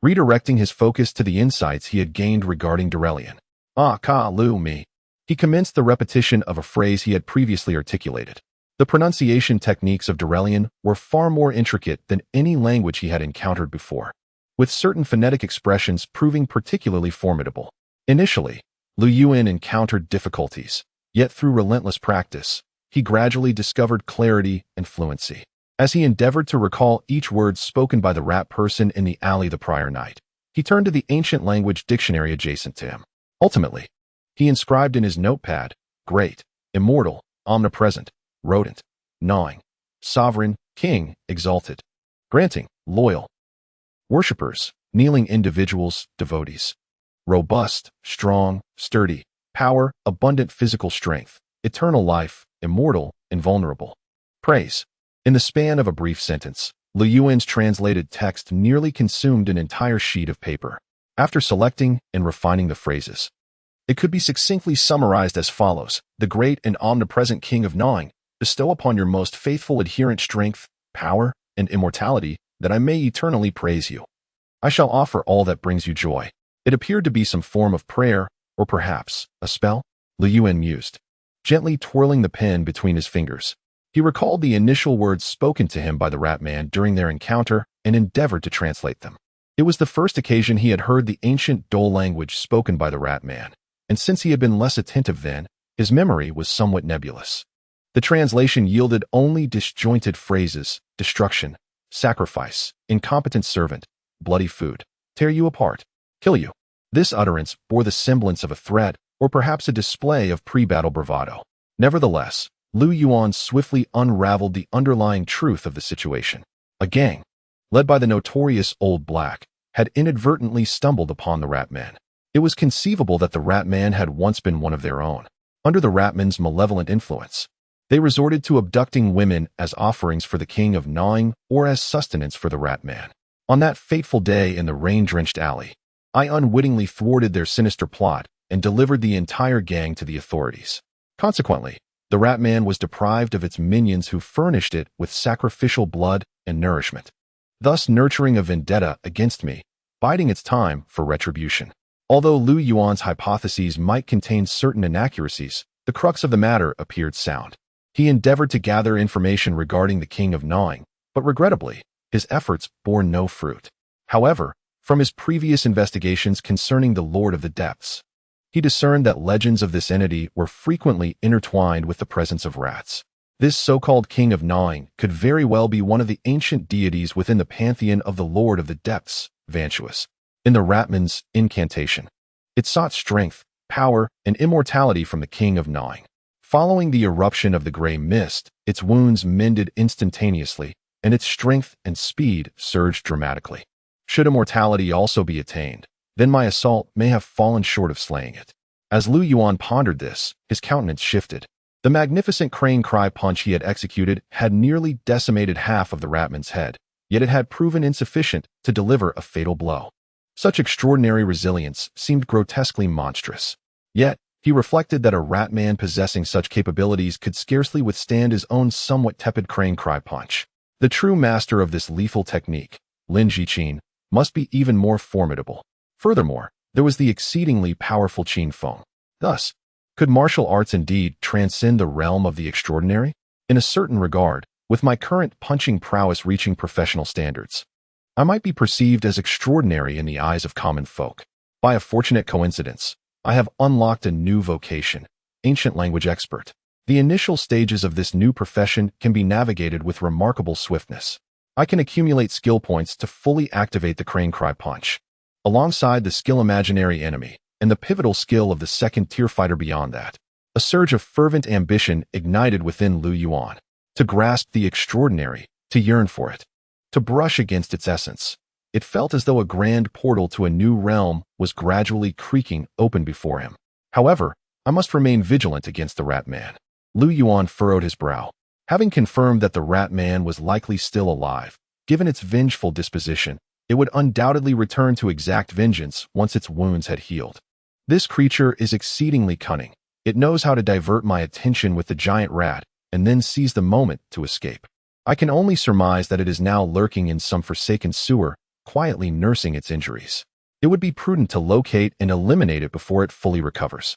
redirecting his focus to the insights he had gained regarding Durelian. Ah, ka, lu, me. He commenced the repetition of a phrase he had previously articulated. The pronunciation techniques of Durelian were far more intricate than any language he had encountered before, with certain phonetic expressions proving particularly formidable. Initially, Yuan encountered difficulties, yet through relentless practice, he gradually discovered clarity and fluency. As he endeavored to recall each word spoken by the rat person in the alley the prior night, he turned to the ancient language dictionary adjacent to him. Ultimately, he inscribed in his notepad, great, immortal, omnipresent, rodent, gnawing, sovereign, king, exalted, granting, loyal, worshippers, kneeling individuals, devotees, robust, strong, sturdy, power, abundant physical strength, eternal life, immortal, invulnerable, praise. In the span of a brief sentence, Yuan's translated text nearly consumed an entire sheet of paper. After selecting and refining the phrases, it could be succinctly summarized as follows: the great and omnipresent king of gnawing, bestow upon your most faithful adherent strength, power, and immortality, that I may eternally praise you. I shall offer all that brings you joy. It appeared to be some form of prayer, or perhaps a spell, Yuan mused, gently twirling the pen between his fingers. He recalled the initial words spoken to him by the rat man during their encounter and endeavored to translate them. It was the first occasion he had heard the ancient dull language spoken by the rat man, and since he had been less attentive then, his memory was somewhat nebulous. The translation yielded only disjointed phrases: destruction, sacrifice, incompetent servant, bloody food, tear you apart, kill you. This utterance bore the semblance of a threat, or perhaps a display of pre-battle bravado. Nevertheless, Yuan swiftly unraveled the underlying truth of the situation. A gang, led by the notorious Old Black, had inadvertently stumbled upon the rat man. It was conceivable that the rat man had once been one of their own. Under the ratman's malevolent influence, they resorted to abducting women as offerings for the king of gnawing or as sustenance for the rat man. On that fateful day in the rain-drenched alley, I unwittingly thwarted their sinister plot and delivered the entire gang to the authorities. Consequently, the rat man was deprived of its minions who furnished it with sacrificial blood and nourishment, thus nurturing a vendetta against me, biding its time for retribution. Although Yuan's hypotheses might contain certain inaccuracies, the crux of the matter appeared sound. He endeavored to gather information regarding the king of gnawing, but regrettably, his efforts bore no fruit. However, from his previous investigations concerning the Lord of the Depths, he discerned that legends of this entity were frequently intertwined with the presence of rats. This so-called king of gnawing could very well be one of the ancient deities within the pantheon of the Lord of the Depths, Vanquous. In the ratman's incantation, it sought strength, power, and immortality from the king of gnawing. Following the eruption of the gray mist, its wounds mended instantaneously, and its strength and speed surged dramatically. Should immortality also be attained, then my assault may have fallen short of slaying it. As Yuan pondered this, his countenance shifted. The magnificent crane cry punch he had executed had nearly decimated half of the ratman's head, yet it had proven insufficient to deliver a fatal blow. Such extraordinary resilience seemed grotesquely monstrous. Yet, he reflected that a rat man possessing such capabilities could scarcely withstand his own somewhat tepid crane cry punch. The true master of this lethal technique, Lin Jichin, must be even more formidable. Furthermore, there was the exceedingly powerful Qin Feng. Thus, could martial arts indeed transcend the realm of the extraordinary? In a certain regard, with my current punching prowess reaching professional standards, I might be perceived as extraordinary in the eyes of common folk. By a fortunate coincidence, I have unlocked a new vocation, ancient language expert. The initial stages of this new profession can be navigated with remarkable swiftness. I can accumulate skill points to fully activate the crane cry punch, alongside the skill imaginary enemy, and the pivotal skill of the second-tier fighter beyond that. A surge of fervent ambition ignited within Yuan. To grasp the extraordinary, to yearn for it, to brush against its essence. It felt as though a grand portal to a new realm was gradually creaking open before him. However, I must remain vigilant against the rat man. Yuan furrowed his brow. Having confirmed that the rat man was likely still alive, given its vengeful disposition, it would undoubtedly return to exact vengeance once its wounds had healed. This creature is exceedingly cunning. It knows how to divert my attention with the giant rat and then seize the moment to escape. I can only surmise that it is now lurking in some forsaken sewer, quietly nursing its injuries. It would be prudent to locate and eliminate it before it fully recovers.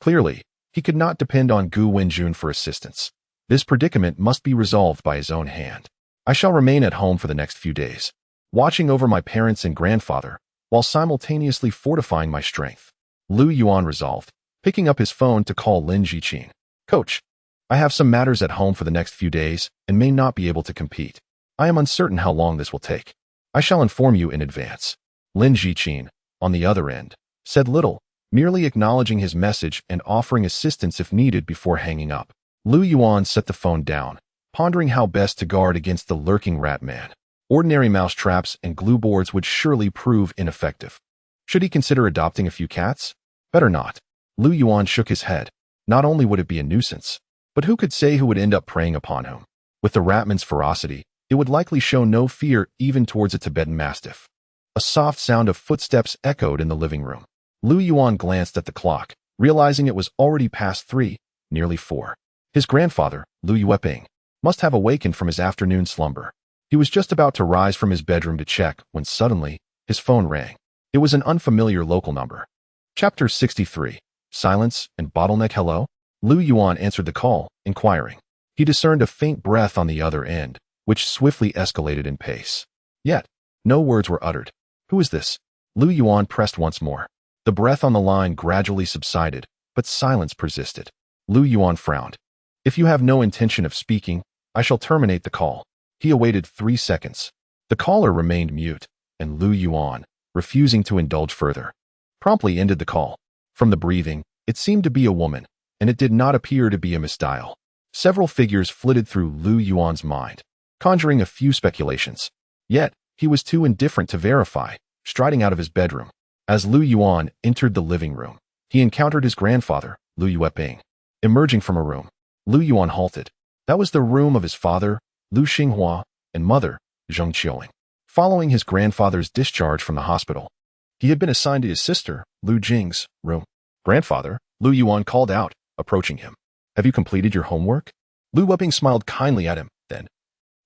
Clearly, he could not depend on Gu Wenjun for assistance. This predicament must be resolved by his own hand. I shall remain at home for the next few days, watching over my parents and grandfather, while simultaneously fortifying my strength. Lu Yuan resolved, picking up his phone to call Lin Jiqin. Coach, I have some matters at home for the next few days and may not be able to compete. I am uncertain how long this will take. I shall inform you in advance. Lin Jiqin, on the other end, said little, merely acknowledging his message and offering assistance if needed before hanging up. Lu Yuan set the phone down, pondering how best to guard against the lurking rat man. Ordinary mouse traps and glue boards would surely prove ineffective. Should he consider adopting a few cats? Better not. Lu Yuan shook his head. Not only would it be a nuisance, but who could say who would end up preying upon him? With the ratman's ferocity, it would likely show no fear even towards a Tibetan mastiff. A soft sound of footsteps echoed in the living room. Lu Yuan glanced at the clock, realizing it was already past 3, nearly 4. His grandfather, Lu Yueping, must have awakened from his afternoon slumber. He was just about to rise from his bedroom to check when suddenly, his phone rang. It was an unfamiliar local number. Chapter 63. Silence and Bottleneck. Hello? Lu Yuan answered the call, inquiring. He discerned a faint breath on the other end, which swiftly escalated in pace. Yet, no words were uttered. Who is this? Lu Yuan pressed once more. The breath on the line gradually subsided, but silence persisted. Lu Yuan frowned. If you have no intention of speaking, I shall terminate the call. He awaited 3 seconds. The caller remained mute, and Lu Yuan, refusing to indulge further, promptly ended the call. From the breathing, it seemed to be a woman, and it did not appear to be a misdial. Several figures flitted through Lu Yuan's mind, conjuring a few speculations. Yet, he was too indifferent to verify, striding out of his bedroom. As Lu Yuan entered the living room, he encountered his grandfather, Lu Yueping. Emerging from a room, Lu Yuan halted. That was the room of his father, Lu Xinghua, and mother, Zheng Qiuling. Following his grandfather's discharge from the hospital, he had been assigned to his sister, Lu Jing's, room. Grandfather, Lu Yuan called out, approaching him. Have you completed your homework? Lu Yueping smiled kindly at him, then,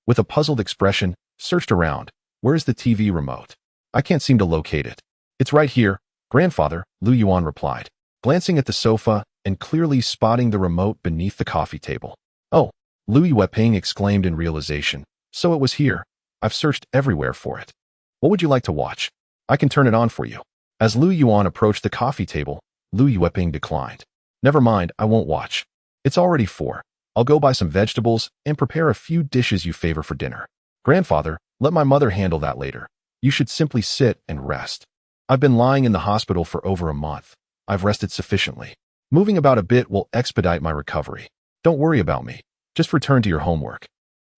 with a puzzled expression, searched around. Where's the TV remote? I can't seem to locate it. It's right here, grandfather, Lu Yuan replied, glancing at the sofa and clearly spotting the remote beneath the coffee table. Oh, Lu Yueping exclaimed in realization. So it was here. I've searched everywhere for it. What would you like to watch? I can turn it on for you. As Lu Yuan approached the coffee table, Lu Yueping declined. Never mind, I won't watch. It's already 4. I'll go buy some vegetables and prepare a few dishes you favor for dinner. Grandfather, let my mother handle that later. You should simply sit and rest. I've been lying in the hospital for over a month. I've rested sufficiently. Moving about a bit will expedite my recovery. Don't worry about me. Just return to your homework.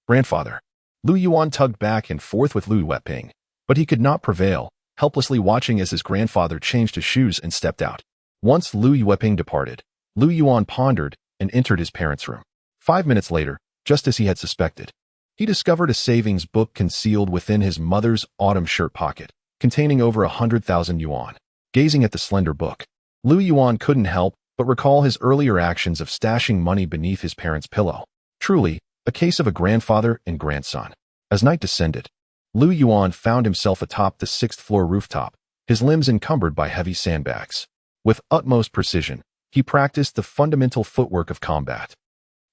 Grandfather. Lu Yuan tugged back and forth with Lu Yueping, but he could not prevail, helplessly watching as his grandfather changed his shoes and stepped out. Once Lu Yueping departed, Lu Yuan pondered and entered his parents' room. 5 minutes later, just as he had suspected, he discovered a savings book concealed within his mother's autumn shirt pocket, containing over 100,000 yuan. Gazing at the slender book, Lu Yuan couldn't help but recall his earlier actions of stashing money beneath his parents' pillow. Truly, a case of a grandfather and grandson. As night descended, Lu Yuan found himself atop the 6th-floor rooftop, his limbs encumbered by heavy sandbags. With utmost precision, he practiced the fundamental footwork of combat,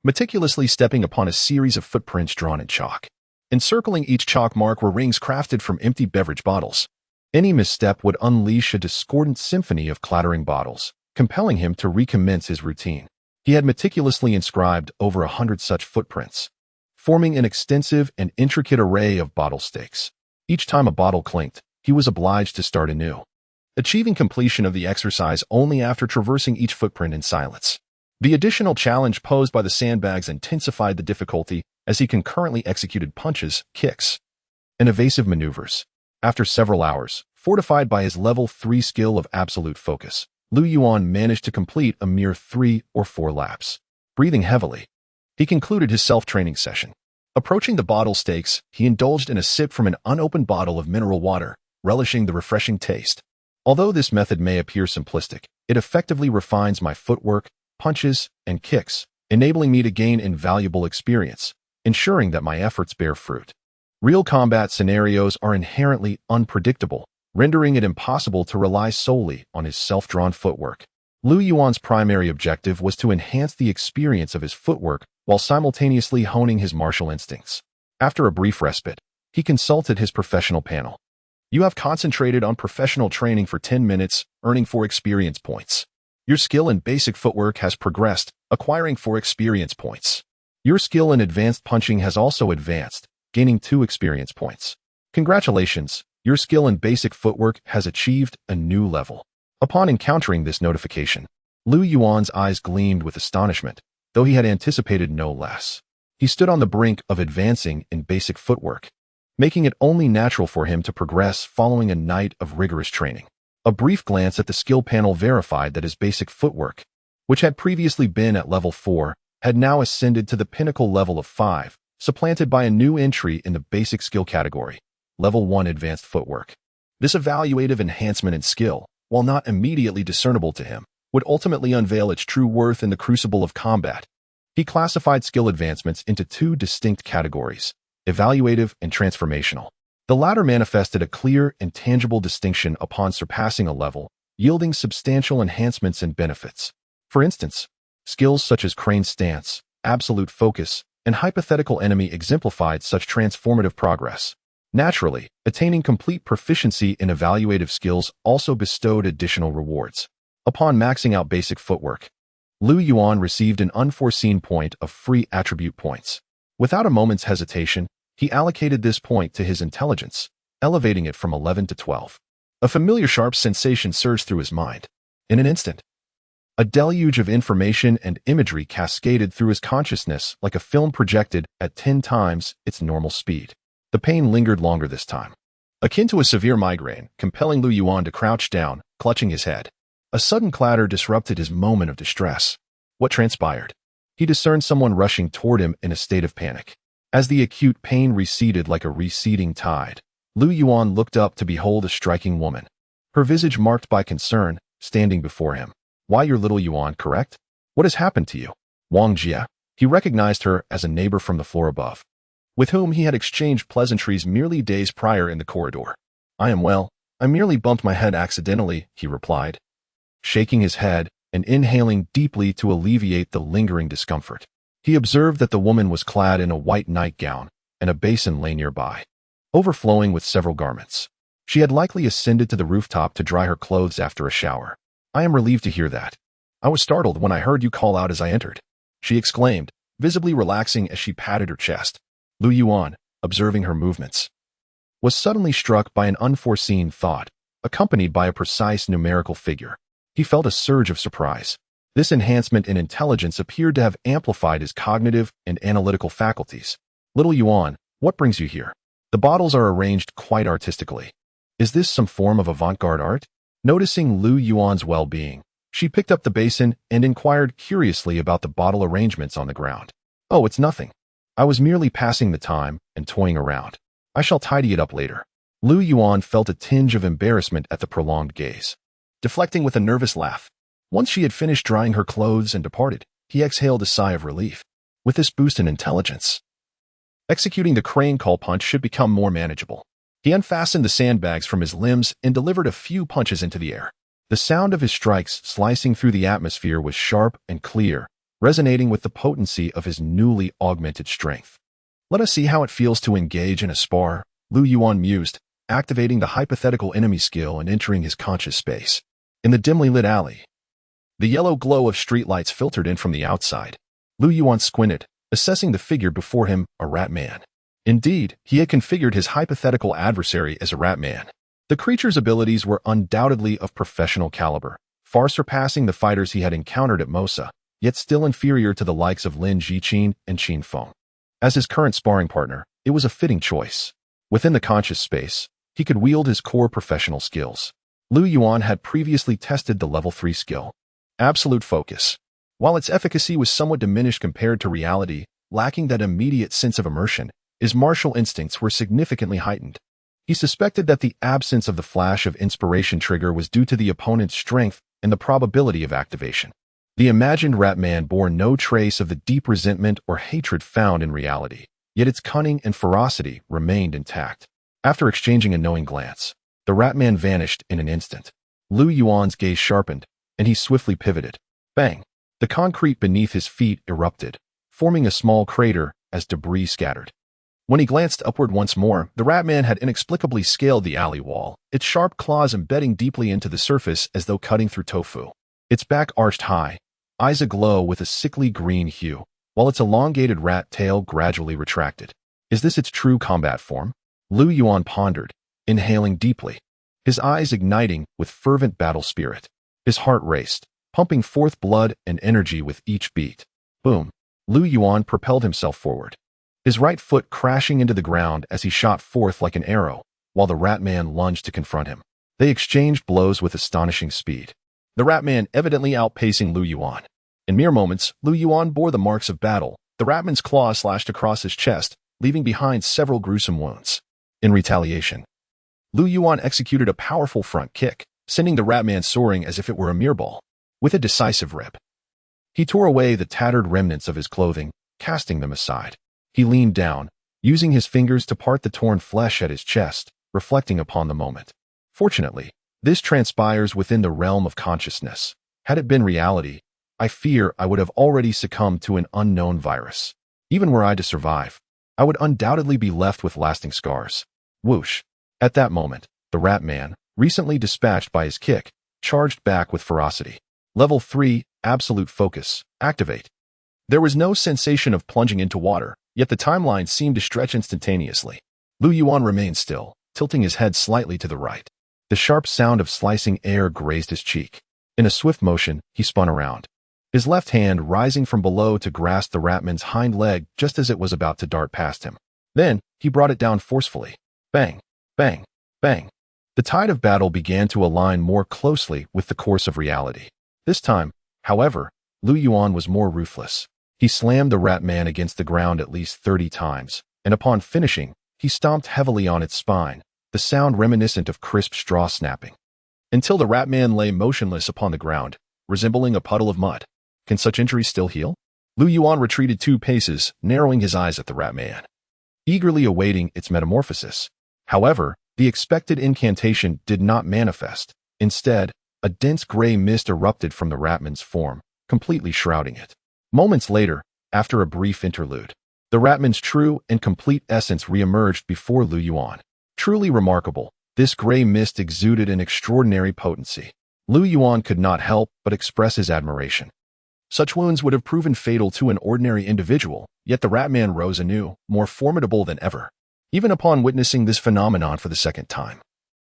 meticulously stepping upon a series of footprints drawn in chalk. Encircling each chalk mark were rings crafted from empty beverage bottles. Any misstep would unleash a discordant symphony of clattering bottles, compelling him to recommence his routine. He had meticulously inscribed over 100 such footprints, forming an extensive and intricate array of bottle stakes. Each time a bottle clinked, he was obliged to start anew, achieving completion of the exercise only after traversing each footprint in silence. The additional challenge posed by the sandbags intensified the difficulty as he concurrently executed punches, kicks, and evasive maneuvers. After several hours, fortified by his level 3 skill of absolute focus, Lu Yuan managed to complete a mere 3 or 4 laps. Breathing heavily, he concluded his self-training session. Approaching the bottle stakes, he indulged in a sip from an unopened bottle of mineral water, relishing the refreshing taste. Although this method may appear simplistic, it effectively refines my footwork, punches, and kicks, enabling me to gain invaluable experience, ensuring that my efforts bear fruit. Real combat scenarios are inherently unpredictable, rendering it impossible to rely solely on his self-drawn footwork. Lu Yuan's primary objective was to enhance the experience of his footwork while simultaneously honing his martial instincts. After a brief respite, he consulted his professional panel. You have concentrated on professional training for 10 minutes, earning 4 experience points. Your skill in basic footwork has progressed, acquiring 4 experience points. Your skill in advanced punching has also advanced, gaining 2 experience points. Congratulations, your skill in basic footwork has achieved a new level. Upon encountering this notification, Lu Yuan's eyes gleamed with astonishment, though he had anticipated no less. He stood on the brink of advancing in basic footwork, making it only natural for him to progress following a night of rigorous training. A brief glance at the skill panel verified that his basic footwork, which had previously been at level 4, had now ascended to the pinnacle level of 5, supplanted by a new entry in the basic skill category, level 1 advanced footwork. This evaluative enhancement in skill, while not immediately discernible to him, would ultimately unveil its true worth in the crucible of combat. He classified skill advancements into 2 distinct categories, evaluative and transformational. The latter manifested a clear and tangible distinction upon surpassing a level, yielding substantial enhancements and benefits. For instance, skills such as crane stance, absolute focus, and hypothetical enemy exemplified such transformative progress. Naturally, attaining complete proficiency in evaluative skills also bestowed additional rewards. Upon maxing out basic footwork, Lu Yuan received an unforeseen point of free attribute points. Without a moment's hesitation, he allocated this point to his intelligence, elevating it from 11 to 12. A familiar sharp sensation surged through his mind. In an instant, a deluge of information and imagery cascaded through his consciousness like a film projected at 10 times its normal speed. The pain lingered longer this time, akin to a severe migraine, compelling Lu Yuan to crouch down, clutching his head. A sudden clatter disrupted his moment of distress. What transpired? He discerned someone rushing toward him in a state of panic. As the acute pain receded like a receding tide, Lu Yuan looked up to behold a striking woman, her visage marked by concern, standing before him. Why, you're little Yuan, correct? What has happened to you? Wang Jia. He recognized her as a neighbor from the floor above, with whom he had exchanged pleasantries merely days prior in the corridor. I am well. I merely bumped my head accidentally, he replied, shaking his head and inhaling deeply to alleviate the lingering discomfort. He observed that the woman was clad in a white nightgown, and a basin lay nearby, overflowing with several garments. She had likely ascended to the rooftop to dry her clothes after a shower. I am relieved to hear that. I was startled when I heard you call out as I entered, she exclaimed, visibly relaxing as she patted her chest. Lu Yuan, observing her movements, was suddenly struck by an unforeseen thought, accompanied by a precise numerical figure. He felt a surge of surprise. This enhancement in intelligence appeared to have amplified his cognitive and analytical faculties. Little Yuan, what brings you here? The bottles are arranged quite artistically. Is this some form of avant-garde art? Noticing Lu Yuan's well-being, she picked up the basin and inquired curiously about the bottle arrangements on the ground. Oh, it's nothing. I was merely passing the time and toying around. I shall tidy it up later. Lu Yuan felt a tinge of embarrassment at the prolonged gaze, deflecting with a nervous laugh. Once she had finished drying her clothes and departed, he exhaled a sigh of relief. With this boost in intelligence, executing the crane call punch should become more manageable. He unfastened the sandbags from his limbs and delivered a few punches into the air. The sound of his strikes slicing through the atmosphere was sharp and clear, resonating with the potency of his newly augmented strength. Let us see how it feels to engage in a spar, Lu Yuan mused, activating the hypothetical enemy skill and entering his conscious space. In the dimly lit alley, the yellow glow of streetlights filtered in from the outside. Lu Yuan squinted, assessing the figure before him, a rat man. Indeed, he had configured his hypothetical adversary as a rat man. The creature's abilities were undoubtedly of professional caliber, far surpassing the fighters he had encountered at Mosa, yet still inferior to the likes of Lin Jiqin and Qin Feng. As his current sparring partner, it was a fitting choice. Within the conscious space, he could wield his core professional skills. Lu Yuan had previously tested the level 3 skill, absolute focus. While its efficacy was somewhat diminished compared to reality, lacking that immediate sense of immersion, his martial instincts were significantly heightened. He suspected that the absence of the flash of inspiration trigger was due to the opponent's strength and the probability of activation. The imagined rat man bore no trace of the deep resentment or hatred found in reality, yet its cunning and ferocity remained intact. After exchanging a knowing glance, the rat man vanished in an instant. Lu Yuan's gaze sharpened, and he swiftly pivoted. Bang! The concrete beneath his feet erupted, forming a small crater as debris scattered. When he glanced upward once more, the Ratman had inexplicably scaled the alley wall, its sharp claws embedding deeply into the surface as though cutting through tofu. Its back arched high, eyes aglow with a sickly green hue, while its elongated rat tail gradually retracted. Is this its true combat form? Lu Yuan pondered, inhaling deeply, his eyes igniting with fervent battle spirit. His heart raced, pumping forth blood and energy with each beat. Boom! Lu Yuan propelled himself forward, his right foot crashing into the ground as he shot forth like an arrow, while the Ratman lunged to confront him. They exchanged blows with astonishing speed, the Ratman evidently outpacing Lu Yuan. In mere moments, Lu Yuan bore the marks of battle. The Ratman's claw slashed across his chest, leaving behind several gruesome wounds. In retaliation, Lu Yuan executed a powerful front kick, sending the Ratman soaring as if it were a mirror. With a decisive rip, he tore away the tattered remnants of his clothing, casting them aside. He leaned down, using his fingers to part the torn flesh at his chest, reflecting upon the moment. Fortunately, this transpires within the realm of consciousness. Had it been reality, I fear I would have already succumbed to an unknown virus. Even were I to survive, I would undoubtedly be left with lasting scars. Whoosh! At that moment, the Ratman, recently dispatched by his kick, charged back with ferocity. Level 3, Absolute Focus, activate. There was no sensation of plunging into water, yet the timeline seemed to stretch instantaneously. Lu Yuan remained still, tilting his head slightly to the right. The sharp sound of slicing air grazed his cheek. In a swift motion, he spun around, his left hand rising from below to grasp the Ratman's hind leg just as it was about to dart past him. Then, he brought it down forcefully. Bang! Bang! Bang! The tide of battle began to align more closely with the course of reality. This time, however, Lu Yuan was more ruthless. He slammed the Ratman against the ground at least 30 times, and upon finishing, he stomped heavily on its spine, the sound reminiscent of crisp straw snapping, until the Ratman lay motionless upon the ground, resembling a puddle of mud. Can such injuries still heal? Lu Yuan retreated 2 paces, narrowing his eyes at the Ratman, eagerly awaiting its metamorphosis. However, the expected incantation did not manifest. Instead, a dense gray mist erupted from the Ratman's form, completely shrouding it. Moments later, after a brief interlude, the Ratman's true and complete essence re-emerged before Lu Yuan. Truly remarkable, this gray mist exuded an extraordinary potency. Lu Yuan could not help but express his admiration. Such wounds would have proven fatal to an ordinary individual, yet the Ratman rose anew, more formidable than ever. Even upon witnessing this phenomenon for the second time,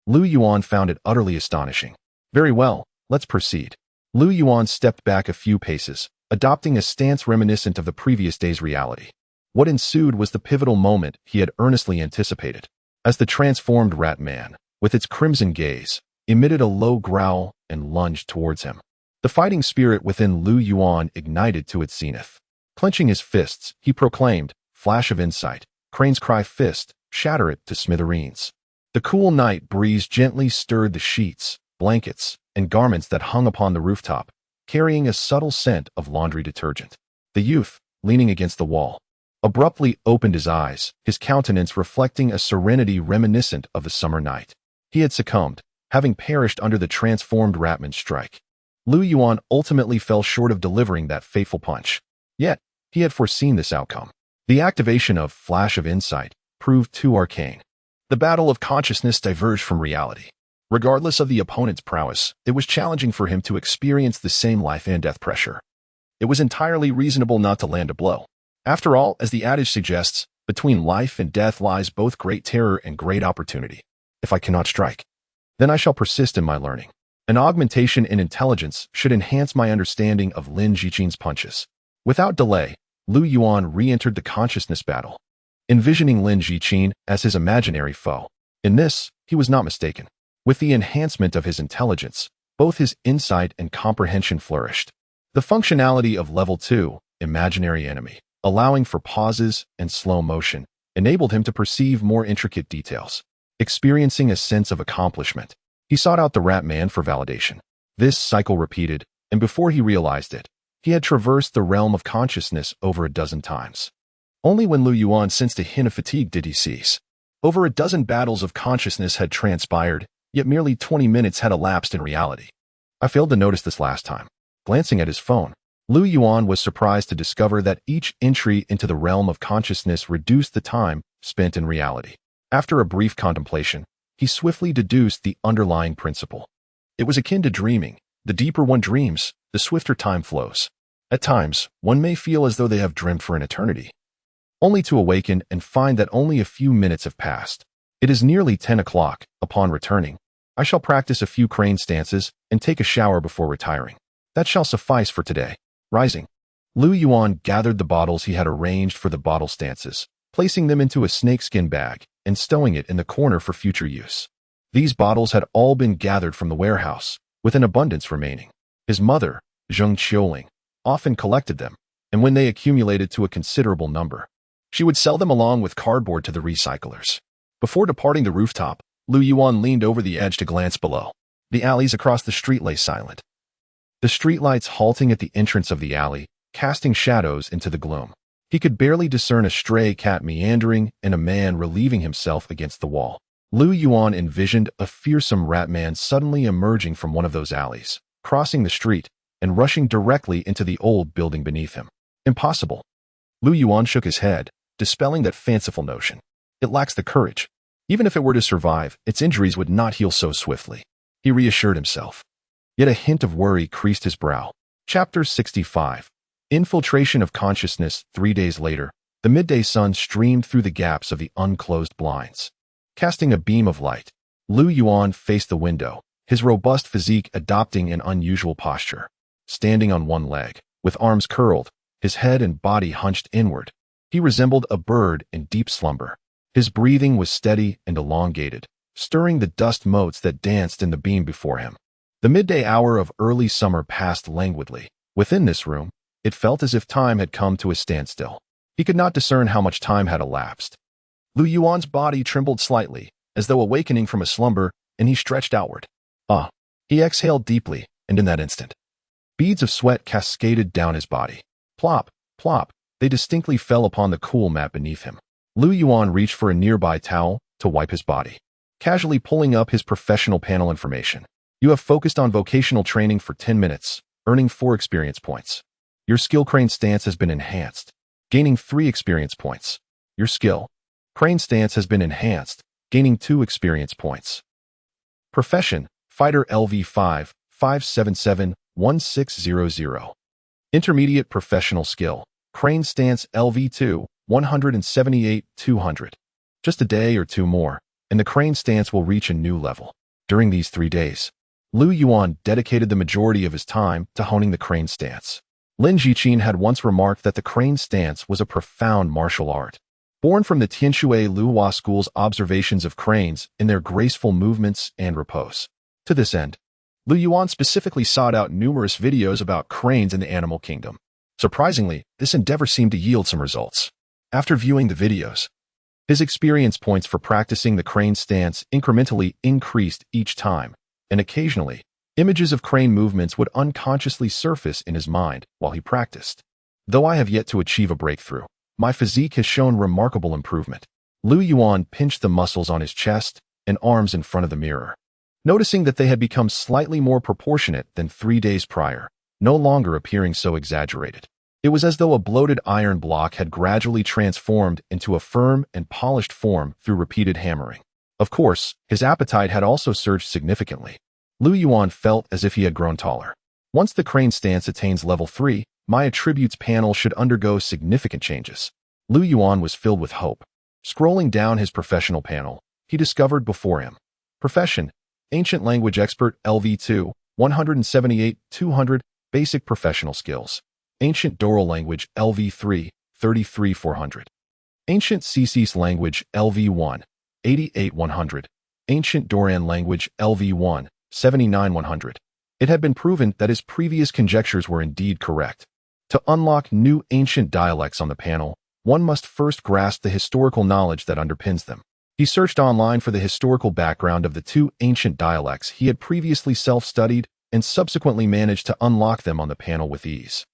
Lu Yuan found it utterly astonishing. Very well, let's proceed. Lu Yuan stepped back a few paces, adopting a stance reminiscent of the previous day's reality. What ensued was the pivotal moment he had earnestly anticipated. As the transformed Ratman, with its crimson gaze, emitted a low growl and lunged towards him. The fighting spirit within Lu Yuan ignited to its zenith. Clenching his fists, he proclaimed, "Flash of insight, Crane's cry fist, shatter it to smithereens." The cool night breeze gently stirred the sheets, blankets, and garments that hung upon the rooftop, carrying a subtle scent of laundry detergent. The youth, leaning against the wall, abruptly opened his eyes, his countenance reflecting a serenity reminiscent of the summer night. He had succumbed, having perished under the transformed Ratman's strike. Lu Yuan ultimately fell short of delivering that fateful punch. Yet, he had foreseen this outcome. The activation of Flash of Insight proved too arcane. The battle of consciousness diverged from reality. Regardless of the opponent's prowess, it was challenging for him to experience the same life and death pressure. It was entirely reasonable not to land a blow. After all, as the adage suggests, between life and death lies both great terror and great opportunity. If I cannot strike, then I shall persist in my learning. An augmentation in intelligence should enhance my understanding of Lin Jichin's punches. Without delay, Lu Yuan re-entered the consciousness battle, envisioning Lin Jichin as his imaginary foe. In this, he was not mistaken. With the enhancement of his intelligence, both his insight and comprehension flourished. The functionality of Level 2, Imaginary Enemy, allowing for pauses and slow motion, enabled him to perceive more intricate details. Experiencing a sense of accomplishment, he sought out the Ratman for validation. This cycle repeated, and before he realized it, he had traversed the realm of consciousness over a dozen times. Only when Lu Yuan sensed a hint of fatigue did he cease. Over a dozen battles of consciousness had transpired, yet merely 20 minutes had elapsed in reality. I failed to notice this last time. Glancing at his phone, Lu Yuan was surprised to discover that each entry into the realm of consciousness reduced the time spent in reality. After a brief contemplation, he swiftly deduced the underlying principle. It was akin to dreaming. The deeper one dreams, the swifter time flows. At times, one may feel as though they have dreamt for an eternity, only to awaken and find that only a few minutes have passed. It is nearly 10 o'clock. Upon returning, I shall practice a few crane stances and take a shower before retiring. That shall suffice for today. Rising, Lu Yuan gathered the bottles he had arranged for the bottle stances, placing them into a snakeskin bag and stowing it in the corner for future use. These bottles had all been gathered from the warehouse, with an abundance remaining. His mother, Zheng Qiuling, often collected them, and when they accumulated to a considerable number, she would sell them along with cardboard to the recyclers. Before departing the rooftop, Lu Yuan leaned over the edge to glance below. The alleys across the street lay silent, the streetlights halting at the entrance of the alley, casting shadows into the gloom. He could barely discern a stray cat meandering and a man relieving himself against the wall. Lu Yuan envisioned a fearsome rat man suddenly emerging from one of those alleys, crossing the street, and rushing directly into the old building beneath him. Impossible. Lu Yuan shook his head, dispelling that fanciful notion. It lacks the courage. Even if it were to survive, its injuries would not heal so swiftly. He reassured himself. Yet a hint of worry creased his brow. Chapter 65. Infiltration of consciousness. 3 days later, the midday sun streamed through the gaps of the unclosed blinds, casting a beam of light. Lu Yuan faced the window, his robust physique adopting an unusual posture. Standing on one leg, with arms curled, his head and body hunched inward, he resembled a bird in deep slumber. His breathing was steady and elongated, stirring the dust motes that danced in the beam before him. The midday hour of early summer passed languidly. Within this room, it felt as if time had come to a standstill. He could not discern how much time had elapsed. Lu Yuan's body trembled slightly, as though awakening from a slumber, and he stretched outward. He exhaled deeply, and in that instant, beads of sweat cascaded down his body. Plop, plop, they distinctly fell upon the cool mat beneath him. Lu Yuan reached for a nearby towel to wipe his body, casually pulling up his professional panel information. You have focused on vocational training for 10 minutes, earning 4 experience points. Your skill crane stance has been enhanced, gaining 3 experience points. Your skill crane stance has been enhanced, gaining 2 experience points. Profession, Fighter LV5, 577-1600. Intermediate professional skill, crane stance LV2, 178-200. Just a day or two more, and the crane stance will reach a new level. During these 3 days, Lu Yuan dedicated the majority of his time to honing the crane stance. Lin Jiqin had once remarked that the crane stance was a profound martial art, born from the Tianshui Luhua school's observations of cranes in their graceful movements and repose. To this end, Lu Yuan specifically sought out numerous videos about cranes in the animal kingdom. Surprisingly, this endeavor seemed to yield some results. After viewing the videos, his experience points for practicing the crane stance incrementally increased each time, and occasionally, images of crane movements would unconsciously surface in his mind while he practiced. Though I have yet to achieve a breakthrough, my physique has shown remarkable improvement. Lu Yuan pinched the muscles on his chest and arms in front of the mirror, noticing that they had become slightly more proportionate than 3 days prior, no longer appearing so exaggerated. It was as though a bloated iron block had gradually transformed into a firm and polished form through repeated hammering. Of course, his appetite had also surged significantly. Lu Yuan felt as if he had grown taller. Once the crane stance attains level 3, my attributes panel should undergo significant changes. Lu Yuan was filled with hope. Scrolling down his professional panel, he discovered before him. Profession, Ancient Language Expert LV2, 178-200, Basic Professional Skills. Ancient Doral Language LV3, 33-400. Ancient Cc's Language LV1, 88-100. Ancient Doran Language LV1, 79-100. It had been proven that his previous conjectures were indeed correct. To unlock new ancient dialects on the panel, one must first grasp the historical knowledge that underpins them. He searched online for the historical background of the 2 ancient dialects he had previously self-studied and subsequently managed to unlock them on the panel with ease.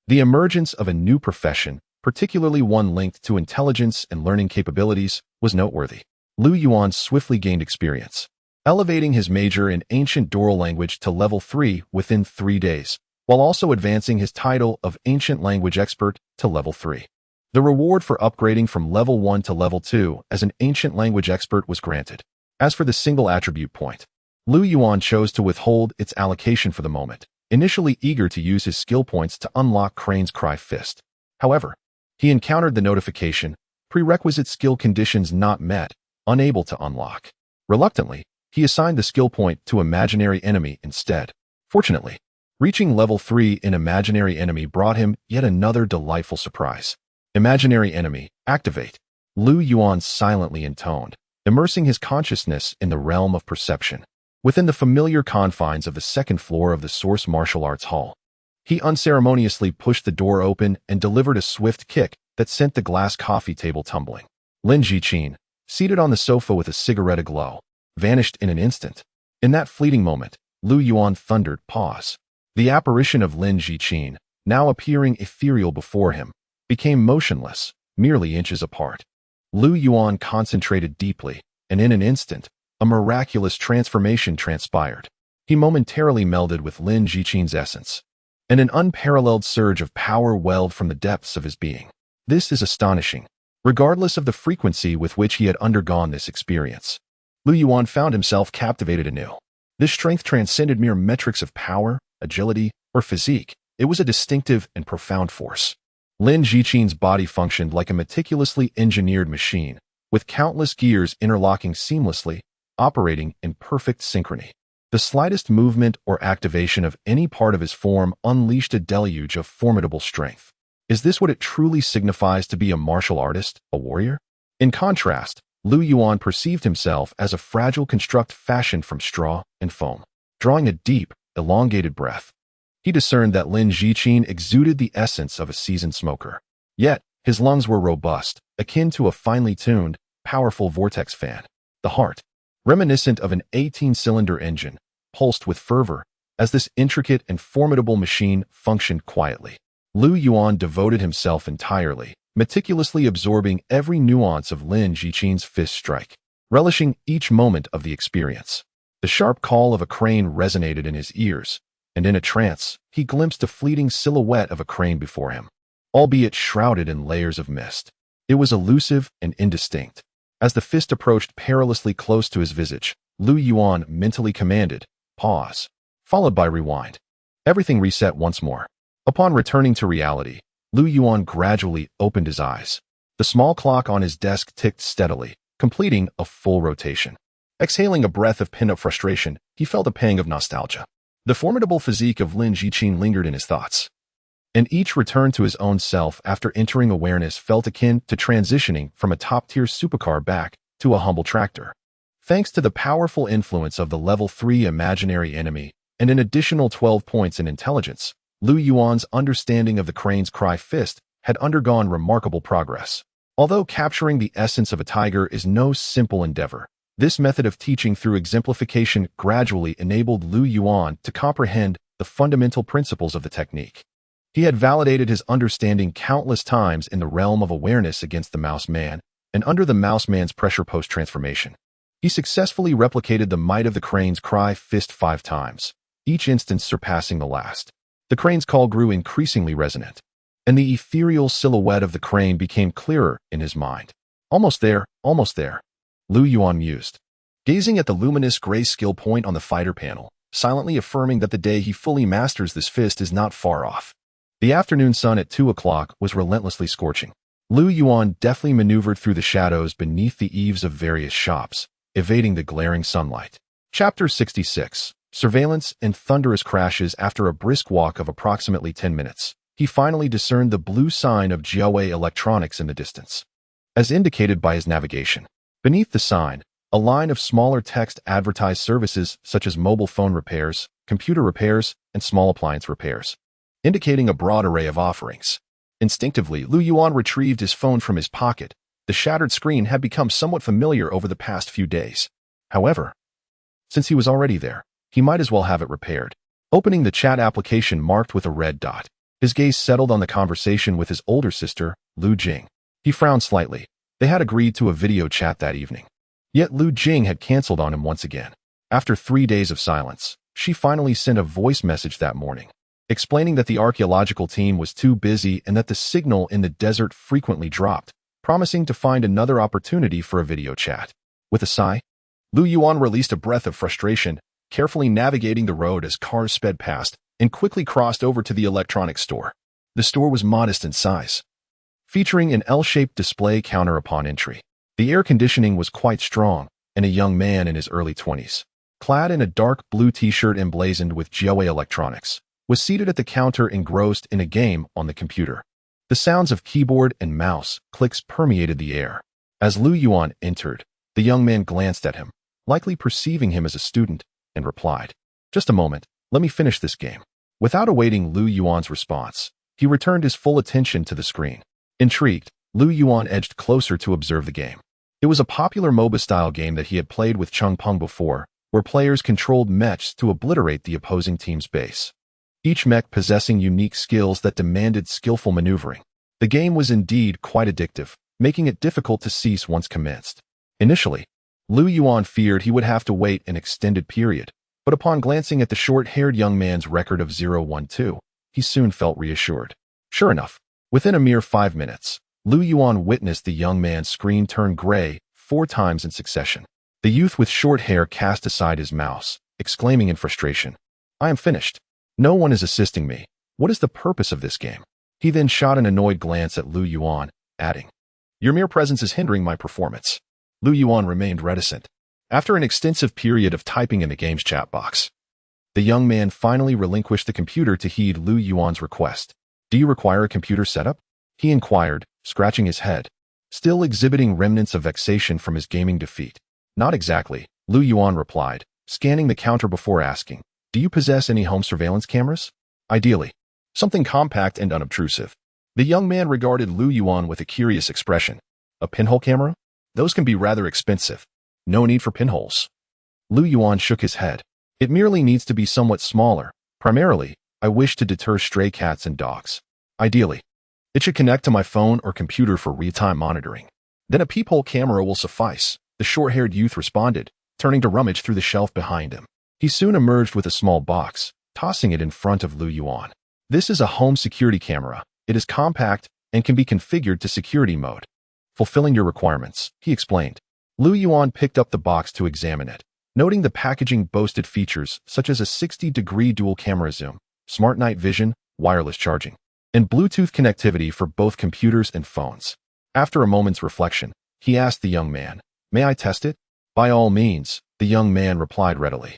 The emergence of a new profession, particularly one linked to intelligence and learning capabilities, was noteworthy. Lu Yuan swiftly gained experience, elevating his major in ancient Doral language to level 3 within 3 days. while also advancing his title of Ancient Language Expert to level 3. The reward for upgrading from level 1 to level 2 as an Ancient Language Expert was granted. As for the single attribute point, Yuan chose to withhold its allocation for the moment, initially eager to use his skill points to unlock Crane's Cry Fist. However, he encountered the notification, prerequisite skill conditions not met, unable to unlock. Reluctantly, he assigned the skill point to Imaginary Enemy instead. Fortunately, reaching level 3 in Imaginary Enemy brought him yet another delightful surprise. Imaginary Enemy, activate. Yuan silently intoned, immersing his consciousness in the realm of perception. Within the familiar confines of the second floor of the Source Martial Arts Hall, he unceremoniously pushed the door open and delivered a swift kick that sent the glass coffee table tumbling. Lin Jiqin, seated on the sofa with a cigarette aglow, vanished in an instant. In that fleeting moment, Yuan thundered, "Pause." The apparition of Lin Jiqin, now appearing ethereal before him, became motionless, merely inches apart. Yuan concentrated deeply, and in an instant, a miraculous transformation transpired. He momentarily melded with Lin Jiqin's essence, and an unparalleled surge of power welled from the depths of his being. This is astonishing. Regardless of the frequency with which he had undergone this experience, Yuan found himself captivated anew. This strength transcended mere metrics of power, agility, or physique. It was a distinctive and profound force. Lin Jiqin's body functioned like a meticulously engineered machine, with countless gears interlocking seamlessly, operating in perfect synchrony. The slightest movement or activation of any part of his form unleashed a deluge of formidable strength. Is this what it truly signifies to be a martial artist, a warrior? In contrast, Yuan perceived himself as a fragile construct fashioned from straw and foam. Drawing a deep, elongated breath, he discerned that Lin Jiqin exuded the essence of a seasoned smoker. Yet, his lungs were robust, akin to a finely tuned, powerful vortex fan. The heart, reminiscent of an 18-cylinder engine, pulsed with fervor as this intricate and formidable machine functioned quietly. Yuan devoted himself entirely, meticulously absorbing every nuance of Lin Jiqin's fist strike, relishing each moment of the experience. The sharp call of a crane resonated in his ears, and in a trance, he glimpsed a fleeting silhouette of a crane before him, albeit shrouded in layers of mist. It was elusive and indistinct. As the fist approached perilously close to his visage, Yuan mentally commanded, "Pause," followed by rewind. Everything reset once more. Upon returning to reality, Yuan gradually opened his eyes. The small clock on his desk ticked steadily, completing a full rotation. Exhaling a breath of pent-up frustration, he felt a pang of nostalgia. The formidable physique of Lin Jiqin lingered in his thoughts, and each return to his own self after entering awareness felt akin to transitioning from a top-tier supercar back to a humble tractor. Thanks to the powerful influence of the level 3 imaginary enemy and an additional 12 points in intelligence, Yuan's understanding of the Crane's Cry Fist had undergone remarkable progress. Although capturing the essence of a tiger is no simple endeavor, this method of teaching through exemplification gradually enabled Yuan to comprehend the fundamental principles of the technique. He had validated his understanding countless times in the realm of awareness against the Mouse Man and under the Mouse Man's pressure post-transformation. He successfully replicated the might of the Crane's Cry Fist 5 times, each instance surpassing the last. The crane's call grew increasingly resonant, and the ethereal silhouette of the crane became clearer in his mind. Almost there, almost there, Yuan mused, gazing at the luminous gray skill point on the fighter panel, silently affirming that the day he fully masters this fist is not far off. The afternoon sun at 2 o'clock was relentlessly scorching. Yuan deftly maneuvered through the shadows beneath the eaves of various shops, evading the glaring sunlight. Chapter 66. Surveillance and thunderous crashes. After a brisk walk of approximately 10 minutes, he finally discerned the blue sign of Jiawei Electronics in the distance. As indicated by his navigation, beneath the sign, a line of smaller text advertised services such as mobile phone repairs, computer repairs, and small appliance repairs, indicating a broad array of offerings. Instinctively, Yuan retrieved his phone from his pocket. The shattered screen had become somewhat familiar over the past few days. However, since he was already there, he might as well have it repaired. Opening the chat application marked with a red dot, his gaze settled on the conversation with his older sister, Lu Jing. He frowned slightly. They had agreed to a video chat that evening. Yet Lu Jing had canceled on him once again. After 3 days of silence, she finally sent a voice message that morning. explaining that the archaeological team was too busy and that the signal in the desert frequently dropped, promising to find another opportunity for a video chat. With a sigh, Lu Yuan released a breath of frustration, carefully navigating the road as cars sped past, and quickly crossed over to the electronics store. The store was modest in size, featuring an L-shaped display counter upon entry. The air conditioning was quite strong, and a young man in his early 20s, clad in a dark blue t-shirt emblazoned with Jiawei Electronics, was seated at the counter engrossed in a game on the computer. The sounds of keyboard and mouse clicks permeated the air. As Lu Yuan entered, the young man glanced at him, likely perceiving him as a student, and replied, "Just a moment, let me finish this game." Without awaiting Lu Yuan's response, he returned his full attention to the screen. Intrigued, Lu Yuan edged closer to observe the game. It was a popular MOBA-style game that he had played with Chung Peng before, where players controlled mechs to obliterate the opposing team's base, each mech possessing unique skills that demanded skillful maneuvering. The game was indeed quite addictive, making it difficult to cease once commenced. Initially, Lu Yuan feared he would have to wait an extended period, but upon glancing at the short-haired young man's record of 0-1-2, he soon felt reassured. Sure enough, within a mere 5 minutes, Lu Yuan witnessed the young man's screen turn gray 4 times in succession. The youth with short hair cast aside his mouse, exclaiming in frustration, "I am finished. No one is assisting me. What is the purpose of this game?" He then shot an annoyed glance at Lu Yuan, adding, "Your mere presence is hindering my performance." Lu Yuan remained reticent. After an extensive period of typing in the game's chat box, the young man finally relinquished the computer to heed Lu Yuan's request. "Do you require a computer setup?" he inquired, scratching his head, still exhibiting remnants of vexation from his gaming defeat. "Not exactly," Lu Yuan replied, scanning the counter before asking, "Do you possess any home surveillance cameras?" "Ideally, something compact and unobtrusive." The young man regarded Lu Yuan with a curious expression. "A pinhole camera? Those can be rather expensive." "No need for pinholes." Lu Yuan shook his head. "It merely needs to be somewhat smaller. Primarily, I wish to deter stray cats and dogs. Ideally, it should connect to my phone or computer for real-time monitoring. Then a peephole camera will suffice," the short-haired youth responded, turning to rummage through the shelf behind him. He soon emerged with a small box, tossing it in front of Lu Yuan. "This is a home security camera. It is compact and can be configured to security mode, fulfilling your requirements," he explained. Lu Yuan picked up the box to examine it, noting the packaging boasted features such as a 60-degree dual camera zoom, smart night vision, wireless charging, and Bluetooth connectivity for both computers and phones. After a moment's reflection, he asked the young man, "May I test it?" "By all means," the young man replied readily,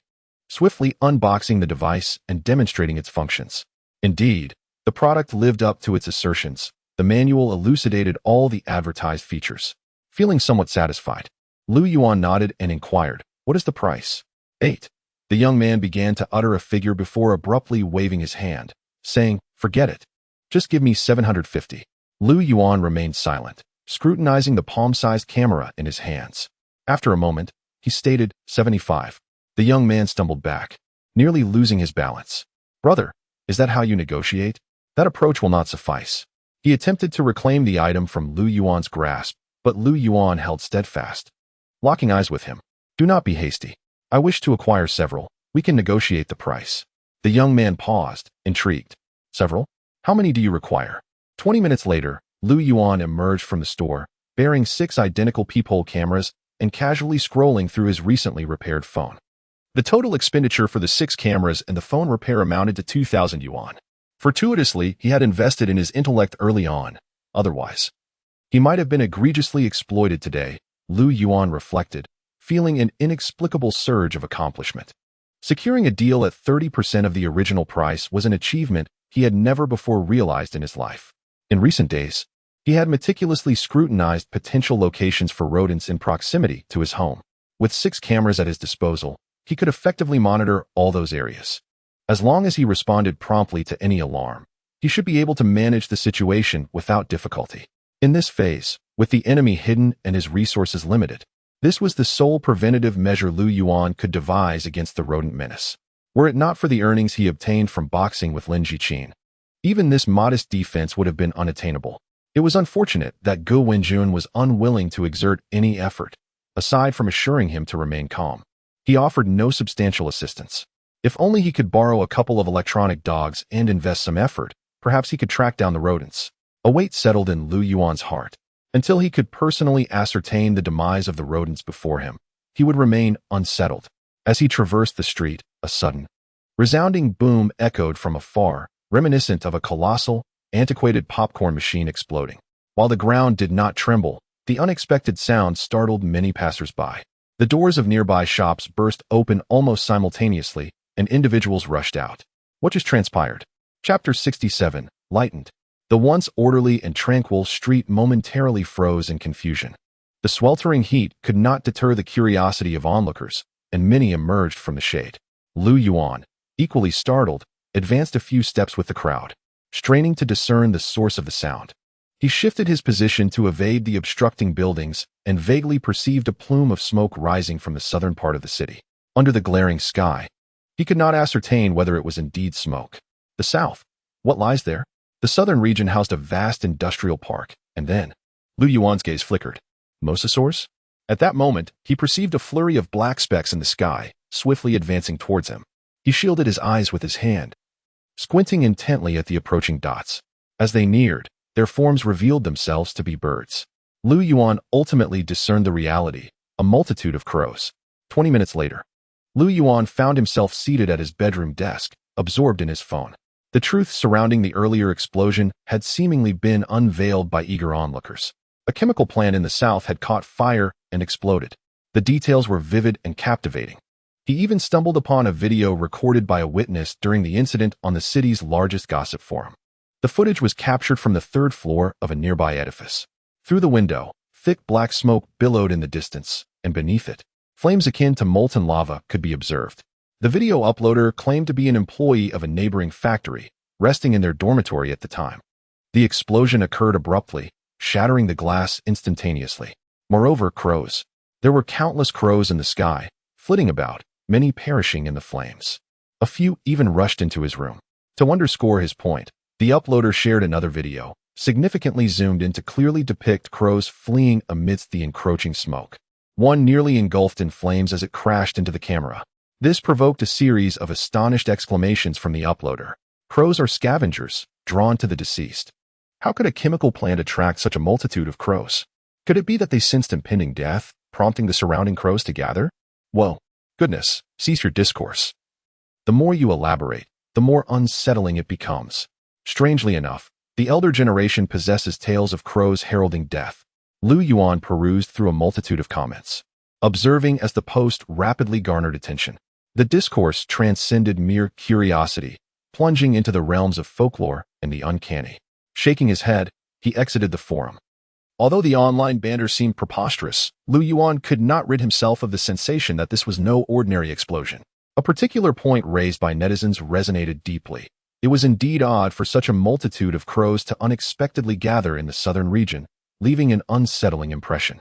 swiftly unboxing the device and demonstrating its functions. Indeed, the product lived up to its assertions. The manual elucidated all the advertised features. Feeling somewhat satisfied, Lu Yuan nodded and inquired, "What is the price?" 8. The young man began to utter a figure before abruptly waving his hand, saying, "Forget it. Just give me 750. Lu Yuan remained silent, scrutinizing the palm-sized camera in his hands. After a moment, he stated, 75. The young man stumbled back, nearly losing his balance. "Brother, is that how you negotiate? That approach will not suffice." He attempted to reclaim the item from Lu Yuan's grasp, but Lu Yuan held steadfast, locking eyes with him. "Do not be hasty. I wish to acquire several. We can negotiate the price." The young man paused, intrigued. "Several? How many do you require?" 20 minutes later, Lu Yuan emerged from the store, bearing 6 identical peephole cameras and casually scrolling through his recently repaired phone. The total expenditure for the 6 cameras and the phone repair amounted to 2,000 yuan. Fortuitously, he had invested in his intellect early on. Otherwise, he might have been egregiously exploited today, Lu Yuan reflected, feeling an inexplicable surge of accomplishment. Securing a deal at 30% of the original price was an achievement he had never before realized in his life. In recent days, he had meticulously scrutinized potential locations for rodents in proximity to his home. With 6 cameras at his disposal, he could effectively monitor all those areas. As long as he responded promptly to any alarm, he should be able to manage the situation without difficulty. In this phase, with the enemy hidden and his resources limited, this was the sole preventative measure Lu Yuan could devise against the rodent menace. Were it not for the earnings he obtained from boxing with Lin Jiqin, even this modest defense would have been unattainable. It was unfortunate that Gu Wenjun was unwilling to exert any effort, aside from assuring him to remain calm. He offered no substantial assistance. If only he could borrow a couple of electronic dogs and invest some effort, perhaps he could track down the rodents. A weight settled in Lu Yuan's heart. Until he could personally ascertain the demise of the rodents before him, he would remain unsettled. As he traversed the street, a sudden, resounding boom echoed from afar, reminiscent of a colossal, antiquated popcorn machine exploding. While the ground did not tremble, the unexpected sound startled many passers-by. The doors of nearby shops burst open almost simultaneously, and individuals rushed out. What just transpired? Chapter 67, Lightened. The once orderly and tranquil street momentarily froze in confusion. The sweltering heat could not deter the curiosity of onlookers, and many emerged from the shade. Lu Yuan, equally startled, advanced a few steps with the crowd, straining to discern the source of the sound. He shifted his position to evade the obstructing buildings and vaguely perceived a plume of smoke rising from the southern part of the city. Under the glaring sky, he could not ascertain whether it was indeed smoke. The south, what lies there? The southern region housed a vast industrial park, and then, Lu Yuan's gaze flickered. Mosasaurs? At that moment, he perceived a flurry of black specks in the sky, swiftly advancing towards him. He shielded his eyes with his hand, squinting intently at the approaching dots. As they neared, their forms revealed themselves to be birds. Lu Yuan ultimately discerned the reality, a multitude of crows. 20 minutes later, Lu Yuan found himself seated at his bedroom desk, absorbed in his phone. The truth surrounding the earlier explosion had seemingly been unveiled by eager onlookers. A chemical plant in the south had caught fire and exploded. The details were vivid and captivating. He even stumbled upon a video recorded by a witness during the incident on the city's largest gossip forum. The footage was captured from the third floor of a nearby edifice. Through the window, thick black smoke billowed in the distance, and beneath it, flames akin to molten lava could be observed. The video uploader claimed to be an employee of a neighboring factory, resting in their dormitory at the time. The explosion occurred abruptly, shattering the glass instantaneously. Moreover, crows. There were countless crows in the sky, flitting about, many perishing in the flames. A few even rushed into his room. To underscore his point, the uploader shared another video, significantly zoomed in to clearly depict crows fleeing amidst the encroaching smoke. One nearly engulfed in flames as it crashed into the camera. This provoked a series of astonished exclamations from the uploader. Crows are scavengers, drawn to the deceased. How could a chemical plant attract such a multitude of crows? Could it be that they sensed impending death, prompting the surrounding crows to gather? Whoa, goodness, cease your discourse. The more you elaborate, the more unsettling it becomes. Strangely enough, the elder generation possesses tales of crows heralding death. Lu Yuan perused through a multitude of comments, observing as the post rapidly garnered attention. The discourse transcended mere curiosity, plunging into the realms of folklore and the uncanny. Shaking his head, he exited the forum. Although the online banter seemed preposterous, Lu Yuan could not rid himself of the sensation that this was no ordinary explosion. A particular point raised by netizens resonated deeply. It was indeed odd for such a multitude of crows to unexpectedly gather in the southern region, leaving an unsettling impression.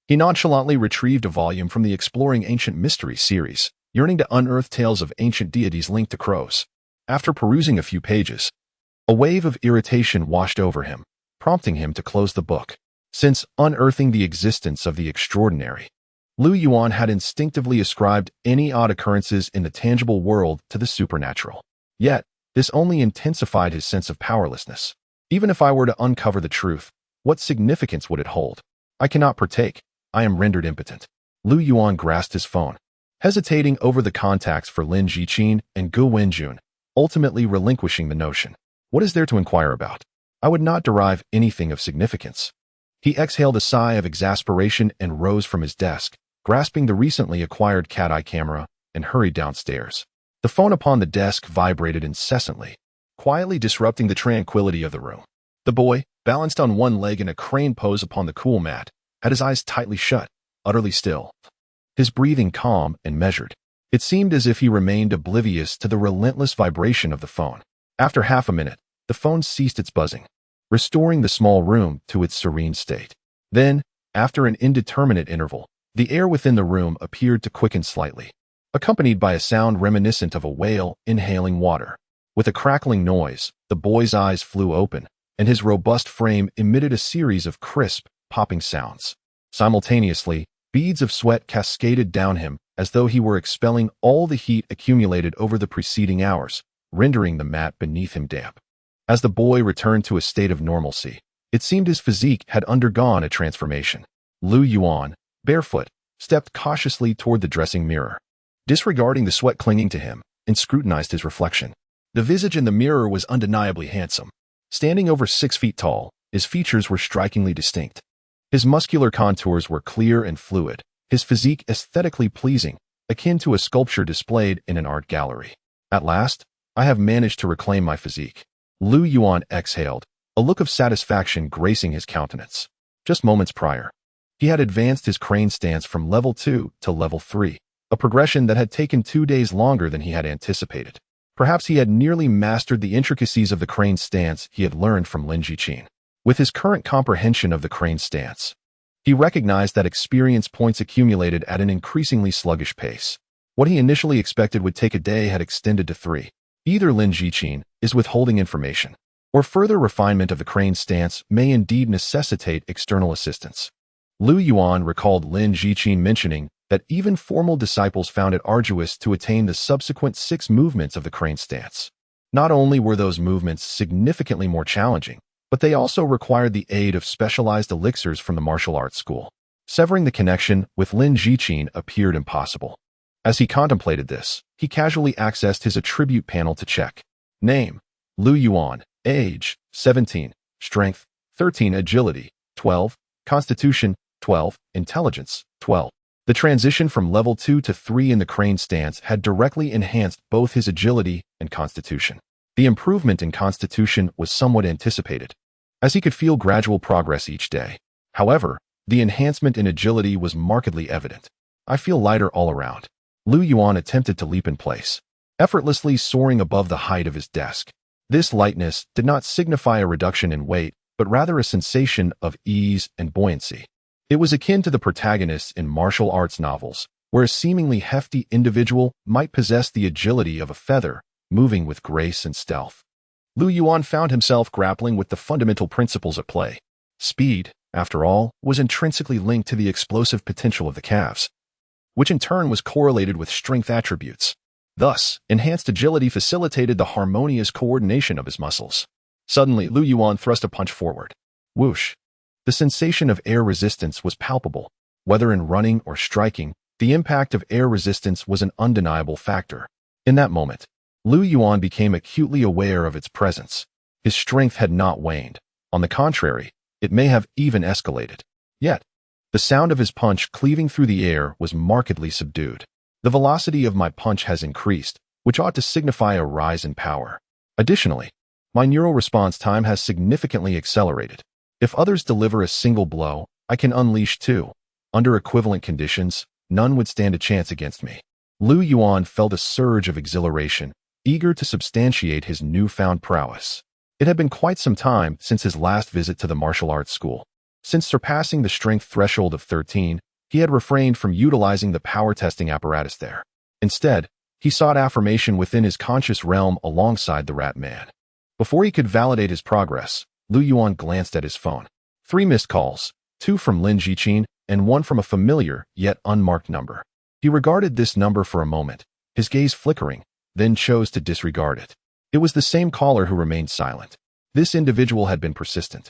He nonchalantly retrieved a volume from the Exploring Ancient Mysteries series, yearning to unearth tales of ancient deities linked to crows. After perusing a few pages, a wave of irritation washed over him, prompting him to close the book. Since unearthing the existence of the extraordinary, Lu Yuan had instinctively ascribed any odd occurrences in the tangible world to the supernatural. Yet, this only intensified his sense of powerlessness. Even if I were to uncover the truth, what significance would it hold? I cannot partake. I am rendered impotent. Lu Yuan grasped his phone, hesitating over the contacts for Lin Jiqin and Gu Wenjun, ultimately relinquishing the notion. What is there to inquire about? I would not derive anything of significance. He exhaled a sigh of exasperation and rose from his desk, grasping the recently acquired cat-eye camera, and hurried downstairs. The phone upon the desk vibrated incessantly, quietly disrupting the tranquility of the room. The boy, balanced on one leg in a crane pose upon the cool mat, had his eyes tightly shut, utterly still. His breathing calm and measured. It seemed as if he remained oblivious to the relentless vibration of the phone. After half a minute, the phone ceased its buzzing, restoring the small room to its serene state. Then, after an indeterminate interval, the air within the room appeared to quicken slightly, accompanied by a sound reminiscent of a whale inhaling water. With a crackling noise, the boy's eyes flew open, and his robust frame emitted a series of crisp, popping sounds. Simultaneously, beads of sweat cascaded down him, as though he were expelling all the heat accumulated over the preceding hours, rendering the mat beneath him damp. As the boy returned to a state of normalcy, it seemed his physique had undergone a transformation. Yuan, barefoot, stepped cautiously toward the dressing mirror, disregarding the sweat clinging to him, and scrutinized his reflection. The visage in the mirror was undeniably handsome. Standing over 6 feet tall, his features were strikingly distinct. His muscular contours were clear and fluid, his physique aesthetically pleasing, akin to a sculpture displayed in an art gallery. At last, I have managed to reclaim my physique. Yuan exhaled, a look of satisfaction gracing his countenance. Just moments prior, he had advanced his crane stance from level 2 to level 3, a progression that had taken 2 days longer than he had anticipated. Perhaps he had nearly mastered the intricacies of the crane stance he had learned from Lin Jiqin. With his current comprehension of the crane stance, he recognized that experience points accumulated at an increasingly sluggish pace. What he initially expected would take a day had extended to 3. Either Lin Jiqin is withholding information, or further refinement of the crane stance may indeed necessitate external assistance. Yuan recalled Lin Jiqin mentioning that even formal disciples found it arduous to attain the subsequent 6 movements of the crane stance. Not only were those movements significantly more challenging, but they also required the aid of specialized elixirs from the martial arts school. Severing the connection with Lin Jiqin appeared impossible. As he contemplated this, he casually accessed his attribute panel to check. Name: Yuan. Age: 17. Strength: 13. Agility: 12. Constitution: 12. Intelligence: 12. The transition from level 2 to 3 in the crane stance had directly enhanced both his agility and constitution. The improvement in constitution was somewhat anticipated, as he could feel gradual progress each day. However, the enhancement in agility was markedly evident. I feel lighter all around. Yuan attempted to leap in place, effortlessly soaring above the height of his desk. This lightness did not signify a reduction in weight, but rather a sensation of ease and buoyancy. It was akin to the protagonists in martial arts novels, where a seemingly hefty individual might possess the agility of a feather, moving with grace and stealth. Yuan found himself grappling with the fundamental principles at play. Speed, after all, was intrinsically linked to the explosive potential of the calves, which in turn was correlated with strength attributes. Thus, enhanced agility facilitated the harmonious coordination of his muscles. Suddenly, Yuan thrust a punch forward. Whoosh! The sensation of air resistance was palpable. Whether in running or striking, the impact of air resistance was an undeniable factor. In that moment, Yuan became acutely aware of its presence. His strength had not waned. On the contrary, it may have even escalated. Yet, the sound of his punch cleaving through the air was markedly subdued. The velocity of my punch has increased, which ought to signify a rise in power. Additionally, my neural response time has significantly accelerated. If others deliver a single blow, I can unleash 2. Under equivalent conditions, none would stand a chance against me. Yuan felt a surge of exhilaration, eager to substantiate his newfound prowess. It had been quite some time since his last visit to the martial arts school. Since surpassing the strength threshold of 13, he had refrained from utilizing the power testing apparatus there. Instead, he sought affirmation within his conscious realm alongside the rat man. Before he could validate his progress, Yuan glanced at his phone. 3 missed calls, 2 from Lin Jiqin and 1 from a familiar yet unmarked number. He regarded this number for a moment, his gaze flickering, then chose to disregard it. It was the same caller who remained silent. This individual had been persistent,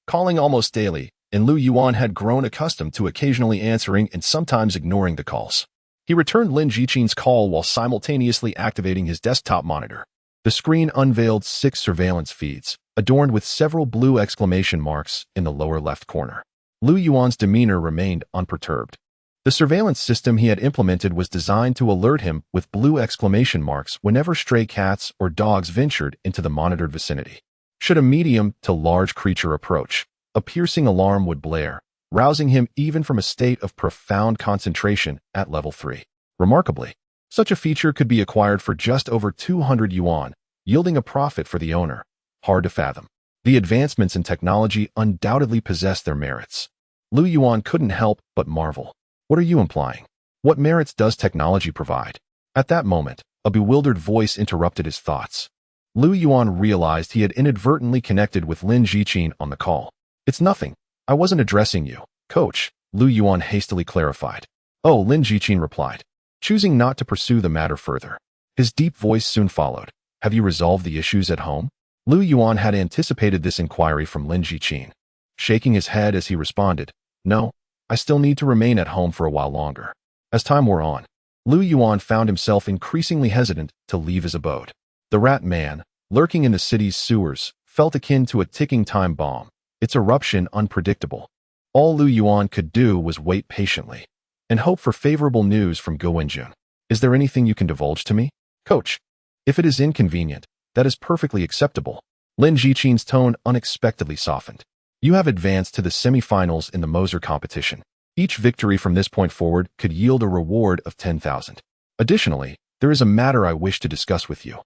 calling almost daily, and Yuan had grown accustomed to occasionally answering and sometimes ignoring the calls. He returned Lin Jiqin's call while simultaneously activating his desktop monitor. The screen unveiled 6 surveillance feeds, adorned with several blue exclamation marks in the lower left corner. Yuan's demeanor remained unperturbed. The surveillance system he had implemented was designed to alert him with blue exclamation marks whenever stray cats or dogs ventured into the monitored vicinity. Should a medium to large creature approach, a piercing alarm would blare, rousing him even from a state of profound concentration at level 3. Remarkably, such a feature could be acquired for just over 200 yuan, yielding a profit for the owner. Hard to fathom. The advancements in technology undoubtedly possess their merits. Yuan couldn't help but marvel. What are you implying? What merits does technology provide? At that moment, a bewildered voice interrupted his thoughts. Yuan realized he had inadvertently connected with Lin Jiqin on the call. It's nothing. I wasn't addressing you, coach, Yuan hastily clarified. Oh, Lin Jiqin replied. choosing not to pursue the matter further. His deep voice soon followed. Have you resolved the issues at home? Lu Yuan had anticipated this inquiry from Lin Jiqin, shaking his head as he responded, No, I still need to remain at home for a while longer. As time wore on, Lu Yuan found himself increasingly hesitant to leave his abode. The rat man, lurking in the city's sewers, felt akin to a ticking time bomb, its eruption unpredictable. All Lu Yuan could do was wait patiently and hope for favorable news from Go Wenjun. Is there anything you can divulge to me, coach? If it is inconvenient, that is perfectly acceptable. Lin Jiqin's tone unexpectedly softened. You have advanced to the semifinals in the Moser competition. Each victory from this point forward could yield a reward of 10,000. Additionally, there is a matter I wish to discuss with you.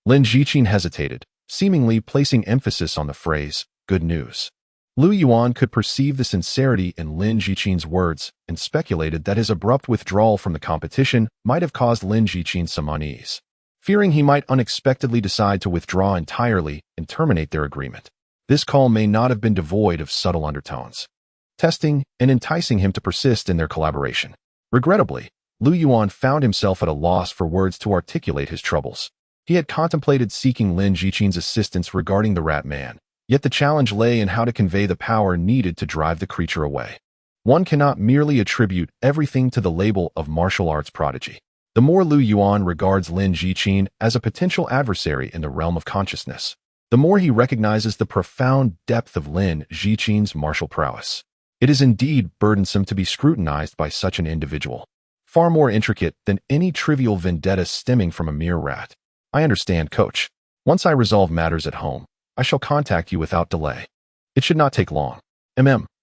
Lin Jiqin hesitated, seemingly placing emphasis on the phrase, good news. Lu Yuan could perceive the sincerity in Lin Jiqin's words and speculated that his abrupt withdrawal from the competition might have caused Lin Jiqin some unease, fearing he might unexpectedly decide to withdraw entirely and terminate their agreement. This call may not have been devoid of subtle undertones, testing and enticing him to persist in their collaboration. Regrettably, Lu Yuan found himself at a loss for words to articulate his troubles. He had contemplated seeking Lin Jiqin's assistance regarding the rat man, yet the challenge lay in how to convey the power needed to drive the creature away. One cannot merely attribute everything to the label of martial arts prodigy. The more Lu Yuan regards Lin Jiqin as a potential adversary in the realm of consciousness, the more he recognizes the profound depth of Lin Jiqin's martial prowess. It is indeed burdensome to be scrutinized by such an individual, far more intricate than any trivial vendetta stemming from a mere rat. I understand, coach. Once I resolve matters at home, I shall contact you without delay. It should not take long.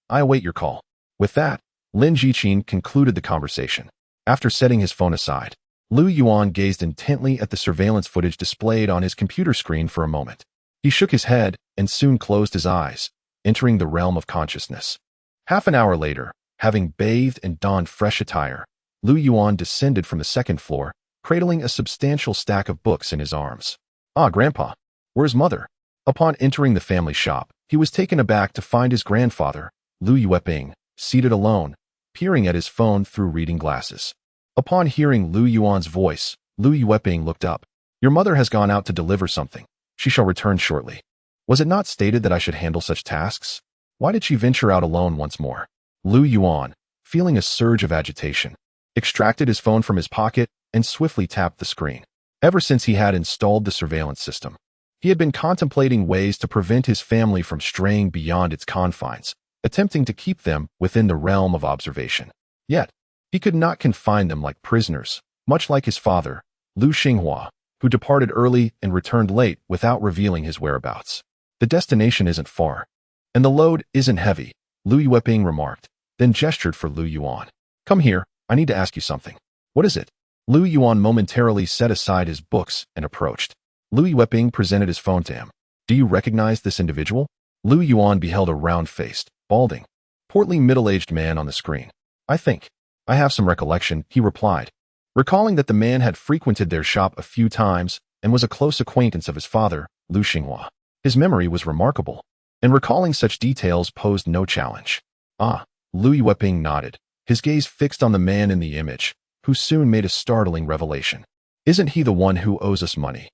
I await your call. With that, Lin Jiqin concluded the conversation. After setting his phone aside, Lu Yuan gazed intently at the surveillance footage displayed on his computer screen for a moment. He shook his head and soon closed his eyes, entering the realm of consciousness. Half an hour later, having bathed and donned fresh attire, Lu Yuan descended from the second floor, cradling a substantial stack of books in his arms. Ah, Grandpa, where's Mother? Upon entering the family shop, he was taken aback to find his grandfather, Lu Yueping, seated alone, peering at his phone through reading glasses. Upon hearing Lu Yuan's voice, Lu Yueping looked up. Your mother has gone out to deliver something. She shall return shortly. Was it not stated that I should handle such tasks? Why did she venture out alone once more? Lu Yuan, feeling a surge of agitation, extracted his phone from his pocket and swiftly tapped the screen. Ever since he had installed the surveillance system, he had been contemplating ways to prevent his family from straying beyond its confines, attempting to keep them within the realm of observation. Yet, he could not confine them like prisoners, much like his father, Lu Xinghua, who departed early and returned late without revealing his whereabouts. The destination isn't far, and the load isn't heavy, Lu Yueping remarked, then gestured for Lu Yuan. Come here, I need to ask you something. What is it? Lu Yuan momentarily set aside his books and approached. Lu Yueping presented his phone to him. Do you recognize this individual? Lu Yuan beheld a round-faced, balding, portly middle-aged man on the screen. I think I have some recollection, he replied, recalling that the man had frequented their shop a few times and was a close acquaintance of his father, Lu Xinghua. His memory was remarkable, and recalling such details posed no challenge. Ah, Lu Yueping nodded, his gaze fixed on the man in the image, who soon made a startling revelation. Isn't he the one who owes us money?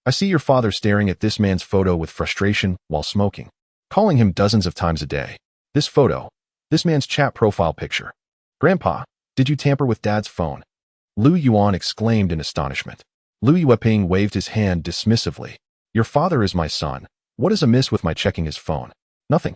I see your father staring at this man's photo with frustration while smoking, calling him dozens of times a day. This photo, this man's chat profile picture. Grandpa, did you tamper with Dad's phone? Lu Yuan exclaimed in astonishment. Lu Yueping waved his hand dismissively. Your father is my son. What is amiss with my checking his phone? Nothing.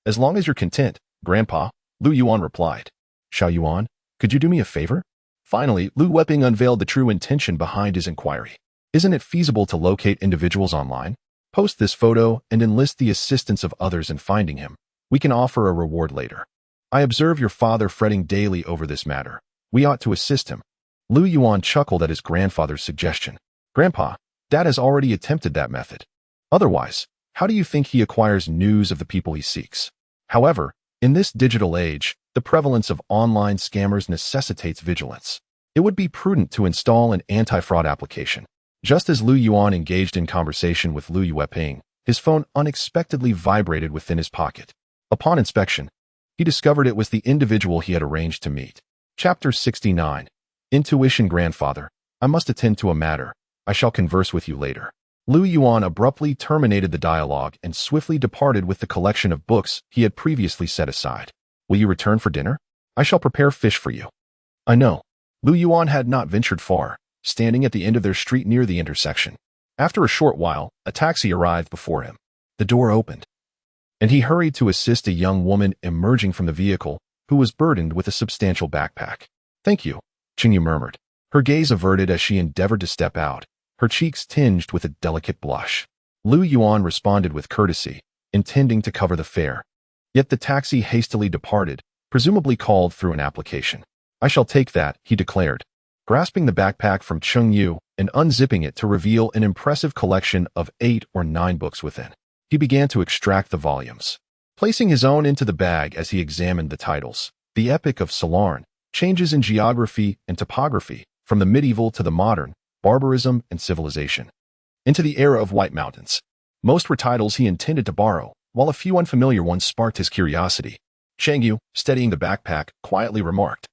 As long as you're content, Grandpa, Lu Yuan replied. Xiao Yuan, could you do me a favor? Finally, Lu Yueping unveiled the true intention behind his inquiry. Isn't it feasible to locate individuals online? Post this photo and enlist the assistance of others in finding him. We can offer a reward later. I observe your father fretting daily over this matter. We ought to assist him. Lu Yuan chuckled at his grandfather's suggestion. Grandpa, Dad has already attempted that method. Otherwise, how do you think he acquires news of the people he seeks? However, in this digital age, the prevalence of online scammers necessitates vigilance. It would be prudent to install an anti-fraud application. Just as Lu Yuan engaged in conversation with Lu Yueping, his phone unexpectedly vibrated within his pocket. Upon inspection, he discovered it was the individual he had arranged to meet. Chapter 69. Intuition, grandfather. I must attend to a matter. I shall converse with you later. Lu Yuan abruptly terminated the dialogue and swiftly departed with the collection of books he had previously set aside. Will you return for dinner? I shall prepare fish for you. I know. Lu Yuan had not ventured far, standing at the end of their street near the intersection. After a short while, a taxi arrived before him. The door opened, and he hurried to assist a young woman emerging from the vehicle who was burdened with a substantial backpack. Thank you, Qingyu murmured, her gaze averted as she endeavored to step out, her cheeks tinged with a delicate blush. Lu Yuan responded with courtesy, intending to cover the fare. Yet the taxi hastily departed, presumably called through an application. I shall take that, he declared, grasping the backpack from Qingyu and unzipping it to reveal an impressive collection of 8 or 9 books within. He began to extract the volumes, placing his own into the bag as he examined the titles. The Epic of Solarn, Changes in Geography and Topography, from the medieval to the modern, Barbarism and Civilization, into the Era of White Mountains. Most were titles he intended to borrow, while a few unfamiliar ones sparked his curiosity. Qingyu, steadying the backpack, quietly remarked,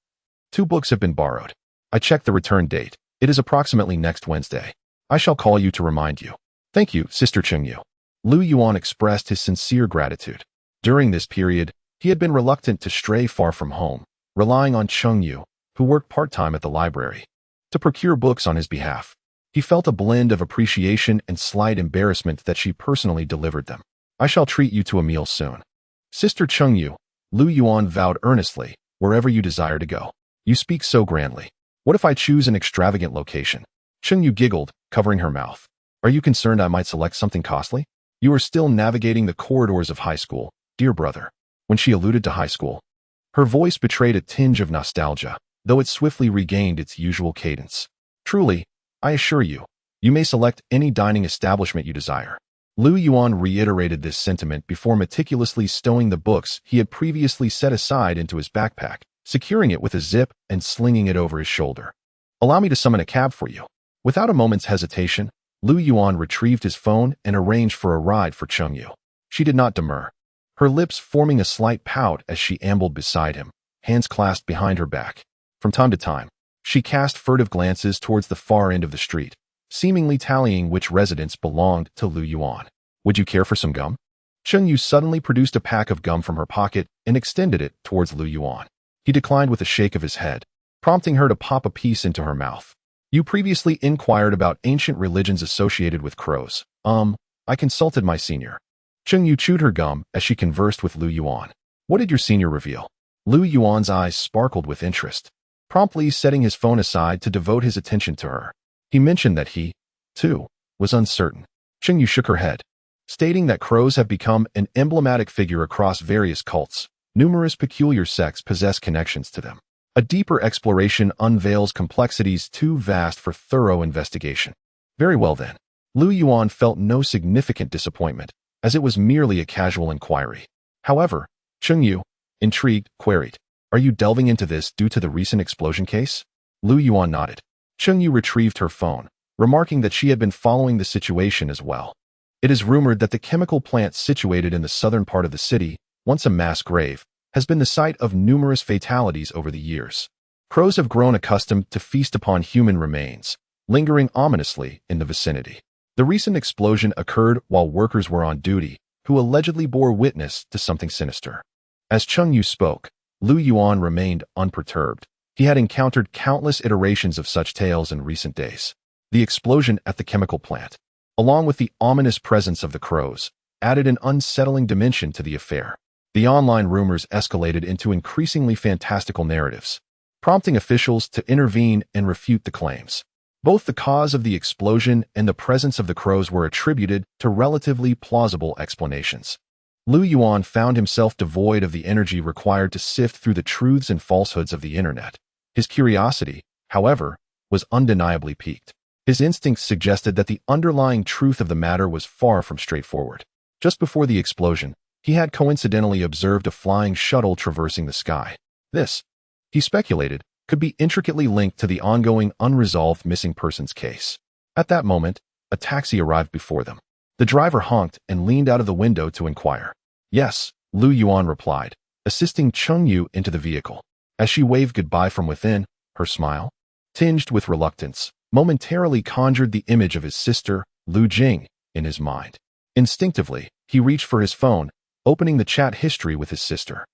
2 books have been borrowed. I checked the return date. It is approximately next Wednesday. I shall call you to remind you. Thank you, Sister Qingyu. Lu Yuan expressed his sincere gratitude. During this period, he had been reluctant to stray far from home, relying on Qingyu, who worked part-time at the library, to procure books on his behalf. He felt a blend of appreciation and slight embarrassment that she personally delivered them. I shall treat you to a meal soon. Sister Qingyu, Lu Yuan vowed earnestly, wherever you desire to go. You speak so grandly. What if I choose an extravagant location? Qingyu giggled, covering her mouth. Are you concerned I might select something costly? You are still navigating the corridors of high school, dear brother. When she alluded to high school, her voice betrayed a tinge of nostalgia, though it swiftly regained its usual cadence. Truly, I assure you, you may select any dining establishment you desire. Lu Yuan reiterated this sentiment before meticulously stowing the books he had previously set aside into his backpack, securing it with a zip and slinging it over his shoulder. Allow me to summon a cab for you. Without a moment's hesitation, Lu Yuan retrieved his phone and arranged for a ride for Qingyu. She did not demur, her lips forming a slight pout as she ambled beside him, hands clasped behind her back. From time to time, she cast furtive glances towards the far end of the street, seemingly tallying which residence belonged to Lu Yuan. Would you care for some gum? Qingyu suddenly produced a pack of gum from her pocket and extended it towards Lu Yuan. He declined with a shake of his head, prompting her to pop a piece into her mouth. You previously inquired about ancient religions associated with crows. I consulted my senior. Qingyu chewed her gum as she conversed with Lu Yuan. What did your senior reveal? Lu Yuan's eyes sparkled with interest, promptly setting his phone aside to devote his attention to her. He mentioned that he, too, was uncertain. Qingyu shook her head, stating that crows have become an emblematic figure across various cults. Numerous peculiar sects possess connections to them. A deeper exploration unveils complexities too vast for thorough investigation. Very well then. Lu Yuan felt no significant disappointment, as it was merely a casual inquiry. However, Qingyu, intrigued, queried, are you delving into this due to the recent explosion case? Lu Yuan nodded. Qingyu retrieved her phone, remarking that she had been following the situation as well. It is rumored that the chemical plant situated in the southern part of the city, once a mass grave, has been the site of numerous fatalities over the years. Crows have grown accustomed to feast upon human remains, lingering ominously in the vicinity. The recent explosion occurred while workers were on duty, who allegedly bore witness to something sinister. As Qingyu spoke, Lu Yuan remained unperturbed. He had encountered countless iterations of such tales in recent days. The explosion at the chemical plant, along with the ominous presence of the crows, added an unsettling dimension to the affair. The online rumors escalated into increasingly fantastical narratives, prompting officials to intervene and refute the claims. Both the cause of the explosion and the presence of the crows were attributed to relatively plausible explanations. Lu Yuan found himself devoid of the energy required to sift through the truths and falsehoods of the internet. His curiosity, however, was undeniably piqued. His instincts suggested that the underlying truth of the matter was far from straightforward. Just before the explosion, he had coincidentally observed a flying shuttle traversing the sky. This, he speculated, could be intricately linked to the ongoing unresolved missing persons case. At that moment, a taxi arrived before them. The driver honked and leaned out of the window to inquire. Yes, Lu Yuan replied, assisting Qingyu into the vehicle. As she waved goodbye from within, her smile tinged with reluctance, momentarily conjured the image of his sister, Lu Jing, in his mind. Instinctively, he reached for his phone, opening the chat history with his sister.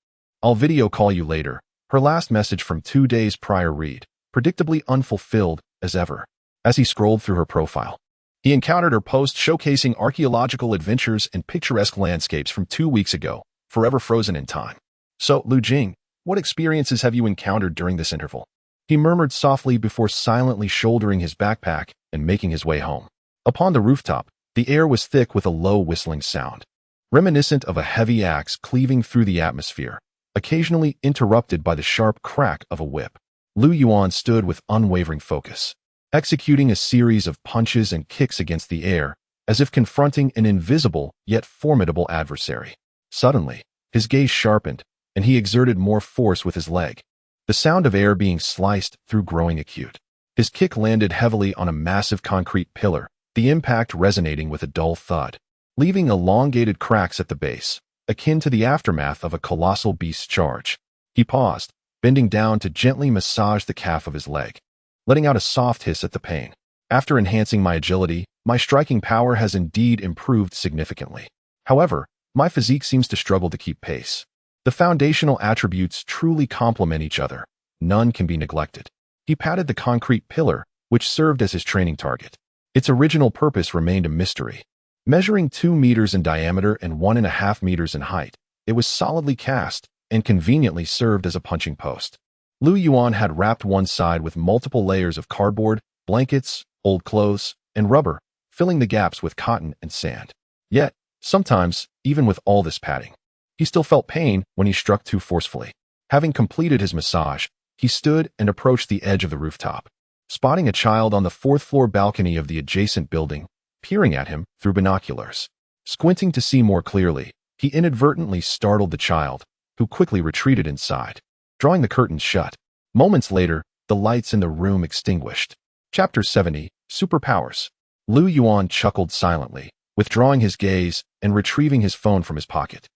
"I'll video call you later," her last message from 2 days prior read, predictably unfulfilled as ever. As he scrolled through her profile, he encountered her post showcasing archaeological adventures and picturesque landscapes from 2 weeks ago, forever frozen in time. "So, Lu Jing, what experiences have you encountered during this interval?" He murmured softly before silently shouldering his backpack and making his way home. Upon the rooftop, the air was thick with a low whistling sound, reminiscent of a heavy axe cleaving through the atmosphere, occasionally interrupted by the sharp crack of a whip. Yuan stood with unwavering focus, executing a series of punches and kicks against the air, as if confronting an invisible yet formidable adversary. Suddenly, his gaze sharpened, and he exerted more force with his leg, the sound of air being sliced through growing acute. His kick landed heavily on a massive concrete pillar, the impact resonating with a dull thud, leaving elongated cracks at the base, akin to the aftermath of a colossal beast's charge. He paused, bending down to gently massage the calf of his leg, letting out a soft hiss at the pain. "After enhancing my agility, my striking power has indeed improved significantly. However, my physique seems to struggle to keep pace. The foundational attributes truly complement each other. None can be neglected." He patted the concrete pillar, which served as his training target. Its original purpose remained a mystery. Measuring 2 meters in diameter and 1.5 meters in height, it was solidly cast and conveniently served as a punching post. Yuan had wrapped one side with multiple layers of cardboard, blankets, old clothes, and rubber, filling the gaps with cotton and sand. Yet, sometimes, even with all this padding, he still felt pain when he struck too forcefully. Having completed his massage, he stood and approached the edge of the rooftop, spotting a child on the 4th-floor balcony of the adjacent building, peering at him through binoculars. Squinting to see more clearly, he inadvertently startled the child, who quickly retreated inside, drawing the curtains shut. Moments later, the lights in the room extinguished. Chapter 70, Superpowers. Yuan chuckled silently, withdrawing his gaze and retrieving his phone from his pocket.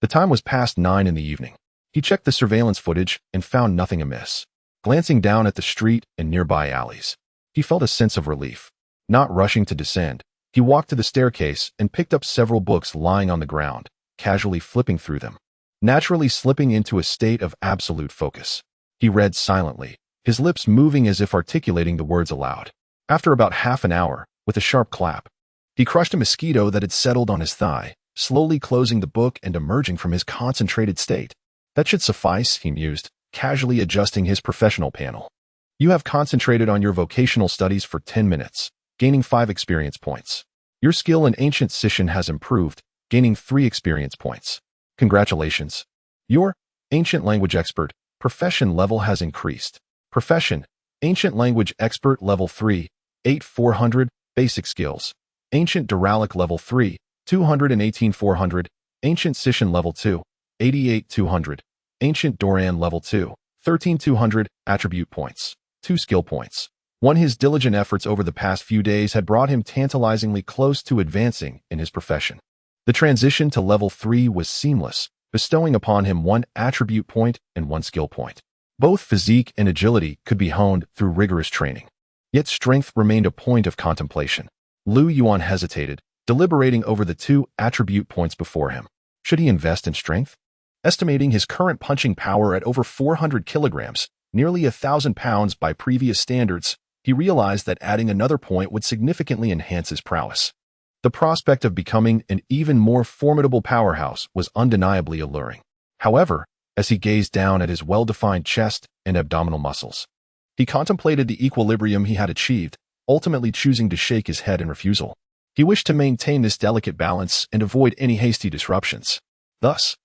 The time was past 9 in the evening. He checked the surveillance footage and found nothing amiss. Glancing down at the street and nearby alleys, he felt a sense of relief. Not rushing to descend, he walked to the staircase and picked up several books lying on the ground, casually flipping through them, naturally slipping into a state of absolute focus. He read silently, his lips moving as if articulating the words aloud. After about half an hour, with a sharp clap, he crushed a mosquito that had settled on his thigh, slowly closing the book and emerging from his concentrated state. "That should suffice," he mused, casually adjusting his professional panel. "You have concentrated on your vocational studies for 10 minutes, gaining 5 experience points. Your skill in ancient Scission has improved, gaining 3 experience points. Congratulations. Your ancient language expert profession level has increased. Profession, ancient language expert level 3, 8400, basic skills. Ancient Duralic level 3, 218,400, ancient Scission level 2, 88,200, ancient Doran level 2, 13,200, attribute points, 2 skill points. 1. His diligent efforts over the past few days had brought him tantalizingly close to advancing in his profession. The transition to level 3 was seamless, bestowing upon him 1 attribute point and 1 skill point. Both physique and agility could be honed through rigorous training. Yet strength remained a point of contemplation. Yuan hesitated, deliberating over the 2 attribute points before him. Should he invest in strength? Estimating his current punching power at over 400 kilograms, nearly 1,000 pounds by previous standards, he realized that adding another point would significantly enhance his prowess. The prospect of becoming an even more formidable powerhouse was undeniably alluring. However, as he gazed down at his well-defined chest and abdominal muscles, he contemplated the equilibrium he had achieved, ultimately choosing to shake his head in refusal. He wished to maintain this delicate balance and avoid any hasty disruptions. Thus,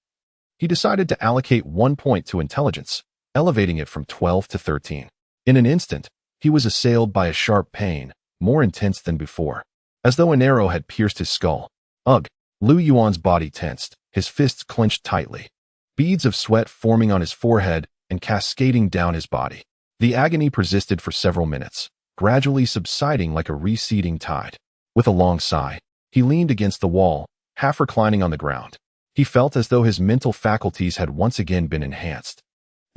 he decided to allocate 1 point to intelligence, elevating it from 12 to 13. In an instant, he was assailed by a sharp pain, more intense than before, as though an arrow had pierced his skull. Ugh! Yuan's body tensed, his fists clenched tightly, beads of sweat forming on his forehead and cascading down his body. The agony persisted for several minutes, gradually subsiding like a receding tide. With a long sigh, he leaned against the wall, half reclining on the ground. He felt as though his mental faculties had once again been enhanced.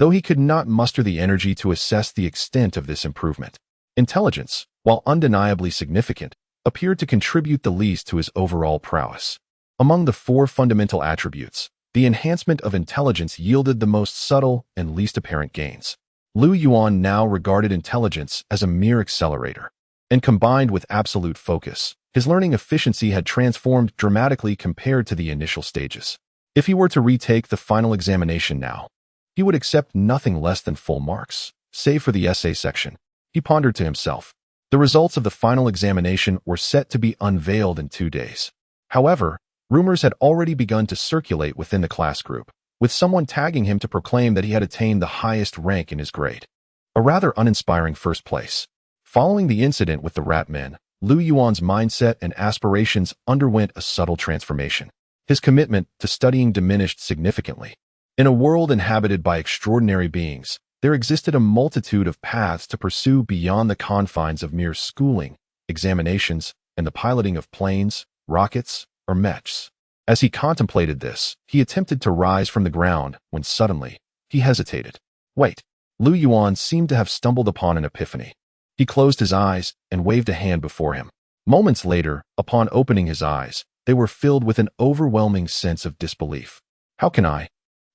though he could not muster the energy to assess the extent of this improvement. Intelligence, while undeniably significant, appeared to contribute the least to his overall prowess. Among the 4 fundamental attributes, the enhancement of intelligence yielded the most subtle and least apparent gains. Yuan now regarded intelligence as a mere accelerator, and combined with absolute focus, his learning efficiency had transformed dramatically compared to the initial stages. If he were to retake the final examination now, he would accept nothing less than full marks, save for the essay section. He pondered to himself. The results of the final examination were set to be unveiled in 2 days. However, rumors had already begun to circulate within the class group, with someone tagging him to proclaim that he had attained the highest rank in his grade. A rather uninspiring first place. Following the incident with the rat men, Yuan's mindset and aspirations underwent a subtle transformation. His commitment to studying diminished significantly. In a world inhabited by extraordinary beings, there existed a multitude of paths to pursue beyond the confines of mere schooling, examinations, and the piloting of planes, rockets, or mechs. As he contemplated this, he attempted to rise from the ground when suddenly, he hesitated. Wait. Yuan seemed to have stumbled upon an epiphany. He closed his eyes and waved a hand before him. Moments later, upon opening his eyes, they were filled with an overwhelming sense of disbelief. How can I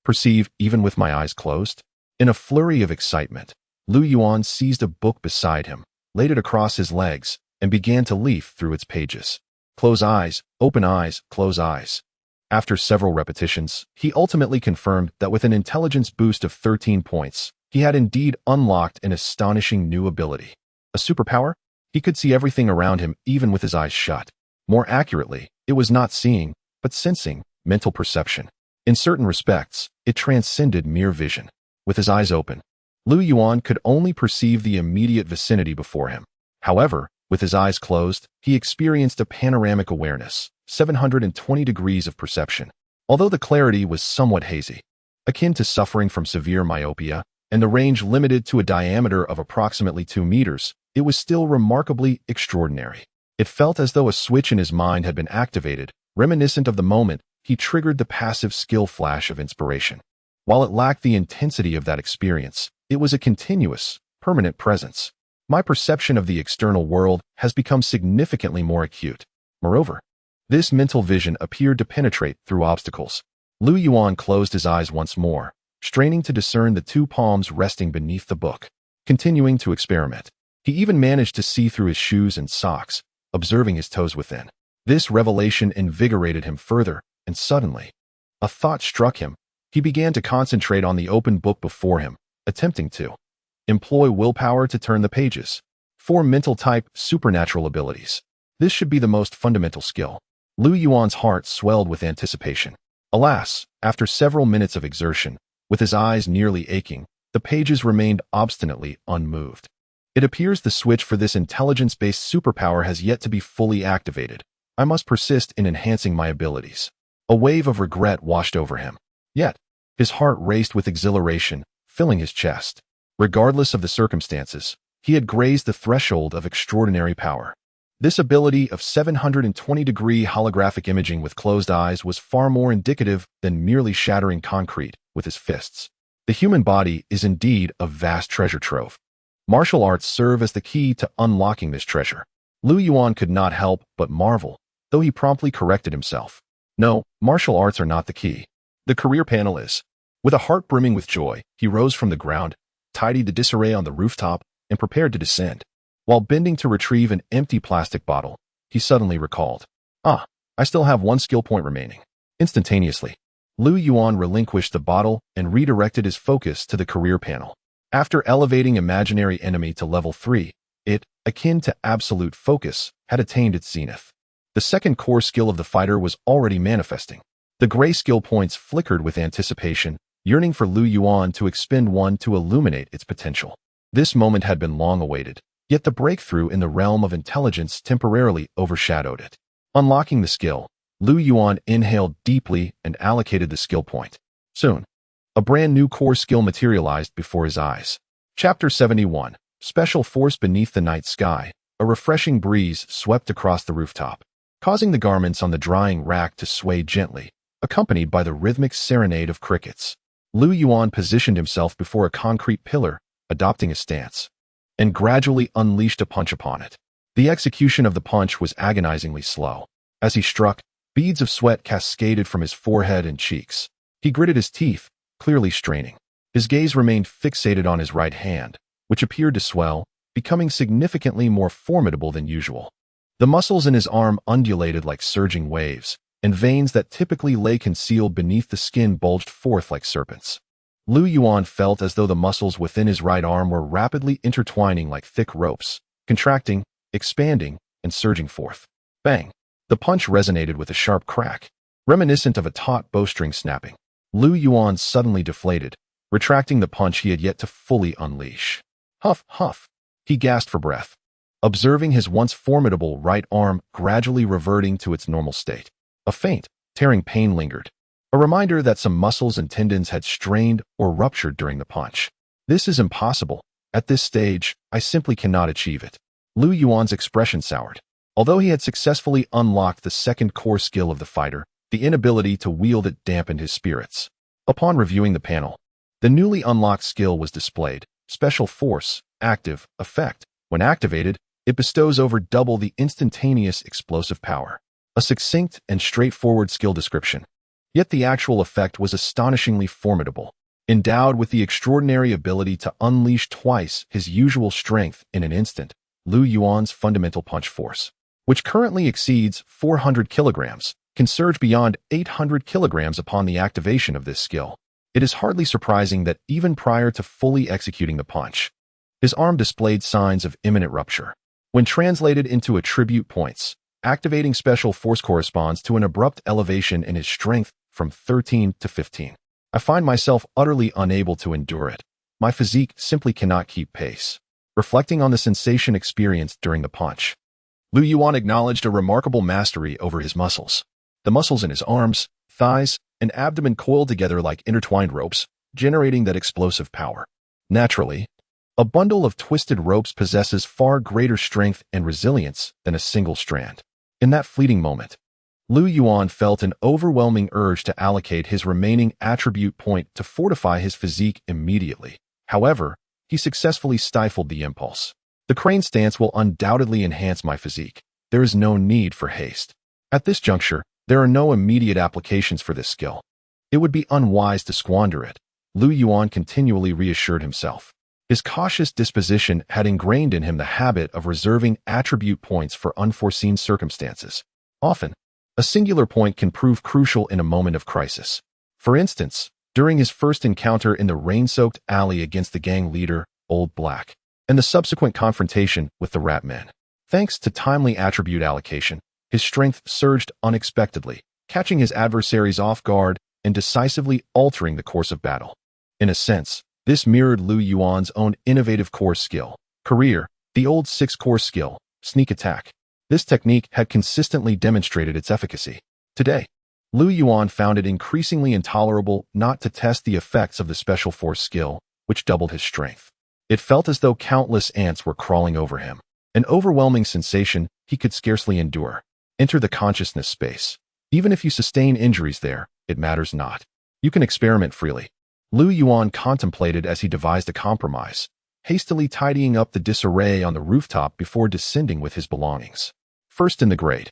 perceive even with my eyes closed? In a flurry of excitement, Yuan seized a book beside him, laid it across his legs, and began to leaf through its pages. Close eyes, open eyes, close eyes. After several repetitions, he ultimately confirmed that with an intelligence boost of 13 points, he had indeed unlocked an astonishing new ability. A superpower? He could see everything around him even with his eyes shut. More accurately, it was not seeing, but sensing, mental perception. In certain respects, it transcended mere vision. With his eyes open, Yuan could only perceive the immediate vicinity before him. However, with his eyes closed, he experienced a panoramic awareness, 720 degrees of perception. Although the clarity was somewhat hazy, akin to suffering from severe myopia, and the range limited to a diameter of approximately 2 meters, it was still remarkably extraordinary. It felt as though a switch in his mind had been activated, reminiscent of the moment he triggered the passive skill flash of inspiration. While it lacked the intensity of that experience, it was a continuous, permanent presence. My perception of the external world has become significantly more acute. Moreover, this mental vision appeared to penetrate through obstacles. Yuan closed his eyes once more, straining to discern the 2 palms resting beneath the book. Continuing to experiment, he even managed to see through his shoes and socks, observing his toes within. This revelation invigorated him further, and suddenly, a thought struck him. He began to concentrate on the open book before him, attempting to employ willpower to turn the pages. 4 mental-type supernatural abilities. This should be the most fundamental skill. Yuan's heart swelled with anticipation. Alas, after several minutes of exertion, with his eyes nearly aching, the pages remained obstinately unmoved. It appears the switch for this intelligence-based superpower has yet to be fully activated. I must persist in enhancing my abilities. A wave of regret washed over him. Yet, his heart raced with exhilaration, filling his chest. Regardless of the circumstances, he had grazed the threshold of extraordinary power. This ability of 720-degree holographic imaging with closed eyes was far more indicative than merely shattering concrete with his fists. The human body is indeed a vast treasure trove. Martial arts serve as the key to unlocking this treasure. Yuan could not help but marvel, though he promptly corrected himself. No, martial arts are not the key. The career panel is. With a heart brimming with joy, he rose from the ground, tidied the disarray on the rooftop, and prepared to descend. While bending to retrieve an empty plastic bottle, he suddenly recalled. I still have 1 skill point remaining. Instantaneously, Yuan relinquished the bottle and redirected his focus to the career panel. After elevating imaginary enemy to level 3, it, akin to absolute focus, had attained its zenith. The second core skill of the fighter was already manifesting. The gray skill points flickered with anticipation, yearning for Yuan to expend one to illuminate its potential. This moment had been long awaited, yet the breakthrough in the realm of intelligence temporarily overshadowed it. Unlocking the skill, Yuan inhaled deeply and allocated the skill point. Soon, a brand new core skill materialized before his eyes. Chapter 71, Special Force Beneath the Night Sky. A refreshing breeze swept across the rooftop, causing the garments on the drying rack to sway gently, accompanied by the rhythmic serenade of crickets. Lu Yuan positioned himself before a concrete pillar, adopting a stance, and gradually unleashed a punch upon it. The execution of the punch was agonizingly slow. As he struck, beads of sweat cascaded from his forehead and cheeks. He gritted his teeth, clearly straining. His gaze remained fixated on his right hand, which appeared to swell, becoming significantly more formidable than usual. The muscles in his arm undulated like surging waves, and veins that typically lay concealed beneath the skin bulged forth like serpents. Lu Yuan felt as though the muscles within his right arm were rapidly intertwining like thick ropes, contracting, expanding, and surging forth. Bang! The punch resonated with a sharp crack, reminiscent of a taut bowstring snapping. Lu Yuan suddenly deflated, retracting the punch he had yet to fully unleash. Huff, huff! He gasped for breath, observing his once formidable right arm gradually reverting to its normal state. A faint, tearing pain lingered, a reminder that some muscles and tendons had strained or ruptured during the punch. This is impossible. At this stage, I simply cannot achieve it. Lu Yuan's expression soured. Although he had successfully unlocked the second core skill of the fighter, the inability to wield it dampened his spirits. Upon reviewing the panel, the newly unlocked skill was displayed. Special Force, Active, Effect. When activated, it bestows over double the instantaneous explosive power. A succinct and straightforward skill description. Yet the actual effect was astonishingly formidable. Endowed with the extraordinary ability to unleash twice his usual strength in an instant, Lu Yuan's fundamental punch force, which currently exceeds 400 kilograms, can surge beyond 800 kilograms upon the activation of this skill. It is hardly surprising that even prior to fully executing the punch, his arm displayed signs of imminent rupture. When translated into attribute points, activating Special Force corresponds to an abrupt elevation in his strength from 13 to 15. I find myself utterly unable to endure it. My physique simply cannot keep pace. Reflecting on the sensation experienced during the punch, Lu Yuan acknowledged a remarkable mastery over his muscles. The muscles in his arms, thighs, and abdomen coiled together like intertwined ropes, generating that explosive power. Naturally, a bundle of twisted ropes possesses far greater strength and resilience than a single strand. In that fleeting moment, Lu Yuan felt an overwhelming urge to allocate his remaining attribute point to fortify his physique immediately. However, he successfully stifled the impulse. The crane stance will undoubtedly enhance my physique. There is no need for haste. At this juncture, there are no immediate applications for this skill. It would be unwise to squander it, Lu Yuan continually reassured himself. His cautious disposition had ingrained in him the habit of reserving attribute points for unforeseen circumstances. Often, a singular point can prove crucial in a moment of crisis. For instance, during his first encounter in the rain-soaked alley against the gang leader, Old Black, and the subsequent confrontation with the Rat Men. Thanks to timely attribute allocation, his strength surged unexpectedly, catching his adversaries off guard and decisively altering the course of battle. In a sense, this mirrored Lu Yuan's own innovative core skill, Career, the old 6-core skill, Sneak Attack. This technique had consistently demonstrated its efficacy. Today, Lu Yuan found it increasingly intolerable not to test the effects of the Special Force skill, which doubled his strength. It felt as though countless ants were crawling over him, an overwhelming sensation he could scarcely endure. Enter the consciousness space. Even if you sustain injuries there, it matters not. You can experiment freely. Lu Yuan contemplated as he devised a compromise, hastily tidying up the disarray on the rooftop before descending with his belongings. First in the grade,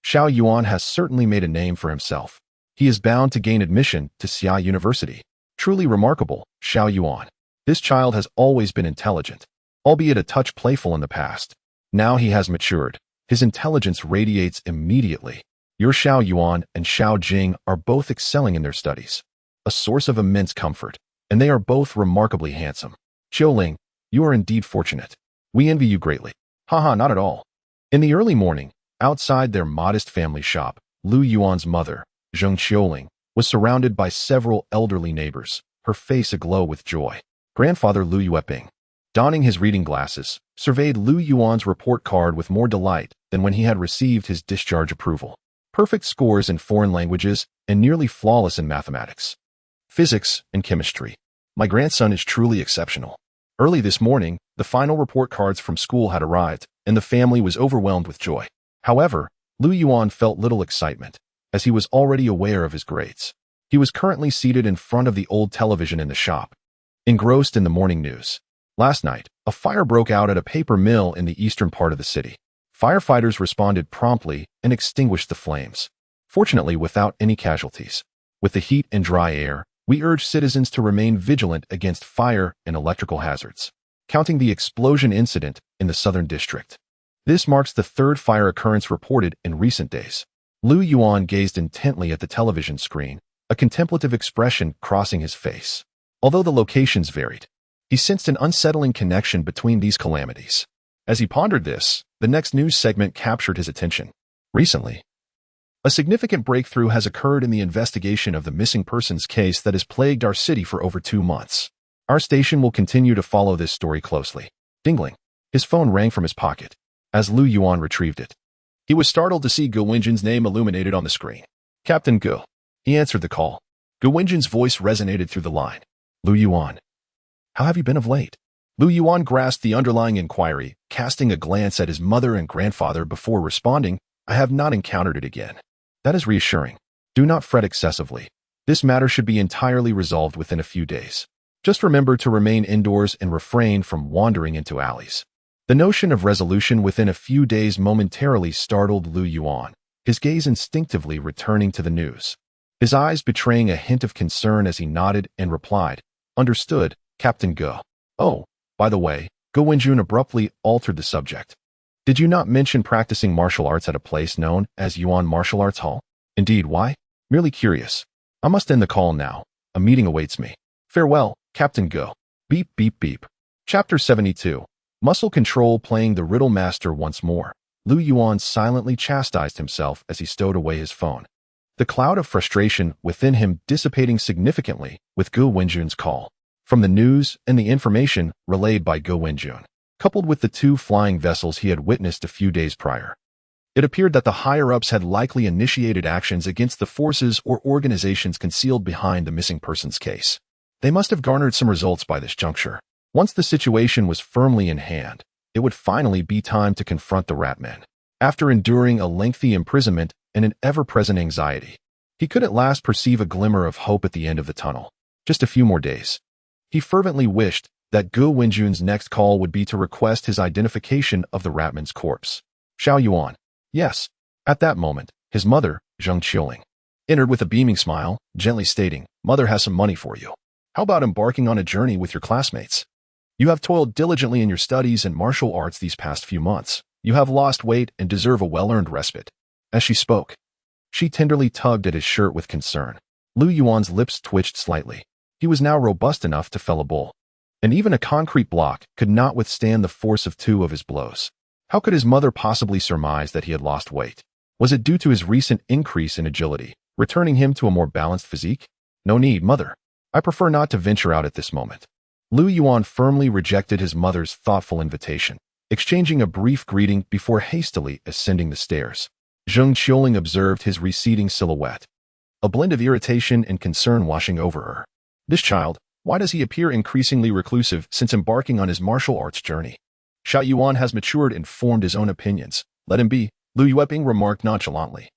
Xiao Yuan has certainly made a name for himself. He is bound to gain admission to Xia University. Truly remarkable, Xiao Yuan. This child has always been intelligent, albeit a touch playful in the past. Now he has matured. His intelligence radiates immediately. Your Xiao Yuan and Xiao Jing are both excelling in their studies, a source of immense comfort, and they are both remarkably handsome. Qiuling, you are indeed fortunate. We envy you greatly. Haha, not at all. In the early morning, outside their modest family shop, Lu Yuan's mother, Zheng Qiuling, was surrounded by several elderly neighbors, her face aglow with joy. Grandfather Lu Yueping, donning his reading glasses, surveyed Lu Yuan's report card with more delight than when he had received his discharge approval. Perfect scores in foreign languages and nearly flawless in mathematics, physics, and chemistry. My grandson is truly exceptional. Early this morning, the final report cards from school had arrived, and the family was overwhelmed with joy. However, Lu Yuan felt little excitement, as he was already aware of his grades. He was currently seated in front of the old television in the shop, engrossed in the morning news. Last night, a fire broke out at a paper mill in the eastern part of the city. Firefighters responded promptly and extinguished the flames, fortunately without any casualties. With the heat and dry air, we urge citizens to remain vigilant against fire and electrical hazards. Counting the explosion incident in the Southern District. This marks the third fire occurrence reported in recent days. Yuan gazed intently at the television screen, a contemplative expression crossing his face. Although the locations varied, he sensed an unsettling connection between these calamities. As he pondered this, the next news segment captured his attention. Recently, a significant breakthrough has occurred in the investigation of the missing persons case that has plagued our city for over 2 months. Our station will continue to follow this story closely. Dingling. His phone rang from his pocket as Yuan retrieved it. He was startled to see Gu Wenjun's name illuminated on the screen. Captain Gu. He answered the call. Gu Wenjun's voice resonated through the line. Yuan. How have you been of late? Yuan grasped the underlying inquiry, casting a glance at his mother and grandfather before responding, I have not encountered it again. That is reassuring. Do not fret excessively. This matter should be entirely resolved within a few days. Just remember to remain indoors and refrain from wandering into alleys. The notion of resolution within a few days momentarily startled Yuan, his gaze instinctively returning to the news. His eyes betraying a hint of concern as he nodded and replied, Understood, Captain Gu. Oh, by the way, Gu Wenjun abruptly altered the subject. Did you not mention practicing martial arts at a place known as Yuan Martial Arts Hall? Indeed, why? Merely curious. I must end the call now. A meeting awaits me. Farewell, Captain Gu. Beep, beep, beep. Chapter 72. Muscle control playing the riddle master once more. Yuan silently chastised himself as he stowed away his phone. The cloud of frustration within him dissipating significantly with Gu Wenjun's call. From the news and the information relayed by Gu Wenjun, coupled with the 2 flying vessels he had witnessed a few days prior, it appeared that the higher-ups had likely initiated actions against the forces or organizations concealed behind the missing persons case. They must have garnered some results by this juncture. Once the situation was firmly in hand, it would finally be time to confront the Ratmen. After enduring a lengthy imprisonment and an ever-present anxiety, he could at last perceive a glimmer of hope at the end of the tunnel. Just a few more days. He fervently wished that Gu Wenjun's next call would be to request his identification of the Ratman's corpse. Yuan. Yes. At that moment, his mother, Zheng Qiuling, entered with a beaming smile, gently stating, Mother has some money for you. How about embarking on a journey with your classmates? You have toiled diligently in your studies and martial arts these past few months. You have lost weight and deserve a well-earned respite. As she spoke, she tenderly tugged at his shirt with concern. Yuan's lips twitched slightly. He was now robust enough to fell a bull, and even a concrete block could not withstand the force of 2 of his blows. How could his mother possibly surmise that he had lost weight? Was it due to his recent increase in agility, returning him to a more balanced physique? No need, Mother. I prefer not to venture out at this moment. Yuan firmly rejected his mother's thoughtful invitation, exchanging a brief greeting before hastily ascending the stairs. Zheng Qiuling observed his receding silhouette, a blend of irritation and concern washing over her. This child, why does he appear increasingly reclusive since embarking on his martial arts journey? Yuan has matured and formed his own opinions. Let him be, Yueping remarked nonchalantly,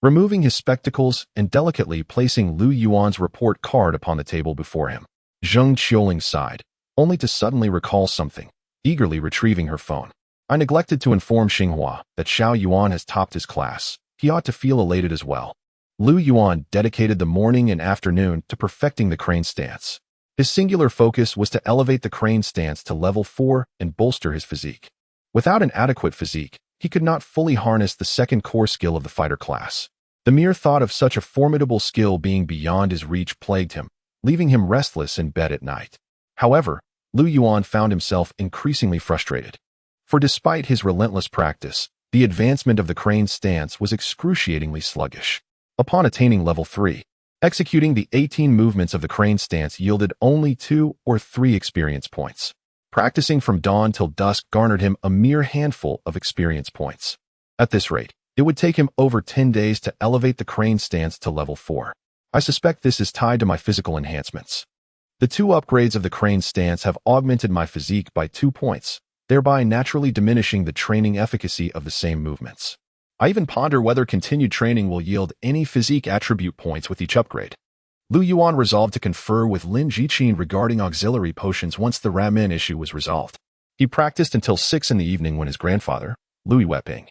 removing his spectacles and delicately placing Yuan's report card upon the table before him. Zheng Qiuling sighed, only to suddenly recall something, eagerly retrieving her phone. I neglected to inform Xinghua that Yuan has topped his class. He ought to feel elated as well. Yuan dedicated the morning and afternoon to perfecting the crane stance. His singular focus was to elevate the crane stance to level 4 and bolster his physique. Without an adequate physique, he could not fully harness the second core skill of the fighter class. The mere thought of such a formidable skill being beyond his reach plagued him, leaving him restless in bed at night. However, Yuan found himself increasingly frustrated. For despite his relentless practice, the advancement of the crane stance was excruciatingly sluggish. Upon attaining level 3, executing the 18 movements of the crane stance yielded only 2 or 3 experience points. Practicing from dawn till dusk garnered him a mere handful of experience points. At this rate, it would take him over 10 days to elevate the crane stance to level 4. I suspect this is tied to my physical enhancements. The 2 upgrades of the crane stance have augmented my physique by 2 points, thereby naturally diminishing the training efficacy of the same movements. I even ponder whether continued training will yield any physique attribute points with each upgrade. Lu Yuan resolved to confer with Lin Jiqin regarding auxiliary potions once the ramen issue was resolved. He practiced until 6 in the evening when his grandfather, Lu Weiping,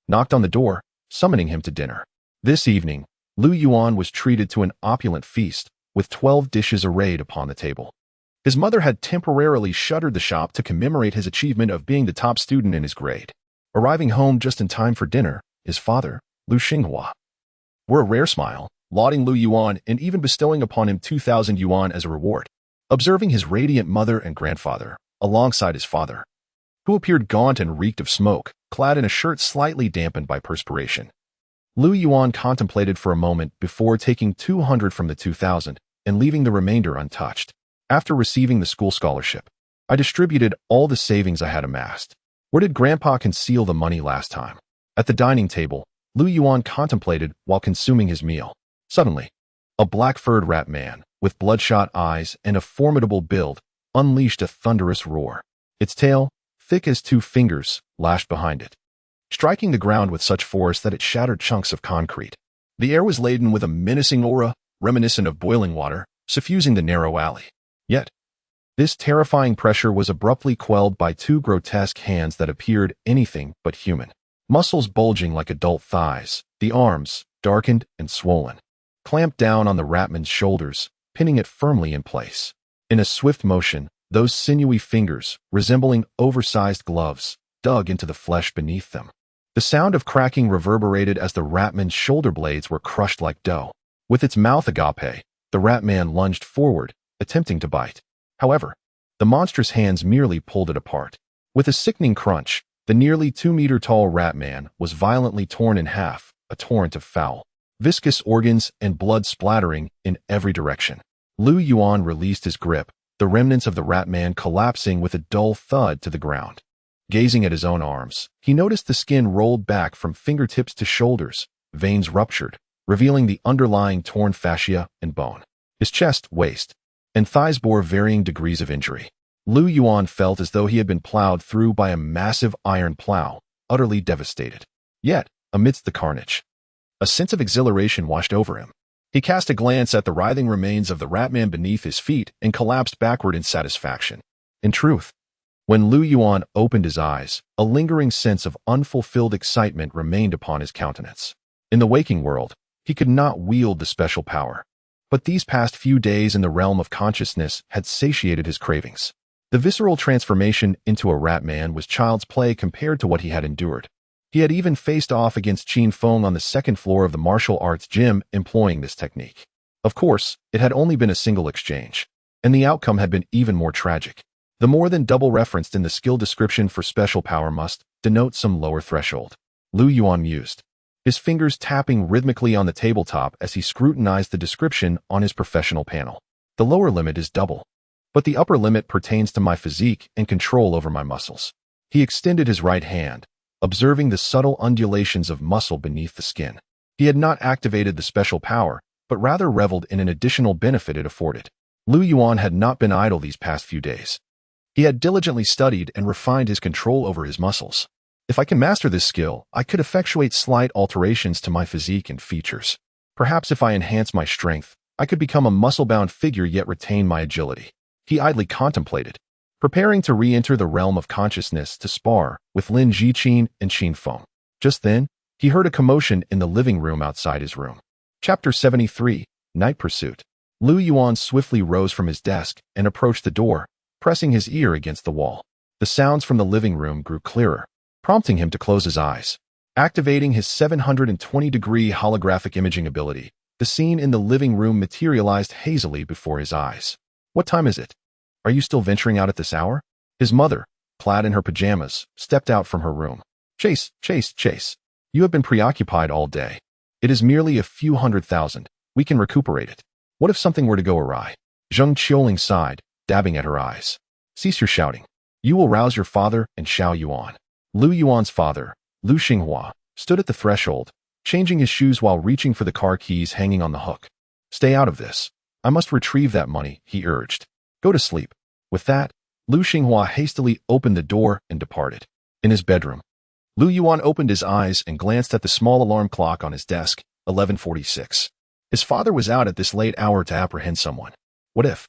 knocked on the door, summoning him to dinner. This evening, Lu Yuan was treated to an opulent feast, with 12 dishes arrayed upon the table. His mother had temporarily shuttered the shop to commemorate his achievement of being the top student in his grade. Arriving home just in time for dinner, his father, Lu Xinghua, wore a rare smile, lauding Lu Yuan and even bestowing upon him 2,000 yuan as a reward. Observing his radiant mother and grandfather, alongside his father, who appeared gaunt and reeked of smoke, clad in a shirt slightly dampened by perspiration, Lu Yuan contemplated for a moment before taking 200 from the 2,000 and leaving the remainder untouched. After receiving the school scholarship, I distributed all the savings I had amassed. Where did Grandpa conceal the money last time? At the dining table, Lu Yuan contemplated while consuming his meal. Suddenly, a black-furred rat man, with bloodshot eyes and a formidable build, unleashed a thunderous roar. Its tail, thick as 2 fingers, lashed behind it, striking the ground with such force that it shattered chunks of concrete. The air was laden with a menacing aura, reminiscent of boiling water, suffusing the narrow alley. Yet, this terrifying pressure was abruptly quelled by 2 grotesque hands that appeared anything but human. Muscles bulging like adult thighs, the arms, darkened and swollen, clamped down on the ratman's shoulders, pinning it firmly in place. In a swift motion, those sinewy fingers, resembling oversized gloves, dug into the flesh beneath them. The sound of cracking reverberated as the ratman's shoulder blades were crushed like dough. With its mouth agape, the ratman lunged forward, attempting to bite. However, the monstrous hands merely pulled it apart. With a sickening crunch, the nearly 2-meter-tall ratman was violently torn in half, a torrent of foul, viscous organs and blood splattering in every direction. Lu Yuan released his grip, the remnants of the ratman collapsing with a dull thud to the ground. Gazing at his own arms, he noticed the skin rolled back from fingertips to shoulders, veins ruptured, revealing the underlying torn fascia and bone. His chest, waist, and thighs bore varying degrees of injury. Lu Yuan felt as though he had been plowed through by a massive iron plow, utterly devastated. Yet, amidst the carnage, a sense of exhilaration washed over him. He cast a glance at the writhing remains of the ratman beneath his feet and collapsed backward in satisfaction. In truth, when Lu Yuan opened his eyes, a lingering sense of unfulfilled excitement remained upon his countenance. In the waking world, he could not wield the special power, but these past few days in the realm of consciousness had satiated his cravings. The visceral transformation into a rat man was child's play compared to what he had endured. He had even faced off against Qin Feng on the 2nd floor of the martial arts gym employing this technique. Of course, it had only been a single exchange, and the outcome had been even more tragic. The more than double referenced in the skill description for special power must denote some lower threshold. Lu Yuan mused, his fingers tapping rhythmically on the tabletop as he scrutinized the description on his professional panel. The lower limit is double, but the upper limit pertains to my physique and control over my muscles. He extended his right hand, observing the subtle undulations of muscle beneath the skin. He had not activated the special power, but rather reveled in an additional benefit it afforded. Lu Yuan had not been idle these past few days. He had diligently studied and refined his control over his muscles. If I can master this skill, I could effectuate slight alterations to my physique and features. Perhaps if I enhance my strength, I could become a muscle-bound figure yet retain my agility. He idly contemplated, preparing to re-enter the realm of consciousness to spar with Lin Jiqin and Qin Feng. Just then, he heard a commotion in the living room outside his room. Chapter 73, Night Pursuit. Lu Yuan swiftly rose from his desk and approached the door, pressing his ear against the wall. The sounds from the living room grew clearer, prompting him to close his eyes. Activating his 720-degree holographic imaging ability, the scene in the living room materialized hazily before his eyes. What time is it? Are you still venturing out at this hour? His mother, clad in her pajamas, stepped out from her room. Chase. You have been preoccupied all day. It is merely a few 100,000. We can recuperate it. What if something were to go awry? Zheng Qiuling sighed, dabbing at her eyes. Cease your shouting. You will rouse your father and Xiao Yuan. Lu Yuan's father, Lu Xinghua, stood at the threshold, changing his shoes while reaching for the car keys hanging on the hook. Stay out of this. I must retrieve that money, he urged. Go to sleep. With that, Lu Xinghua hastily opened the door and departed. In his bedroom, Lu Yuan opened his eyes and glanced at the small alarm clock on his desk, 11:46. His father was out at this late hour to apprehend someone. What if?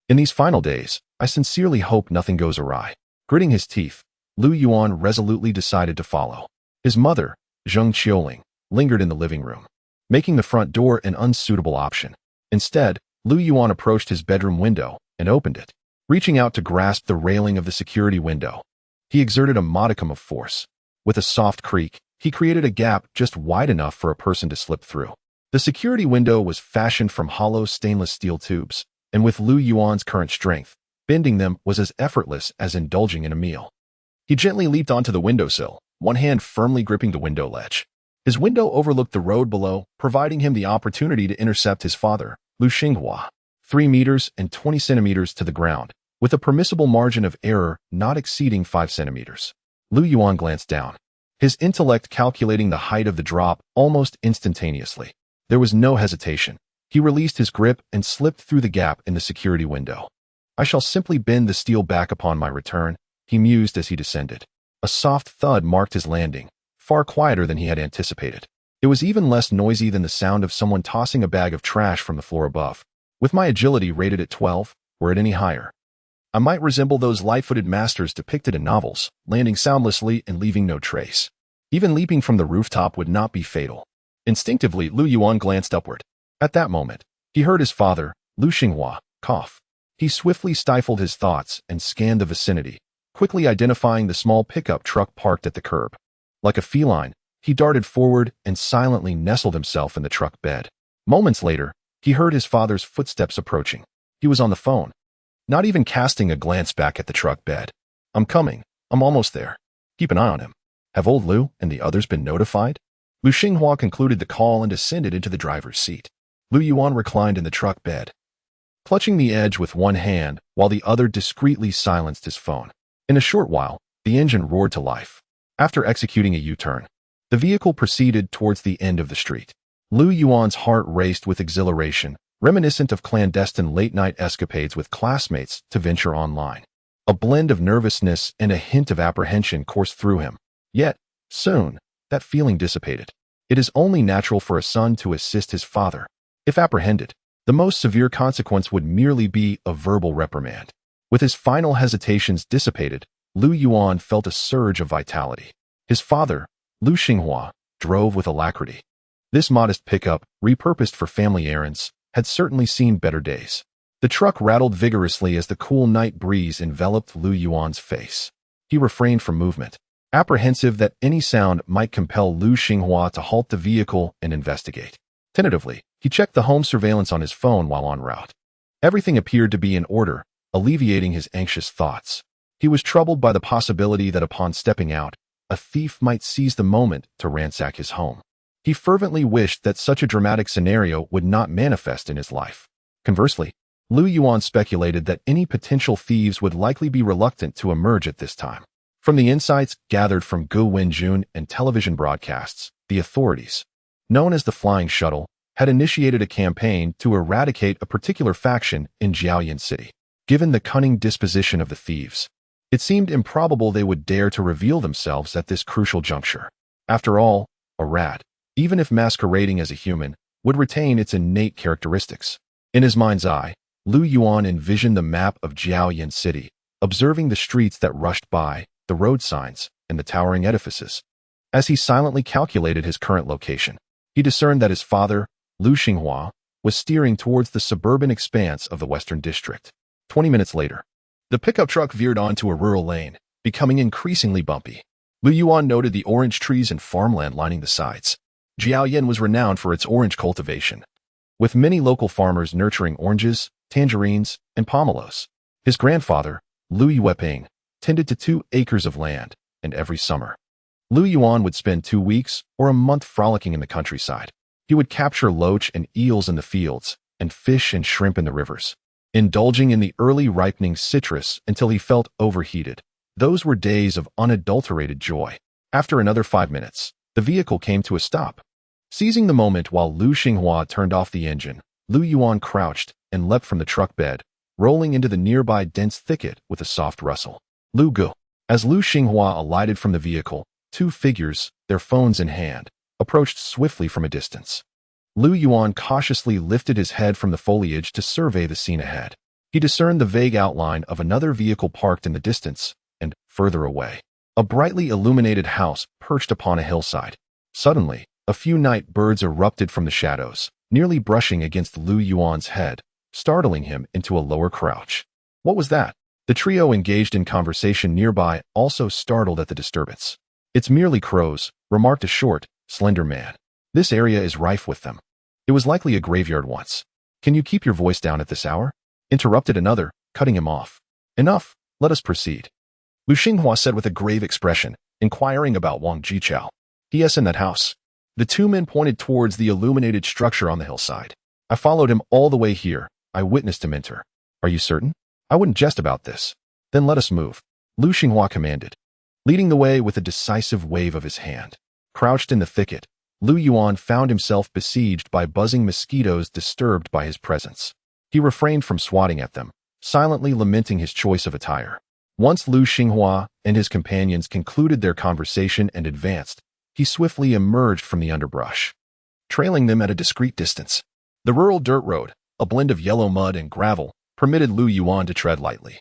In these final days, I sincerely hope nothing goes awry. Gritting his teeth, Lu Yuan resolutely decided to follow. His mother, Zheng Qiuling, lingered in the living room, making the front door an unsuitable option. Instead, Lu Yuan approached his bedroom window and opened it. Reaching out to grasp the railing of the security window, he exerted a modicum of force. With a soft creak, he created a gap just wide enough for a person to slip through. The security window was fashioned from hollow stainless steel tubes, and with Lu Yuan's current strength, bending them was as effortless as indulging in a meal. He gently leaped onto the windowsill, one hand firmly gripping the window ledge. His window overlooked the road below, providing him the opportunity to intercept his father, Lu Xinghua, 3 meters and 20 centimeters to the ground, with a permissible margin of error not exceeding 5 centimeters. Lu Yuan glanced down, his intellect calculating the height of the drop almost instantaneously. There was no hesitation. He released his grip and slipped through the gap in the security window. I shall simply bend the steel back upon my return, he mused as he descended. A soft thud marked his landing, far quieter than he had anticipated. It was even less noisy than the sound of someone tossing a bag of trash from the floor above. With my agility rated at 12, were it any higher, I might resemble those light-footed masters depicted in novels, landing soundlessly and leaving no trace. Even leaping from the rooftop would not be fatal. Instinctively, Lu Yuan glanced upward. At that moment, he heard his father, Lu Xinghua, cough. He swiftly stifled his thoughts and scanned the vicinity, quickly identifying the small pickup truck parked at the curb. Like a feline, he darted forward and silently nestled himself in the truck bed. Moments later, he heard his father's footsteps approaching. He was on the phone, not even casting a glance back at the truck bed. I'm coming. I'm almost there. Keep an eye on him. Have old Lu and the others been notified? Lu Xinghua concluded the call and descended into the driver's seat. Lu Yuan reclined in the truck bed, clutching the edge with one hand while the other discreetly silenced his phone. In a short while, the engine roared to life. After executing a U-turn, the vehicle proceeded towards the end of the street. Lu Yuan's heart raced with exhilaration, reminiscent of clandestine late-night escapades with classmates to venture online. A blend of nervousness and a hint of apprehension coursed through him. Yet, soon, that feeling dissipated. It is only natural for a son to assist his father. If apprehended, the most severe consequence would merely be a verbal reprimand. With his final hesitations dissipated, Lu Yuan felt a surge of vitality. His father, Lu Xinghua, drove with alacrity. This modest pickup, repurposed for family errands, had certainly seen better days. The truck rattled vigorously as the cool night breeze enveloped Lu Yuan's face. He refrained from movement, apprehensive that any sound might compel Lu Xinghua to halt the vehicle and investigate. Tentatively, he checked the home surveillance on his phone while en route. Everything appeared to be in order, alleviating his anxious thoughts. He was troubled by the possibility that upon stepping out, a thief might seize the moment to ransack his home. He fervently wished that such a dramatic scenario would not manifest in his life. Conversely, Lu Yuan speculated that any potential thieves would likely be reluctant to emerge at this time. From the insights gathered from Gu Wenjun and television broadcasts, the authorities, known as the Flying Shuttle, had initiated a campaign to eradicate a particular faction in Jiaoyan City. Given the cunning disposition of the thieves, it seemed improbable they would dare to reveal themselves at this crucial juncture. After all, a rat, even if masquerading as a human, would retain its innate characteristics. In his mind's eye, Lu Yuan envisioned the map of Jiaoyan City, observing the streets that rushed by, the road signs, and the towering edifices. As he silently calculated his current location, he discerned that his father, Lu Xinghua, was steering towards the suburban expanse of the Western District. 20 minutes later, the pickup truck veered onto a rural lane, becoming increasingly bumpy. Lu Yuan noted the orange trees and farmland lining the sides. Jiaoyan was renowned for its orange cultivation, with many local farmers nurturing oranges, tangerines, and pomelos. His grandfather, Lu Yueping, tended to 2 acres of land, and every summer, Lu Yuan would spend 2 weeks or a month frolicking in the countryside. He would capture loach and eels in the fields, and fish and shrimp in the rivers, indulging in the early ripening citrus until he felt overheated. Those were days of unadulterated joy. After another 5 minutes, the vehicle came to a stop. Seizing the moment while Lu Xinghua turned off the engine, Lu Yuan crouched and leapt from the truck bed, rolling into the nearby dense thicket with a soft rustle. Lu Gu. As Lu Xinghua alighted from the vehicle, 2 figures, their phones in hand, approached swiftly from a distance. Lu Yuan cautiously lifted his head from the foliage to survey the scene ahead. He discerned the vague outline of another vehicle parked in the distance, and, further away, a brightly illuminated house perched upon a hillside. Suddenly, a few night birds erupted from the shadows, nearly brushing against Lu Yuan's head, startling him into a lower crouch. What was that? The trio engaged in conversation nearby, also startled at the disturbance. It's merely crows, remarked a short, slender man. This area is rife with them. It was likely a graveyard once. Can you keep your voice down at this hour? Interrupted another, cutting him off. Enough, let us proceed. Lu Xinghua said with a grave expression, inquiring about Wang Jichao. He is in that house. The two men pointed towards the illuminated structure on the hillside. I followed him all the way here. I witnessed him enter. Are you certain? I wouldn't jest about this. Then let us move. Lu Xinghua commanded, leading the way with a decisive wave of his hand. Crouched in the thicket, Lu Yuan found himself besieged by buzzing mosquitoes disturbed by his presence. He refrained from swatting at them, silently lamenting his choice of attire. Once Lu Xinghua and his companions concluded their conversation and advanced, he swiftly emerged from the underbrush, trailing them at a discreet distance. The rural dirt road, a blend of yellow mud and gravel, permitted Lu Yuan to tread lightly.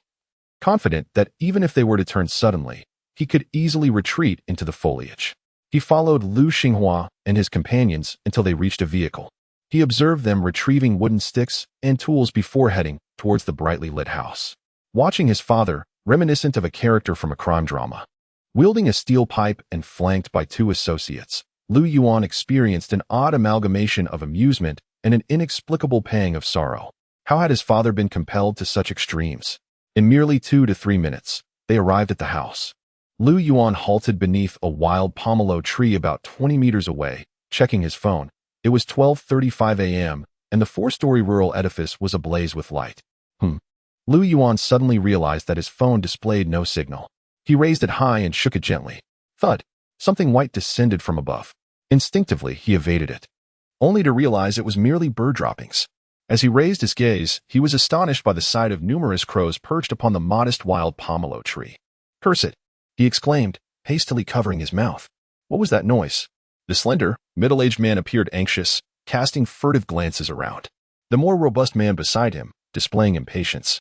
Confident that even if they were to turn suddenly, he could easily retreat into the foliage. He followed Lu Xinghua and his companions until they reached a vehicle. He observed them retrieving wooden sticks and tools before heading towards the brightly lit house. Watching his father, reminiscent of a character from a crime drama, wielding a steel pipe and flanked by two associates, Lu Yuan experienced an odd amalgamation of amusement and an inexplicable pang of sorrow. How had his father been compelled to such extremes? In merely 2 to 3 minutes, they arrived at the house. Lu Yuan halted beneath a wild pomelo tree about 20 meters away, checking his phone. It was 12:35 a.m., and the 4-story rural edifice was ablaze with light. Lu Yuan suddenly realized that his phone displayed no signal. He raised it high and shook it gently. Thud! Something white descended from above. Instinctively, he evaded it, only to realize it was merely bird droppings. As he raised his gaze, he was astonished by the sight of numerous crows perched upon the modest wild pomelo tree. Curse it! He exclaimed, hastily covering his mouth. What was that noise? The slender, middle-aged man appeared anxious, casting furtive glances around. The more robust man beside him, displaying impatience,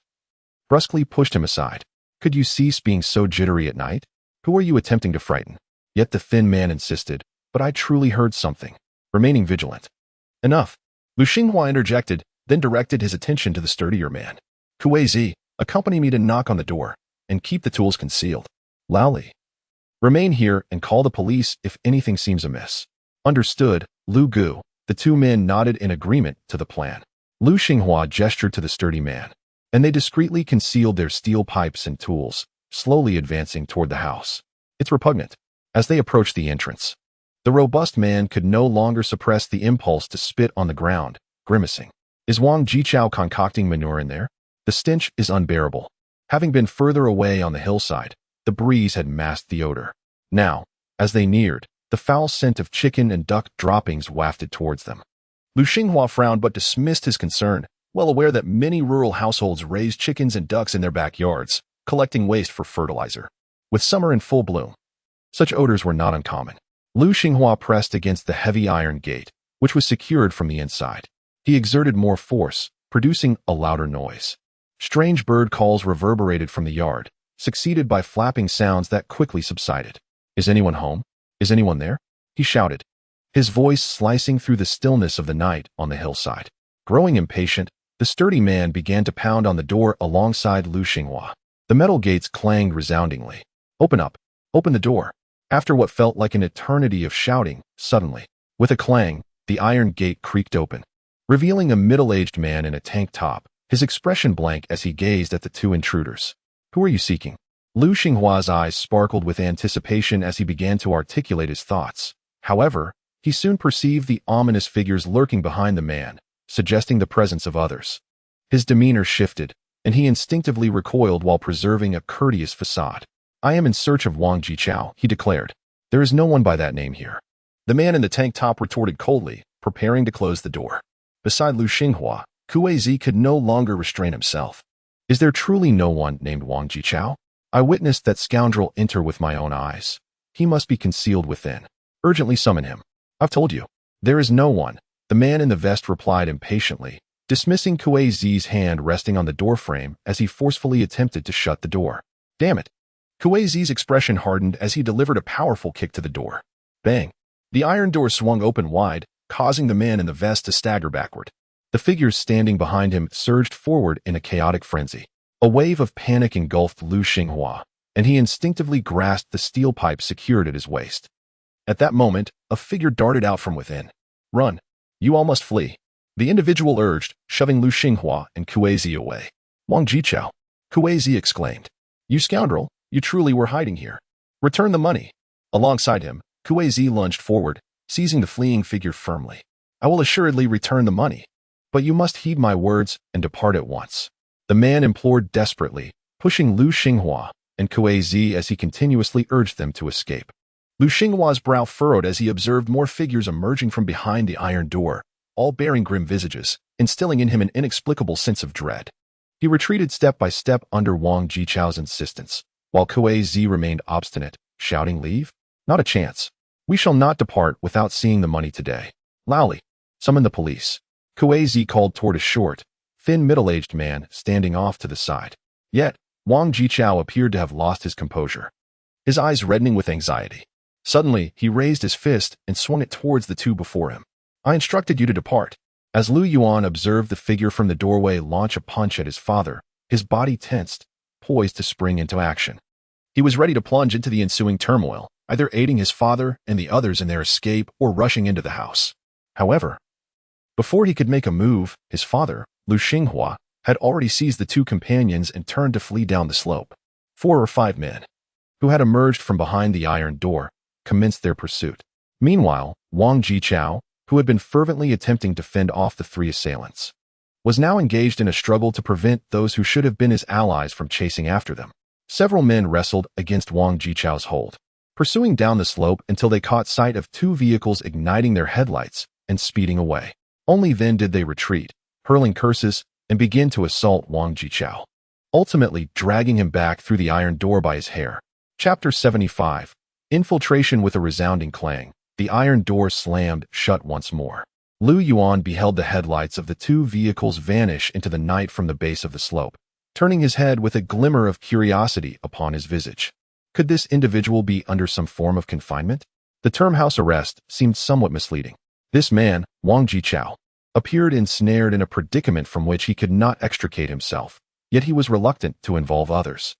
brusquely pushed him aside. Could you cease being so jittery at night? Who are you attempting to frighten? Yet the thin man insisted, but I truly heard something. Remaining vigilant. Enough. Lu Xinghua interjected, then directed his attention to the sturdier man. Kuei-zi, accompany me to knock on the door, and keep the tools concealed. Loudly. Remain here and call the police if anything seems amiss. Understood, Lu Gu. The two men nodded in agreement to the plan. Lu Xinghua gestured to the sturdy man, and they discreetly concealed their steel pipes and tools, slowly advancing toward the house. It's repugnant. As they approached the entrance, the robust man could no longer suppress the impulse to spit on the ground, grimacing. Is Wang Jichao concocting manure in there? The stench is unbearable. Having been further away on the hillside, the breeze had masked the odor. Now, as they neared, the foul scent of chicken and duck droppings wafted towards them. Lu Xinghua frowned but dismissed his concern, well aware that many rural households raise chickens and ducks in their backyards, collecting waste for fertilizer. With summer in full bloom, such odors were not uncommon. Lu Xinghua pressed against the heavy iron gate, which was secured from the inside. He exerted more force, producing a louder noise. Strange bird calls reverberated from the yard, succeeded by flapping sounds that quickly subsided. Is anyone home? Is anyone there? He shouted, his voice slicing through the stillness of the night on the hillside. Growing impatient, the sturdy man began to pound on the door alongside Lu Xinghua. The metal gates clanged resoundingly. Open up! Open the door! After what felt like an eternity of shouting, suddenly, with a clang, the iron gate creaked open, revealing a middle-aged man in a tank top, his expression blank as he gazed at the two intruders. Who are you seeking? Lu Xinghua's eyes sparkled with anticipation as he began to articulate his thoughts. However, he soon perceived the ominous figures lurking behind the man, suggesting the presence of others. His demeanor shifted, and he instinctively recoiled while preserving a courteous facade. I am in search of Wang Jichao, he declared. There is no one by that name here. The man in the tank top retorted coldly, preparing to close the door. Beside Lu Xinghua, Kuei-zi could no longer restrain himself. Is there truly no one named Wang Jichao? I witnessed that scoundrel enter with my own eyes. He must be concealed within. Urgently summon him. I've told you. There is no one. The man in the vest replied impatiently, dismissing Kuei Zi's hand resting on the doorframe as he forcefully attempted to shut the door. Damn it! Kuei Zi's expression hardened as he delivered a powerful kick to the door. Bang! The iron door swung open wide, causing the man in the vest to stagger backward. The figures standing behind him surged forward in a chaotic frenzy. A wave of panic engulfed Lu Xinghua, and he instinctively grasped the steel pipe secured at his waist. At that moment, a figure darted out from within. Run! You all must flee. The individual urged, shoving Lu Xinghua and Kuei Zi away. Wang Jichao! Kuei Zi exclaimed. You scoundrel, you truly were hiding here. Return the money. Alongside him, Kuei Zi lunged forward, seizing the fleeing figure firmly. I will assuredly return the money. But you must heed my words and depart at once. The man implored desperately, pushing Lu Xinghua and Kuei Zi as he continuously urged them to escape. Lu Xinghua's brow furrowed as he observed more figures emerging from behind the iron door, all bearing grim visages, instilling in him an inexplicable sense of dread. He retreated step by step under Wang Jichao's insistence, while Kuei Zi remained obstinate, shouting, Leave? Not a chance. We shall not depart without seeing the money today. Laoli, summon the police. Kuei Zi called toward a short, thin middle-aged man standing off to the side. Yet, Wang Jichao appeared to have lost his composure, his eyes reddening with anxiety. Suddenly, he raised his fist and swung it towards the two before him. I instructed you to depart. As Lu Yuan observed the figure from the doorway launch a punch at his father, his body tensed, poised to spring into action. He was ready to plunge into the ensuing turmoil, either aiding his father and the others in their escape or rushing into the house. However, before he could make a move, his father, Lu Xinghua, had already seized the two companions and turned to flee down the slope. 4 or 5 men, who had emerged from behind the iron door, commenced their pursuit. Meanwhile, Wang Jichao, who had been fervently attempting to fend off the 3 assailants, was now engaged in a struggle to prevent those who should have been his allies from chasing after them. Several men wrestled against Wang Jichao's hold, pursuing down the slope until they caught sight of 2 vehicles igniting their headlights and speeding away. Only then did they retreat, hurling curses, and begin to assault Wang Jichao, ultimately dragging him back through the iron door by his hair. Chapter 75. Infiltration. With a resounding clang, the iron door slammed shut once more. Lu Yuan beheld the headlights of the 2 vehicles vanish into the night from the base of the slope, turning his head with a glimmer of curiosity upon his visage. Could this individual be under some form of confinement? The term house arrest seemed somewhat misleading. This man, Wang Jichao, appeared ensnared in a predicament from which he could not extricate himself, yet he was reluctant to involve others.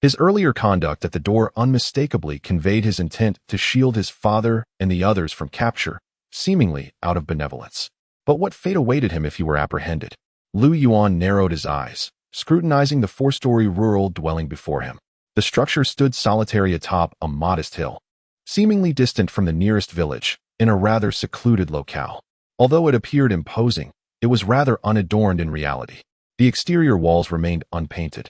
His earlier conduct at the door unmistakably conveyed his intent to shield his father and the others from capture, seemingly out of benevolence. But what fate awaited him if he were apprehended? Lu Yuan narrowed his eyes, scrutinizing the 4-story rural dwelling before him. The structure stood solitary atop a modest hill, seemingly distant from the nearest village, in a rather secluded locale. Although it appeared imposing, it was rather unadorned in reality. The exterior walls remained unpainted.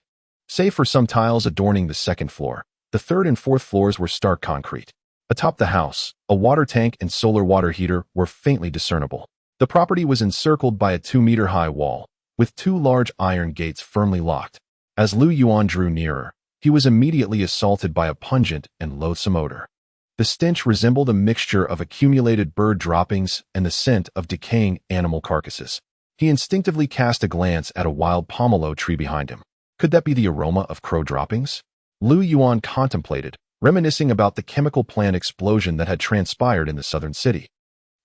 Save for some tiles adorning the 2nd floor, the 3rd and 4th floors were stark concrete. Atop the house, a water tank and solar water heater were faintly discernible. The property was encircled by a 2-meter-high wall, with 2 large iron gates firmly locked. As Lu Yuan drew nearer, he was immediately assaulted by a pungent and loathsome odor. The stench resembled a mixture of accumulated bird droppings and the scent of decaying animal carcasses. He instinctively cast a glance at a wild pomelo tree behind him. Could that be the aroma of crow droppings? Lu Yuan contemplated, reminiscing about the chemical plant explosion that had transpired in the southern city,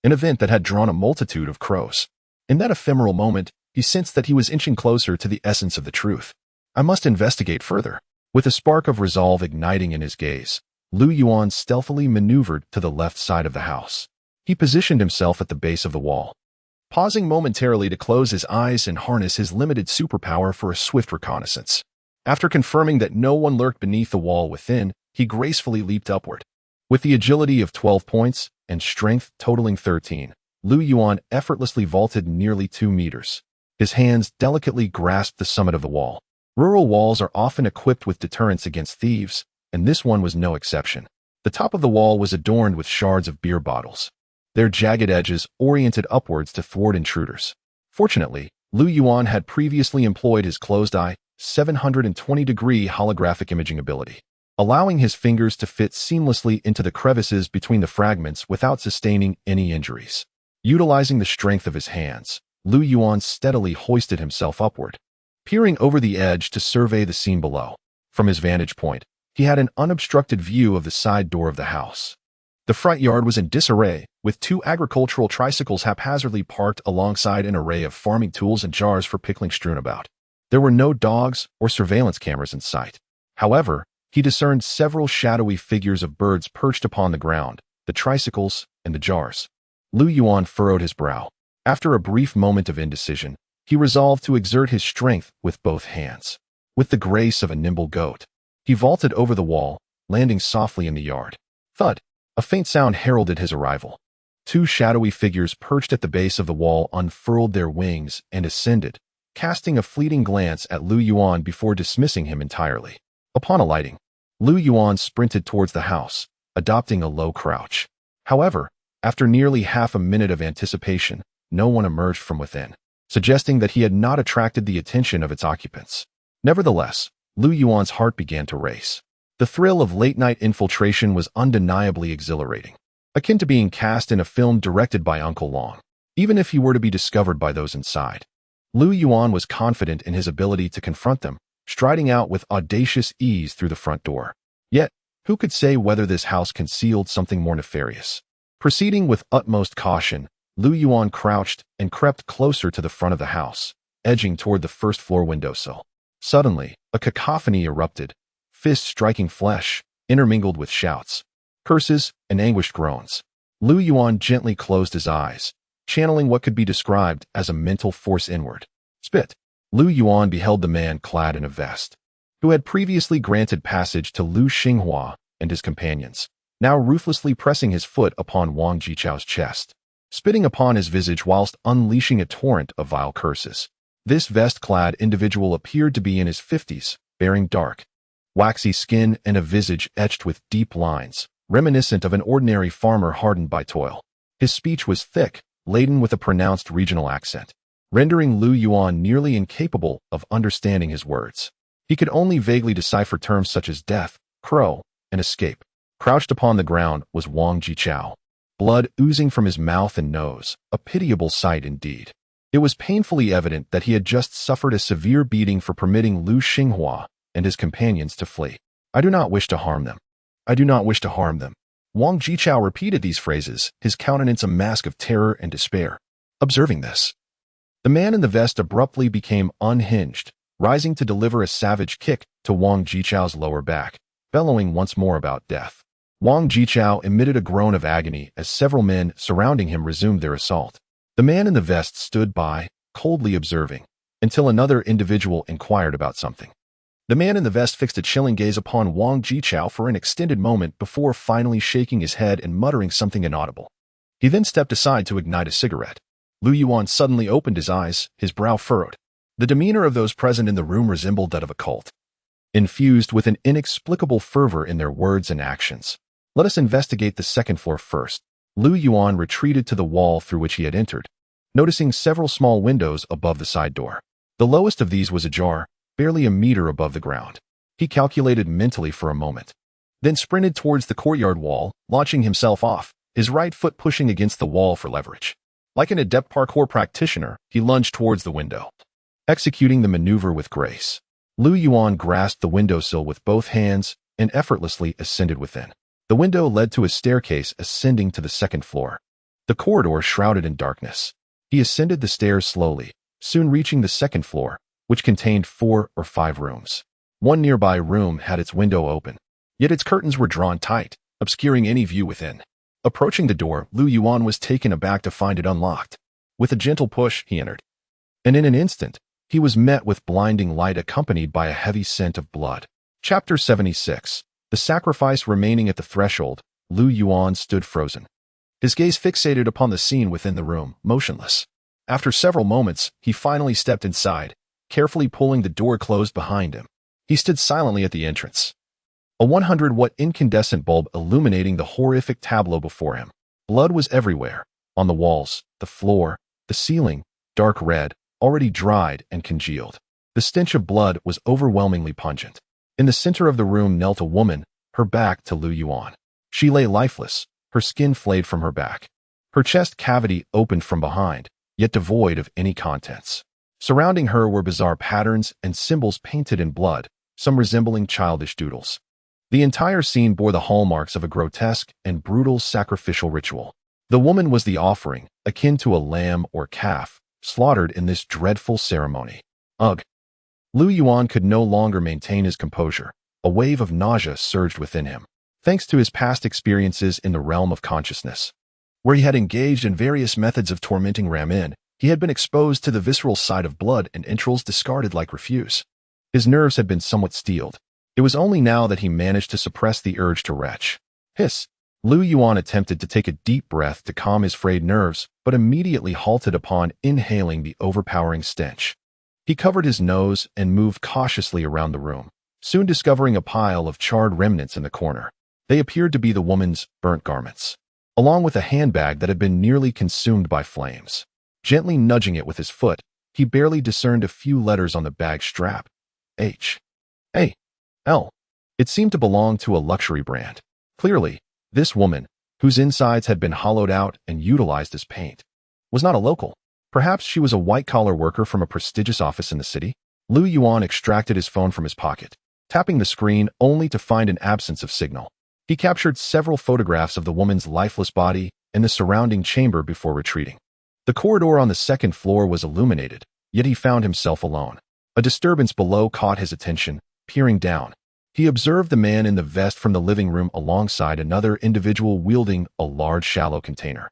an event that had drawn a multitude of crows. In that ephemeral moment, he sensed that he was inching closer to the essence of the truth. I must investigate further. With a spark of resolve igniting in his gaze, Lu Yuan stealthily maneuvered to the left side of the house. He positioned himself at the base of the wall, pausing momentarily to close his eyes and harness his limited superpower for a swift reconnaissance. After confirming that no one lurked beneath the wall within, he gracefully leaped upward. With the agility of 12 points and strength totaling 13, Lu Yuan effortlessly vaulted nearly 2 meters. His hands delicately grasped the summit of the wall. Rural walls are often equipped with deterrents against thieves, and this one was no exception. The top of the wall was adorned with shards of beer bottles, their jagged edges oriented upwards to thwart intruders. Fortunately, Lu Yuan had previously employed his closed-eye, 720-degree holographic imaging ability, allowing his fingers to fit seamlessly into the crevices between the fragments without sustaining any injuries. Utilizing the strength of his hands, Lu Yuan steadily hoisted himself upward, peering over the edge to survey the scene below. From his vantage point, he had an unobstructed view of the side door of the house. The front yard was in disarray, with 2 agricultural tricycles haphazardly parked alongside an array of farming tools and jars for pickling strewn about. There were no dogs or surveillance cameras in sight. However, he discerned several shadowy figures of birds perched upon the ground, the tricycles, and the jars. Lu Yuan furrowed his brow. After a brief moment of indecision, he resolved to exert his strength with both hands. With the grace of a nimble goat, he vaulted over the wall, landing softly in the yard. Thud! A faint sound heralded his arrival. 2 shadowy figures perched at the base of the wall unfurled their wings and ascended, casting a fleeting glance at Lu Yuan before dismissing him entirely. Upon alighting, Lu Yuan sprinted towards the house, adopting a low crouch. However, after nearly half a minute of anticipation, no one emerged from within, suggesting that he had not attracted the attention of its occupants. Nevertheless, Lu Yuan's heart began to race. The thrill of late-night infiltration was undeniably exhilarating, akin to being cast in a film directed by Uncle Long, even if he were to be discovered by those inside. Lu Yuan was confident in his ability to confront them, striding out with audacious ease through the front door. Yet, who could say whether this house concealed something more nefarious? Proceeding with utmost caution, Lu Yuan crouched and crept closer to the front of the house, edging toward the first-floor windowsill. Suddenly, a cacophony erupted, fists striking flesh, intermingled with shouts, curses, and anguished groans. Lu Yuan gently closed his eyes, channeling what could be described as a mental force inward. Spit! Lu Yuan beheld the man clad in a vest, who had previously granted passage to Lu Xinghua and his companions, now ruthlessly pressing his foot upon Wang Jichao's chest, spitting upon his visage whilst unleashing a torrent of vile curses. This vest-clad individual appeared to be in his 50s, bearing dark, waxy skin and a visage etched with deep lines, reminiscent of an ordinary farmer hardened by toil. His speech was thick, laden with a pronounced regional accent, rendering Lu Yuan nearly incapable of understanding his words. He could only vaguely decipher terms such as death, crow, and escape. Crouched upon the ground was Wang Jichao, blood oozing from his mouth and nose, a pitiable sight indeed. It was painfully evident that he had just suffered a severe beating for permitting Lu Xinghua and his companions to flee. I do not wish to harm them. I do not wish to harm them. Wang Jichao repeated these phrases, his countenance a mask of terror and despair. Observing this, the man in the vest abruptly became unhinged, rising to deliver a savage kick to Wang Jichao's lower back, bellowing once more about death. Wang Jichao emitted a groan of agony as several men surrounding him resumed their assault. The man in the vest stood by, coldly observing, until another individual inquired about something. The man in the vest fixed a chilling gaze upon Wang Jichao for an extended moment before finally shaking his head and muttering something inaudible. He then stepped aside to ignite a cigarette. Lu Yuan suddenly opened his eyes, his brow furrowed. The demeanor of those present in the room resembled that of a cult, infused with an inexplicable fervor in their words and actions. Let us investigate the second floor first. Lu Yuan retreated to the wall through which he had entered, noticing several small windows above the side door. The lowest of these was ajar, barely a meter above the ground. He calculated mentally for a moment, then sprinted towards the courtyard wall, launching himself off, his right foot pushing against the wall for leverage. Like an adept parkour practitioner, he lunged towards the window, executing the maneuver with grace. Lu Yuan grasped the windowsill with both hands and effortlessly ascended within. The window led to a staircase ascending to the second floor, the corridor shrouded in darkness. He ascended the stairs slowly, soon reaching the second floor, which contained 4 or 5 rooms. One nearby room had its window open, yet its curtains were drawn tight, obscuring any view within. Approaching the door, Lu Yuan was taken aback to find it unlocked. With a gentle push, he entered, and in an instant, he was met with blinding light accompanied by a heavy scent of blood. Chapter 76. The sacrifice remaining at the threshold, Lu Yuan stood frozen, his gaze fixated upon the scene within the room, motionless. After several moments, he finally stepped inside, carefully pulling the door closed behind him. He stood silently at the entrance, a 100-watt incandescent bulb illuminating the horrific tableau before him. Blood was everywhere, on the walls, the floor, the ceiling, dark red, already dried and congealed. The stench of blood was overwhelmingly pungent. In the center of the room knelt a woman, her back to Lu Yuan. She lay lifeless, her skin flayed from her back. Her chest cavity opened from behind, yet devoid of any contents. Surrounding her were bizarre patterns and symbols painted in blood, some resembling childish doodles. The entire scene bore the hallmarks of a grotesque and brutal sacrificial ritual. The woman was the offering, akin to a lamb or calf, slaughtered in this dreadful ceremony. Ugh! Yuan could no longer maintain his composure. A wave of nausea surged within him, thanks to his past experiences in the realm of consciousness. Where he had engaged in various methods of tormenting Ramin, he had been exposed to the visceral side of blood and entrails discarded like refuse. His nerves had been somewhat steeled. It was only now that he managed to suppress the urge to retch. Hiss! Yuan attempted to take a deep breath to calm his frayed nerves, but immediately halted upon inhaling the overpowering stench. He covered his nose and moved cautiously around the room, soon discovering a pile of charred remnants in the corner. They appeared to be the woman's burnt garments, along with a handbag that had been nearly consumed by flames. Gently nudging it with his foot, he barely discerned a few letters on the bag's strap. H. A. L. It seemed to belong to a luxury brand. Clearly, this woman, whose insides had been hollowed out and utilized as paint, was not a local. Perhaps she was a white-collar worker from a prestigious office in the city. Yuan extracted his phone from his pocket, tapping the screen only to find an absence of signal. He captured several photographs of the woman's lifeless body and the surrounding chamber before retreating. The corridor on the second floor was illuminated, yet he found himself alone. A disturbance below caught his attention. Peering down, he observed the man in the vest from the living room alongside another individual wielding a large shallow container,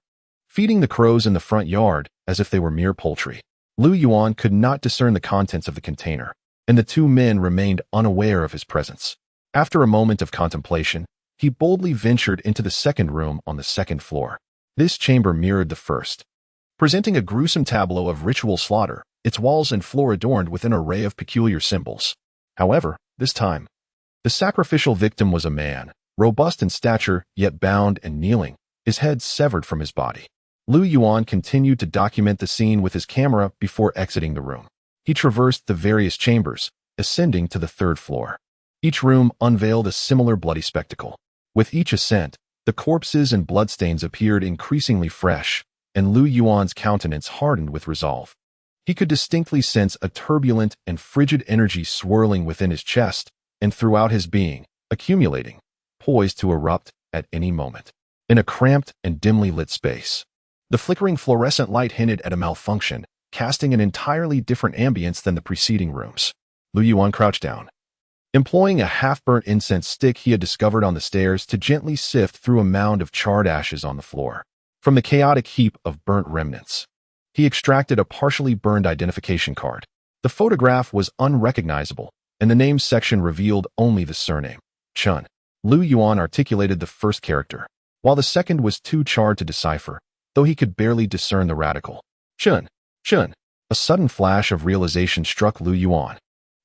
feeding the crows in the front yard as if they were mere poultry. Yuan could not discern the contents of the container, and the two men remained unaware of his presence. After a moment of contemplation, he boldly ventured into the second room on the second floor. This chamber mirrored the first, presenting a gruesome tableau of ritual slaughter, its walls and floor adorned with an array of peculiar symbols. However, this time, the sacrificial victim was a man, robust in stature yet bound and kneeling, his head severed from his body. Yuan continued to document the scene with his camera before exiting the room. He traversed the various chambers, ascending to the third floor. Each room unveiled a similar bloody spectacle. With each ascent, the corpses and bloodstains appeared increasingly fresh, and Yuan's countenance hardened with resolve. He could distinctly sense a turbulent and frigid energy swirling within his chest and throughout his being, accumulating, poised to erupt at any moment. In a cramped and dimly lit space, the flickering fluorescent light hinted at a malfunction, casting an entirely different ambience than the preceding rooms. Yuan crouched down, employing a half-burnt incense stick he had discovered on the stairs to gently sift through a mound of charred ashes on the floor. From the chaotic heap of burnt remnants, he extracted a partially burned identification card. The photograph was unrecognizable, and the names section revealed only the surname, Chun. Yuan articulated the first character, while the second was too charred to decipher, though he could barely discern the radical. Chun. Chun. A sudden flash of realization struck Yuan,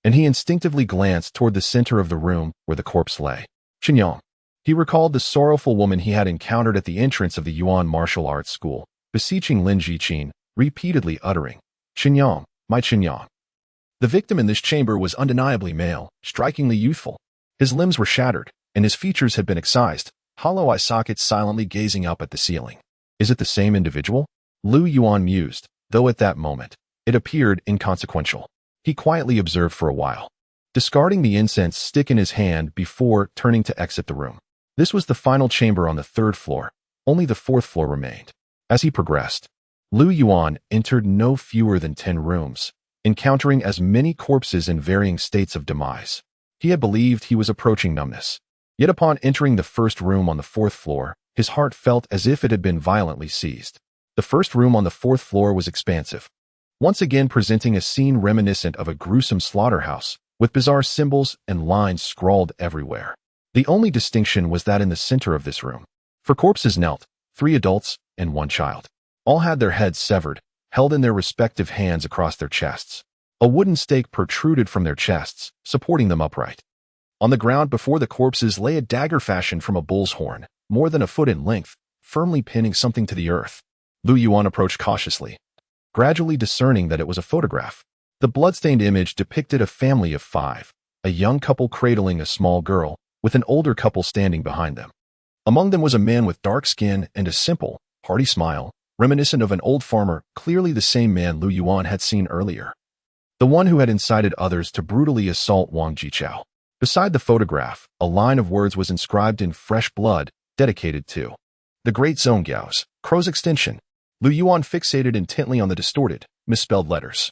and he instinctively glanced toward the center of the room where the corpse lay. Qinyang. He recalled the sorrowful woman he had encountered at the entrance of the Yuan martial arts school, beseeching Lin Jiqin, repeatedly uttering, Qinyang, my Qinyang. The victim in this chamber was undeniably male, strikingly youthful. His limbs were shattered, and his features had been excised, hollow eye sockets silently gazing up at the ceiling. Is it the same individual? Yuan mused, though at that moment, it appeared inconsequential. He quietly observed for a while, discarding the incense stick in his hand before turning to exit the room. This was the final chamber on the third floor. Only the fourth floor remained. As he progressed, Yuan entered no fewer than 10 rooms, encountering as many corpses in varying states of demise. He had believed he was approaching numbness. Yet upon entering the first room on the fourth floor, his heart felt as if it had been violently seized. The first room on the fourth floor was expansive, once again presenting a scene reminiscent of a gruesome slaughterhouse, with bizarre symbols and lines scrawled everywhere. The only distinction was that in the center of this room, 4 corpses knelt, 3 adults and 1 child. All had their heads severed, held in their respective hands across their chests. A wooden stake protruded from their chests, supporting them upright. On the ground before the corpses lay a dagger fashioned from a bull's horn, more than a foot in length, firmly pinning something to the earth. Yuan approached cautiously, gradually discerning that it was a photograph. The bloodstained image depicted a family of 5, a young couple cradling a small girl, with an older couple standing behind them. Among them was a man with dark skin and a simple, hearty smile, reminiscent of an old farmer, clearly the same man Lu Yuan had seen earlier. The one who had incited others to brutally assault Wang Jichao. Beside the photograph, a line of words was inscribed in fresh blood, dedicated to the Great Zongyao's Crow's extinction. Lu Yuan fixated intently on the distorted, misspelled letters.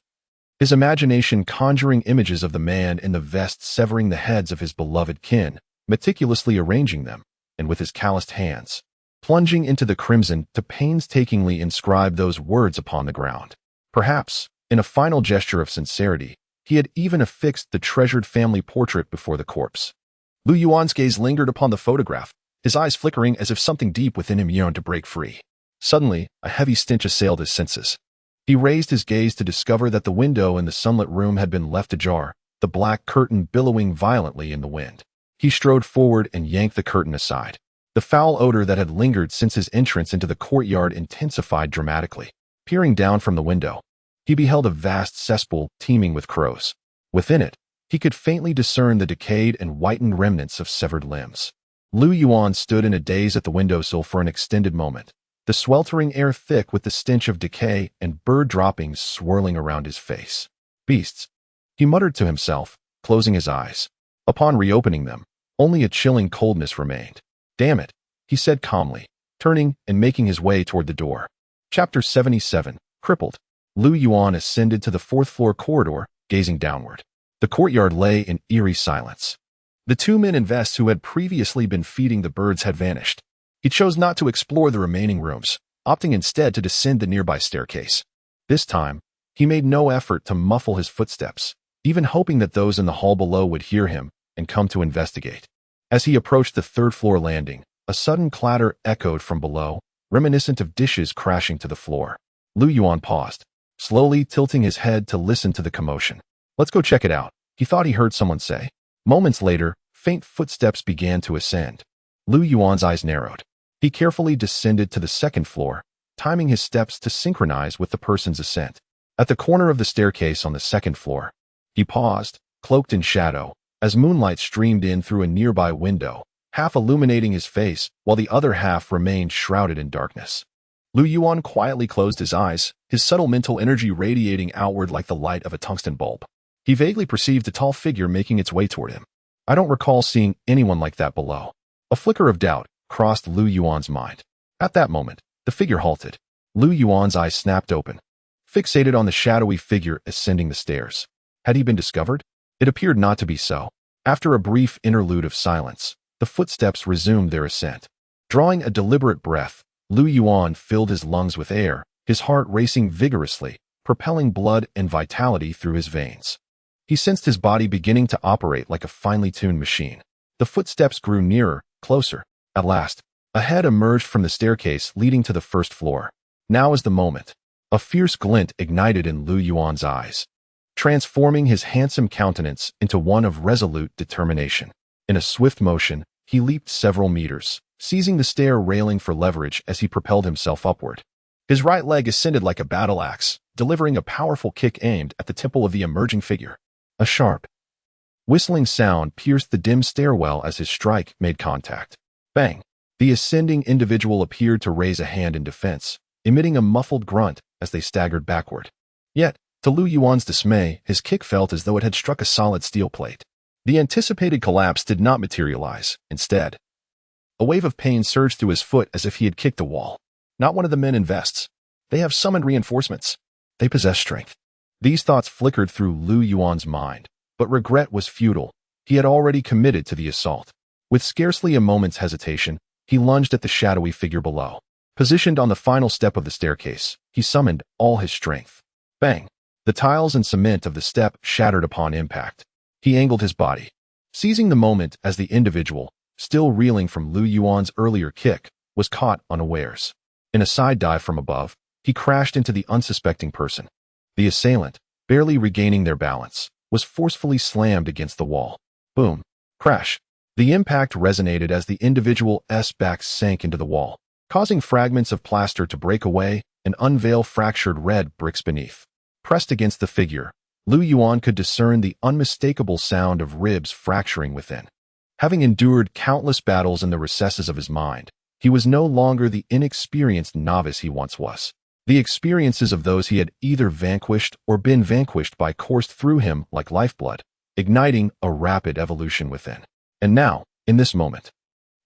His imagination conjuring images of the man in the vest severing the heads of his beloved kin, meticulously arranging them, and with his calloused hands, plunging into the crimson to painstakingly inscribe those words upon the ground. Perhaps, in a final gesture of sincerity, he had even affixed the treasured family portrait before the corpse. Lu Yuan's gaze lingered upon the photograph, his eyes flickering as if something deep within him yearned to break free. Suddenly, a heavy stench assailed his senses. He raised his gaze to discover that the window in the sunlit room had been left ajar, the black curtain billowing violently in the wind. He strode forward and yanked the curtain aside. The foul odor that had lingered since his entrance into the courtyard intensified dramatically. Peering down from the window, he beheld a vast cesspool teeming with crows. Within it, he could faintly discern the decayed and whitened remnants of severed limbs. Lu Yuan stood in a daze at the windowsill for an extended moment, the sweltering air thick with the stench of decay and bird droppings swirling around his face. Beasts, he muttered to himself, closing his eyes. Upon reopening them, only a chilling coldness remained. Damn it, he said calmly, turning and making his way toward the door. Chapter 77, Crippled. Lu Yuan ascended to the fourth-floor corridor, gazing downward. The courtyard lay in eerie silence. The two men in vests who had previously been feeding the birds had vanished. He chose not to explore the remaining rooms, opting instead to descend the nearby staircase. This time, he made no effort to muffle his footsteps, even hoping that those in the hall below would hear him and come to investigate. As he approached the third-floor landing, a sudden clatter echoed from below, reminiscent of dishes crashing to the floor. Lu Yuan paused, slowly tilting his head to listen to the commotion. Let's go check it out, he thought he heard someone say. Moments later, faint footsteps began to ascend. Lu Yuan's eyes narrowed. He carefully descended to the second floor, timing his steps to synchronize with the person's ascent. At the corner of the staircase on the second floor, he paused, cloaked in shadow, as moonlight streamed in through a nearby window, half illuminating his face while the other half remained shrouded in darkness. Lu Yuan quietly closed his eyes, his subtle mental energy radiating outward like the light of a tungsten bulb. He vaguely perceived a tall figure making its way toward him. I don't recall seeing anyone like that below. A flicker of doubt crossed Lu Yuan's mind. At that moment, the figure halted. Lu Yuan's eyes snapped open, fixated on the shadowy figure ascending the stairs. Had he been discovered? It appeared not to be so. After a brief interlude of silence, the footsteps resumed their ascent. Drawing a deliberate breath, Lu Yuan filled his lungs with air, his heart racing vigorously, propelling blood and vitality through his veins. He sensed his body beginning to operate like a finely tuned machine. The footsteps grew nearer, closer. At last, a head emerged from the staircase leading to the first floor. Now is the moment. A fierce glint ignited in Lu Yuan's eyes, transforming his handsome countenance into one of resolute determination. In a swift motion, he leaped several meters, seizing the stair railing for leverage as he propelled himself upward. His right leg ascended like a battle axe, delivering a powerful kick aimed at the temple of the emerging figure. A sharp, whistling sound pierced the dim stairwell as his strike made contact. Bang! The ascending individual appeared to raise a hand in defense, emitting a muffled grunt as they staggered backward. Yet, to Lu Yuan's dismay, his kick felt as though it had struck a solid steel plate. The anticipated collapse did not materialize. Instead, a wave of pain surged through his foot as if he had kicked a wall. Not one of the men in vests. They have summoned reinforcements. They possess strength. These thoughts flickered through Lu Yuan's mind, but regret was futile. He had already committed to the assault. With scarcely a moment's hesitation, he lunged at the shadowy figure below. Positioned on the final step of the staircase, he summoned all his strength. Bang! The tiles and cement of the step shattered upon impact. He angled his body, seizing the moment as the individual, still reeling from Lu Yuan's earlier kick, was caught unawares. In a side dive from above, he crashed into the unsuspecting person. The assailant, barely regaining their balance, was forcefully slammed against the wall. Boom! Crash! The impact resonated as the individual's back sank into the wall, causing fragments of plaster to break away and unveil fractured red bricks beneath. Pressed against the figure, Lu Yuan could discern the unmistakable sound of ribs fracturing within. Having endured countless battles in the recesses of his mind, He was no longer the inexperienced novice he once was. The experiences of those he had either vanquished or been vanquished by coursed through him like lifeblood, igniting a rapid evolution within. And now, in this moment,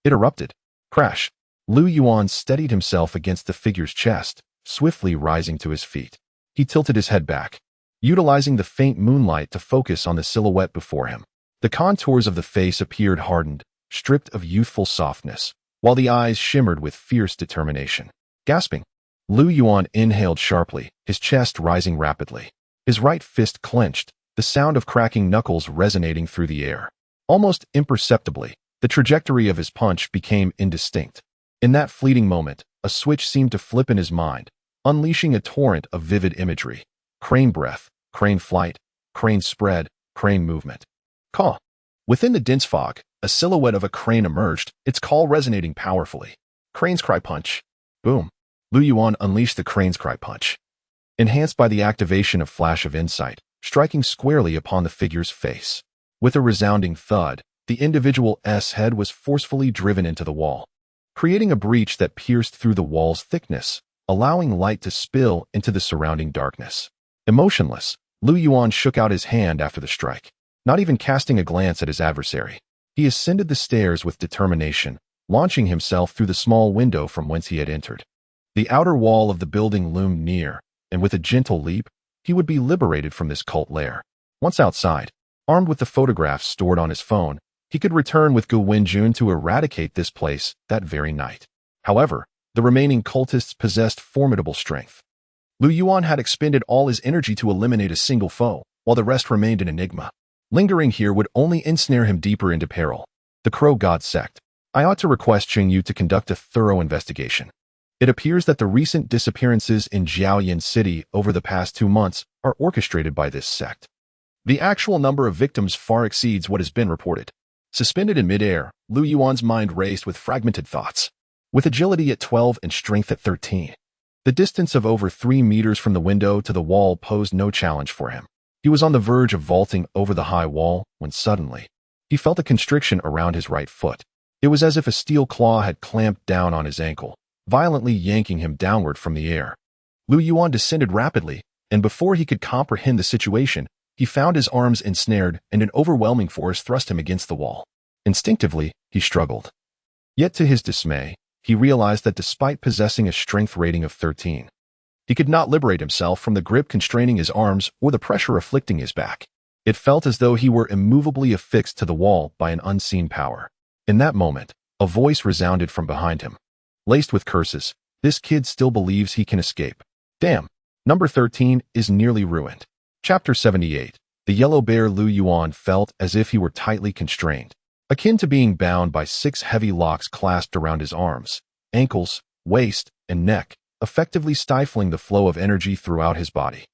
it erupted. Crash. Lu Yuan steadied himself against the figure's chest, swiftly rising to his feet. He tilted his head back, utilizing the faint moonlight to focus on the silhouette before him. The contours of the face appeared hardened, stripped of youthful softness, while the eyes shimmered with fierce determination. Gasping, Lu Yuan inhaled sharply, his chest rising rapidly. His right fist clenched, the sound of cracking knuckles resonating through the air. Almost imperceptibly, the trajectory of his punch became indistinct. In that fleeting moment, a switch seemed to flip in his mind, unleashing a torrent of vivid imagery. Crane breath, crane flight, crane spread, crane movement. Caw. Within the dense fog, a silhouette of a crane emerged, its call resonating powerfully. Crane's cry punch. Boom. Lu Yuan unleashed the crane's cry punch, enhanced by the activation of Flash of Insight, striking squarely upon the figure's face. With a resounding thud, the individual's head was forcefully driven into the wall, creating a breach that pierced through the wall's thickness, allowing light to spill into the surrounding darkness. Emotionless, Lu Yuan shook out his hand after the strike, not even casting a glance at his adversary. He ascended the stairs with determination, launching himself through the small window from whence he had entered. The outer wall of the building loomed near, and with a gentle leap, he would be liberated from this cult lair. Once outside, armed with the photographs stored on his phone, he could return with Gu Wenjun to eradicate this place that very night. However, the remaining cultists possessed formidable strength. Lu Yuan had expended all his energy to eliminate a single foe, while the rest remained an enigma. Lingering here would only ensnare him deeper into peril. The Crow God Sect. I ought to request Qingyu to conduct a thorough investigation. It appears that the recent disappearances in Jiaoyan City over the past 2 months are orchestrated by this sect. The actual number of victims far exceeds what has been reported. Suspended in midair, Lu Yuan's mind raced with fragmented thoughts. With agility at 12 and strength at 13, the distance of over 3 meters from the window to the wall posed no challenge for him. He was on the verge of vaulting over the high wall when suddenly, he felt a constriction around his right foot. It was as if a steel claw had clamped down on his ankle, violently yanking him downward from the air. Lu Yuan descended rapidly, and before he could comprehend the situation, he found his arms ensnared and an overwhelming force thrust him against the wall. Instinctively, he struggled. Yet to his dismay, he realized that despite possessing a strength rating of 13, he could not liberate himself from the grip constraining his arms or the pressure afflicting his back. It felt as though he were immovably affixed to the wall by an unseen power. In that moment, a voice resounded from behind him. Laced with curses, this kid still believes he can escape. Damn, number 13 is nearly ruined. Chapter 78. The yellow bear. Lu Yuan felt as if he were tightly constrained, akin to being bound by 6 heavy locks clasped around his arms, ankles, waist, and neck, effectively stifling the flow of energy throughout his body.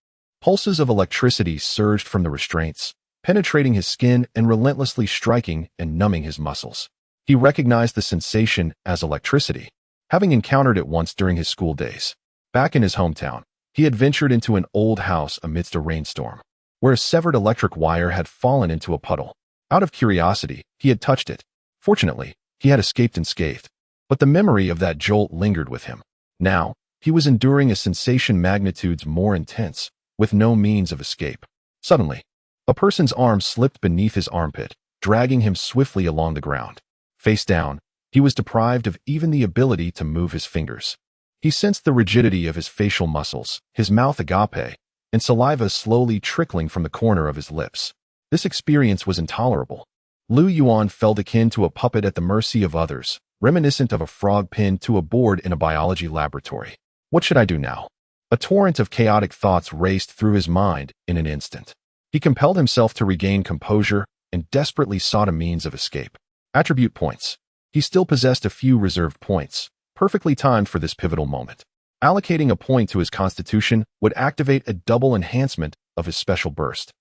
Pulses of electricity surged from the restraints, penetrating his skin and relentlessly striking and numbing his muscles. He recognized the sensation as electricity, having encountered it once during his school days. Back in his hometown, he had ventured into an old house amidst a rainstorm, where a severed electric wire had fallen into a puddle. Out of curiosity, he had touched it. Fortunately, he had escaped unscathed, but the memory of that jolt lingered with him. Now, he was enduring a sensation magnitudes more intense, with no means of escape. Suddenly, a person's arm slipped beneath his armpit, dragging him swiftly along the ground. Face down, he was deprived of even the ability to move his fingers. He sensed the rigidity of his facial muscles, his mouth agape, and saliva slowly trickling from the corner of his lips. This experience was intolerable. Lu Yuan felt akin to a puppet at the mercy of others, reminiscent of a frog pinned to a board in a biology laboratory. What should I do now? A torrent of chaotic thoughts raced through his mind in an instant. He compelled himself to regain composure and desperately sought a means of escape. Attribute points. He still possessed a few reserved points, perfectly timed for this pivotal moment. Allocating a point to his constitution would activate a double enhancement of his special burst.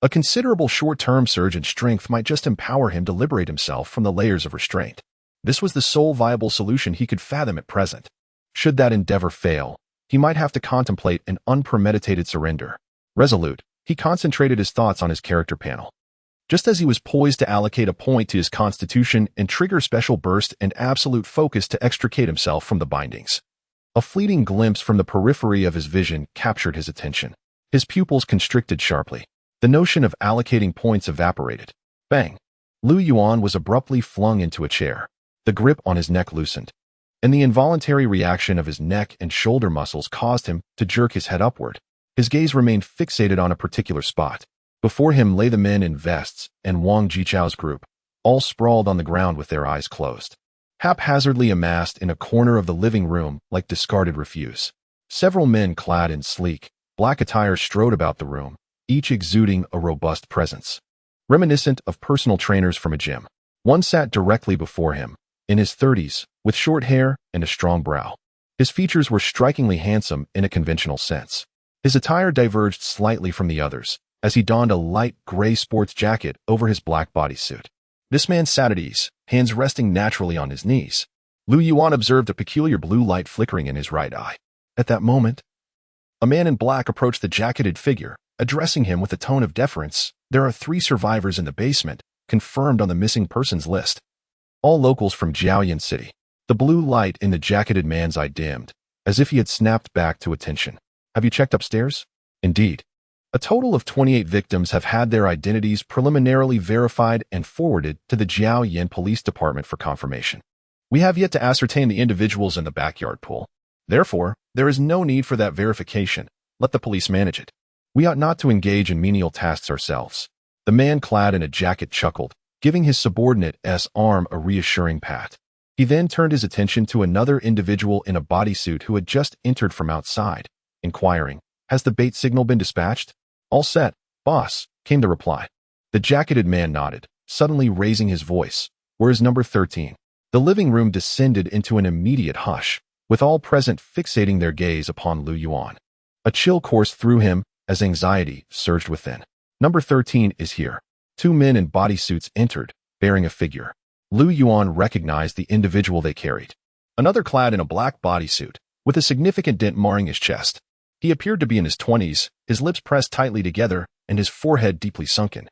A considerable short-term surge in strength might just empower him to liberate himself from the layers of restraint. This was the sole viable solution he could fathom at present. Should that endeavor fail, he might have to contemplate an unpremeditated surrender. Resolute, he concentrated his thoughts on his character panel. Just as he was poised to allocate a point to his constitution and trigger special burst and absolute focus to extricate himself from the bindings. A fleeting glimpse from the periphery of his vision captured his attention. His pupils constricted sharply. The notion of allocating points evaporated. Bang! Yuan was abruptly flung into a chair. The grip on his neck loosened, and the involuntary reaction of his neck and shoulder muscles caused him to jerk his head upward. His gaze remained fixated on a particular spot. Before him lay the men in vests and Wang Jichao's group, all sprawled on the ground with their eyes closed, haphazardly amassed in a corner of the living room like discarded refuse. Several men clad in sleek, black attire strode about the room, each exuding a robust presence, reminiscent of personal trainers from a gym. One sat directly before him, in his 30s, with short hair and a strong brow. His features were strikingly handsome in a conventional sense. His attire diverged slightly from the others, as he donned a light gray sports jacket over his black bodysuit. This man sat at ease, hands resting naturally on his knees. Yuan observed a peculiar blue light flickering in his right eye. At that moment, a man in black approached the jacketed figure, addressing him with a tone of deference. There are 3 survivors in the basement, confirmed on the missing persons list. All locals from Jiaoyan City. The blue light in the jacketed man's eye dimmed, as if he had snapped back to attention. Have you checked upstairs? Indeed. A total of 28 victims have had their identities preliminarily verified and forwarded to the Jiaoyan Police Department for confirmation. We have yet to ascertain the individuals in the backyard pool. Therefore, there is no need for that verification. Let the police manage it. We ought not to engage in menial tasks ourselves. The man clad in a jacket chuckled, giving his subordinate's arm a reassuring pat. He then turned his attention to another individual in a bodysuit who had just entered from outside, inquiring, "Has the bait signal been dispatched?" "All set, boss," came the reply. The jacketed man nodded, suddenly raising his voice. "Where is number 13? The living room descended into an immediate hush, with all present fixating their gaze upon Yuan. A chill coursed through him as anxiety surged within. "Number 13 is here." 2 men in bodysuits entered, bearing a figure. Yuan recognized the individual they carried. Another clad in a black bodysuit, with a significant dent marring his chest. He appeared to be in his 20s, his lips pressed tightly together and his forehead deeply sunken,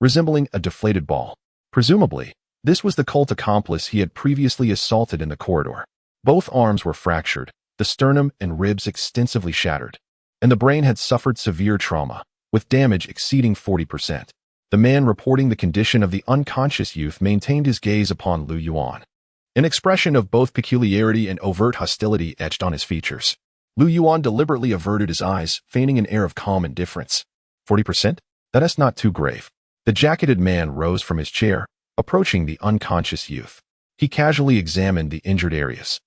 resembling a deflated ball. Presumably, this was the cult accomplice he had previously assaulted in the corridor. Both arms were fractured, the sternum and ribs extensively shattered, and the brain had suffered severe trauma, with damage exceeding 40%. The man reporting the condition of the unconscious youth maintained his gaze upon Yuan. An expression of both peculiarity and overt hostility etched on his features. Yuan deliberately averted his eyes, feigning an air of calm indifference. 40%? That is not too grave. The jacketed man rose from his chair, approaching the unconscious youth. He casually examined the injured areas,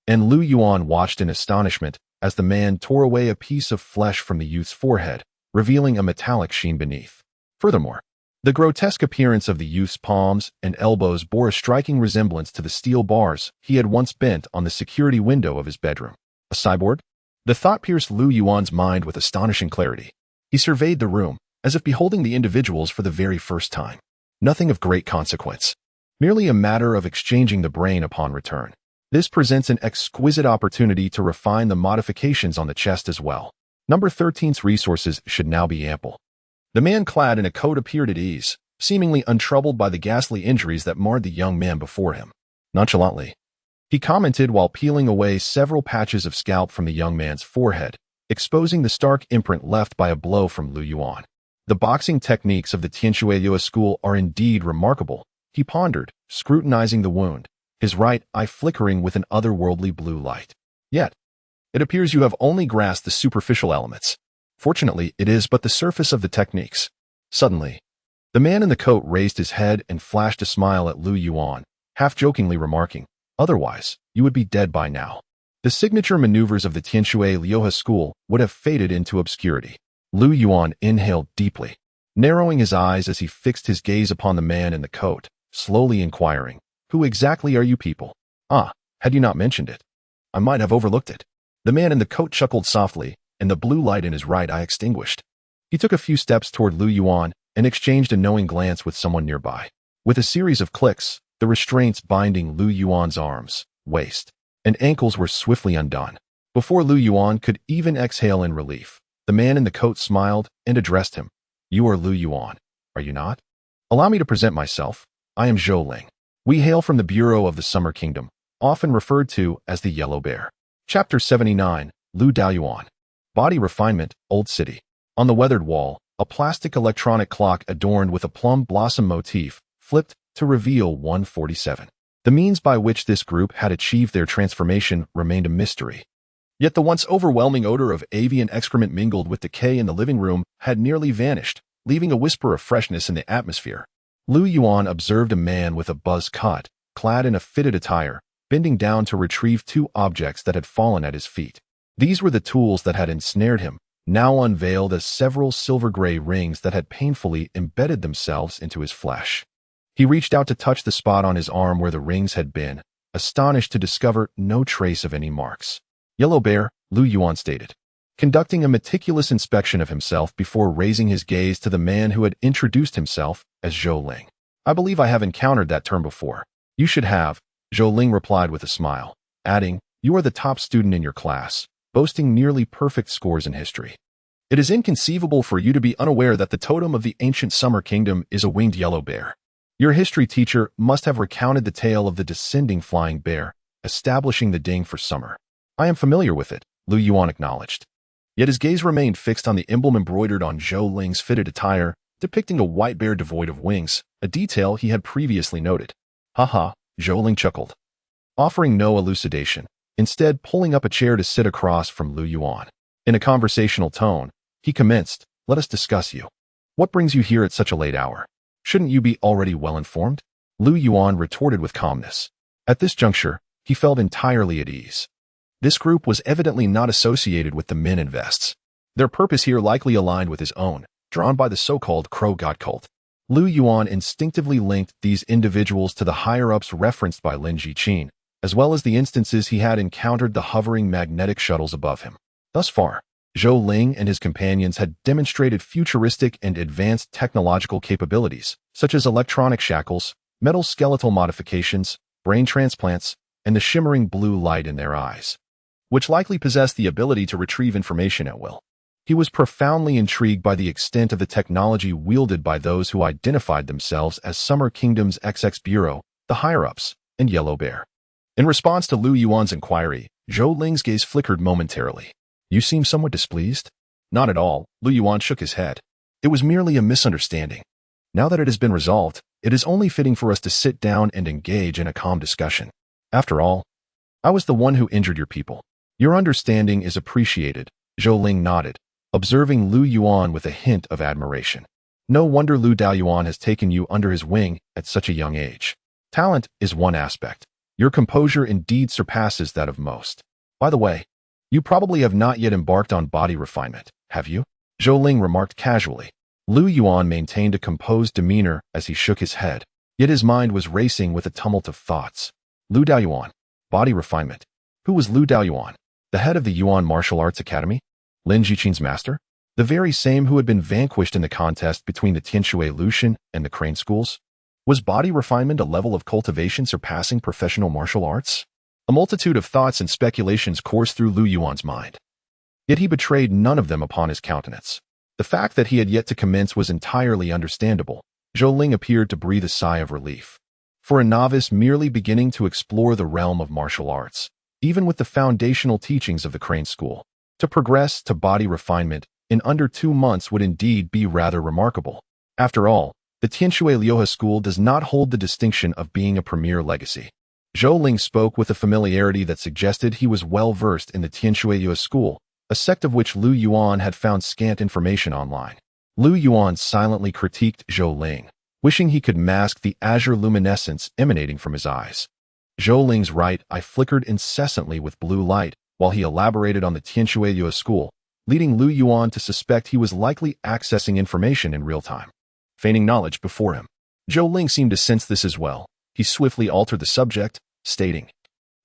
and Yuan watched in astonishment as the man tore away a piece of flesh from the youth's forehead, revealing a metallic sheen beneath. Furthermore, the grotesque appearance of the youth's palms and elbows bore a striking resemblance to the steel bars he had once bent on the security window of his bedroom. A cyborg? The thought pierced Yuan's mind with astonishing clarity. He surveyed the room, as if beholding the individuals for the very first time. Nothing of great consequence. Merely a matter of exchanging the brain upon return. This presents an exquisite opportunity to refine the modifications on the chest as well. Number 13's resources should now be ample. The man clad in a coat appeared at ease, seemingly untroubled by the ghastly injuries that marred the young man before him. Nonchalantly, he commented while peeling away several patches of scalp from the young man's forehead, exposing the stark imprint left by a blow from Yuan. The boxing techniques of the Tianshui school are indeed remarkable, he pondered, scrutinizing the wound, his right eye flickering with an otherworldly blue light. Yet, it appears you have only grasped the superficial elements. Fortunately, it is but the surface of the techniques. Suddenly, the man in the coat raised his head and flashed a smile at Yuan, half-jokingly remarking, "Otherwise, you would be dead by now." The signature maneuvers of the Tianshui Lioha school would have faded into obscurity. Yuan inhaled deeply, narrowing his eyes as he fixed his gaze upon the man in the coat, slowly inquiring, "Who exactly are you people?" "Ah, had you not mentioned it, I might have overlooked it." The man in the coat chuckled softly, and the blue light in his right eye extinguished. He took a few steps toward Yuan and exchanged a knowing glance with someone nearby. With a series of clicks, the restraints binding Yuan's arms, waist, and ankles were swiftly undone. Before Yuan could even exhale in relief, the man in the coat smiled and addressed him. "You are Yuan, are you not?" Allow me to present myself. I am Zhou Ling. We hail from the Bureau of the Summer Kingdom, often referred to as the Yellow Bear. Chapter 79, Lu Dao Yuan. Body Refinement, Old City. On the weathered wall, a plastic electronic clock adorned with a plum blossom motif flipped to reveal 1:47. The means by which this group had achieved their transformation remained a mystery. Yet the once overwhelming odor of avian excrement mingled with decay in the living room had nearly vanished, leaving a whisper of freshness in the atmosphere. Lu Yuan observed a man with a buzz cut, clad in a fitted attire, bending down to retrieve two objects that had fallen at his feet. These were the tools that had ensnared him, now unveiled as several silver-gray rings that had painfully embedded themselves into his flesh. He reached out to touch the spot on his arm where the rings had been, astonished to discover no trace of any marks. Yellow Bear, Lu Yuan stated, conducting a meticulous inspection of himself before raising his gaze to the man who had introduced himself as Zhou Ling. I believe I have encountered that term before. You should have, Zhou Ling replied with a smile, adding, you are the top student in your class, boasting nearly perfect scores in history. It is inconceivable for you to be unaware that the totem of the ancient Summer Kingdom is a winged yellow bear. Your history teacher must have recounted the tale of the descending flying bear, establishing the ding for summer. I am familiar with it, Lu Yuan acknowledged. Yet his gaze remained fixed on the emblem embroidered on Zhou Ling's fitted attire, depicting a white bear devoid of wings, a detail he had previously noted. Haha, Zhou Ling chuckled, offering no elucidation, instead pulling up a chair to sit across from Lu Yuan. In a conversational tone, he commenced, let us discuss you. What brings you here at such a late hour? Shouldn't you be already well informed? Lu Yuan retorted with calmness. At this juncture, he felt entirely at ease. This group was evidently not associated with the men in vests. Their purpose here likely aligned with his own, drawn by the so-called Crow God cult. Lu Yuan instinctively linked these individuals to the higher-ups referenced by Lin Jiqin, as well as the instances he had encountered the hovering magnetic shuttles above him. Thus far, Zhou Ling and his companions had demonstrated futuristic and advanced technological capabilities, such as electronic shackles, metal skeletal modifications, brain transplants, and the shimmering blue light in their eyes, which likely possessed the ability to retrieve information at will. He was profoundly intrigued by the extent of the technology wielded by those who identified themselves as Summer Kingdom's XX Bureau, the higher-ups, and Yellow Bear. In response to Lu Yuan's inquiry, Zhou Ling's gaze flickered momentarily. You seem somewhat displeased? Not at all, Lu Yuan shook his head. It was merely a misunderstanding. Now that it has been resolved, it is only fitting for us to sit down and engage in a calm discussion. After all, I was the one who injured your people. Your understanding is appreciated, Zhou Ling nodded, observing Lu Yuan with a hint of admiration. No wonder Lu Dao Yuan has taken you under his wing at such a young age. Talent is one aspect. Your composure indeed surpasses that of most. By the way, you probably have not yet embarked on body refinement, have you? Zhou Ling remarked casually. Lu Yuan maintained a composed demeanor as he shook his head, yet his mind was racing with a tumult of thoughts. Lu Dao Yuan, body refinement. Who was Lu Dao Yuan? The head of the Yuan Martial Arts Academy? Lin Jiqin's master? The very same who had been vanquished in the contest between the Tianshui Lucian and the Crane schools? Was body refinement a level of cultivation surpassing professional martial arts? A multitude of thoughts and speculations coursed through Lu Yuan's mind. Yet he betrayed none of them upon his countenance. The fact that he had yet to commence was entirely understandable. Zhou Ling appeared to breathe a sigh of relief. For a novice merely beginning to explore the realm of martial arts, even with the foundational teachings of the Crane School, to progress to body refinement in under 2 months would indeed be rather remarkable. After all, the Tianshui Liuhe School does not hold the distinction of being a premier legacy. Zhou Ling spoke with a familiarity that suggested he was well versed in the Tianshui Liuhe School, a sect of which Lu Yuan had found scant information online. Lu Yuan silently critiqued Zhou Ling, wishing he could mask the azure luminescence emanating from his eyes. Zhou Ling's right eye flickered incessantly with blue light while he elaborated on the Tianshui Liuhe School, leading Lu Yuan to suspect he was likely accessing information in real time, feigning knowledge before him. Zhou Ling seemed to sense this as well. He swiftly altered the subject, stating,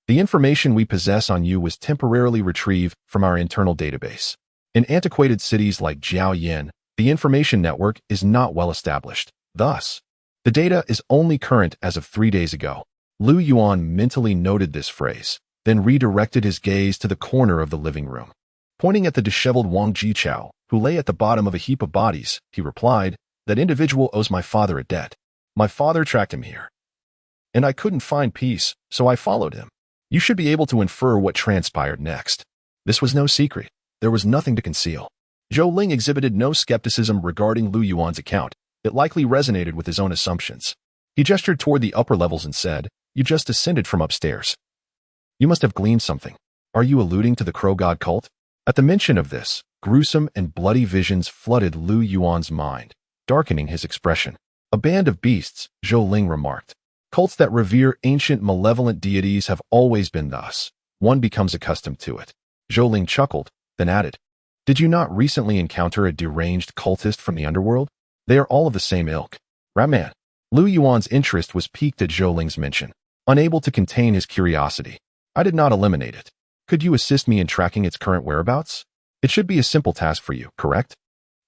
the information we possess on you was temporarily retrieved from our internal database. In antiquated cities like Jiaoyan, the information network is not well established. Thus, the data is only current as of 3 days ago. Lu Yuan mentally noted this phrase, then redirected his gaze to the corner of the living room. Pointing at the disheveled Wang Jichao, who lay at the bottom of a heap of bodies, he replied, That individual owes my father a debt. My father tracked him here. And I couldn't find peace, so I followed him. You should be able to infer what transpired next. This was no secret. There was nothing to conceal. Zhou Ling exhibited no skepticism regarding Lu Yuan's account. It likely resonated with his own assumptions. He gestured toward the upper levels and said, "You just descended from upstairs. You must have gleaned something. Are you alluding to the Crow God cult?" At the mention of this, gruesome and bloody visions flooded Lu Yuan's mind, darkening his expression. "A band of beasts," Zhou Ling remarked. "Cults that revere ancient malevolent deities have always been thus. One becomes accustomed to it." Zhou Ling chuckled, then added, "Did you not recently encounter a deranged cultist from the underworld? They are all of the same ilk." Ratman. Lu Yuan's interest was piqued at Zhou Ling's mention. Unable to contain his curiosity, "I did not eliminate it. Could you assist me in tracking its current whereabouts? It should be a simple task for you, correct?"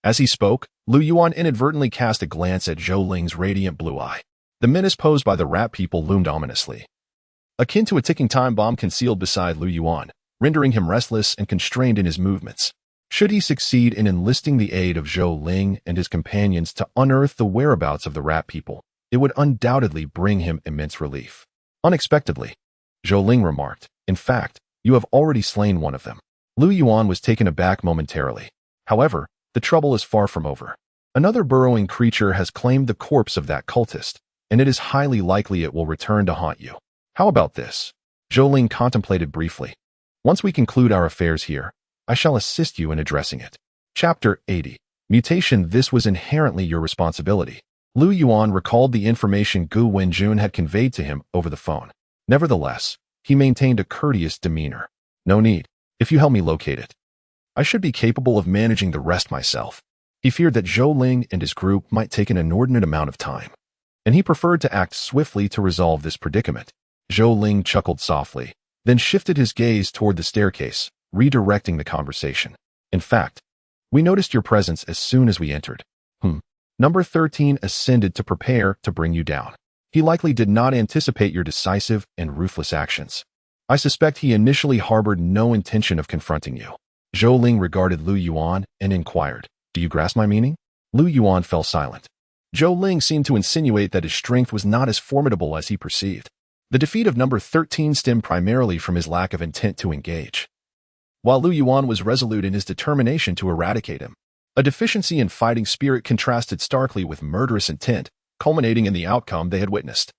As he spoke, Lu Yuan inadvertently cast a glance at Zhou Ling's radiant blue eye. The menace posed by the rat people loomed ominously, akin to a ticking time bomb concealed beside Lu Yuan, rendering him restless and constrained in his movements. Should he succeed in enlisting the aid of Zhou Ling and his companions to unearth the whereabouts of the rat people, it would undoubtedly bring him immense relief. Unexpectedly, Zhou Ling remarked, "In fact, you have already slain one of them." Lu Yuan was taken aback momentarily. However, the trouble is far from over. Another burrowing creature has claimed the corpse of that cultist, and it is highly likely it will return to haunt you. How about this? Zhou Ling contemplated briefly. "Once we conclude our affairs here, I shall assist you in addressing it." Chapter 80. Mutation. This was inherently your responsibility. Lu Yuan recalled the information Gu Wenjun had conveyed to him over the phone. Nevertheless, he maintained a courteous demeanor. "No need. If you help me locate it, I should be capable of managing the rest myself." He feared that Zhou Ling and his group might take an inordinate amount of time, and he preferred to act swiftly to resolve this predicament. Zhou Ling chuckled softly, then shifted his gaze toward the staircase, redirecting the conversation. "In fact, we noticed your presence as soon as we entered. Number 13 ascended to prepare to bring you down. He likely did not anticipate your decisive and ruthless actions. I suspect he initially harbored no intention of confronting you." Zhou Ling regarded Lu Yuan and inquired, "Do you grasp my meaning?" Lu Yuan fell silent. Zhou Ling seemed to insinuate that his strength was not as formidable as he perceived. The defeat of number 13 stemmed primarily from his lack of intent to engage, while Lu Yuan was resolute in his determination to eradicate him. A deficiency in fighting spirit contrasted starkly with murderous intent, culminating in the outcome they had witnessed.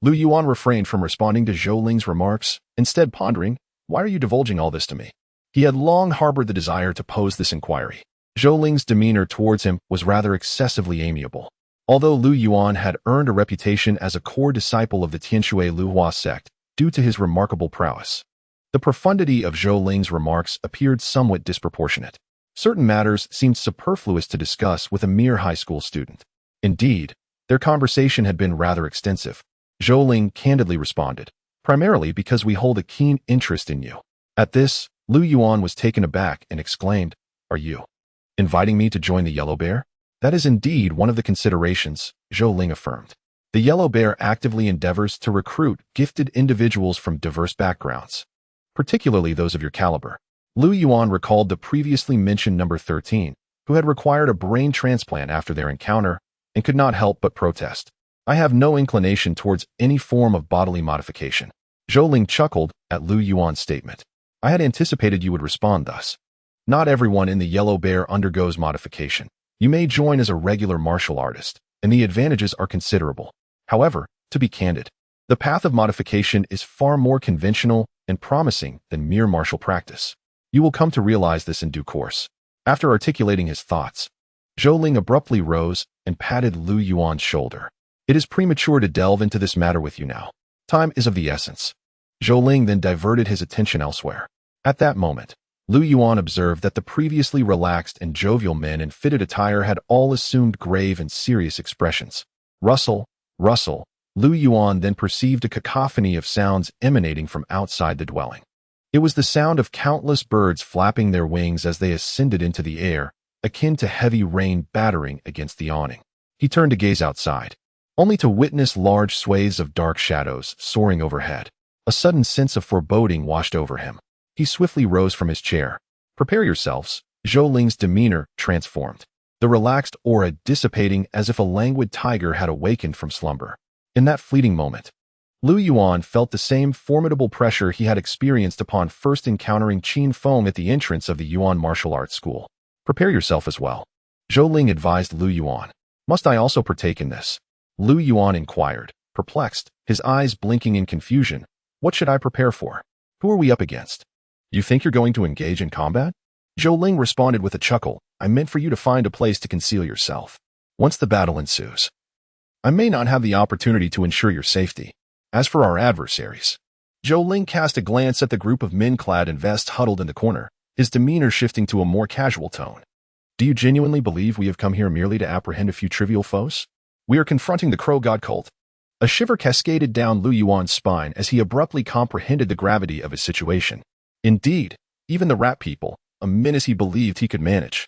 Lu Yuan refrained from responding to Zhou Ling's remarks, instead pondering, "Why are you divulging all this to me?" He had long harbored the desire to pose this inquiry. Zhou Ling's demeanor towards him was rather excessively amiable. Although Lu Yuan had earned a reputation as a core disciple of the Tianshui Luhua sect due to his remarkable prowess, the profundity of Zhou Ling's remarks appeared somewhat disproportionate. Certain matters seemed superfluous to discuss with a mere high school student. Indeed, their conversation had been rather extensive. Zhou Ling candidly responded, "Primarily because we hold a keen interest in you." At this, Lu Yuan was taken aback and exclaimed, "Are you inviting me to join the Yellow Bear?" "That is indeed one of the considerations," Zhou Ling affirmed. "The Yellow Bear actively endeavors to recruit gifted individuals from diverse backgrounds, particularly those of your caliber." Lu Yuan recalled the previously mentioned number 13, who had required a brain transplant after their encounter and could not help but protest. "I have no inclination towards any form of bodily modification." Zhou Ling chuckled at Lu Yuan's statement. "I had anticipated you would respond thus. Not everyone in the Yellow Bear undergoes modification. You may join as a regular martial artist, and the advantages are considerable. However, to be candid, the path of modification is far more conventional and promising than mere martial practice. You will come to realize this in due course." After articulating his thoughts, Zhou Ling abruptly rose and patted Lu Yuan's shoulder. "It is premature to delve into this matter with you now. Time is of the essence." Zhou Ling then diverted his attention elsewhere. At that moment, Lu Yuan observed that the previously relaxed and jovial men in fitted attire had all assumed grave and serious expressions. Rustle, rustle. Lu Yuan then perceived a cacophony of sounds emanating from outside the dwelling. It was the sound of countless birds flapping their wings as they ascended into the air, akin to heavy rain battering against the awning. He turned to gaze outside, only to witness large swathes of dark shadows soaring overhead. A sudden sense of foreboding washed over him. He swiftly rose from his chair. "Prepare yourselves." Zhou Ling's demeanor transformed. the relaxed aura dissipating as if a languid tiger had awakened from slumber. In that fleeting moment, Yuan felt the same formidable pressure he had experienced upon first encountering Qin Feng at the entrance of the Yuan martial arts school. Prepare yourself as well, Zhou Ling advised Yuan. Must I also partake in this? Yuan inquired, perplexed, his eyes blinking in confusion. What should I prepare for? Who are we up against? You think you're going to engage in combat? Zhou Ling responded with a chuckle. I meant for you to find a place to conceal yourself. Once the battle ensues, I may not have the opportunity to ensure your safety. As for our adversaries, Zhou Ling cast a glance at the group of men clad in vests huddled in the corner, his demeanor shifting to a more casual tone. Do you genuinely believe we have come here merely to apprehend a few trivial foes? We are confronting the Crow God cult. A shiver cascaded down Yuan's spine as he abruptly comprehended the gravity of his situation. Indeed, even the rat people, a menace he believed he could manage,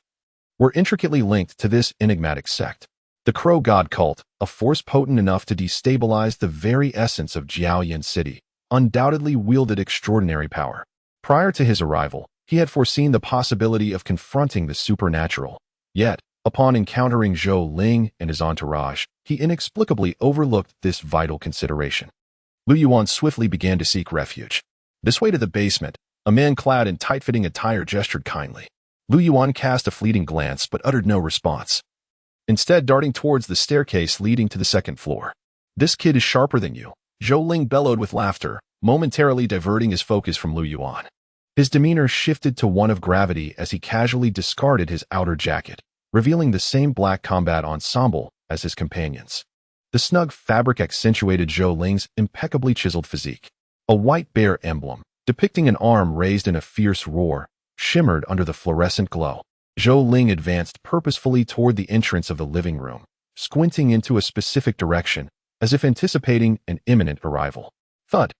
were intricately linked to this enigmatic sect. The Crow God cult, a force potent enough to destabilize the very essence of Jiaoyan City, undoubtedly wielded extraordinary power. Prior to his arrival, he had foreseen the possibility of confronting the supernatural. Yet, upon encountering Zhou Ling and his entourage, he inexplicably overlooked this vital consideration. Yuan swiftly began to seek refuge. This way to the basement, a man clad in tight-fitting attire gestured kindly. Yuan cast a fleeting glance but uttered no response, instead darting towards the staircase leading to the second floor. This kid is sharper than you, Zhou Ling bellowed with laughter, momentarily diverting his focus from Yuan. His demeanor shifted to one of gravity as he casually discarded his outer jacket, revealing the same black combat ensemble as his companions. The snug fabric accentuated Zhou Ling's impeccably chiseled physique. A white bear emblem, depicting an arm raised in a fierce roar, shimmered under the fluorescent glow. Zhou Ling advanced purposefully toward the entrance of the living room, squinting into a specific direction, as if anticipating an imminent arrival. Thud!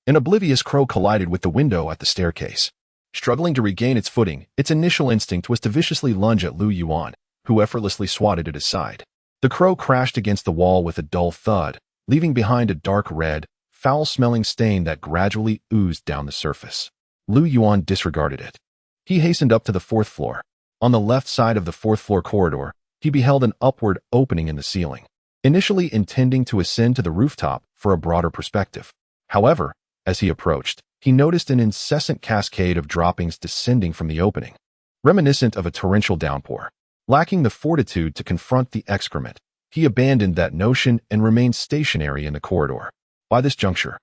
An oblivious crow collided with the window at the staircase. Struggling to regain its footing, its initial instinct was to viciously lunge at Yuan, who effortlessly swatted it aside. The crow crashed against the wall with a dull thud, leaving behind a dark red, foul-smelling stain that gradually oozed down the surface. Yuan disregarded it. He hastened up to the fourth floor. On the left side of the fourth-floor corridor, he beheld an upward opening in the ceiling, initially intending to ascend to the rooftop for a broader perspective. However, as he approached, he noticed an incessant cascade of droppings descending from the opening, reminiscent of a torrential downpour. Lacking the fortitude to confront the excrement, he abandoned that notion and remained stationary in the corridor. By this juncture,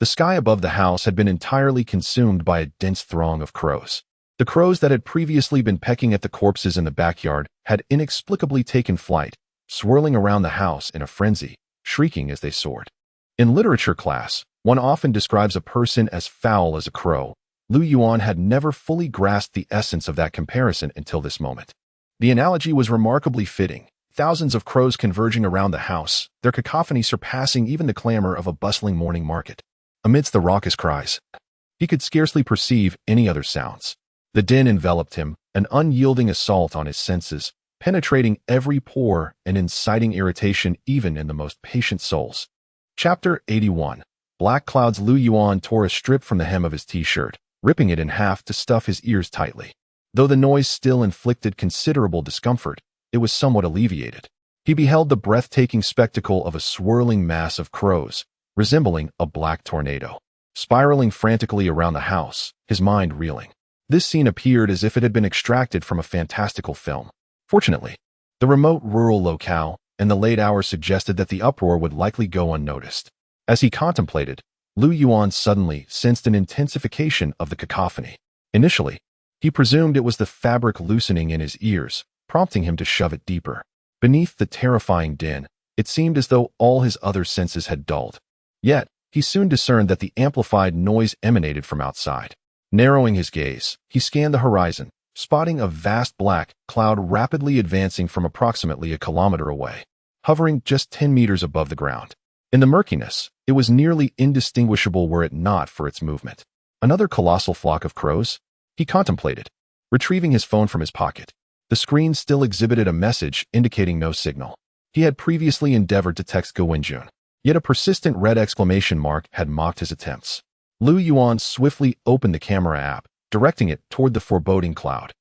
the sky above the house had been entirely consumed by a dense throng of crows. The crows that had previously been pecking at the corpses in the backyard had inexplicably taken flight, swirling around the house in a frenzy, shrieking as they soared. In literature class, one often describes a person as foul as a crow. Yuan had never fully grasped the essence of that comparison until this moment. The analogy was remarkably fitting. Thousands of crows converging around the house, their cacophony surpassing even the clamor of a bustling morning market. Amidst the raucous cries, he could scarcely perceive any other sounds. The din enveloped him, an unyielding assault on his senses, penetrating every pore and inciting irritation even in the most patient souls. Chapter 81. Black clouds. Yuan tore a strip from the hem of his t-shirt, ripping it in half to stuff his ears tightly. Though the noise still inflicted considerable discomfort, it was somewhat alleviated. He beheld the breathtaking spectacle of a swirling mass of crows, resembling a black tornado, spiraling frantically around the house, his mind reeling. This scene appeared as if it had been extracted from a fantastical film. Fortunately, the remote rural locale and the late hour suggested that the uproar would likely go unnoticed. As he contemplated, Yuan suddenly sensed an intensification of the cacophony. Initially, he presumed it was the fabric loosening in his ears, prompting him to shove it deeper. Beneath the terrifying din, it seemed as though all his other senses had dulled. Yet, he soon discerned that the amplified noise emanated from outside. Narrowing his gaze, he scanned the horizon, spotting a vast black cloud rapidly advancing from approximately a kilometer away, hovering just 10 meters above the ground. In the murkiness, it was nearly indistinguishable were it not for its movement. Another colossal flock of crows? He contemplated, retrieving his phone from his pocket. The screen still exhibited a message indicating no signal. He had previously endeavored to text Wenjun, yet a persistent red exclamation mark had mocked his attempts. Yuan swiftly opened the camera app, directing it toward the foreboding cloud.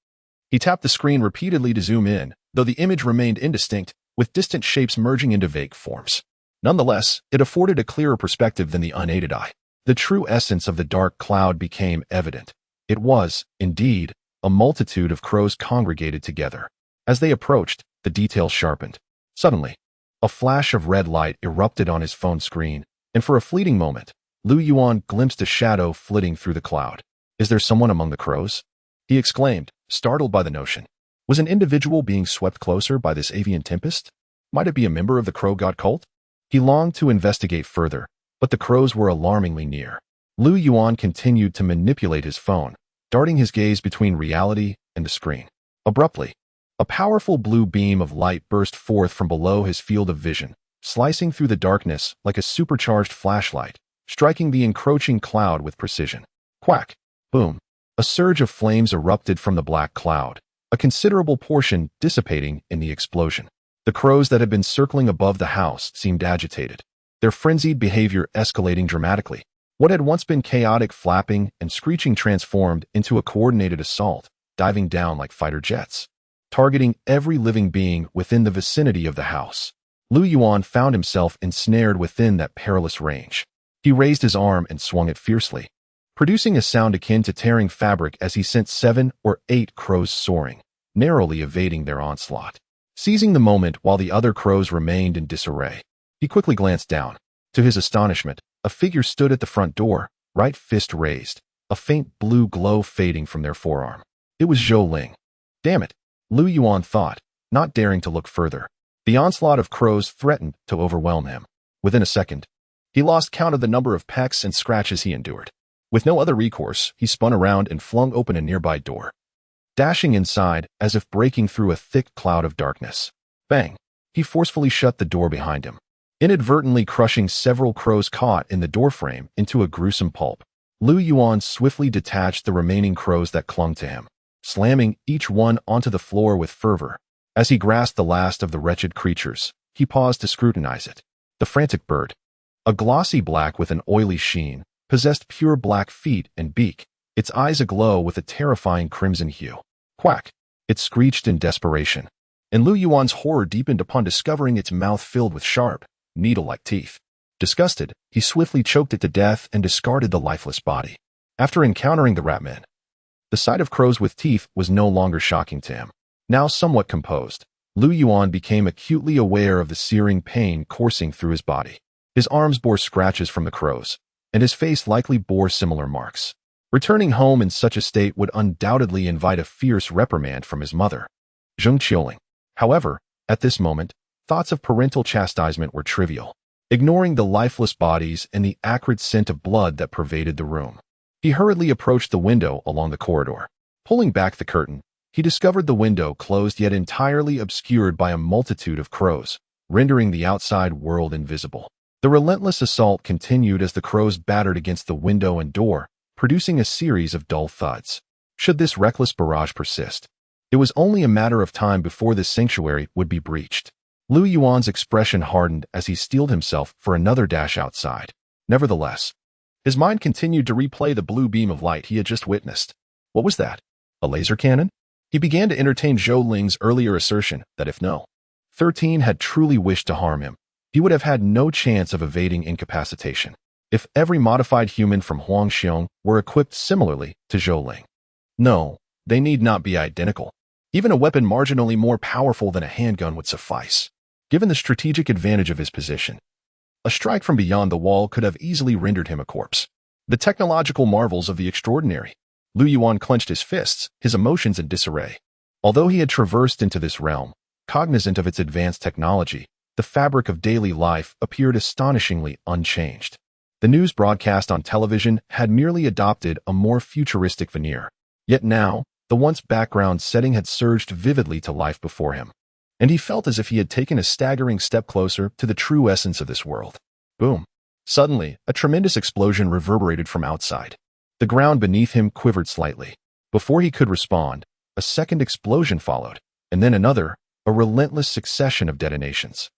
He tapped the screen repeatedly to zoom in, though the image remained indistinct, with distant shapes merging into vague forms. Nonetheless, it afforded a clearer perspective than the unaided eye. The true essence of the dark cloud became evident. It was, indeed, a multitude of crows congregated together. As they approached, the details sharpened. Suddenly, a flash of red light erupted on his phone screen, and for a fleeting moment, Yuan glimpsed a shadow flitting through the cloud. "Is there someone among the crows?" he exclaimed, startled by the notion. Was an individual being swept closer by this avian tempest? Might it be a member of the crow god cult? He longed to investigate further, but the crows were alarmingly near. Yuan continued to manipulate his phone, darting his gaze between reality and the screen. Abruptly, a powerful blue beam of light burst forth from below his field of vision, slicing through the darkness like a supercharged flashlight, striking the encroaching cloud with precision. Quack! Boom! A surge of flames erupted from the black cloud, a considerable portion dissipating in the explosion. The crows that had been circling above the house seemed agitated, their frenzied behavior escalating dramatically. What had once been chaotic flapping and screeching transformed into a coordinated assault, diving down like fighter jets, targeting every living being within the vicinity of the house. Yuan found himself ensnared within that perilous range. He raised his arm and swung it fiercely, producing a sound akin to tearing fabric as he sent 7 or 8 crows soaring, narrowly evading their onslaught. Seizing the moment while the other crows remained in disarray, he quickly glanced down. To his astonishment, a figure stood at the front door, right fist raised, a faint blue glow fading from their forearm. It was Zhou Ling. Damn it, Yuan thought, not daring to look further. The onslaught of crows threatened to overwhelm him. Within a second, he lost count of the number of pecks and scratches he endured. With no other recourse, he spun around and flung open a nearby door, dashing inside as if breaking through a thick cloud of darkness. Bang! He forcefully shut the door behind him, inadvertently crushing several crows caught in the doorframe into a gruesome pulp. Yuan swiftly detached the remaining crows that clung to him, slamming each one onto the floor with fervor. As he grasped the last of the wretched creatures, he paused to scrutinize it. The frantic bird, a glossy black with an oily sheen, possessed pure black feet and beak, its eyes aglow with a terrifying crimson hue. Quack! It screeched in desperation, and Yuan's horror deepened upon discovering its mouth filled with sharp, needle-like teeth. Disgusted, he swiftly choked it to death and discarded the lifeless body. After encountering the ratman, the sight of crows with teeth was no longer shocking to him. Now somewhat composed, Yuan became acutely aware of the searing pain coursing through his body. His arms bore scratches from the crows, and his face likely bore similar marks. Returning home in such a state would undoubtedly invite a fierce reprimand from his mother, Zheng Qiuling. However, at this moment, thoughts of parental chastisement were trivial. Ignoring the lifeless bodies and the acrid scent of blood that pervaded the room, he hurriedly approached the window along the corridor. Pulling back the curtain, he discovered the window closed yet entirely obscured by a multitude of crows, rendering the outside world invisible. The relentless assault continued as the crows battered against the window and door, producing a series of dull thuds. Should this reckless barrage persist, it was only a matter of time before this sanctuary would be breached. Yuan's expression hardened as he steeled himself for another dash outside. Nevertheless, his mind continued to replay the blue beam of light he had just witnessed. What was that? A laser cannon? He began to entertain Zhou Ling's earlier assertion that if No. 13 had truly wished to harm him, he would have had no chance of evading incapacitation. If every modified human from Huangxiong were equipped similarly to Zhou Ling. No, they need not be identical. Even a weapon marginally more powerful than a handgun would suffice. Given the strategic advantage of his position, a strike from beyond the wall could have easily rendered him a corpse. The technological marvels of the extraordinary. Yuan clenched his fists, his emotions in disarray. Although he had traversed into this realm, cognizant of its advanced technology, the fabric of daily life appeared astonishingly unchanged. The news broadcast on television had merely adopted a more futuristic veneer. Yet now, the once background setting had surged vividly to life before him, and he felt as if he had taken a staggering step closer to the true essence of this world. Boom! Suddenly, a tremendous explosion reverberated from outside. The ground beneath him quivered slightly. Before he could respond, a second explosion followed, and then another, a relentless succession of detonations.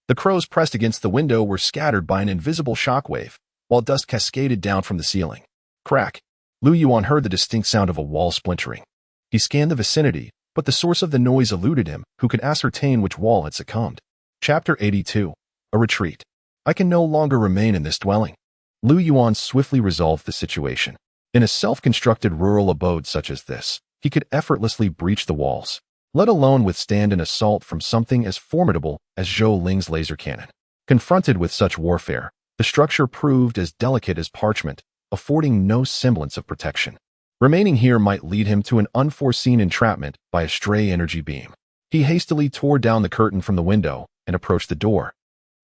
The crows pressed against the window were scattered by an invisible shockwave, while dust cascaded down from the ceiling. Crack! Yuan heard the distinct sound of a wall splintering. He scanned the vicinity, but the source of the noise eluded him, who could ascertain which wall had succumbed. Chapter 82. A Retreat. I can no longer remain in this dwelling. Yuan swiftly resolved the situation. In a self-constructed rural abode such as this, he could effortlessly breach the walls, let alone withstand an assault from something as formidable as Zhou Ling's laser cannon. Confronted with such warfare, the structure proved as delicate as parchment, affording no semblance of protection. Remaining here might lead him to an unforeseen entrapment by a stray energy beam. He hastily tore down the curtain from the window and approached the door,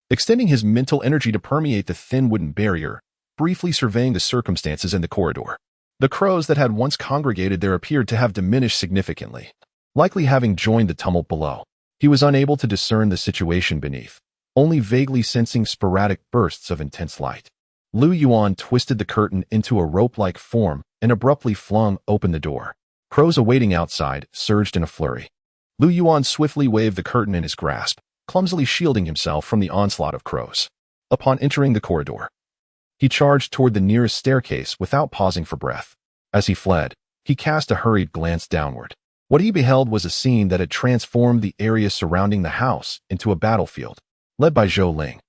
extending his mental energy to permeate the thin wooden barrier, briefly surveying the circumstances in the corridor. The crows that had once congregated there appeared to have diminished significantly, likely having joined the tumult below. He was unable to discern the situation beneath, only vaguely sensing sporadic bursts of intense light. Yuan twisted the curtain into a rope-like form and abruptly flung open the door. Crows awaiting outside surged in a flurry. Yuan swiftly waved the curtain in his grasp, clumsily shielding himself from the onslaught of crows. Upon entering the corridor, he charged toward the nearest staircase without pausing for breath. As he fled, he cast a hurried glance downward. What he beheld was a scene that had transformed the area surrounding the house into a battlefield, led by Zhou Ling.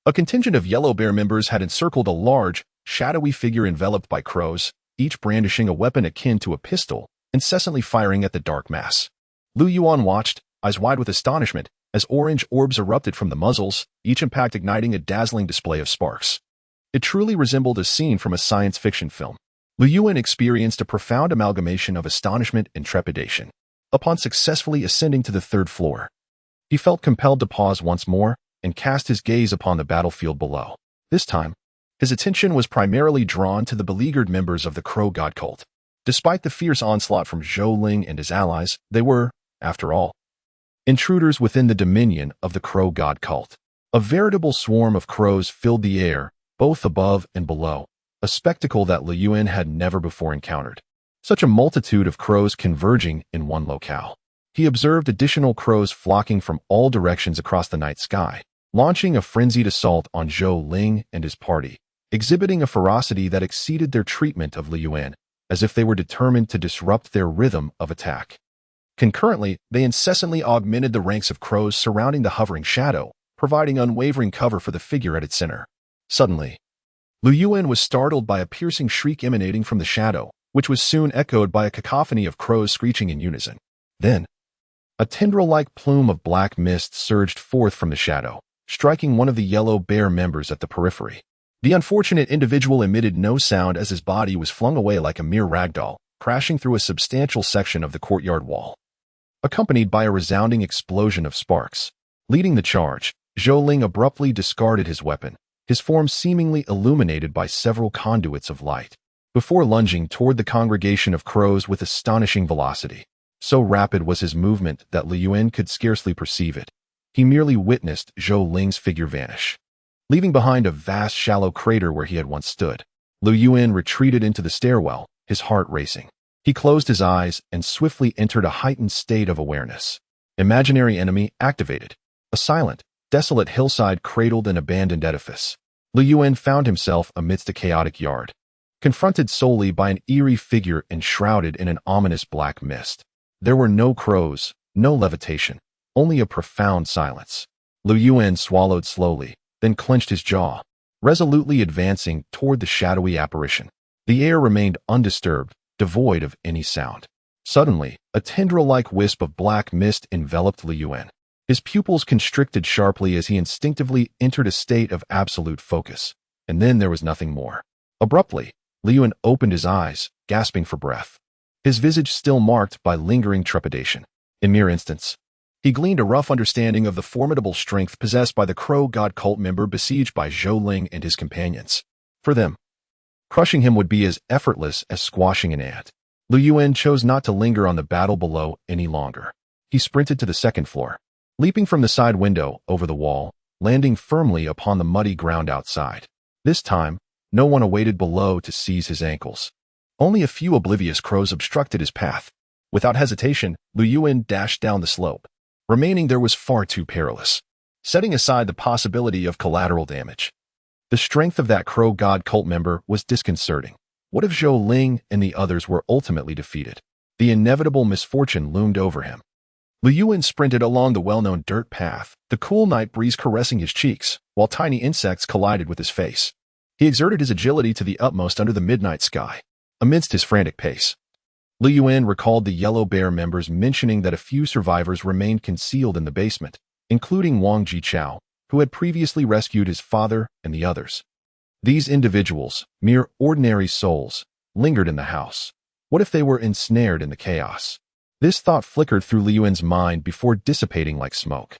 A contingent of Yellow Bear members had encircled a large, shadowy figure enveloped by crows, each brandishing a weapon akin to a pistol, incessantly firing at the dark mass. Yuan watched, eyes wide with astonishment, as orange orbs erupted from the muzzles, each impact igniting a dazzling display of sparks. It truly resembled a scene from a science fiction film. Yuan experienced a profound amalgamation of astonishment and trepidation. Upon successfully ascending to the third floor, he felt compelled to pause once more and cast his gaze upon the battlefield below. This time, his attention was primarily drawn to the beleaguered members of the Crow God cult. Despite the fierce onslaught from Zhou Ling and his allies, they were, after all, intruders within the dominion of the Crow God cult. A veritable swarm of crows filled the air, both above and below, a spectacle that Yuan had never before encountered. Such a multitude of crows converging in one locale. He observed additional crows flocking from all directions across the night sky, launching a frenzied assault on Zhou Ling and his party, exhibiting a ferocity that exceeded their treatment of Yuan, as if they were determined to disrupt their rhythm of attack. Concurrently, they incessantly augmented the ranks of crows surrounding the hovering shadow, providing unwavering cover for the figure at its center. Suddenly, Yuan was startled by a piercing shriek emanating from the shadow, which was soon echoed by a cacophony of crows screeching in unison. Then, a tendril-like plume of black mist surged forth from the shadow, striking one of the Yellow Bear members at the periphery. The unfortunate individual emitted no sound as his body was flung away like a mere ragdoll, crashing through a substantial section of the courtyard wall, accompanied by a resounding explosion of sparks. Leading the charge, Zhou Ling abruptly discarded his weapon, his form seemingly illuminated by several conduits of light, before lunging toward the congregation of crows with astonishing velocity. So rapid was his movement that Yuan could scarcely perceive it. He merely witnessed Zhou Ling's figure vanish, leaving behind a vast shallow crater where he had once stood. Yuan retreated into the stairwell, his heart racing. He closed his eyes and swiftly entered a heightened state of awareness. Imaginary enemy activated. A silent, desolate hillside cradled an abandoned edifice. Yuan found himself amidst a chaotic yard, confronted solely by an eerie figure enshrouded in an ominous black mist. There were no crows, no levitation, only a profound silence. Yuan swallowed slowly, then clenched his jaw, resolutely advancing toward the shadowy apparition. The air remained undisturbed, devoid of any sound. Suddenly, a tendril-like wisp of black mist enveloped Yuan. His pupils constricted sharply as he instinctively entered a state of absolute focus. And then there was nothing more. Abruptly, Yuan opened his eyes, gasping for breath, his visage still marked by lingering trepidation. In mere instants, he gleaned a rough understanding of the formidable strength possessed by the Crow God cult member besieged by Zhou Ling and his companions. For them, crushing him would be as effortless as squashing an ant. Yuan chose not to linger on the battle below any longer. He sprinted to the second floor, leaping from the side window over the wall, landing firmly upon the muddy ground outside. This time, no one awaited below to seize his ankles. Only a few oblivious crows obstructed his path. Without hesitation, Yuan dashed down the slope. Remaining there was far too perilous, setting aside the possibility of collateral damage. The strength of that Crow God cult member was disconcerting. What if Zhou Ling and the others were ultimately defeated? The inevitable misfortune loomed over him. Yuan sprinted along the well-known dirt path, the cool night breeze caressing his cheeks, while tiny insects collided with his face. He exerted his agility to the utmost under the midnight sky. Amidst his frantic pace, Yuan recalled the Yellow Bear members mentioning that a few survivors remained concealed in the basement, including Wang Jichao, who had previously rescued his father and the others. These individuals, mere ordinary souls, lingered in the house. What if they were ensnared in the chaos? This thought flickered through Yuan's mind before dissipating like smoke.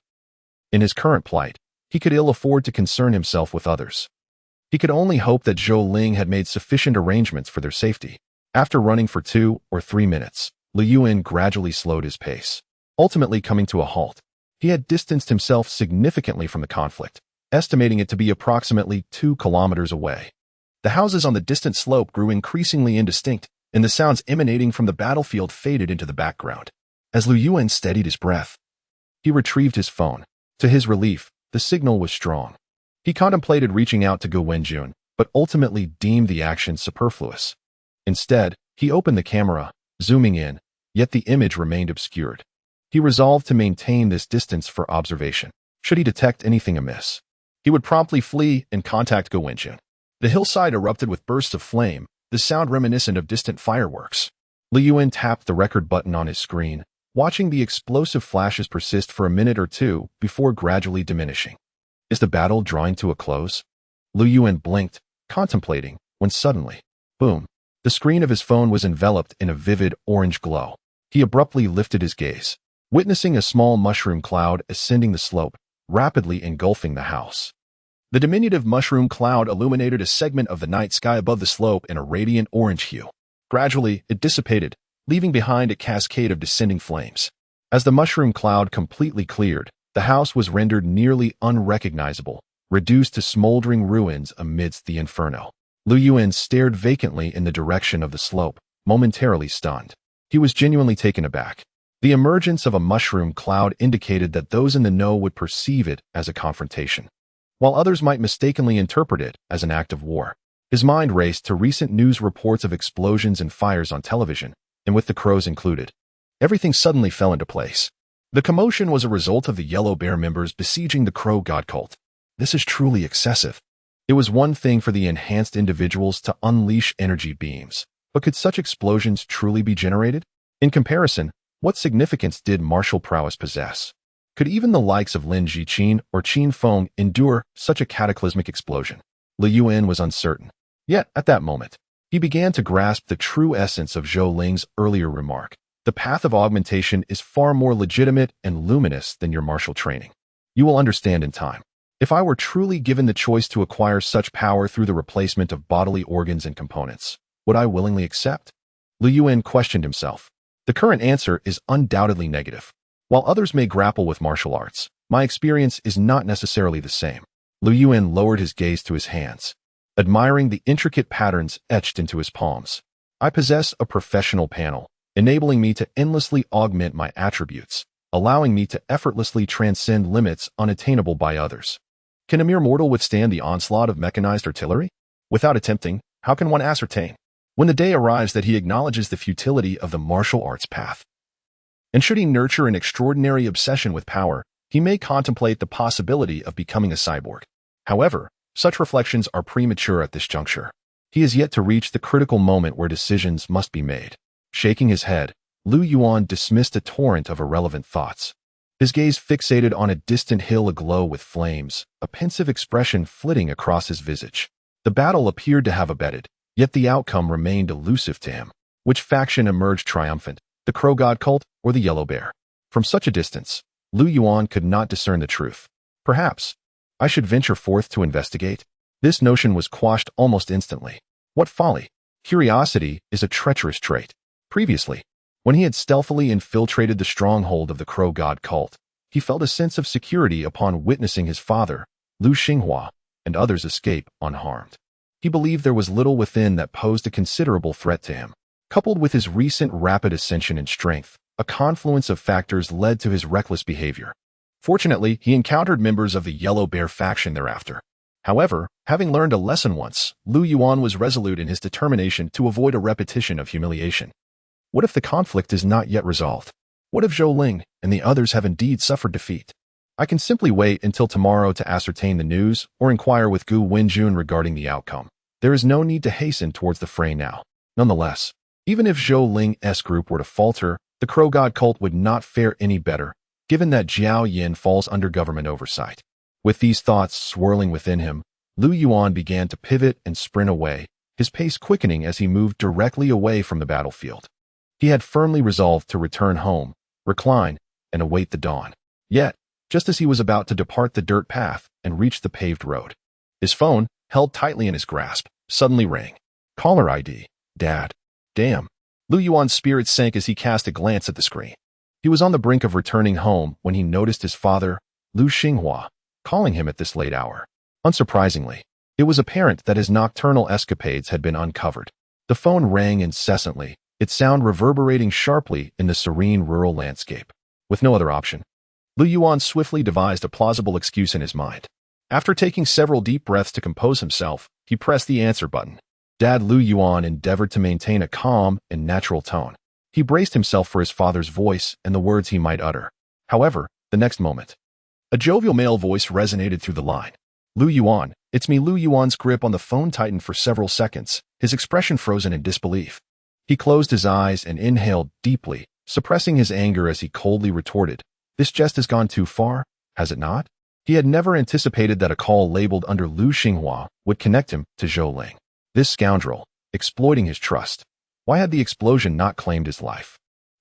In his current plight, he could ill afford to concern himself with others. He could only hope that Zhou Ling had made sufficient arrangements for their safety. After running for 2 or 3 minutes, Yuan gradually slowed his pace, ultimately coming to a halt. He had distanced himself significantly from the conflict, estimating it to be approximately 2 kilometers away. The houses on the distant slope grew increasingly indistinct, and the sounds emanating from the battlefield faded into the background. As Yuan steadied his breath, he retrieved his phone. To his relief, the signal was strong. He contemplated reaching out to Gu Wenjun, but ultimately deemed the action superfluous. Instead, he opened the camera, zooming in, yet the image remained obscured. He resolved to maintain this distance for observation. Should he detect anything amiss, he would promptly flee and contact Gu Wenjun. The hillside erupted with bursts of flame, the sound reminiscent of distant fireworks. Yuan tapped the record button on his screen, watching the explosive flashes persist for a minute or two before gradually diminishing. Is the battle drawing to a close? Yuan blinked, contemplating, when suddenly, boom, the screen of his phone was enveloped in a vivid orange glow. He abruptly lifted his gaze, witnessing a small mushroom cloud ascending the slope, rapidly engulfing the house. The diminutive mushroom cloud illuminated a segment of the night sky above the slope in a radiant orange hue. Gradually, it dissipated, leaving behind a cascade of descending flames. As the mushroom cloud completely cleared, the house was rendered nearly unrecognizable, reduced to smoldering ruins amidst the inferno. Yuan stared vacantly in the direction of the slope, momentarily stunned. He was genuinely taken aback. The emergence of a mushroom cloud indicated that those in the know would perceive it as a confrontation, while others might mistakenly interpret it as an act of war. His mind raced to recent news reports of explosions and fires on television, and with the crows included, everything suddenly fell into place. The commotion was a result of the Yellow Bear members besieging the Crow God cult. This is truly excessive. It was one thing for the enhanced individuals to unleash energy beams, but could such explosions truly be generated? In comparison, what significance did martial prowess possess? Could even the likes of Lin Jiqin or Qin Feng endure such a cataclysmic explosion? Yuan was uncertain. Yet, at that moment, he began to grasp the true essence of Zhou Ling's earlier remark. The path of augmentation is far more legitimate and luminous than your martial training. You will understand in time. If I were truly given the choice to acquire such power through the replacement of bodily organs and components, would I willingly accept? Yuan questioned himself. The current answer is undoubtedly negative. While others may grapple with martial arts, my experience is not necessarily the same. Yuan lowered his gaze to his hands, admiring the intricate patterns etched into his palms. I possess a professional panel, enabling me to endlessly augment my attributes, allowing me to effortlessly transcend limits unattainable by others. Can a mere mortal withstand the onslaught of mechanized artillery? Without attempting, how can one ascertain? When the day arrives that he acknowledges the futility of the martial arts path, and should he nurture an extraordinary obsession with power, he may contemplate the possibility of becoming a cyborg. However, such reflections are premature at this juncture. He is yet to reach the critical moment where decisions must be made. Shaking his head, Yuan dismissed a torrent of irrelevant thoughts. His gaze fixated on a distant hill aglow with flames, a pensive expression flitting across his visage. The battle appeared to have abated, yet the outcome remained elusive to him. Which faction emerged triumphant, the Crow God cult or the Yellow Bear? From such a distance, Yuan could not discern the truth. Perhaps I should venture forth to investigate? This notion was quashed almost instantly. What folly! Curiosity is a treacherous trait. Previously, when he had stealthily infiltrated the stronghold of the Crow God cult, he felt a sense of security upon witnessing his father, Lu Xinghua, and others escape unharmed. He believed there was little within that posed a considerable threat to him. Coupled with his recent rapid ascension in strength, a confluence of factors led to his reckless behavior. Fortunately, he encountered members of the Yellow Bear faction thereafter. However, having learned a lesson once, Yuan was resolute in his determination to avoid a repetition of humiliation. What if the conflict is not yet resolved? What if Zhou Ling and the others have indeed suffered defeat? I can simply wait until tomorrow to ascertain the news or inquire with Gu Wenjun regarding the outcome. There is no need to hasten towards the fray now. Nonetheless, even if Zhou Ling's group were to falter, the Crow God cult would not fare any better, given that Jiao Yin falls under government oversight. With these thoughts swirling within him, Lu Yuan began to pivot and sprint away, his pace quickening as he moved directly away from the battlefield. He had firmly resolved to return home, recline, and await the dawn. Yet, just as he was about to depart the dirt path and reach the paved road, his phone, held tightly in his grasp, suddenly rang. Caller ID. Dad. Damn. Lu Yuan's spirit sank as he cast a glance at the screen. He was on the brink of returning home when he noticed his father, Lu Xinghua, calling him at this late hour. Unsurprisingly, it was apparent that his nocturnal escapades had been uncovered. The phone rang incessantly, its sound reverberating sharply in the serene rural landscape. With no other option, Lu Yuan swiftly devised a plausible excuse in his mind. After taking several deep breaths to compose himself, he pressed the answer button. Dad Lu Yuan endeavored to maintain a calm and natural tone. He braced himself for his father's voice and the words he might utter. However, the next moment, a jovial male voice resonated through the line. Lu Yuan, it's me. Lu Yuan's grip on the phone tightened for several seconds, his expression frozen in disbelief. He closed his eyes and inhaled deeply, suppressing his anger as he coldly retorted, "This jest has gone too far, has it not?" He had never anticipated that a call labeled under Lu Xinghua would connect him to Zhou Ling. This scoundrel, exploiting his trust. Why had the explosion not claimed his life?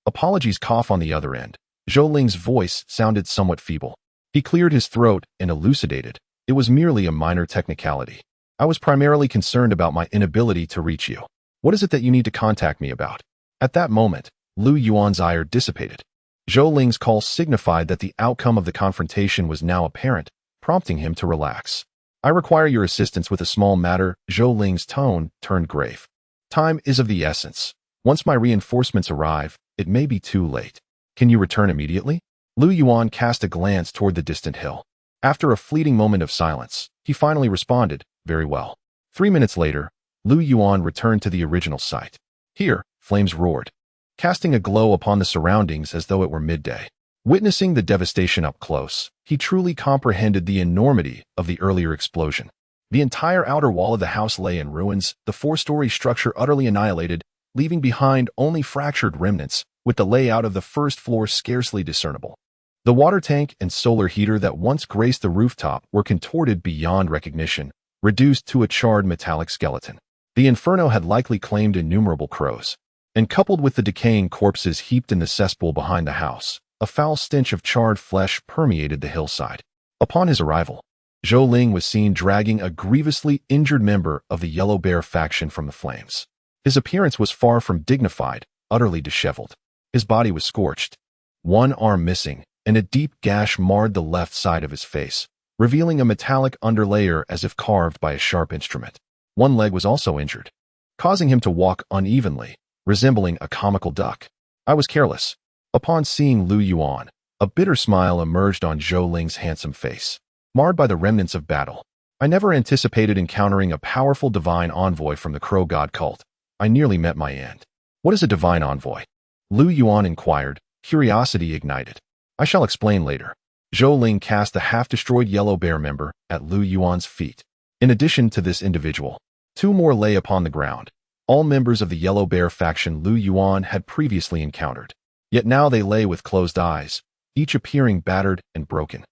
Apologies. Cough on the other end. Zhou Ling's voice sounded somewhat feeble. He cleared his throat and elucidated. It was merely a minor technicality. I was primarily concerned about my inability to reach you. What is it that you need to contact me about? At that moment, Lu Yuan's ire dissipated. Zhou Ling's call signified that the outcome of the confrontation was now apparent, prompting him to relax. I require your assistance with a small matter. Zhou Ling's tone turned grave. Time is of the essence. Once my reinforcements arrive, it may be too late. Can you return immediately? Lu Yuan cast a glance toward the distant hill. After a fleeting moment of silence, he finally responded, "Very well." 3 minutes later, Lu Yuan returned to the original site. Here, flames roared, casting a glow upon the surroundings as though it were midday. Witnessing the devastation up close, he truly comprehended the enormity of the earlier explosion. The entire outer wall of the house lay in ruins, the 4-story structure utterly annihilated, leaving behind only fractured remnants, with the layout of the first floor scarcely discernible. The water tank and solar heater that once graced the rooftop were contorted beyond recognition, reduced to a charred metallic skeleton. The inferno had likely claimed innumerable crows, and coupled with the decaying corpses heaped in the cesspool behind the house, a foul stench of charred flesh permeated the hillside. Upon his arrival, Zhou Ling was seen dragging a grievously injured member of the Yellow Bear faction from the flames. His appearance was far from dignified, utterly disheveled. His body was scorched, one arm missing, and a deep gash marred the left side of his face, revealing a metallic underlayer as if carved by a sharp instrument. One leg was also injured, causing him to walk unevenly, resembling a comical duck. I was careless. Upon seeing Lu Yuan, a bitter smile emerged on Zhou Ling's handsome face, marred by the remnants of battle. I never anticipated encountering a powerful divine envoy from the Crow God cult. I nearly met my end. What is a divine envoy? Lu Yuan inquired, curiosity ignited. I shall explain later. Zhou Ling cast the half-destroyed Yellow Bear member at Lu Yuan's feet. In addition to this individual, 2 more lay upon the ground, all members of the Yellow Bear faction Lu Yuan had previously encountered. Yet now they lay with closed eyes, each appearing battered and broken.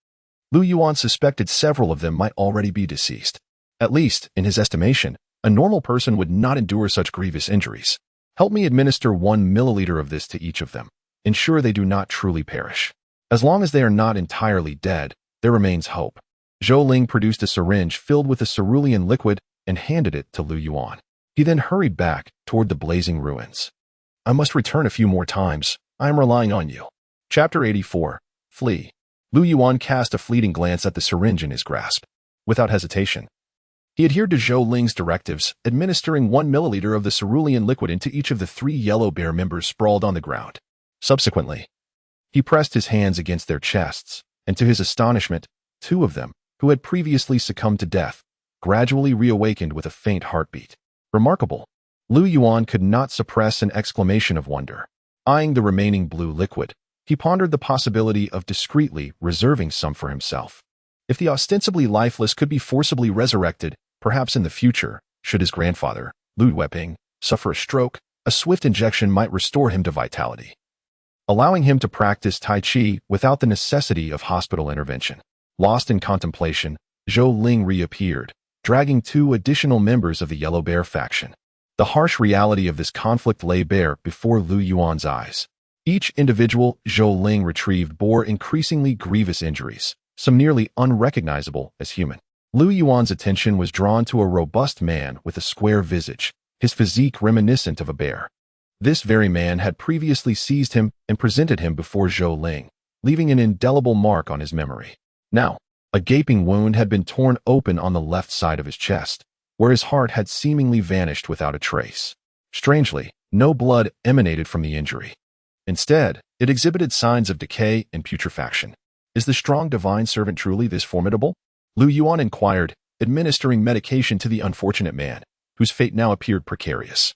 Lu Yuan suspected several of them might already be deceased. At least, in his estimation, a normal person would not endure such grievous injuries. Help me administer 1 milliliter of this to each of them. Ensure they do not truly perish. As long as they are not entirely dead, there remains hope. Zhou Ling produced a syringe filled with a cerulean liquid and handed it to Lu Yuan. He then hurried back toward the blazing ruins. I must return a few more times. I am relying on you. Chapter 84. Flee. Lu Yuan cast a fleeting glance at the syringe in his grasp. Without hesitation, he adhered to Zhou Ling's directives, administering 1 milliliter of the cerulean liquid into each of the 3 Yellow Bear members sprawled on the ground. Subsequently, he pressed his hands against their chests, and to his astonishment, 2 of them, who had previously succumbed to death, gradually reawakened with a faint heartbeat. Remarkable. Lu Yuan could not suppress an exclamation of wonder. Eyeing the remaining blue liquid, he pondered the possibility of discreetly reserving some for himself. If the ostensibly lifeless could be forcibly resurrected, perhaps in the future, should his grandfather, Lu Weiping, suffer a stroke, a swift injection might restore him to vitality, allowing him to practice Tai Chi without the necessity of hospital intervention. Lost in contemplation, Zhou Ling reappeared, dragging 2 additional members of the Yellow Bear faction. The harsh reality of this conflict lay bare before Lu Yuan's eyes. Each individual Zhou Ling retrieved bore increasingly grievous injuries, some nearly unrecognizable as human. Lu Yuan's attention was drawn to a robust man with a square visage, his physique reminiscent of a bear. This very man had previously seized him and presented him before Zhou Ling, leaving an indelible mark on his memory. Now, a gaping wound had been torn open on the left side of his chest, where his heart had seemingly vanished without a trace. Strangely, no blood emanated from the injury. Instead, it exhibited signs of decay and putrefaction. Is the strong divine servant truly this formidable? Lu Yuan inquired, administering medication to the unfortunate man, whose fate now appeared precarious.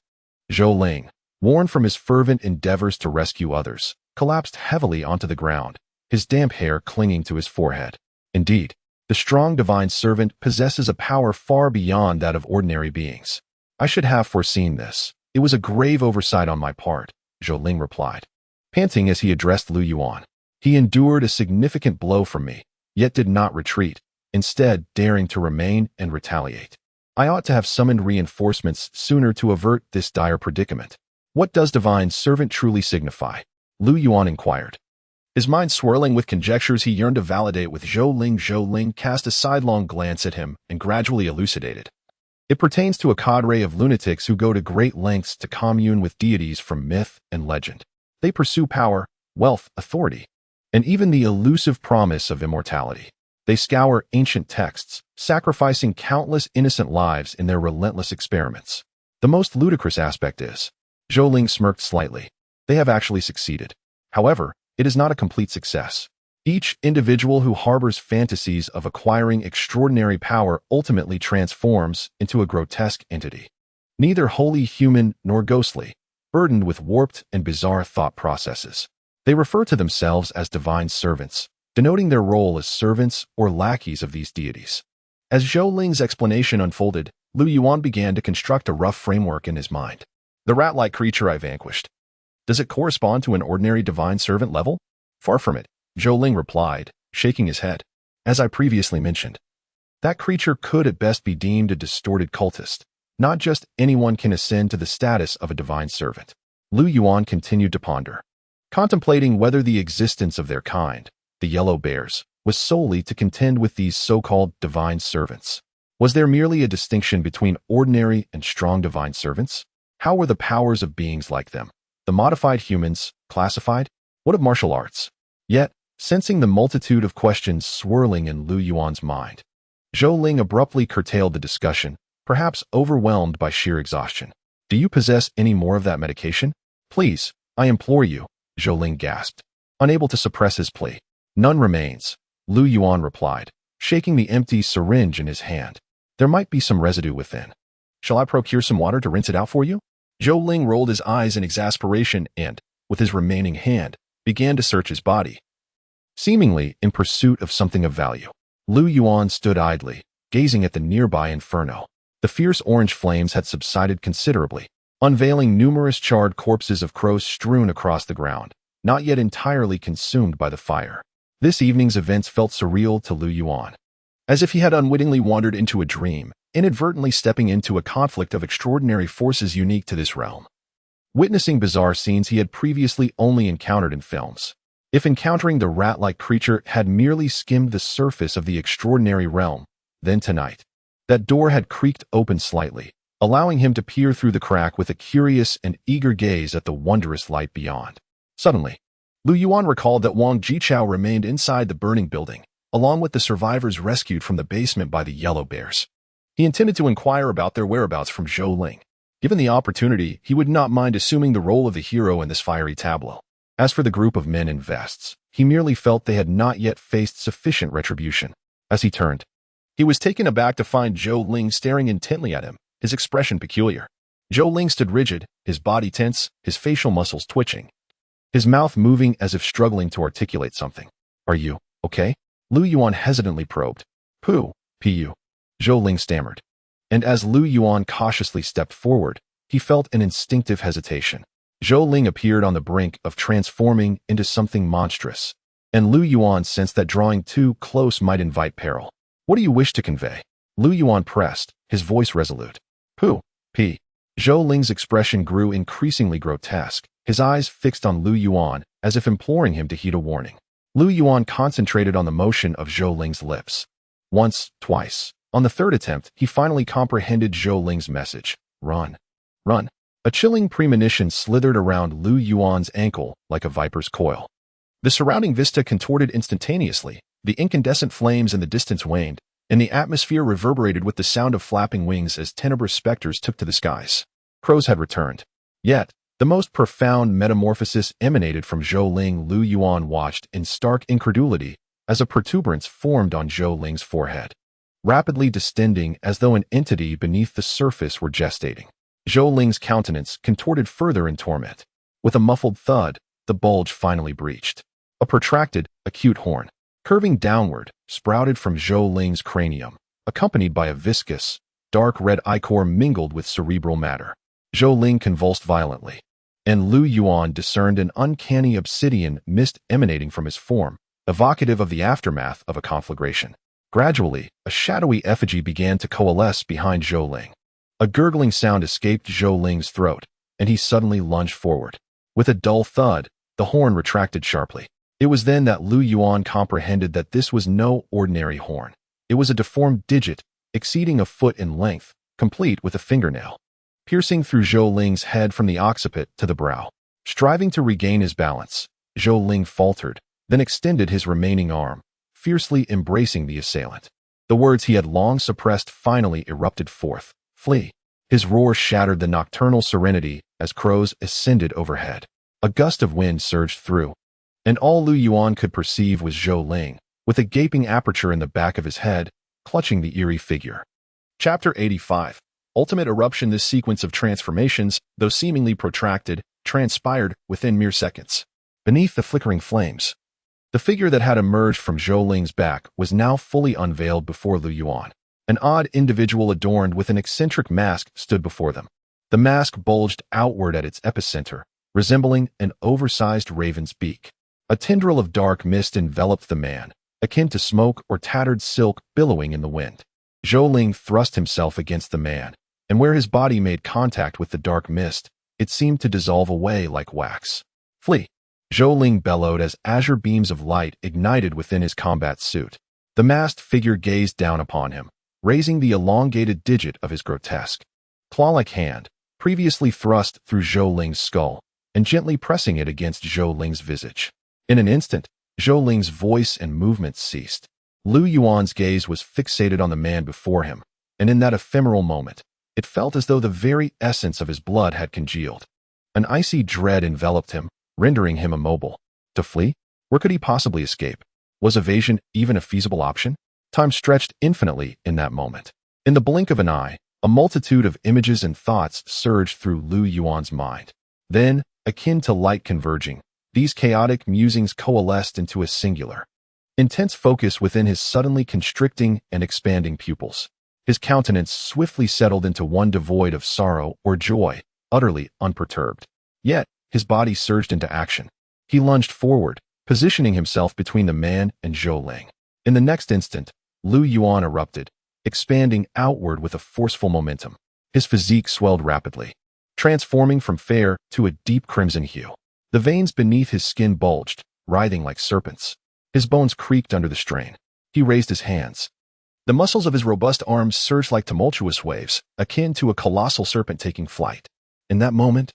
Zhou Ling, worn from his fervent endeavors to rescue others, collapsed heavily onto the ground, his damp hair clinging to his forehead. Indeed, the strong divine servant possesses a power far beyond that of ordinary beings. I should have foreseen this. It was a grave oversight on my part, Zhou Ling replied, panting as he addressed Lu Yuan. He endured a significant blow from me, yet did not retreat, instead daring to remain and retaliate. I ought to have summoned reinforcements sooner to avert this dire predicament. What does divine servant truly signify? Lu Yuan inquired. His mind swirling with conjectures he yearned to validate with Zhou Ling cast a sidelong glance at him and gradually elucidated. It pertains to a cadre of lunatics who go to great lengths to commune with deities from myth and legend. They pursue power, wealth, authority, and even the elusive promise of immortality. They scour ancient texts, sacrificing countless innocent lives in their relentless experiments. The most ludicrous aspect is, Zhou Ling smirked slightly, they have actually succeeded. However, it is not a complete success. Each individual who harbors fantasies of acquiring extraordinary power ultimately transforms into a grotesque entity, neither wholly human nor ghostly, burdened with warped and bizarre thought processes. They refer to themselves as divine servants, denoting their role as servants or lackeys of these deities. As Zhou Ling's explanation unfolded, Lu Yuan began to construct a rough framework in his mind. The rat-like creature I vanquished. Does it correspond to an ordinary divine servant level? Far from it, Zhou Ling replied, shaking his head. As I previously mentioned, that creature could at best be deemed a distorted cultist. Not just anyone can ascend to the status of a divine servant. Lu Yuan continued to ponder, contemplating whether the existence of their kind, the Yellow Bears, was solely to contend with these so-called divine servants. Was there merely a distinction between ordinary and strong divine servants? How were the powers of beings like them, the modified humans, classified? What of martial arts? Yet, sensing the multitude of questions swirling in Lu Yuan's mind, Zhou Ling abruptly curtailed the discussion, perhaps overwhelmed by sheer exhaustion. Do you possess any more of that medication? Please, I implore you, Zhou Ling gasped, unable to suppress his plea. None remains, Lu Yuan replied, shaking the empty syringe in his hand. There might be some residue within. Shall I procure some water to rinse it out for you? Zhou Ling rolled his eyes in exasperation and, with his remaining hand, began to search his body, seemingly in pursuit of something of value. Lu Yuan stood idly, gazing at the nearby inferno. The fierce orange flames had subsided considerably, unveiling numerous charred corpses of crows strewn across the ground, not yet entirely consumed by the fire. This evening's events felt surreal to Lu Yuan, as if he had unwittingly wandered into a dream, inadvertently stepping into a conflict of extraordinary forces unique to this realm. Witnessing bizarre scenes he had previously only encountered in films. If encountering the rat-like creature had merely skimmed the surface of the extraordinary realm, then tonight, that door had creaked open slightly, allowing him to peer through the crack with a curious and eager gaze at the wondrous light beyond. Suddenly, Lu Yuan recalled that Wang Jichao remained inside the burning building, along with the survivors rescued from the basement by the Yellow Bears. He intended to inquire about their whereabouts from Zhou Ling. Given the opportunity, he would not mind assuming the role of the hero in this fiery tableau. As for the group of men in vests, he merely felt they had not yet faced sufficient retribution. As he turned, he was taken aback to find Zhou Ling staring intently at him, his expression peculiar. Zhou Ling stood rigid, his body tense, his facial muscles twitching, his mouth moving as if struggling to articulate something. Are you okay? Lu Yuan hesitantly probed. Pu. Zhou Ling stammered. And as Lu Yuan cautiously stepped forward, he felt an instinctive hesitation. Zhou Ling appeared on the brink of transforming into something monstrous, and Lu Yuan sensed that drawing too close might invite peril. What do you wish to convey? Lu Yuan pressed, his voice resolute. Pu. Zhou Ling's expression grew increasingly grotesque, his eyes fixed on Lu Yuan as if imploring him to heed a warning. Lu Yuan concentrated on the motion of Zhou Ling's lips. Once, twice. On the third attempt, he finally comprehended Zhou Ling's message. Run. Run. A chilling premonition slithered around Lu Yuan's ankle like a viper's coil. The surrounding vista contorted instantaneously, the incandescent flames in the distance waned, and the atmosphere reverberated with the sound of flapping wings as tenebrous specters took to the skies. Crows had returned. Yet, the most profound metamorphosis emanated from Zhou Ling. Lu Yuan watched in stark incredulity as a protuberance formed on Zhou Ling's forehead, rapidly distending as though an entity beneath the surface were gestating. Zhou Ling's countenance contorted further in torment. With a muffled thud, the bulge finally breached. A protracted, acute horn, curving downward, sprouted from Zhou Ling's cranium, accompanied by a viscous, dark red ichor mingled with cerebral matter. Zhou Ling convulsed violently, and Lu Yuan discerned an uncanny obsidian mist emanating from his form, evocative of the aftermath of a conflagration. Gradually, a shadowy effigy began to coalesce behind Zhou Ling. A gurgling sound escaped Zhou Ling's throat, and he suddenly lunged forward. With a dull thud, the horn retracted sharply. It was then that Lu Yuan comprehended that this was no ordinary horn. It was a deformed digit, exceeding a foot in length, complete with a fingernail, piercing through Zhou Ling's head from the occiput to the brow. Striving to regain his balance, Zhou Ling faltered, then extended his remaining arm, fiercely embracing the assailant. The words he had long suppressed finally erupted forth. Flee. His roar shattered the nocturnal serenity as crows ascended overhead. A gust of wind surged through, and all Lu Yuan could perceive was Zhou Ling, with a gaping aperture in the back of his head, clutching the eerie figure. Chapter 85. Ultimate eruption. This sequence of transformations, though seemingly protracted, transpired within mere seconds. Beneath the flickering flames, the figure that had emerged from Zhou Ling's back was now fully unveiled before Lu Yuan. An odd individual adorned with an eccentric mask stood before them. The mask bulged outward at its epicenter, resembling an oversized raven's beak. A tendril of dark mist enveloped the man, akin to smoke or tattered silk billowing in the wind. Zhou Ling thrust himself against the man, and where his body made contact with the dark mist, it seemed to dissolve away like wax. Flee! Zhou Ling bellowed as azure beams of light ignited within his combat suit. The masked figure gazed down upon him, raising the elongated digit of his grotesque, claw-like hand, previously thrust through Zhou Ling's skull, and gently pressing it against Zhou Ling's visage. In an instant, Zhou Ling's voice and movements ceased. Lu Yuan's gaze was fixated on the man before him, and in that ephemeral moment, it felt as though the very essence of his blood had congealed. An icy dread enveloped him, rendering him immobile. To flee? Where could he possibly escape? Was evasion even a feasible option? Time stretched infinitely in that moment. In the blink of an eye, a multitude of images and thoughts surged through Lu Yuan's mind. Then, akin to light converging, these chaotic musings coalesced into a singular, intense focus within his suddenly constricting and expanding pupils. His countenance swiftly settled into one devoid of sorrow or joy, utterly unperturbed. Yet, his body surged into action. He lunged forward, positioning himself between the man and Zhou Ling. In the next instant, Lu Yuan erupted, expanding outward with a forceful momentum. His physique swelled rapidly, transforming from fair to a deep crimson hue. The veins beneath his skin bulged, writhing like serpents. His bones creaked under the strain. He raised his hands. The muscles of his robust arms surged like tumultuous waves, akin to a colossal serpent taking flight. In that moment,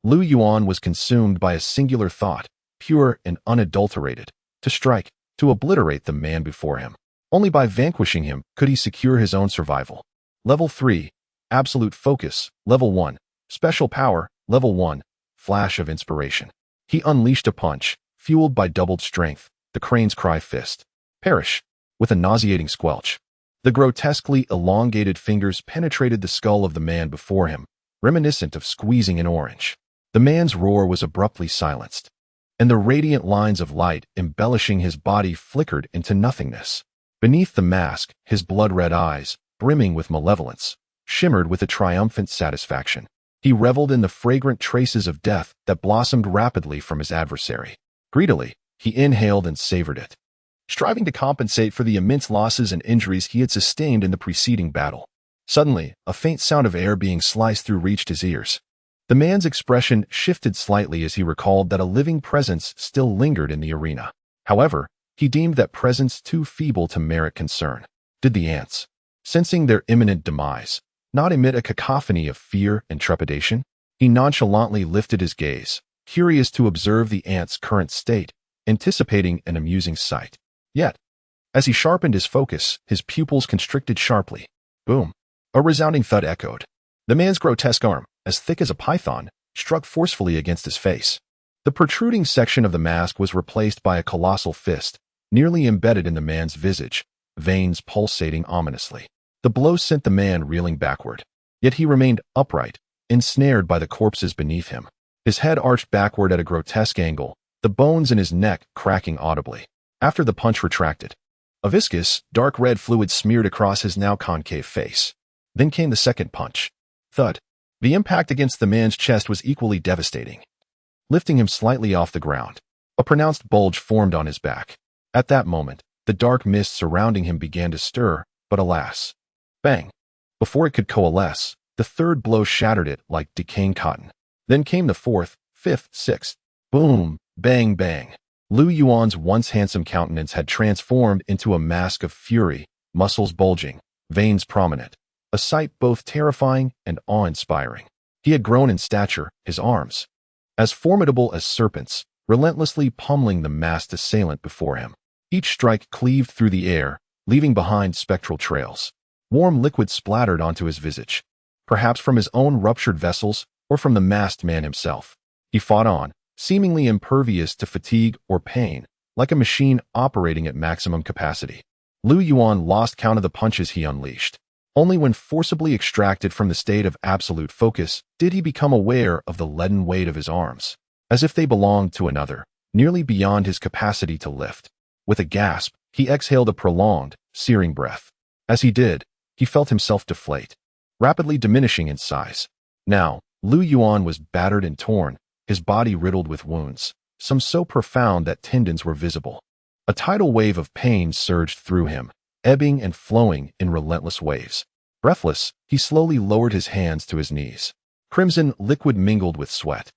Lu Yuan was consumed by a singular thought, pure and unadulterated: to strike, to obliterate the man before him. Only by vanquishing him could he secure his own survival. Level 3. Absolute Focus. Level 1. Special Power. Level 1. Flash of Inspiration. He unleashed a punch, fueled by doubled strength, the crane's cry fist. Perish! With a nauseating squelch. The grotesquely elongated fingers penetrated the skull of the man before him, reminiscent of squeezing an orange. The man's roar was abruptly silenced, and the radiant lines of light embellishing his body flickered into nothingness. Beneath the mask, his blood-red eyes, brimming with malevolence, shimmered with a triumphant satisfaction. He reveled in the fragrant traces of death that blossomed rapidly from his adversary. Greedily, he inhaled and savored it, striving to compensate for the immense losses and injuries he had sustained in the preceding battle. Suddenly, a faint sound of air being sliced through reached his ears. The man's expression shifted slightly as he recalled that a living presence still lingered in the arena. However, he deemed that presence too feeble to merit concern. Did the ants, sensing their imminent demise, not emit a cacophony of fear and trepidation? He nonchalantly lifted his gaze, curious to observe the ants' current state, anticipating an amusing sight. Yet, as he sharpened his focus, his pupils constricted sharply. Boom! A resounding thud echoed. The man's grotesque arm, as thick as a python, struck forcefully against his face. The protruding section of the mask was replaced by a colossal fist, nearly embedded in the man's visage, veins pulsating ominously. The blow sent the man reeling backward, yet he remained upright, ensnared by the corpses beneath him. His head arched backward at a grotesque angle, the bones in his neck cracking audibly. After the punch retracted, a viscous, dark red fluid smeared across his now concave face. Then came the second punch. Thud. The impact against the man's chest was equally devastating, lifting him slightly off the ground. A pronounced bulge formed on his back. At that moment, the dark mist surrounding him began to stir, but alas. Bang! Before it could coalesce, the third blow shattered it like decaying cotton. Then came the fourth, fifth, sixth. Boom! Bang, bang. Lu Yuan's once handsome countenance had transformed into a mask of fury, muscles bulging, veins prominent, a sight both terrifying and awe-inspiring. He had grown in stature, his arms, as formidable as serpents, relentlessly pummeling the masked assailant before him. Each strike cleaved through the air, leaving behind spectral trails. Warm liquid splattered onto his visage, perhaps from his own ruptured vessels or from the masked man himself. He fought on, seemingly impervious to fatigue or pain, like a machine operating at maximum capacity. Lu Yuan lost count of the punches he unleashed. Only when forcibly extracted from the state of absolute focus did he become aware of the leaden weight of his arms, as if they belonged to another, nearly beyond his capacity to lift. With a gasp, he exhaled a prolonged, searing breath. As he did, he felt himself deflate, rapidly diminishing in size. Now, Lu Yuan was battered and torn, his body riddled with wounds, some so profound that tendons were visible. A tidal wave of pain surged through him, ebbing and flowing in relentless waves. Breathless, he slowly lowered his hands to his knees. Crimson liquid mingled with sweat,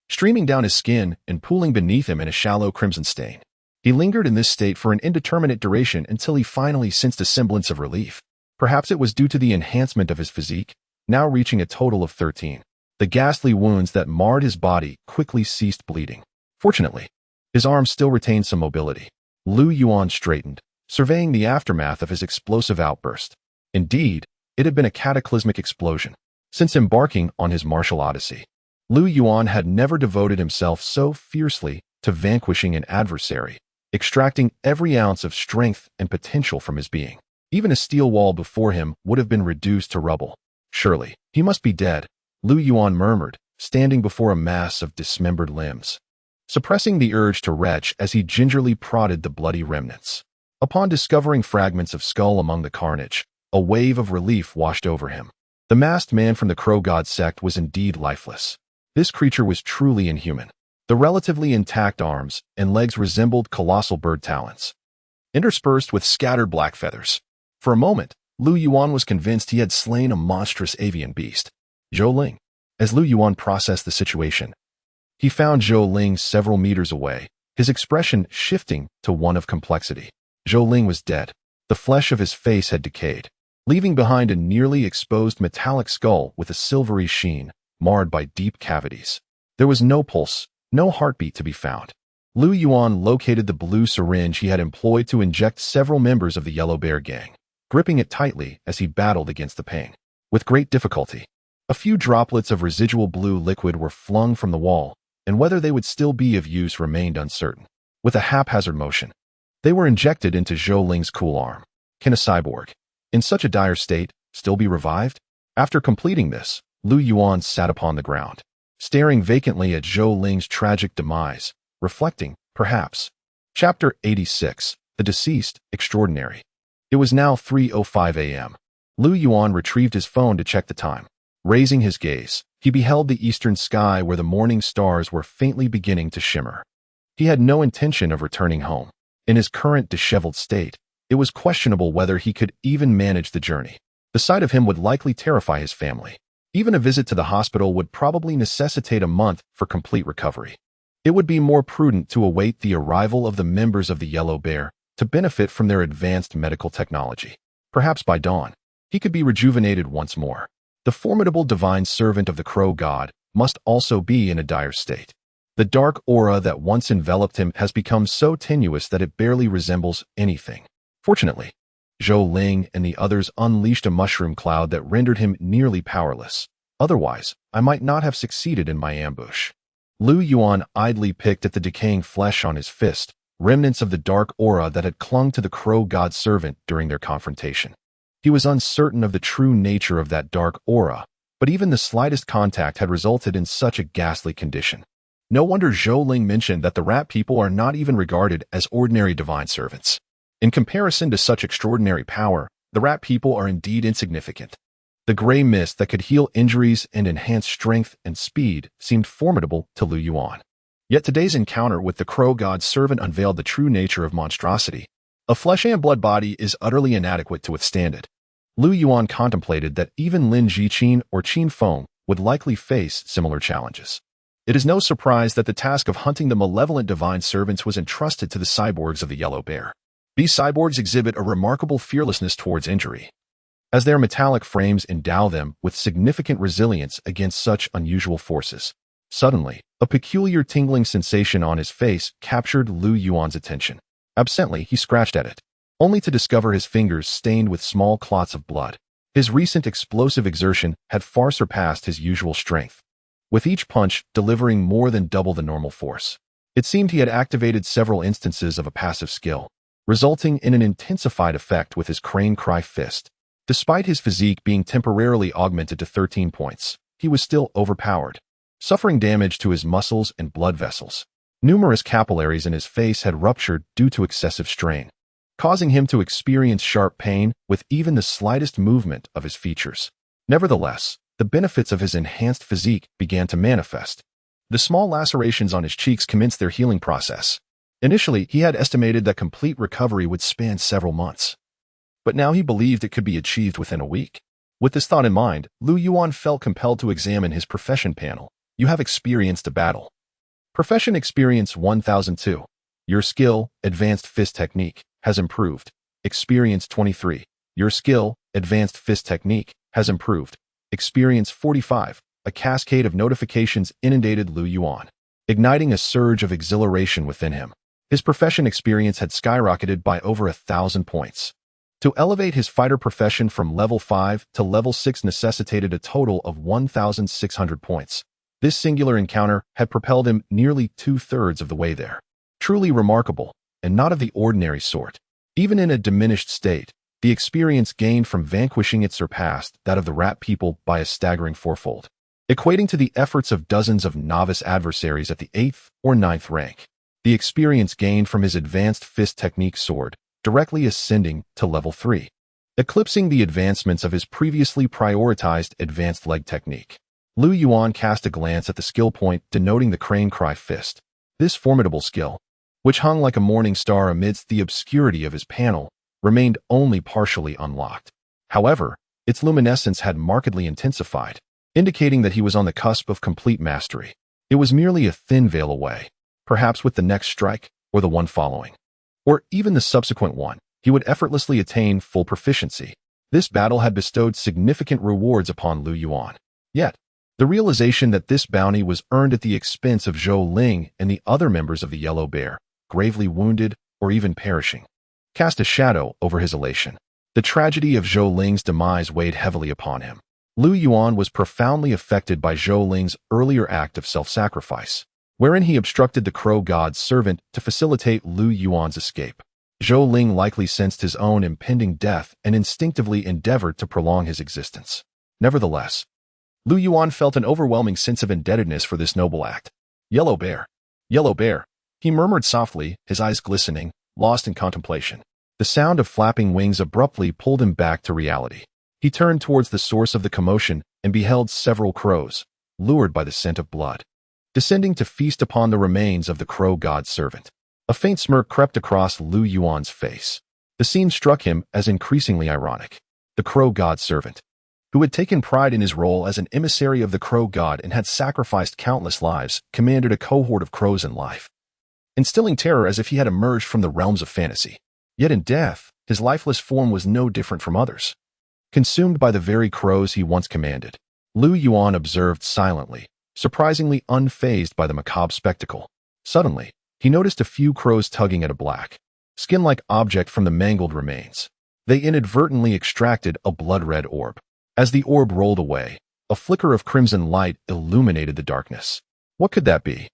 streaming down his skin and pooling beneath him in a shallow crimson stain. He lingered in this state for an indeterminate duration until he finally sensed a semblance of relief. Perhaps it was due to the enhancement of his physique, now reaching a total of 13. The ghastly wounds that marred his body quickly ceased bleeding. Fortunately, his arms still retained some mobility. Lu Yuan straightened, surveying the aftermath of his explosive outburst. Indeed, it had been a cataclysmic explosion. Since embarking on his martial odyssey, Lu Yuan had never devoted himself so fiercely to vanquishing an adversary, extracting every ounce of strength and potential from his being. Even a steel wall before him would have been reduced to rubble. Surely, he must be dead, Lu Yuan murmured, standing before a mass of dismembered limbs, suppressing the urge to retch as he gingerly prodded the bloody remnants. Upon discovering fragments of skull among the carnage, a wave of relief washed over him. The masked man from the Crow God Sect was indeed lifeless. This creature was truly inhuman. The relatively intact arms and legs resembled colossal bird talons, interspersed with scattered black feathers. For a moment, Lu Yuan was convinced he had slain a monstrous avian beast. Zhou Ling. As Lu Yuan processed the situation, he found Zhou Ling several meters away, his expression shifting to one of complexity. Zhou Ling was dead. The flesh of his face had decayed, leaving behind a nearly exposed metallic skull with a silvery sheen, marred by deep cavities. There was no pulse, no heartbeat to be found. Lu Yuan located the blue syringe he had employed to inject several members of the Yellow Bear gang, gripping it tightly as he battled against the pain. With great difficulty, a few droplets of residual blue liquid were flung from the wall, and whether they would still be of use remained uncertain. With a haphazard motion, they were injected into Zhou Ling's cool arm. Can a cyborg, in such a dire state, still be revived? After completing this, Lu Yuan sat upon the ground, staring vacantly at Zhou Ling's tragic demise, reflecting, perhaps. Chapter 86, The Deceased, Extraordinary. It was now 3:05 a.m. Lu Yuan retrieved his phone to check the time. Raising his gaze, he beheld the eastern sky where the morning stars were faintly beginning to shimmer. He had no intention of returning home. In his current disheveled state, it was questionable whether he could even manage the journey. The sight of him would likely terrify his family. Even a visit to the hospital would probably necessitate a month for complete recovery. It would be more prudent to await the arrival of the members of the Yellow Bear to benefit from their advanced medical technology. Perhaps by dawn, he could be rejuvenated once more. The formidable divine servant of the Crow God must also be in a dire state. The dark aura that once enveloped him has become so tenuous that it barely resembles anything. Fortunately, Zhou Ling and the others unleashed a mushroom cloud that rendered him nearly powerless. Otherwise, I might not have succeeded in my ambush. Lu Yuan idly picked at the decaying flesh on his fist, remnants of the dark aura that had clung to the Crow God's servant during their confrontation. He was uncertain of the true nature of that dark aura, but even the slightest contact had resulted in such a ghastly condition. No wonder Zhou Ling mentioned that the rat people are not even regarded as ordinary divine servants. In comparison to such extraordinary power, the rat people are indeed insignificant. The gray mist that could heal injuries and enhance strength and speed seemed formidable to Lu Yuan. Yet today's encounter with the Crow God's servant unveiled the true nature of monstrosity. A flesh and blood body is utterly inadequate to withstand it. Lu Yuan contemplated that even Lin Jiqin or Qin Feng would likely face similar challenges. It is no surprise that the task of hunting the malevolent divine servants was entrusted to the cyborgs of the Yellow Bear. These cyborgs exhibit a remarkable fearlessness towards injury, as their metallic frames endow them with significant resilience against such unusual forces. Suddenly, a peculiar tingling sensation on his face captured Lu Yuan's attention. Absently, he scratched at it, only to discover his fingers stained with small clots of blood. His recent explosive exertion had far surpassed his usual strength, with each punch delivering more than double the normal force. It seemed he had activated several instances of a passive skill, resulting in an intensified effect with his crane cry fist. Despite his physique being temporarily augmented to 13 points, he was still overpowered, suffering damage to his muscles and blood vessels. Numerous capillaries in his face had ruptured due to excessive strain, causing him to experience sharp pain with even the slightest movement of his features. Nevertheless, the benefits of his enhanced physique began to manifest. The small lacerations on his cheeks commenced their healing process. Initially, he had estimated that complete recovery would span several months, but now he believed it could be achieved within a week. With this thought in mind, Lu Yuan felt compelled to examine his profession panel. You have experienced a battle. Profession experience 1002. Your skill, advanced fist technique, has improved. Experience 23. Your skill, advanced fist technique, has improved. Experience 45. A cascade of notifications inundated Lu Yuan, igniting a surge of exhilaration within him. His profession experience had skyrocketed by over 1,000 points. To elevate his fighter profession from level 5 to level 6 necessitated a total of 1,600 points. This singular encounter had propelled him nearly 2/3 of the way there. Truly remarkable, and not of the ordinary sort. Even in a diminished state, the experience gained from vanquishing it surpassed that of the rat people by a staggering fourfold, equating to the efforts of dozens of novice adversaries at the 8th or 9th rank. The experience gained from his advanced fist technique soared, directly ascending to level 3, eclipsing the advancements of his previously prioritized advanced leg technique. Lu Yuan cast a glance at the skill point denoting the crane cry fist. This formidable skill, which hung like a morning star amidst the obscurity of his panel, remained only partially unlocked. However, its luminescence had markedly intensified, indicating that he was on the cusp of complete mastery. It was merely a thin veil away. Perhaps with the next strike, or the one following, or even the subsequent one, he would effortlessly attain full proficiency. This battle had bestowed significant rewards upon Lu Yuan. Yet, the realization that this bounty was earned at the expense of Zhou Ling and the other members of the Yellow Bear, gravely wounded or even perishing, cast a shadow over his elation. The tragedy of Zhou Ling's demise weighed heavily upon him. Lu Yuan was profoundly affected by Zhou Ling's earlier act of self-sacrifice, wherein he obstructed the Crow God's servant to facilitate Lu Yuan's escape. Zhou Ling likely sensed his own impending death and instinctively endeavored to prolong his existence. Nevertheless, Lu Yuan felt an overwhelming sense of indebtedness for this noble act. Yellow bear. Yellow bear. He murmured softly, his eyes glistening, lost in contemplation. The sound of flapping wings abruptly pulled him back to reality. He turned towards the source of the commotion and beheld several crows, lured by the scent of blood, descending to feast upon the remains of the crow god's servant. A faint smirk crept across Lu Yuan's face. The scene struck him as increasingly ironic. The crow god's servant, who had taken pride in his role as an emissary of the crow god and had sacrificed countless lives, commanded a cohort of crows in life, instilling terror as if he had emerged from the realms of fantasy. Yet in death, his lifeless form was no different from others. Consumed by the very crows he once commanded, Lu Yuan observed silently, surprisingly unfazed by the macabre spectacle. Suddenly, he noticed a few crows tugging at a black, skin-like object from the mangled remains. They inadvertently extracted a blood-red orb. As the orb rolled away, a flicker of crimson light illuminated the darkness. What could that be?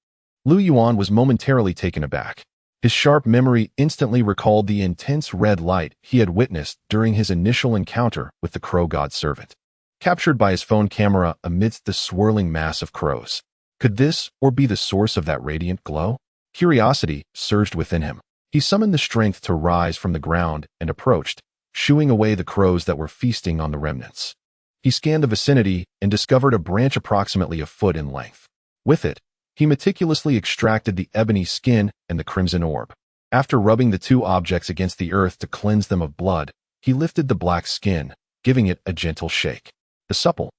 Lu Yuan was momentarily taken aback. His sharp memory instantly recalled the intense red light he had witnessed during his initial encounter with the crow god's servant, captured by his phone camera amidst the swirling mass of crows. Could this or be the source of that radiant glow? Curiosity surged within him. He summoned the strength to rise from the ground and approached, shooing away the crows that were feasting on the remnants. He scanned the vicinity and discovered a branch approximately a foot in length. With it, he meticulously extracted the ebony skin and the crimson orb. After rubbing the two objects against the earth to cleanse them of blood, he lifted the black skin, giving it a gentle shake. The supple,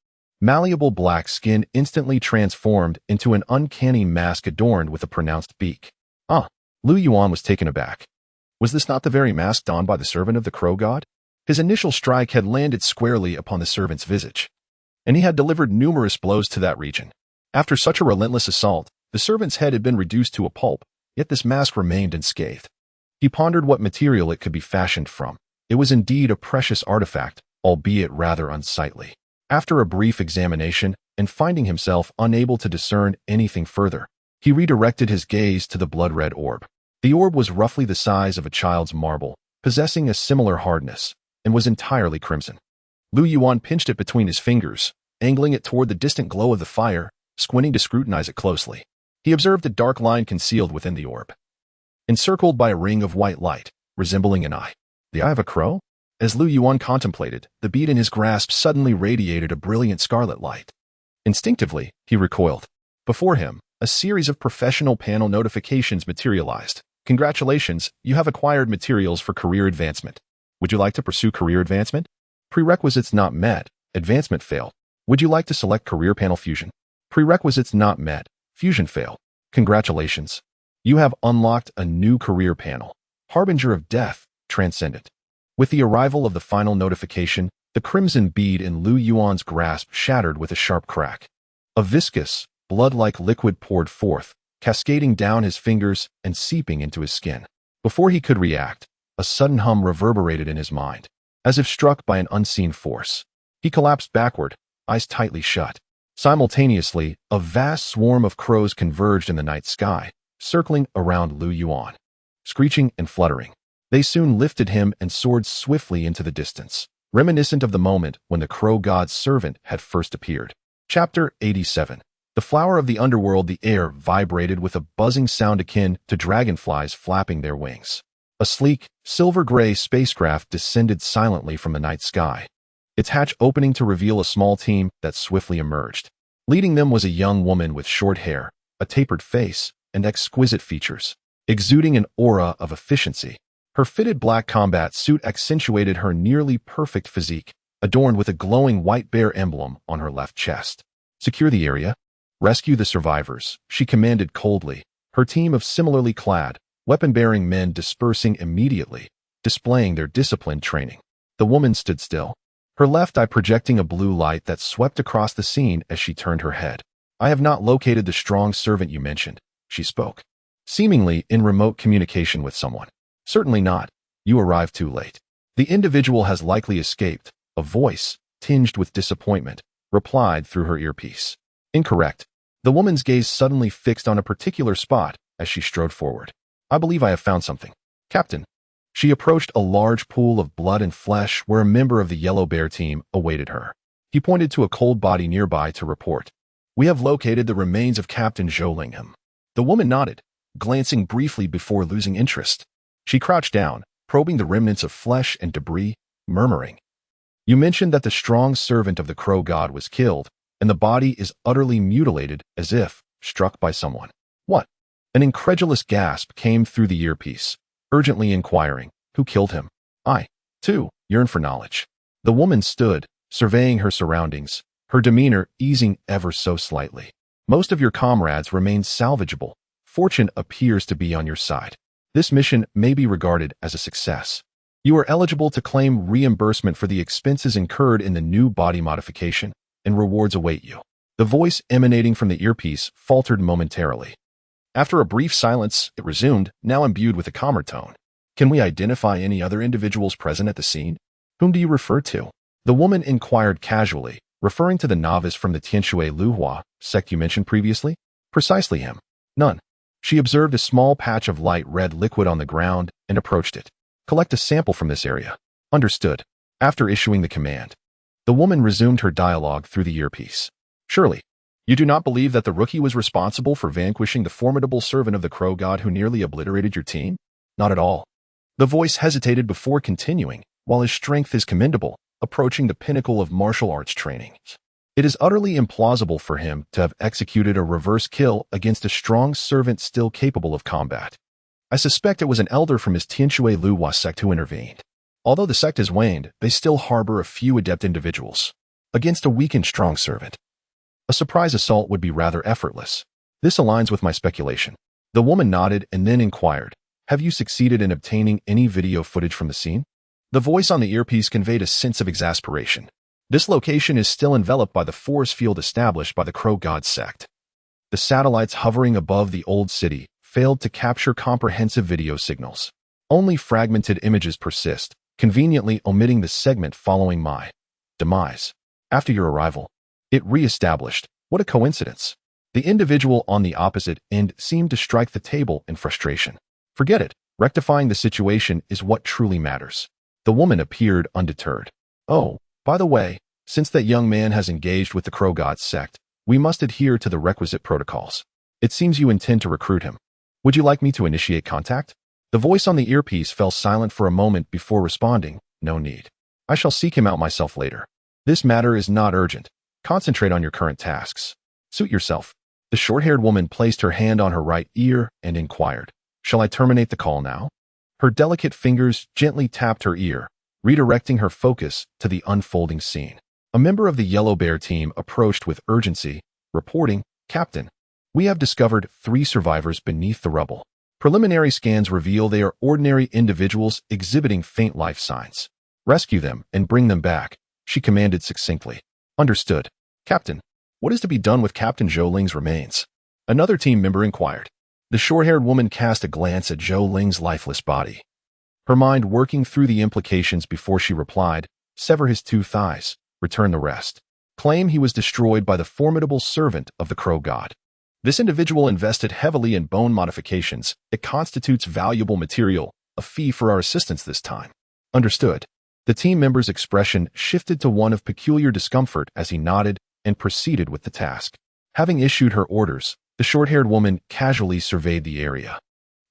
malleable black skin instantly transformed into an uncanny mask adorned with a pronounced beak. Lu Yuan was taken aback. Was this not the very mask donned by the servant of the crow god? His initial strike had landed squarely upon the servant's visage, and he had delivered numerous blows to that region. After such a relentless assault, the servant's head had been reduced to a pulp, yet this mask remained unscathed. He pondered what material it could be fashioned from. It was indeed a precious artifact, albeit rather unsightly. After a brief examination, and finding himself unable to discern anything further, he redirected his gaze to the blood-red orb. The orb was roughly the size of a child's marble, possessing a similar hardness, and was entirely crimson. Lu Yuan pinched it between his fingers, angling it toward the distant glow of the fire, squinting to scrutinize it closely. He observed a dark line concealed within the orb, encircled by a ring of white light, resembling an eye. The eye of a crow? As Lu Yuan contemplated, the bead in his grasp suddenly radiated a brilliant scarlet light. Instinctively, he recoiled. Before him, a series of professional panel notifications materialized. Congratulations, you have acquired materials for career advancement. Would you like to pursue career advancement? Prerequisites not met. Advancement failed. Would you like to select career panel fusion? Prerequisites not met. Fusion failed. Congratulations. You have unlocked a new career panel. Harbinger of Death, Transcendent. With the arrival of the final notification, the crimson bead in Lu Yuan's grasp shattered with a sharp crack. A viscous, blood-like liquid poured forth, cascading down his fingers and seeping into his skin. Before he could react, a sudden hum reverberated in his mind, as if struck by an unseen force. He collapsed backward, eyes tightly shut. Simultaneously, a vast swarm of crows converged in the night sky, circling around Lu Yuan, screeching and fluttering. They soon lifted him and soared swiftly into the distance, reminiscent of the moment when the crow god's servant had first appeared. Chapter 87. The flower of the underworld. The air vibrated with a buzzing sound akin to dragonflies flapping their wings. A sleek, silver-gray spacecraft descended silently from the night sky, its hatch opening to reveal a small team that swiftly emerged. Leading them was a young woman with short hair, a tapered face, and exquisite features, exuding an aura of efficiency. Her fitted black combat suit accentuated her nearly perfect physique, adorned with a glowing white bear emblem on her left chest. Secure the area. Rescue the survivors, she commanded coldly, her team of similarly clad, weapon-bearing men dispersing immediately, displaying their disciplined training. The woman stood still, her left eye projecting a blue light that swept across the scene as she turned her head. I have not located the strong servant you mentioned, she spoke, seemingly in remote communication with someone. Certainly not. You arrived too late. The individual has likely escaped, a voice, tinged with disappointment, replied through her earpiece. Incorrect. The woman's gaze suddenly fixed on a particular spot as she strode forward. I believe I have found something. Captain. She approached a large pool of blood and flesh where a member of the Yellow Bear team awaited her. He He pointed to a cold body nearby to report. "We have located the remains of Captain Zhou Lingham." The woman nodded, glancing briefly before losing interest. She crouched down, probing the remnants of flesh and debris, murmuring, "You mentioned that the strong servant of the crow god was killed, and the body is utterly mutilated as if struck by someone. What?" An incredulous gasp came through the earpiece, urgently inquiring, "Who killed him?" I, too, yearned for knowledge. The woman stood, surveying her surroundings, her demeanor easing ever so slightly. "Most of your comrades remain salvageable. Fortune appears to be on your side. This mission may be regarded as a success. You are eligible to claim reimbursement for the expenses incurred in the new body modification, and rewards await you." The voice emanating from the earpiece faltered momentarily. After a brief silence, it resumed, now imbued with a calmer tone. "Can we identify any other individuals present at the scene?" "Whom do you refer to?" The woman inquired casually, referring to the novice from the Tianshui Luhua sect you mentioned previously. "Precisely him." "None." She observed a small patch of light red liquid on the ground and approached it. "Collect a sample from this area." "Understood." After issuing the command, the woman resumed her dialogue through the earpiece. "Surely, you do not believe that the rookie was responsible for vanquishing the formidable servant of the crow god who nearly obliterated your team?" "Not at all." The voice hesitated before continuing. "While his strength is commendable, approaching the pinnacle of martial arts training, it is utterly implausible for him to have executed a reverse kill against a strong servant still capable of combat. I suspect it was an elder from his Tianshui Luhua sect who intervened. Although the sect has waned, they still harbor a few adept individuals. Against a weakened strong servant, a surprise assault would be rather effortless. This aligns with my speculation." The woman nodded and then inquired, "Have you succeeded in obtaining any video footage from the scene?" The voice on the earpiece conveyed a sense of exasperation. "This location is still enveloped by the force field established by the Crow God sect. The satellites hovering above the old city failed to capture comprehensive video signals. Only fragmented images persist, conveniently omitting the segment following my demise. After your arrival, it re-established. What a coincidence." The individual on the opposite end seemed to strike the table in frustration. "Forget it. Rectifying the situation is what truly matters." The woman appeared undeterred. "Oh, by the way, since that young man has engaged with the Crow God sect, we must adhere to the requisite protocols. It seems you intend to recruit him. Would you like me to initiate contact?" The voice on the earpiece fell silent for a moment before responding, "No need. I shall seek him out myself later. This matter is not urgent. Concentrate on your current tasks. Suit yourself." The short-haired woman placed her hand on her right ear and inquired, "Shall I terminate the call now?" Her delicate fingers gently tapped her ear, redirecting her focus to the unfolding scene. A member of the Yellow Bear team approached with urgency, reporting, "Captain, we have discovered 3 survivors beneath the rubble. Preliminary scans reveal they are ordinary individuals exhibiting faint life signs. Rescue them and bring them back," she commanded succinctly. "Understood." "Captain, what is to be done with Captain Zhou Ling's remains?" another team member inquired. The short-haired woman cast a glance at Zhou Ling's lifeless body, her mind working through the implications before she replied, "Sever his 2 thighs, return the rest. Claim he was destroyed by the formidable servant of the crow god. This individual invested heavily in bone modifications. It constitutes valuable material, a fee for our assistance this time." "Understood." The team member's expression shifted to one of peculiar discomfort as he nodded and proceeded with the task. Having issued her orders, the short-haired woman casually surveyed the area.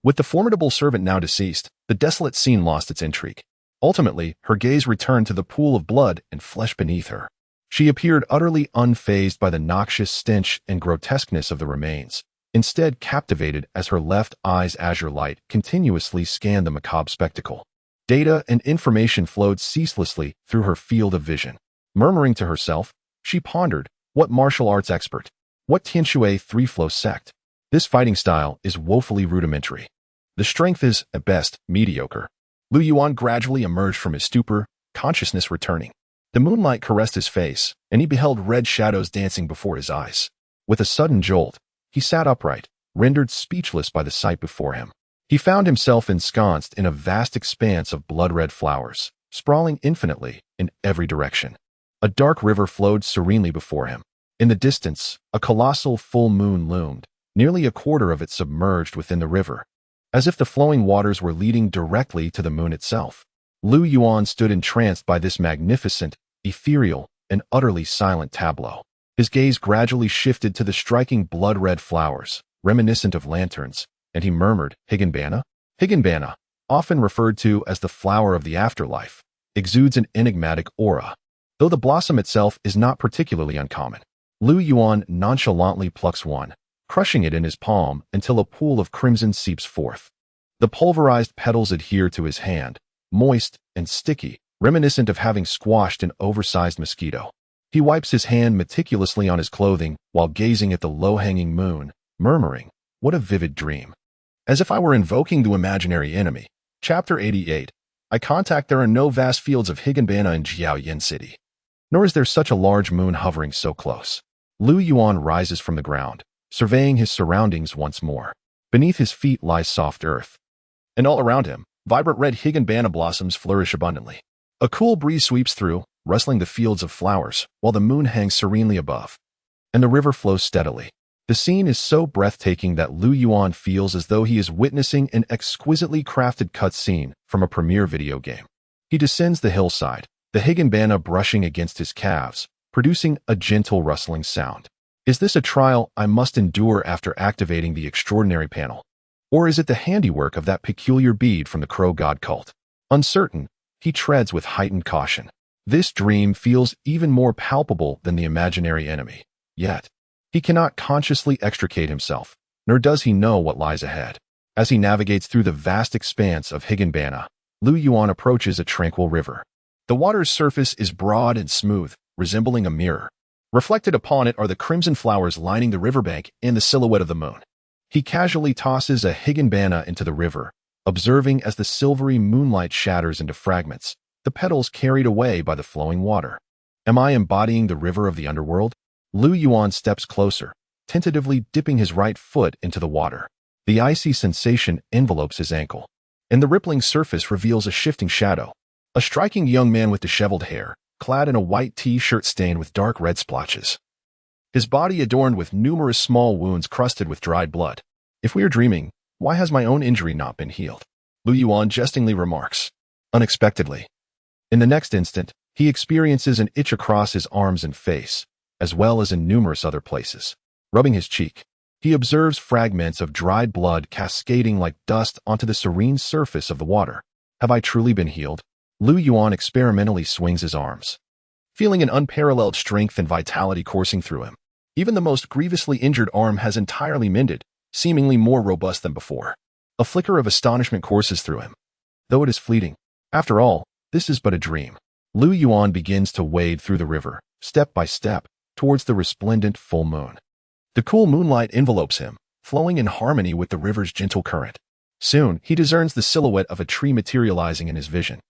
With the formidable servant now deceased, the desolate scene lost its intrigue. Ultimately, her gaze returned to the pool of blood and flesh beneath her. She appeared utterly unfazed by the noxious stench and grotesqueness of the remains, instead captivated as her left eye's azure light continuously scanned the macabre spectacle. Data and information flowed ceaselessly through her field of vision. Murmuring to herself, she pondered, what martial arts expert? What Tianshui three-flow sect? This fighting style is woefully rudimentary. The strength is, at best, mediocre. Yuan gradually emerged from his stupor, consciousness returning. The moonlight caressed his face, and he beheld red shadows dancing before his eyes. With a sudden jolt, he sat upright, rendered speechless by the sight before him. He found himself ensconced in a vast expanse of blood-red flowers, sprawling infinitely in every direction. A dark river flowed serenely before him. In the distance, a colossal full moon loomed, nearly a quarter of it submerged within the river, as if the flowing waters were leading directly to the moon itself. Yuan stood entranced by this magnificent, ethereal, an utterly silent tableau. His gaze gradually shifted to the striking blood-red flowers, reminiscent of lanterns, and he murmured, "Higanbana?" Higanbana, often referred to as the flower of the afterlife, exudes an enigmatic aura, though the blossom itself is not particularly uncommon. Lu Yuan nonchalantly plucks one, crushing it in his palm until a pool of crimson seeps forth. The pulverized petals adhere to his hand, moist and sticky, reminiscent of having squashed an oversized mosquito. He wipes his hand meticulously on his clothing while gazing at the low-hanging moon, murmuring, "What a vivid dream." As if I were invoking the imaginary enemy. Chapter 88. I contact there are no vast fields of Higanbana in Jiaoyin City. Nor is there such a large moon hovering so close. Lu Yuan rises from the ground, surveying his surroundings once more. Beneath his feet lies soft earth. And all around him, vibrant red Higanbana blossoms flourish abundantly. A cool breeze sweeps through, rustling the fields of flowers, while the moon hangs serenely above. And the river flows steadily. The scene is so breathtaking that Lu Yuan feels as though he is witnessing an exquisitely crafted cutscene from a premier video game. He descends the hillside, the Higanbana brushing against his calves, producing a gentle rustling sound. Is this a trial I must endure after activating the extraordinary panel? Or is it the handiwork of that peculiar bead from the crow god cult? Uncertain, he treads with heightened caution. This dream feels even more palpable than the imaginary enemy. Yet, he cannot consciously extricate himself, nor does he know what lies ahead. As he navigates through the vast expanse of Higanbana, Lu Yuan approaches a tranquil river. The water's surface is broad and smooth, resembling a mirror. Reflected upon it are the crimson flowers lining the riverbank and the silhouette of the moon. He casually tosses a Higanbana into the river, observing as the silvery moonlight shatters into fragments, the petals carried away by the flowing water. Am I embodying the river of the underworld? Lu Yuan steps closer, tentatively dipping his right foot into the water. The icy sensation envelopes his ankle, and the rippling surface reveals a shifting shadow. A striking young man with disheveled hair, clad in a white t-shirt stained with dark red splotches. His body adorned with numerous small wounds crusted with dried blood. If we are dreaming, why has my own injury not been healed? Lu Yuan jestingly remarks. Unexpectedly. In the next instant, he experiences an itch across his arms and face, as well as in numerous other places. Rubbing his cheek, he observes fragments of dried blood cascading like dust onto the serene surface of the water. Have I truly been healed? Lu Yuan experimentally swings his arms, feeling an unparalleled strength and vitality coursing through him. Even the most grievously injured arm has entirely mended, seemingly more robust than before. A flicker of astonishment courses through him, though it is fleeting. After all, this is but a dream. Lu Yuan begins to wade through the river, step by step, towards the resplendent full moon. The cool moonlight envelopes him, flowing in harmony with the river's gentle current. Soon, he discerns the silhouette of a tree materializing in his vision.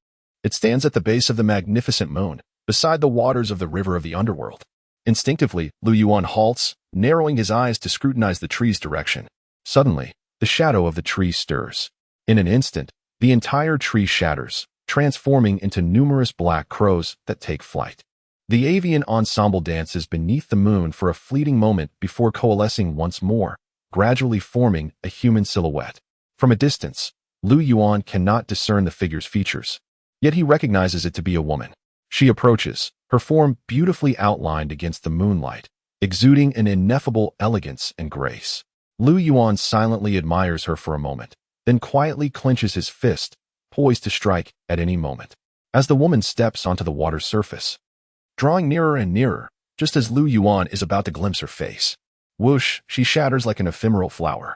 It stands at the base of the magnificent moon, beside the waters of the river of the underworld. Instinctively, Lu Yuan halts, narrowing his eyes to scrutinize the tree's direction. Suddenly, the shadow of the tree stirs. In an instant, the entire tree shatters, transforming into numerous black crows that take flight. The avian ensemble dances beneath the moon for a fleeting moment before coalescing once more, gradually forming a human silhouette. From a distance, Lu Yuan cannot discern the figure's features, yet he recognizes it to be a woman. She approaches, her form beautifully outlined against the moonlight, exuding an ineffable elegance and grace. Lu Yuan silently admires her for a moment, then quietly clenches his fist, poised to strike at any moment. As the woman steps onto the water's surface, drawing nearer and nearer, just as Lu Yuan is about to glimpse her face. Whoosh, she shatters like an ephemeral flower,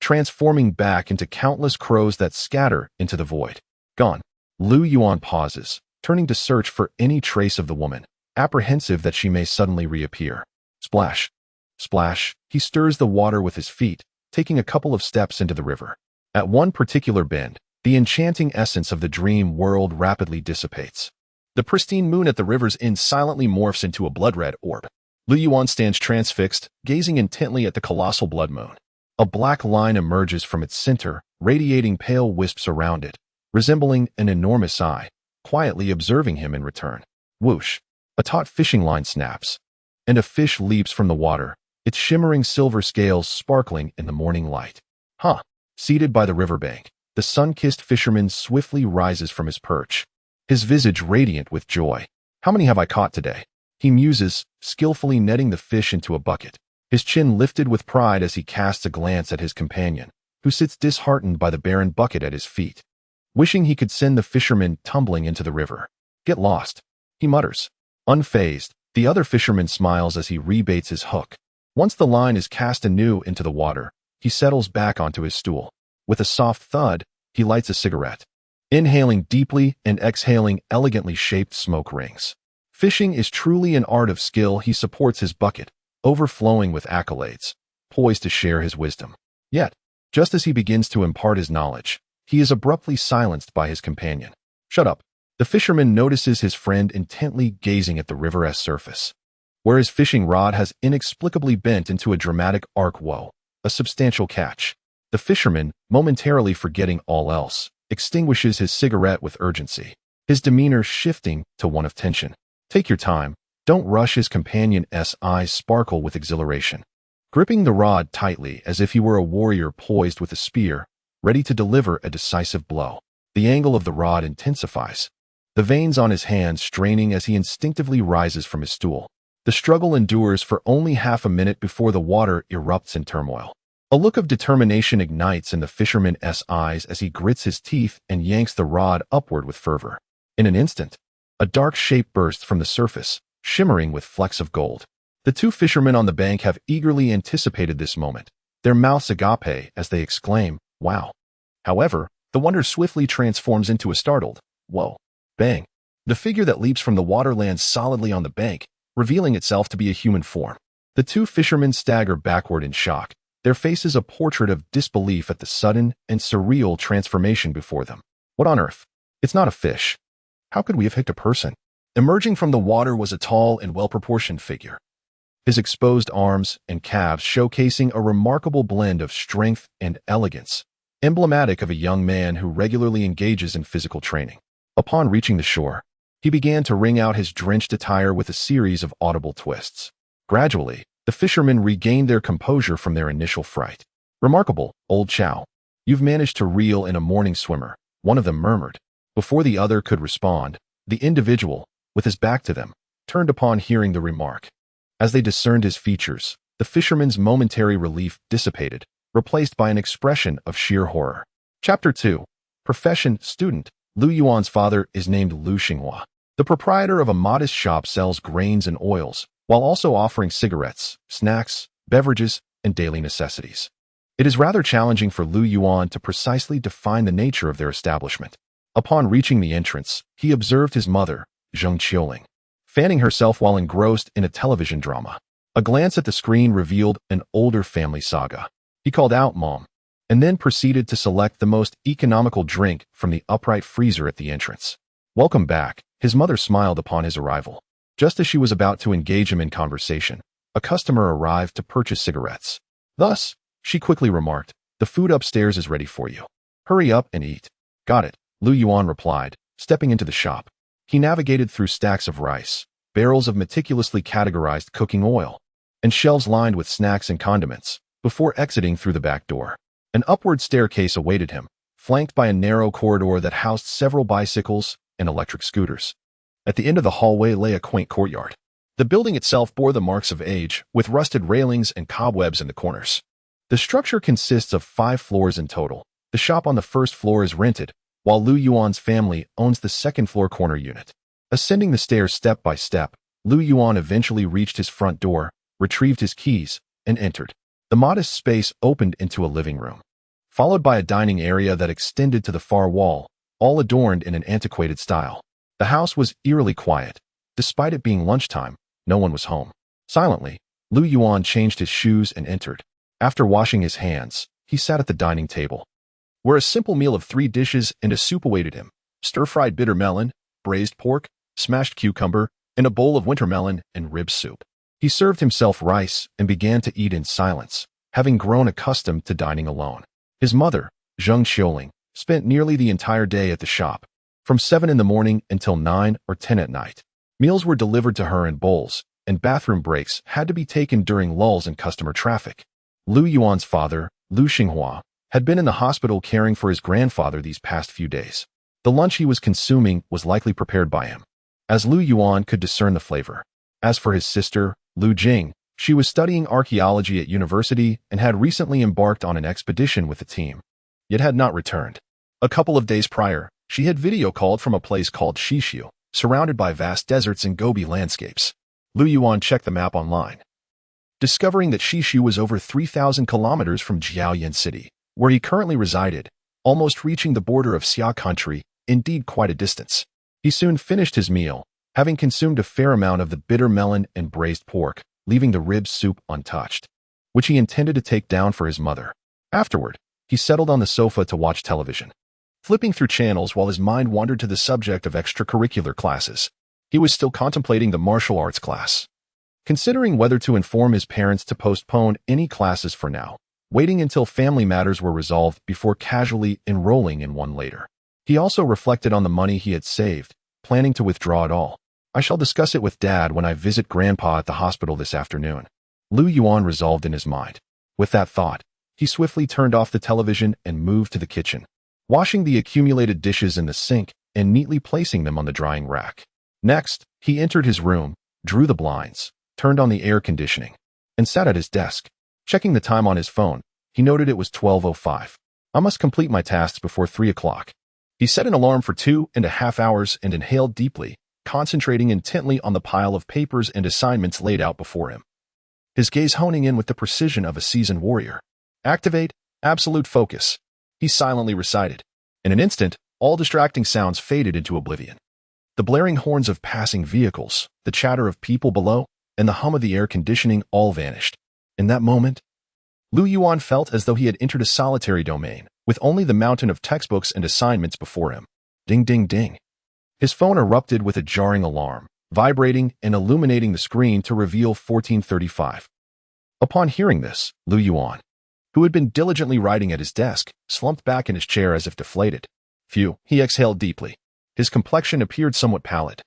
transforming back into countless crows that scatter into the void. Gone. Lu Yuan pauses, turning to search for any trace of the woman, apprehensive that she may suddenly reappear. Splash. Splash. He stirs the water with his feet, taking a couple of steps into the river. At one particular bend, the enchanting essence of the dream world rapidly dissipates. The pristine moon at the river's end silently morphs into a blood-red orb. Lu Yuan stands transfixed, gazing intently at the colossal blood moon. A black line emerges from its center, radiating pale wisps around it, resembling an enormous eye, quietly observing him in return. Whoosh! A taut fishing line snaps, and a fish leaps from the water, its shimmering silver scales sparkling in the morning light. Huh! Seated by the riverbank, the sun-kissed fisherman swiftly rises from his perch, his visage radiant with joy. How many have I caught today? He muses, skillfully netting the fish into a bucket, his chin lifted with pride as he casts a glance at his companion, who sits disheartened by the barren bucket at his feet, wishing he could send the fisherman tumbling into the river. "Get lost," he mutters. Unfazed, the other fisherman smiles as he rebaits his hook. Once the line is cast anew into the water, he settles back onto his stool. With a soft thud, he lights a cigarette, inhaling deeply and exhaling elegantly shaped smoke rings. Fishing is truly an art of skill. He supports his bucket, overflowing with accolades, poised to share his wisdom. Yet, just as he begins to impart his knowledge, he is abruptly silenced by his companion. "Shut up." The fisherman notices his friend intently gazing at the river's surface, where his fishing rod has inexplicably bent into a dramatic arc. Whoa, a substantial catch. The fisherman, momentarily forgetting all else, extinguishes his cigarette with urgency, his demeanor shifting to one of tension. "Take your time. Don't rush." His companion's eyes sparkle with exhilaration, gripping the rod tightly as if he were a warrior poised with a spear, ready to deliver a decisive blow. The angle of the rod intensifies, the veins on his hands straining as he instinctively rises from his stool. The struggle endures for only half a minute before the water erupts in turmoil. A look of determination ignites in the fisherman's eyes as he grits his teeth and yanks the rod upward with fervor. In an instant, a dark shape bursts from the surface, shimmering with flecks of gold. The two fishermen on the bank have eagerly anticipated this moment, their mouths agape as they exclaim, "Wow." However, the wonder swiftly transforms into a startled, "Whoa." Bang. The figure that leaps from the water lands solidly on the bank, revealing itself to be a human form. The two fishermen stagger backward in shock, their faces a portrait of disbelief at the sudden and surreal transformation before them. "What on earth? It's not a fish. How could we have picked a person?" Emerging from the water was a tall and well-proportioned figure, his exposed arms and calves showcasing a remarkable blend of strength and elegance, emblematic of a young man who regularly engages in physical training. Upon reaching the shore, he began to wring out his drenched attire with a series of audible twists. Gradually, the fishermen regained their composure from their initial fright. "Remarkable, old Chow. You've managed to reel in a morning swimmer," one of them murmured. Before the other could respond, the individual, with his back to them, turned upon hearing the remark. As they discerned his features, the fisherman's momentary relief dissipated, replaced by an expression of sheer horror. Chapter 2. Profession: Student. Lu Yuan's father is named Lu Xinghua. The proprietor of a modest shop sells grains and oils, while also offering cigarettes, snacks, beverages, and daily necessities. It is rather challenging for Lu Yuan to precisely define the nature of their establishment. Upon reaching the entrance, he observed his mother, Zheng Qiuling, fanning herself while engrossed in a television drama. A glance at the screen revealed an older family saga. He called out, "Mom," and then proceeded to select the most economical drink from the upright freezer at the entrance. "Welcome back," his mother smiled upon his arrival. Just as she was about to engage him in conversation, a customer arrived to purchase cigarettes. Thus, she quickly remarked, "The food upstairs is ready for you. Hurry up and eat." "Got it," Lu Yuan replied, stepping into the shop. He navigated through stacks of rice, barrels of meticulously categorized cooking oil, and shelves lined with snacks and condiments, before exiting through the back door. An upward staircase awaited him, flanked by a narrow corridor that housed several bicycles and electric scooters. At the end of the hallway lay a quaint courtyard. The building itself bore the marks of age, with rusted railings and cobwebs in the corners. The structure consists of 5 floors in total. The shop on the first floor is rented, while Lu Yuan's family owns the second-floor corner unit. Ascending the stairs step by step, Lu Yuan eventually reached his front door, retrieved his keys, and entered. The modest space opened into a living room, followed by a dining area that extended to the far wall, all adorned in an antiquated style. The house was eerily quiet. Despite it being lunchtime, no one was home. Silently, Lu Yuan changed his shoes and entered. After washing his hands, he sat at the dining table, where a simple meal of 3 dishes and a soup awaited him: stir-fried bitter melon, braised pork, smashed cucumber, and a bowl of winter melon and rib soup. He served himself rice and began to eat in silence, having grown accustomed to dining alone. His mother, Zheng Qiuling, spent nearly the entire day at the shop, from 7 in the morning until 9 or 10 at night. Meals were delivered to her in bowls, and bathroom breaks had to be taken during lulls in customer traffic. Lu Yuan's father, Lu Xinghua, had been in the hospital caring for his grandfather these past few days. The lunch he was consuming was likely prepared by him, as Lu Yuan could discern the flavor. As for his sister, Lu Jing, she was studying archaeology at university and had recently embarked on an expedition with the team, yet had not returned. A couple of days prior, she had video called from a place called Shishu, surrounded by vast deserts and Gobi landscapes. Lu Yuan checked the map online, discovering that Shishu was over 3,000 kilometers from Jiaoyan City, where he currently resided, almost reaching the border of Xia country, indeed quite a distance. He soon finished his meal, having consumed a fair amount of the bitter melon and braised pork, leaving the rib soup untouched, which he intended to take down for his mother. Afterward, he settled on the sofa to watch television, flipping through channels while his mind wandered to the subject of extracurricular classes. He was still contemplating the martial arts class, considering whether to inform his parents to postpone any classes for now, waiting until family matters were resolved before casually enrolling in one later. He also reflected on the money he had saved, planning to withdraw it all. I shall discuss it with Dad when I visit Grandpa at the hospital this afternoon, Lu Yuan resolved in his mind. With that thought, he swiftly turned off the television and moved to the kitchen, washing the accumulated dishes in the sink and neatly placing them on the drying rack. Next, he entered his room, drew the blinds, turned on the air conditioning, and sat at his desk. Checking the time on his phone, he noted it was 12:05. I must complete my tasks before 3 o'clock. He set an alarm for 2.5 hours and inhaled deeply, concentrating intently on the pile of papers and assignments laid out before him, his gaze honing in with the precision of a seasoned warrior. Activate absolute focus, he silently recited. In an instant, all distracting sounds faded into oblivion. The blaring horns of passing vehicles, the chatter of people below, and the hum of the air conditioning all vanished. In that moment, Lu Yuan felt as though he had entered a solitary domain, with only the mountain of textbooks and assignments before him. Ding, ding, ding. His phone erupted with a jarring alarm, vibrating and illuminating the screen to reveal 14:35. Upon hearing this, Lu Yuan, who had been diligently writing at his desk, slumped back in his chair as if deflated. Phew, he exhaled deeply. His complexion appeared somewhat pallid,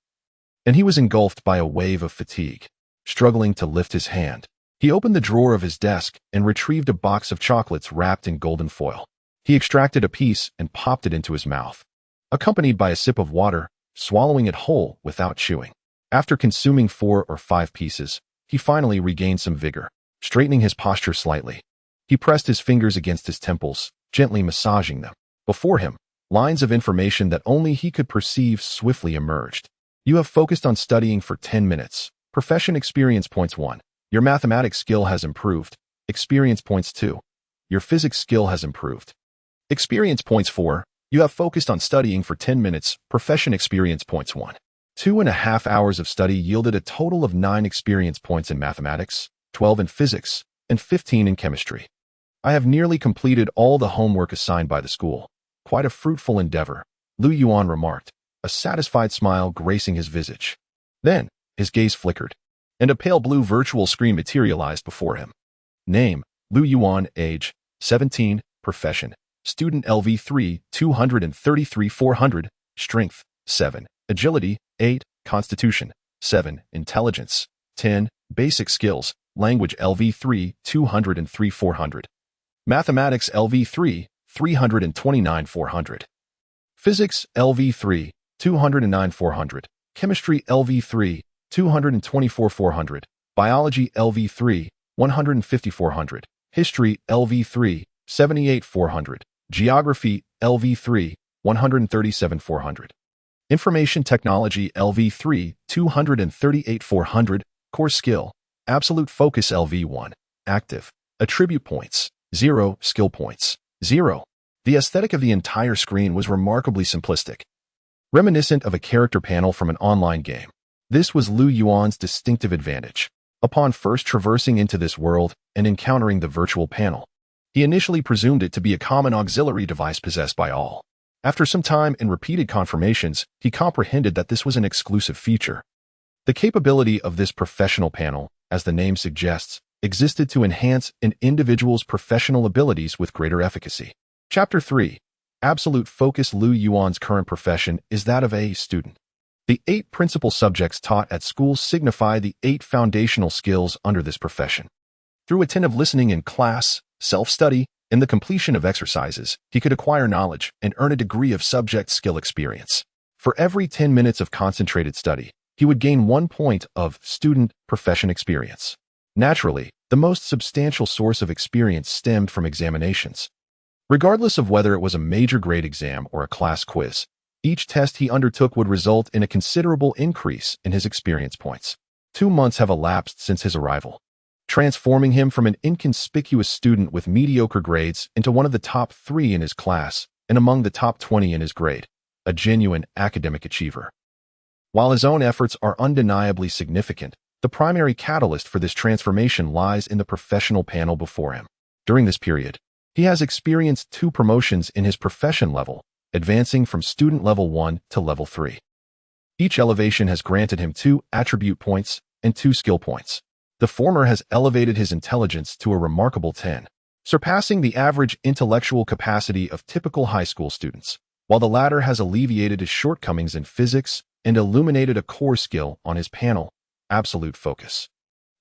and he was engulfed by a wave of fatigue. Struggling to lift his hand, he opened the drawer of his desk and retrieved a box of chocolates wrapped in golden foil. He extracted a piece and popped it into his mouth, accompanied by a sip of water, swallowing it whole without chewing. After consuming 4 or 5 pieces, he finally regained some vigor. Straightening his posture slightly, he pressed his fingers against his temples, gently massaging them. Before him, lines of information that only he could perceive swiftly emerged. You have focused on studying for 10 minutes. Profession experience points 1. Your mathematics skill has improved. Experience points 2. Your physics skill has improved. Experience points 4. You have focused on studying for 10 minutes. Profession experience points 1. 2.5 hours of study yielded a total of 9 experience points in mathematics, 12 in physics, and 15 in chemistry. I have nearly completed all the homework assigned by the school. Quite a fruitful endeavor, Lu Yuan remarked, a satisfied smile gracing his visage. Then, his gaze flickered, and a pale blue virtual screen materialized before him. Name, Lu Yuan. Age, 17. Profession, student. LV3, 233 400. Strength, 7. Agility, 8. Constitution, 7. Intelligence, 10. Basic skills, language. LV3, 203 400. Mathematics. LV3, 329 400. Physics. LV3, 209 400. Chemistry. LV3, 224 400. Biology. LV3, 150 400. History. LV3, 78 400. Geography. LV3, 137 400. Information technology. LV3, 238 400. Core skill, absolute focus. LV1, active. Attribute points, 0. Skill points, 0. The aesthetic of the entire screen was remarkably simplistic, reminiscent of a character panel from an online game. This was Lu Yuan's distinctive advantage. Upon first traversing into this world and encountering the virtual panel, he initially presumed it to be a common auxiliary device possessed by all. After some time and repeated confirmations, he comprehended that this was an exclusive feature. The capability of this professional panel, as the name suggests, existed to enhance an individual's professional abilities with greater efficacy. Chapter 3. Absolute focus. Lu Yuan's current profession is that of a student. The 8 principal subjects taught at school signify the 8 foundational skills under this profession. Through attentive listening in class, self-study, and the completion of exercises, he could acquire knowledge and earn a degree of subject skill experience. For every 10 minutes of concentrated study, he would gain 1 point of student profession experience. Naturally, the most substantial source of experience stemmed from examinations. Regardless of whether it was a major grade exam or a class quiz, each test he undertook would result in a considerable increase in his experience points. 2 months have elapsed since his arrival, transforming him from an inconspicuous student with mediocre grades into one of the top 3 in his class and among the top 20 in his grade, a genuine academic achiever. While his own efforts are undeniably significant, the primary catalyst for this transformation lies in the professional panel before him. During this period, he has experienced 2 promotions in his profession level, advancing from student level 1 to level 3. Each elevation has granted him 2 attribute points and 2 skill points. The former has elevated his intelligence to a remarkable 10, surpassing the average intellectual capacity of typical high school students, while the latter has alleviated his shortcomings in physics and illuminated a core skill on his panel, absolute focus.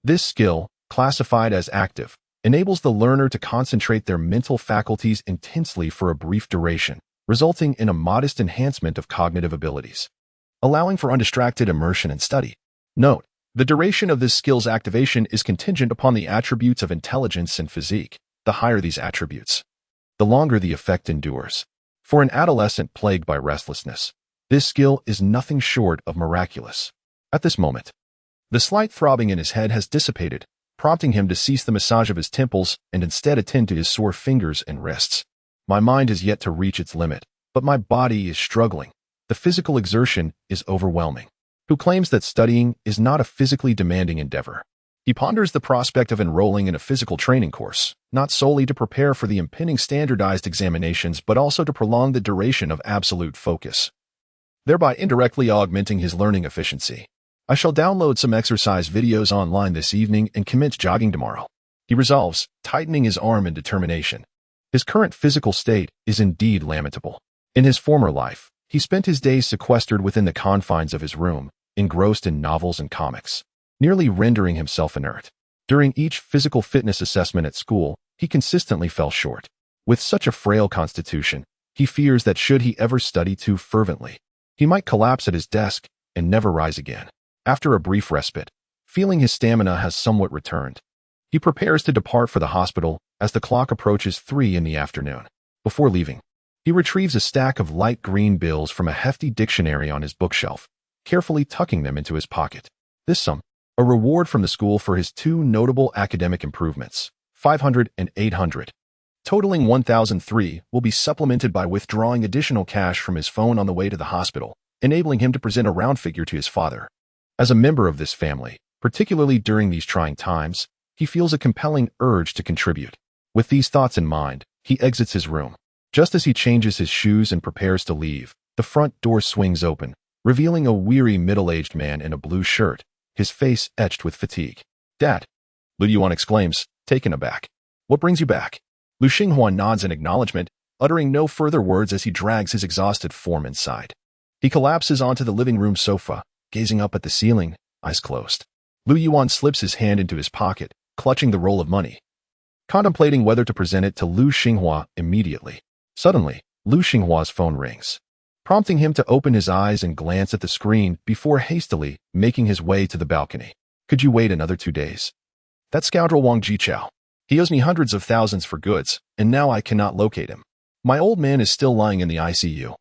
This skill, classified as active, enables the learner to concentrate their mental faculties intensely for a brief duration, resulting in a modest enhancement of cognitive abilities, allowing for undistracted immersion in study. Note, the duration of this skill's activation is contingent upon the attributes of intelligence and physique. The higher these attributes, the longer the effect endures. For an adolescent plagued by restlessness, this skill is nothing short of miraculous. At this moment, the slight throbbing in his head has dissipated, prompting him to cease the massage of his temples and instead attend to his sore fingers and wrists. My mind is yet to reach its limit, but my body is struggling. The physical exertion is overwhelming. Who claims that studying is not a physically demanding endeavor? He ponders the prospect of enrolling in a physical training course, not solely to prepare for the impending standardized examinations, but also to prolong the duration of absolute focus, thereby indirectly augmenting his learning efficiency. I shall download some exercise videos online this evening and commence jogging tomorrow, he resolves, tightening his arm in determination. His current physical state is indeed lamentable. In his former life, he spent his days sequestered within the confines of his room, engrossed in novels and comics, nearly rendering himself inert. During each physical fitness assessment at school, he consistently fell short. With such a frail constitution, he fears that should he ever study too fervently, he might collapse at his desk and never rise again. After a brief respite, feeling his stamina has somewhat returned, he prepares to depart for the hospital as the clock approaches 3 in the afternoon. Before leaving, he retrieves a stack of light green bills from a hefty dictionary on his bookshelf, carefully tucking them into his pocket. This sum, a reward from the school for his 2 notable academic improvements, 500 and 800, totaling 1,003, will be supplemented by withdrawing additional cash from his phone on the way to the hospital, enabling him to present a round figure to his father. As a member of this family, particularly during these trying times, he feels a compelling urge to contribute. With these thoughts in mind, he exits his room. Just as he changes his shoes and prepares to leave, the front door swings open, revealing a weary middle-aged man in a blue shirt, his face etched with fatigue. "Dad," Yuan exclaims, taken aback. "What brings you back?" Lu Xinghua nods in acknowledgement, uttering no further words as he drags his exhausted form inside. He collapses onto the living room sofa, gazing up at the ceiling, eyes closed. Yuan slips his hand into his pocket, clutching the roll of money, contemplating whether to present it to Lu Xinghua immediately. Suddenly, Lu Xinghua's phone rings, prompting him to open his eyes and glance at the screen before hastily making his way to the balcony. "Could you wait another 2 days? That scoundrel Wang Jichao. He owes me hundreds of thousands for goods, and now I cannot locate him. My old man is still lying in the ICU.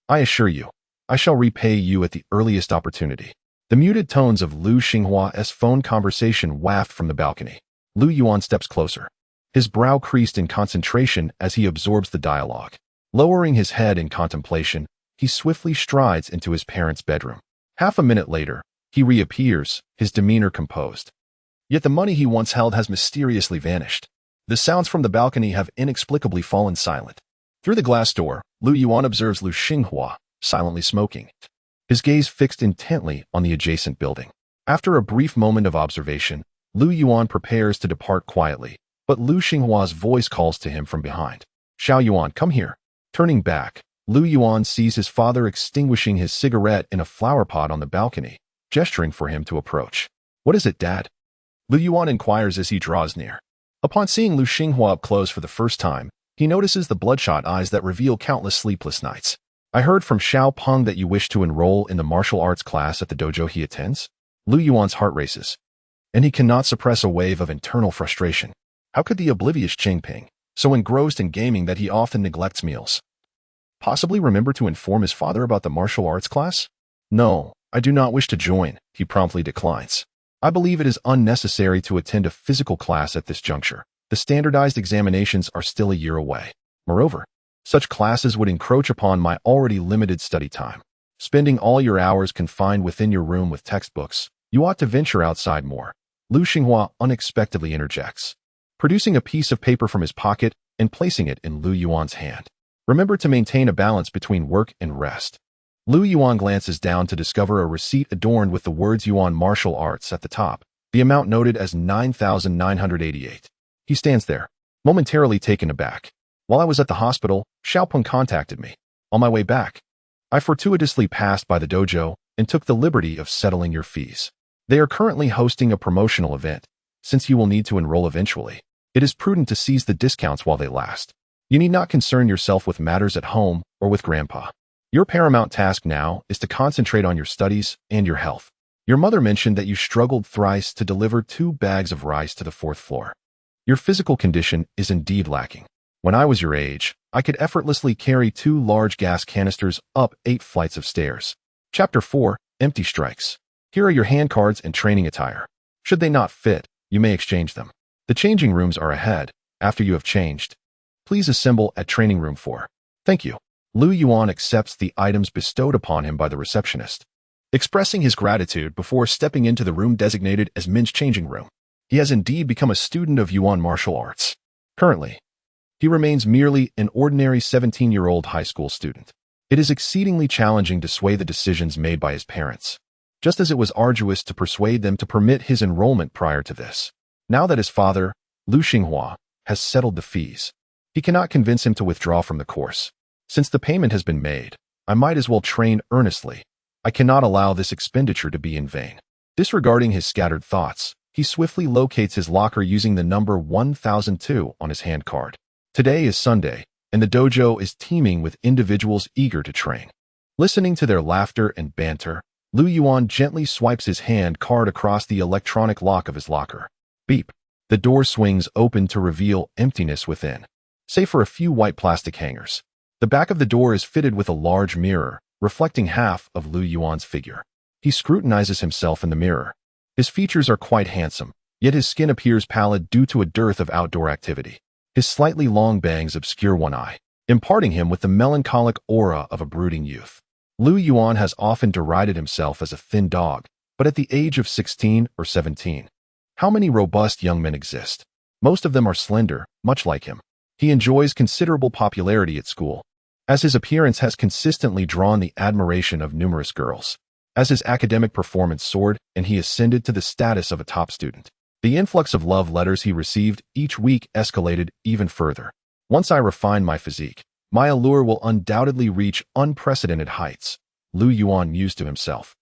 I assure you, I shall repay you at the earliest opportunity." The muted tones of Lu Xinghua's phone conversation waft from the balcony. Yuan steps closer, his brow creased in concentration as he absorbs the dialogue. Lowering his head in contemplation, he swiftly strides into his parents' bedroom. Half a minute later, he reappears, his demeanor composed. Yet the money he once held has mysteriously vanished. The sounds from the balcony have inexplicably fallen silent. Through the glass door, Yuan observes Lu Xinghua, silently smoking, his gaze fixed intently on the adjacent building. After a brief moment of observation, Yuan prepares to depart quietly, but Lu Xinghua's voice calls to him from behind. "Xiao Yuan, come here." Turning back, Yuan sees his father extinguishing his cigarette in a flower pot on the balcony, gesturing for him to approach. "What is it, Dad?" Yuan inquires as he draws near. Upon seeing Lu Xinghua up close for the first time, he notices the bloodshot eyes that reveal countless sleepless nights. I heard from Xiao Peng that you wish to enroll in the martial arts class at the dojo he attends. Lu Yuan's heart races, and he cannot suppress a wave of internal frustration. How could the oblivious Qingping, so engrossed in gaming that he often neglects meals, possibly remember to inform his father about the martial arts class? No, I do not wish to join, he promptly declines. I believe it is unnecessary to attend a physical class at this juncture. The standardized examinations are still a year away. Moreover, such classes would encroach upon my already limited study time. Spending all your hours confined within your room with textbooks, you ought to venture outside more. Lu Xinghua unexpectedly interjects, producing a piece of paper from his pocket and placing it in Lu Yuan's hand. Remember to maintain a balance between work and rest. Lu Yuan glances down to discover a receipt adorned with the words Yuan Martial Arts at the top, the amount noted as 9,988. He stands there, momentarily taken aback. While I was at the hospital, Xiaopeng contacted me. On my way back, I fortuitously passed by the dojo and took the liberty of settling your fees. They are currently hosting a promotional event. Since you will need to enroll eventually, it is prudent to seize the discounts while they last. You need not concern yourself with matters at home or with Grandpa. Your paramount task now is to concentrate on your studies and your health. Your mother mentioned that you struggled thrice to deliver 2 bags of rice to the 4th floor. Your physical condition is indeed lacking. When I was your age, I could effortlessly carry 2 large gas canisters up 8 flights of stairs. Chapter 4, Empty Strikes. Here are your handcards and training attire. Should they not fit, you may exchange them. The changing rooms are ahead. After you have changed, please assemble at training room 4. Thank you. Lu Yuan accepts the items bestowed upon him by the receptionist, expressing his gratitude before stepping into the room designated as Min's changing room. He has indeed become a student of Yuan martial arts. Currently, he remains merely an ordinary 17-year-old high school student. It is exceedingly challenging to sway the decisions made by his parents, just as it was arduous to persuade them to permit his enrollment prior to this. Now that his father, Lu Xinghua, has settled the fees, he cannot convince him to withdraw from the course. Since the payment has been made, I might as well train earnestly. I cannot allow this expenditure to be in vain. Disregarding his scattered thoughts, he swiftly locates his locker using the number 1002 on his handcard. Today is Sunday, and the dojo is teeming with individuals eager to train. Listening to their laughter and banter, Lu Yuan gently swipes his hand card across the electronic lock of his locker. Beep. The door swings open to reveal emptiness within, save for a few white plastic hangers. The back of the door is fitted with a large mirror, reflecting half of Lu Yuan's figure. He scrutinizes himself in the mirror. His features are quite handsome, yet his skin appears pallid due to a dearth of outdoor activity. His slightly long bangs obscure one eye, imparting him with the melancholic aura of a brooding youth. Lu Yuan has often derided himself as a thin dog, but at the age of 16 or 17, how many robust young men exist? Most of them are slender, much like him. He enjoys considerable popularity at school, as his appearance has consistently drawn the admiration of numerous girls. As his academic performance soared and he ascended to the status of a top student, the influx of love letters he received each week escalated even further. Once I refine my physique, my allure will undoubtedly reach unprecedented heights, Lu Yuan mused to himself.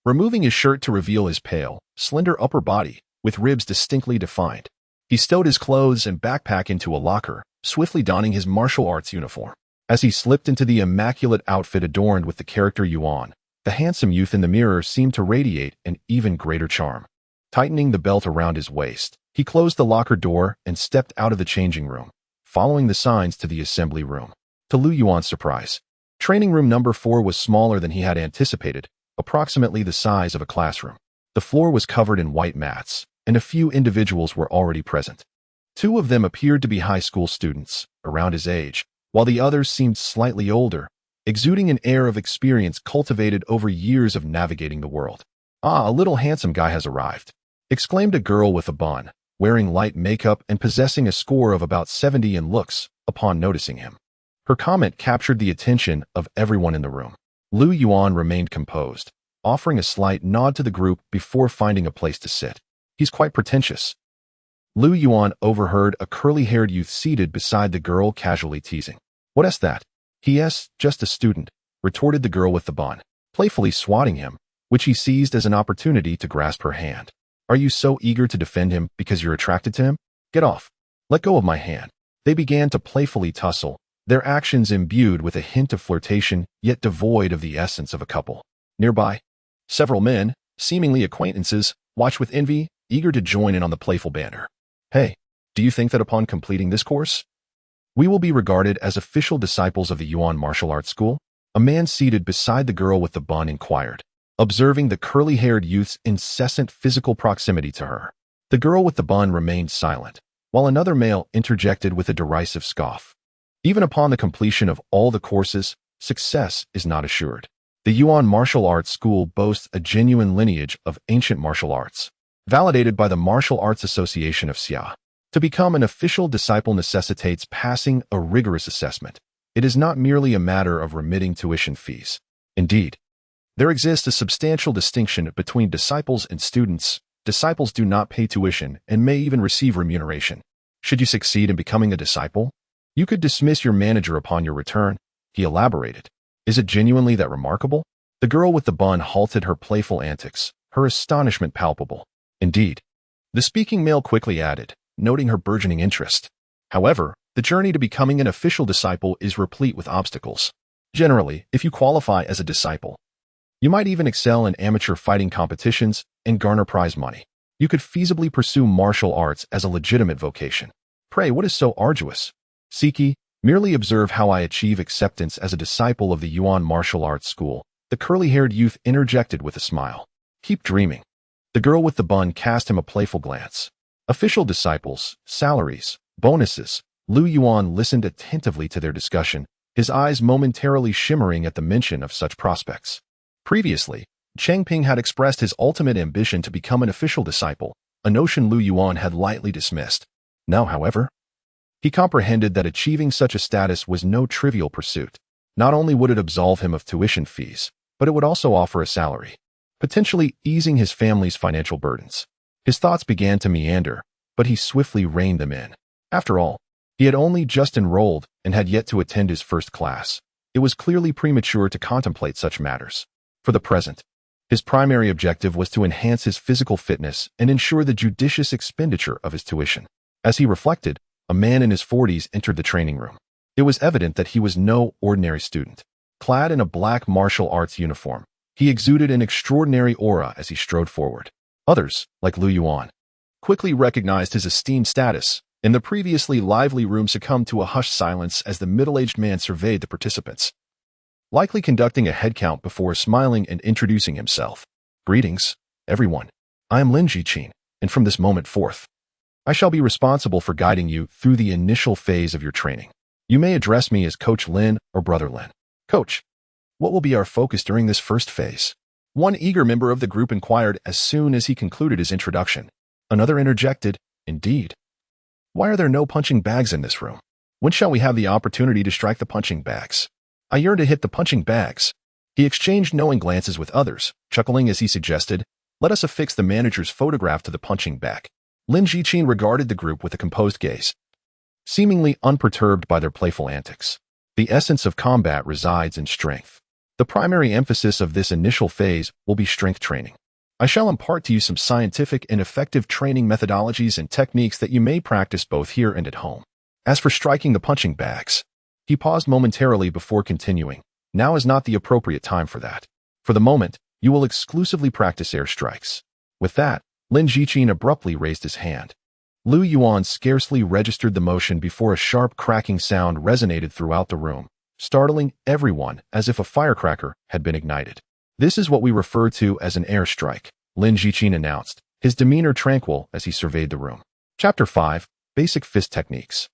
Removing his shirt to reveal his pale, slender upper body, with ribs distinctly defined, he stowed his clothes and backpack into a locker, swiftly donning his martial arts uniform. As he slipped into the immaculate outfit adorned with the character Yuan, the handsome youth in the mirror seemed to radiate an even greater charm. Tightening the belt around his waist, he closed the locker door and stepped out of the changing room, following the signs to the assembly room. To Lu Yuan's surprise, training room number 4 was smaller than he had anticipated, approximately the size of a classroom. The floor was covered in white mats, and a few individuals were already present. 2 of them appeared to be high school students, around his age, while the others seemed slightly older, exuding an air of experience cultivated over years of navigating the world. "Ah, a little handsome guy has arrived," exclaimed a girl with a bun, wearing light makeup and possessing a score of about 70 in looks, upon noticing him. Her comment captured the attention of everyone in the room. Lu Yuan remained composed, offering a slight nod to the group before finding a place to sit. "He's quite pretentious." Lu Yuan overheard a curly-haired youth seated beside the girl casually teasing. "What's that?" "He-s, just a student," retorted the girl with the bun, playfully swatting him, which he seized as an opportunity to grasp her hand. "Are you so eager to defend him because you're attracted to him? Get off. Let go of my hand." They began to playfully tussle, their actions imbued with a hint of flirtation, yet devoid of the essence of a couple. Nearby, several men, seemingly acquaintances, watch with envy, eager to join in on the playful banter. Hey, do you think that upon completing this course, we will be regarded as official disciples of the Yuan martial arts school? A man seated beside the girl with the bun inquired, observing the curly-haired youth's incessant physical proximity to her. The girl with the bun remained silent, while another male interjected with a derisive scoff. Even upon the completion of all the courses, success is not assured. The Yuan martial arts school boasts a genuine lineage of ancient martial arts, validated by the Martial Arts Association of Xia. To become an official disciple necessitates passing a rigorous assessment. It is not merely a matter of remitting tuition fees. Indeed, there exists a substantial distinction between disciples and students. Disciples do not pay tuition and may even receive remuneration. Should you succeed in becoming a disciple, you could dismiss your manager upon your return, he elaborated. Is it genuinely that remarkable? The girl with the bun halted her playful antics, her astonishment palpable. Indeed, the speaking male quickly added, noting her burgeoning interest. However, the journey to becoming an official disciple is replete with obstacles. Generally, if you qualify as a disciple, you might even excel in amateur fighting competitions and garner prize money. You could feasibly pursue martial arts as a legitimate vocation. Pray, what is so arduous? Siki, merely observe how I achieve acceptance as a disciple of the Yuan martial arts school. The curly-haired youth interjected with a smile. Keep dreaming. The girl with the bun cast him a playful glance. Official disciples, salaries, bonuses. Lu Yuan listened attentively to their discussion, his eyes momentarily shimmering at the mention of such prospects. Previously, Changping had expressed his ultimate ambition to become an official disciple, a notion Lu Yuan had lightly dismissed. Now, however, he comprehended that achieving such a status was no trivial pursuit. Not only would it absolve him of tuition fees, but it would also offer a salary, potentially easing his family's financial burdens. His thoughts began to meander, but he swiftly reined them in. After all, he had only just enrolled and had yet to attend his first class. It was clearly premature to contemplate such matters. For the present, his primary objective was to enhance his physical fitness and ensure the judicious expenditure of his tuition. As he reflected, a man in his 40s entered the training room. It was evident that he was no ordinary student. Clad in a black martial arts uniform, he exuded an extraordinary aura as he strode forward. Others, like Lu Yuan, quickly recognized his esteemed status, and the previously lively room succumbed to a hushed silence as the middle-aged man surveyed the participants, likely conducting a head count before smiling and introducing himself. Greetings, everyone. I am Lin Jiqin, and from this moment forth, I shall be responsible for guiding you through the initial phase of your training. You may address me as Coach Lin or Brother Lin. Coach, what will be our focus during this first phase? One eager member of the group inquired as soon as he concluded his introduction. Another interjected, indeed. Why are there no punching bags in this room? When shall we have the opportunity to strike the punching bags? I yearn to hit the punching bags. He exchanged knowing glances with others, chuckling as he suggested, let us affix the manager's photograph to the punching bag. Lin Jiqin regarded the group with a composed gaze, seemingly unperturbed by their playful antics. The essence of combat resides in strength. The primary emphasis of this initial phase will be strength training. I shall impart to you some scientific and effective training methodologies and techniques that you may practice both here and at home. As for striking the punching bags, he paused momentarily before continuing. Now is not the appropriate time for that. For the moment, you will exclusively practice air strikes. With that, Lin Jiqin abruptly raised his hand. Lu Yuan scarcely registered the motion before a sharp cracking sound resonated throughout the room, startling everyone as if a firecracker had been ignited. This is what we refer to as an air strike, Lin Jiqin announced, his demeanor tranquil as he surveyed the room. Chapter 5, Basic Fist Techniques.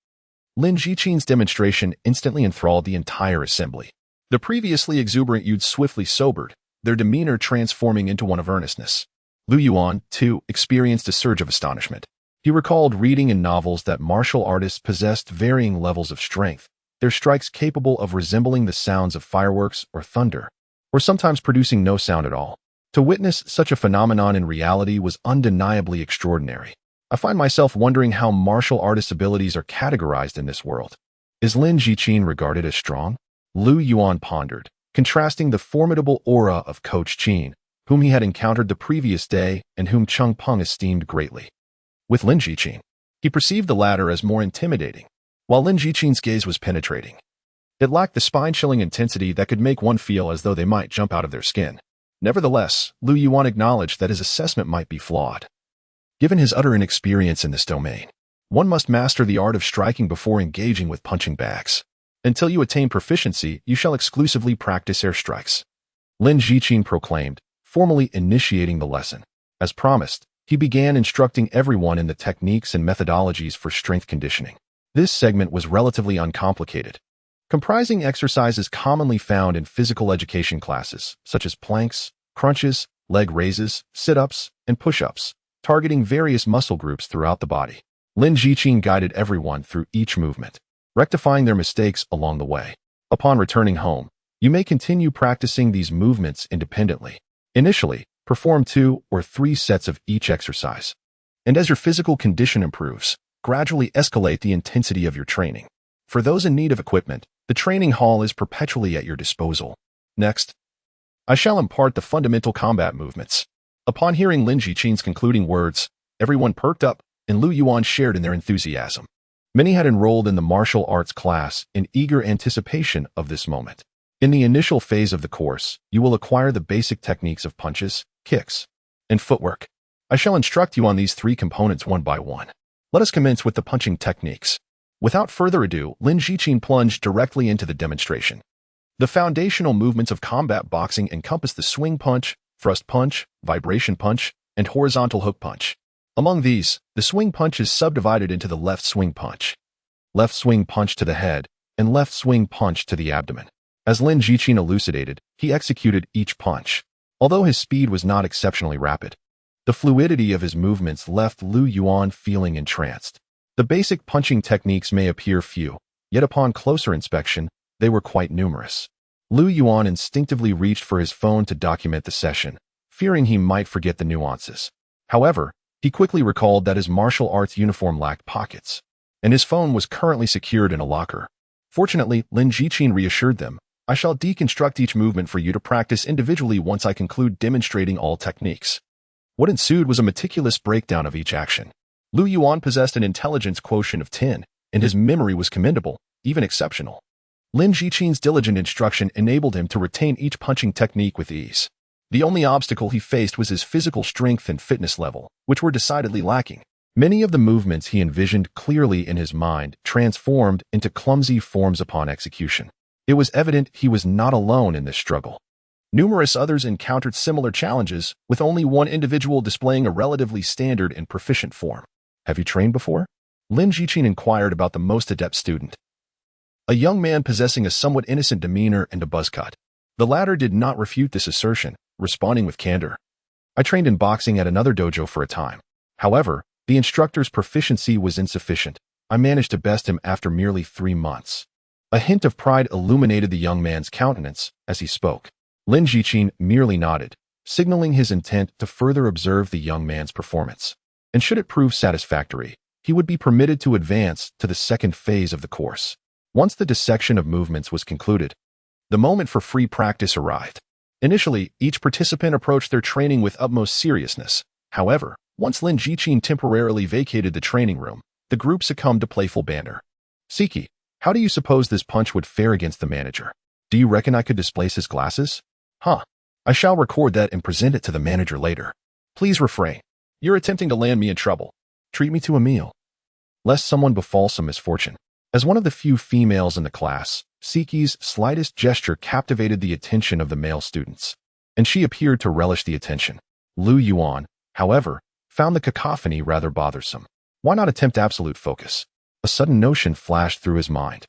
Lin Jiqin's demonstration instantly enthralled the entire assembly. The previously exuberant youths swiftly sobered, their demeanor transforming into one of earnestness. Lu Yuan, too, experienced a surge of astonishment. He recalled reading in novels that martial artists possessed varying levels of strength, their strikes capable of resembling the sounds of fireworks or thunder, or sometimes producing no sound at all. To witness such a phenomenon in reality was undeniably extraordinary. I find myself wondering how martial artists' abilities are categorized in this world. Is Lin Jiqin regarded as strong? Lu Yuan pondered, contrasting the formidable aura of Coach Qin, whom he had encountered the previous day and whom Cheng Peng esteemed greatly, with Lin Jiqin. He perceived the latter as more intimidating, while Lin Jiqin's gaze was penetrating. It lacked the spine-chilling intensity that could make one feel as though they might jump out of their skin. Nevertheless, Yuan acknowledged that his assessment might be flawed. Given his utter inexperience in this domain, one must master the art of striking before engaging with punching bags. Until you attain proficiency, you shall exclusively practice air strikes. Lin Jiqin proclaimed, formally initiating the lesson. As promised, he began instructing everyone in the techniques and methodologies for strength conditioning. This segment was relatively uncomplicated, comprising exercises commonly found in physical education classes, such as planks, crunches, leg raises, sit-ups, and push-ups, targeting various muscle groups throughout the body. Lin Jiqin guided everyone through each movement, rectifying their mistakes along the way. Upon returning home, you may continue practicing these movements independently. Initially, perform 2 or 3 sets of each exercise. And as your physical condition improves, gradually escalate the intensity of your training. For those in need of equipment, the training hall is perpetually at your disposal. Next, I shall impart the fundamental combat movements. Upon hearing Lin Jiqin's concluding words, everyone perked up, and Yuan shared in their enthusiasm. Many had enrolled in the martial arts class in eager anticipation of this moment. In the initial phase of the course, you will acquire the basic techniques of punches, kicks, and footwork. I shall instruct you on these 3 components one by one. Let us commence with the punching techniques. Without further ado, Lin Jiqin plunged directly into the demonstration. The foundational movements of combat boxing encompass the swing punch, thrust punch, vibration punch, and horizontal hook punch. Among these, the swing punch is subdivided into the left swing punch to the head, and left swing punch to the abdomen. As Lin Jiqin elucidated, he executed each punch. Although his speed was not exceptionally rapid, the fluidity of his movements left Yuan feeling entranced. The basic punching techniques may appear few, yet upon closer inspection, they were quite numerous. Yuan instinctively reached for his phone to document the session, fearing he might forget the nuances. However, he quickly recalled that his martial arts uniform lacked pockets, and his phone was currently secured in a locker. Fortunately, Lin Jiqin reassured them, I shall deconstruct each movement for you to practice individually once I conclude demonstrating all techniques. What ensued was a meticulous breakdown of each action. Yuan possessed an intelligence quotient of 10, and his memory was commendable, even exceptional. Lin Jiqin's diligent instruction enabled him to retain each punching technique with ease. The only obstacle he faced was his physical strength and fitness level, which were decidedly lacking. Many of the movements he envisioned clearly in his mind transformed into clumsy forms upon execution. It was evident he was not alone in this struggle. Numerous others encountered similar challenges, with only one individual displaying a relatively standard and proficient form. Have you trained before? Lin Jiqin inquired about the most adept student, a young man possessing a somewhat innocent demeanor and a buzz cut. The latter did not refute this assertion, responding with candor. I trained in boxing at another dojo for a time. However, the instructor's proficiency was insufficient. I managed to best him after merely 3 months. A hint of pride illuminated the young man's countenance as he spoke. Lin Jiqin merely nodded, signaling his intent to further observe the young man's performance. And should it prove satisfactory, he would be permitted to advance to the second phase of the course. Once the dissection of movements was concluded, the moment for free practice arrived. Initially, each participant approached their training with utmost seriousness. However, once Lin Jiqin temporarily vacated the training room, the group succumbed to playful banter. Siki, how do you suppose this punch would fare against the manager? Do you reckon I could displace his glasses? Huh. I shall record that and present it to the manager later. Please refrain. You're attempting to land me in trouble. Treat me to a meal, lest someone befall some misfortune. As one of the few females in the class, Siki's slightest gesture captivated the attention of the male students, and she appeared to relish the attention. Yuan, however, found the cacophony rather bothersome. Why not attempt absolute focus? A sudden notion flashed through his mind.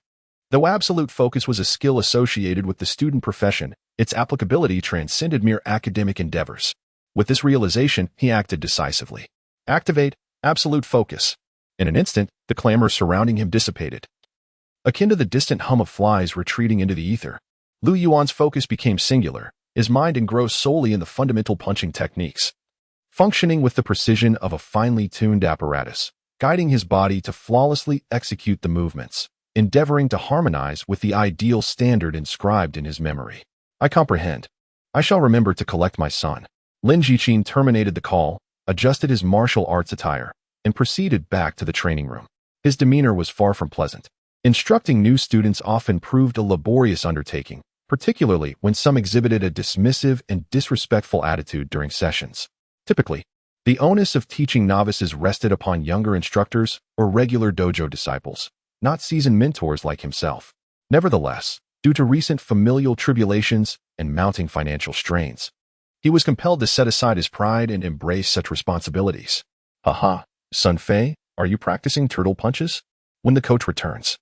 Though absolute focus was a skill associated with the student profession, its applicability transcended mere academic endeavors. With this realization, he acted decisively. Activate absolute focus. In an instant, the clamor surrounding him dissipated. Akin to the distant hum of flies retreating into the ether, Yuan's focus became singular, his mind engrossed solely in the fundamental punching techniques, functioning with the precision of a finely tuned apparatus, guiding his body to flawlessly execute the movements, endeavoring to harmonize with the ideal standard inscribed in his memory. I comprehend. I shall remember to collect my son. Lin Jiqin terminated the call, adjusted his martial arts attire, and proceeded back to the training room. His demeanor was far from pleasant. Instructing new students often proved a laborious undertaking, particularly when some exhibited a dismissive and disrespectful attitude during sessions. Typically, the onus of teaching novices rested upon younger instructors or regular dojo disciples, not seasoned mentors like himself. Nevertheless, due to recent familial tribulations and mounting financial strains, he was compelled to set aside his pride and embrace such responsibilities. Haha, Sun Fei, are you practicing turtle punches? When the coach returns,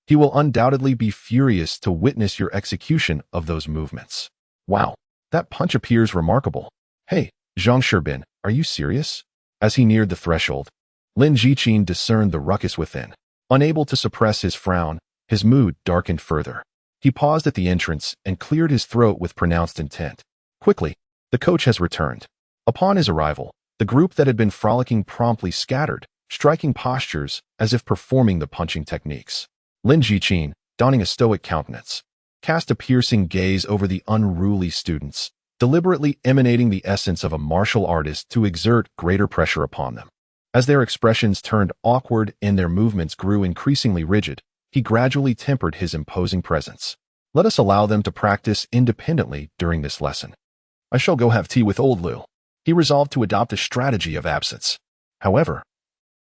he will undoubtedly be furious to witness your execution of those movements. Wow, that punch appears remarkable. Hey, Zhang Shibin, are you serious? As he neared the threshold, Lin Jiqin discerned the ruckus within. Unable to suppress his frown, his mood darkened further. He paused at the entrance and cleared his throat with pronounced intent. Quickly, the coach has returned. Upon his arrival, the group that had been frolicking promptly scattered, striking postures as if performing the punching techniques. Lin Jiqin, donning a stoic countenance, cast a piercing gaze over the unruly students, deliberately emanating the essence of a martial artist to exert greater pressure upon them. As their expressions turned awkward and their movements grew increasingly rigid, he gradually tempered his imposing presence. Let us allow them to practice independently during this lesson. I shall go have tea with old Liu. He resolved to adopt a strategy of absence. However,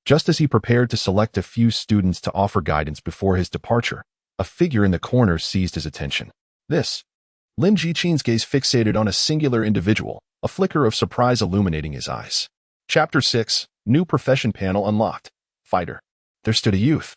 just as he prepared to select a few students to offer guidance before his departure, a figure in the corner seized his attention. This. Lin Jiqin's gaze fixated on a singular individual, a flicker of surprise illuminating his eyes. Chapter 6, New Profession Panel Unlocked. Fighter. There stood a youth,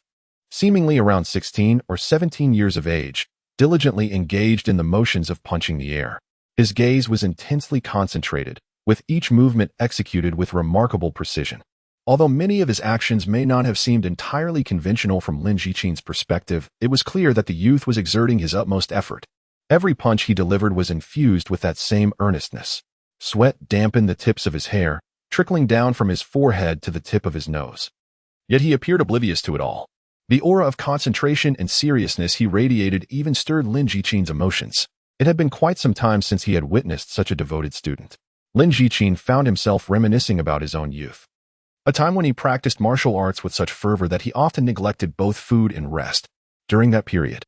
seemingly around 16 or 17 years of age, diligently engaged in the motions of punching the air. His gaze was intensely concentrated, with each movement executed with remarkable precision. Although many of his actions may not have seemed entirely conventional from Lin Jiqin's perspective, it was clear that the youth was exerting his utmost effort. Every punch he delivered was infused with that same earnestness. Sweat dampened the tips of his hair, trickling down from his forehead to the tip of his nose. Yet he appeared oblivious to it all. The aura of concentration and seriousness he radiated even stirred Lin Jiqin's emotions. It had been quite some time since he had witnessed such a devoted student. Lin Jiqin found himself reminiscing about his own youth, a time when he practiced martial arts with such fervor that he often neglected both food and rest. During that period,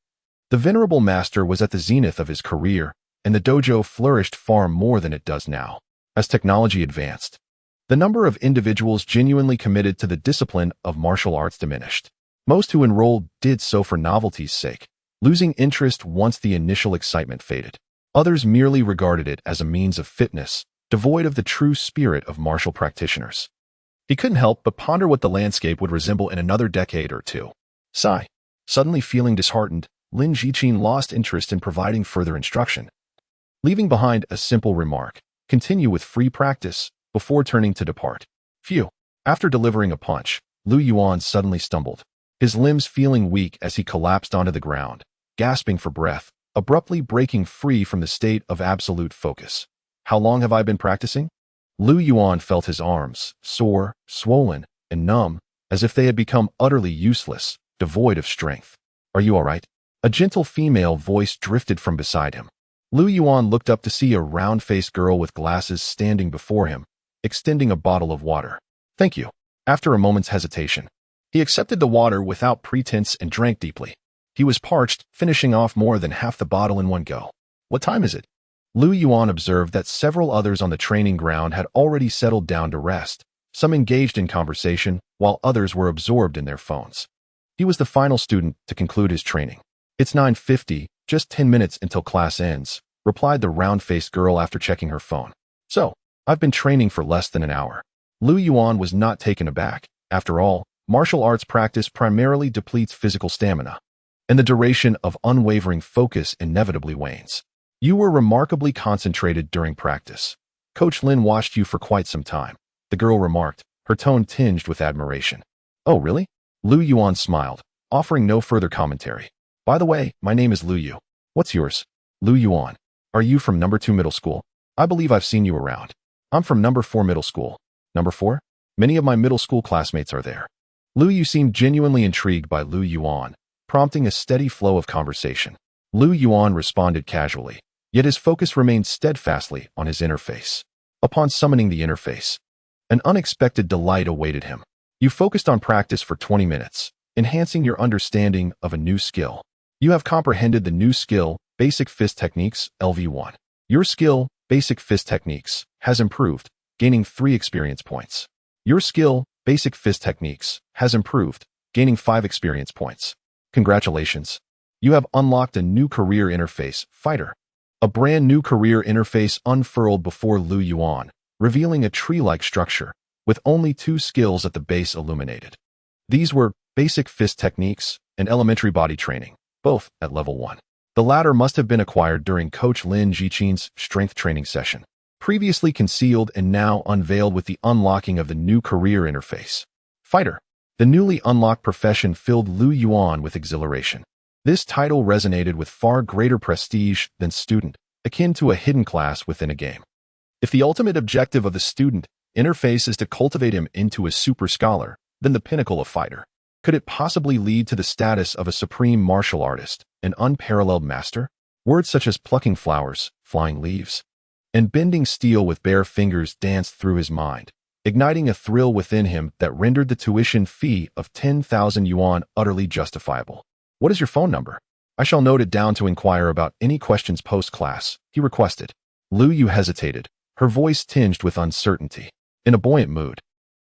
the venerable master was at the zenith of his career, and the dojo flourished far more than it does now. As technology advanced, the number of individuals genuinely committed to the discipline of martial arts diminished. Most who enrolled did so for novelty's sake, losing interest once the initial excitement faded. Others merely regarded it as a means of fitness, devoid of the true spirit of martial practitioners. He couldn't help but ponder what the landscape would resemble in another decade or two. Sigh. Suddenly feeling disheartened, Lin Jiqin lost interest in providing further instruction, leaving behind a simple remark, "Continue with free practice," before turning to depart. Phew. After delivering a punch, Lu Yuan suddenly stumbled, his limbs feeling weak as he collapsed onto the ground, gasping for breath, abruptly breaking free from the state of absolute focus. How long have I been practicing? Lu Yuan felt his arms, sore, swollen, and numb, as if they had become utterly useless, devoid of strength. Are you all right? A gentle female voice drifted from beside him. Lu Yuan looked up to see a round-faced girl with glasses standing before him, extending a bottle of water. Thank you. After a moment's hesitation, he accepted the water without pretense and drank deeply. He was parched, finishing off more than half the bottle in one go. What time is it? Lu Yuan observed that several others on the training ground had already settled down to rest, some engaged in conversation, while others were absorbed in their phones. He was the final student to conclude his training. It's 9:50, just 10 minutes until class ends, replied the round-faced girl after checking her phone. So, I've been training for less than an hour. Lu Yuan was not taken aback. After all, martial arts practice primarily depletes physical stamina, and the duration of unwavering focus inevitably wanes. You were remarkably concentrated during practice. Coach Lin watched you for quite some time, the girl remarked, her tone tinged with admiration. Oh, really? Lu Yuan smiled, offering no further commentary. By the way, my name is Lu Yu. What's yours? Lu Yuan. Are you from number 2 middle school? I believe I've seen you around. I'm from number 4 middle school. Number 4? Many of my middle school classmates are there. Lu Yu seemed genuinely intrigued by Lu Yuan, prompting a steady flow of conversation. Lu Yuan responded casually, yet his focus remained steadfastly on his interface. Upon summoning the interface, an unexpected delight awaited him. You focused on practice for 20 minutes. enhancing your understanding of a new skill. You have comprehended the new skill, Basic Fist Techniques, LV1. Your skill, Basic Fist Techniques, has improved, gaining 3 experience points. Your skill, Basic Fist Techniques, has improved, gaining 5 experience points. Congratulations! You have unlocked a new career interface, Fighter. A brand new career interface unfurled before Lu Yuan, revealing a tree-like structure, with only 2 skills at the base illuminated. These were Basic Fist Techniques and Elementary Body Training, both at level 1. The latter must have been acquired during Coach Lin Jichin's strength training session, previously concealed and now unveiled with the unlocking of the new career interface. Fighter. The newly unlocked profession filled Lu Yuan with exhilaration. This title resonated with far greater prestige than student, akin to a hidden class within a game. If the ultimate objective of the student interface is to cultivate him into a super scholar, then the pinnacle of fighter. Could it possibly lead to the status of a supreme martial artist, an unparalleled master? Words such as plucking flowers, flying leaves, and bending steel with bare fingers danced through his mind, igniting a thrill within him that rendered the tuition fee of 10,000 yuan utterly justifiable. What is your phone number? I shall note it down to inquire about any questions post-class, he requested. Lu Yu hesitated, her voice tinged with uncertainty. In a buoyant mood,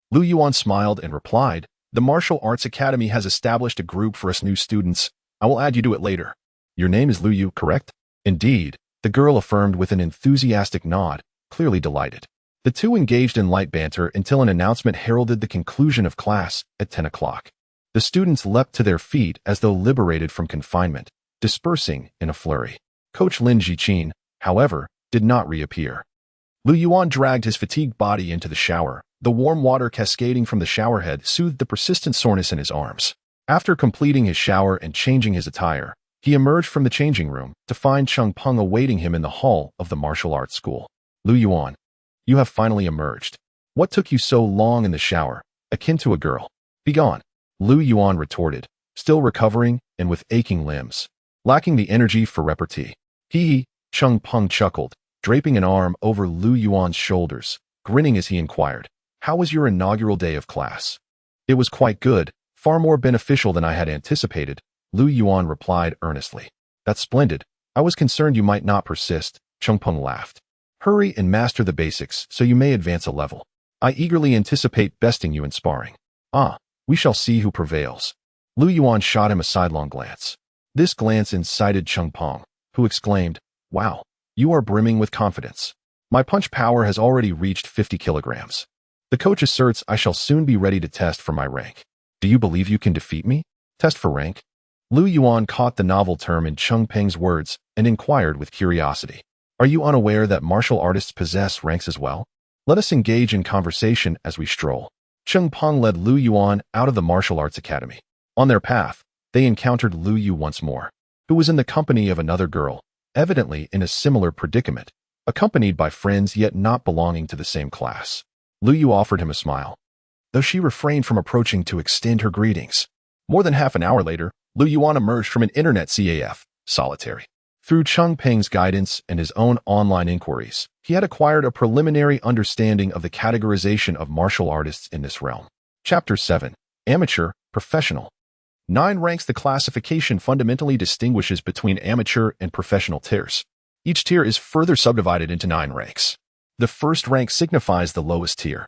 Lu Yuan smiled and replied, "The Martial Arts Academy has established a group for us new students. I will add you to it later." Your name is Lu Yu, correct? Indeed, the girl affirmed with an enthusiastic nod, clearly delighted. The two engaged in light banter until an announcement heralded the conclusion of class at 10 o'clock. The students leapt to their feet as though liberated from confinement, dispersing in a flurry. Coach Lin Jichin, however, did not reappear. Lu Yuan dragged his fatigued body into the shower. The warm water cascading from the showerhead soothed the persistent soreness in his arms. After completing his shower and changing his attire, he emerged from the changing room to find Cheng Peng awaiting him in the hall of the martial arts school. Lu Yuan, you have finally emerged. What took you so long in the shower, akin to a girl? Begone, Lu Yuan retorted, still recovering and with aching limbs, lacking the energy for repartee. Hee, Cheng Peng chuckled, draping an arm over Lu Yuan's shoulders, grinning as he inquired, "How was your inaugural day of class?" "It was quite good, far more beneficial than I had anticipated," Lu Yuan replied earnestly. "That's splendid. I was concerned you might not persist," Cheng Peng laughed. "Hurry and master the basics so you may advance a level. I eagerly anticipate besting you in sparring." "Ah, we shall see who prevails." Lu Yuan shot him a sidelong glance. This glance incited Cheng Peng, who exclaimed, "Wow, you are brimming with confidence. My punch power has already reached 50 kilograms. The coach asserts I shall soon be ready to test for my rank. Do you believe you can defeat me? Test for rank?" Lu Yuan caught the novel term in Cheng Peng's words and inquired with curiosity. "Are you unaware that martial artists possess ranks as well? Let us engage in conversation as we stroll." Cheng Peng led Lu Yuan out of the martial arts academy. On their path, they encountered Lu Yu once more, who was in the company of another girl, evidently in a similar predicament, accompanied by friends yet not belonging to the same class. Lu Yu offered him a smile, though she refrained from approaching to extend her greetings. More than half an hour later, Lu Yuan emerged from an internet CAF, solitary. Through Cheng Peng's guidance and his own online inquiries, he had acquired a preliminary understanding of the categorization of martial artists in this realm. Chapter 7. Amateur, Professional. 9 ranks. The classification fundamentally distinguishes between amateur and professional tiers. Each tier is further subdivided into 9 ranks. The first rank signifies the lowest tier,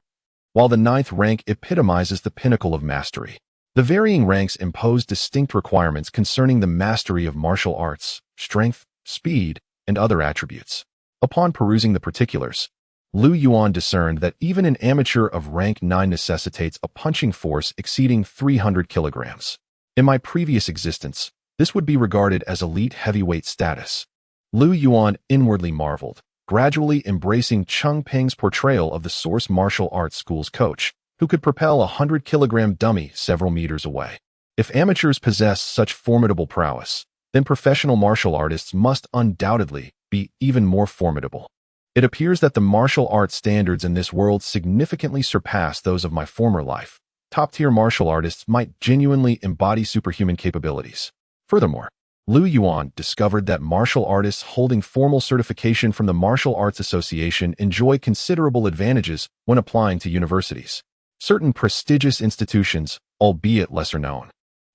while the 9th rank epitomizes the pinnacle of mastery. The varying ranks impose distinct requirements concerning the mastery of martial arts, strength, speed, and other attributes. Upon perusing the particulars, Lu Yuan discerned that even an amateur of rank 9 necessitates a punching force exceeding 300 kilograms. In my previous existence, this would be regarded as elite heavyweight status. Lu Yuan inwardly marveled, gradually embracing Cheng Peng's portrayal of the Source Martial Arts School's coach, who could propel a 100-kilogram dummy several meters away. If amateurs possess such formidable prowess, then professional martial artists must undoubtedly be even more formidable. It appears that the martial arts standards in this world significantly surpass those of my former life. Top-tier martial artists might genuinely embody superhuman capabilities. Furthermore, Lu Yuan discovered that martial artists holding formal certification from the Martial Arts Association enjoy considerable advantages when applying to universities. Certain prestigious institutions, albeit lesser known,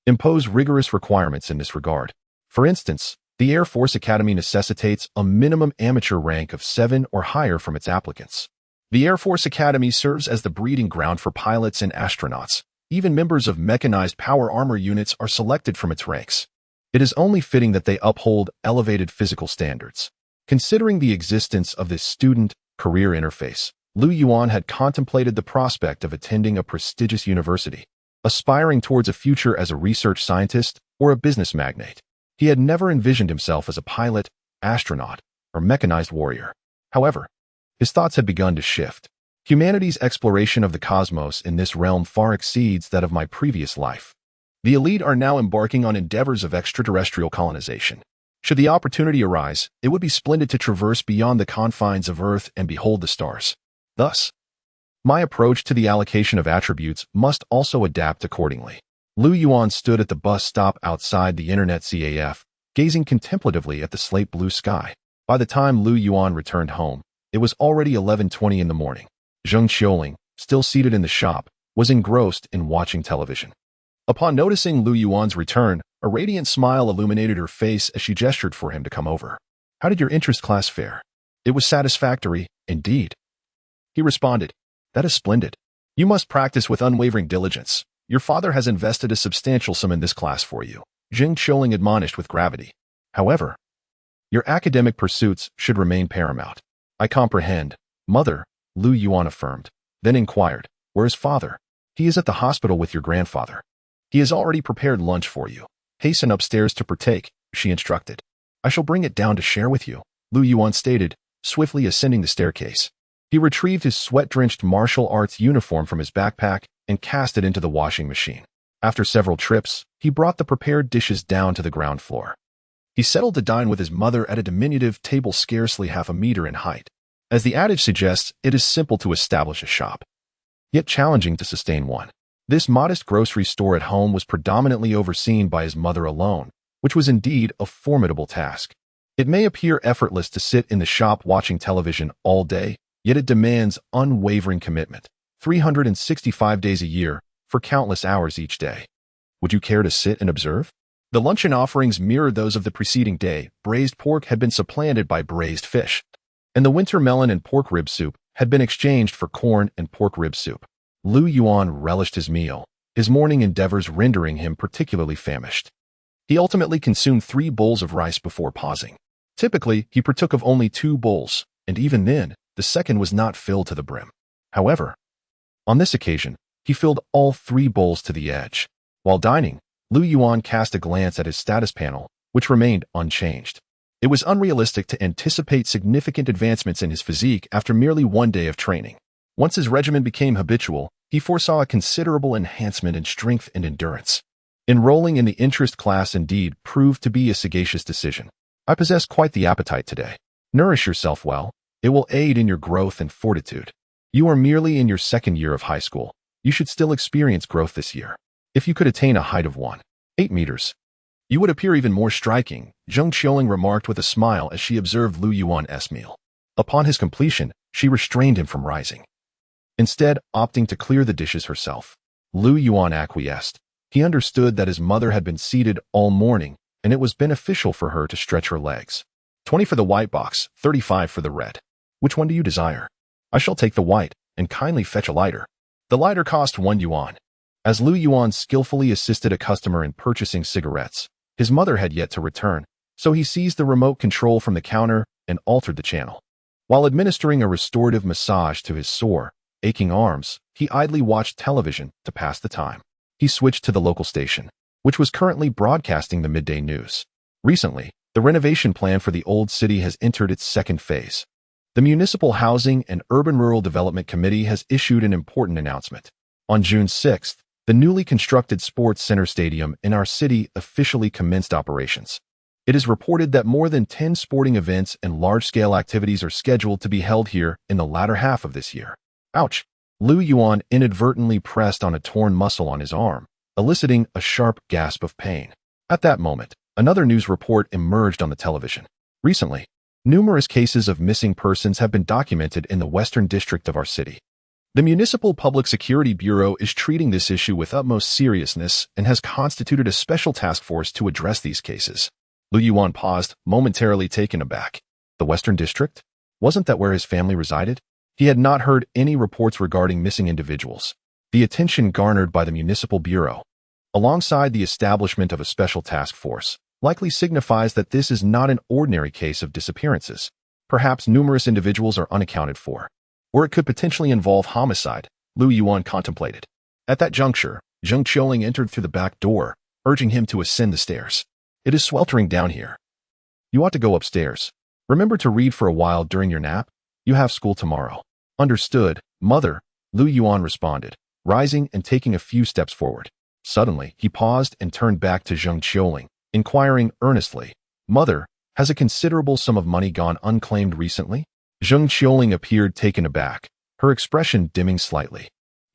impose rigorous requirements in this regard. For instance, the Air Force Academy necessitates a minimum amateur rank of 7 or higher from its applicants. The Air Force Academy serves as the breeding ground for pilots and astronauts. Even members of mechanized power armor units are selected from its ranks. It is only fitting that they uphold elevated physical standards. Considering the existence of this student-career interface, Yuan had contemplated the prospect of attending a prestigious university, aspiring towards a future as a research scientist or a business magnate. He had never envisioned himself as a pilot, astronaut, or mechanized warrior. However, his thoughts had begun to shift. Humanity's exploration of the cosmos in this realm far exceeds that of my previous life. The elite are now embarking on endeavors of extraterrestrial colonization. Should the opportunity arise, it would be splendid to traverse beyond the confines of Earth and behold the stars. Thus, my approach to the allocation of attributes must also adapt accordingly. Yuan stood at the bus stop outside the Internet CAF, gazing contemplatively at the slate blue sky. By the time Yuan returned home, it was already 11:20 in the morning. Zheng Xiuling, still seated in the shop, was engrossed in watching television. Upon noticing Yuan's return, a radiant smile illuminated her face as she gestured for him to come over. "How did your interest class fare?" "It was satisfactory, indeed," he responded. "That is splendid. You must practice with unwavering diligence. Your father has invested a substantial sum in this class for you," Zheng Xiuling admonished with gravity. "However, your academic pursuits should remain paramount." "I comprehend, mother," Yuan affirmed, then inquired, "Where is father?" "He is at the hospital with your grandfather. He has already prepared lunch for you. Hasten upstairs to partake," she instructed. "I shall bring it down to share with you," Yuan stated, swiftly ascending the staircase. He retrieved his sweat-drenched martial arts uniform from his backpack and cast it into the washing machine. After several trips, he brought the prepared dishes down to the ground floor. He settled to dine with his mother at a diminutive table scarcely half a meter in height. As the adage suggests, it is simple to establish a shop, yet challenging to sustain one. This modest grocery store at home was predominantly overseen by his mother alone, which was indeed a formidable task. It may appear effortless to sit in the shop watching television all day, yet it demands unwavering commitment, 365 days a year, for countless hours each day. Would you care to sit and observe? The luncheon offerings mirrored those of the preceding day. Braised pork had been supplanted by braised fish, and the winter melon and pork rib soup had been exchanged for corn and pork rib soup. Yuan relished his meal, his morning endeavors rendering him particularly famished. He ultimately consumed 3 bowls of rice before pausing. Typically, he partook of only 2 bowls, and even then, the second was not filled to the brim. However, on this occasion, he filled all 3 bowls to the edge. While dining, Yuan cast a glance at his status panel, which remained unchanged. It was unrealistic to anticipate significant advancements in his physique after merely 1 day of training. Once his regimen became habitual, he foresaw a considerable enhancement in strength and endurance. Enrolling in the interest class indeed proved to be a sagacious decision. "I possess quite the appetite today. Nourish yourself well. It will aid in your growth and fortitude. You are merely in your 2nd year of high school. You should still experience growth this year. If you could attain a height of 1.8 meters, you would appear even more striking," Zheng Xiuling remarked with a smile as she observed Yuan's meal. Upon his completion, she restrained him from rising, instead opting to clear the dishes herself. Yuan acquiesced. He understood that his mother had been seated all morning, and it was beneficial for her to stretch her legs. 20 for the white box, 35 for the red. Which one do you desire?" "I shall take the white, and kindly fetch a lighter." The lighter cost 1 yuan. As Yuan skillfully assisted a customer in purchasing cigarettes, his mother had yet to return, so he seized the remote control from the counter and altered the channel. While administering a restorative massage to his sore, aching arms, he idly watched television to pass the time. He switched to the local station, which was currently broadcasting the midday news. Recently, the renovation plan for the old city has entered its 2nd phase. The Municipal Housing and Urban-Rural Development Committee has issued an important announcement. On June 6th, the newly constructed sports center stadium in our city officially commenced operations. It is reported that more than 10 sporting events and large-scale activities are scheduled to be held here in the latter half of this year. Ouch! Yuan inadvertently pressed on a torn muscle on his arm, eliciting a sharp gasp of pain. At that moment, another news report emerged on the television. Recently, numerous cases of missing persons have been documented in the western district of our city. The Municipal Public Security Bureau is treating this issue with utmost seriousness and has constituted a special task force to address these cases. Lu Yuan paused, momentarily taken aback. The Western District? Wasn't that where his family resided? He had not heard any reports regarding missing individuals. The attention garnered by the Municipal Bureau, alongside the establishment of a special task force, likely signifies that this is not an ordinary case of disappearances. Perhaps numerous individuals are unaccounted for. Or it could potentially involve homicide, Lu Yuan contemplated. At that juncture, Zheng Qiuling entered through the back door, urging him to ascend the stairs. It is sweltering down here. You ought to go upstairs. Remember to read for a while during your nap. You have school tomorrow. Understood, mother, Lu Yuan responded, rising and taking a few steps forward. Suddenly, he paused and turned back to Zheng Qiuling, inquiring earnestly, Mother, has a considerable sum of money gone unclaimed recently? Zheng Qiuling appeared taken aback, her expression dimming slightly.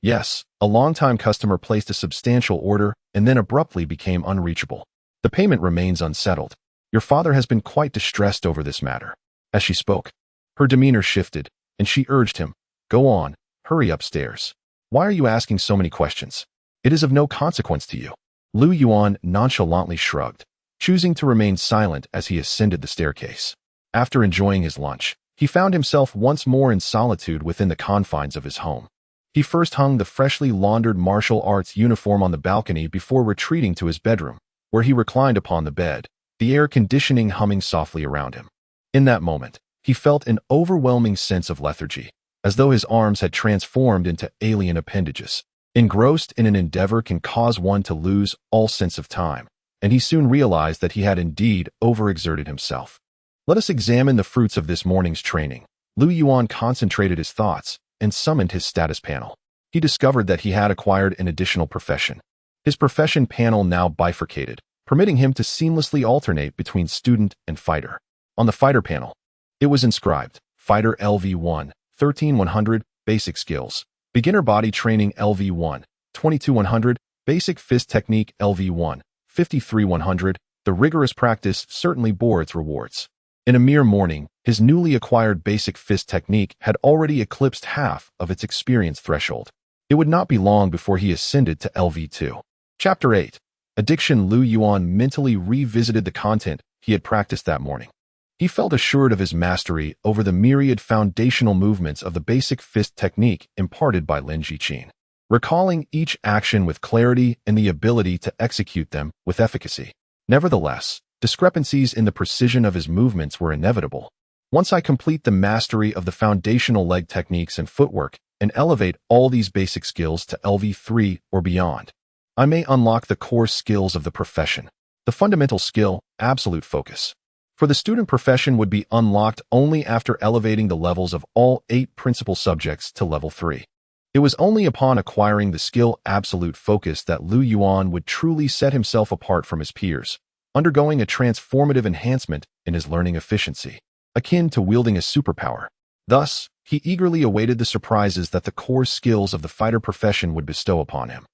Yes, a long-time customer placed a substantial order and then abruptly became unreachable. The payment remains unsettled. Your father has been quite distressed over this matter. As she spoke, her demeanor shifted, and she urged him, Go on, hurry upstairs. Why are you asking so many questions? It is of no consequence to you. Lu Yuan nonchalantly shrugged, choosing to remain silent as he ascended the staircase. After enjoying his lunch, he found himself once more in solitude within the confines of his home. He first hung the freshly laundered martial arts uniform on the balcony before retreating to his bedroom, where he reclined upon the bed, the air conditioning humming softly around him. In that moment, he felt an overwhelming sense of lethargy, as though his arms had transformed into alien appendages. Engrossed in an endeavor can cause one to lose all sense of time, and he soon realized that he had indeed overexerted himself. Let us examine the fruits of this morning's training. Lu Yuan concentrated his thoughts and summoned his status panel. He discovered that he had acquired an additional profession. His profession panel now bifurcated, permitting him to seamlessly alternate between student and fighter. On the fighter panel, it was inscribed, Fighter LV1, 13100, Basic Skills. Beginner Body Training LV1, 22100, Basic Fist Technique LV1, 53100. The rigorous practice certainly bore its rewards. In a mere morning, his newly acquired basic fist technique had already eclipsed half of its experience threshold. It would not be long before he ascended to LV2. Chapter 8. Addiction. Lu Yuan mentally revisited the content he had practiced that morning. He felt assured of his mastery over the myriad foundational movements of the basic fist technique imparted by Lin Jiqin, recalling each action with clarity and the ability to execute them with efficacy. Nevertheless, discrepancies in the precision of his movements were inevitable. Once I complete the mastery of the foundational leg techniques and footwork and elevate all these basic skills to LV3 or beyond, I may unlock the core skills of the profession. The fundamental skill, absolute focus, for the student profession would be unlocked only after elevating the levels of all 8 principal subjects to level 3. It was only upon acquiring the skill absolute focus that Lu Yuan would truly set himself apart from his peers, undergoing a transformative enhancement in his learning efficiency, akin to wielding a superpower. Thus, he eagerly awaited the surprises that the core skills of the fighter profession would bestow upon him.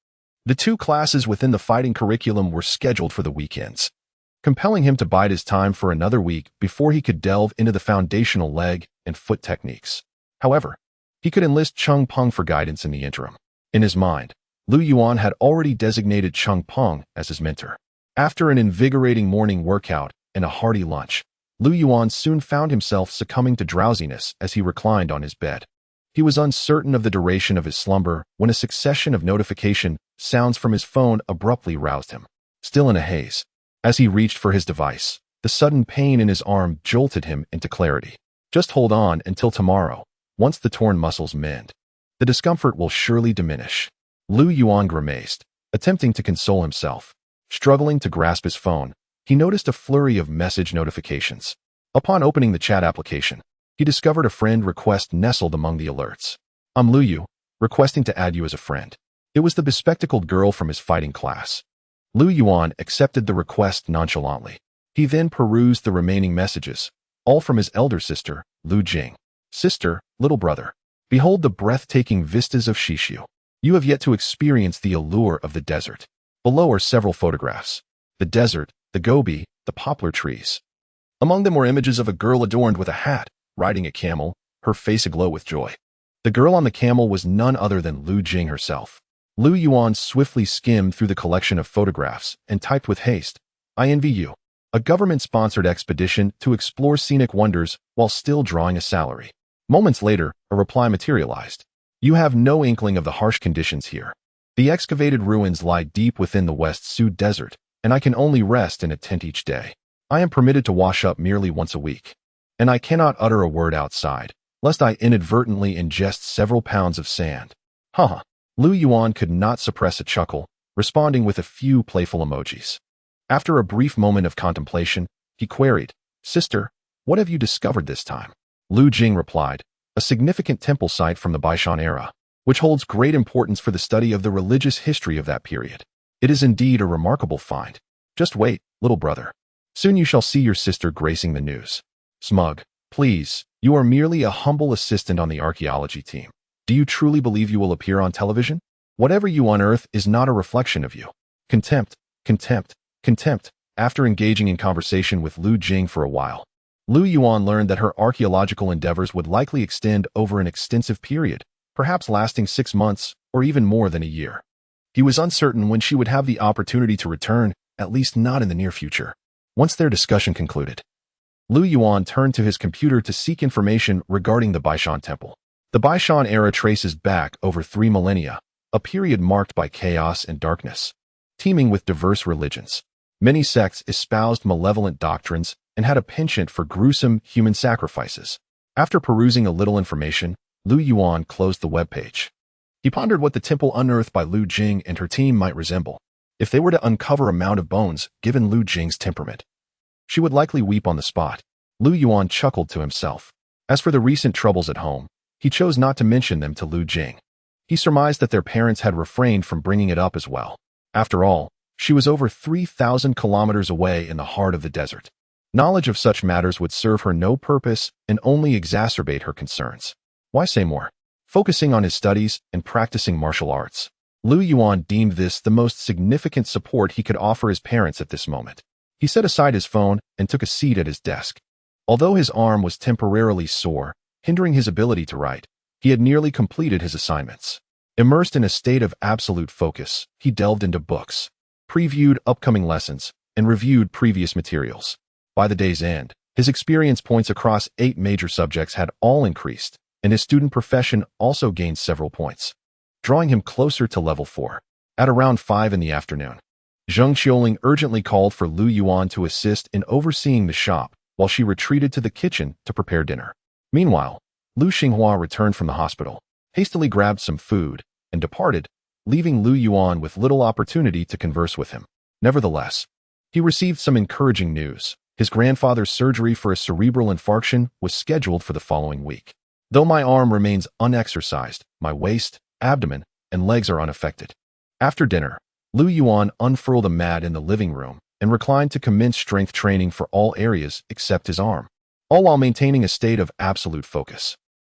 The 2 classes within the fighting curriculum were scheduled for the weekends, compelling him to bide his time for another week before he could delve into the foundational leg and foot techniques. However, he could enlist Cheng Peng for guidance in the interim. In his mind, Lu Yuan had already designated Cheng Peng as his mentor. After an invigorating morning workout and a hearty lunch, Lu Yuan soon found himself succumbing to drowsiness as he reclined on his bed. He was uncertain of the duration of his slumber when a succession of notification sounds from his phone abruptly roused him. Still in a haze, as he reached for his device, the sudden pain in his arm jolted him into clarity. Just hold on until tomorrow. Once the torn muscles mend, the discomfort will surely diminish. Lu Yuan grimaced, attempting to console himself. Struggling to grasp his phone, he noticed a flurry of message notifications. Upon opening the chat application, he discovered a friend request nestled among the alerts. I'm Lu Yu, requesting to add you as a friend. It was the bespectacled girl from his fighting class. Lu Yuan accepted the request nonchalantly. He then perused the remaining messages, all from his elder sister, Lu Jing. Sister, little brother, behold the breathtaking vistas of Shishu. You have yet to experience the allure of the desert. Below are several photographs. The desert, the gobi, the poplar trees. Among them were images of a girl adorned with a hat, riding a camel, her face aglow with joy. The girl on the camel was none other than Lu Jing herself. Lu Yuan swiftly skimmed through the collection of photographs and typed with haste, "I envy you." A government-sponsored expedition to explore scenic wonders while still drawing a salary. Moments later, a reply materialized. "You have no inkling of the harsh conditions here. The excavated ruins lie deep within the West Sud Desert, and I can only rest in a tent each day. I am permitted to wash up merely once a week, and I cannot utter a word outside, lest I inadvertently ingest several pounds of sand." Haha. Lu Yuan could not suppress a chuckle, responding with a few playful emojis. After a brief moment of contemplation, he queried, "Sister, what have you discovered this time?" Lu Jing replied, "A significant temple site from the Baishan era, which holds great importance for the study of the religious history of that period. It is indeed a remarkable find. Just wait, little brother. Soon you shall see your sister gracing the news." Smug. "Please, you are merely a humble assistant on the archaeology team. Do you truly believe you will appear on television? Whatever you unearth is not a reflection of you." Contempt, contempt, contempt. After engaging in conversation with Lu Jing for a while, Lu Yuan learned that her archaeological endeavors would likely extend over an extensive period, perhaps lasting 6 months or even more than a year. He was uncertain when she would have the opportunity to return, at least not in the near future. Once their discussion concluded, Lu Yuan turned to his computer to seek information regarding the Baishan Temple. The Baishan era traces back over 3 millennia, a period marked by chaos and darkness, teeming with diverse religions. Many sects espoused malevolent doctrines and had a penchant for gruesome human sacrifices. After perusing a little information, Lu Yuan closed the webpage. He pondered what the temple unearthed by Lu Jing and her team might resemble. If they were to uncover a mound of bones, given Lu Jing's temperament, she would likely weep on the spot. Lu Yuan chuckled to himself. As for the recent troubles at home, he chose not to mention them to Lu Jing. He surmised that their parents had refrained from bringing it up as well. After all, she was over 3,000 kilometers away in the heart of the desert. Knowledge of such matters would serve her no purpose and only exacerbate her concerns. Why say more? Focusing on his studies and practicing martial arts, Lu Yuan deemed this the most significant support he could offer his parents at this moment. He set aside his phone and took a seat at his desk. Although his arm was temporarily sore, hindering his ability to write, he had nearly completed his assignments. Immersed in a state of absolute focus, he delved into books, previewed upcoming lessons, and reviewed previous materials. By the day's end, his experience points across 8 major subjects had all increased, and his student profession also gained several points, drawing him closer to level 4. At around 5 in the afternoon, Zheng Qiuling urgently called for Lu Yuan to assist in overseeing the shop while she retreated to the kitchen to prepare dinner. Meanwhile, Lu Xinghua returned from the hospital, hastily grabbed some food, and departed, leaving Lu Yuan with little opportunity to converse with him. Nevertheless, he received some encouraging news. His grandfather's surgery for a cerebral infarction was scheduled for the following week. Though my arm remains unexercised, my waist, abdomen, and legs are unaffected. After dinner, Lu Yuan unfurled a mat in the living room and reclined to commence strength training for all areas except his arm, all while maintaining a state of absolute focus.